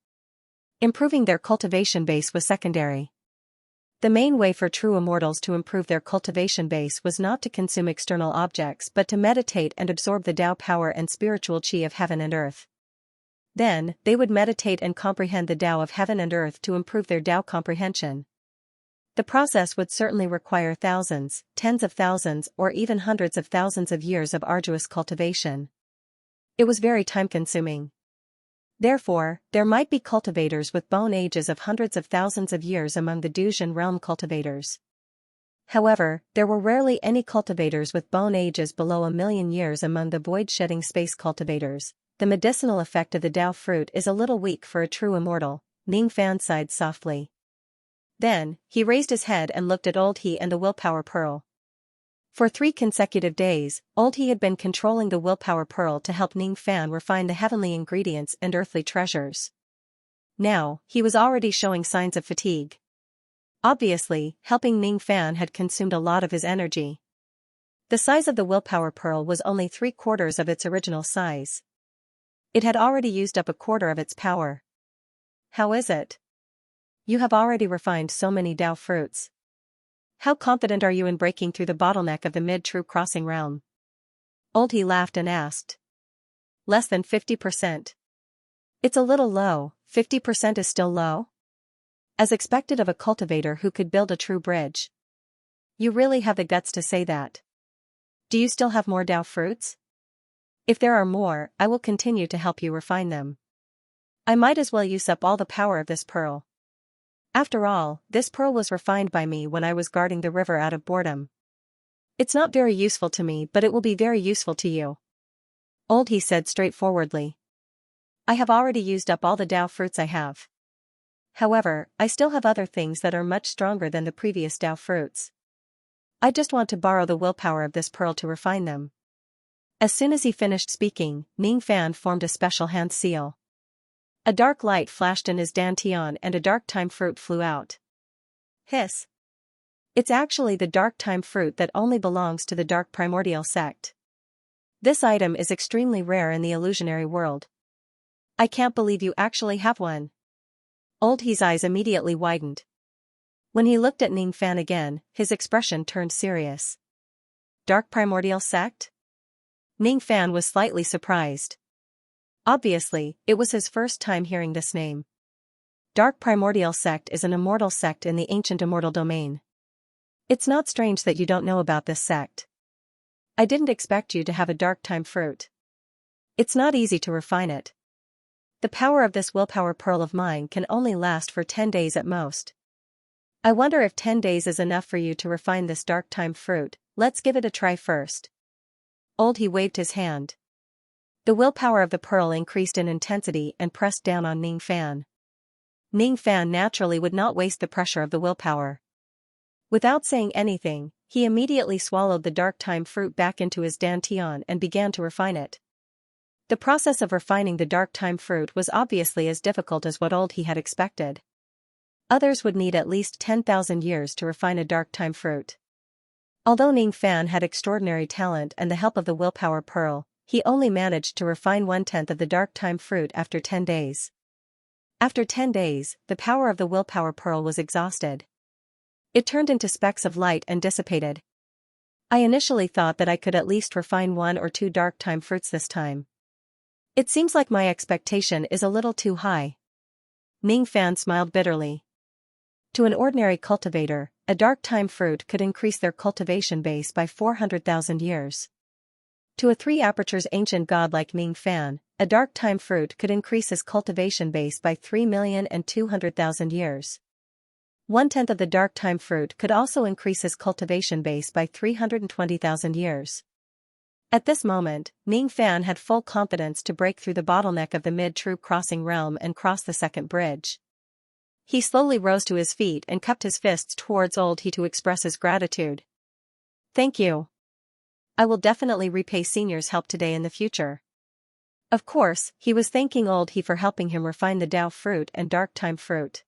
Improving their cultivation base was secondary. The main way for true immortals to improve their cultivation base was not to consume external objects but to meditate and absorb the Tao power and spiritual qi of heaven and earth. Then, they would meditate and comprehend the Tao of heaven and earth to improve their Tao comprehension. The process would certainly require thousands, tens of thousands or even hundreds of thousands of years of arduous cultivation. It was very time-consuming. Therefore, there might be cultivators with bone ages of hundreds of thousands of years among the Duzhen realm cultivators. However, there were rarely any cultivators with bone ages below 1,000,000 years among the void-shedding space cultivators. The medicinal effect of the Tao fruit is a little weak for a true immortal, Ning Fan sighed softly. Then, he raised his head and looked at Old He and the willpower pearl. For 3 consecutive days, Old He had been controlling the willpower pearl to help Ning Fan refine the heavenly ingredients and earthly treasures. Now, he was already showing signs of fatigue. Obviously, helping Ning Fan had consumed a lot of his energy. The size of the willpower pearl was only 3/4 of its original size. It had already used up 1/4 of its power. How is it? You have already refined so many Tao fruits. How confident are you in breaking through the bottleneck of the mid-true crossing realm? Old He laughed and asked. Less than 50%. It's a little low. 50% is still low? As expected of a cultivator who could build a true bridge. You really have the guts to say that. Do you still have more Tao fruits? If there are more, I will continue to help you refine them. I might as well use up all the power of this pearl. After all, this pearl was refined by me when I was guarding the river out of boredom. It's not very useful to me, but it will be very useful to you. Old He said straightforwardly. I have already used up all the Tao fruits I have. However, I still have other things that are much stronger than the previous Tao fruits. I just want to borrow the willpower of this pearl to refine them. As soon as he finished speaking, Ning Fan formed a special hand seal. A dark light flashed in his dantian and a dark time fruit flew out. Hiss. It's actually the dark time fruit that only belongs to the dark primordial sect. This item is extremely rare in the illusionary world. I can't believe you actually have one. Old He's eyes immediately widened. When he looked at Ning Fan again, his expression turned serious. Dark primordial sect? Ning Fan was slightly surprised. Obviously, it was his first time hearing this name. Dark Primordial Sect is an immortal sect in the ancient immortal domain. It's not strange that you don't know about this sect. I didn't expect you to have a dark time fruit. It's not easy to refine it. The power of this willpower pearl of mine can only last for 10 days at most. I wonder if 10 days is enough for you to refine this dark time fruit. Let's give it a try first. He waved his hand. The willpower of the pearl increased in intensity and pressed down on Ning Fan. Ning Fan naturally would not waste the pressure of the willpower. Without saying anything, he immediately swallowed the dark time fruit back into his dantian and began to refine it. The process of refining the dark time fruit was obviously as difficult as what he had expected. Others would need at least 10,000 years to refine a dark time fruit. Although Ning Fan had extraordinary talent and the help of the willpower pearl, he only managed to refine 1/10 of the dark time fruit after 10 days. After 10 days, the power of the willpower pearl was exhausted. It turned into specks of light and dissipated. I initially thought that I could at least refine 1 or 2 dark time fruits this time. It seems like my expectation is a little too high. Ning Fan smiled bitterly. To an ordinary cultivator, a dark time fruit could increase their cultivation base by 400,000 years. To a 3 apertures ancient god like Ning Fan, a dark time fruit could increase his cultivation base by 3,200,000 years. 1/10 of the dark time fruit could also increase his cultivation base by 320,000 years. At this moment, Ning Fan had full confidence to break through the bottleneck of the mid-true crossing realm and cross the second bridge. He slowly rose to his feet and cupped his fists towards He to express his gratitude. Thank you. I will definitely repay Senior's help today in the future. Of course, he was thanking He for helping him refine the Dao fruit and dark time fruit.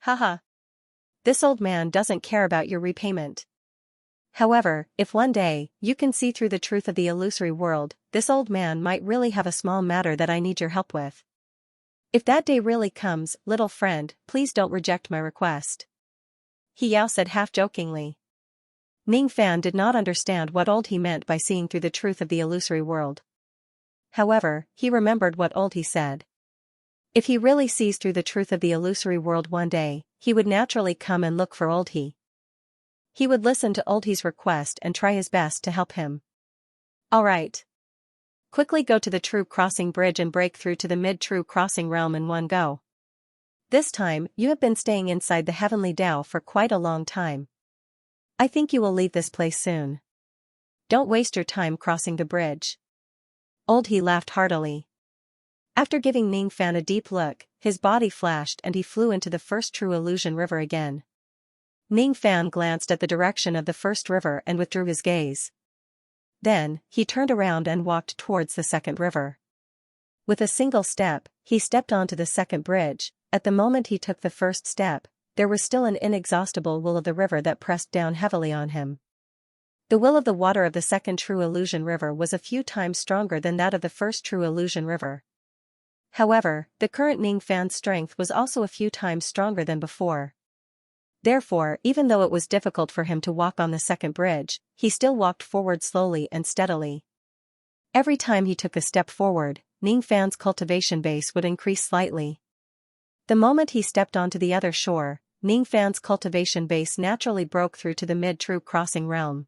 Haha. This old man doesn't care about your repayment. However, if one day you can see through the truth of the illusory world, this old man might really have a small matter that I need your help with. If that day really comes, little friend, please don't reject my request. Yao said half-jokingly. Ning Fan did not understand what he meant by seeing through the truth of the illusory world. However, he remembered what he said. If he really sees through the truth of the illusory world one day, he would naturally come and look for He. He would listen to He's request and try his best to help him. Alright. Quickly go to the True Crossing Bridge and break through to the Mid-True Crossing Realm in one go. This time, you have been staying inside the Heavenly Dao for quite a long time. I think you will leave this place soon. Don't waste your time crossing the bridge. He laughed heartily. After giving Ning Fan a deep look, his body flashed and he flew into the first true illusion river again. Ning Fan glanced at the direction of the first river and withdrew his gaze. Then, he turned around and walked towards the second river. With a single step, he stepped onto the second bridge. At the moment he took the first step, there was still an inexhaustible will of the river that pressed down heavily on him. The will of the water of the second true illusion river was a few times stronger than that of the first true illusion river. However, the current Ning Fan's strength was also a few times stronger than before. Therefore, even though it was difficult for him to walk on the second bridge, he still walked forward slowly and steadily. Every time he took a step forward, Ning Fan's cultivation base would increase slightly. The moment he stepped onto the other shore, Ning Fan's cultivation base naturally broke through to the mid-true crossing realm.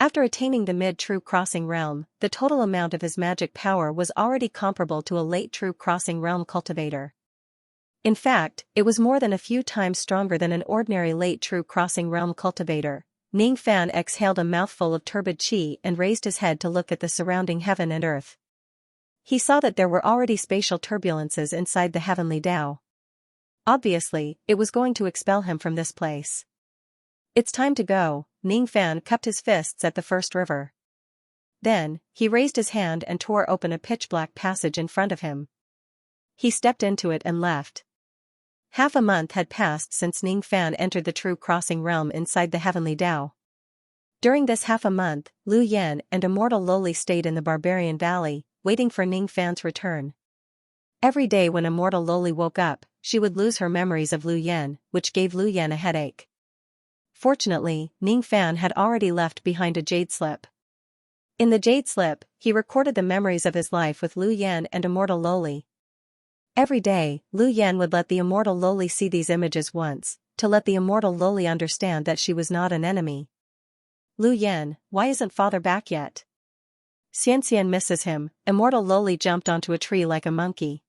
After attaining the mid-true crossing realm, the total amount of his magic power was already comparable to a late true crossing realm cultivator. In fact, it was more than a few times stronger than an ordinary late true crossing realm cultivator. Ning Fan exhaled a mouthful of turbid qi and raised his head to look at the surrounding heaven and earth. He saw that there were already spatial turbulences inside the heavenly Dao. Obviously, it was going to expel him from this place. It's time to go. Ning Fan cupped his fists at the first river. Then, he raised his hand and tore open a pitch-black passage in front of him. He stepped into it and left. Half a month had passed since Ning Fan entered the true crossing realm inside the heavenly Dao. During this half a month, Lu Yan and Immortal Loli stayed in the Barbarian Valley, waiting for Ning Fan's return. Every day when Immortal Loli woke up, she would lose her memories of Lu Yan, which gave Lu Yan a headache. Fortunately, Ning Fan had already left behind a jade slip. In the jade slip, he recorded the memories of his life with Lu Yan and Immortal Loli. Every day, Lu Yan would let the Immortal Loli see these images once, to let the Immortal Loli understand that she was not an enemy. Lu Yan, why isn't father back yet? Xianxia misses him. Immortal Loli jumped onto a tree like a monkey.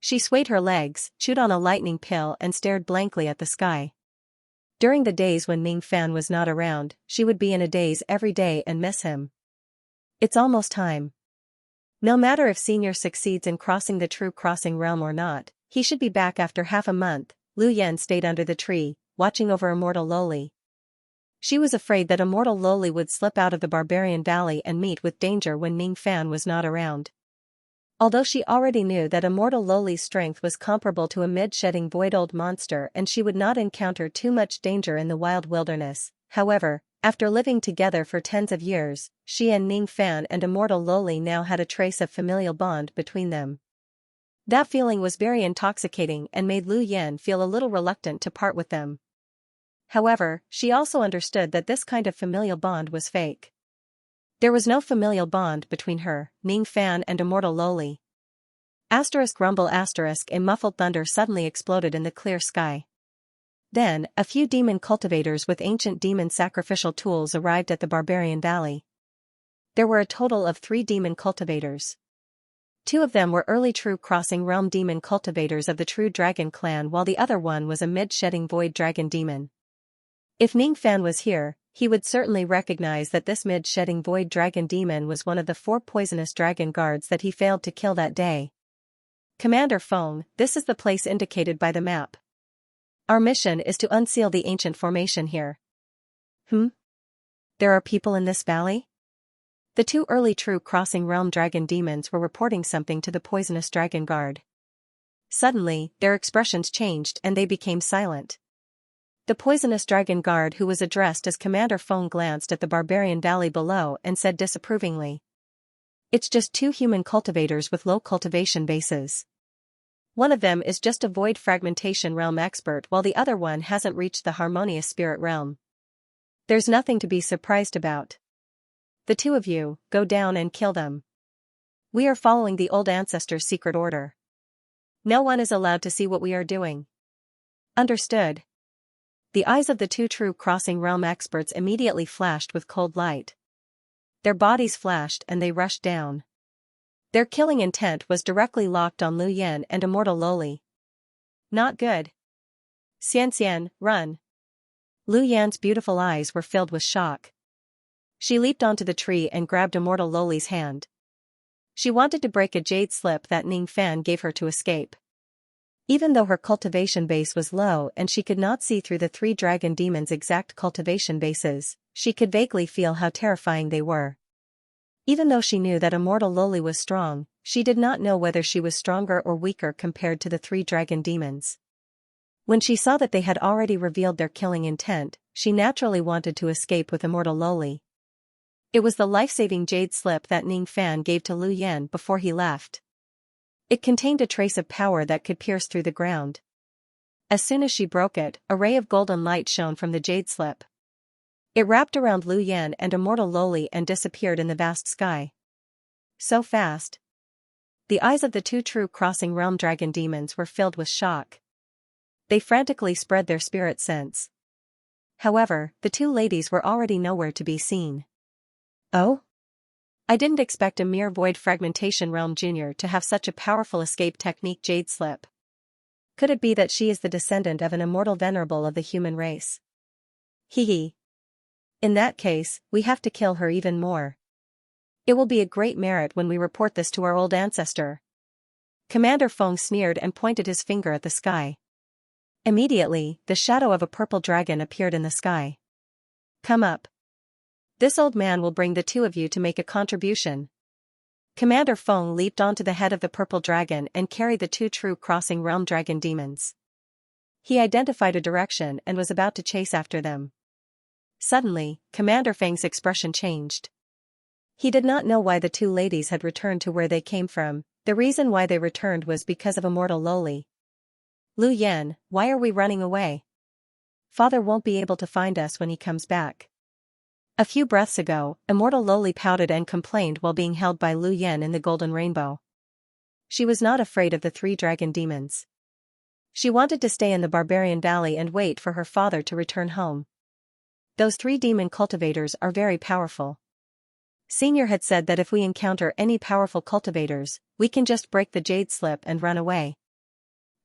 She swayed her legs, chewed on a lightning pill and stared blankly at the sky. During the days when Ning Fan was not around, she would be in a daze every day and miss him. It's almost time. No matter if Senior succeeds in crossing the true crossing realm or not, he should be back after half a month. Lu Yan stayed under the tree, watching over Immortal Loli. She was afraid that Immortal Loli would slip out of the Barbarian Valley and meet with danger when Ning Fan was not around. Although she already knew that Immortal Loli's strength was comparable to a mid-shedding void old monster and she would not encounter too much danger in the wild wilderness, however, after living together for tens of years, she and Ning Fan and Immortal Loli now had a trace of familial bond between them. That feeling was very intoxicating and made Lu Yan feel a little reluctant to part with them. However, she also understood that this kind of familial bond was fake. There was no familial bond between her, Ning Fan and Immortal Loli. Asterisk rumble asterisk a muffled thunder suddenly exploded in the clear sky. Then, a few demon cultivators with ancient demon sacrificial tools arrived at the Barbarian Valley. There were a total of 3 demon cultivators. 2 of them were early True Crossing Realm demon cultivators of the True Dragon clan while the other one was a mid-shedding void dragon demon. If Ning Fan was here, he would certainly recognize that this mid-shedding void dragon demon was one of the 4 poisonous dragon guards that he failed to kill that day. Commander Feng, this is the place indicated by the map. Our mission is to unseal the ancient formation here. There are people in this valley? The 2 early True Crossing Realm dragon demons were reporting something to the poisonous dragon guard. Suddenly, their expressions changed and they became silent. The poisonous dragon guard who was addressed as Commander Feng glanced at the Barbarian Valley below and said disapprovingly. It's just 2 human cultivators with low cultivation bases. One of them is just a void fragmentation realm expert while the other one hasn't reached the harmonious spirit realm. There's nothing to be surprised about. The 2 of you, go down and kill them. We are following the old ancestors' secret order. No one is allowed to see what we are doing. Understood. The eyes of the 2 True Crossing Realm experts immediately flashed with cold light. Their bodies flashed and they rushed down. Their killing intent was directly locked on Lu Yan and Immortal Loli. Not good. Xianxia, run. Lu Yan's beautiful eyes were filled with shock. She leaped onto the tree and grabbed Immortal Loli's hand. She wanted to break a jade slip that Ning Fan gave her to escape. Even though her cultivation base was low and she could not see through the 3 dragon demons' exact cultivation bases, she could vaguely feel how terrifying they were. Even though she knew that Immortal Loli was strong, she did not know whether she was stronger or weaker compared to the 3 dragon demons. When she saw that they had already revealed their killing intent, she naturally wanted to escape with Immortal Loli. It was the life-saving jade slip that Ning Fan gave to Lu Yan before he left. It contained a trace of power that could pierce through the ground. As soon as she broke it, a ray of golden light shone from the jade slip. It wrapped around Lu Yan and Immortal Loli and disappeared in the vast sky. So fast. The eyes of the 2 True Crossing Realm dragon demons were filled with shock. They frantically spread their spirit sense. However, the 2 ladies were already nowhere to be seen. Oh? I didn't expect a mere void fragmentation realm junior to have such a powerful escape technique jade slip. Could it be that she is the descendant of an immortal venerable of the human race? Hee. In that case, we have to kill her even more. It will be a great merit when we report this to our old ancestor. Commander Feng sneered and pointed his finger at the sky. Immediately, the shadow of a purple dragon appeared in the sky. Come up. This old man will bring the 2 of you to make a contribution. Commander Feng leaped onto the head of the purple dragon and carried the 2 True Crossing Realm dragon demons. He identified a direction and was about to chase after them. Suddenly, Commander Feng's expression changed. He did not know why the 2 ladies had returned to where they came from. The reason why they returned was because of Immortal Loli. Lu Yan, why are we running away? Father won't be able to find us when he comes back. A few breaths ago, Immortal Loli pouted and complained while being held by Lu Yan in the golden rainbow. She was not afraid of the 3 dragon demons. She wanted to stay in the Barbarian Valley and wait for her father to return home. Those 3 demon cultivators are very powerful. Senior had said that if we encounter any powerful cultivators, we can just break the jade slip and run away.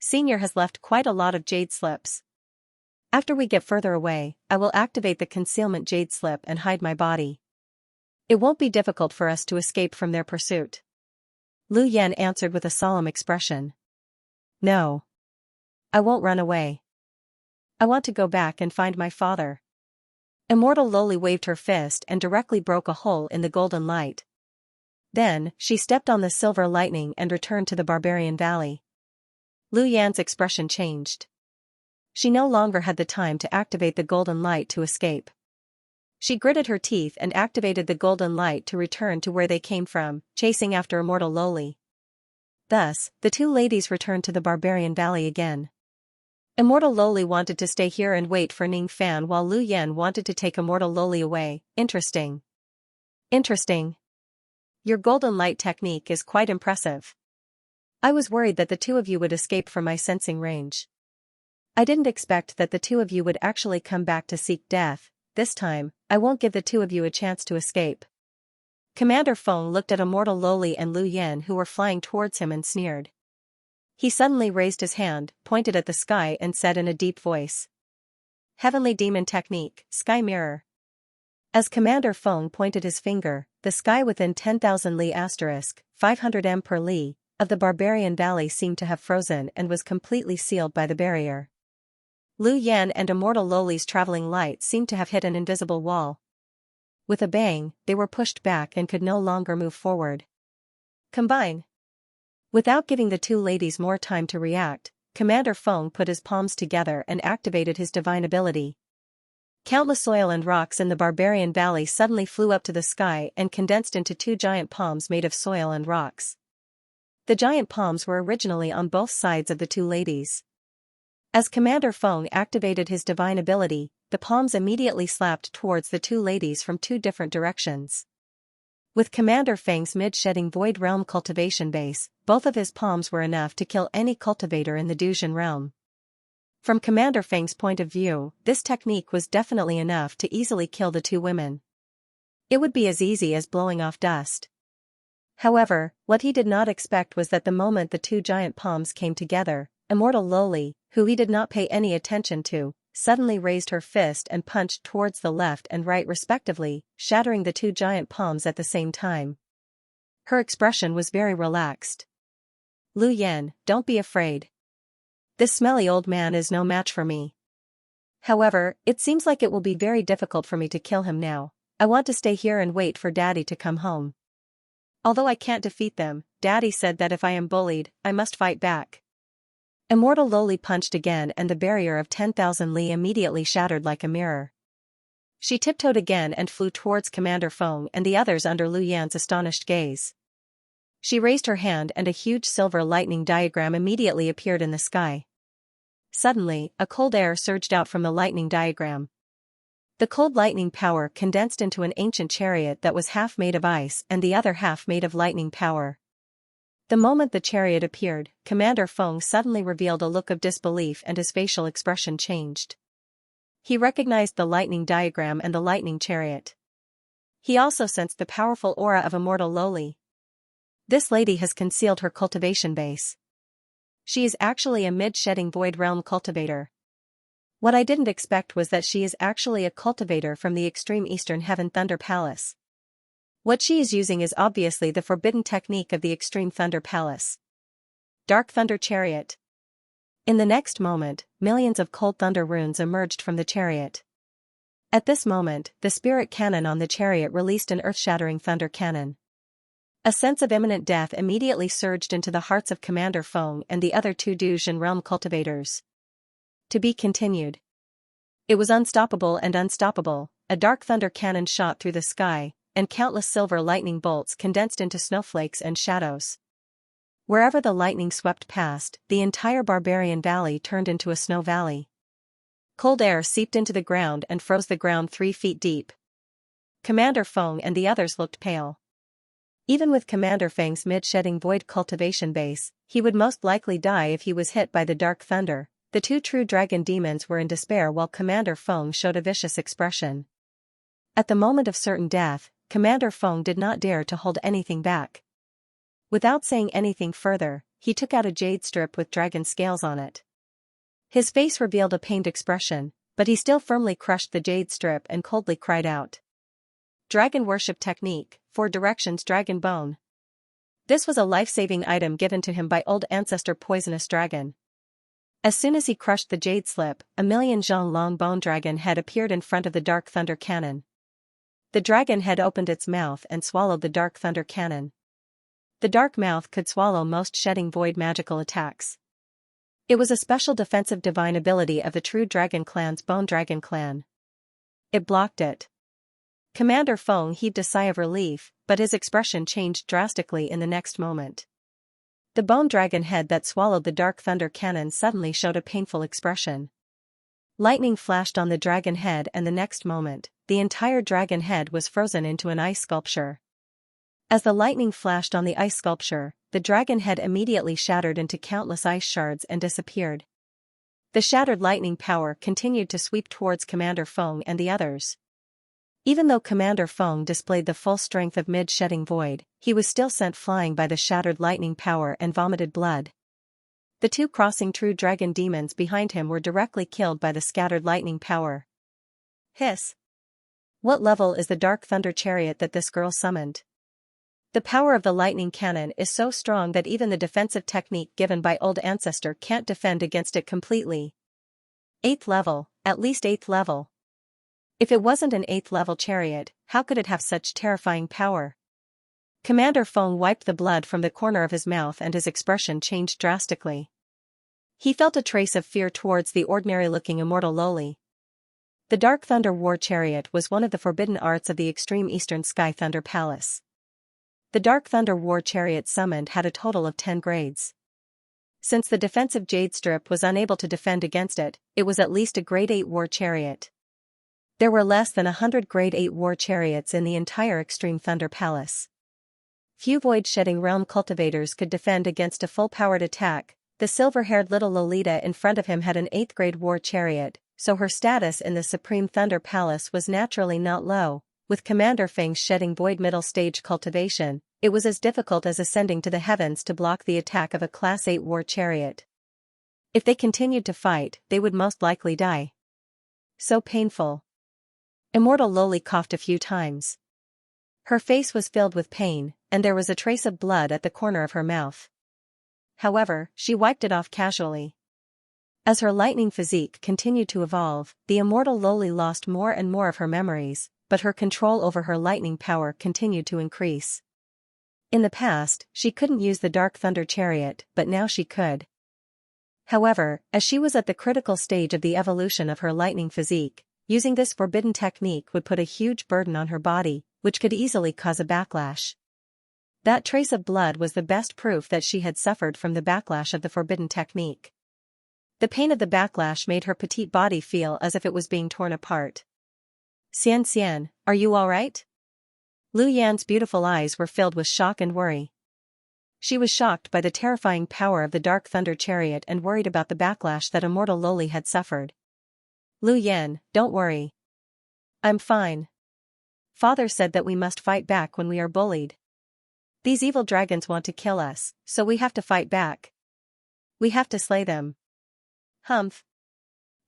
Senior has left quite a lot of jade slips. After we get further away, I will activate the concealment jade slip and hide my body. It won't be difficult for us to escape from their pursuit. Lu Yan answered with a solemn expression. No. I won't run away. I want to go back and find my father. Immortal Loli waved her fist and directly broke a hole in the golden light. Then, she stepped on the silver lightning and returned to the Barbarian Valley. Lu Yan's expression changed. She no longer had the time to activate the golden light to escape. She gritted her teeth and activated the golden light to return to where they came from, chasing after Immortal Loli. Thus, the two ladies returned to the Barbarian Valley again. Immortal Loli wanted to stay here and wait for Ning Fan while Lu Yan wanted to take Immortal Loli away. Interesting. Interesting. Your golden light technique is quite impressive. I was worried that the two of you would escape from my sensing range. I didn't expect that the two of you would actually come back to seek death. This time, I won't give the two of you a chance to escape. Commander Feng looked at Immortal Loli and Lu Yan who were flying towards him and sneered. He suddenly raised his hand, pointed at the sky and said in a deep voice. Heavenly Demon Technique, Sky Mirror. As Commander Feng pointed his finger, the sky within 10,000 li asterisk, 500 m per li, of the Barbarian Valley seemed to have frozen and was completely sealed by the barrier. Lu Yan and Immortal Loli's traveling light seemed to have hit an invisible wall. With a bang, they were pushed back and could no longer move forward. Combine. Without giving the two ladies more time to react, Commander Feng put his palms together and activated his divine ability. Countless soil and rocks in the Barbarian Valley suddenly flew up to the sky and condensed into two giant palms made of soil and rocks. The giant palms were originally on both sides of the two ladies. As Commander Feng activated his divine ability, the palms immediately slapped towards the two ladies from two different directions. With Commander Feng's mid-shedding Void Realm cultivation base, both of his palms were enough to kill any cultivator in the Dujin realm. From Commander Feng's point of view, this technique was definitely enough to easily kill the two women. It would be as easy as blowing off dust. However, what he did not expect was that the moment the two giant palms came together, Immortal Loli, who he did not pay any attention to, suddenly raised her fist and punched towards the left and right respectively, shattering the two giant palms at the same time. Her expression was very relaxed. Lu Yan, don't be afraid. This smelly old man is no match for me. However, it seems like it will be very difficult for me to kill him now. I want to stay here and wait for Daddy to come home. Although I can't defeat them, Daddy said that if I am bullied, I must fight back. Immortal Loli punched again and the barrier of 10,000 li immediately shattered like a mirror. She tiptoed again and flew towards Commander Feng and the others under Lu Yan's astonished gaze. She raised her hand and a huge silver lightning diagram immediately appeared in the sky. Suddenly, a cold air surged out from the lightning diagram. The cold lightning power condensed into an ancient chariot that was half made of ice and the other half made of lightning power. The moment the chariot appeared, Commander Feng suddenly revealed a look of disbelief and his facial expression changed. He recognized the lightning diagram and the lightning chariot. He also sensed the powerful aura of Immortal Loli. This lady has concealed her cultivation base. She is actually a mid-shedding Void Realm cultivator. What I didn't expect was that she is actually a cultivator from the extreme Eastern Heaven Thunder Palace. What she is using is obviously the forbidden technique of the Extreme Thunder Palace. Dark Thunder Chariot. In the next moment, millions of cold thunder runes emerged from the chariot. At this moment, the spirit cannon on the chariot released an earth-shattering thunder cannon. A sense of imminent death immediately surged into the hearts of Commander Feng and the other two Dujin realm cultivators. To be continued. It was unstoppable and unstoppable, a dark thunder cannon shot through the sky, and countless silver lightning bolts condensed into snowflakes and shadows. Wherever the lightning swept past, the entire Barbarian Valley turned into a snow valley. Cold air seeped into the ground and froze the ground 3 feet deep. Commander Feng and the others looked pale. Even with Commander Feng's mid-shedding void cultivation base, he would most likely die if he was hit by the dark thunder. The two true dragon demons were in despair while Commander Feng showed a vicious expression. At the moment of certain death, Commander Feng did not dare to hold anything back. Without saying anything further, he took out a jade strip with dragon scales on it. His face revealed a pained expression, but he still firmly crushed the jade strip and coldly cried out. Dragon Worship Technique, 4 Directions Dragon Bone. This was a life-saving item given to him by old ancestor Poisonous Dragon. As soon as he crushed the jade slip, a million zhang long bone dragon head appeared in front of the Dark Thunder Cannon. The dragon head opened its mouth and swallowed the Dark Thunder Cannon. The dark mouth could swallow most shedding void magical attacks. It was a special defensive divine ability of the true dragon clan's Bone Dragon clan. It blocked it. Commander Feng heaved a sigh of relief, but his expression changed drastically in the next moment. The bone dragon head that swallowed the Dark Thunder Cannon suddenly showed a painful expression. Lightning flashed on the dragon head, and the next moment, the entire dragon head was frozen into an ice sculpture. As the lightning flashed on the ice sculpture, the dragon head immediately shattered into countless ice shards and disappeared. The shattered lightning power continued to sweep towards Commander Feng and the others. Even though Commander Feng displayed the full strength of mid-shedding void, he was still sent flying by the shattered lightning power and vomited blood. The 2 crossing true dragon demons behind him were directly killed by the scattered lightning power. Hiss! What level is the Dark Thunder Chariot that this girl summoned? The power of the lightning cannon is so strong that even the defensive technique given by old ancestor can't defend against it completely. 8th level, at least 8th level. If it wasn't an 8th level chariot, how could it have such terrifying power? Commander Feng wiped the blood from the corner of his mouth and his expression changed drastically. He felt a trace of fear towards the ordinary-looking immortal Loli. The Dark Thunder War Chariot was one of the forbidden arts of the extreme eastern Sky Thunder Palace. The Dark Thunder War Chariot summoned had a total of 10 grades. Since the defensive jade strip was unable to defend against it, it was at least a grade 8 war chariot. There were less than 100 grade 8 war chariots in the entire Extreme Thunder Palace. Few void-shedding realm cultivators could defend against a full-powered attack. The silver-haired little Lolita in front of him had an 8th grade war chariot, so her status in the Supreme Thunder Palace was naturally not low. With Commander Feng's shedding void middle stage cultivation, it was as difficult as ascending to the heavens to block the attack of a Class 8 war chariot. If they continued to fight, they would most likely die. So painful. Immortal Loli coughed a few times. Her face was filled with pain, and there was a trace of blood at the corner of her mouth. However, she wiped it off casually. As her lightning physique continued to evolve, the immortal Loli lost more and more of her memories, but her control over her lightning power continued to increase. In the past, she couldn't use the Dark Thunder Chariot, but now she could. However, as she was at the critical stage of the evolution of her lightning physique, using this forbidden technique would put a huge burden on her body, which could easily cause a backlash. That trace of blood was the best proof that she had suffered from the backlash of the forbidden technique. The pain of the backlash made her petite body feel as if it was being torn apart. Xianxia, are you alright? Lu Yan's beautiful eyes were filled with shock and worry. She was shocked by the terrifying power of the Dark Thunder Chariot and worried about the backlash that immortal Loli had suffered. Lu Yan, don't worry. I'm fine. Father said that we must fight back when we are bullied. These evil dragons want to kill us, so we have to fight back. We have to slay them. Humph.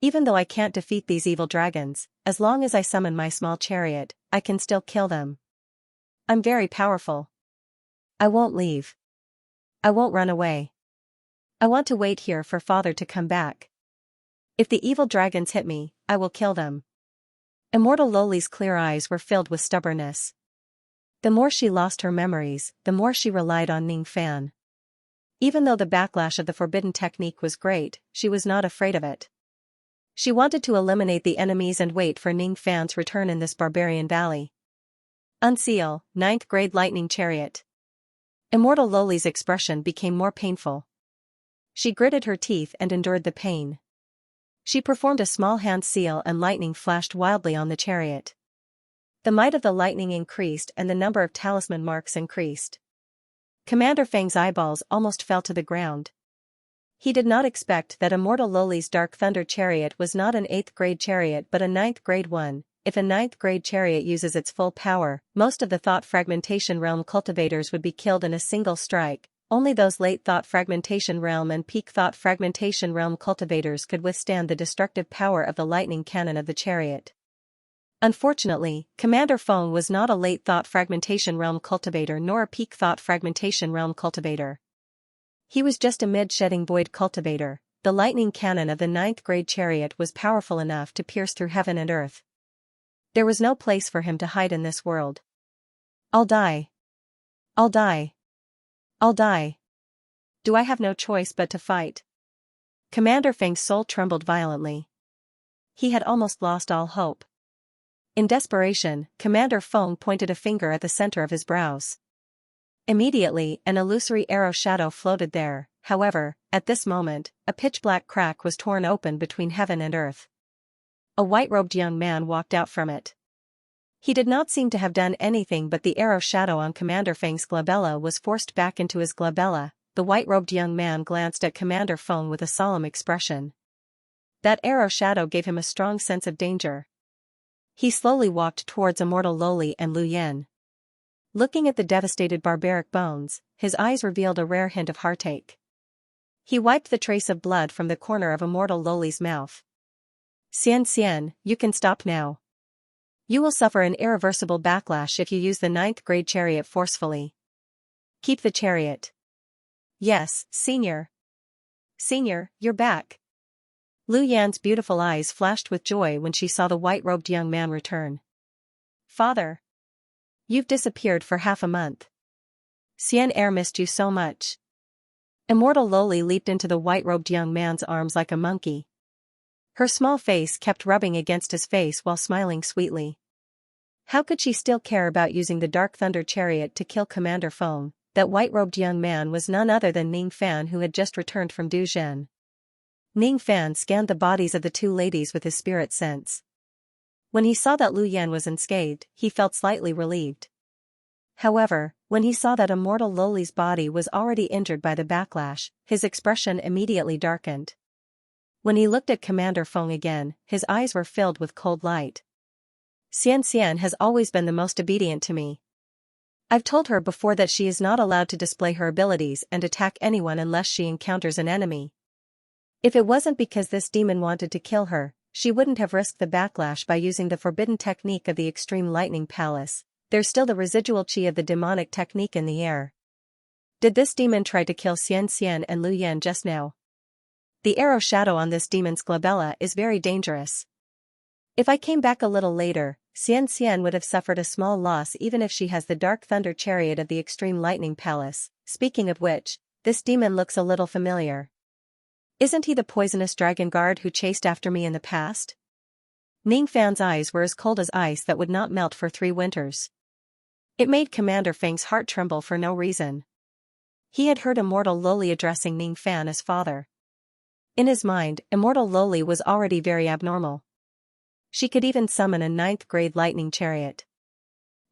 Even though I can't defeat these evil dragons, as long as I summon my small chariot, I can still kill them. I'm very powerful. I won't leave. I won't run away. I want to wait here for Father to come back. If the evil dragons hit me, I will kill them. Immortal Loli's clear eyes were filled with stubbornness. The more she lost her memories, the more she relied on Ning Fan. Even though the backlash of the forbidden technique was great, she was not afraid of it. She wanted to eliminate the enemies and wait for Ning Fan's return in this barbarian valley. Unseal, 9th grade lightning chariot. Immortal Loli's expression became more painful. She gritted her teeth and endured the pain. She performed a small hand seal and lightning flashed wildly on the chariot. The might of the lightning increased and the number of talisman marks increased. Commander Feng's eyeballs almost fell to the ground. He did not expect that immortal Loli's Dark Thunder Chariot was not an 8th grade chariot but a 9th grade one. If a 9th grade chariot uses its full power, most of the thought fragmentation realm cultivators would be killed in a single strike, only those late thought fragmentation realm and peak thought fragmentation realm cultivators could withstand the destructive power of the lightning cannon of the chariot. Unfortunately, Commander Feng was not a late thought fragmentation realm cultivator nor a peak thought fragmentation realm cultivator. He was just a mid-shedding void cultivator. The lightning cannon of the 9th grade chariot was powerful enough to pierce through heaven and earth. There was no place for him to hide in this world. I'll die. I'll die. I'll die. Do I have no choice but to fight? Commander Feng's soul trembled violently. He had almost lost all hope. In desperation, Commander Feng pointed a finger at the center of his brows. Immediately, an illusory arrow shadow floated there. However, at this moment, a pitch-black crack was torn open between heaven and earth. A white-robed young man walked out from it. He did not seem to have done anything, but the arrow shadow on Commander Feng's glabella was forced back into his glabella. The white-robed young man glanced at Commander Feng with a solemn expression. That arrow shadow gave him a strong sense of danger. He slowly walked towards Immortal Loli and Lu Yen. Looking at the devastated barbaric bones, his eyes revealed a rare hint of heartache. He wiped the trace of blood from the corner of Immortal Loli's mouth. Xianxia, you can stop now. You will suffer an irreversible backlash if you use the 9th grade chariot forcefully. Keep the chariot. Yes, Senior. Senior, you're back. Lu Yan's beautiful eyes flashed with joy when she saw the white-robed young man return. Father. You've disappeared for half a month. Xian'er missed you so much. Immortal Loli leaped into the white-robed young man's arms like a monkey. Her small face kept rubbing against his face while smiling sweetly. How could she still care about using the Dark Thunder chariot to kill Commander Feng? That white-robed young man was none other than Ning Fan, who had just returned from Duzhen. Ning Fan scanned the bodies of the two ladies with his spirit sense. When he saw that Lu Yan was unscathed, he felt slightly relieved. However, when he saw that Immortal Loli's body was already injured by the backlash, his expression immediately darkened. When he looked at Commander Feng again, his eyes were filled with cold light. Xianxia has always been the most obedient to me. I've told her before that she is not allowed to display her abilities and attack anyone unless she encounters an enemy. If it wasn't because this demon wanted to kill her, she wouldn't have risked the backlash by using the forbidden technique of the Extreme Lightning Palace. There's still the residual chi of the demonic technique in the air. Did this demon try to kill Xianxia and Lu Yan just now? The arrow shadow on this demon's glabella is very dangerous. If I came back a little later, Xianxia would have suffered a small loss even if she has the Dark Thunder chariot of the Extreme Lightning Palace. Speaking of which, this demon looks a little familiar. Isn't he the poisonous dragon guard who chased after me in the past? Ning Fan's eyes were as cold as ice that would not melt for 3 winters. It made Commander Feng's heart tremble for no reason. He had heard Immortal Loli addressing Ning Fan as father. In his mind, Immortal Loli was already very abnormal. She could even summon a 9th grade lightning chariot.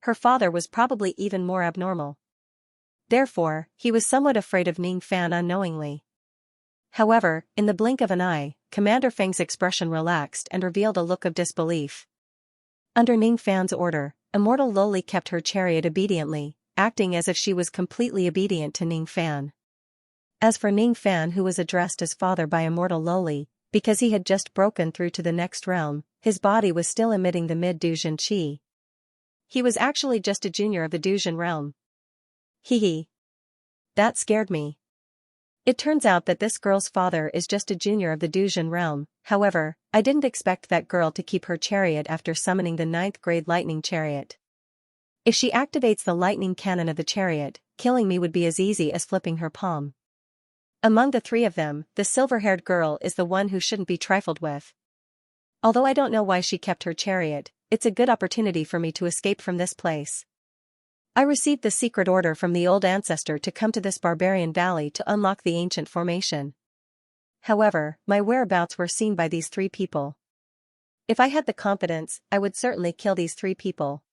Her father was probably even more abnormal. Therefore, he was somewhat afraid of Ning Fan unknowingly. However, in the blink of an eye, Commander Feng's expression relaxed and revealed a look of disbelief. Under Ning Fan's order, Immortal Loli kept her chariot obediently, acting as if she was completely obedient to Ning Fan. As for Ning Fan, who was addressed as father by Immortal Loli, because he had just broken through to the next realm, his body was still emitting the mid-Duzhen chi. He was actually just a junior of the Duzhen realm. Hee. That scared me. It turns out that this girl's father is just a junior of the Duzhen realm. However, I didn't expect that girl to keep her chariot after summoning the 9th grade lightning chariot. If she activates the lightning cannon of the chariot, killing me would be as easy as flipping her palm. Among the 3 of them, the silver-haired girl is the one who shouldn't be trifled with. Although I don't know why she kept her chariot, it's a good opportunity for me to escape from this place. I received the secret order from the old ancestor to come to this barbarian valley to unlock the ancient formation. However, my whereabouts were seen by these 3 people. If I had the confidence, I would certainly kill these 3 people.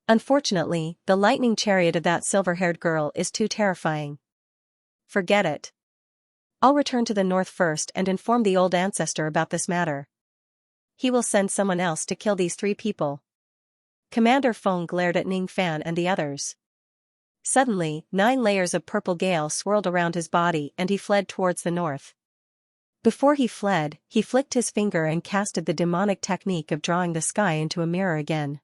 Unfortunately, the lightning chariot of that silver-haired girl is too terrifying. Forget it. I'll return to the north first and inform the old ancestor about this matter. He will send someone else to kill these 3 people. Commander Feng glared at Ning Fan and the others. Suddenly, 9 layers of purple gale swirled around his body and he fled towards the north. Before he fled, he flicked his finger and casted the demonic technique of drawing the sky into a mirror again.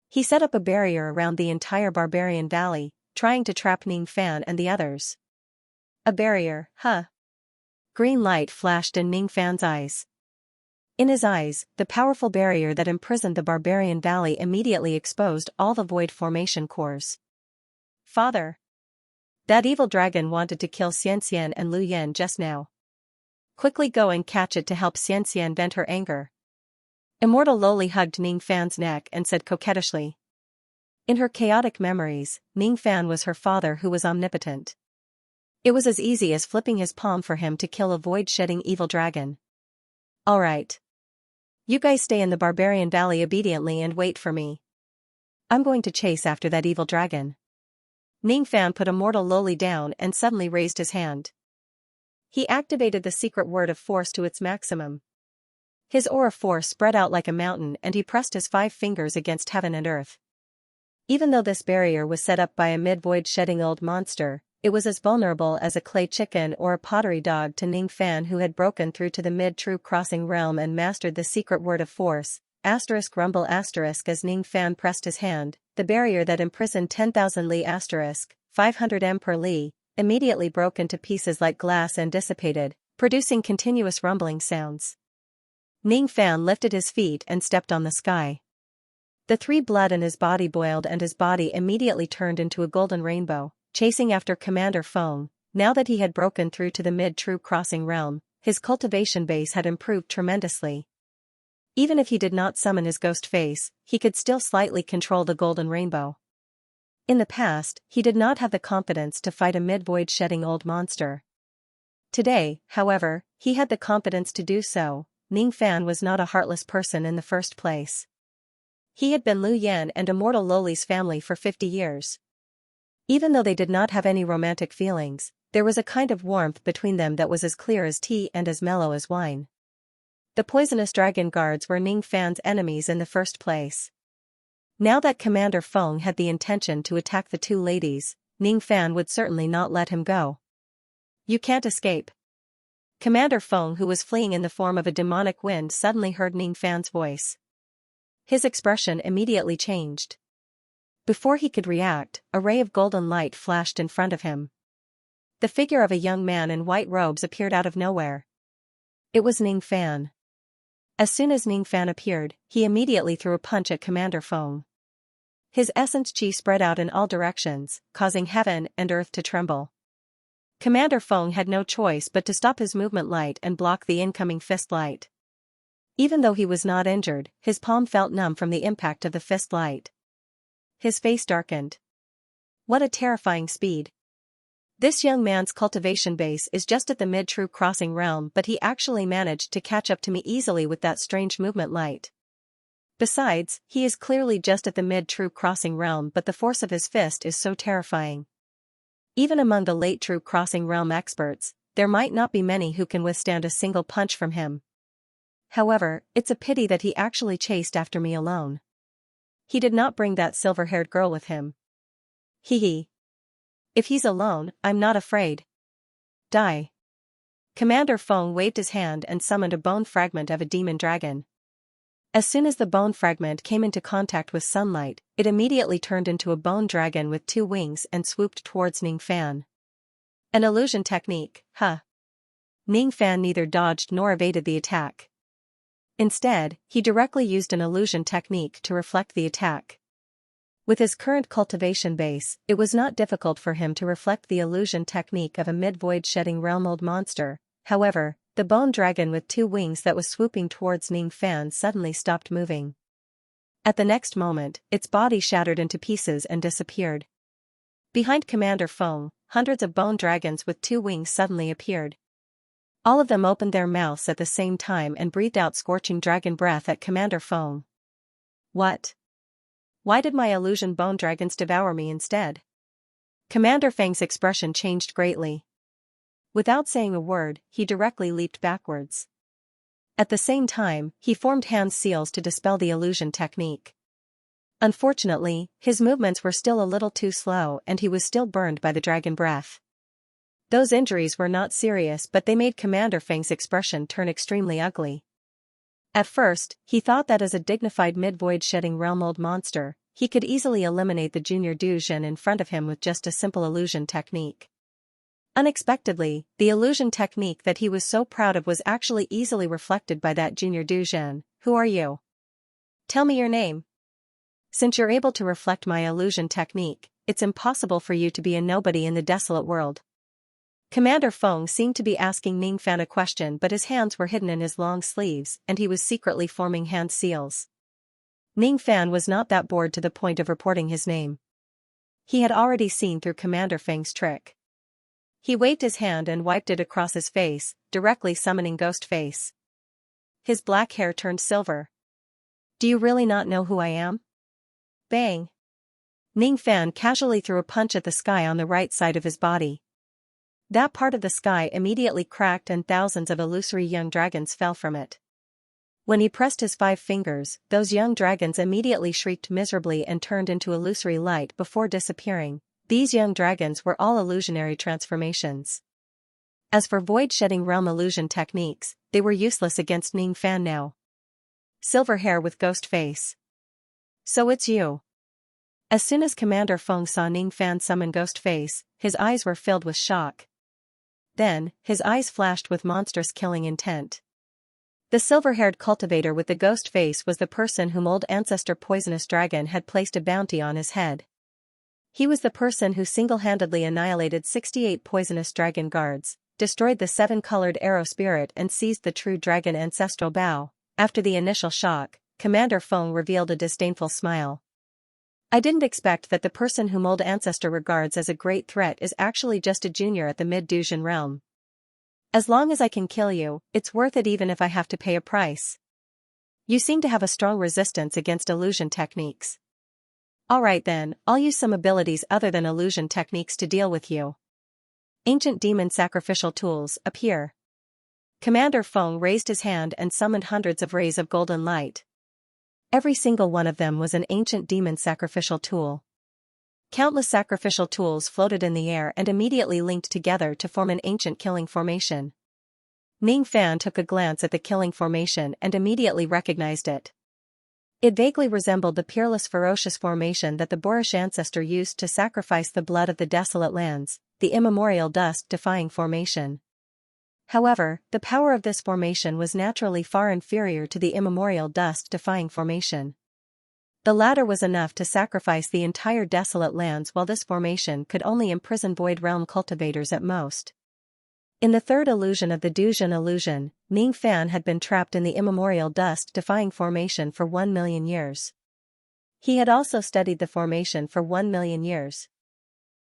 He set up a barrier around the entire Barbarian Valley, trying to trap Ningfan and the others. A barrier, huh? Green light flashed in Ningfan's eyes. In his eyes, the powerful barrier that imprisoned the Barbarian Valley immediately exposed all the void formation cores. Father! That evil dragon wanted to kill Xianxia and Lu Yan just now. Quickly go and catch it to help Xianxia vent her anger. Immortal Loli hugged Ningfan's neck and said coquettishly. In her chaotic memories, Ningfan was her father who was omnipotent. It was as easy as flipping his palm for him to kill a void-shedding evil dragon. Alright. You guys stay in the Barbarian Valley obediently and wait for me. I'm going to chase after that evil dragon. Ningfan put Immortal Loli down and suddenly raised his hand. He activated the secret word of force to its maximum. His aura force spread out like a mountain and he pressed his 5 fingers against heaven and earth. Even though this barrier was set up by a mid-void shedding old monster, it was as vulnerable as a clay chicken or a pottery dog to Ningfan, who had broken through to the mid-true crossing realm and mastered the secret word of force. Rumble as Ningfan pressed his hand, the barrier that imprisoned 10,000 li 500 m per li, immediately broke into pieces like glass and dissipated, producing continuous rumbling sounds. Ningfan lifted his feet and stepped on the sky. The 3 blood in his body boiled and his body immediately turned into a golden rainbow, chasing after Commander Feng. Now that he had broken through to the mid-true crossing realm, his cultivation base had improved tremendously. Even if he did not summon his ghost face, he could still slightly control the golden rainbow. In the past, he did not have the confidence to fight a mid-void shedding old monster. Today, however, he had the confidence to do so. Ningfan was not a heartless person in the first place. He had been Lu Yan and Immortal Loli's family for 50 years. Even though they did not have any romantic feelings, there was a kind of warmth between them that was as clear as tea and as mellow as wine. The poisonous dragon guards were Ningfan's enemies in the first place. Now that Commander Feng had the intention to attack the 2 ladies, Ningfan would certainly not let him go. You can't escape. Commander Feng, who was fleeing in the form of a demonic wind, suddenly heard Ningfan's voice. His expression immediately changed. Before he could react, a ray of golden light flashed in front of him. The figure of a young man in white robes appeared out of nowhere. It was Ningfan. As soon as Ningfan appeared, he immediately threw a punch at Commander Feng. His essence chi spread out in all directions, causing heaven and earth to tremble. Commander Feng had no choice but to stop his movement light and block the incoming fist light. Even though he was not injured, his palm felt numb from the impact of the fist light. His face darkened. What a terrifying speed. This young man's cultivation base is just at the mid-true crossing realm, but he actually managed to catch up to me easily with that strange movement light. Besides, he is clearly just at the mid-true crossing realm, but the force of his fist is so terrifying. Even among the late true crossing realm experts, there might not be many who can withstand a single punch from him. However, it's a pity that he actually chased after me alone. He did not bring that silver-haired girl with him. Hee. If he's alone, I'm not afraid. Die. Commander Feng waved his hand and summoned a bone fragment of a demon dragon. As soon as the bone fragment came into contact with sunlight, it immediately turned into a bone dragon with 2 wings and swooped towards Ningfan. An illusion technique, huh? Ningfan neither dodged nor evaded the attack. Instead, he directly used an illusion technique to reflect the attack. With his current cultivation base, it was not difficult for him to reflect the illusion technique of a mid-void shedding realm old monster. However, the bone dragon with 2 wings that was swooping towards Ningfan suddenly stopped moving. At the next moment, its body shattered into pieces and disappeared. Behind Commander Feng, hundreds of bone dragons with 2 wings suddenly appeared. All of them opened their mouths at the same time and breathed out scorching dragon breath at Commander Feng. What? Why did my illusion bone dragons devour me instead? Commander Feng's expression changed greatly. Without saying a word, he directly leaped backwards. At the same time, he formed hand seals to dispel the illusion technique. Unfortunately, his movements were still a little too slow and he was still burned by the dragon breath. Those injuries were not serious, but they made Commander Feng's expression turn extremely ugly. At first, he thought that as a dignified mid-void shedding realm old monster, he could easily eliminate the junior Duzhen in front of him with just a simple illusion technique. Unexpectedly, the illusion technique that he was so proud of was actually easily reflected by that junior Duzhen. Who are you? Tell me your name. Since you're able to reflect my illusion technique, it's impossible for you to be a nobody in the desolate world. Commander Feng seemed to be asking Ningfan a question, but his hands were hidden in his long sleeves and he was secretly forming hand seals. Ningfan was not that bored to the point of reporting his name. He had already seen through Commander Feng's trick. He waved his hand and wiped it across his face, directly summoning Ghost Face. His black hair turned silver. Do you really not know who I am? Bang! Ningfan casually threw a punch at the sky on the right side of his body. That part of the sky immediately cracked and thousands of illusory young dragons fell from it. When he pressed his 5 fingers, those young dragons immediately shrieked miserably and turned into illusory light before disappearing. These young dragons were all illusionary transformations. As for void-shedding realm illusion techniques, they were useless against Ningfan now. Silver hair with ghost face. So it's you. As soon as Commander Feng saw Ningfan summon Ghost Face, his eyes were filled with shock. Then, his eyes flashed with monstrous killing intent. The silver-haired cultivator with the ghost face was the person whom old ancestor Poisonous Dragon had placed a bounty on his head. He was the person who single-handedly annihilated 68 poisonous dragon guards, destroyed the 7-colored arrow spirit and seized the true dragon ancestral bow. After the initial shock, Commander Feng revealed a disdainful smile. I didn't expect that the person whom old ancestor regards as a great threat is actually just a junior at the mid-Duzhen realm. As long as I can kill you, it's worth it even if I have to pay a price. You seem to have a strong resistance against illusion techniques. Alright then, I'll use some abilities other than illusion techniques to deal with you. Ancient demon sacrificial tools, appear. Commander Feng raised his hand and summoned hundreds of rays of golden light. Every single one of them was an ancient demon sacrificial tool. Countless sacrificial tools floated in the air and immediately linked together to form an ancient killing formation. Ningfan took a glance at the killing formation and immediately recognized it. It vaguely resembled the peerless ferocious formation that the boorish ancestor used to sacrifice the blood of the desolate lands, the immemorial dust-defying formation. However, the power of this formation was naturally far inferior to the immemorial dust-defying formation. The latter was enough to sacrifice the entire desolate lands, while this formation could only imprison void realm cultivators at most. In the third illusion of the Duzhen illusion, Ningfan had been trapped in the immemorial dust-defying formation for 1 million years. He had also studied the formation for 1 million years.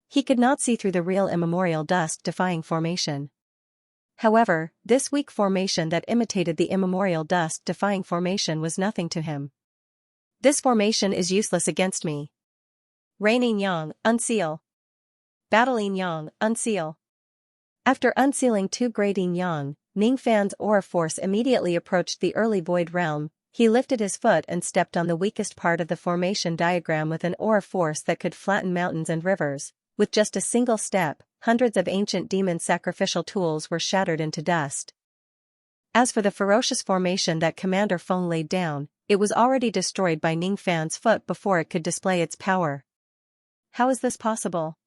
He could not see through the real immemorial dust-defying formation. However, this weak formation that imitated the immemorial dust-defying formation was nothing to him. This formation is useless against me. Raining Yang, unseal. Battling Yang, unseal. After unsealing 2 great Yin Yang, Ningfan's aura force immediately approached the early void realm. He lifted his foot and stepped on the weakest part of the formation diagram with an aura force that could flatten mountains and rivers. With just a single step, hundreds of ancient demon sacrificial tools were shattered into dust. As for the ferocious formation that Commander Feng laid down, it was already destroyed by Ningfan's foot before it could display its power. How is this possible?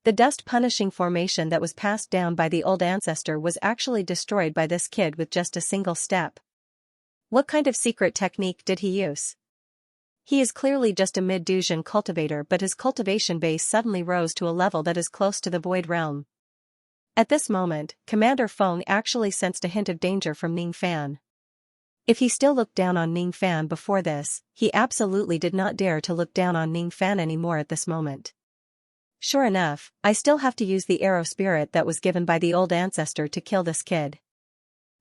The dust-punishing formation that was passed down by the old ancestor was actually destroyed by this kid with just a single step. What kind of secret technique did he use? He is clearly just a mid-Duzhen cultivator, but his cultivation base suddenly rose to a level that is close to the void realm. At this moment, Commander Feng actually sensed a hint of danger from Ningfan. If he still looked down on Ningfan before this, he absolutely did not dare to look down on Ningfan anymore at this moment. Sure enough, I still have to use the arrow spirit that was given by the old ancestor to kill this kid.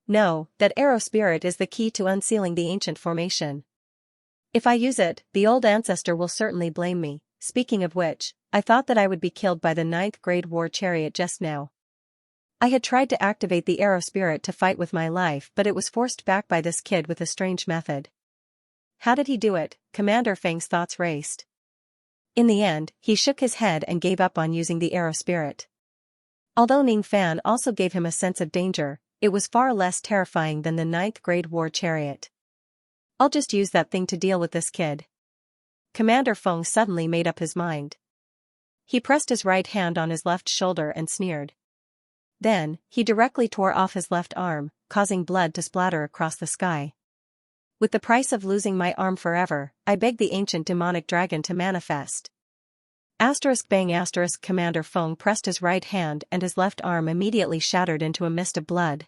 No, that arrow spirit is the key to unsealing the ancient formation. If I use it, the old ancestor will certainly blame me. Speaking of which, I thought that I would be killed by the 9th grade war chariot just now. I had tried to activate the arrow spirit to fight with my life, but it was forced back by this kid with a strange method. How did he do it? Commander Feng's thoughts raced. In the end, he shook his head and gave up on using the arrow spirit. Although Ning Fan also gave him a sense of danger, it was far less terrifying than the 9th grade war chariot. I'll just use that thing to deal with this kid. Commander Feng suddenly made up his mind. He pressed his right hand on his left shoulder and sneered. Then, he directly tore off his left arm, causing blood to splatter across the sky. With the price of losing my arm forever, I beg the ancient demonic dragon to manifest. Bang Commander Feng pressed his right hand and his left arm immediately shattered into a mist of blood.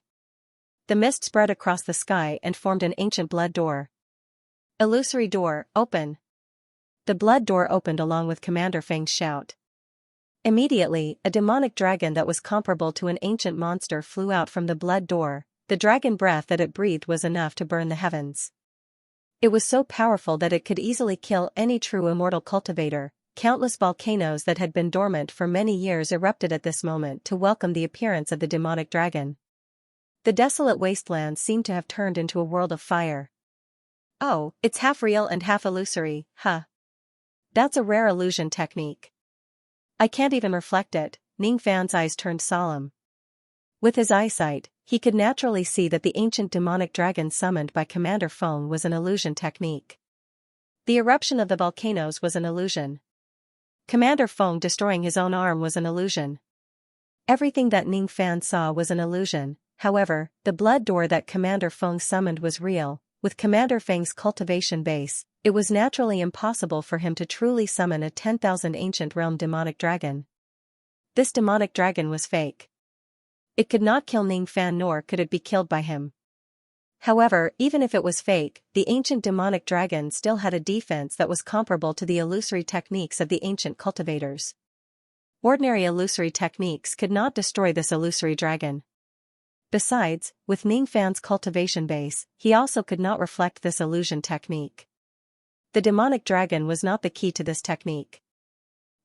The mist spread across the sky and formed an ancient blood door. Illusory door, open. The blood door opened along with Commander Feng's shout. Immediately, a demonic dragon that was comparable to an ancient monster flew out from the blood door. The dragon breath that it breathed was enough to burn the heavens. It was so powerful that it could easily kill any true immortal cultivator. Countless volcanoes that had been dormant for many years erupted at this moment to welcome the appearance of the demonic dragon. The desolate wasteland seemed to have turned into a world of fire. Oh, it's half real and half illusory, huh? That's a rare illusion technique. I can't even reflect it. Ning Fan's eyes turned solemn. With his eyesight, he could naturally see that the ancient demonic dragon summoned by Commander Feng was an illusion technique. The eruption of the volcanoes was an illusion. Commander Feng destroying his own arm was an illusion. Everything that Ning Fan saw was an illusion. However, the blood door that Commander Feng summoned was real. With Commander Feng's cultivation base, it was naturally impossible for him to truly summon a 10,000 ancient realm demonic dragon. This demonic dragon was fake. It could not kill Ning Fan nor could it be killed by him. However, even if it was fake, the ancient demonic dragon still had a defense that was comparable to the illusory techniques of the ancient cultivators. Ordinary illusory techniques could not destroy this illusory dragon. Besides, with Ning Fan's cultivation base, he also could not reflect this illusion technique. The demonic dragon was not the key to this technique.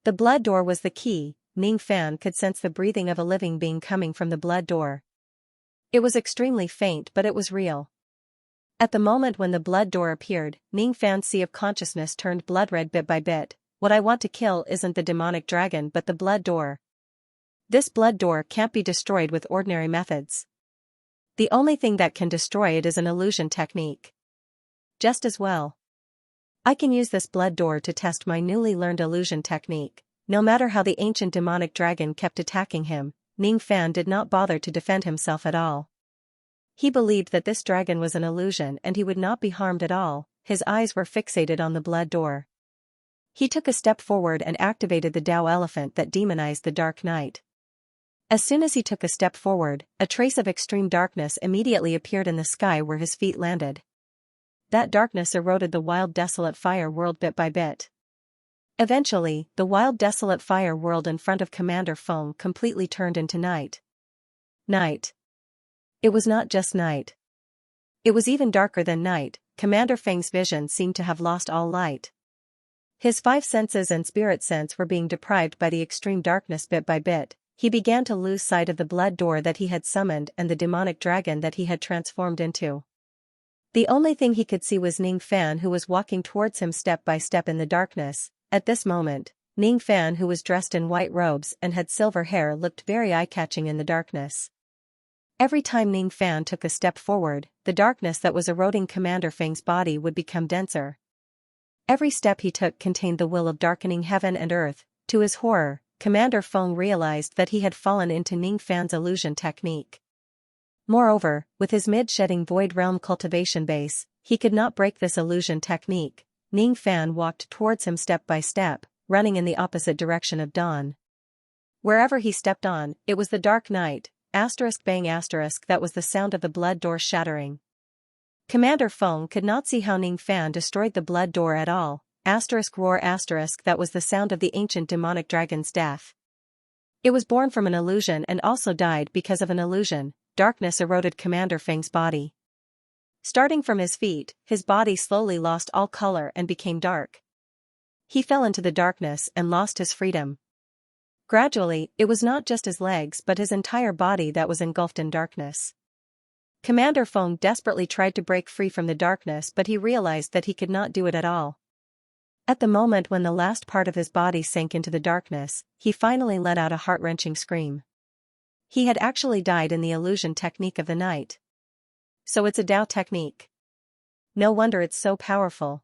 The blood door was the key. Ning Fan could sense the breathing of a living being coming from the blood door. It was extremely faint but it was real. At the moment when the blood door appeared, Ning Fan's sea of consciousness turned blood-red bit by bit. What I want to kill isn't the demonic dragon but the blood door. This blood door can't be destroyed with ordinary methods. The only thing that can destroy it is an illusion technique. Just as well. I can use this blood door to test my newly learned illusion technique. No matter how the ancient demonic dragon kept attacking him, Ning Fan did not bother to defend himself at all. He believed that this dragon was an illusion and he would not be harmed at all. His eyes were fixated on the blood door. He took a step forward and activated the Tao elephant that demonized the dark night. As soon as he took a step forward, a trace of extreme darkness immediately appeared in the sky where his feet landed. That darkness eroded the wild desolate fire world bit by bit. Eventually, the wild desolate fire world in front of Commander Feng completely turned into night. Night. It was not just night. It was even darker than night. Commander Feng's vision seemed to have lost all light. His 5 senses and spirit sense were being deprived by the extreme darkness bit by bit. He began to lose sight of the blood door that he had summoned and the demonic dragon that he had transformed into. The only thing he could see was Ning Fan, who was walking towards him step by step in the darkness. At this moment, Ning Fan, who was dressed in white robes and had silver hair, looked very eye-catching in the darkness. Every time Ning Fan took a step forward, the darkness that was eroding Commander Feng's body would become denser. Every step he took contained the will of darkening heaven and earth. To his horror, Commander Feng realized that he had fallen into Ning Fan's illusion technique. Moreover, with his mid-shedding void realm cultivation base, he could not break this illusion technique. Ning Fan walked towards him step by step, running in the opposite direction of dawn. Wherever he stepped on, it was the dark night. Bang that was the sound of the blood door shattering. Commander Feng could not see how Ning Fan destroyed the blood door at all. Roar that was the sound of the ancient demonic dragon's death. It was born from an illusion and also died because of an illusion. Darkness eroded Commander Feng's body. Starting from his feet, his body slowly lost all color and became dark. He fell into the darkness and lost his freedom. Gradually, it was not just his legs but his entire body that was engulfed in darkness. Commander Feng desperately tried to break free from the darkness, but he realized that he could not do it at all. At the moment when the last part of his body sank into the darkness, he finally let out a heart-wrenching scream. He had actually died in the illusion technique of the night. So it's a Dao technique. No wonder it's so powerful.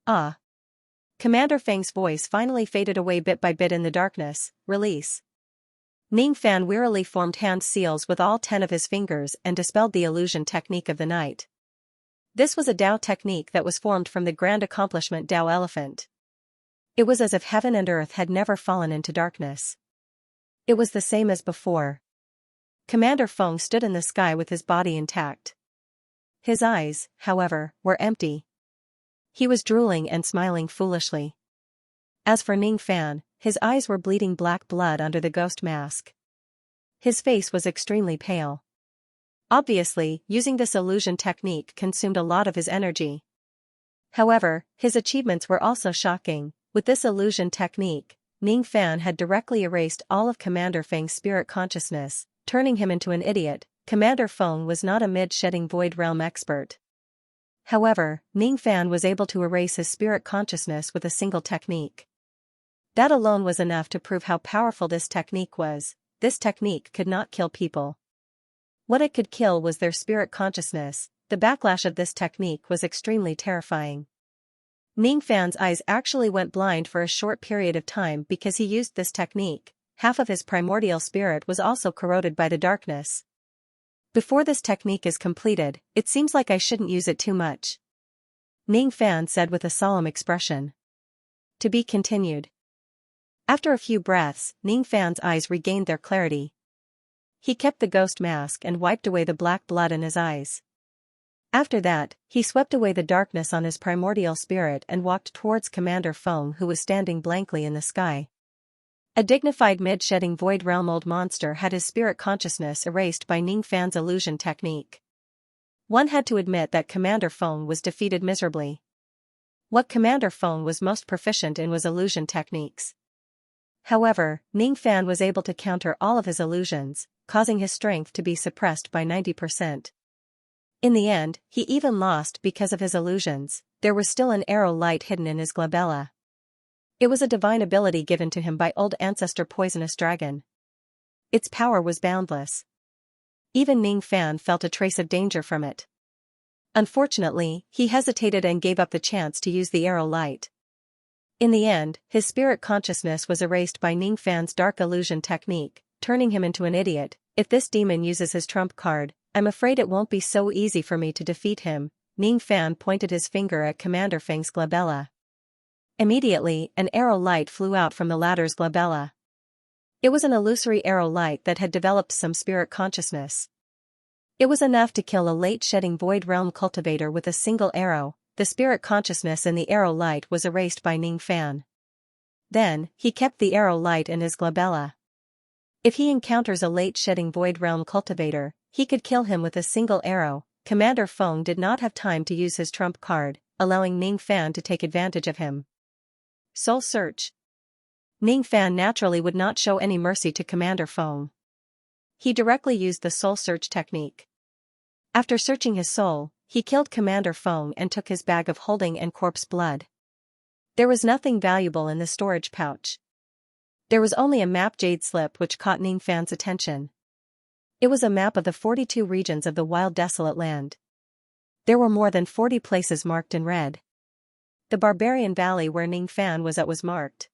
Ah. Commander Feng's voice finally faded away bit by bit in the darkness. Release. Ning Fan wearily formed hand seals with all 10 of his fingers and dispelled the illusion technique of the night. This was a Dao technique that was formed from the grand accomplishment Dao Elephant. It was as if heaven and earth had never fallen into darkness. It was the same as before. Commander Feng stood in the sky with his body intact. His eyes, however, were empty. He was drooling and smiling foolishly. As for Ning Fan, his eyes were bleeding black blood under the ghost mask. His face was extremely pale. Obviously, using this illusion technique consumed a lot of his energy. However, his achievements were also shocking. With this illusion technique, Ning Fan had directly erased all of Commander Feng's spirit consciousness, turning him into an idiot. Commander Feng was not a mid-shedding void realm expert. However, Ning Fan was able to erase his spirit consciousness with a single technique. That alone was enough to prove how powerful this technique was. This technique could not kill people. What it could kill was their spirit consciousness. The backlash of this technique was extremely terrifying. Ning Fan's eyes actually went blind for a short period of time because he used this technique. Half of his primordial spirit was also corroded by the darkness. Before this technique is completed, it seems like I shouldn't use it too much. Ning Fan said with a solemn expression. To be continued. After a few breaths, Ning Fan's eyes regained their clarity. He kept the ghost mask and wiped away the black blood in his eyes. After that, he swept away the darkness on his primordial spirit and walked towards Commander Feng, who was standing blankly in the sky. A dignified mid-shedding void realm old monster had his spirit consciousness erased by Ning Fan's illusion technique. One had to admit that Commander Feng was defeated miserably. What Commander Feng was most proficient in was illusion techniques. However, Ning Fan was able to counter all of his illusions, causing his strength to be suppressed by 90%. In the end, he even lost because of his illusions. There was still an arrow light hidden in his glabella. It was a divine ability given to him by old ancestor Poisonous Dragon. Its power was boundless. Even Ning Fan felt a trace of danger from it. Unfortunately, he hesitated and gave up the chance to use the arrow light. In the end, his spirit consciousness was erased by Ning Fan's dark illusion technique, turning him into an idiot. If this demon uses his trump card, I'm afraid it won't be so easy for me to defeat him. Ning Fan pointed his finger at Commander Feng's glabella. Immediately, an arrow light flew out from the latter's glabella. It was an illusory arrow light that had developed some spirit consciousness. It was enough to kill a late-shedding void realm cultivator with a single arrow. The spirit consciousness in the arrow light was erased by Ning Fan. Then, he kept the arrow light in his glabella. If he encounters a late-shedding void realm cultivator, he could kill him with a single arrow. Commander Feng did not have time to use his trump card, allowing Ning Fan to take advantage of him. Soul Search. Ning Fan naturally would not show any mercy to Commander Feng. He directly used the Soul Search technique. After searching his soul, he killed Commander Feng and took his bag of holding and corpse blood. There was nothing valuable in the storage pouch. There was only a map jade slip which caught Ning Fan's attention. It was a map of the 42 regions of the wild desolate land. There were more than 40 places marked in red. The barbarian valley where Ning Fan was at was marked.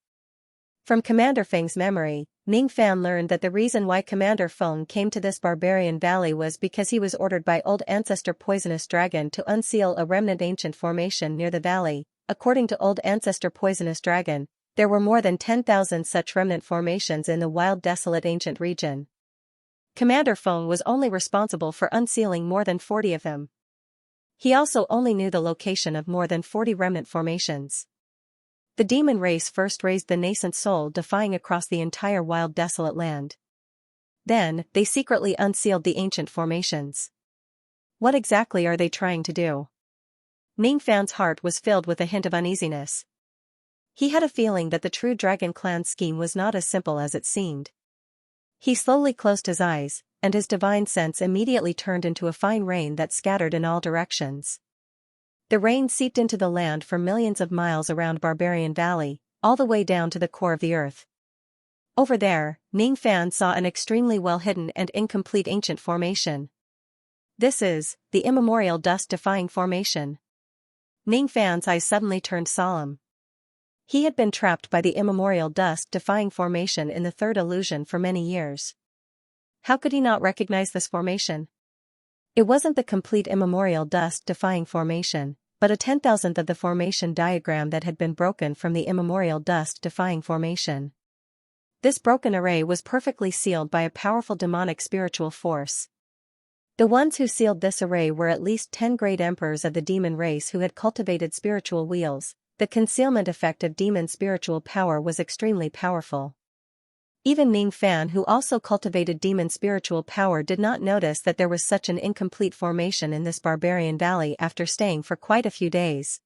From Commander Feng's memory, Ning Fan learned that the reason why Commander Feng came to this barbarian valley was because he was ordered by old ancestor Poisonous Dragon to unseal a remnant ancient formation near the valley. According to old ancestor Poisonous Dragon, there were more than 10,000 such remnant formations in the wild desolate ancient region. Commander Feng was only responsible for unsealing more than 40 of them. He also only knew the location of more than 40 remnant formations. The demon race first raised the nascent soul defying across the entire wild desolate land. Then, they secretly unsealed the ancient formations. What exactly are they trying to do? Ning Fan's heart was filled with a hint of uneasiness. He had a feeling that the true Dragon Clan scheme was not as simple as it seemed. He slowly closed his eyes, and his divine sense immediately turned into a fine rain that scattered in all directions. The rain seeped into the land for millions of miles around Barbarian Valley, all the way down to the core of the earth. Over there, Ning Fan saw an extremely well-hidden and incomplete ancient formation. This is the immemorial dust-defying formation. Ning Fan's eyes suddenly turned solemn. He had been trapped by the immemorial dust-defying formation in the third illusion for many years. How could he not recognize this formation? It wasn't the complete immemorial dust-defying formation, but a 10,000th of the formation diagram that had been broken from the immemorial dust-defying formation. This broken array was perfectly sealed by a powerful demonic spiritual force. The ones who sealed this array were at least 10 great emperors of the demon race who had cultivated spiritual wheels. The concealment effect of demon spiritual power was extremely powerful. Even Ning Fan, who also cultivated demon spiritual power, did not notice that there was such an incomplete formation in this barbarian valley after staying for quite a few days.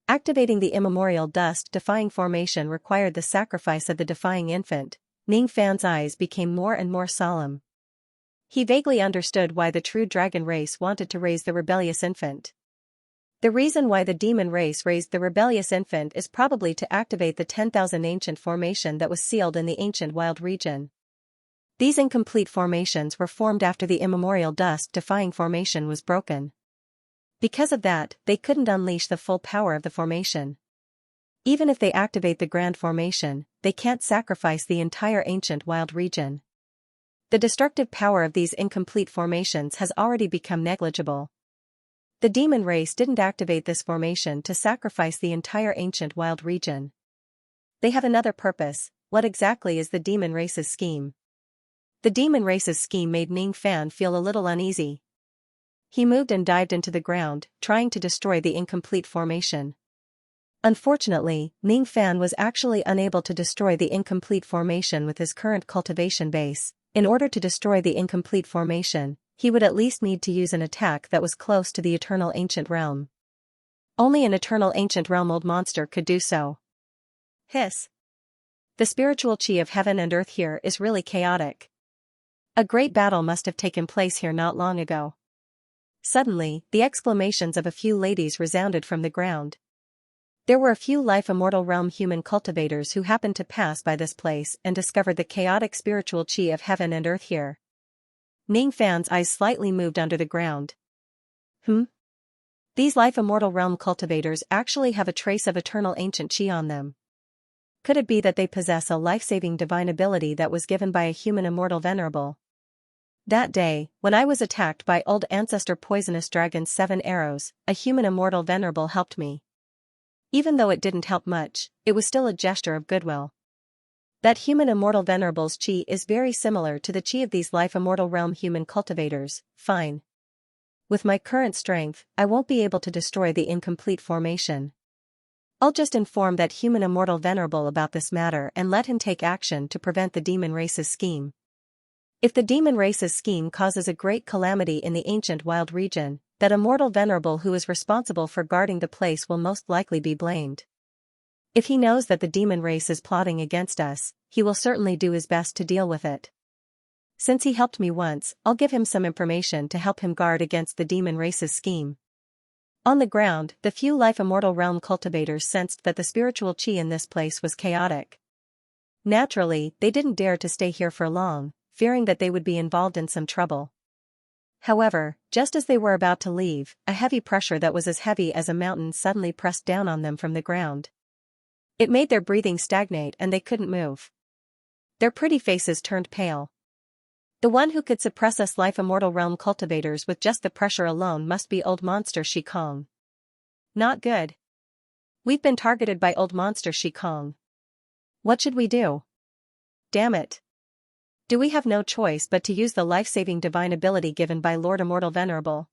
Activating the immemorial dust-defying formation required the sacrifice of the defying infant. Ning Fan's eyes became more and more solemn. He vaguely understood why the true dragon race wanted to raise the rebellious infant. The reason why the demon race raised the rebellious infant is probably to activate the 10,000 ancient formation that was sealed in the ancient wild region. These incomplete formations were formed after the immemorial dust-defying formation was broken. Because of that, they couldn't unleash the full power of the formation. Even if they activate the grand formation, they can't sacrifice the entire ancient wild region. The destructive power of these incomplete formations has already become negligible. The demon race didn't activate this formation to sacrifice the entire ancient wild region. They have another purpose. What exactly is the demon race's scheme? The demon race's scheme made Ning Fan feel a little uneasy. He moved and dived into the ground, trying to destroy the incomplete formation. Unfortunately, Ning Fan was actually unable to destroy the incomplete formation with his current cultivation base. In order to destroy the incomplete formation, he would at least need to use an attack that was close to the eternal ancient realm. Only an eternal ancient realm old monster could do so. Hiss. The spiritual chi of heaven and earth here is really chaotic. A great battle must have taken place here not long ago. Suddenly, the exclamations of a few ladies resounded from the ground. There were a few life immortal realm human cultivators who happened to pass by this place and discovered the chaotic spiritual chi of heaven and earth here. Ning Fan's eyes slightly moved under the ground. These life immortal realm cultivators actually have a trace of eternal ancient chi on them. Could it be that they possess a life-saving divine ability that was given by a human immortal venerable? That day, when I was attacked by old ancestor poisonous dragon's 7 arrows, a human immortal venerable helped me. Even though it didn't help much, it was still a gesture of goodwill. That human immortal venerable's chi is very similar to the chi of these life immortal realm human cultivators. Fine. With my current strength, I won't be able to destroy the incomplete formation. I'll just inform that human immortal venerable about this matter and let him take action to prevent the demon race's scheme. If the demon race's scheme causes a great calamity in the ancient wild region, that immortal venerable who is responsible for guarding the place will most likely be blamed. If he knows that the demon race is plotting against us, he will certainly do his best to deal with it. Since he helped me once, I'll give him some information to help him guard against the demon race's scheme. On the ground, the few life immortal realm cultivators sensed that the spiritual chi in this place was chaotic. Naturally, they didn't dare to stay here for long, fearing that they would be involved in some trouble. However, just as they were about to leave, a heavy pressure that was as heavy as a mountain suddenly pressed down on them from the ground. It made their breathing stagnate and they couldn't move. Their pretty faces turned pale. The one who could suppress us life immortal realm cultivators with just the pressure alone must be old monster Shi Kong. Not good. We've been targeted by old monster Shi Kong. What should we do? Damn it. Do we have no choice but to use the life-saving divine ability given by Lord Immortal Venerable?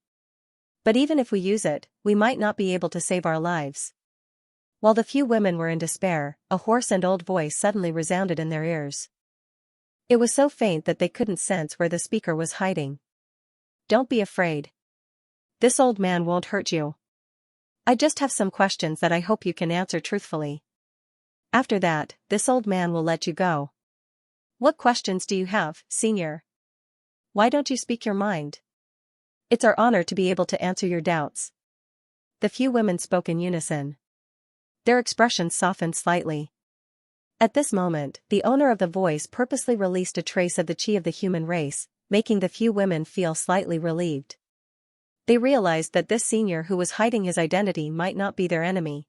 But even if we use it, we might not be able to save our lives. While the few women were in despair, a hoarse and old voice suddenly resounded in their ears. It was so faint that they couldn't sense where the speaker was hiding. Don't be afraid. This old man won't hurt you. I just have some questions that I hope you can answer truthfully. After that, this old man will let you go. What questions do you have, Senior? Why don't you speak your mind? It's our honor to be able to answer your doubts. The few women spoke in unison. Their expressions softened slightly. At this moment, the owner of the voice purposely released a trace of the chi of the human race, making the few women feel slightly relieved. They realized that this senior who was hiding his identity might not be their enemy.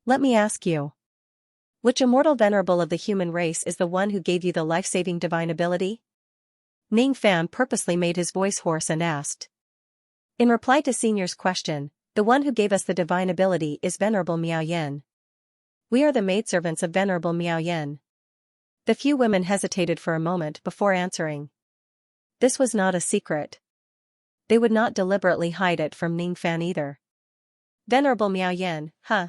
Let me ask you. Which immortal venerable of the human race is the one who gave you the life-saving divine ability? Ning Fan purposely made his voice hoarse and asked. In reply to Senior's question, the one who gave us the divine ability is Venerable Miao Yen. We are the maidservants of Venerable Miao Yen. The few women hesitated for a moment before answering. This was not a secret. They would not deliberately hide it from Ning Fan either. Venerable Miao Yen, huh?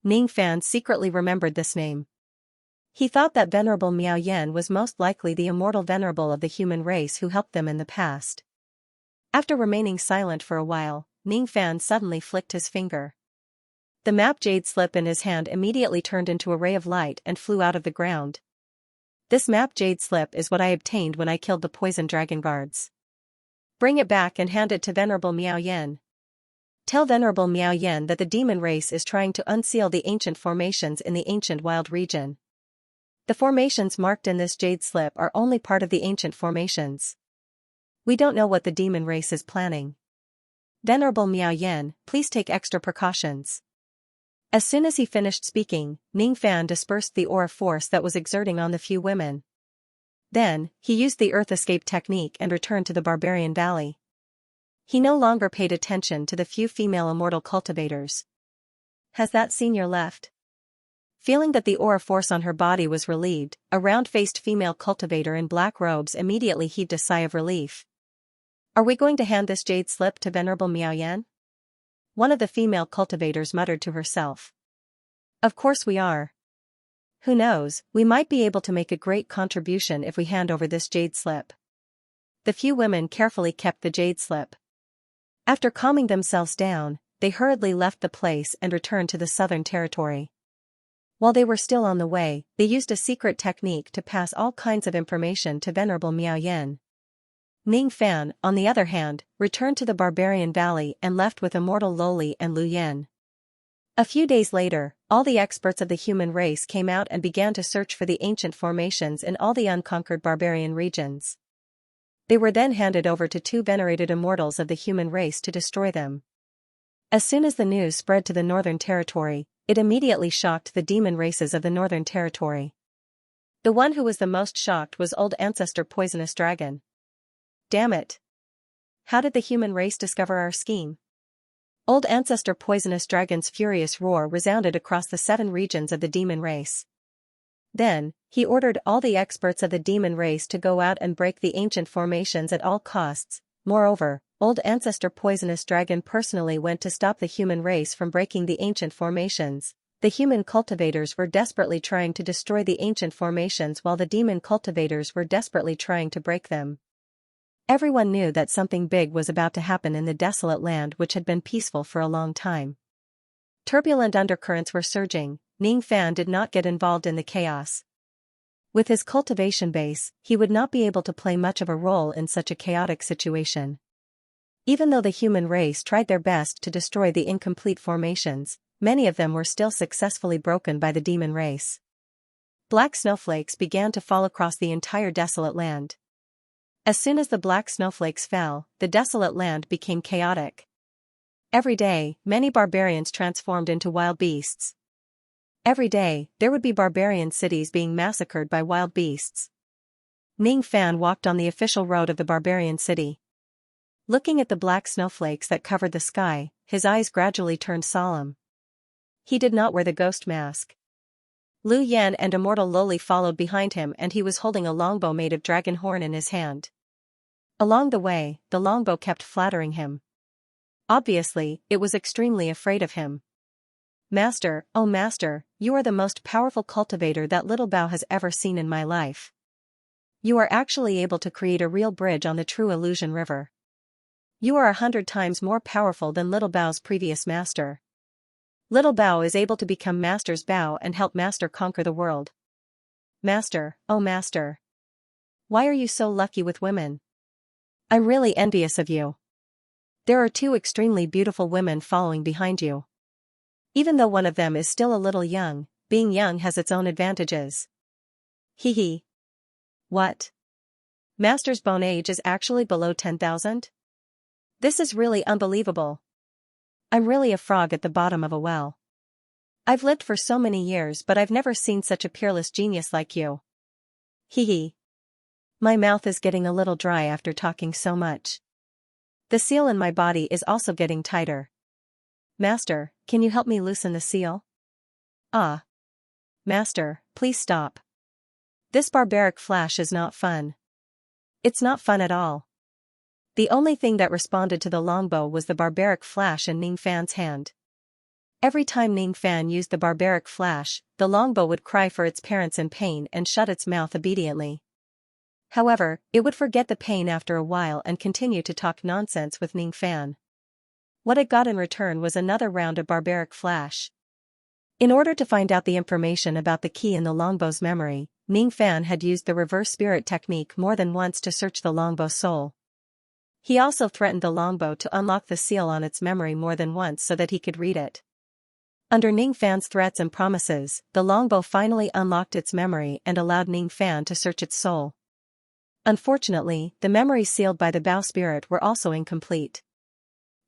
Ning Fan secretly remembered this name. He thought that Venerable Miao Yen was most likely the immortal venerable of the human race who helped them in the past. After remaining silent for a while, Ning Fan suddenly flicked his finger. The map jade slip in his hand immediately turned into a ray of light and flew out of the ground. This map jade slip is what I obtained when I killed the poison dragon guards. Bring it back and hand it to Venerable Miao Yen. Tell Venerable Miao Yen that the demon race is trying to unseal the ancient formations in the ancient wild region. The formations marked in this jade slip are only part of the ancient formations. We don't know what the demon race is planning. Venerable Miao Yen, please take extra precautions. As soon as he finished speaking, Ning Fan dispersed the aura force that was exerting on the few women. Then, he used the earth escape technique and returned to the Barbarian Valley. He no longer paid attention to the few female immortal cultivators. Has that senior left? Feeling that the aura force on her body was relieved, a round-faced female cultivator in black robes immediately heaved a sigh of relief. Are we going to hand this jade slip to Venerable Miao Yen? One of the female cultivators muttered to herself. Of course we are. Who knows, we might be able to make a great contribution if we hand over this jade slip. The few women carefully kept the jade slip. After calming themselves down, they hurriedly left the place and returned to the southern territory. While they were still on the way, they used a secret technique to pass all kinds of information to Venerable Miao Yen. Ning Fan, on the other hand, returned to the Barbarian Valley and left with Immortal Loli and Lu Yen. A few days later, all the experts of the human race came out and began to search for the ancient formations in all the unconquered barbarian regions. They were then handed over to two venerated immortals of the human race to destroy them. As soon as the news spread to the Northern Territory, it immediately shocked the demon races of the Northern Territory. The one who was the most shocked was Old Ancestor Poisonous Dragon. Damn it! How did the human race discover our scheme? Old Ancestor Poisonous Dragon's furious roar resounded across the 7 regions of the demon race. Then, he ordered all the experts of the demon race to go out and break the ancient formations at all costs. Moreover, Old Ancestor Poisonous Dragon personally went to stop the human race from breaking the ancient formations. The human cultivators were desperately trying to destroy the ancient formations while the demon cultivators were desperately trying to break them. Everyone knew that something big was about to happen in the desolate land which had been peaceful for a long time. Turbulent undercurrents were surging. Ning Fan did not get involved in the chaos. With his cultivation base, he would not be able to play much of a role in such a chaotic situation. Even though the human race tried their best to destroy the incomplete formations, many of them were still successfully broken by the demon race. Black snowflakes began to fall across the entire desolate land. As soon as the black snowflakes fell, the desolate land became chaotic. Every day, many barbarians transformed into wild beasts. Every day, there would be barbarian cities being massacred by wild beasts. Ning Fan walked on the official road of the barbarian city. Looking at the black snowflakes that covered the sky, his eyes gradually turned solemn. He did not wear the ghost mask. Lu Yan and Immortal Loli followed behind him and he was holding a longbow made of dragon horn in his hand. Along the way, the longbow kept flattering him. Obviously, it was extremely afraid of him. Master, oh Master, you are the most powerful cultivator that Little Bao has ever seen in my life. You are actually able to create a real bridge on the true illusion river. You are 100 times more powerful than Little Bao's previous master. Little Bao is able to become Master's Bao and help Master conquer the world. Master, oh Master. Why are you so lucky with women? I'm really envious of you. There are two extremely beautiful women following behind you. Even though one of them is still a little young, being young has its own advantages. Hee hee. What? Master's bone age is actually below 10,000? This is really unbelievable. I'm really a frog at the bottom of a well. I've lived for so many years but I've never seen such a peerless genius like you. Hee hee. My mouth is getting a little dry after talking so much. The seal in my body is also getting tighter. Master, can you help me loosen the seal? Ah. Master, please stop. This barbaric flash is not fun. It's not fun at all. The only thing that responded to the longbow was the barbaric flash in Ning Fan's hand. Every time Ning Fan used the barbaric flash, the longbow would cry for its parents in pain and shut its mouth obediently. However, it would forget the pain after a while and continue to talk nonsense with Ning Fan. What it got in return was another round of barbaric flash. In order to find out the information about the key in the longbow's memory, Ning Fan had used the reverse spirit technique more than once to search the longbow's soul. He also threatened the longbow to unlock the seal on its memory more than once so that he could read it. Under Ning Fan's threats and promises, the longbow finally unlocked its memory and allowed Ning Fan to search its soul. Unfortunately, the memories sealed by the bow spirit were also incomplete.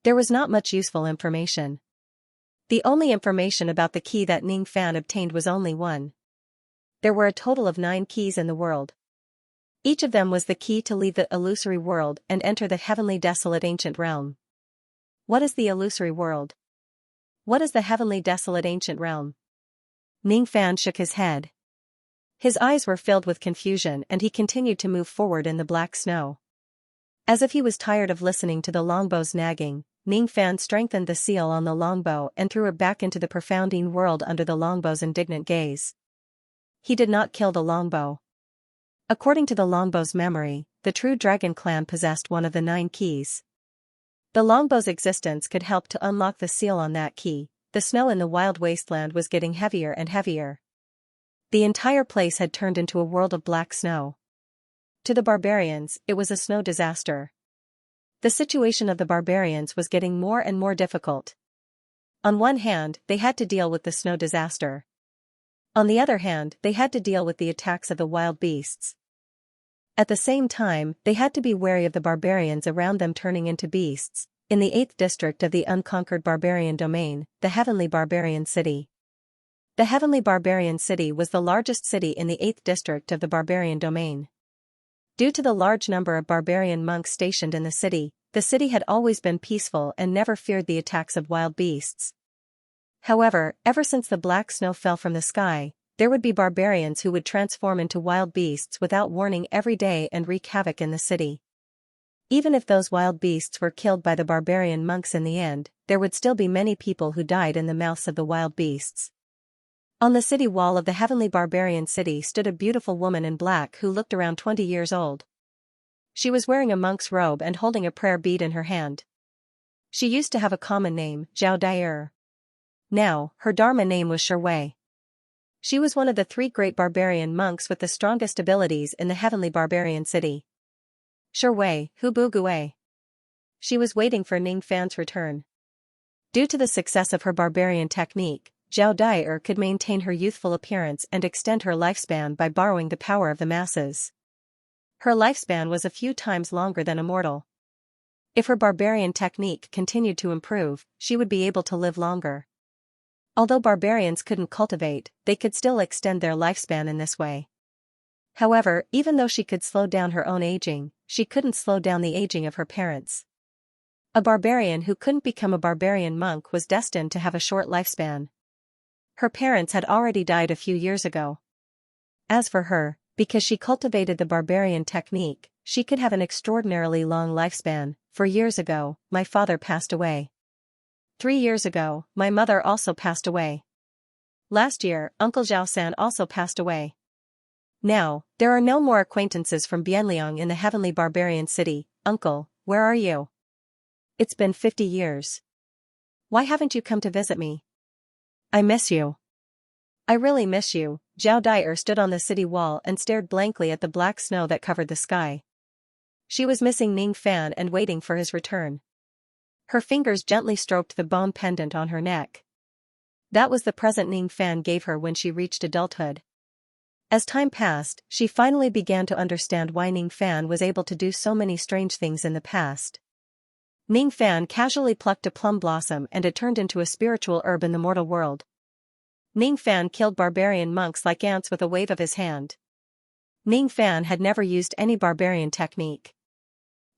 There was not much useful information. The only information about the key that Ning Fan obtained was only one. There were a total of 9 keys in the world. Each of them was the key to leave the illusory world and enter the heavenly desolate ancient realm. What is the illusory world? What is the heavenly desolate ancient realm? Ning Fan shook his head. His eyes were filled with confusion and he continued to move forward in the black snow. As if he was tired of listening to the longbow's nagging, Ning Fan strengthened the seal on the longbow and threw it back into the profounding world under the longbow's indignant gaze. He did not kill the longbow. According to the longbow's memory, the true dragon clan possessed one of the 9 keys. The longbow's existence could help to unlock the seal on that key. The snow in the wild wasteland was getting heavier and heavier. The entire place had turned into a world of black snow. To the barbarians, it was a snow disaster. The situation of the barbarians was getting more and more difficult. On one hand, they had to deal with the snow disaster. On the other hand, they had to deal with the attacks of the wild beasts. At the same time, they had to be wary of the barbarians around them turning into beasts. In the 8th district of the unconquered barbarian domain, the Heavenly Barbarian City. The Heavenly Barbarian City was the largest city in the 8th district of the barbarian domain. Due to the large number of barbarian monks stationed in the city had always been peaceful and never feared the attacks of wild beasts. However, ever since the black snow fell from the sky, there would be barbarians who would transform into wild beasts without warning every day and wreak havoc in the city. Even if those wild beasts were killed by the barbarian monks in the end, there would still be many people who died in the mouths of the wild beasts. On the city wall of the Heavenly Barbarian City stood a beautiful woman in black who looked around 20 years old. She was wearing a monk's robe and holding a prayer bead in her hand. She used to have a common name, Zhao Dai. Now, her Dharma name was Shui. She was one of the 3 great barbarian monks with the strongest abilities in the Heavenly Barbarian City. Shui, Hu Bu Gui. She was waiting for Ning Fan's return. Due to the success of her barbarian technique, Zhao Dai could maintain her youthful appearance and extend her lifespan by borrowing the power of the masses. Her lifespan was a few times longer than a mortal. If her barbarian technique continued to improve, she would be able to live longer. Although barbarians couldn't cultivate, they could still extend their lifespan in this way. However, even though she could slow down her own aging, she couldn't slow down the aging of her parents. A barbarian who couldn't become a barbarian monk was destined to have a short lifespan. Her parents had already died a few years ago. As for her, because she cultivated the barbarian technique, she could have an extraordinarily long lifespan. 4 years ago, my father passed away. 3 years ago, my mother also passed away. Last year, Uncle Zhao-san also passed away. Now, there are no more acquaintances from Bianliang in the Heavenly Barbarian City. Uncle, where are you? It's been 50 years. Why haven't you come to visit me? I miss you. I really miss you. Zhao Dai stood on the city wall and stared blankly at the black snow that covered the sky. She was missing Ning Fan and waiting for his return. Her fingers gently stroked the bone pendant on her neck. That was the present Ning Fan gave her when she reached adulthood. As time passed, she finally began to understand why Ning Fan was able to do so many strange things in the past. Ning Fan casually plucked a plum blossom and it turned into a spiritual herb in the mortal world. Ning Fan killed barbarian monks like ants with a wave of his hand. Ning Fan had never used any barbarian technique.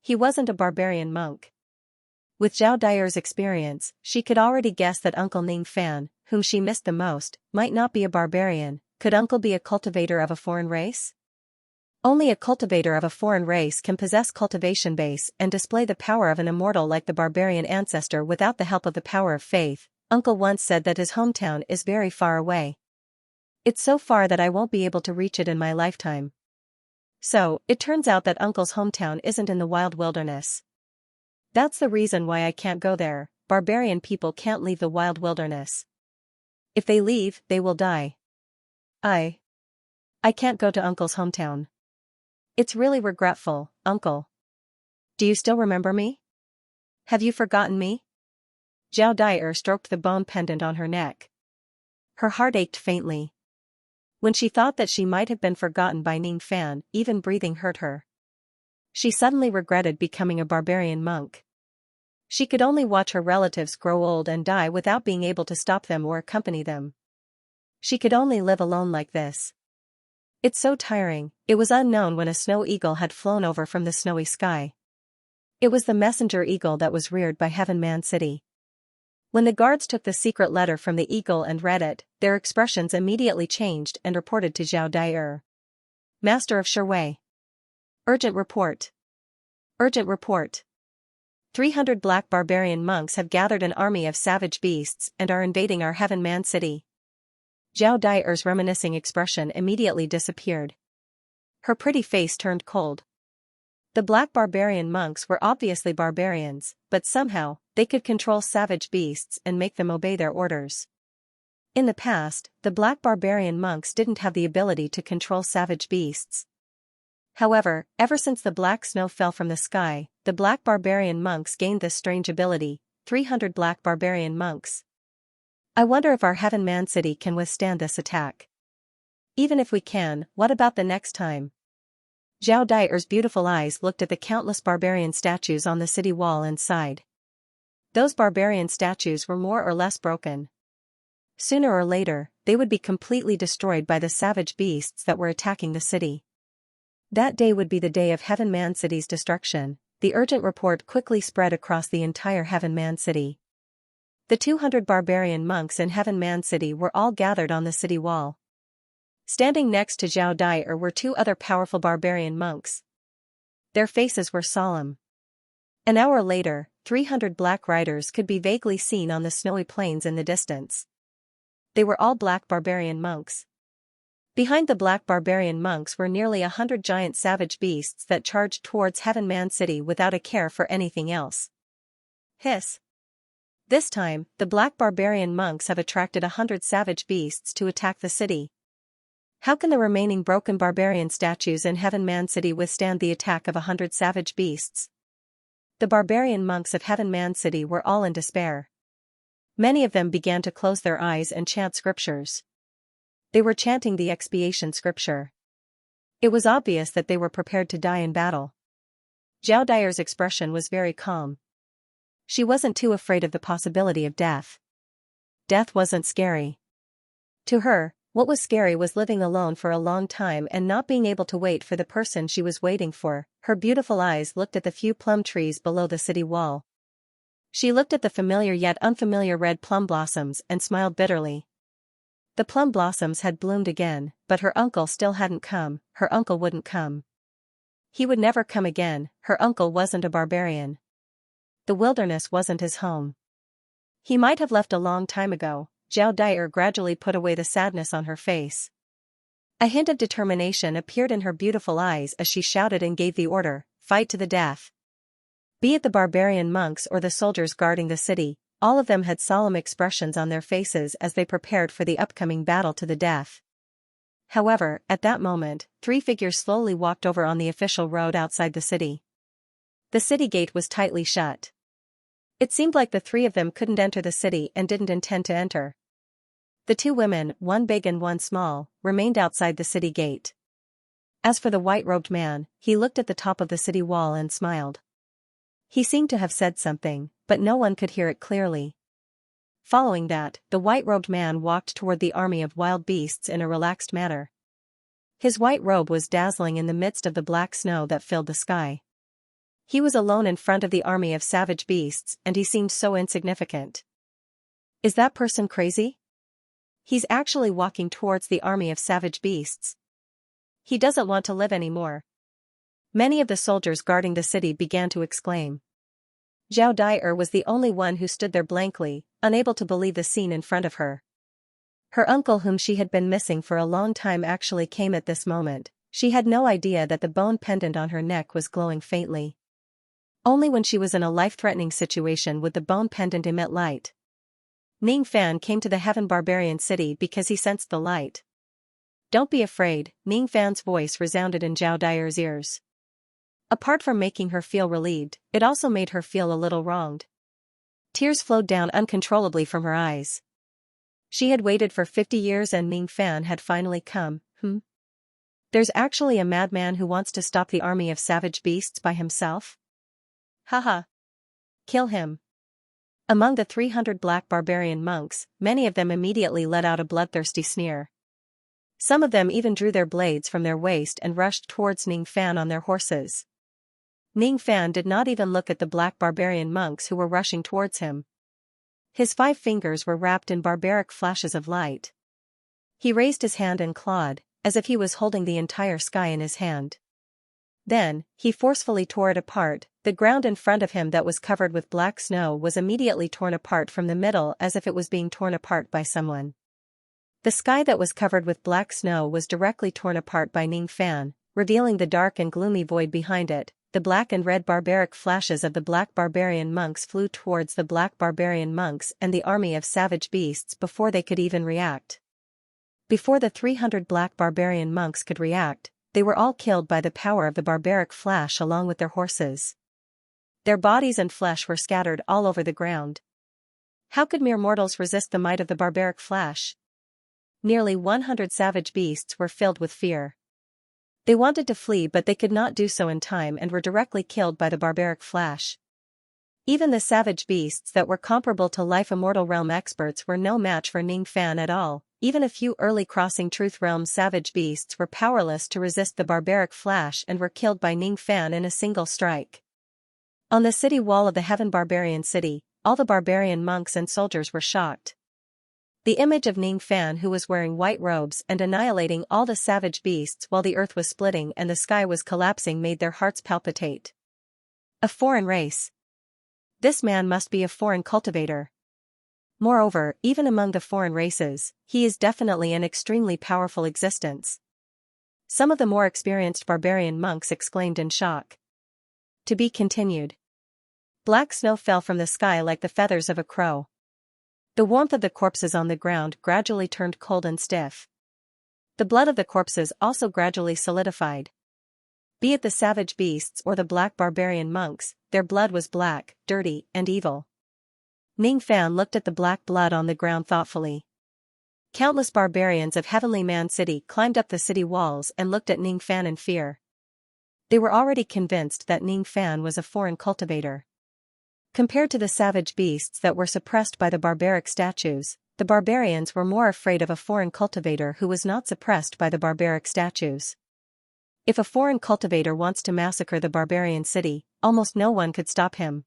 He wasn't a barbarian monk. With Zhao Daier's experience, she could already guess that Uncle Ning Fan, whom she missed the most, might not be a barbarian. Could Uncle be a cultivator of a foreign race? Only a cultivator of a foreign race can possess cultivation base and display the power of an immortal like the barbarian ancestor without the help of the power of faith. Uncle once said that his hometown is very far away. It's so far that I won't be able to reach it in my lifetime. So, it turns out that Uncle's hometown isn't in the wild wilderness. That's the reason why I can't go there. Barbarian people can't leave the wild wilderness. If they leave, they will die. I can't go to Uncle's hometown. It's really regretful, Uncle. Do you still remember me? Have you forgotten me? Zhao Daier stroked the bone pendant on her neck. Her heart ached faintly. When she thought that she might have been forgotten by Ning Fan, even breathing hurt her. She suddenly regretted becoming a barbarian monk. She could only watch her relatives grow old and die without being able to stop them or accompany them. She could only live alone like this. It's so tiring. It was unknown when a snow eagle had flown over from the snowy sky. It was the messenger eagle that was reared by Heaven Man City. When the guards took the secret letter from the eagle and read it, their expressions immediately changed and reported to Zhao Daier. Master of Sherwei. Urgent report. Urgent report. 300 black barbarian monks have gathered an army of savage beasts and are invading our Heaven Man City. Zhao Daier's reminiscing expression immediately disappeared. Her pretty face turned cold. The black barbarian monks were obviously barbarians, but somehow, they could control savage beasts and make them obey their orders. In the past, the black barbarian monks didn't have the ability to control savage beasts. However, ever since the black snow fell from the sky, the black barbarian monks gained this strange ability. 300 black barbarian monks. I wonder if our Heaven Man City can withstand this attack. Even if we can, what about the next time? Zhao Daier's beautiful eyes looked at the countless barbarian statues on the city wall and sighed. Those barbarian statues were more or less broken. Sooner or later, they would be completely destroyed by the savage beasts that were attacking the city. That day would be the day of Heaven Man City's destruction. The urgent report quickly spread across the entire Heaven Man City. The 200 barbarian monks in Heaven Man City were all gathered on the city wall. Standing next to Zhao Daier were 2 other powerful barbarian monks. Their faces were solemn. An hour later, 300 black riders could be vaguely seen on the snowy plains in the distance. They were all black barbarian monks. Behind the black barbarian monks were nearly 100 giant savage beasts that charged towards Heaven Man City without a care for anything else. Hiss. This time, the black barbarian monks have attracted 100 savage beasts to attack the city. How can the remaining broken barbarian statues in Heaven Man City withstand the attack of 100 savage beasts? The barbarian monks of Heaven Man City were all in despair. Many of them began to close their eyes and chant scriptures. They were chanting the expiation scripture. It was obvious that they were prepared to die in battle. Zhao Daier's expression was very calm. She wasn't too afraid of the possibility of death. Death wasn't scary. To her, what was scary was living alone for a long time and not being able to wait for the person she was waiting for. Her beautiful eyes looked at the few plum trees below the city wall. She looked at the familiar yet unfamiliar red plum blossoms and smiled bitterly. The plum blossoms had bloomed again, but her uncle still hadn't come. Her uncle wouldn't come. He would never come again. Her uncle wasn't a barbarian. The wilderness wasn't his home. He might have left a long time ago. Zhao Daier gradually put away the sadness on her face. A hint of determination appeared in her beautiful eyes as she shouted and gave the order, "Fight to the death." Be it the barbarian monks or the soldiers guarding the city, all of them had solemn expressions on their faces as they prepared for the upcoming battle to the death. However, at that moment, 3 figures slowly walked over on the official road outside the city. The city gate was tightly shut. It seemed like the three of them couldn't enter the city and didn't intend to enter. The two women, one big and one small, remained outside the city gate. As for the white-robed man, he looked at the top of the city wall and smiled. He seemed to have said something, but no one could hear it clearly. Following that, the white-robed man walked toward the army of wild beasts in a relaxed manner. His white robe was dazzling in the midst of the black snow that filled the sky. He was alone in front of the army of savage beasts, and he seemed so insignificant. Is that person crazy? He's actually walking towards the army of savage beasts. He doesn't want to live anymore. Many of the soldiers guarding the city began to exclaim. Zhao Dai was the only one who stood there blankly, unable to believe the scene in front of her. Her uncle, whom she had been missing for a long time, actually came at this moment. She had no idea that the bone pendant on her neck was glowing faintly. Only when she was in a life-threatening situation would the bone pendant emit light. Ning Fan came to the Heaven Barbarian City because he sensed the light. Don't be afraid, Ning Fan's voice resounded in Zhao Dai's ears. Apart from making her feel relieved, it also made her feel a little wronged. Tears flowed down uncontrollably from her eyes. She had waited for 50 years and Ning Fan had finally come. There's actually a madman who wants to stop the army of savage beasts by himself? Haha. Kill him. Among the 300 black barbarian monks, many of them immediately let out a bloodthirsty sneer. Some of them even drew their blades from their waist and rushed towards Ning Fan on their horses. Ning Fan did not even look at the black barbarian monks who were rushing towards him. His 5 fingers were wrapped in barbaric flashes of light. He raised his hand and clawed, as if he was holding the entire sky in his hand. Then, he forcefully tore it apart. The ground in front of him that was covered with black snow was immediately torn apart from the middle as if it was being torn apart by someone. The sky that was covered with black snow was directly torn apart by Ning Fan, revealing the dark and gloomy void behind it. The black and red barbaric flashes of the black barbarian monks flew towards the black barbarian monks and the army of savage beasts before they could even react. Before the 300 black barbarian monks could react, they were all killed by the power of the barbaric flash along with their horses. Their bodies and flesh were scattered all over the ground. How could mere mortals resist the might of the barbaric flash? Nearly 100 savage beasts were filled with fear. They wanted to flee, but they could not do so in time and were directly killed by the barbaric flash. Even the savage beasts that were comparable to Life Immortal Realm experts were no match for Ning Fan at all. Even a few early Crossing Truth Realm savage beasts were powerless to resist the barbaric flash and were killed by Ning Fan in a single strike. On the city wall of the Heaven Barbarian City, all the barbarian monks and soldiers were shocked. The image of Ning Fan, who was wearing white robes and annihilating all the savage beasts while the earth was splitting and the sky was collapsing, made their hearts palpitate. A foreign race. This man must be a foreign cultivator. Moreover, even among the foreign races, he is definitely an extremely powerful existence. Some of the more experienced barbarian monks exclaimed in shock. To be continued. Black snow fell from the sky like the feathers of a crow. The warmth of the corpses on the ground gradually turned cold and stiff. The blood of the corpses also gradually solidified. Be it the savage beasts or the black barbarian monks, their blood was black, dirty, and evil. Ning Fan looked at the black blood on the ground thoughtfully. Countless barbarians of Heavenly Man City climbed up the city walls and looked at Ning Fan in fear. They were already convinced that Ning Fan was a foreign cultivator. Compared to the savage beasts that were suppressed by the barbaric statues, the barbarians were more afraid of a foreign cultivator who was not suppressed by the barbaric statues. If a foreign cultivator wants to massacre the barbarian city, almost no one could stop him.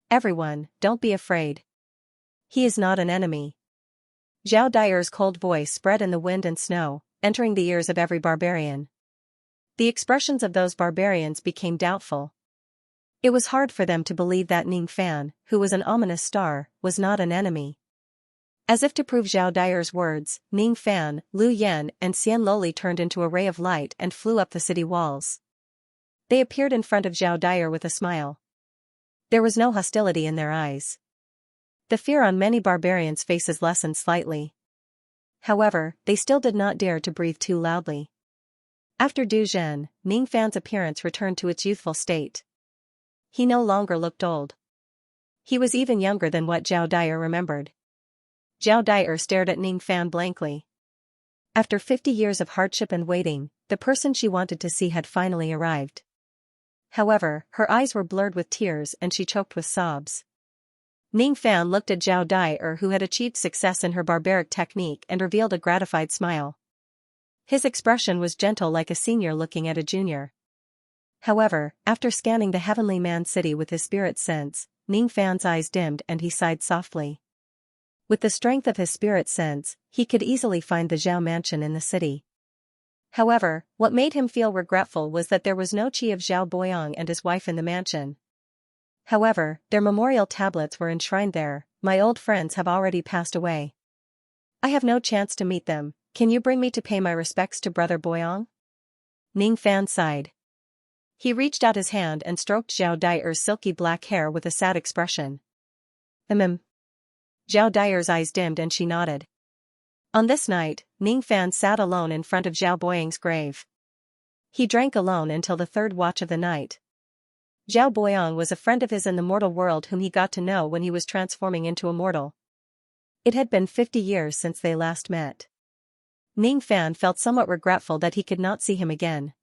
Everyone, don't be afraid. He is not an enemy. Zhao Dai's cold voice spread in the wind and snow, entering the ears of every barbarian. The expressions of those barbarians became doubtful. It was hard for them to believe that Ning Fan, who was an ominous star, was not an enemy. As if to prove Zhao Dai's words, Ning Fan, Lu Yan, and Xian Loli turned into a ray of light and flew up the city walls. They appeared in front of Zhao Dai with a smile. There was no hostility in their eyes. The fear on many barbarians' faces lessened slightly. However, they still did not dare to breathe too loudly. After Du Zhen, Ning Fan's appearance returned to its youthful state. he no longer looked old. He was even younger than what Zhao Dai remembered. Zhao Dai stared at Ning Fan blankly. After 50 years of hardship and waiting, the person she wanted to see had finally arrived. However, her eyes were blurred with tears and she choked with sobs. Ning Fan looked at Zhao Dai who had achieved success in her barbaric technique and revealed a gratified smile. His expression was gentle like a senior looking at a junior. However, after scanning the Heavenly Man city with his spirit sense, Ning Fan's eyes dimmed and he sighed softly. With the strength of his spirit sense, he could easily find the Zhao mansion in the city. However, what made him feel regretful was that there was no chi of Zhao Boyang and his wife in the mansion. However, their memorial tablets were enshrined there. My old friends have already passed away. I have no chance to meet them. Can you bring me to pay my respects to Brother Boyang? Ning Fan sighed. He reached out his hand and stroked Zhao Dai's silky black hair with a sad expression. Zhao Dai's eyes dimmed and she nodded. On this night, Ning Fan sat alone in front of Zhao Boyang's grave. He drank alone until the third watch of the night. Zhao Boyang was a friend of his in the mortal world whom he got to know when he was transforming into a mortal. It had been 50 years since they last met. Ning Fan felt somewhat regretful that he could not see him again.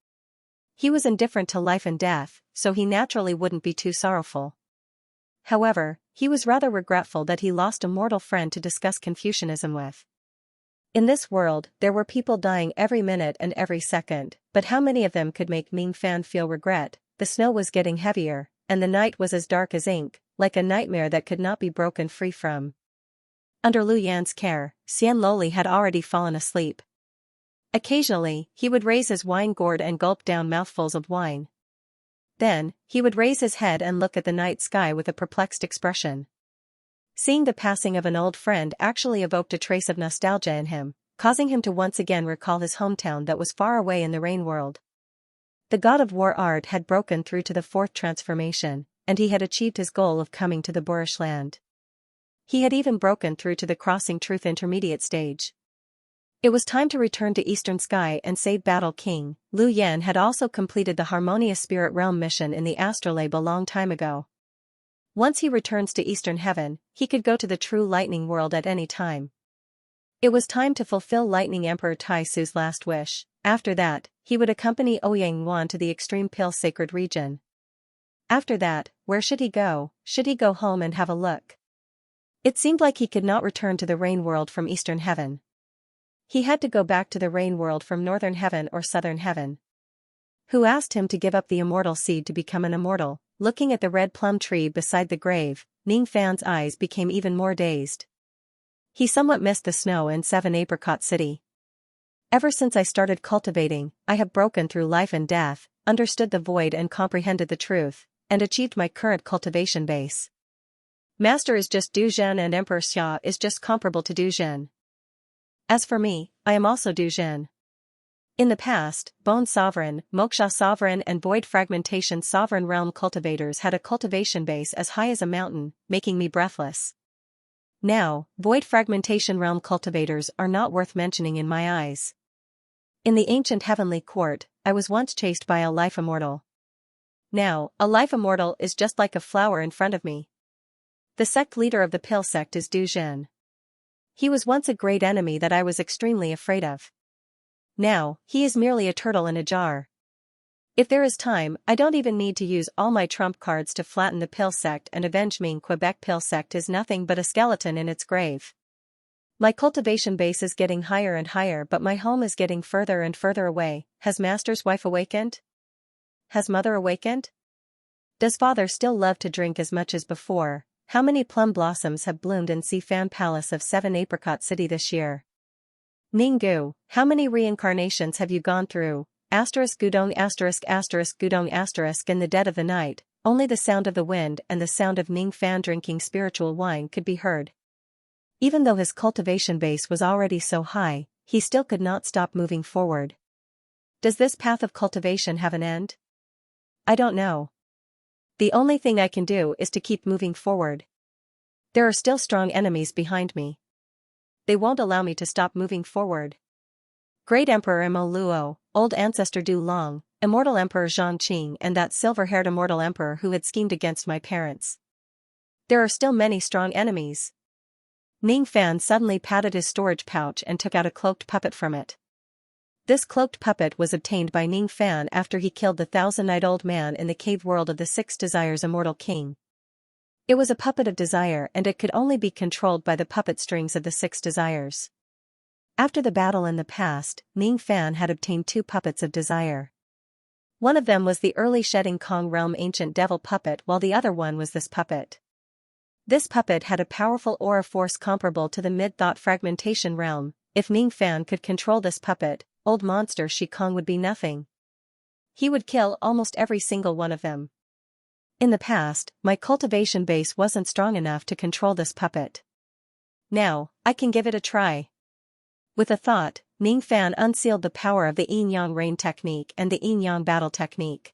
He was indifferent to life and death, so he naturally wouldn't be too sorrowful. However, he was rather regretful that he lost a mortal friend to discuss Confucianism with. In this world, there were people dying every minute and every second, but how many of them could make Ning Fan feel regret? The snow was getting heavier, and the night was as dark as ink, like a nightmare that could not be broken free from. Under Lu Yan's care, Xian Loli had already fallen asleep. Occasionally, he would raise his wine gourd and gulp down mouthfuls of wine. Then, he would raise his head and look at the night sky with a perplexed expression. Seeing the passing of an old friend actually evoked a trace of nostalgia in him, causing him to once again recall his hometown that was far away in the rain world. The god of war art had broken through to the fourth transformation, and he had achieved his goal of coming to the boorish land. He had even broken through to the crossing truth intermediate stage. It was time to return to Eastern Sky and save Battle King. Lu Yan had also completed the Harmonious Spirit Realm mission in the astrolabe a long time ago. Once he returns to Eastern Heaven, he could go to the true lightning world at any time. It was time to fulfill Lightning Emperor Tai Su's last wish. After that, he would accompany Ouyang Wan to the Extreme Pale Sacred Region. After that, where should he go? Should he go home and have a look? It seemed like he could not return to the Rain World from Eastern Heaven. He had to go back to the Rain World from Northern Heaven or Southern Heaven. Who asked him to give up the immortal seed to become an immortal? Looking at the red plum tree beside the grave, Ning Fan's eyes became even more dazed. He somewhat missed the snow in 7 Apricot City. Ever since I started cultivating, I have broken through life and death, understood the void and comprehended the truth, and achieved my current cultivation base. Master is just Du Zhen and Emperor Xia is just comparable to Du Zhen. As for me, I am also Du Zhen. In the past, Bone Sovereign, Moksha Sovereign and Void Fragmentation Sovereign Realm cultivators had a cultivation base as high as a mountain, making me breathless. Now, Void Fragmentation Realm cultivators are not worth mentioning in my eyes. In the ancient heavenly court, I was once chased by a life immortal. Now, a life immortal is just like a flower in front of me. The sect leader of the Pill sect is Du Zhen. He was once a great enemy that I was extremely afraid of. Now, he is merely a turtle in a jar. If there is time, I don't even need to use all my trump cards to flatten the Pill sect and avenge me. Quebec Pill sect is nothing but a skeleton in its grave. My cultivation base is getting higher and higher, but my home is getting further and further away. Has Master's wife awakened? Has Mother awakened? Does Father still love to drink as much as before? How many plum blossoms have bloomed in Fan Palace of 7 Apricot City this year? Ninggu, how many reincarnations have you gone through? Gudong Gudong in the dead of the night, only the sound of the wind and the sound of Ning Fan drinking spiritual wine could be heard. Even though his cultivation base was already so high, he still could not stop moving forward. Does this path of cultivation have an end? I don't know. The only thing I can do is to keep moving forward. There are still strong enemies behind me. They won't allow me to stop moving forward. Great Emperor Mo Luo, Old Ancestor Du Long, Immortal Emperor Xianxia and that silver-haired immortal emperor who had schemed against my parents. There are still many strong enemies. Ning Fan suddenly patted his storage pouch and took out a cloaked puppet from it. This cloaked puppet was obtained by Ning Fan after he killed the 1,000-night-old man in the cave world of the Six Desires Immortal King. It was a puppet of desire and it could only be controlled by the puppet strings of the Six Desires. After the battle in the past, Ning Fan had obtained 2 puppets of desire. One of them was the early Shedding Kong Realm ancient devil puppet while the other one was this puppet. This puppet had a powerful aura force comparable to the mid-thought fragmentation realm. If Ning Fan could control this puppet, old monster Shi Kong would be nothing. He would kill almost every single one of them. In the past, my cultivation base wasn't strong enough to control this puppet. Now, I can give it a try. With a thought, Ning Fan unsealed the power of the Yin-Yang Rain technique and the Yin-Yang Battle technique.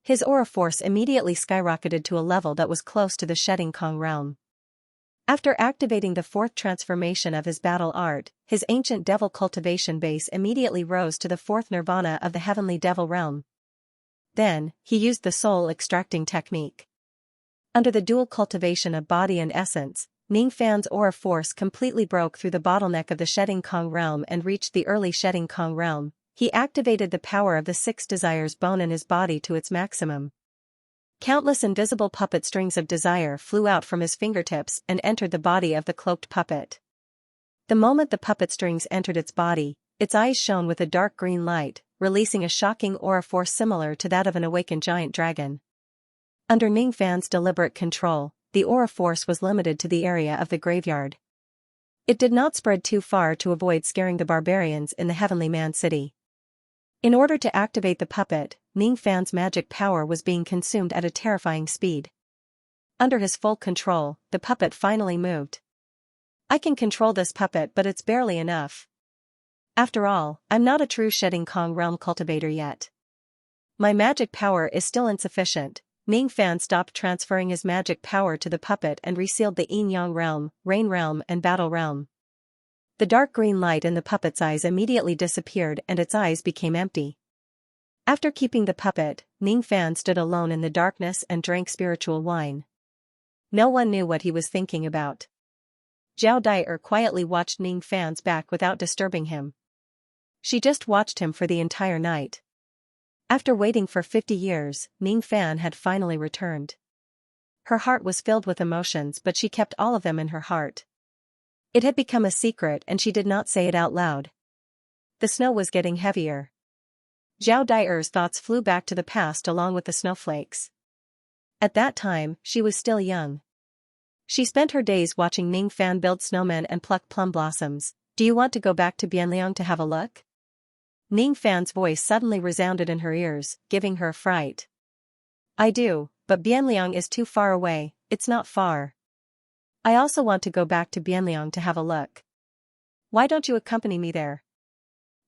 His aura force immediately skyrocketed to a level that was close to the Shedding Kong realm. After activating the 4th transformation of his battle art, his ancient devil cultivation base immediately rose to the 4th nirvana of the heavenly devil realm. Then, he used the soul extracting technique. Under the dual cultivation of body and essence, Ning Fan's aura force completely broke through the bottleneck of the Shedding Kong realm and reached the early Shedding Kong realm. He activated the power of the 6 desires bone in his body to its maximum. Countless invisible puppet strings of desire flew out from his fingertips and entered the body of the cloaked puppet. The moment the puppet strings entered its body, its eyes shone with a dark green light, releasing a shocking aura force similar to that of an awakened giant dragon. Under Ning Fan's deliberate control, the aura force was limited to the area of the graveyard. It did not spread too far to avoid scaring the barbarians in the Heavenly Man City. In order to activate the puppet, Ning Fan's magic power was being consumed at a terrifying speed. Under his full control, the puppet finally moved. I can control this puppet, but it's barely enough. After all, I'm not a true Shedding Kong realm cultivator yet. My magic power is still insufficient. Ning Fan stopped transferring his magic power to the puppet and resealed the Yin-Yang realm, Rain realm and Battle realm. The dark green light in the puppet's eyes immediately disappeared and its eyes became empty. After keeping the puppet, Ning Fan stood alone in the darkness and drank spiritual wine. No one knew what he was thinking about. Zhao Dai quietly watched Ning Fan's back without disturbing him. She just watched him for the entire night. After waiting for 50 years, Ning Fan had finally returned. Her heart was filled with emotions, but she kept all of them in her heart. It had become a secret and she did not say it out loud. The snow was getting heavier. Zhao Dai's thoughts flew back to the past along with the snowflakes. At that time, she was still young. She spent her days watching Ning Fan build snowmen and pluck plum blossoms. Do you want to go back to Bianliang to have a look? Ning Fan's voice suddenly resounded in her ears, giving her a fright. I do, but Bianliang is too far away. It's not far. I also want to go back to Bianliang to have a look. Why don't you accompany me there?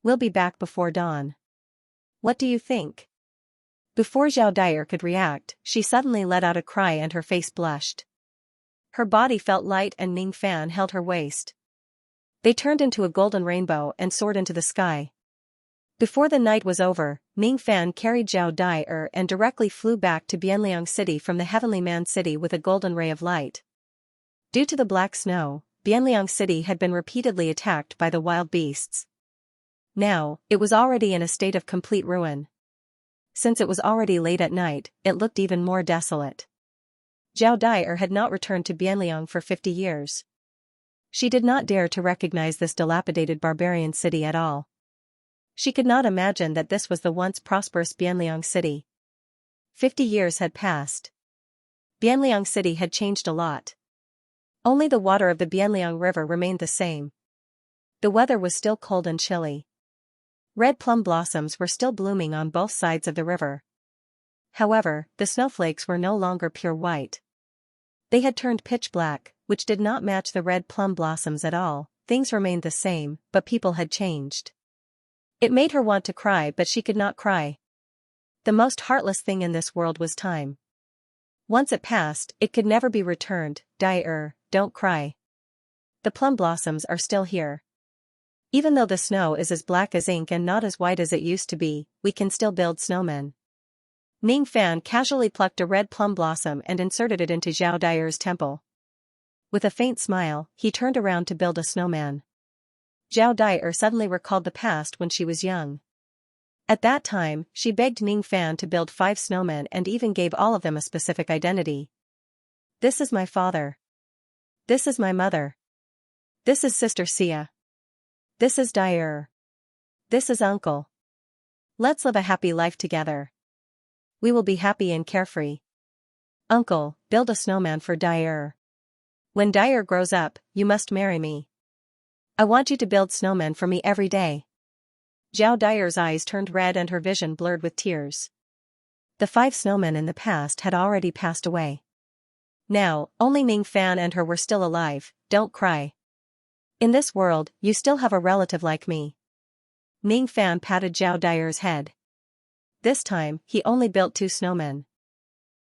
We'll be back before dawn. What do you think? Before Zhao Dai could react, she suddenly let out a cry and her face blushed. Her body felt light and Ning Fan held her waist. They turned into a golden rainbow and soared into the sky. Before the night was over, Ning Fan carried Zhao Dai and directly flew back to Bianliang City from the Heavenly Man City with a golden ray of light. Due to the black snow, Bianliang City had been repeatedly attacked by the wild beasts. Now, it was already in a state of complete ruin. Since it was already late at night, it looked even more desolate. Zhao Dai had not returned to Bianliang for 50 years. She did not dare to recognize this dilapidated barbarian city at all. She could not imagine that this was the once prosperous Bianliang City. 50 years had passed. Bianliang City had changed a lot. Only the water of the Bianliang River remained the same. The weather was still cold and chilly. Red plum blossoms were still blooming on both sides of the river. However, the snowflakes were no longer pure white. They had turned pitch black, which did not match the red plum blossoms at all. Things remained the same, but people had changed. It made her want to cry, but she could not cry. The most heartless thing in this world was time. Once it passed, it could never be returned. Dai, don't cry. The plum blossoms are still here. Even though the snow is as black as ink and not as white as it used to be, we can still build snowmen. Ning Fan casually plucked a red plum blossom and inserted it into Zhao Daiyer's temple. With a faint smile, he turned around to build a snowman. Zhao Daier suddenly recalled the past when she was young. At that time, she begged Ning Fan to build 5 snowmen and even gave all of them a specific identity. This is my father. This is my mother. This is Sister Xia. This is Daier. This is Uncle. Let's live a happy life together. We will be happy and carefree. Uncle, build a snowman for Daier. When Daier grows up, you must marry me. I want you to build snowmen for me every day. Zhao Daiyer's eyes turned red and her vision blurred with tears. The 5 snowmen in the past had already passed away. Now, only Ning Fan and her were still alive. Don't cry. In this world, you still have a relative like me. Ning Fan patted Zhao Daiyer's head. This time, he only built 2 snowmen.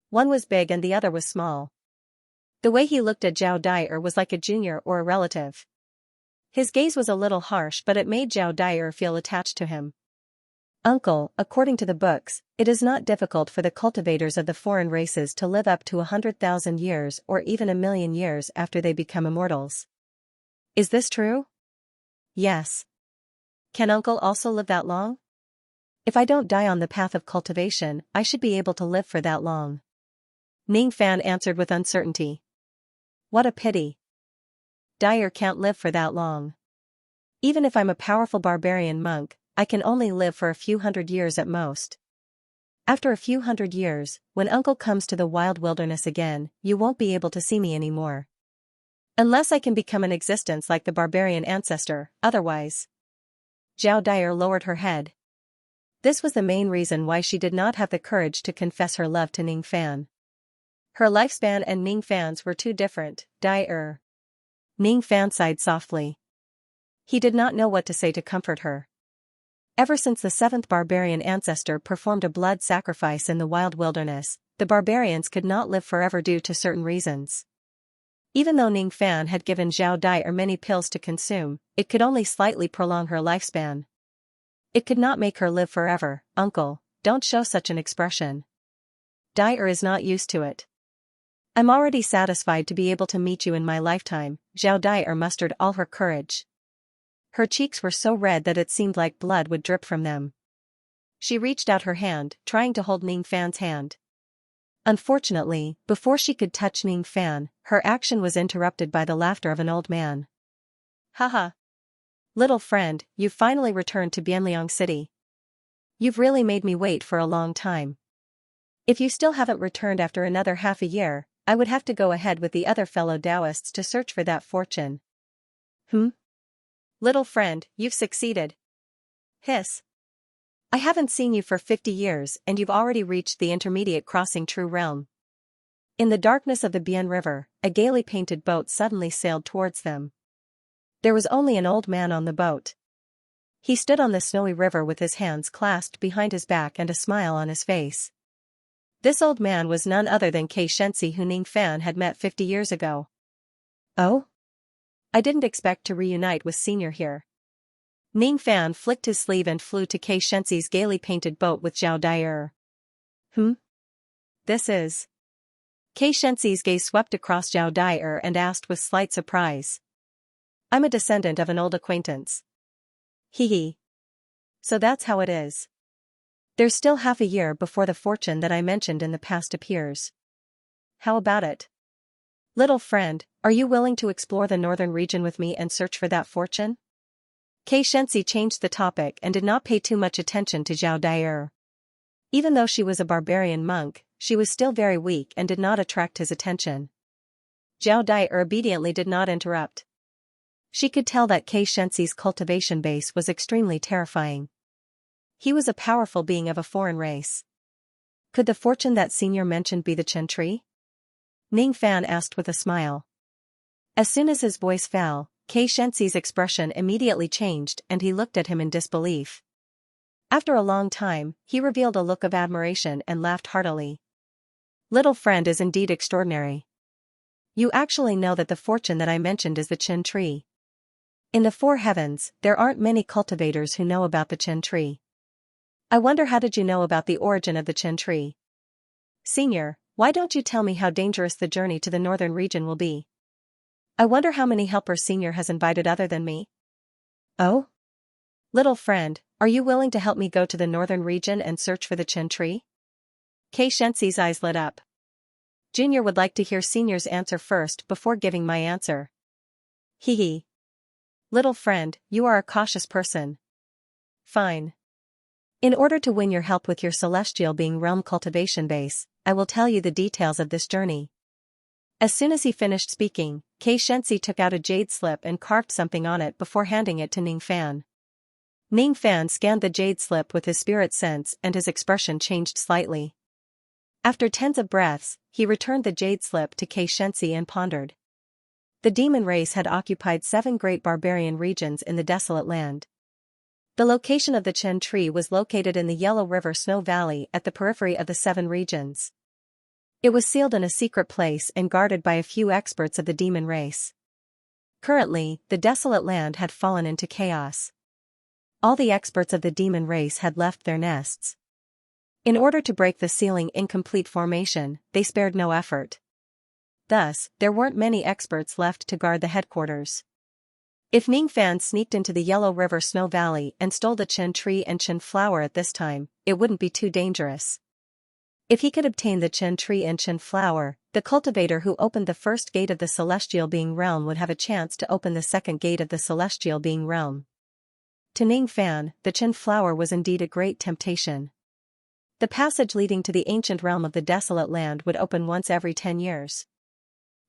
One was big and the other was small. The way he looked at Zhao Daier was like a junior or a relative. His gaze was a little harsh, but it made Zhao Daier feel attached to him. Uncle, according to the books, it is not difficult for the cultivators of the foreign races to live up to 100,000 years or even 1,000,000 years after they become immortals. Is this true? Yes. Can Uncle also live that long? If I don't die on the path of cultivation, I should be able to live for that long. Ning Fan answered with uncertainty. What a pity. Daier can't live for that long. Even if I'm a powerful barbarian monk, I can only live for a few hundred years at most. After a few hundred years, when Uncle comes to the wild wilderness again, you won't be able to see me anymore. Unless I can become an existence like the barbarian ancestor, otherwise. Zhao Daier lowered her head. This was the main reason why she did not have the courage to confess her love to Ning Fan. Her lifespan and Ning Fan's were too different. Daier. Ning Fan sighed softly. He did not know what to say to comfort her. Ever since the 7th barbarian ancestor performed a blood sacrifice in the wild wilderness, the barbarians could not live forever due to certain reasons. Even though Ning Fan had given Zhao Daier many pills to consume, it could only slightly prolong her lifespan. It could not make her live forever. Uncle, don't show such an expression. Daier is not used to it. I'm already satisfied to be able to meet you in my lifetime. Zhao Daier mustered all her courage. Her cheeks were so red that it seemed like blood would drip from them. She reached out her hand, trying to hold Ning Fan's hand. Unfortunately, before she could touch Ning Fan, her action was interrupted by the laughter of an old man. Haha. Little friend, you've finally returned to Bianliang City. You've really made me wait for a long time. If you still haven't returned after another half a year, I would have to go ahead with the other fellow Taoists to search for that fortune. Little friend, you've succeeded. Hiss. I haven't seen you for 50 years and you've already reached the intermediate crossing True Realm. In the darkness of the Bian River, a gaily painted boat suddenly sailed towards them. There was only an old man on the boat. He stood on the snowy river with his hands clasped behind his back and a smile on his face. This old man was none other than Xianxia, who Ning Fan had met 50 years ago. Oh? I didn't expect to reunite with Senior here. Ning Fan flicked his sleeve and flew to Xianxia's gaily painted boat with Zhao Daier. This is... Xianxia's gaze swept across Zhao Daier and asked with slight surprise. I'm a descendant of an old acquaintance. Hee. So that's how it is. There's still half a year before the fortune that I mentioned in the past appears. How about it? Little friend, are you willing to explore the northern region with me and search for that fortune? Xianxia changed the topic and did not pay too much attention to Zhao Daier. Even though she was a barbarian monk, she was still very weak and did not attract his attention. Zhao Daier obediently did not interrupt. She could tell that Xianxia's cultivation base was extremely terrifying. He was a powerful being of a foreign race. Could the fortune that Senior mentioned be the Chen tree? Ning Fan asked with a smile. As soon as his voice fell, Xianxia's expression immediately changed and he looked at him in disbelief. After a long time, he revealed a look of admiration and laughed heartily. Little friend is indeed extraordinary. You actually know that the fortune that I mentioned is the Chen tree. In the four heavens, there aren't many cultivators who know about the Chen tree. I wonder, how did you know about the origin of the Chen tree? Senior, why don't you tell me how dangerous the journey to the northern region will be? I wonder how many helpers Senior has invited other than me? Oh? Little friend, are you willing to help me go to the northern region and search for the Chen tree? Xianxia's eyes lit up. Junior would like to hear Senior's answer first before giving my answer. Hee hee. Little friend, you are a cautious person. Fine. In order to win your help with your celestial being realm cultivation base, I will tell you the details of this journey. As soon as he finished speaking, Xianxia took out a jade slip and carved something on it before handing it to Ningfan. Ningfan scanned the jade slip with his spirit sense and his expression changed slightly. After tens of breaths, he returned the jade slip to Xianxia and pondered. The demon race had occupied 7 great barbarian regions in the desolate land. The location of the Chen tree was located in the Yellow River Snow Valley at the periphery of the 7 regions. It was sealed in a secret place and guarded by a few experts of the demon race. Currently, the desolate land had fallen into chaos. All the experts of the demon race had left their nests. In order to break the sealing in complete formation, they spared no effort. Thus, there weren't many experts left to guard the headquarters. If Ningfan sneaked into the Yellow River Snow Valley and stole the Chen tree and Chen flower at this time, it wouldn't be too dangerous. If he could obtain the Chen tree and Chen flower, the cultivator who opened the first gate of the celestial being realm would have a chance to open the second gate of the celestial being realm. To Ningfan, the Chen flower was indeed a great temptation. The passage leading to the ancient realm of the desolate land would open once every 10 years.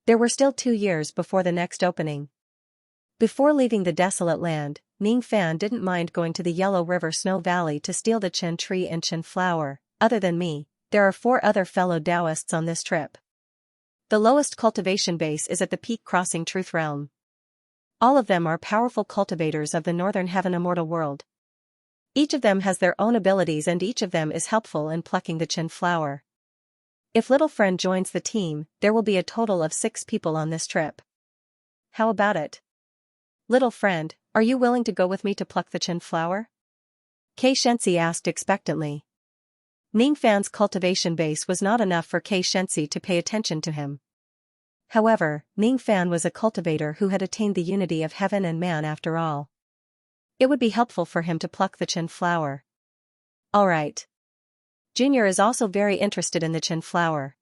There were still 2 years before the next opening. Before leaving the desolate land, Ningfan didn't mind going to the Yellow River Snow Valley to steal the Chen tree and Chen flower. Other than me, there are 4 other fellow Taoists on this trip. The lowest cultivation base is at the peak crossing Truth Realm. All of them are powerful cultivators of the Northern Heaven Immortal World. Each of them has their own abilities and each of them is helpful in plucking the Chen flower. If little friend joins the team, there will be a total of 6 people on this trip. How about it? Little friend, are you willing to go with me to pluck the Chen flower? Xianxia asked expectantly. Ningfan's cultivation base was not enough for Xianxia to pay attention to him. However, Ningfan was a cultivator who had attained the unity of heaven and man after all. It would be helpful for him to pluck the Chen flower. Alright. Junior is also very interested in the Chen flower.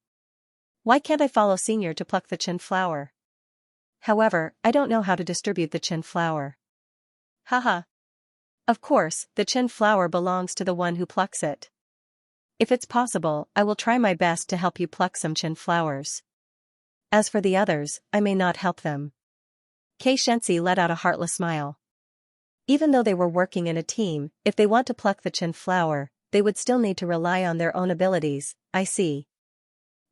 Why can't I follow Senior to pluck the Chen flower? However, I don't know how to distribute the Chen flower. Haha. Of course, the Chen flower belongs to the one who plucks it. If it's possible, I will try my best to help you pluck some Chen flowers. As for the others, I may not help them. Xianxia let out a heartless smile. Even though they were working in a team, if they want to pluck the Chen flower, they would still need to rely on their own abilities. I see.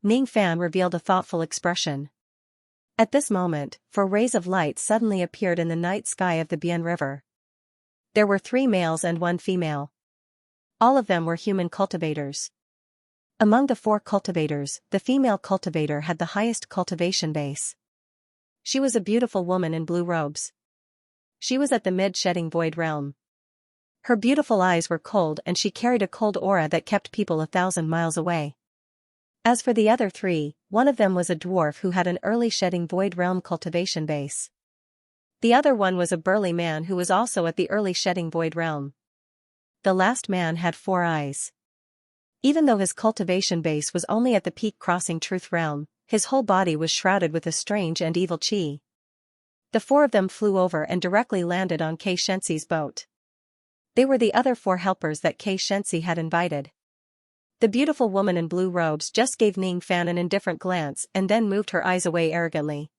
Ningfan revealed a thoughtful expression. At this moment, 4 rays of light suddenly appeared in the night sky of the Bian River. There were 3 males and 1 female. All of them were human cultivators. Among the 4 cultivators, the female cultivator had the highest cultivation base. She was a beautiful woman in blue robes. She was at the mid-shedding void realm. Her beautiful eyes were cold and she carried a cold aura that kept people 1,000 miles away. As for the other 3, one of them was a dwarf who had an early shedding void realm cultivation base. The other one was a burly man who was also at the early shedding void realm. The last man had 4 eyes. Even though his cultivation base was only at the peak crossing Truth Realm, his whole body was shrouded with a strange and evil chi. The 4 of them flew over and directly landed on Xianxia's boat. They were the other 4 helpers that Xianxia had invited. The beautiful woman in blue robes just gave Ningfan an indifferent glance and then moved her eyes away arrogantly.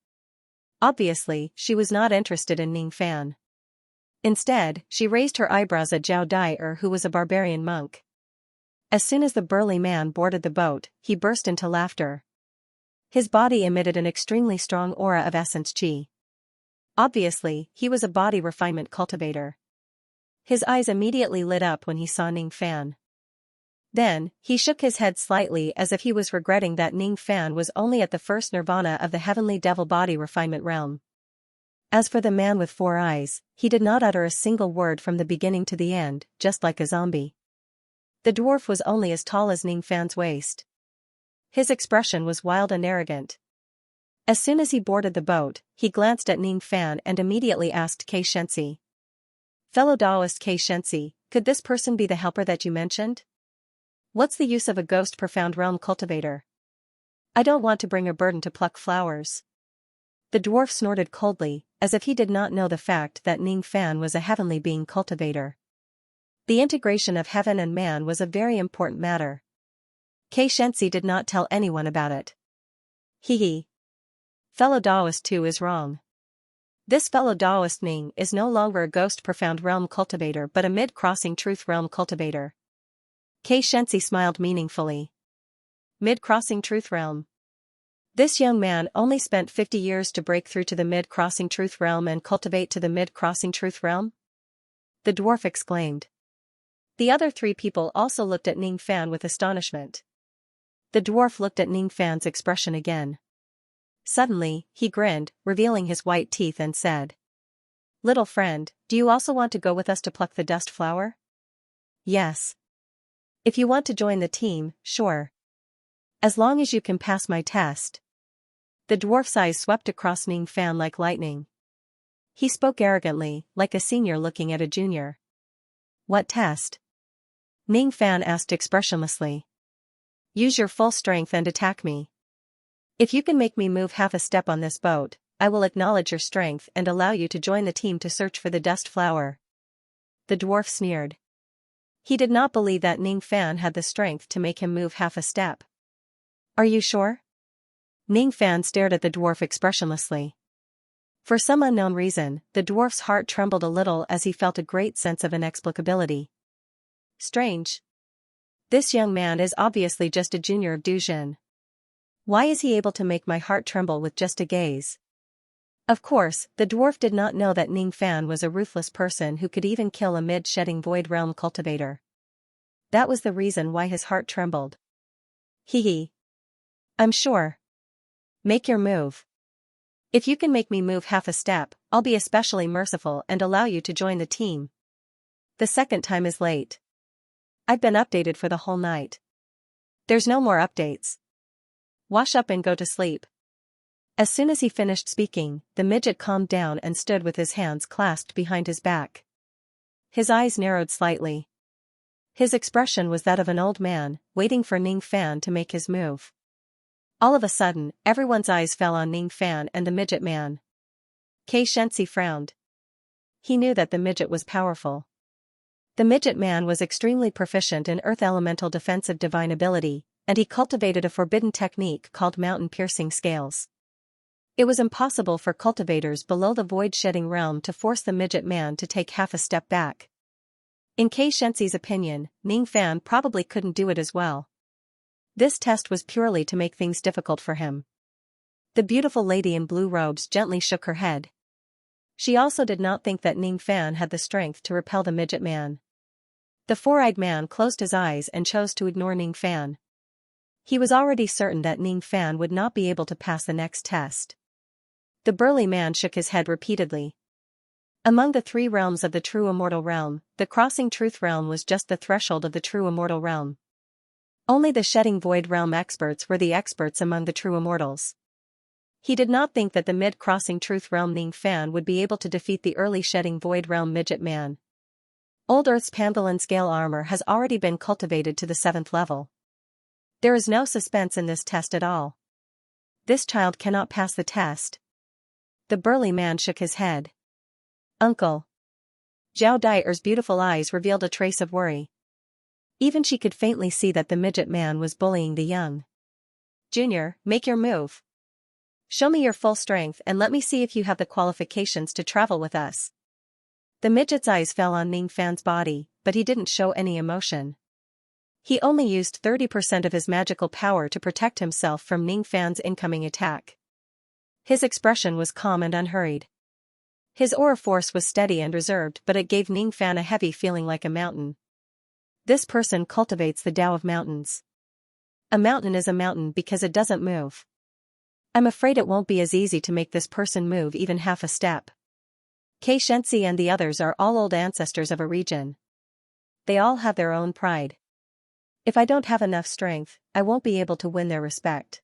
Obviously, she was not interested in Ningfan. Instead, she raised her eyebrows at Zhao Dai who was a barbarian monk. As soon as the burly man boarded the boat, he burst into laughter. His body emitted an extremely strong aura of essence chi. Obviously, he was a body refinement cultivator. His eyes immediately lit up when he saw Ningfan. Then, he shook his head slightly as if he was regretting that Ningfan was only at the first nirvana of the heavenly devil body refinement realm. As for the man with 4 eyes, he did not utter a single word from the beginning to the end, just like a zombie. The dwarf was only as tall as Ning Fan's waist. His expression was wild and arrogant. As soon as he boarded the boat, he glanced at Ning Fan and immediately asked Xianxia. Fellow Taoist Xianxia, could this person be the helper that you mentioned? What's the use of a ghost profound realm cultivator? I don't want to bring a burden to pluck flowers. The dwarf snorted coldly, as if he did not know the fact that Ning Fan was a heavenly being cultivator. The integration of heaven and man was a very important matter. Xianxia did not tell anyone about it. Hee. Fellow Taoist too is wrong. This fellow Taoist Ning is no longer a ghost profound realm cultivator but a mid-crossing truth realm cultivator. Xianxia smiled meaningfully. Mid-crossing truth realm. This young man only spent 50 years to break through to the mid-crossing truth realm and cultivate to the mid-crossing truth realm? The dwarf exclaimed. The other 3 people also looked at Ning Fan with astonishment. The dwarf looked at Ning Fan's expression again. Suddenly, he grinned, revealing his white teeth and said. Little friend, do you also want to go with us to pluck the dust flower? Yes. If you want to join the team, sure. As long as you can pass my test. The dwarf's eyes swept across Ning Fan like lightning. He spoke arrogantly, like a senior looking at a junior. What test? Ning Fan asked expressionlessly. Use your full strength and attack me. If you can make me move half a step on this boat, I will acknowledge your strength and allow you to join the team to search for the dust flower. The dwarf sneered. He did not believe that Ning Fan had the strength to make him move half a step. Are you sure? Ning Fan stared at the dwarf expressionlessly. For some unknown reason, the dwarf's heart trembled a little as he felt a great sense of inexplicability. Strange. This young man is obviously just a junior of Duzhen. Why is he able to make my heart tremble with just a gaze? Of course, the dwarf did not know that Ning Fan was a ruthless person who could even kill a mid-shedding void realm cultivator. That was the reason why his heart trembled. Hee. I'm sure. Make your move. If you can make me move half a step, I'll be especially merciful and allow you to join the team. The second time is late. I've been updated for the whole night. There's no more updates. Wash up and go to sleep. As soon as he finished speaking, the midget calmed down and stood with his hands clasped behind his back. His eyes narrowed slightly. His expression was that of an old man, waiting for Ning Fan to make his move. All of a sudden, everyone's eyes fell on Ning Fan and the midget man. Xianxia frowned. He knew that the midget was powerful. The midget man was extremely proficient in earth elemental defensive divine ability, and he cultivated a forbidden technique called mountain-piercing scales. It was impossible for cultivators below the void-shedding realm to force the midget man to take half a step back. In Xianxia's opinion, Ning Fan probably couldn't do it as well. This test was purely to make things difficult for him. The beautiful lady in blue robes gently shook her head. She also did not think that Ning Fan had the strength to repel the midget man. The 4-eyed man closed his eyes and chose to ignore Ning Fan. He was already certain that Ning Fan would not be able to pass the next test. The burly man shook his head repeatedly. Among the 3 realms of the true immortal realm, the crossing truth realm was just the threshold of the true immortal realm. Only the shedding void realm experts were the experts among the true immortals. He did not think that the mid-crossing truth realm Ning Fan would be able to defeat the early shedding void realm midget man. Old Earth's pangolin scale armor has already been cultivated to the 7th level. There is no suspense in this test at all. This child cannot pass the test. The burly man shook his head. Uncle. Zhao Dier's beautiful eyes revealed a trace of worry. Even she could faintly see that the midget man was bullying the young. Junior, make your move. Show me your full strength and let me see if you have the qualifications to travel with us. The midget's eyes fell on Ning Fan's body, but he didn't show any emotion. He only used 30% of his magical power to protect himself from Ning Fan's incoming attack. His expression was calm and unhurried. His aura force was steady and reserved, but it gave Ning Fan a heavy feeling like a mountain. This person cultivates the Tao of mountains. A mountain is a mountain because it doesn't move. I'm afraid it won't be as easy to make this person move even half a step. Xianxia and the others are all old ancestors of a region. They all have their own pride. If I don't have enough strength, I won't be able to win their respect.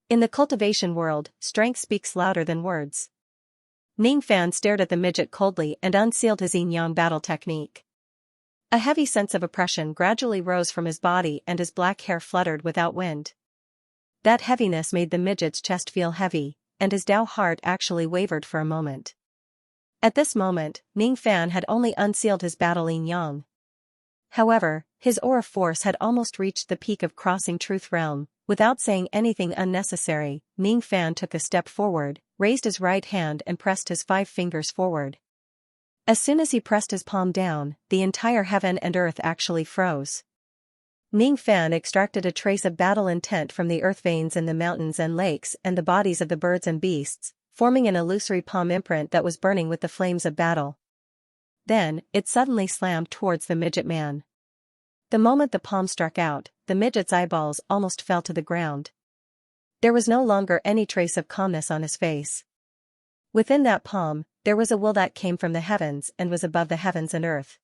In the cultivation world, strength speaks louder than words. Ning Fan stared at the midget coldly and unsealed his yin-yang battle technique. A heavy sense of oppression gradually rose from his body and his black hair fluttered without wind. That heaviness made the midget's chest feel heavy, and his Dao heart actually wavered for a moment. At this moment, Ning Fan had only unsealed his battle yin-yang. However, his aura force had almost reached the peak of crossing truth realm. Without saying anything unnecessary, Ning Fan took a step forward, raised his right hand and pressed his 5 fingers forward. As soon as he pressed his palm down, the entire heaven and earth actually froze. Ning Fan extracted a trace of battle intent from the earth veins in the mountains and lakes and the bodies of the birds and beasts, forming an illusory palm imprint that was burning with the flames of battle. Then, it suddenly slammed towards the midget man. The moment the palm struck out, the midget's eyeballs almost fell to the ground. There was no longer any trace of calmness on his face. Within that palm, there was a will that came from the heavens and was above the heavens and earth.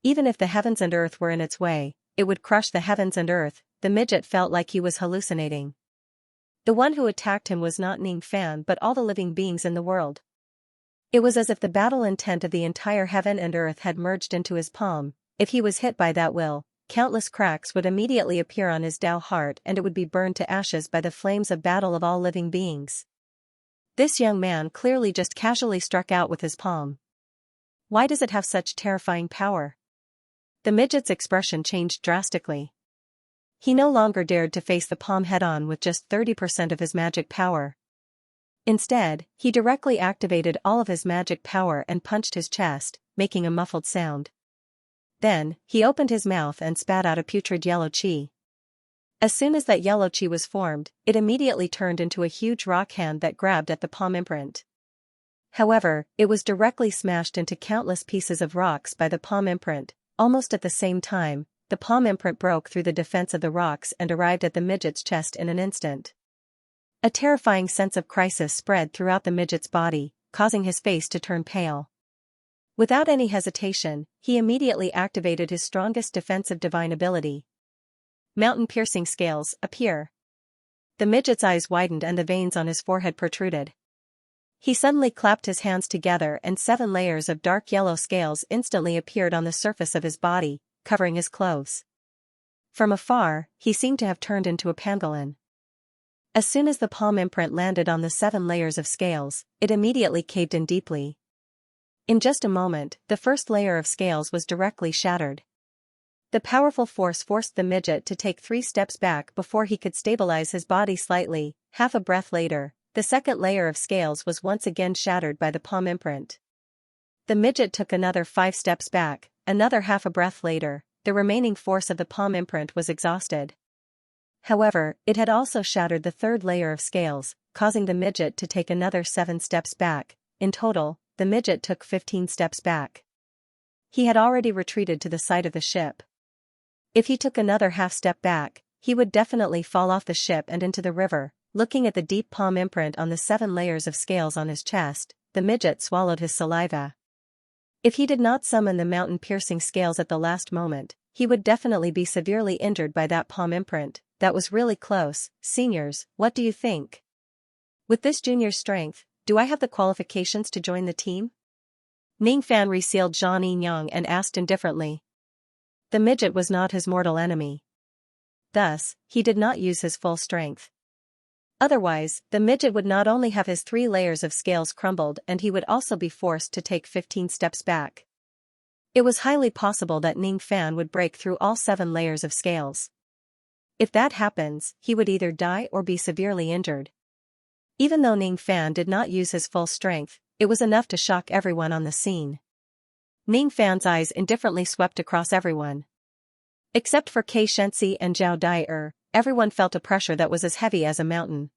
Even if the heavens and earth were in its way, it would crush the heavens and earth. The midget felt like he was hallucinating. The one who attacked him was not Ning Fan but all the living beings in the world. It was as if the battle intent of the entire heaven and earth had merged into his palm. If he was hit by that will, countless cracks would immediately appear on his Dao heart and it would be burned to ashes by the flames of battle of all living beings. This young man clearly just casually struck out with his palm. Why does it have such terrifying power? The midget's expression changed drastically. He no longer dared to face the palm head-on with just 30% of his magic power. Instead, he directly activated all of his magic power and punched his chest, making a muffled sound. Then, he opened his mouth and spat out a putrid yellow qi. As soon as that yellow qi was formed, it immediately turned into a huge rock hand that grabbed at the palm imprint. However, it was directly smashed into countless pieces of rocks by the palm imprint. Almost at the same time, the palm imprint broke through the defense of the rocks and arrived at the midget's chest in an instant. A terrifying sense of crisis spread throughout the midget's body, causing his face to turn pale. Without any hesitation, he immediately activated his strongest defensive divine ability. Mountain-piercing scales appear. The midget's eyes widened and the veins on his forehead protruded. He suddenly clapped his hands together and 7 layers of dark yellow scales instantly appeared on the surface of his body, covering his clothes. From afar, he seemed to have turned into a pangolin. As soon as the palm imprint landed on the 7 layers of scales, it immediately caved in deeply. In just a moment, the first layer of scales was directly shattered. The powerful force forced the midget to take 3 steps back before he could stabilize his body slightly. Half a breath later, the second layer of scales was once again shattered by the palm imprint. The midget took another 5 steps back. Another half a breath later, the remaining force of the palm imprint was exhausted. However, it had also shattered the 3rd layer of scales, causing the midget to take another 7 steps back. In total, the midget took 15 steps back. He had already retreated to the side of the ship. If he took another half step back, he would definitely fall off the ship and into the river. Looking at the deep palm imprint on the 7 layers of scales on his chest, the midget swallowed his saliva. If he did not summon the mountain-piercing scales at the last moment, he would definitely be severely injured by that palm imprint. That was really close. Seniors, what do you think? With this junior's strength, do I have the qualifications to join the team? Ning Fan resealed Zhang Yinyang and asked indifferently. The midget was not his mortal enemy. Thus, he did not use his full strength. Otherwise, the midget would not only have his 3 layers of scales crumbled and he would also be forced to take 15 steps back. It was highly possible that Ning Fan would break through all 7 layers of scales. If that happens, he would either die or be severely injured. Even though Ning Fan did not use his full strength, it was enough to shock everyone on the scene. Ning Fan's eyes indifferently swept across everyone. Except for Xianxia and Zhao Dai, everyone felt a pressure that was as heavy as a mountain.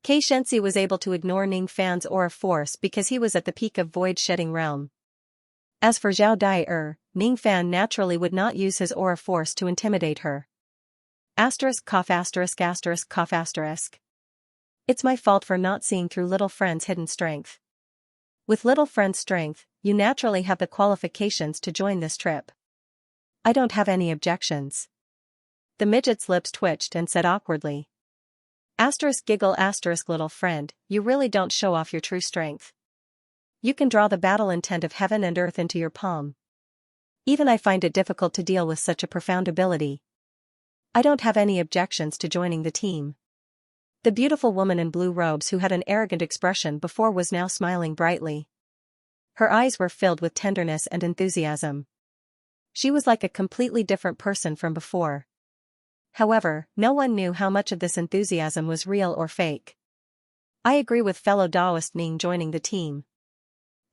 Xianxia was able to ignore Ning Fan's aura force because he was at the peak of void-shedding realm. As for Zhao Dai, Ning Fan naturally would not use his aura force to intimidate her. Cough cough. It's my fault for not seeing through little friend's hidden strength. With little friend strength, you naturally have the qualifications to join this trip. I don't have any objections. The midget's lips twitched and said awkwardly. Giggle little friend, you really don't show off your true strength. You can draw the battle intent of heaven and earth into your palm. Even I find it difficult to deal with such a profound ability. I don't have any objections to joining the team. The beautiful woman in blue robes who had an arrogant expression before was now smiling brightly. Her eyes were filled with tenderness and enthusiasm. She was like a completely different person from before. However, no one knew how much of this enthusiasm was real or fake. I agree with fellow Taoist Ning joining the team.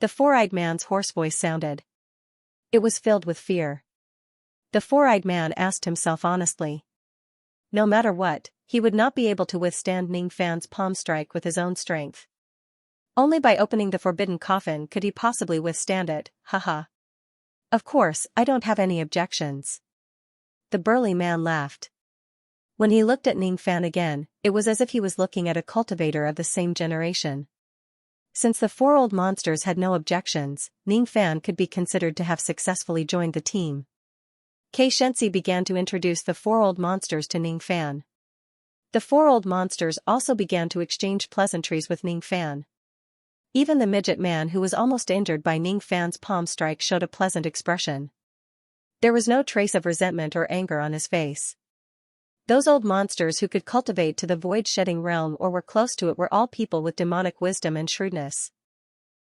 The four-eyed man's hoarse voice sounded. It was filled with fear. The four-eyed man asked himself honestly. No matter what, he would not be able to withstand Ning Fan's palm strike with his own strength. Only by opening the forbidden coffin could he possibly withstand it, haha. Of course, I don't have any objections. The burly man laughed. When he looked at Ning Fan again, it was as if he was looking at a cultivator of the same generation. Since the four old monsters had no objections, Ning Fan could be considered to have successfully joined the team. Xianxia began to introduce the four old monsters to Ning Fan. The four old monsters also began to exchange pleasantries with Ning Fan. Even the midget man who was almost injured by Ning Fan's palm strike showed a pleasant expression. There was no trace of resentment or anger on his face. Those old monsters who could cultivate to the void-shedding realm or were close to it were all people with demonic wisdom and shrewdness.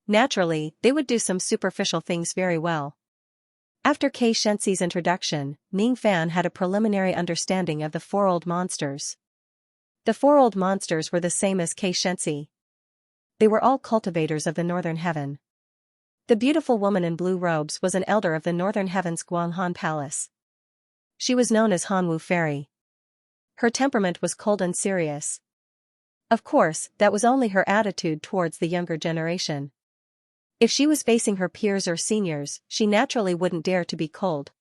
Naturally, they would do some superficial things very well. After Xianxia's introduction, Ning Fan had a preliminary understanding of the four old monsters. The four old monsters were the same as Xianxia. They were all cultivators of the Northern Heaven. The beautiful woman in blue robes was an elder of the Northern Heaven's Guanghan Palace. She was known as Hanwu Fairy. Her temperament was cold and serious. Of course, that was only her attitude towards the younger generation. If she was facing her peers or seniors, she naturally wouldn't dare to be cold.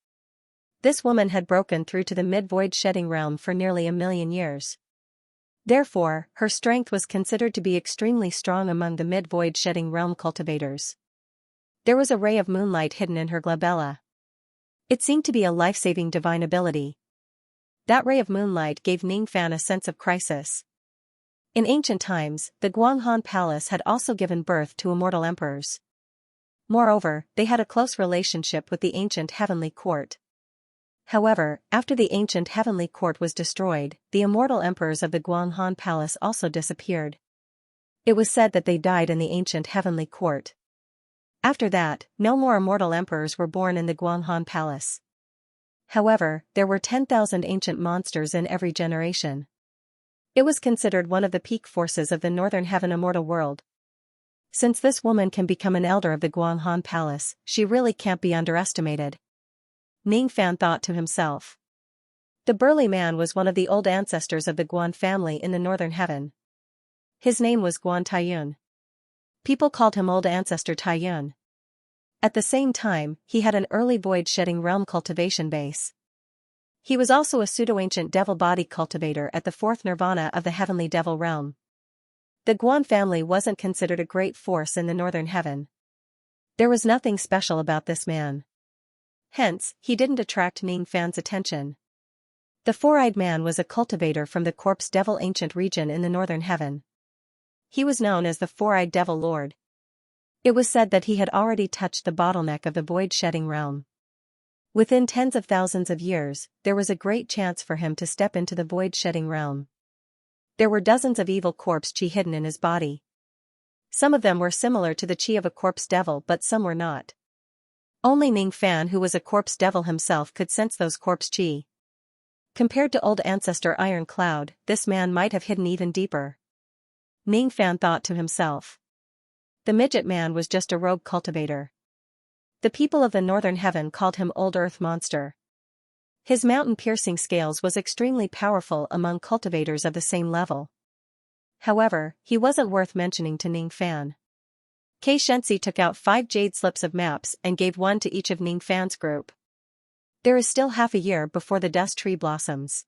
This woman had broken through to the mid-void shedding realm for nearly 1,000,000 years. Therefore, her strength was considered to be extremely strong among the mid-void shedding realm cultivators. There was a ray of moonlight hidden in her glabella. It seemed to be a life-saving divine ability. That ray of moonlight gave Ning Fan a sense of crisis. In ancient times, the Guanghan Palace had also given birth to immortal emperors. Moreover, they had a close relationship with the ancient heavenly court. However, after the ancient heavenly court was destroyed, the immortal emperors of the Guanghan Palace also disappeared. It was said that they died in the ancient heavenly court. After that, no more immortal emperors were born in the Guanghan Palace. However, there were 10,000 ancient monsters in every generation. It was considered one of the peak forces of the Northern Heaven immortal world. Since this woman can become an elder of the Guanghan Palace, she really can't be underestimated. Ning Fan thought to himself. The burly man was one of the old ancestors of the Guan family in the Northern Heaven. His name was Guan Taiyun. People called him Old Ancestor Taiyun. At the same time, he had an early void-shedding realm cultivation base. He was also a pseudo-ancient devil body cultivator at the fourth nirvana of the heavenly devil realm. The Guan family wasn't considered a great force in the Northern Heaven. There was nothing special about this man. Hence, he didn't attract Ning Fan's attention. The four-eyed man was a cultivator from the Corpse Devil ancient region in the Northern Heaven. He was known as the Four-Eyed Devil Lord. It was said that he had already touched the bottleneck of the void-shedding realm. Within tens of thousands of years, there was a great chance for him to step into the void-shedding realm. There were dozens of evil corpse chi hidden in his body. Some of them were similar to the chi of a corpse devil, but some were not. Only Ning Fan, who was a corpse devil himself, could sense those corpse chi. Compared to old ancestor Iron Cloud, this man might have hidden even deeper. Ning Fan thought to himself. The midget man was just a rogue cultivator. The people of the Northern Heaven called him Old Earth Monster. His mountain-piercing scales was extremely powerful among cultivators of the same level. However, he wasn't worth mentioning to Ning Fan. Xianxia took out 5 jade slips of maps and gave one to each of Ning Fan's group. There is still half a year before the dust tree blossoms.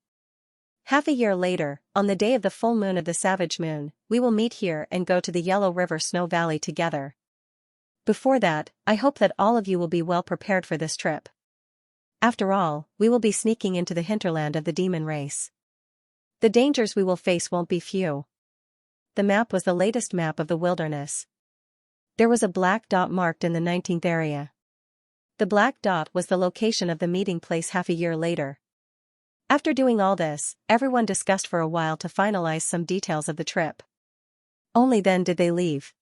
Half a year later, on the day of the full moon of the Savage Moon, we will meet here and go to the Yellow River Snow Valley together. Before that, I hope that all of you will be well prepared for this trip. After all, we will be sneaking into the hinterland of the demon race. The dangers we will face won't be few. The map was the latest map of the wilderness. There was a black dot marked in the 19th area. The black dot was the location of the meeting place half a year later. After doing all this, everyone discussed for a while to finalize some details of the trip. Only then did they leave.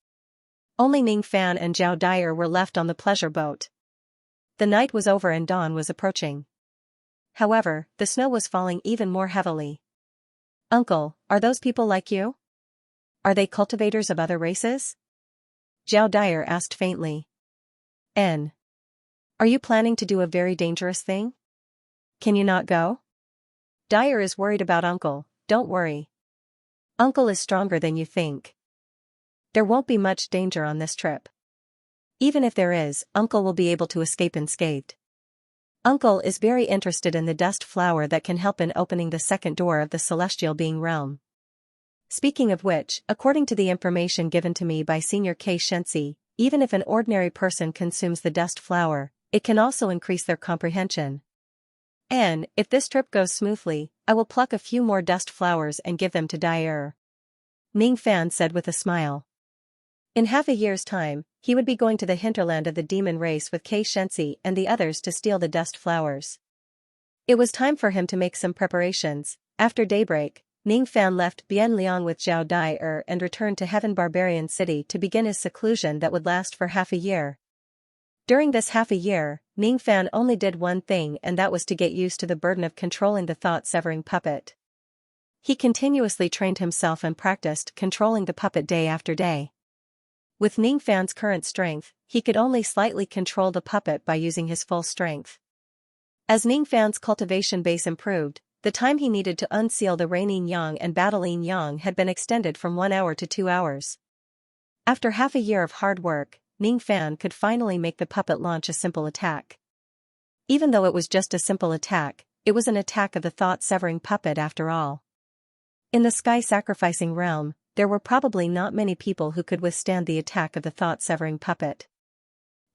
Only Ning Fan and Zhao Dyer were left on the pleasure boat. The night was over and dawn was approaching. However, the snow was falling even more heavily. "Uncle, are those people like you? Are they cultivators of other races?" Zhao Dyer asked faintly. "N. Are you planning to do a very dangerous thing? Can you not go?" "Dyer is worried about Uncle, don't worry. Uncle is stronger than you think. There won't be much danger on this trip. Even if there is, Uncle will be able to escape unscathed. Uncle is very interested in the dust flower that can help in opening the second door of the celestial being realm. Speaking of which, according to the information given to me by Senior Xianxia, even if an ordinary person consumes the dust flower, it can also increase their comprehension. And, if this trip goes smoothly, I will pluck a few more dust flowers and give them to Dyer," Ning Fan said with a smile. In half a year's time, he would be going to the hinterland of the demon race with Xianxia and the others to steal the dust flowers. It was time for him to make some preparations. After daybreak, Ning Fan left Bianliang with Zhao Dyer and returned to Heaven Barbarian City to begin his seclusion that would last for half a year. During this half a year, Ning Fan only did one thing, and that was to get used to the burden of controlling the thought-severing puppet. He continuously trained himself and practiced controlling the puppet day after day. With Ning Fan's current strength, he could only slightly control the puppet by using his full strength. As Ning Fan's cultivation base improved, the time he needed to unseal the Reigning Yang and Battling Yang had been extended from 1 hour to 2 hours. After half a year of hard work, Ning Fan could finally make the puppet launch a simple attack. Even though it was just a simple attack, it was an attack of the thought-severing puppet after all. In the sky-sacrificing realm, there were probably not many people who could withstand the attack of the thought-severing puppet.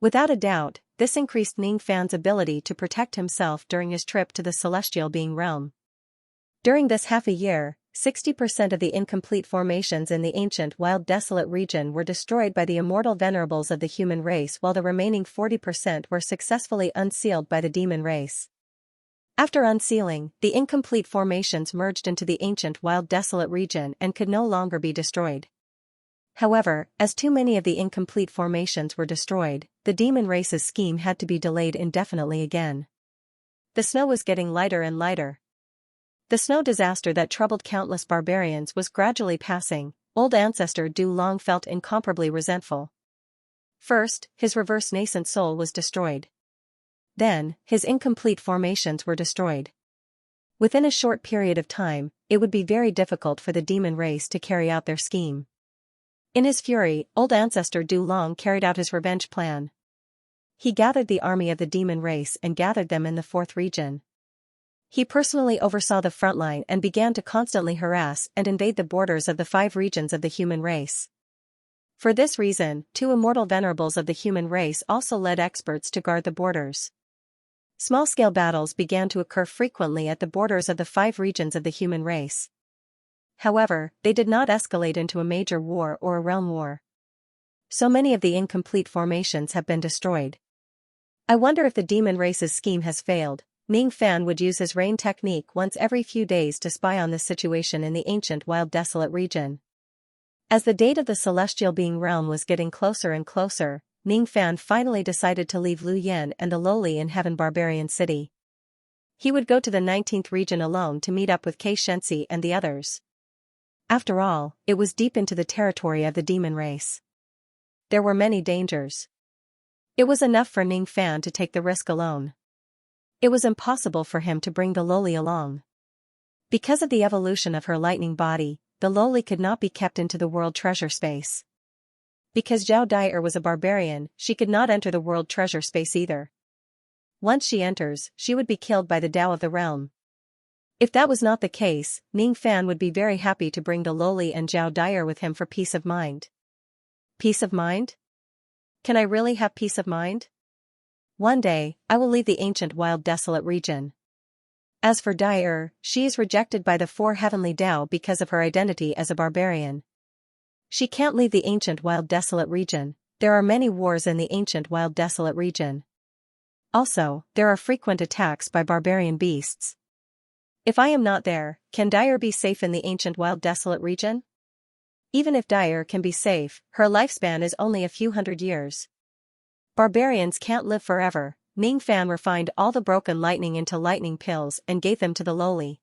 Without a doubt, this increased Ning Fan's ability to protect himself during his trip to the celestial being realm. During this half a year, 60% of the incomplete formations in the ancient wild desolate region were destroyed by the immortal venerables of the human race, while the remaining 40% were successfully unsealed by the demon race. After unsealing, the incomplete formations merged into the ancient wild desolate region and could no longer be destroyed. However, as too many of the incomplete formations were destroyed, the demon race's scheme had to be delayed indefinitely again. The snow was getting lighter and lighter. The snow disaster that troubled countless barbarians was gradually passing. Old Ancestor Du Long felt incomparably resentful. First, his reverse nascent soul was destroyed. Then, his incomplete formations were destroyed. Within a short period of time, it would be very difficult for the demon race to carry out their scheme. In his fury, Old Ancestor Du Long carried out his revenge plan. He gathered the army of the demon race and gathered them in the 4th region. He personally oversaw the front line and began to constantly harass and invade the borders of the 5 regions of the human race. For this reason, 2 immortal venerables of the human race also led experts to guard the borders. Small-scale battles began to occur frequently at the borders of the 5 regions of the human race. However, they did not escalate into a major war or a realm war. So many of the incomplete formations have been destroyed. I wonder if the demon race's scheme has failed. Ning Fan would use his rain technique once every few days to spy on this situation in the ancient wild desolate region. As the date of the celestial being realm was getting closer and closer, Ning Fan finally decided to leave Lu Yen and the lowly in Heaven Barbarian City. He would go to the 19th region alone to meet up with Xianxia and the others. After all, it was deep into the territory of the demon race. There were many dangers. It was enough for Ning Fan to take the risk alone. It was impossible for him to bring the lowly along. Because of the evolution of her lightning body, the lowly could not be kept into the world treasure space. Because Zhao Dyer was a barbarian, she could not enter the world treasure space either. Once she enters, she would be killed by the Tao of the realm. If that was not the case, Ning Fan would be very happy to bring the lowly and Zhao Dyer with him for peace of mind. Peace of mind? Can I really have peace of mind? One day, I will leave the ancient wild desolate region. As for Dai, she is rejected by the four heavenly Tao because of her identity as a barbarian. She can't leave the ancient wild desolate region. There are many wars in the ancient wild desolate region. Also, there are frequent attacks by barbarian beasts. If I am not there, can Dai be safe in the ancient wild desolate region? Even if Dai can be safe, her lifespan is only a few hundred years. Barbarians can't live forever. Ning Fan refined all the broken lightning into lightning pills and gave them to the lowly.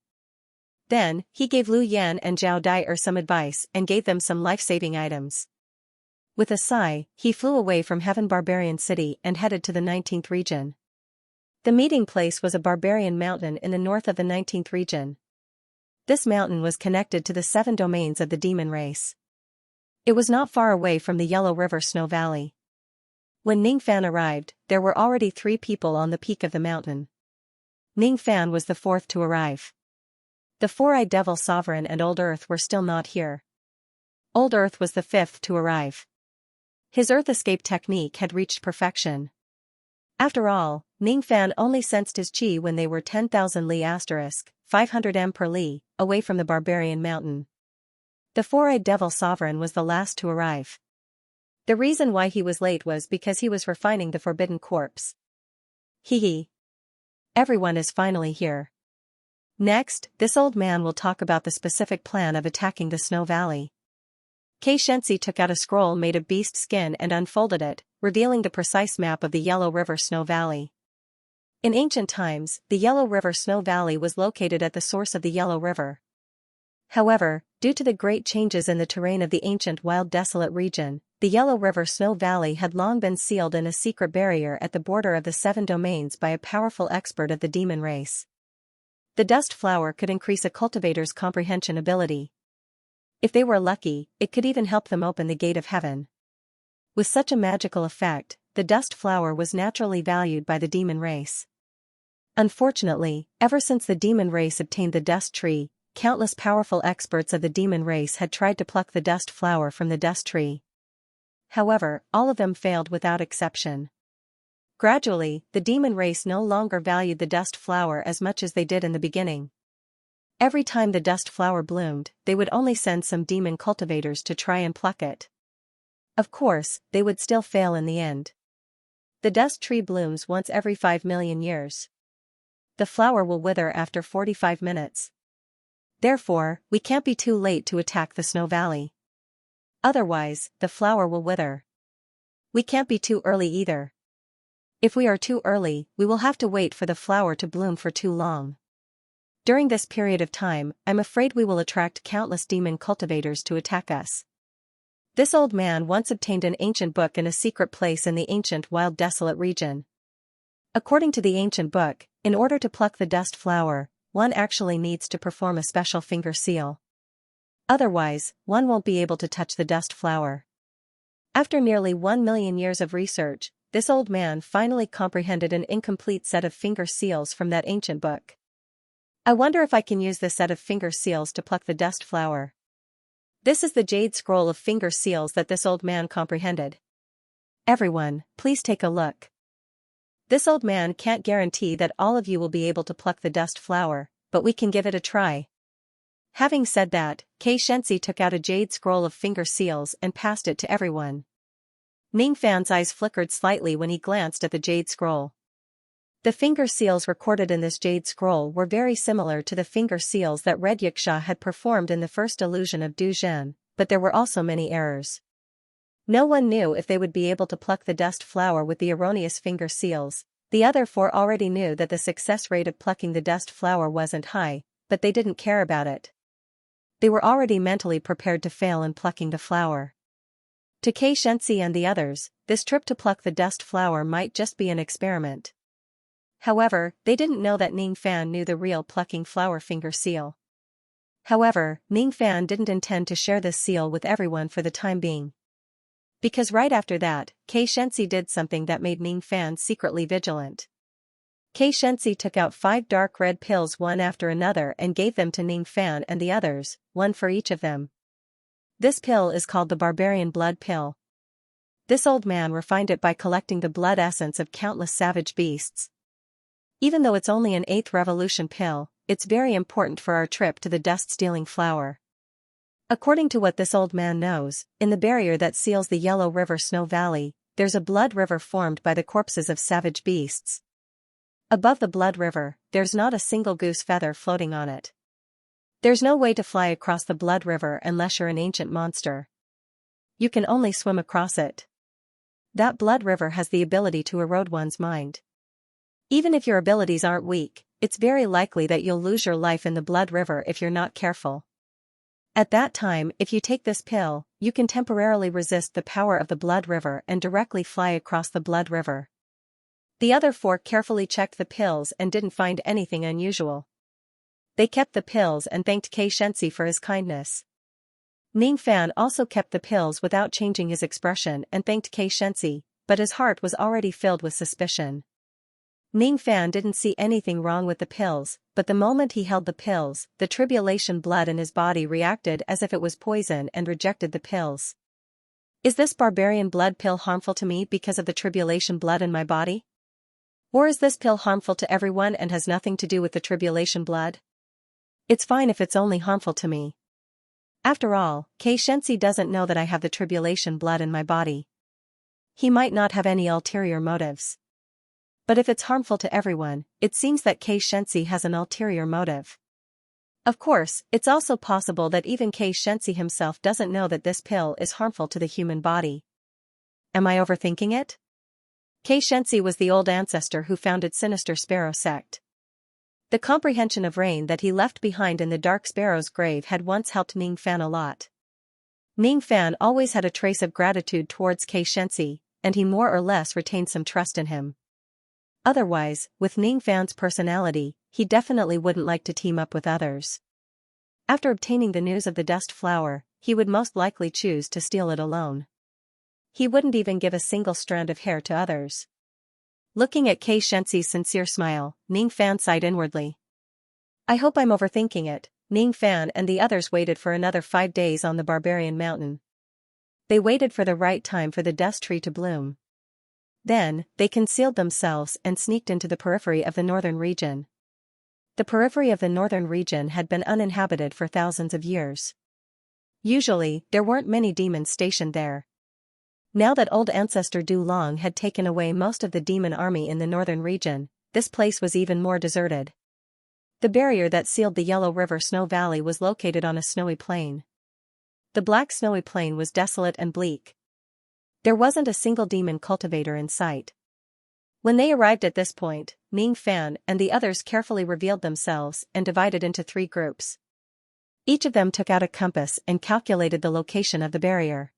Then, he gave Lu Yan and Zhao Dai some advice and gave them some life-saving items. With a sigh, he flew away from Heaven Barbarian City and headed to the 19th region. The meeting place was a barbarian mountain in the north of the 19th region. This mountain was connected to the 7 domains of the demon race. It was not far away from the Yellow River Snow Valley. When Ning Fan arrived, there were already 3 people on the peak of the mountain. Ning Fan was the 4th to arrive. The 4-eyed devil sovereign and Old Earth were still not here. Old Earth was the 5th to arrive. His Earth escape technique had reached perfection. After all, Ning Fan only sensed his chi when they were 10,000 li * 500 m per li, away from the barbarian mountain. The 4-eyed devil sovereign was the last to arrive. The reason why he was late was because he was refining the forbidden corpse. Hee. Everyone is finally here. Next, this old man will talk about the specific plan of attacking the Snow Valley. Xianxia took out a scroll made of beast skin and unfolded it, revealing the precise map of the Yellow River Snow Valley. In ancient times, the Yellow River Snow Valley was located at the source of the Yellow River. However, due to the great changes in the terrain of the ancient wild desolate region, the Yellow River Snow Valley had long been sealed in a secret barrier at the border of the 7 domains by a powerful expert of the demon race. The dust flower could increase a cultivator's comprehension ability. If they were lucky, it could even help them open the gate of heaven. With such a magical effect, the dust flower was naturally valued by the demon race. Unfortunately, ever since the demon race obtained the dust tree, countless powerful experts of the demon race had tried to pluck the dust flower from the dust tree. However, all of them failed without exception. Gradually, the demon race no longer valued the dust flower as much as they did in the beginning. Every time the dust flower bloomed, they would only send some demon cultivators to try and pluck it. Of course, they would still fail in the end. The dust tree blooms once every 5 million years. The flower will wither after 45 minutes. Therefore, we can't be too late to attack the Snow Valley. Otherwise, the flower will wither. We can't be too early either. If we are too early, we will have to wait for the flower to bloom for too long. During this period of time, I'm afraid we will attract countless demon cultivators to attack us. This old man once obtained an ancient book in a secret place in the ancient wild desolate region. According to the ancient book, in order to pluck the dust flower, one actually needs to perform a special finger seal. Otherwise, one won't be able to touch the dust flower. After nearly 1 million years of research, this old man finally comprehended an incomplete set of finger seals from that ancient book. I wonder if I can use this set of finger seals to pluck the dust flower. This is the jade scroll of finger seals that this old man comprehended. Everyone, please take a look. This old man can't guarantee that all of you will be able to pluck the dust flower, but we can give it a try. Having said that, Xianxia took out a jade scroll of finger seals and passed it to everyone. Ning Fan's eyes flickered slightly when he glanced at the jade scroll. The finger seals recorded in this jade scroll were very similar to the finger seals that Red Xianxia had performed in the first illusion of Du Zhen, but there were also many errors. No one knew if they would be able to pluck the dust flower with the erroneous finger seals. The other 4 already knew that the success rate of plucking the dust flower wasn't high, but they didn't care about it. They were already mentally prepared to fail in plucking the flower. To Xianxia and the others, this trip to pluck the dust flower might just be an experiment. However, they didn't know that Ning Fan knew the real plucking flower finger seal. However, Ning Fan didn't intend to share this seal with everyone for the time being. Because right after that, Xianxia did something that made Ning Fan secretly vigilant. Xianxia took out 5 dark red pills one after another and gave them to Ning Fan and the others, one for each of them. This pill is called the Barbarian Blood Pill. This old man refined it by collecting the blood essence of countless savage beasts. Even though it's only an 8th revolution pill, it's very important for our trip to the dust-stealing flower. According to what this old man knows, in the barrier that seals the Yellow River Snow Valley, there's a blood river formed by the corpses of savage beasts. Above the blood river, there's not a single goose feather floating on it. There's no way to fly across the blood river unless you're an ancient monster. You can only swim across it. That blood river has the ability to erode one's mind. Even if your abilities aren't weak, it's very likely that you'll lose your life in the blood river if you're not careful. At that time, if you take this pill, you can temporarily resist the power of the blood river and directly fly across the blood river. The other 4 carefully checked the pills and didn't find anything unusual. They kept the pills and thanked Xianxia for his kindness. Ning Fan also kept the pills without changing his expression and thanked Xianxia, but his heart was already filled with suspicion. Ning Fan didn't see anything wrong with the pills, but the moment he held the pills, the tribulation blood in his body reacted as if it was poison and rejected the pills. Is this barbarian blood pill harmful to me because of the tribulation blood in my body? Or is this pill harmful to everyone and has nothing to do with the tribulation blood? It's fine if it's only harmful to me. After all, Xianxia doesn't know that I have the tribulation blood in my body. He might not have any ulterior motives. But if it's harmful to everyone, it seems that Xianxia has an ulterior motive. Of course, it's also possible that even Xianxia himself doesn't know that this pill is harmful to the human body. Am I overthinking it? Xianxia was the old ancestor who founded Sinister Sparrow sect. The comprehension of rain that he left behind in the Dark Sparrow's grave had once helped Ning Fan a lot. Ning Fan always had a trace of gratitude towards Xianxia, and he more or less retained some trust in him. Otherwise, with Ning Fan's personality, he definitely wouldn't like to team up with others. After obtaining the news of the dust flower, he would most likely choose to steal it alone. He wouldn't even give a single strand of hair to others. Looking at Xianxia's sincere smile, Ning Fan sighed inwardly. I hope I'm overthinking it. Ning Fan and the others waited for another 5 days on the barbarian mountain. They waited for the right time for the dust tree to bloom. Then, they concealed themselves and sneaked into the periphery of the northern region. The periphery of the northern region had been uninhabited for thousands of years. Usually, there weren't many demons stationed there. Now that old ancestor Du Long had taken away most of the demon army in the northern region, this place was even more deserted. The barrier that sealed the Yellow River Snow Valley was located on a snowy plain. The black snowy plain was desolate and bleak. There wasn't a single demon cultivator in sight. When they arrived at this point, Ning Fan and the others carefully revealed themselves and divided into 3 groups. Each of them took out a compass and calculated the location of the barrier.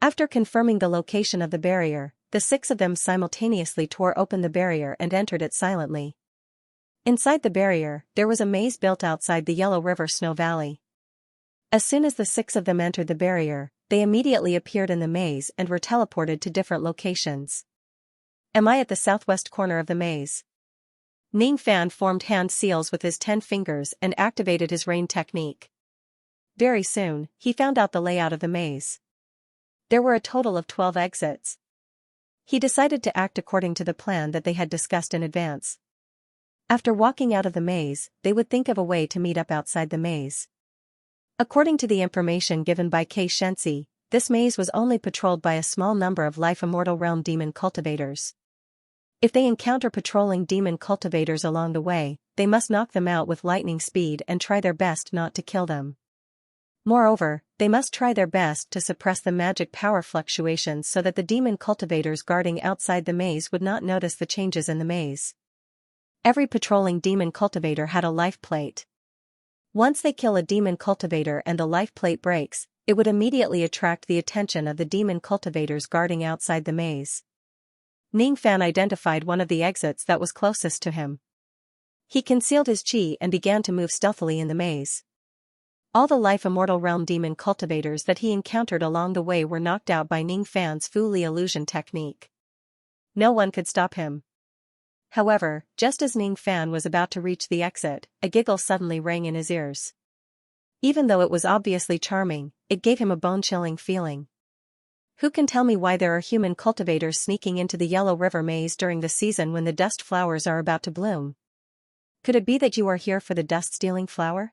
After confirming the location of the barrier, the 6 of them simultaneously tore open the barrier and entered it silently. Inside the barrier, there was a maze built outside the Yellow River Snow Valley. As soon as the 6 of them entered the barrier, they immediately appeared in the maze and were teleported to different locations. Am I at the southwest corner of the maze? Ning Fan formed hand seals with his 10 fingers and activated his rain technique. Very soon, he found out the layout of the maze. There were a total of 12 exits. He decided to act according to the plan that they had discussed in advance. After walking out of the maze, they would think of a way to meet up outside the maze. According to the information given by Xianxia, this maze was only patrolled by a small number of Life Immortal Realm demon cultivators. If they encounter patrolling demon cultivators along the way, they must knock them out with lightning speed and try their best not to kill them. Moreover, they must try their best to suppress the magic power fluctuations so that the demon cultivators guarding outside the maze would not notice the changes in the maze. Every patrolling demon cultivator had a life plate. Once they kill a demon cultivator and the life plate breaks, it would immediately attract the attention of the demon cultivators guarding outside the maze. Ning Fan identified one of the exits that was closest to him. He concealed his chi and began to move stealthily in the maze. All the Life Immortal Realm demon cultivators that he encountered along the way were knocked out by Ning Fan's Fu Li illusion technique. No one could stop him. However, just as Ning Fan was about to reach the exit, a giggle suddenly rang in his ears. Even though it was obviously charming, it gave him a bone-chilling feeling. Who can tell me why there are human cultivators sneaking into the Yellow River maze during the season when the dust flowers are about to bloom? Could it be that you are here for the dust-stealing flower?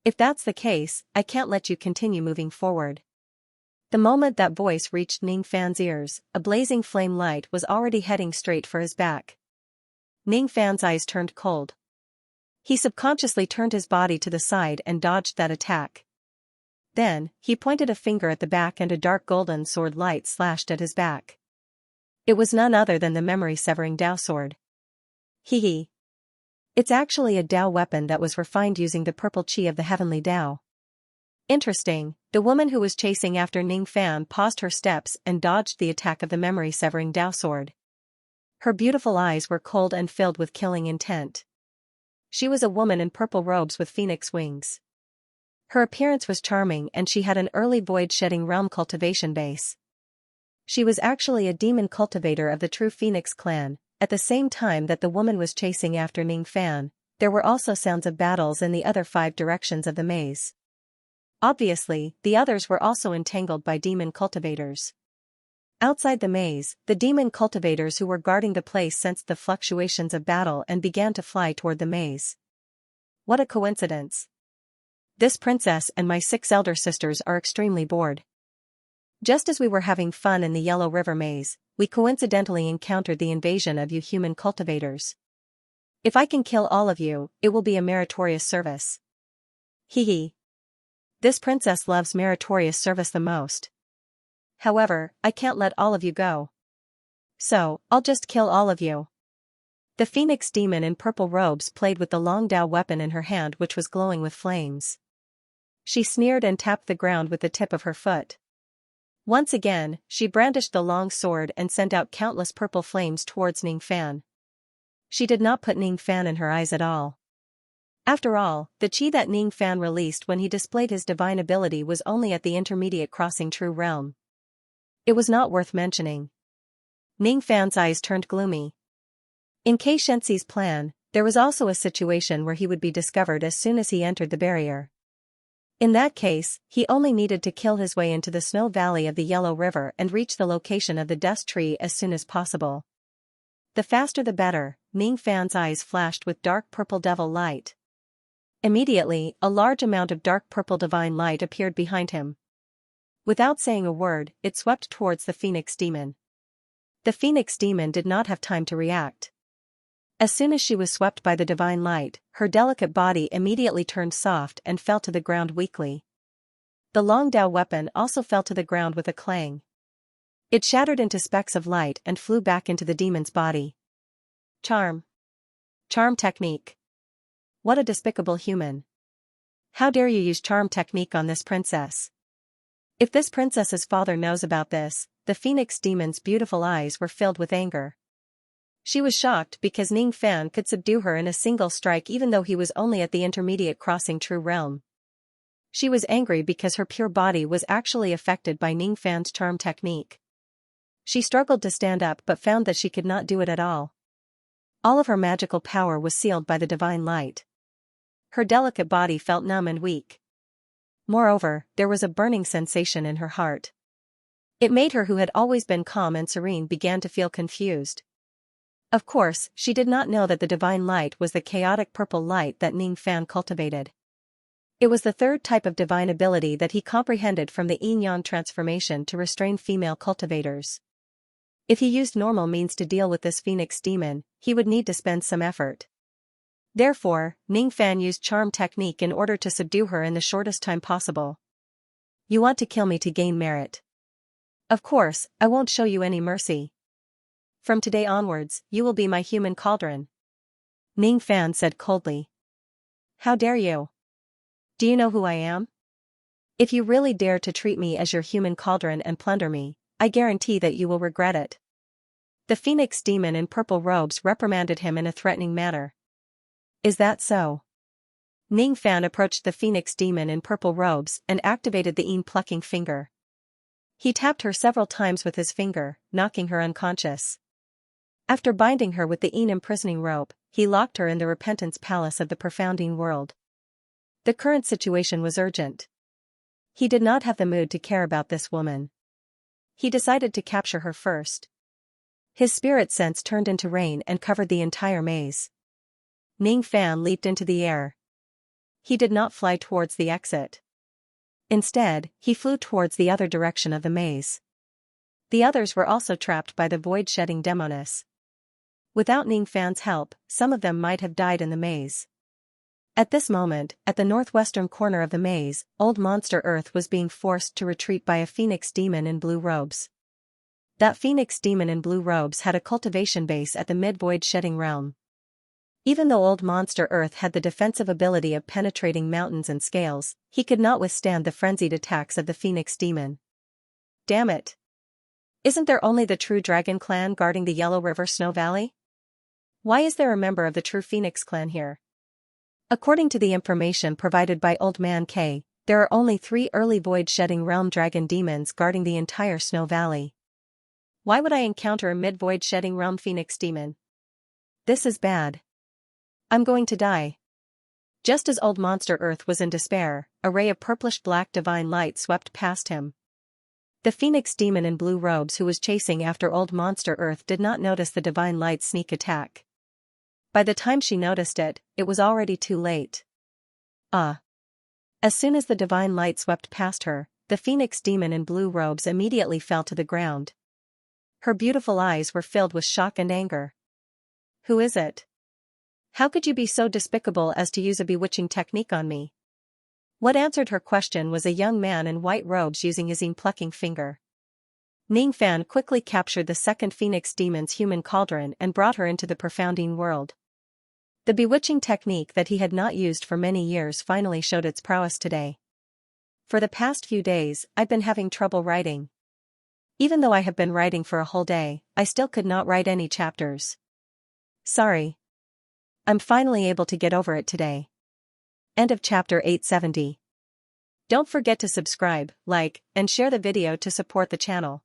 If that's the case, I can't let you continue moving forward. The moment that voice reached Ning Fan's ears, a blazing flame light was already heading straight for his back. Ning Fan's eyes turned cold. He subconsciously turned his body to the side and dodged that attack. Then, he pointed a finger at the back and a dark golden sword light slashed at his back. It was none other than the memory-severing Dao sword. Hee. It's actually a Dao weapon that was refined using the purple chi of the heavenly Dao. Interesting, the woman who was chasing after Ning Fan paused her steps and dodged the attack of the memory-severing Dao sword. Her beautiful eyes were cold and filled with killing intent. She was a woman in purple robes with phoenix wings. Her appearance was charming and she had an early void-shedding realm cultivation base. She was actually a demon cultivator of the true Phoenix clan. At the same time that the woman was chasing after Ning Fan, there were also sounds of battles in the other 5 directions of the maze. Obviously, the others were also entangled by demon cultivators. Outside the maze, the demon cultivators who were guarding the place sensed the fluctuations of battle and began to fly toward the maze. What a coincidence. This princess and my 6 elder sisters are extremely bored. Just as we were having fun in the Yellow River maze, we coincidentally encountered the invasion of you human cultivators. If I can kill all of you, it will be a meritorious service. Hee. This princess loves meritorious service the most. However, I can't let all of you go. So, I'll just kill all of you. The Phoenix demon in purple robes played with the long Dao weapon in her hand which was glowing with flames. She sneered and tapped the ground with the tip of her foot. Once again, she brandished the long sword and sent out countless purple flames towards Ning Fan. She did not put Ning Fan in her eyes at all. After all, the chi that Ning Fan released when he displayed his divine ability was only at the intermediate crossing true realm. It was not worth mentioning. Ning Fan's eyes turned gloomy. In Xianxia's plan, there was also a situation where he would be discovered as soon as he entered the barrier. In that case, he only needed to kill his way into the snow valley of the Yellow River and reach the location of the dust tree as soon as possible. The faster the better. Ning Fan's eyes flashed with dark purple devil light. Immediately, a large amount of dark purple divine light appeared behind him. Without saying a word, it swept towards the Phoenix demon. The Phoenix demon did not have time to react. As soon as she was swept by the divine light, her delicate body immediately turned soft and fell to the ground weakly. The long Dao weapon also fell to the ground with a clang. It shattered into specks of light and flew back into the demon's body. Charm technique. What a despicable human. How dare you use charm technique on this princess? If this princess's father knows about this, the Phoenix demon's beautiful eyes were filled with anger. She was shocked because Ning Fan could subdue her in a single strike even though he was only at the intermediate crossing true realm. She was angry because her pure body was actually affected by Ning Fan's charm technique. She struggled to stand up but found that she could not do it at all. All of her magical power was sealed by the divine light. Her delicate body felt numb and weak. Moreover, there was a burning sensation in her heart. It made her, who had always been calm and serene, began to feel confused. Of course, she did not know that the divine light was the chaotic purple light that Ning Fan cultivated. It was the 3rd type of divine ability that he comprehended from the yin-yang transformation to restrain female cultivators. If he used normal means to deal with this Phoenix demon, he would need to spend some effort. Therefore, Ning Fan used charm technique in order to subdue her in the shortest time possible. You want to kill me to gain merit. Of course, I won't show you any mercy. From today onwards, you will be my human cauldron. Ning Fan said coldly. How dare you? Do you know who I am? If you really dare to treat me as your human cauldron and plunder me, I guarantee that you will regret it. The Phoenix demon in purple robes reprimanded him in a threatening manner. Is that so? Ning Fan approached the Phoenix demon in purple robes and activated the yin plucking finger. He tapped her several times with his finger, knocking her unconscious. After binding her with the yin imprisoning rope, he locked her in the repentance palace of the profounding world. The current situation was urgent. He did not have the mood to care about this woman. He decided to capture her first. His spirit sense turned into rain and covered the entire maze. Ning Fan leaped into the air. He did not fly towards the exit. Instead, he flew towards the other direction of the maze. The others were also trapped by the void-shedding demoness. Without Ning Fan's help, some of them might have died in the maze. At this moment, at the northwestern corner of the maze, Old Monster Earth was being forced to retreat by a phoenix demon in blue robes. That phoenix demon in blue robes had a cultivation base at the mid-void shedding realm. Even though Old Monster Earth had the defensive ability of penetrating mountains and scales, he could not withstand the frenzied attacks of the phoenix demon. Damn it! Isn't there only the true dragon clan guarding the Yellow River Snow Valley? Why is there a member of the true phoenix clan here? According to the information provided by Old Man K, there are only 3 early void-shedding realm dragon demons guarding the entire Snow Valley. Why would I encounter a mid-void-shedding realm phoenix demon? This is bad. I'm going to die. Just as Old Monster Earth was in despair, a ray of purplish-black divine light swept past him. The phoenix demon in blue robes who was chasing after Old Monster Earth did not notice the divine light's sneak attack. By the time she noticed it, it was already too late. As soon as the divine light swept past her, the phoenix demon in blue robes immediately fell to the ground. Her beautiful eyes were filled with shock and anger. Who is it? How could you be so despicable as to use a bewitching technique on me? What answered her question was a young man in white robes using his plucking finger. Ning Fan quickly captured the second phoenix demon's human cauldron and brought her into the profounding world. The bewitching technique that he had not used for many years finally showed its prowess today. For the past few days, I've been having trouble writing. Even though I have been writing for a whole day, I still could not write any chapters. Sorry. I'm finally able to get over it today. End of chapter 870. Don't forget to subscribe, like, and share the video to support the channel.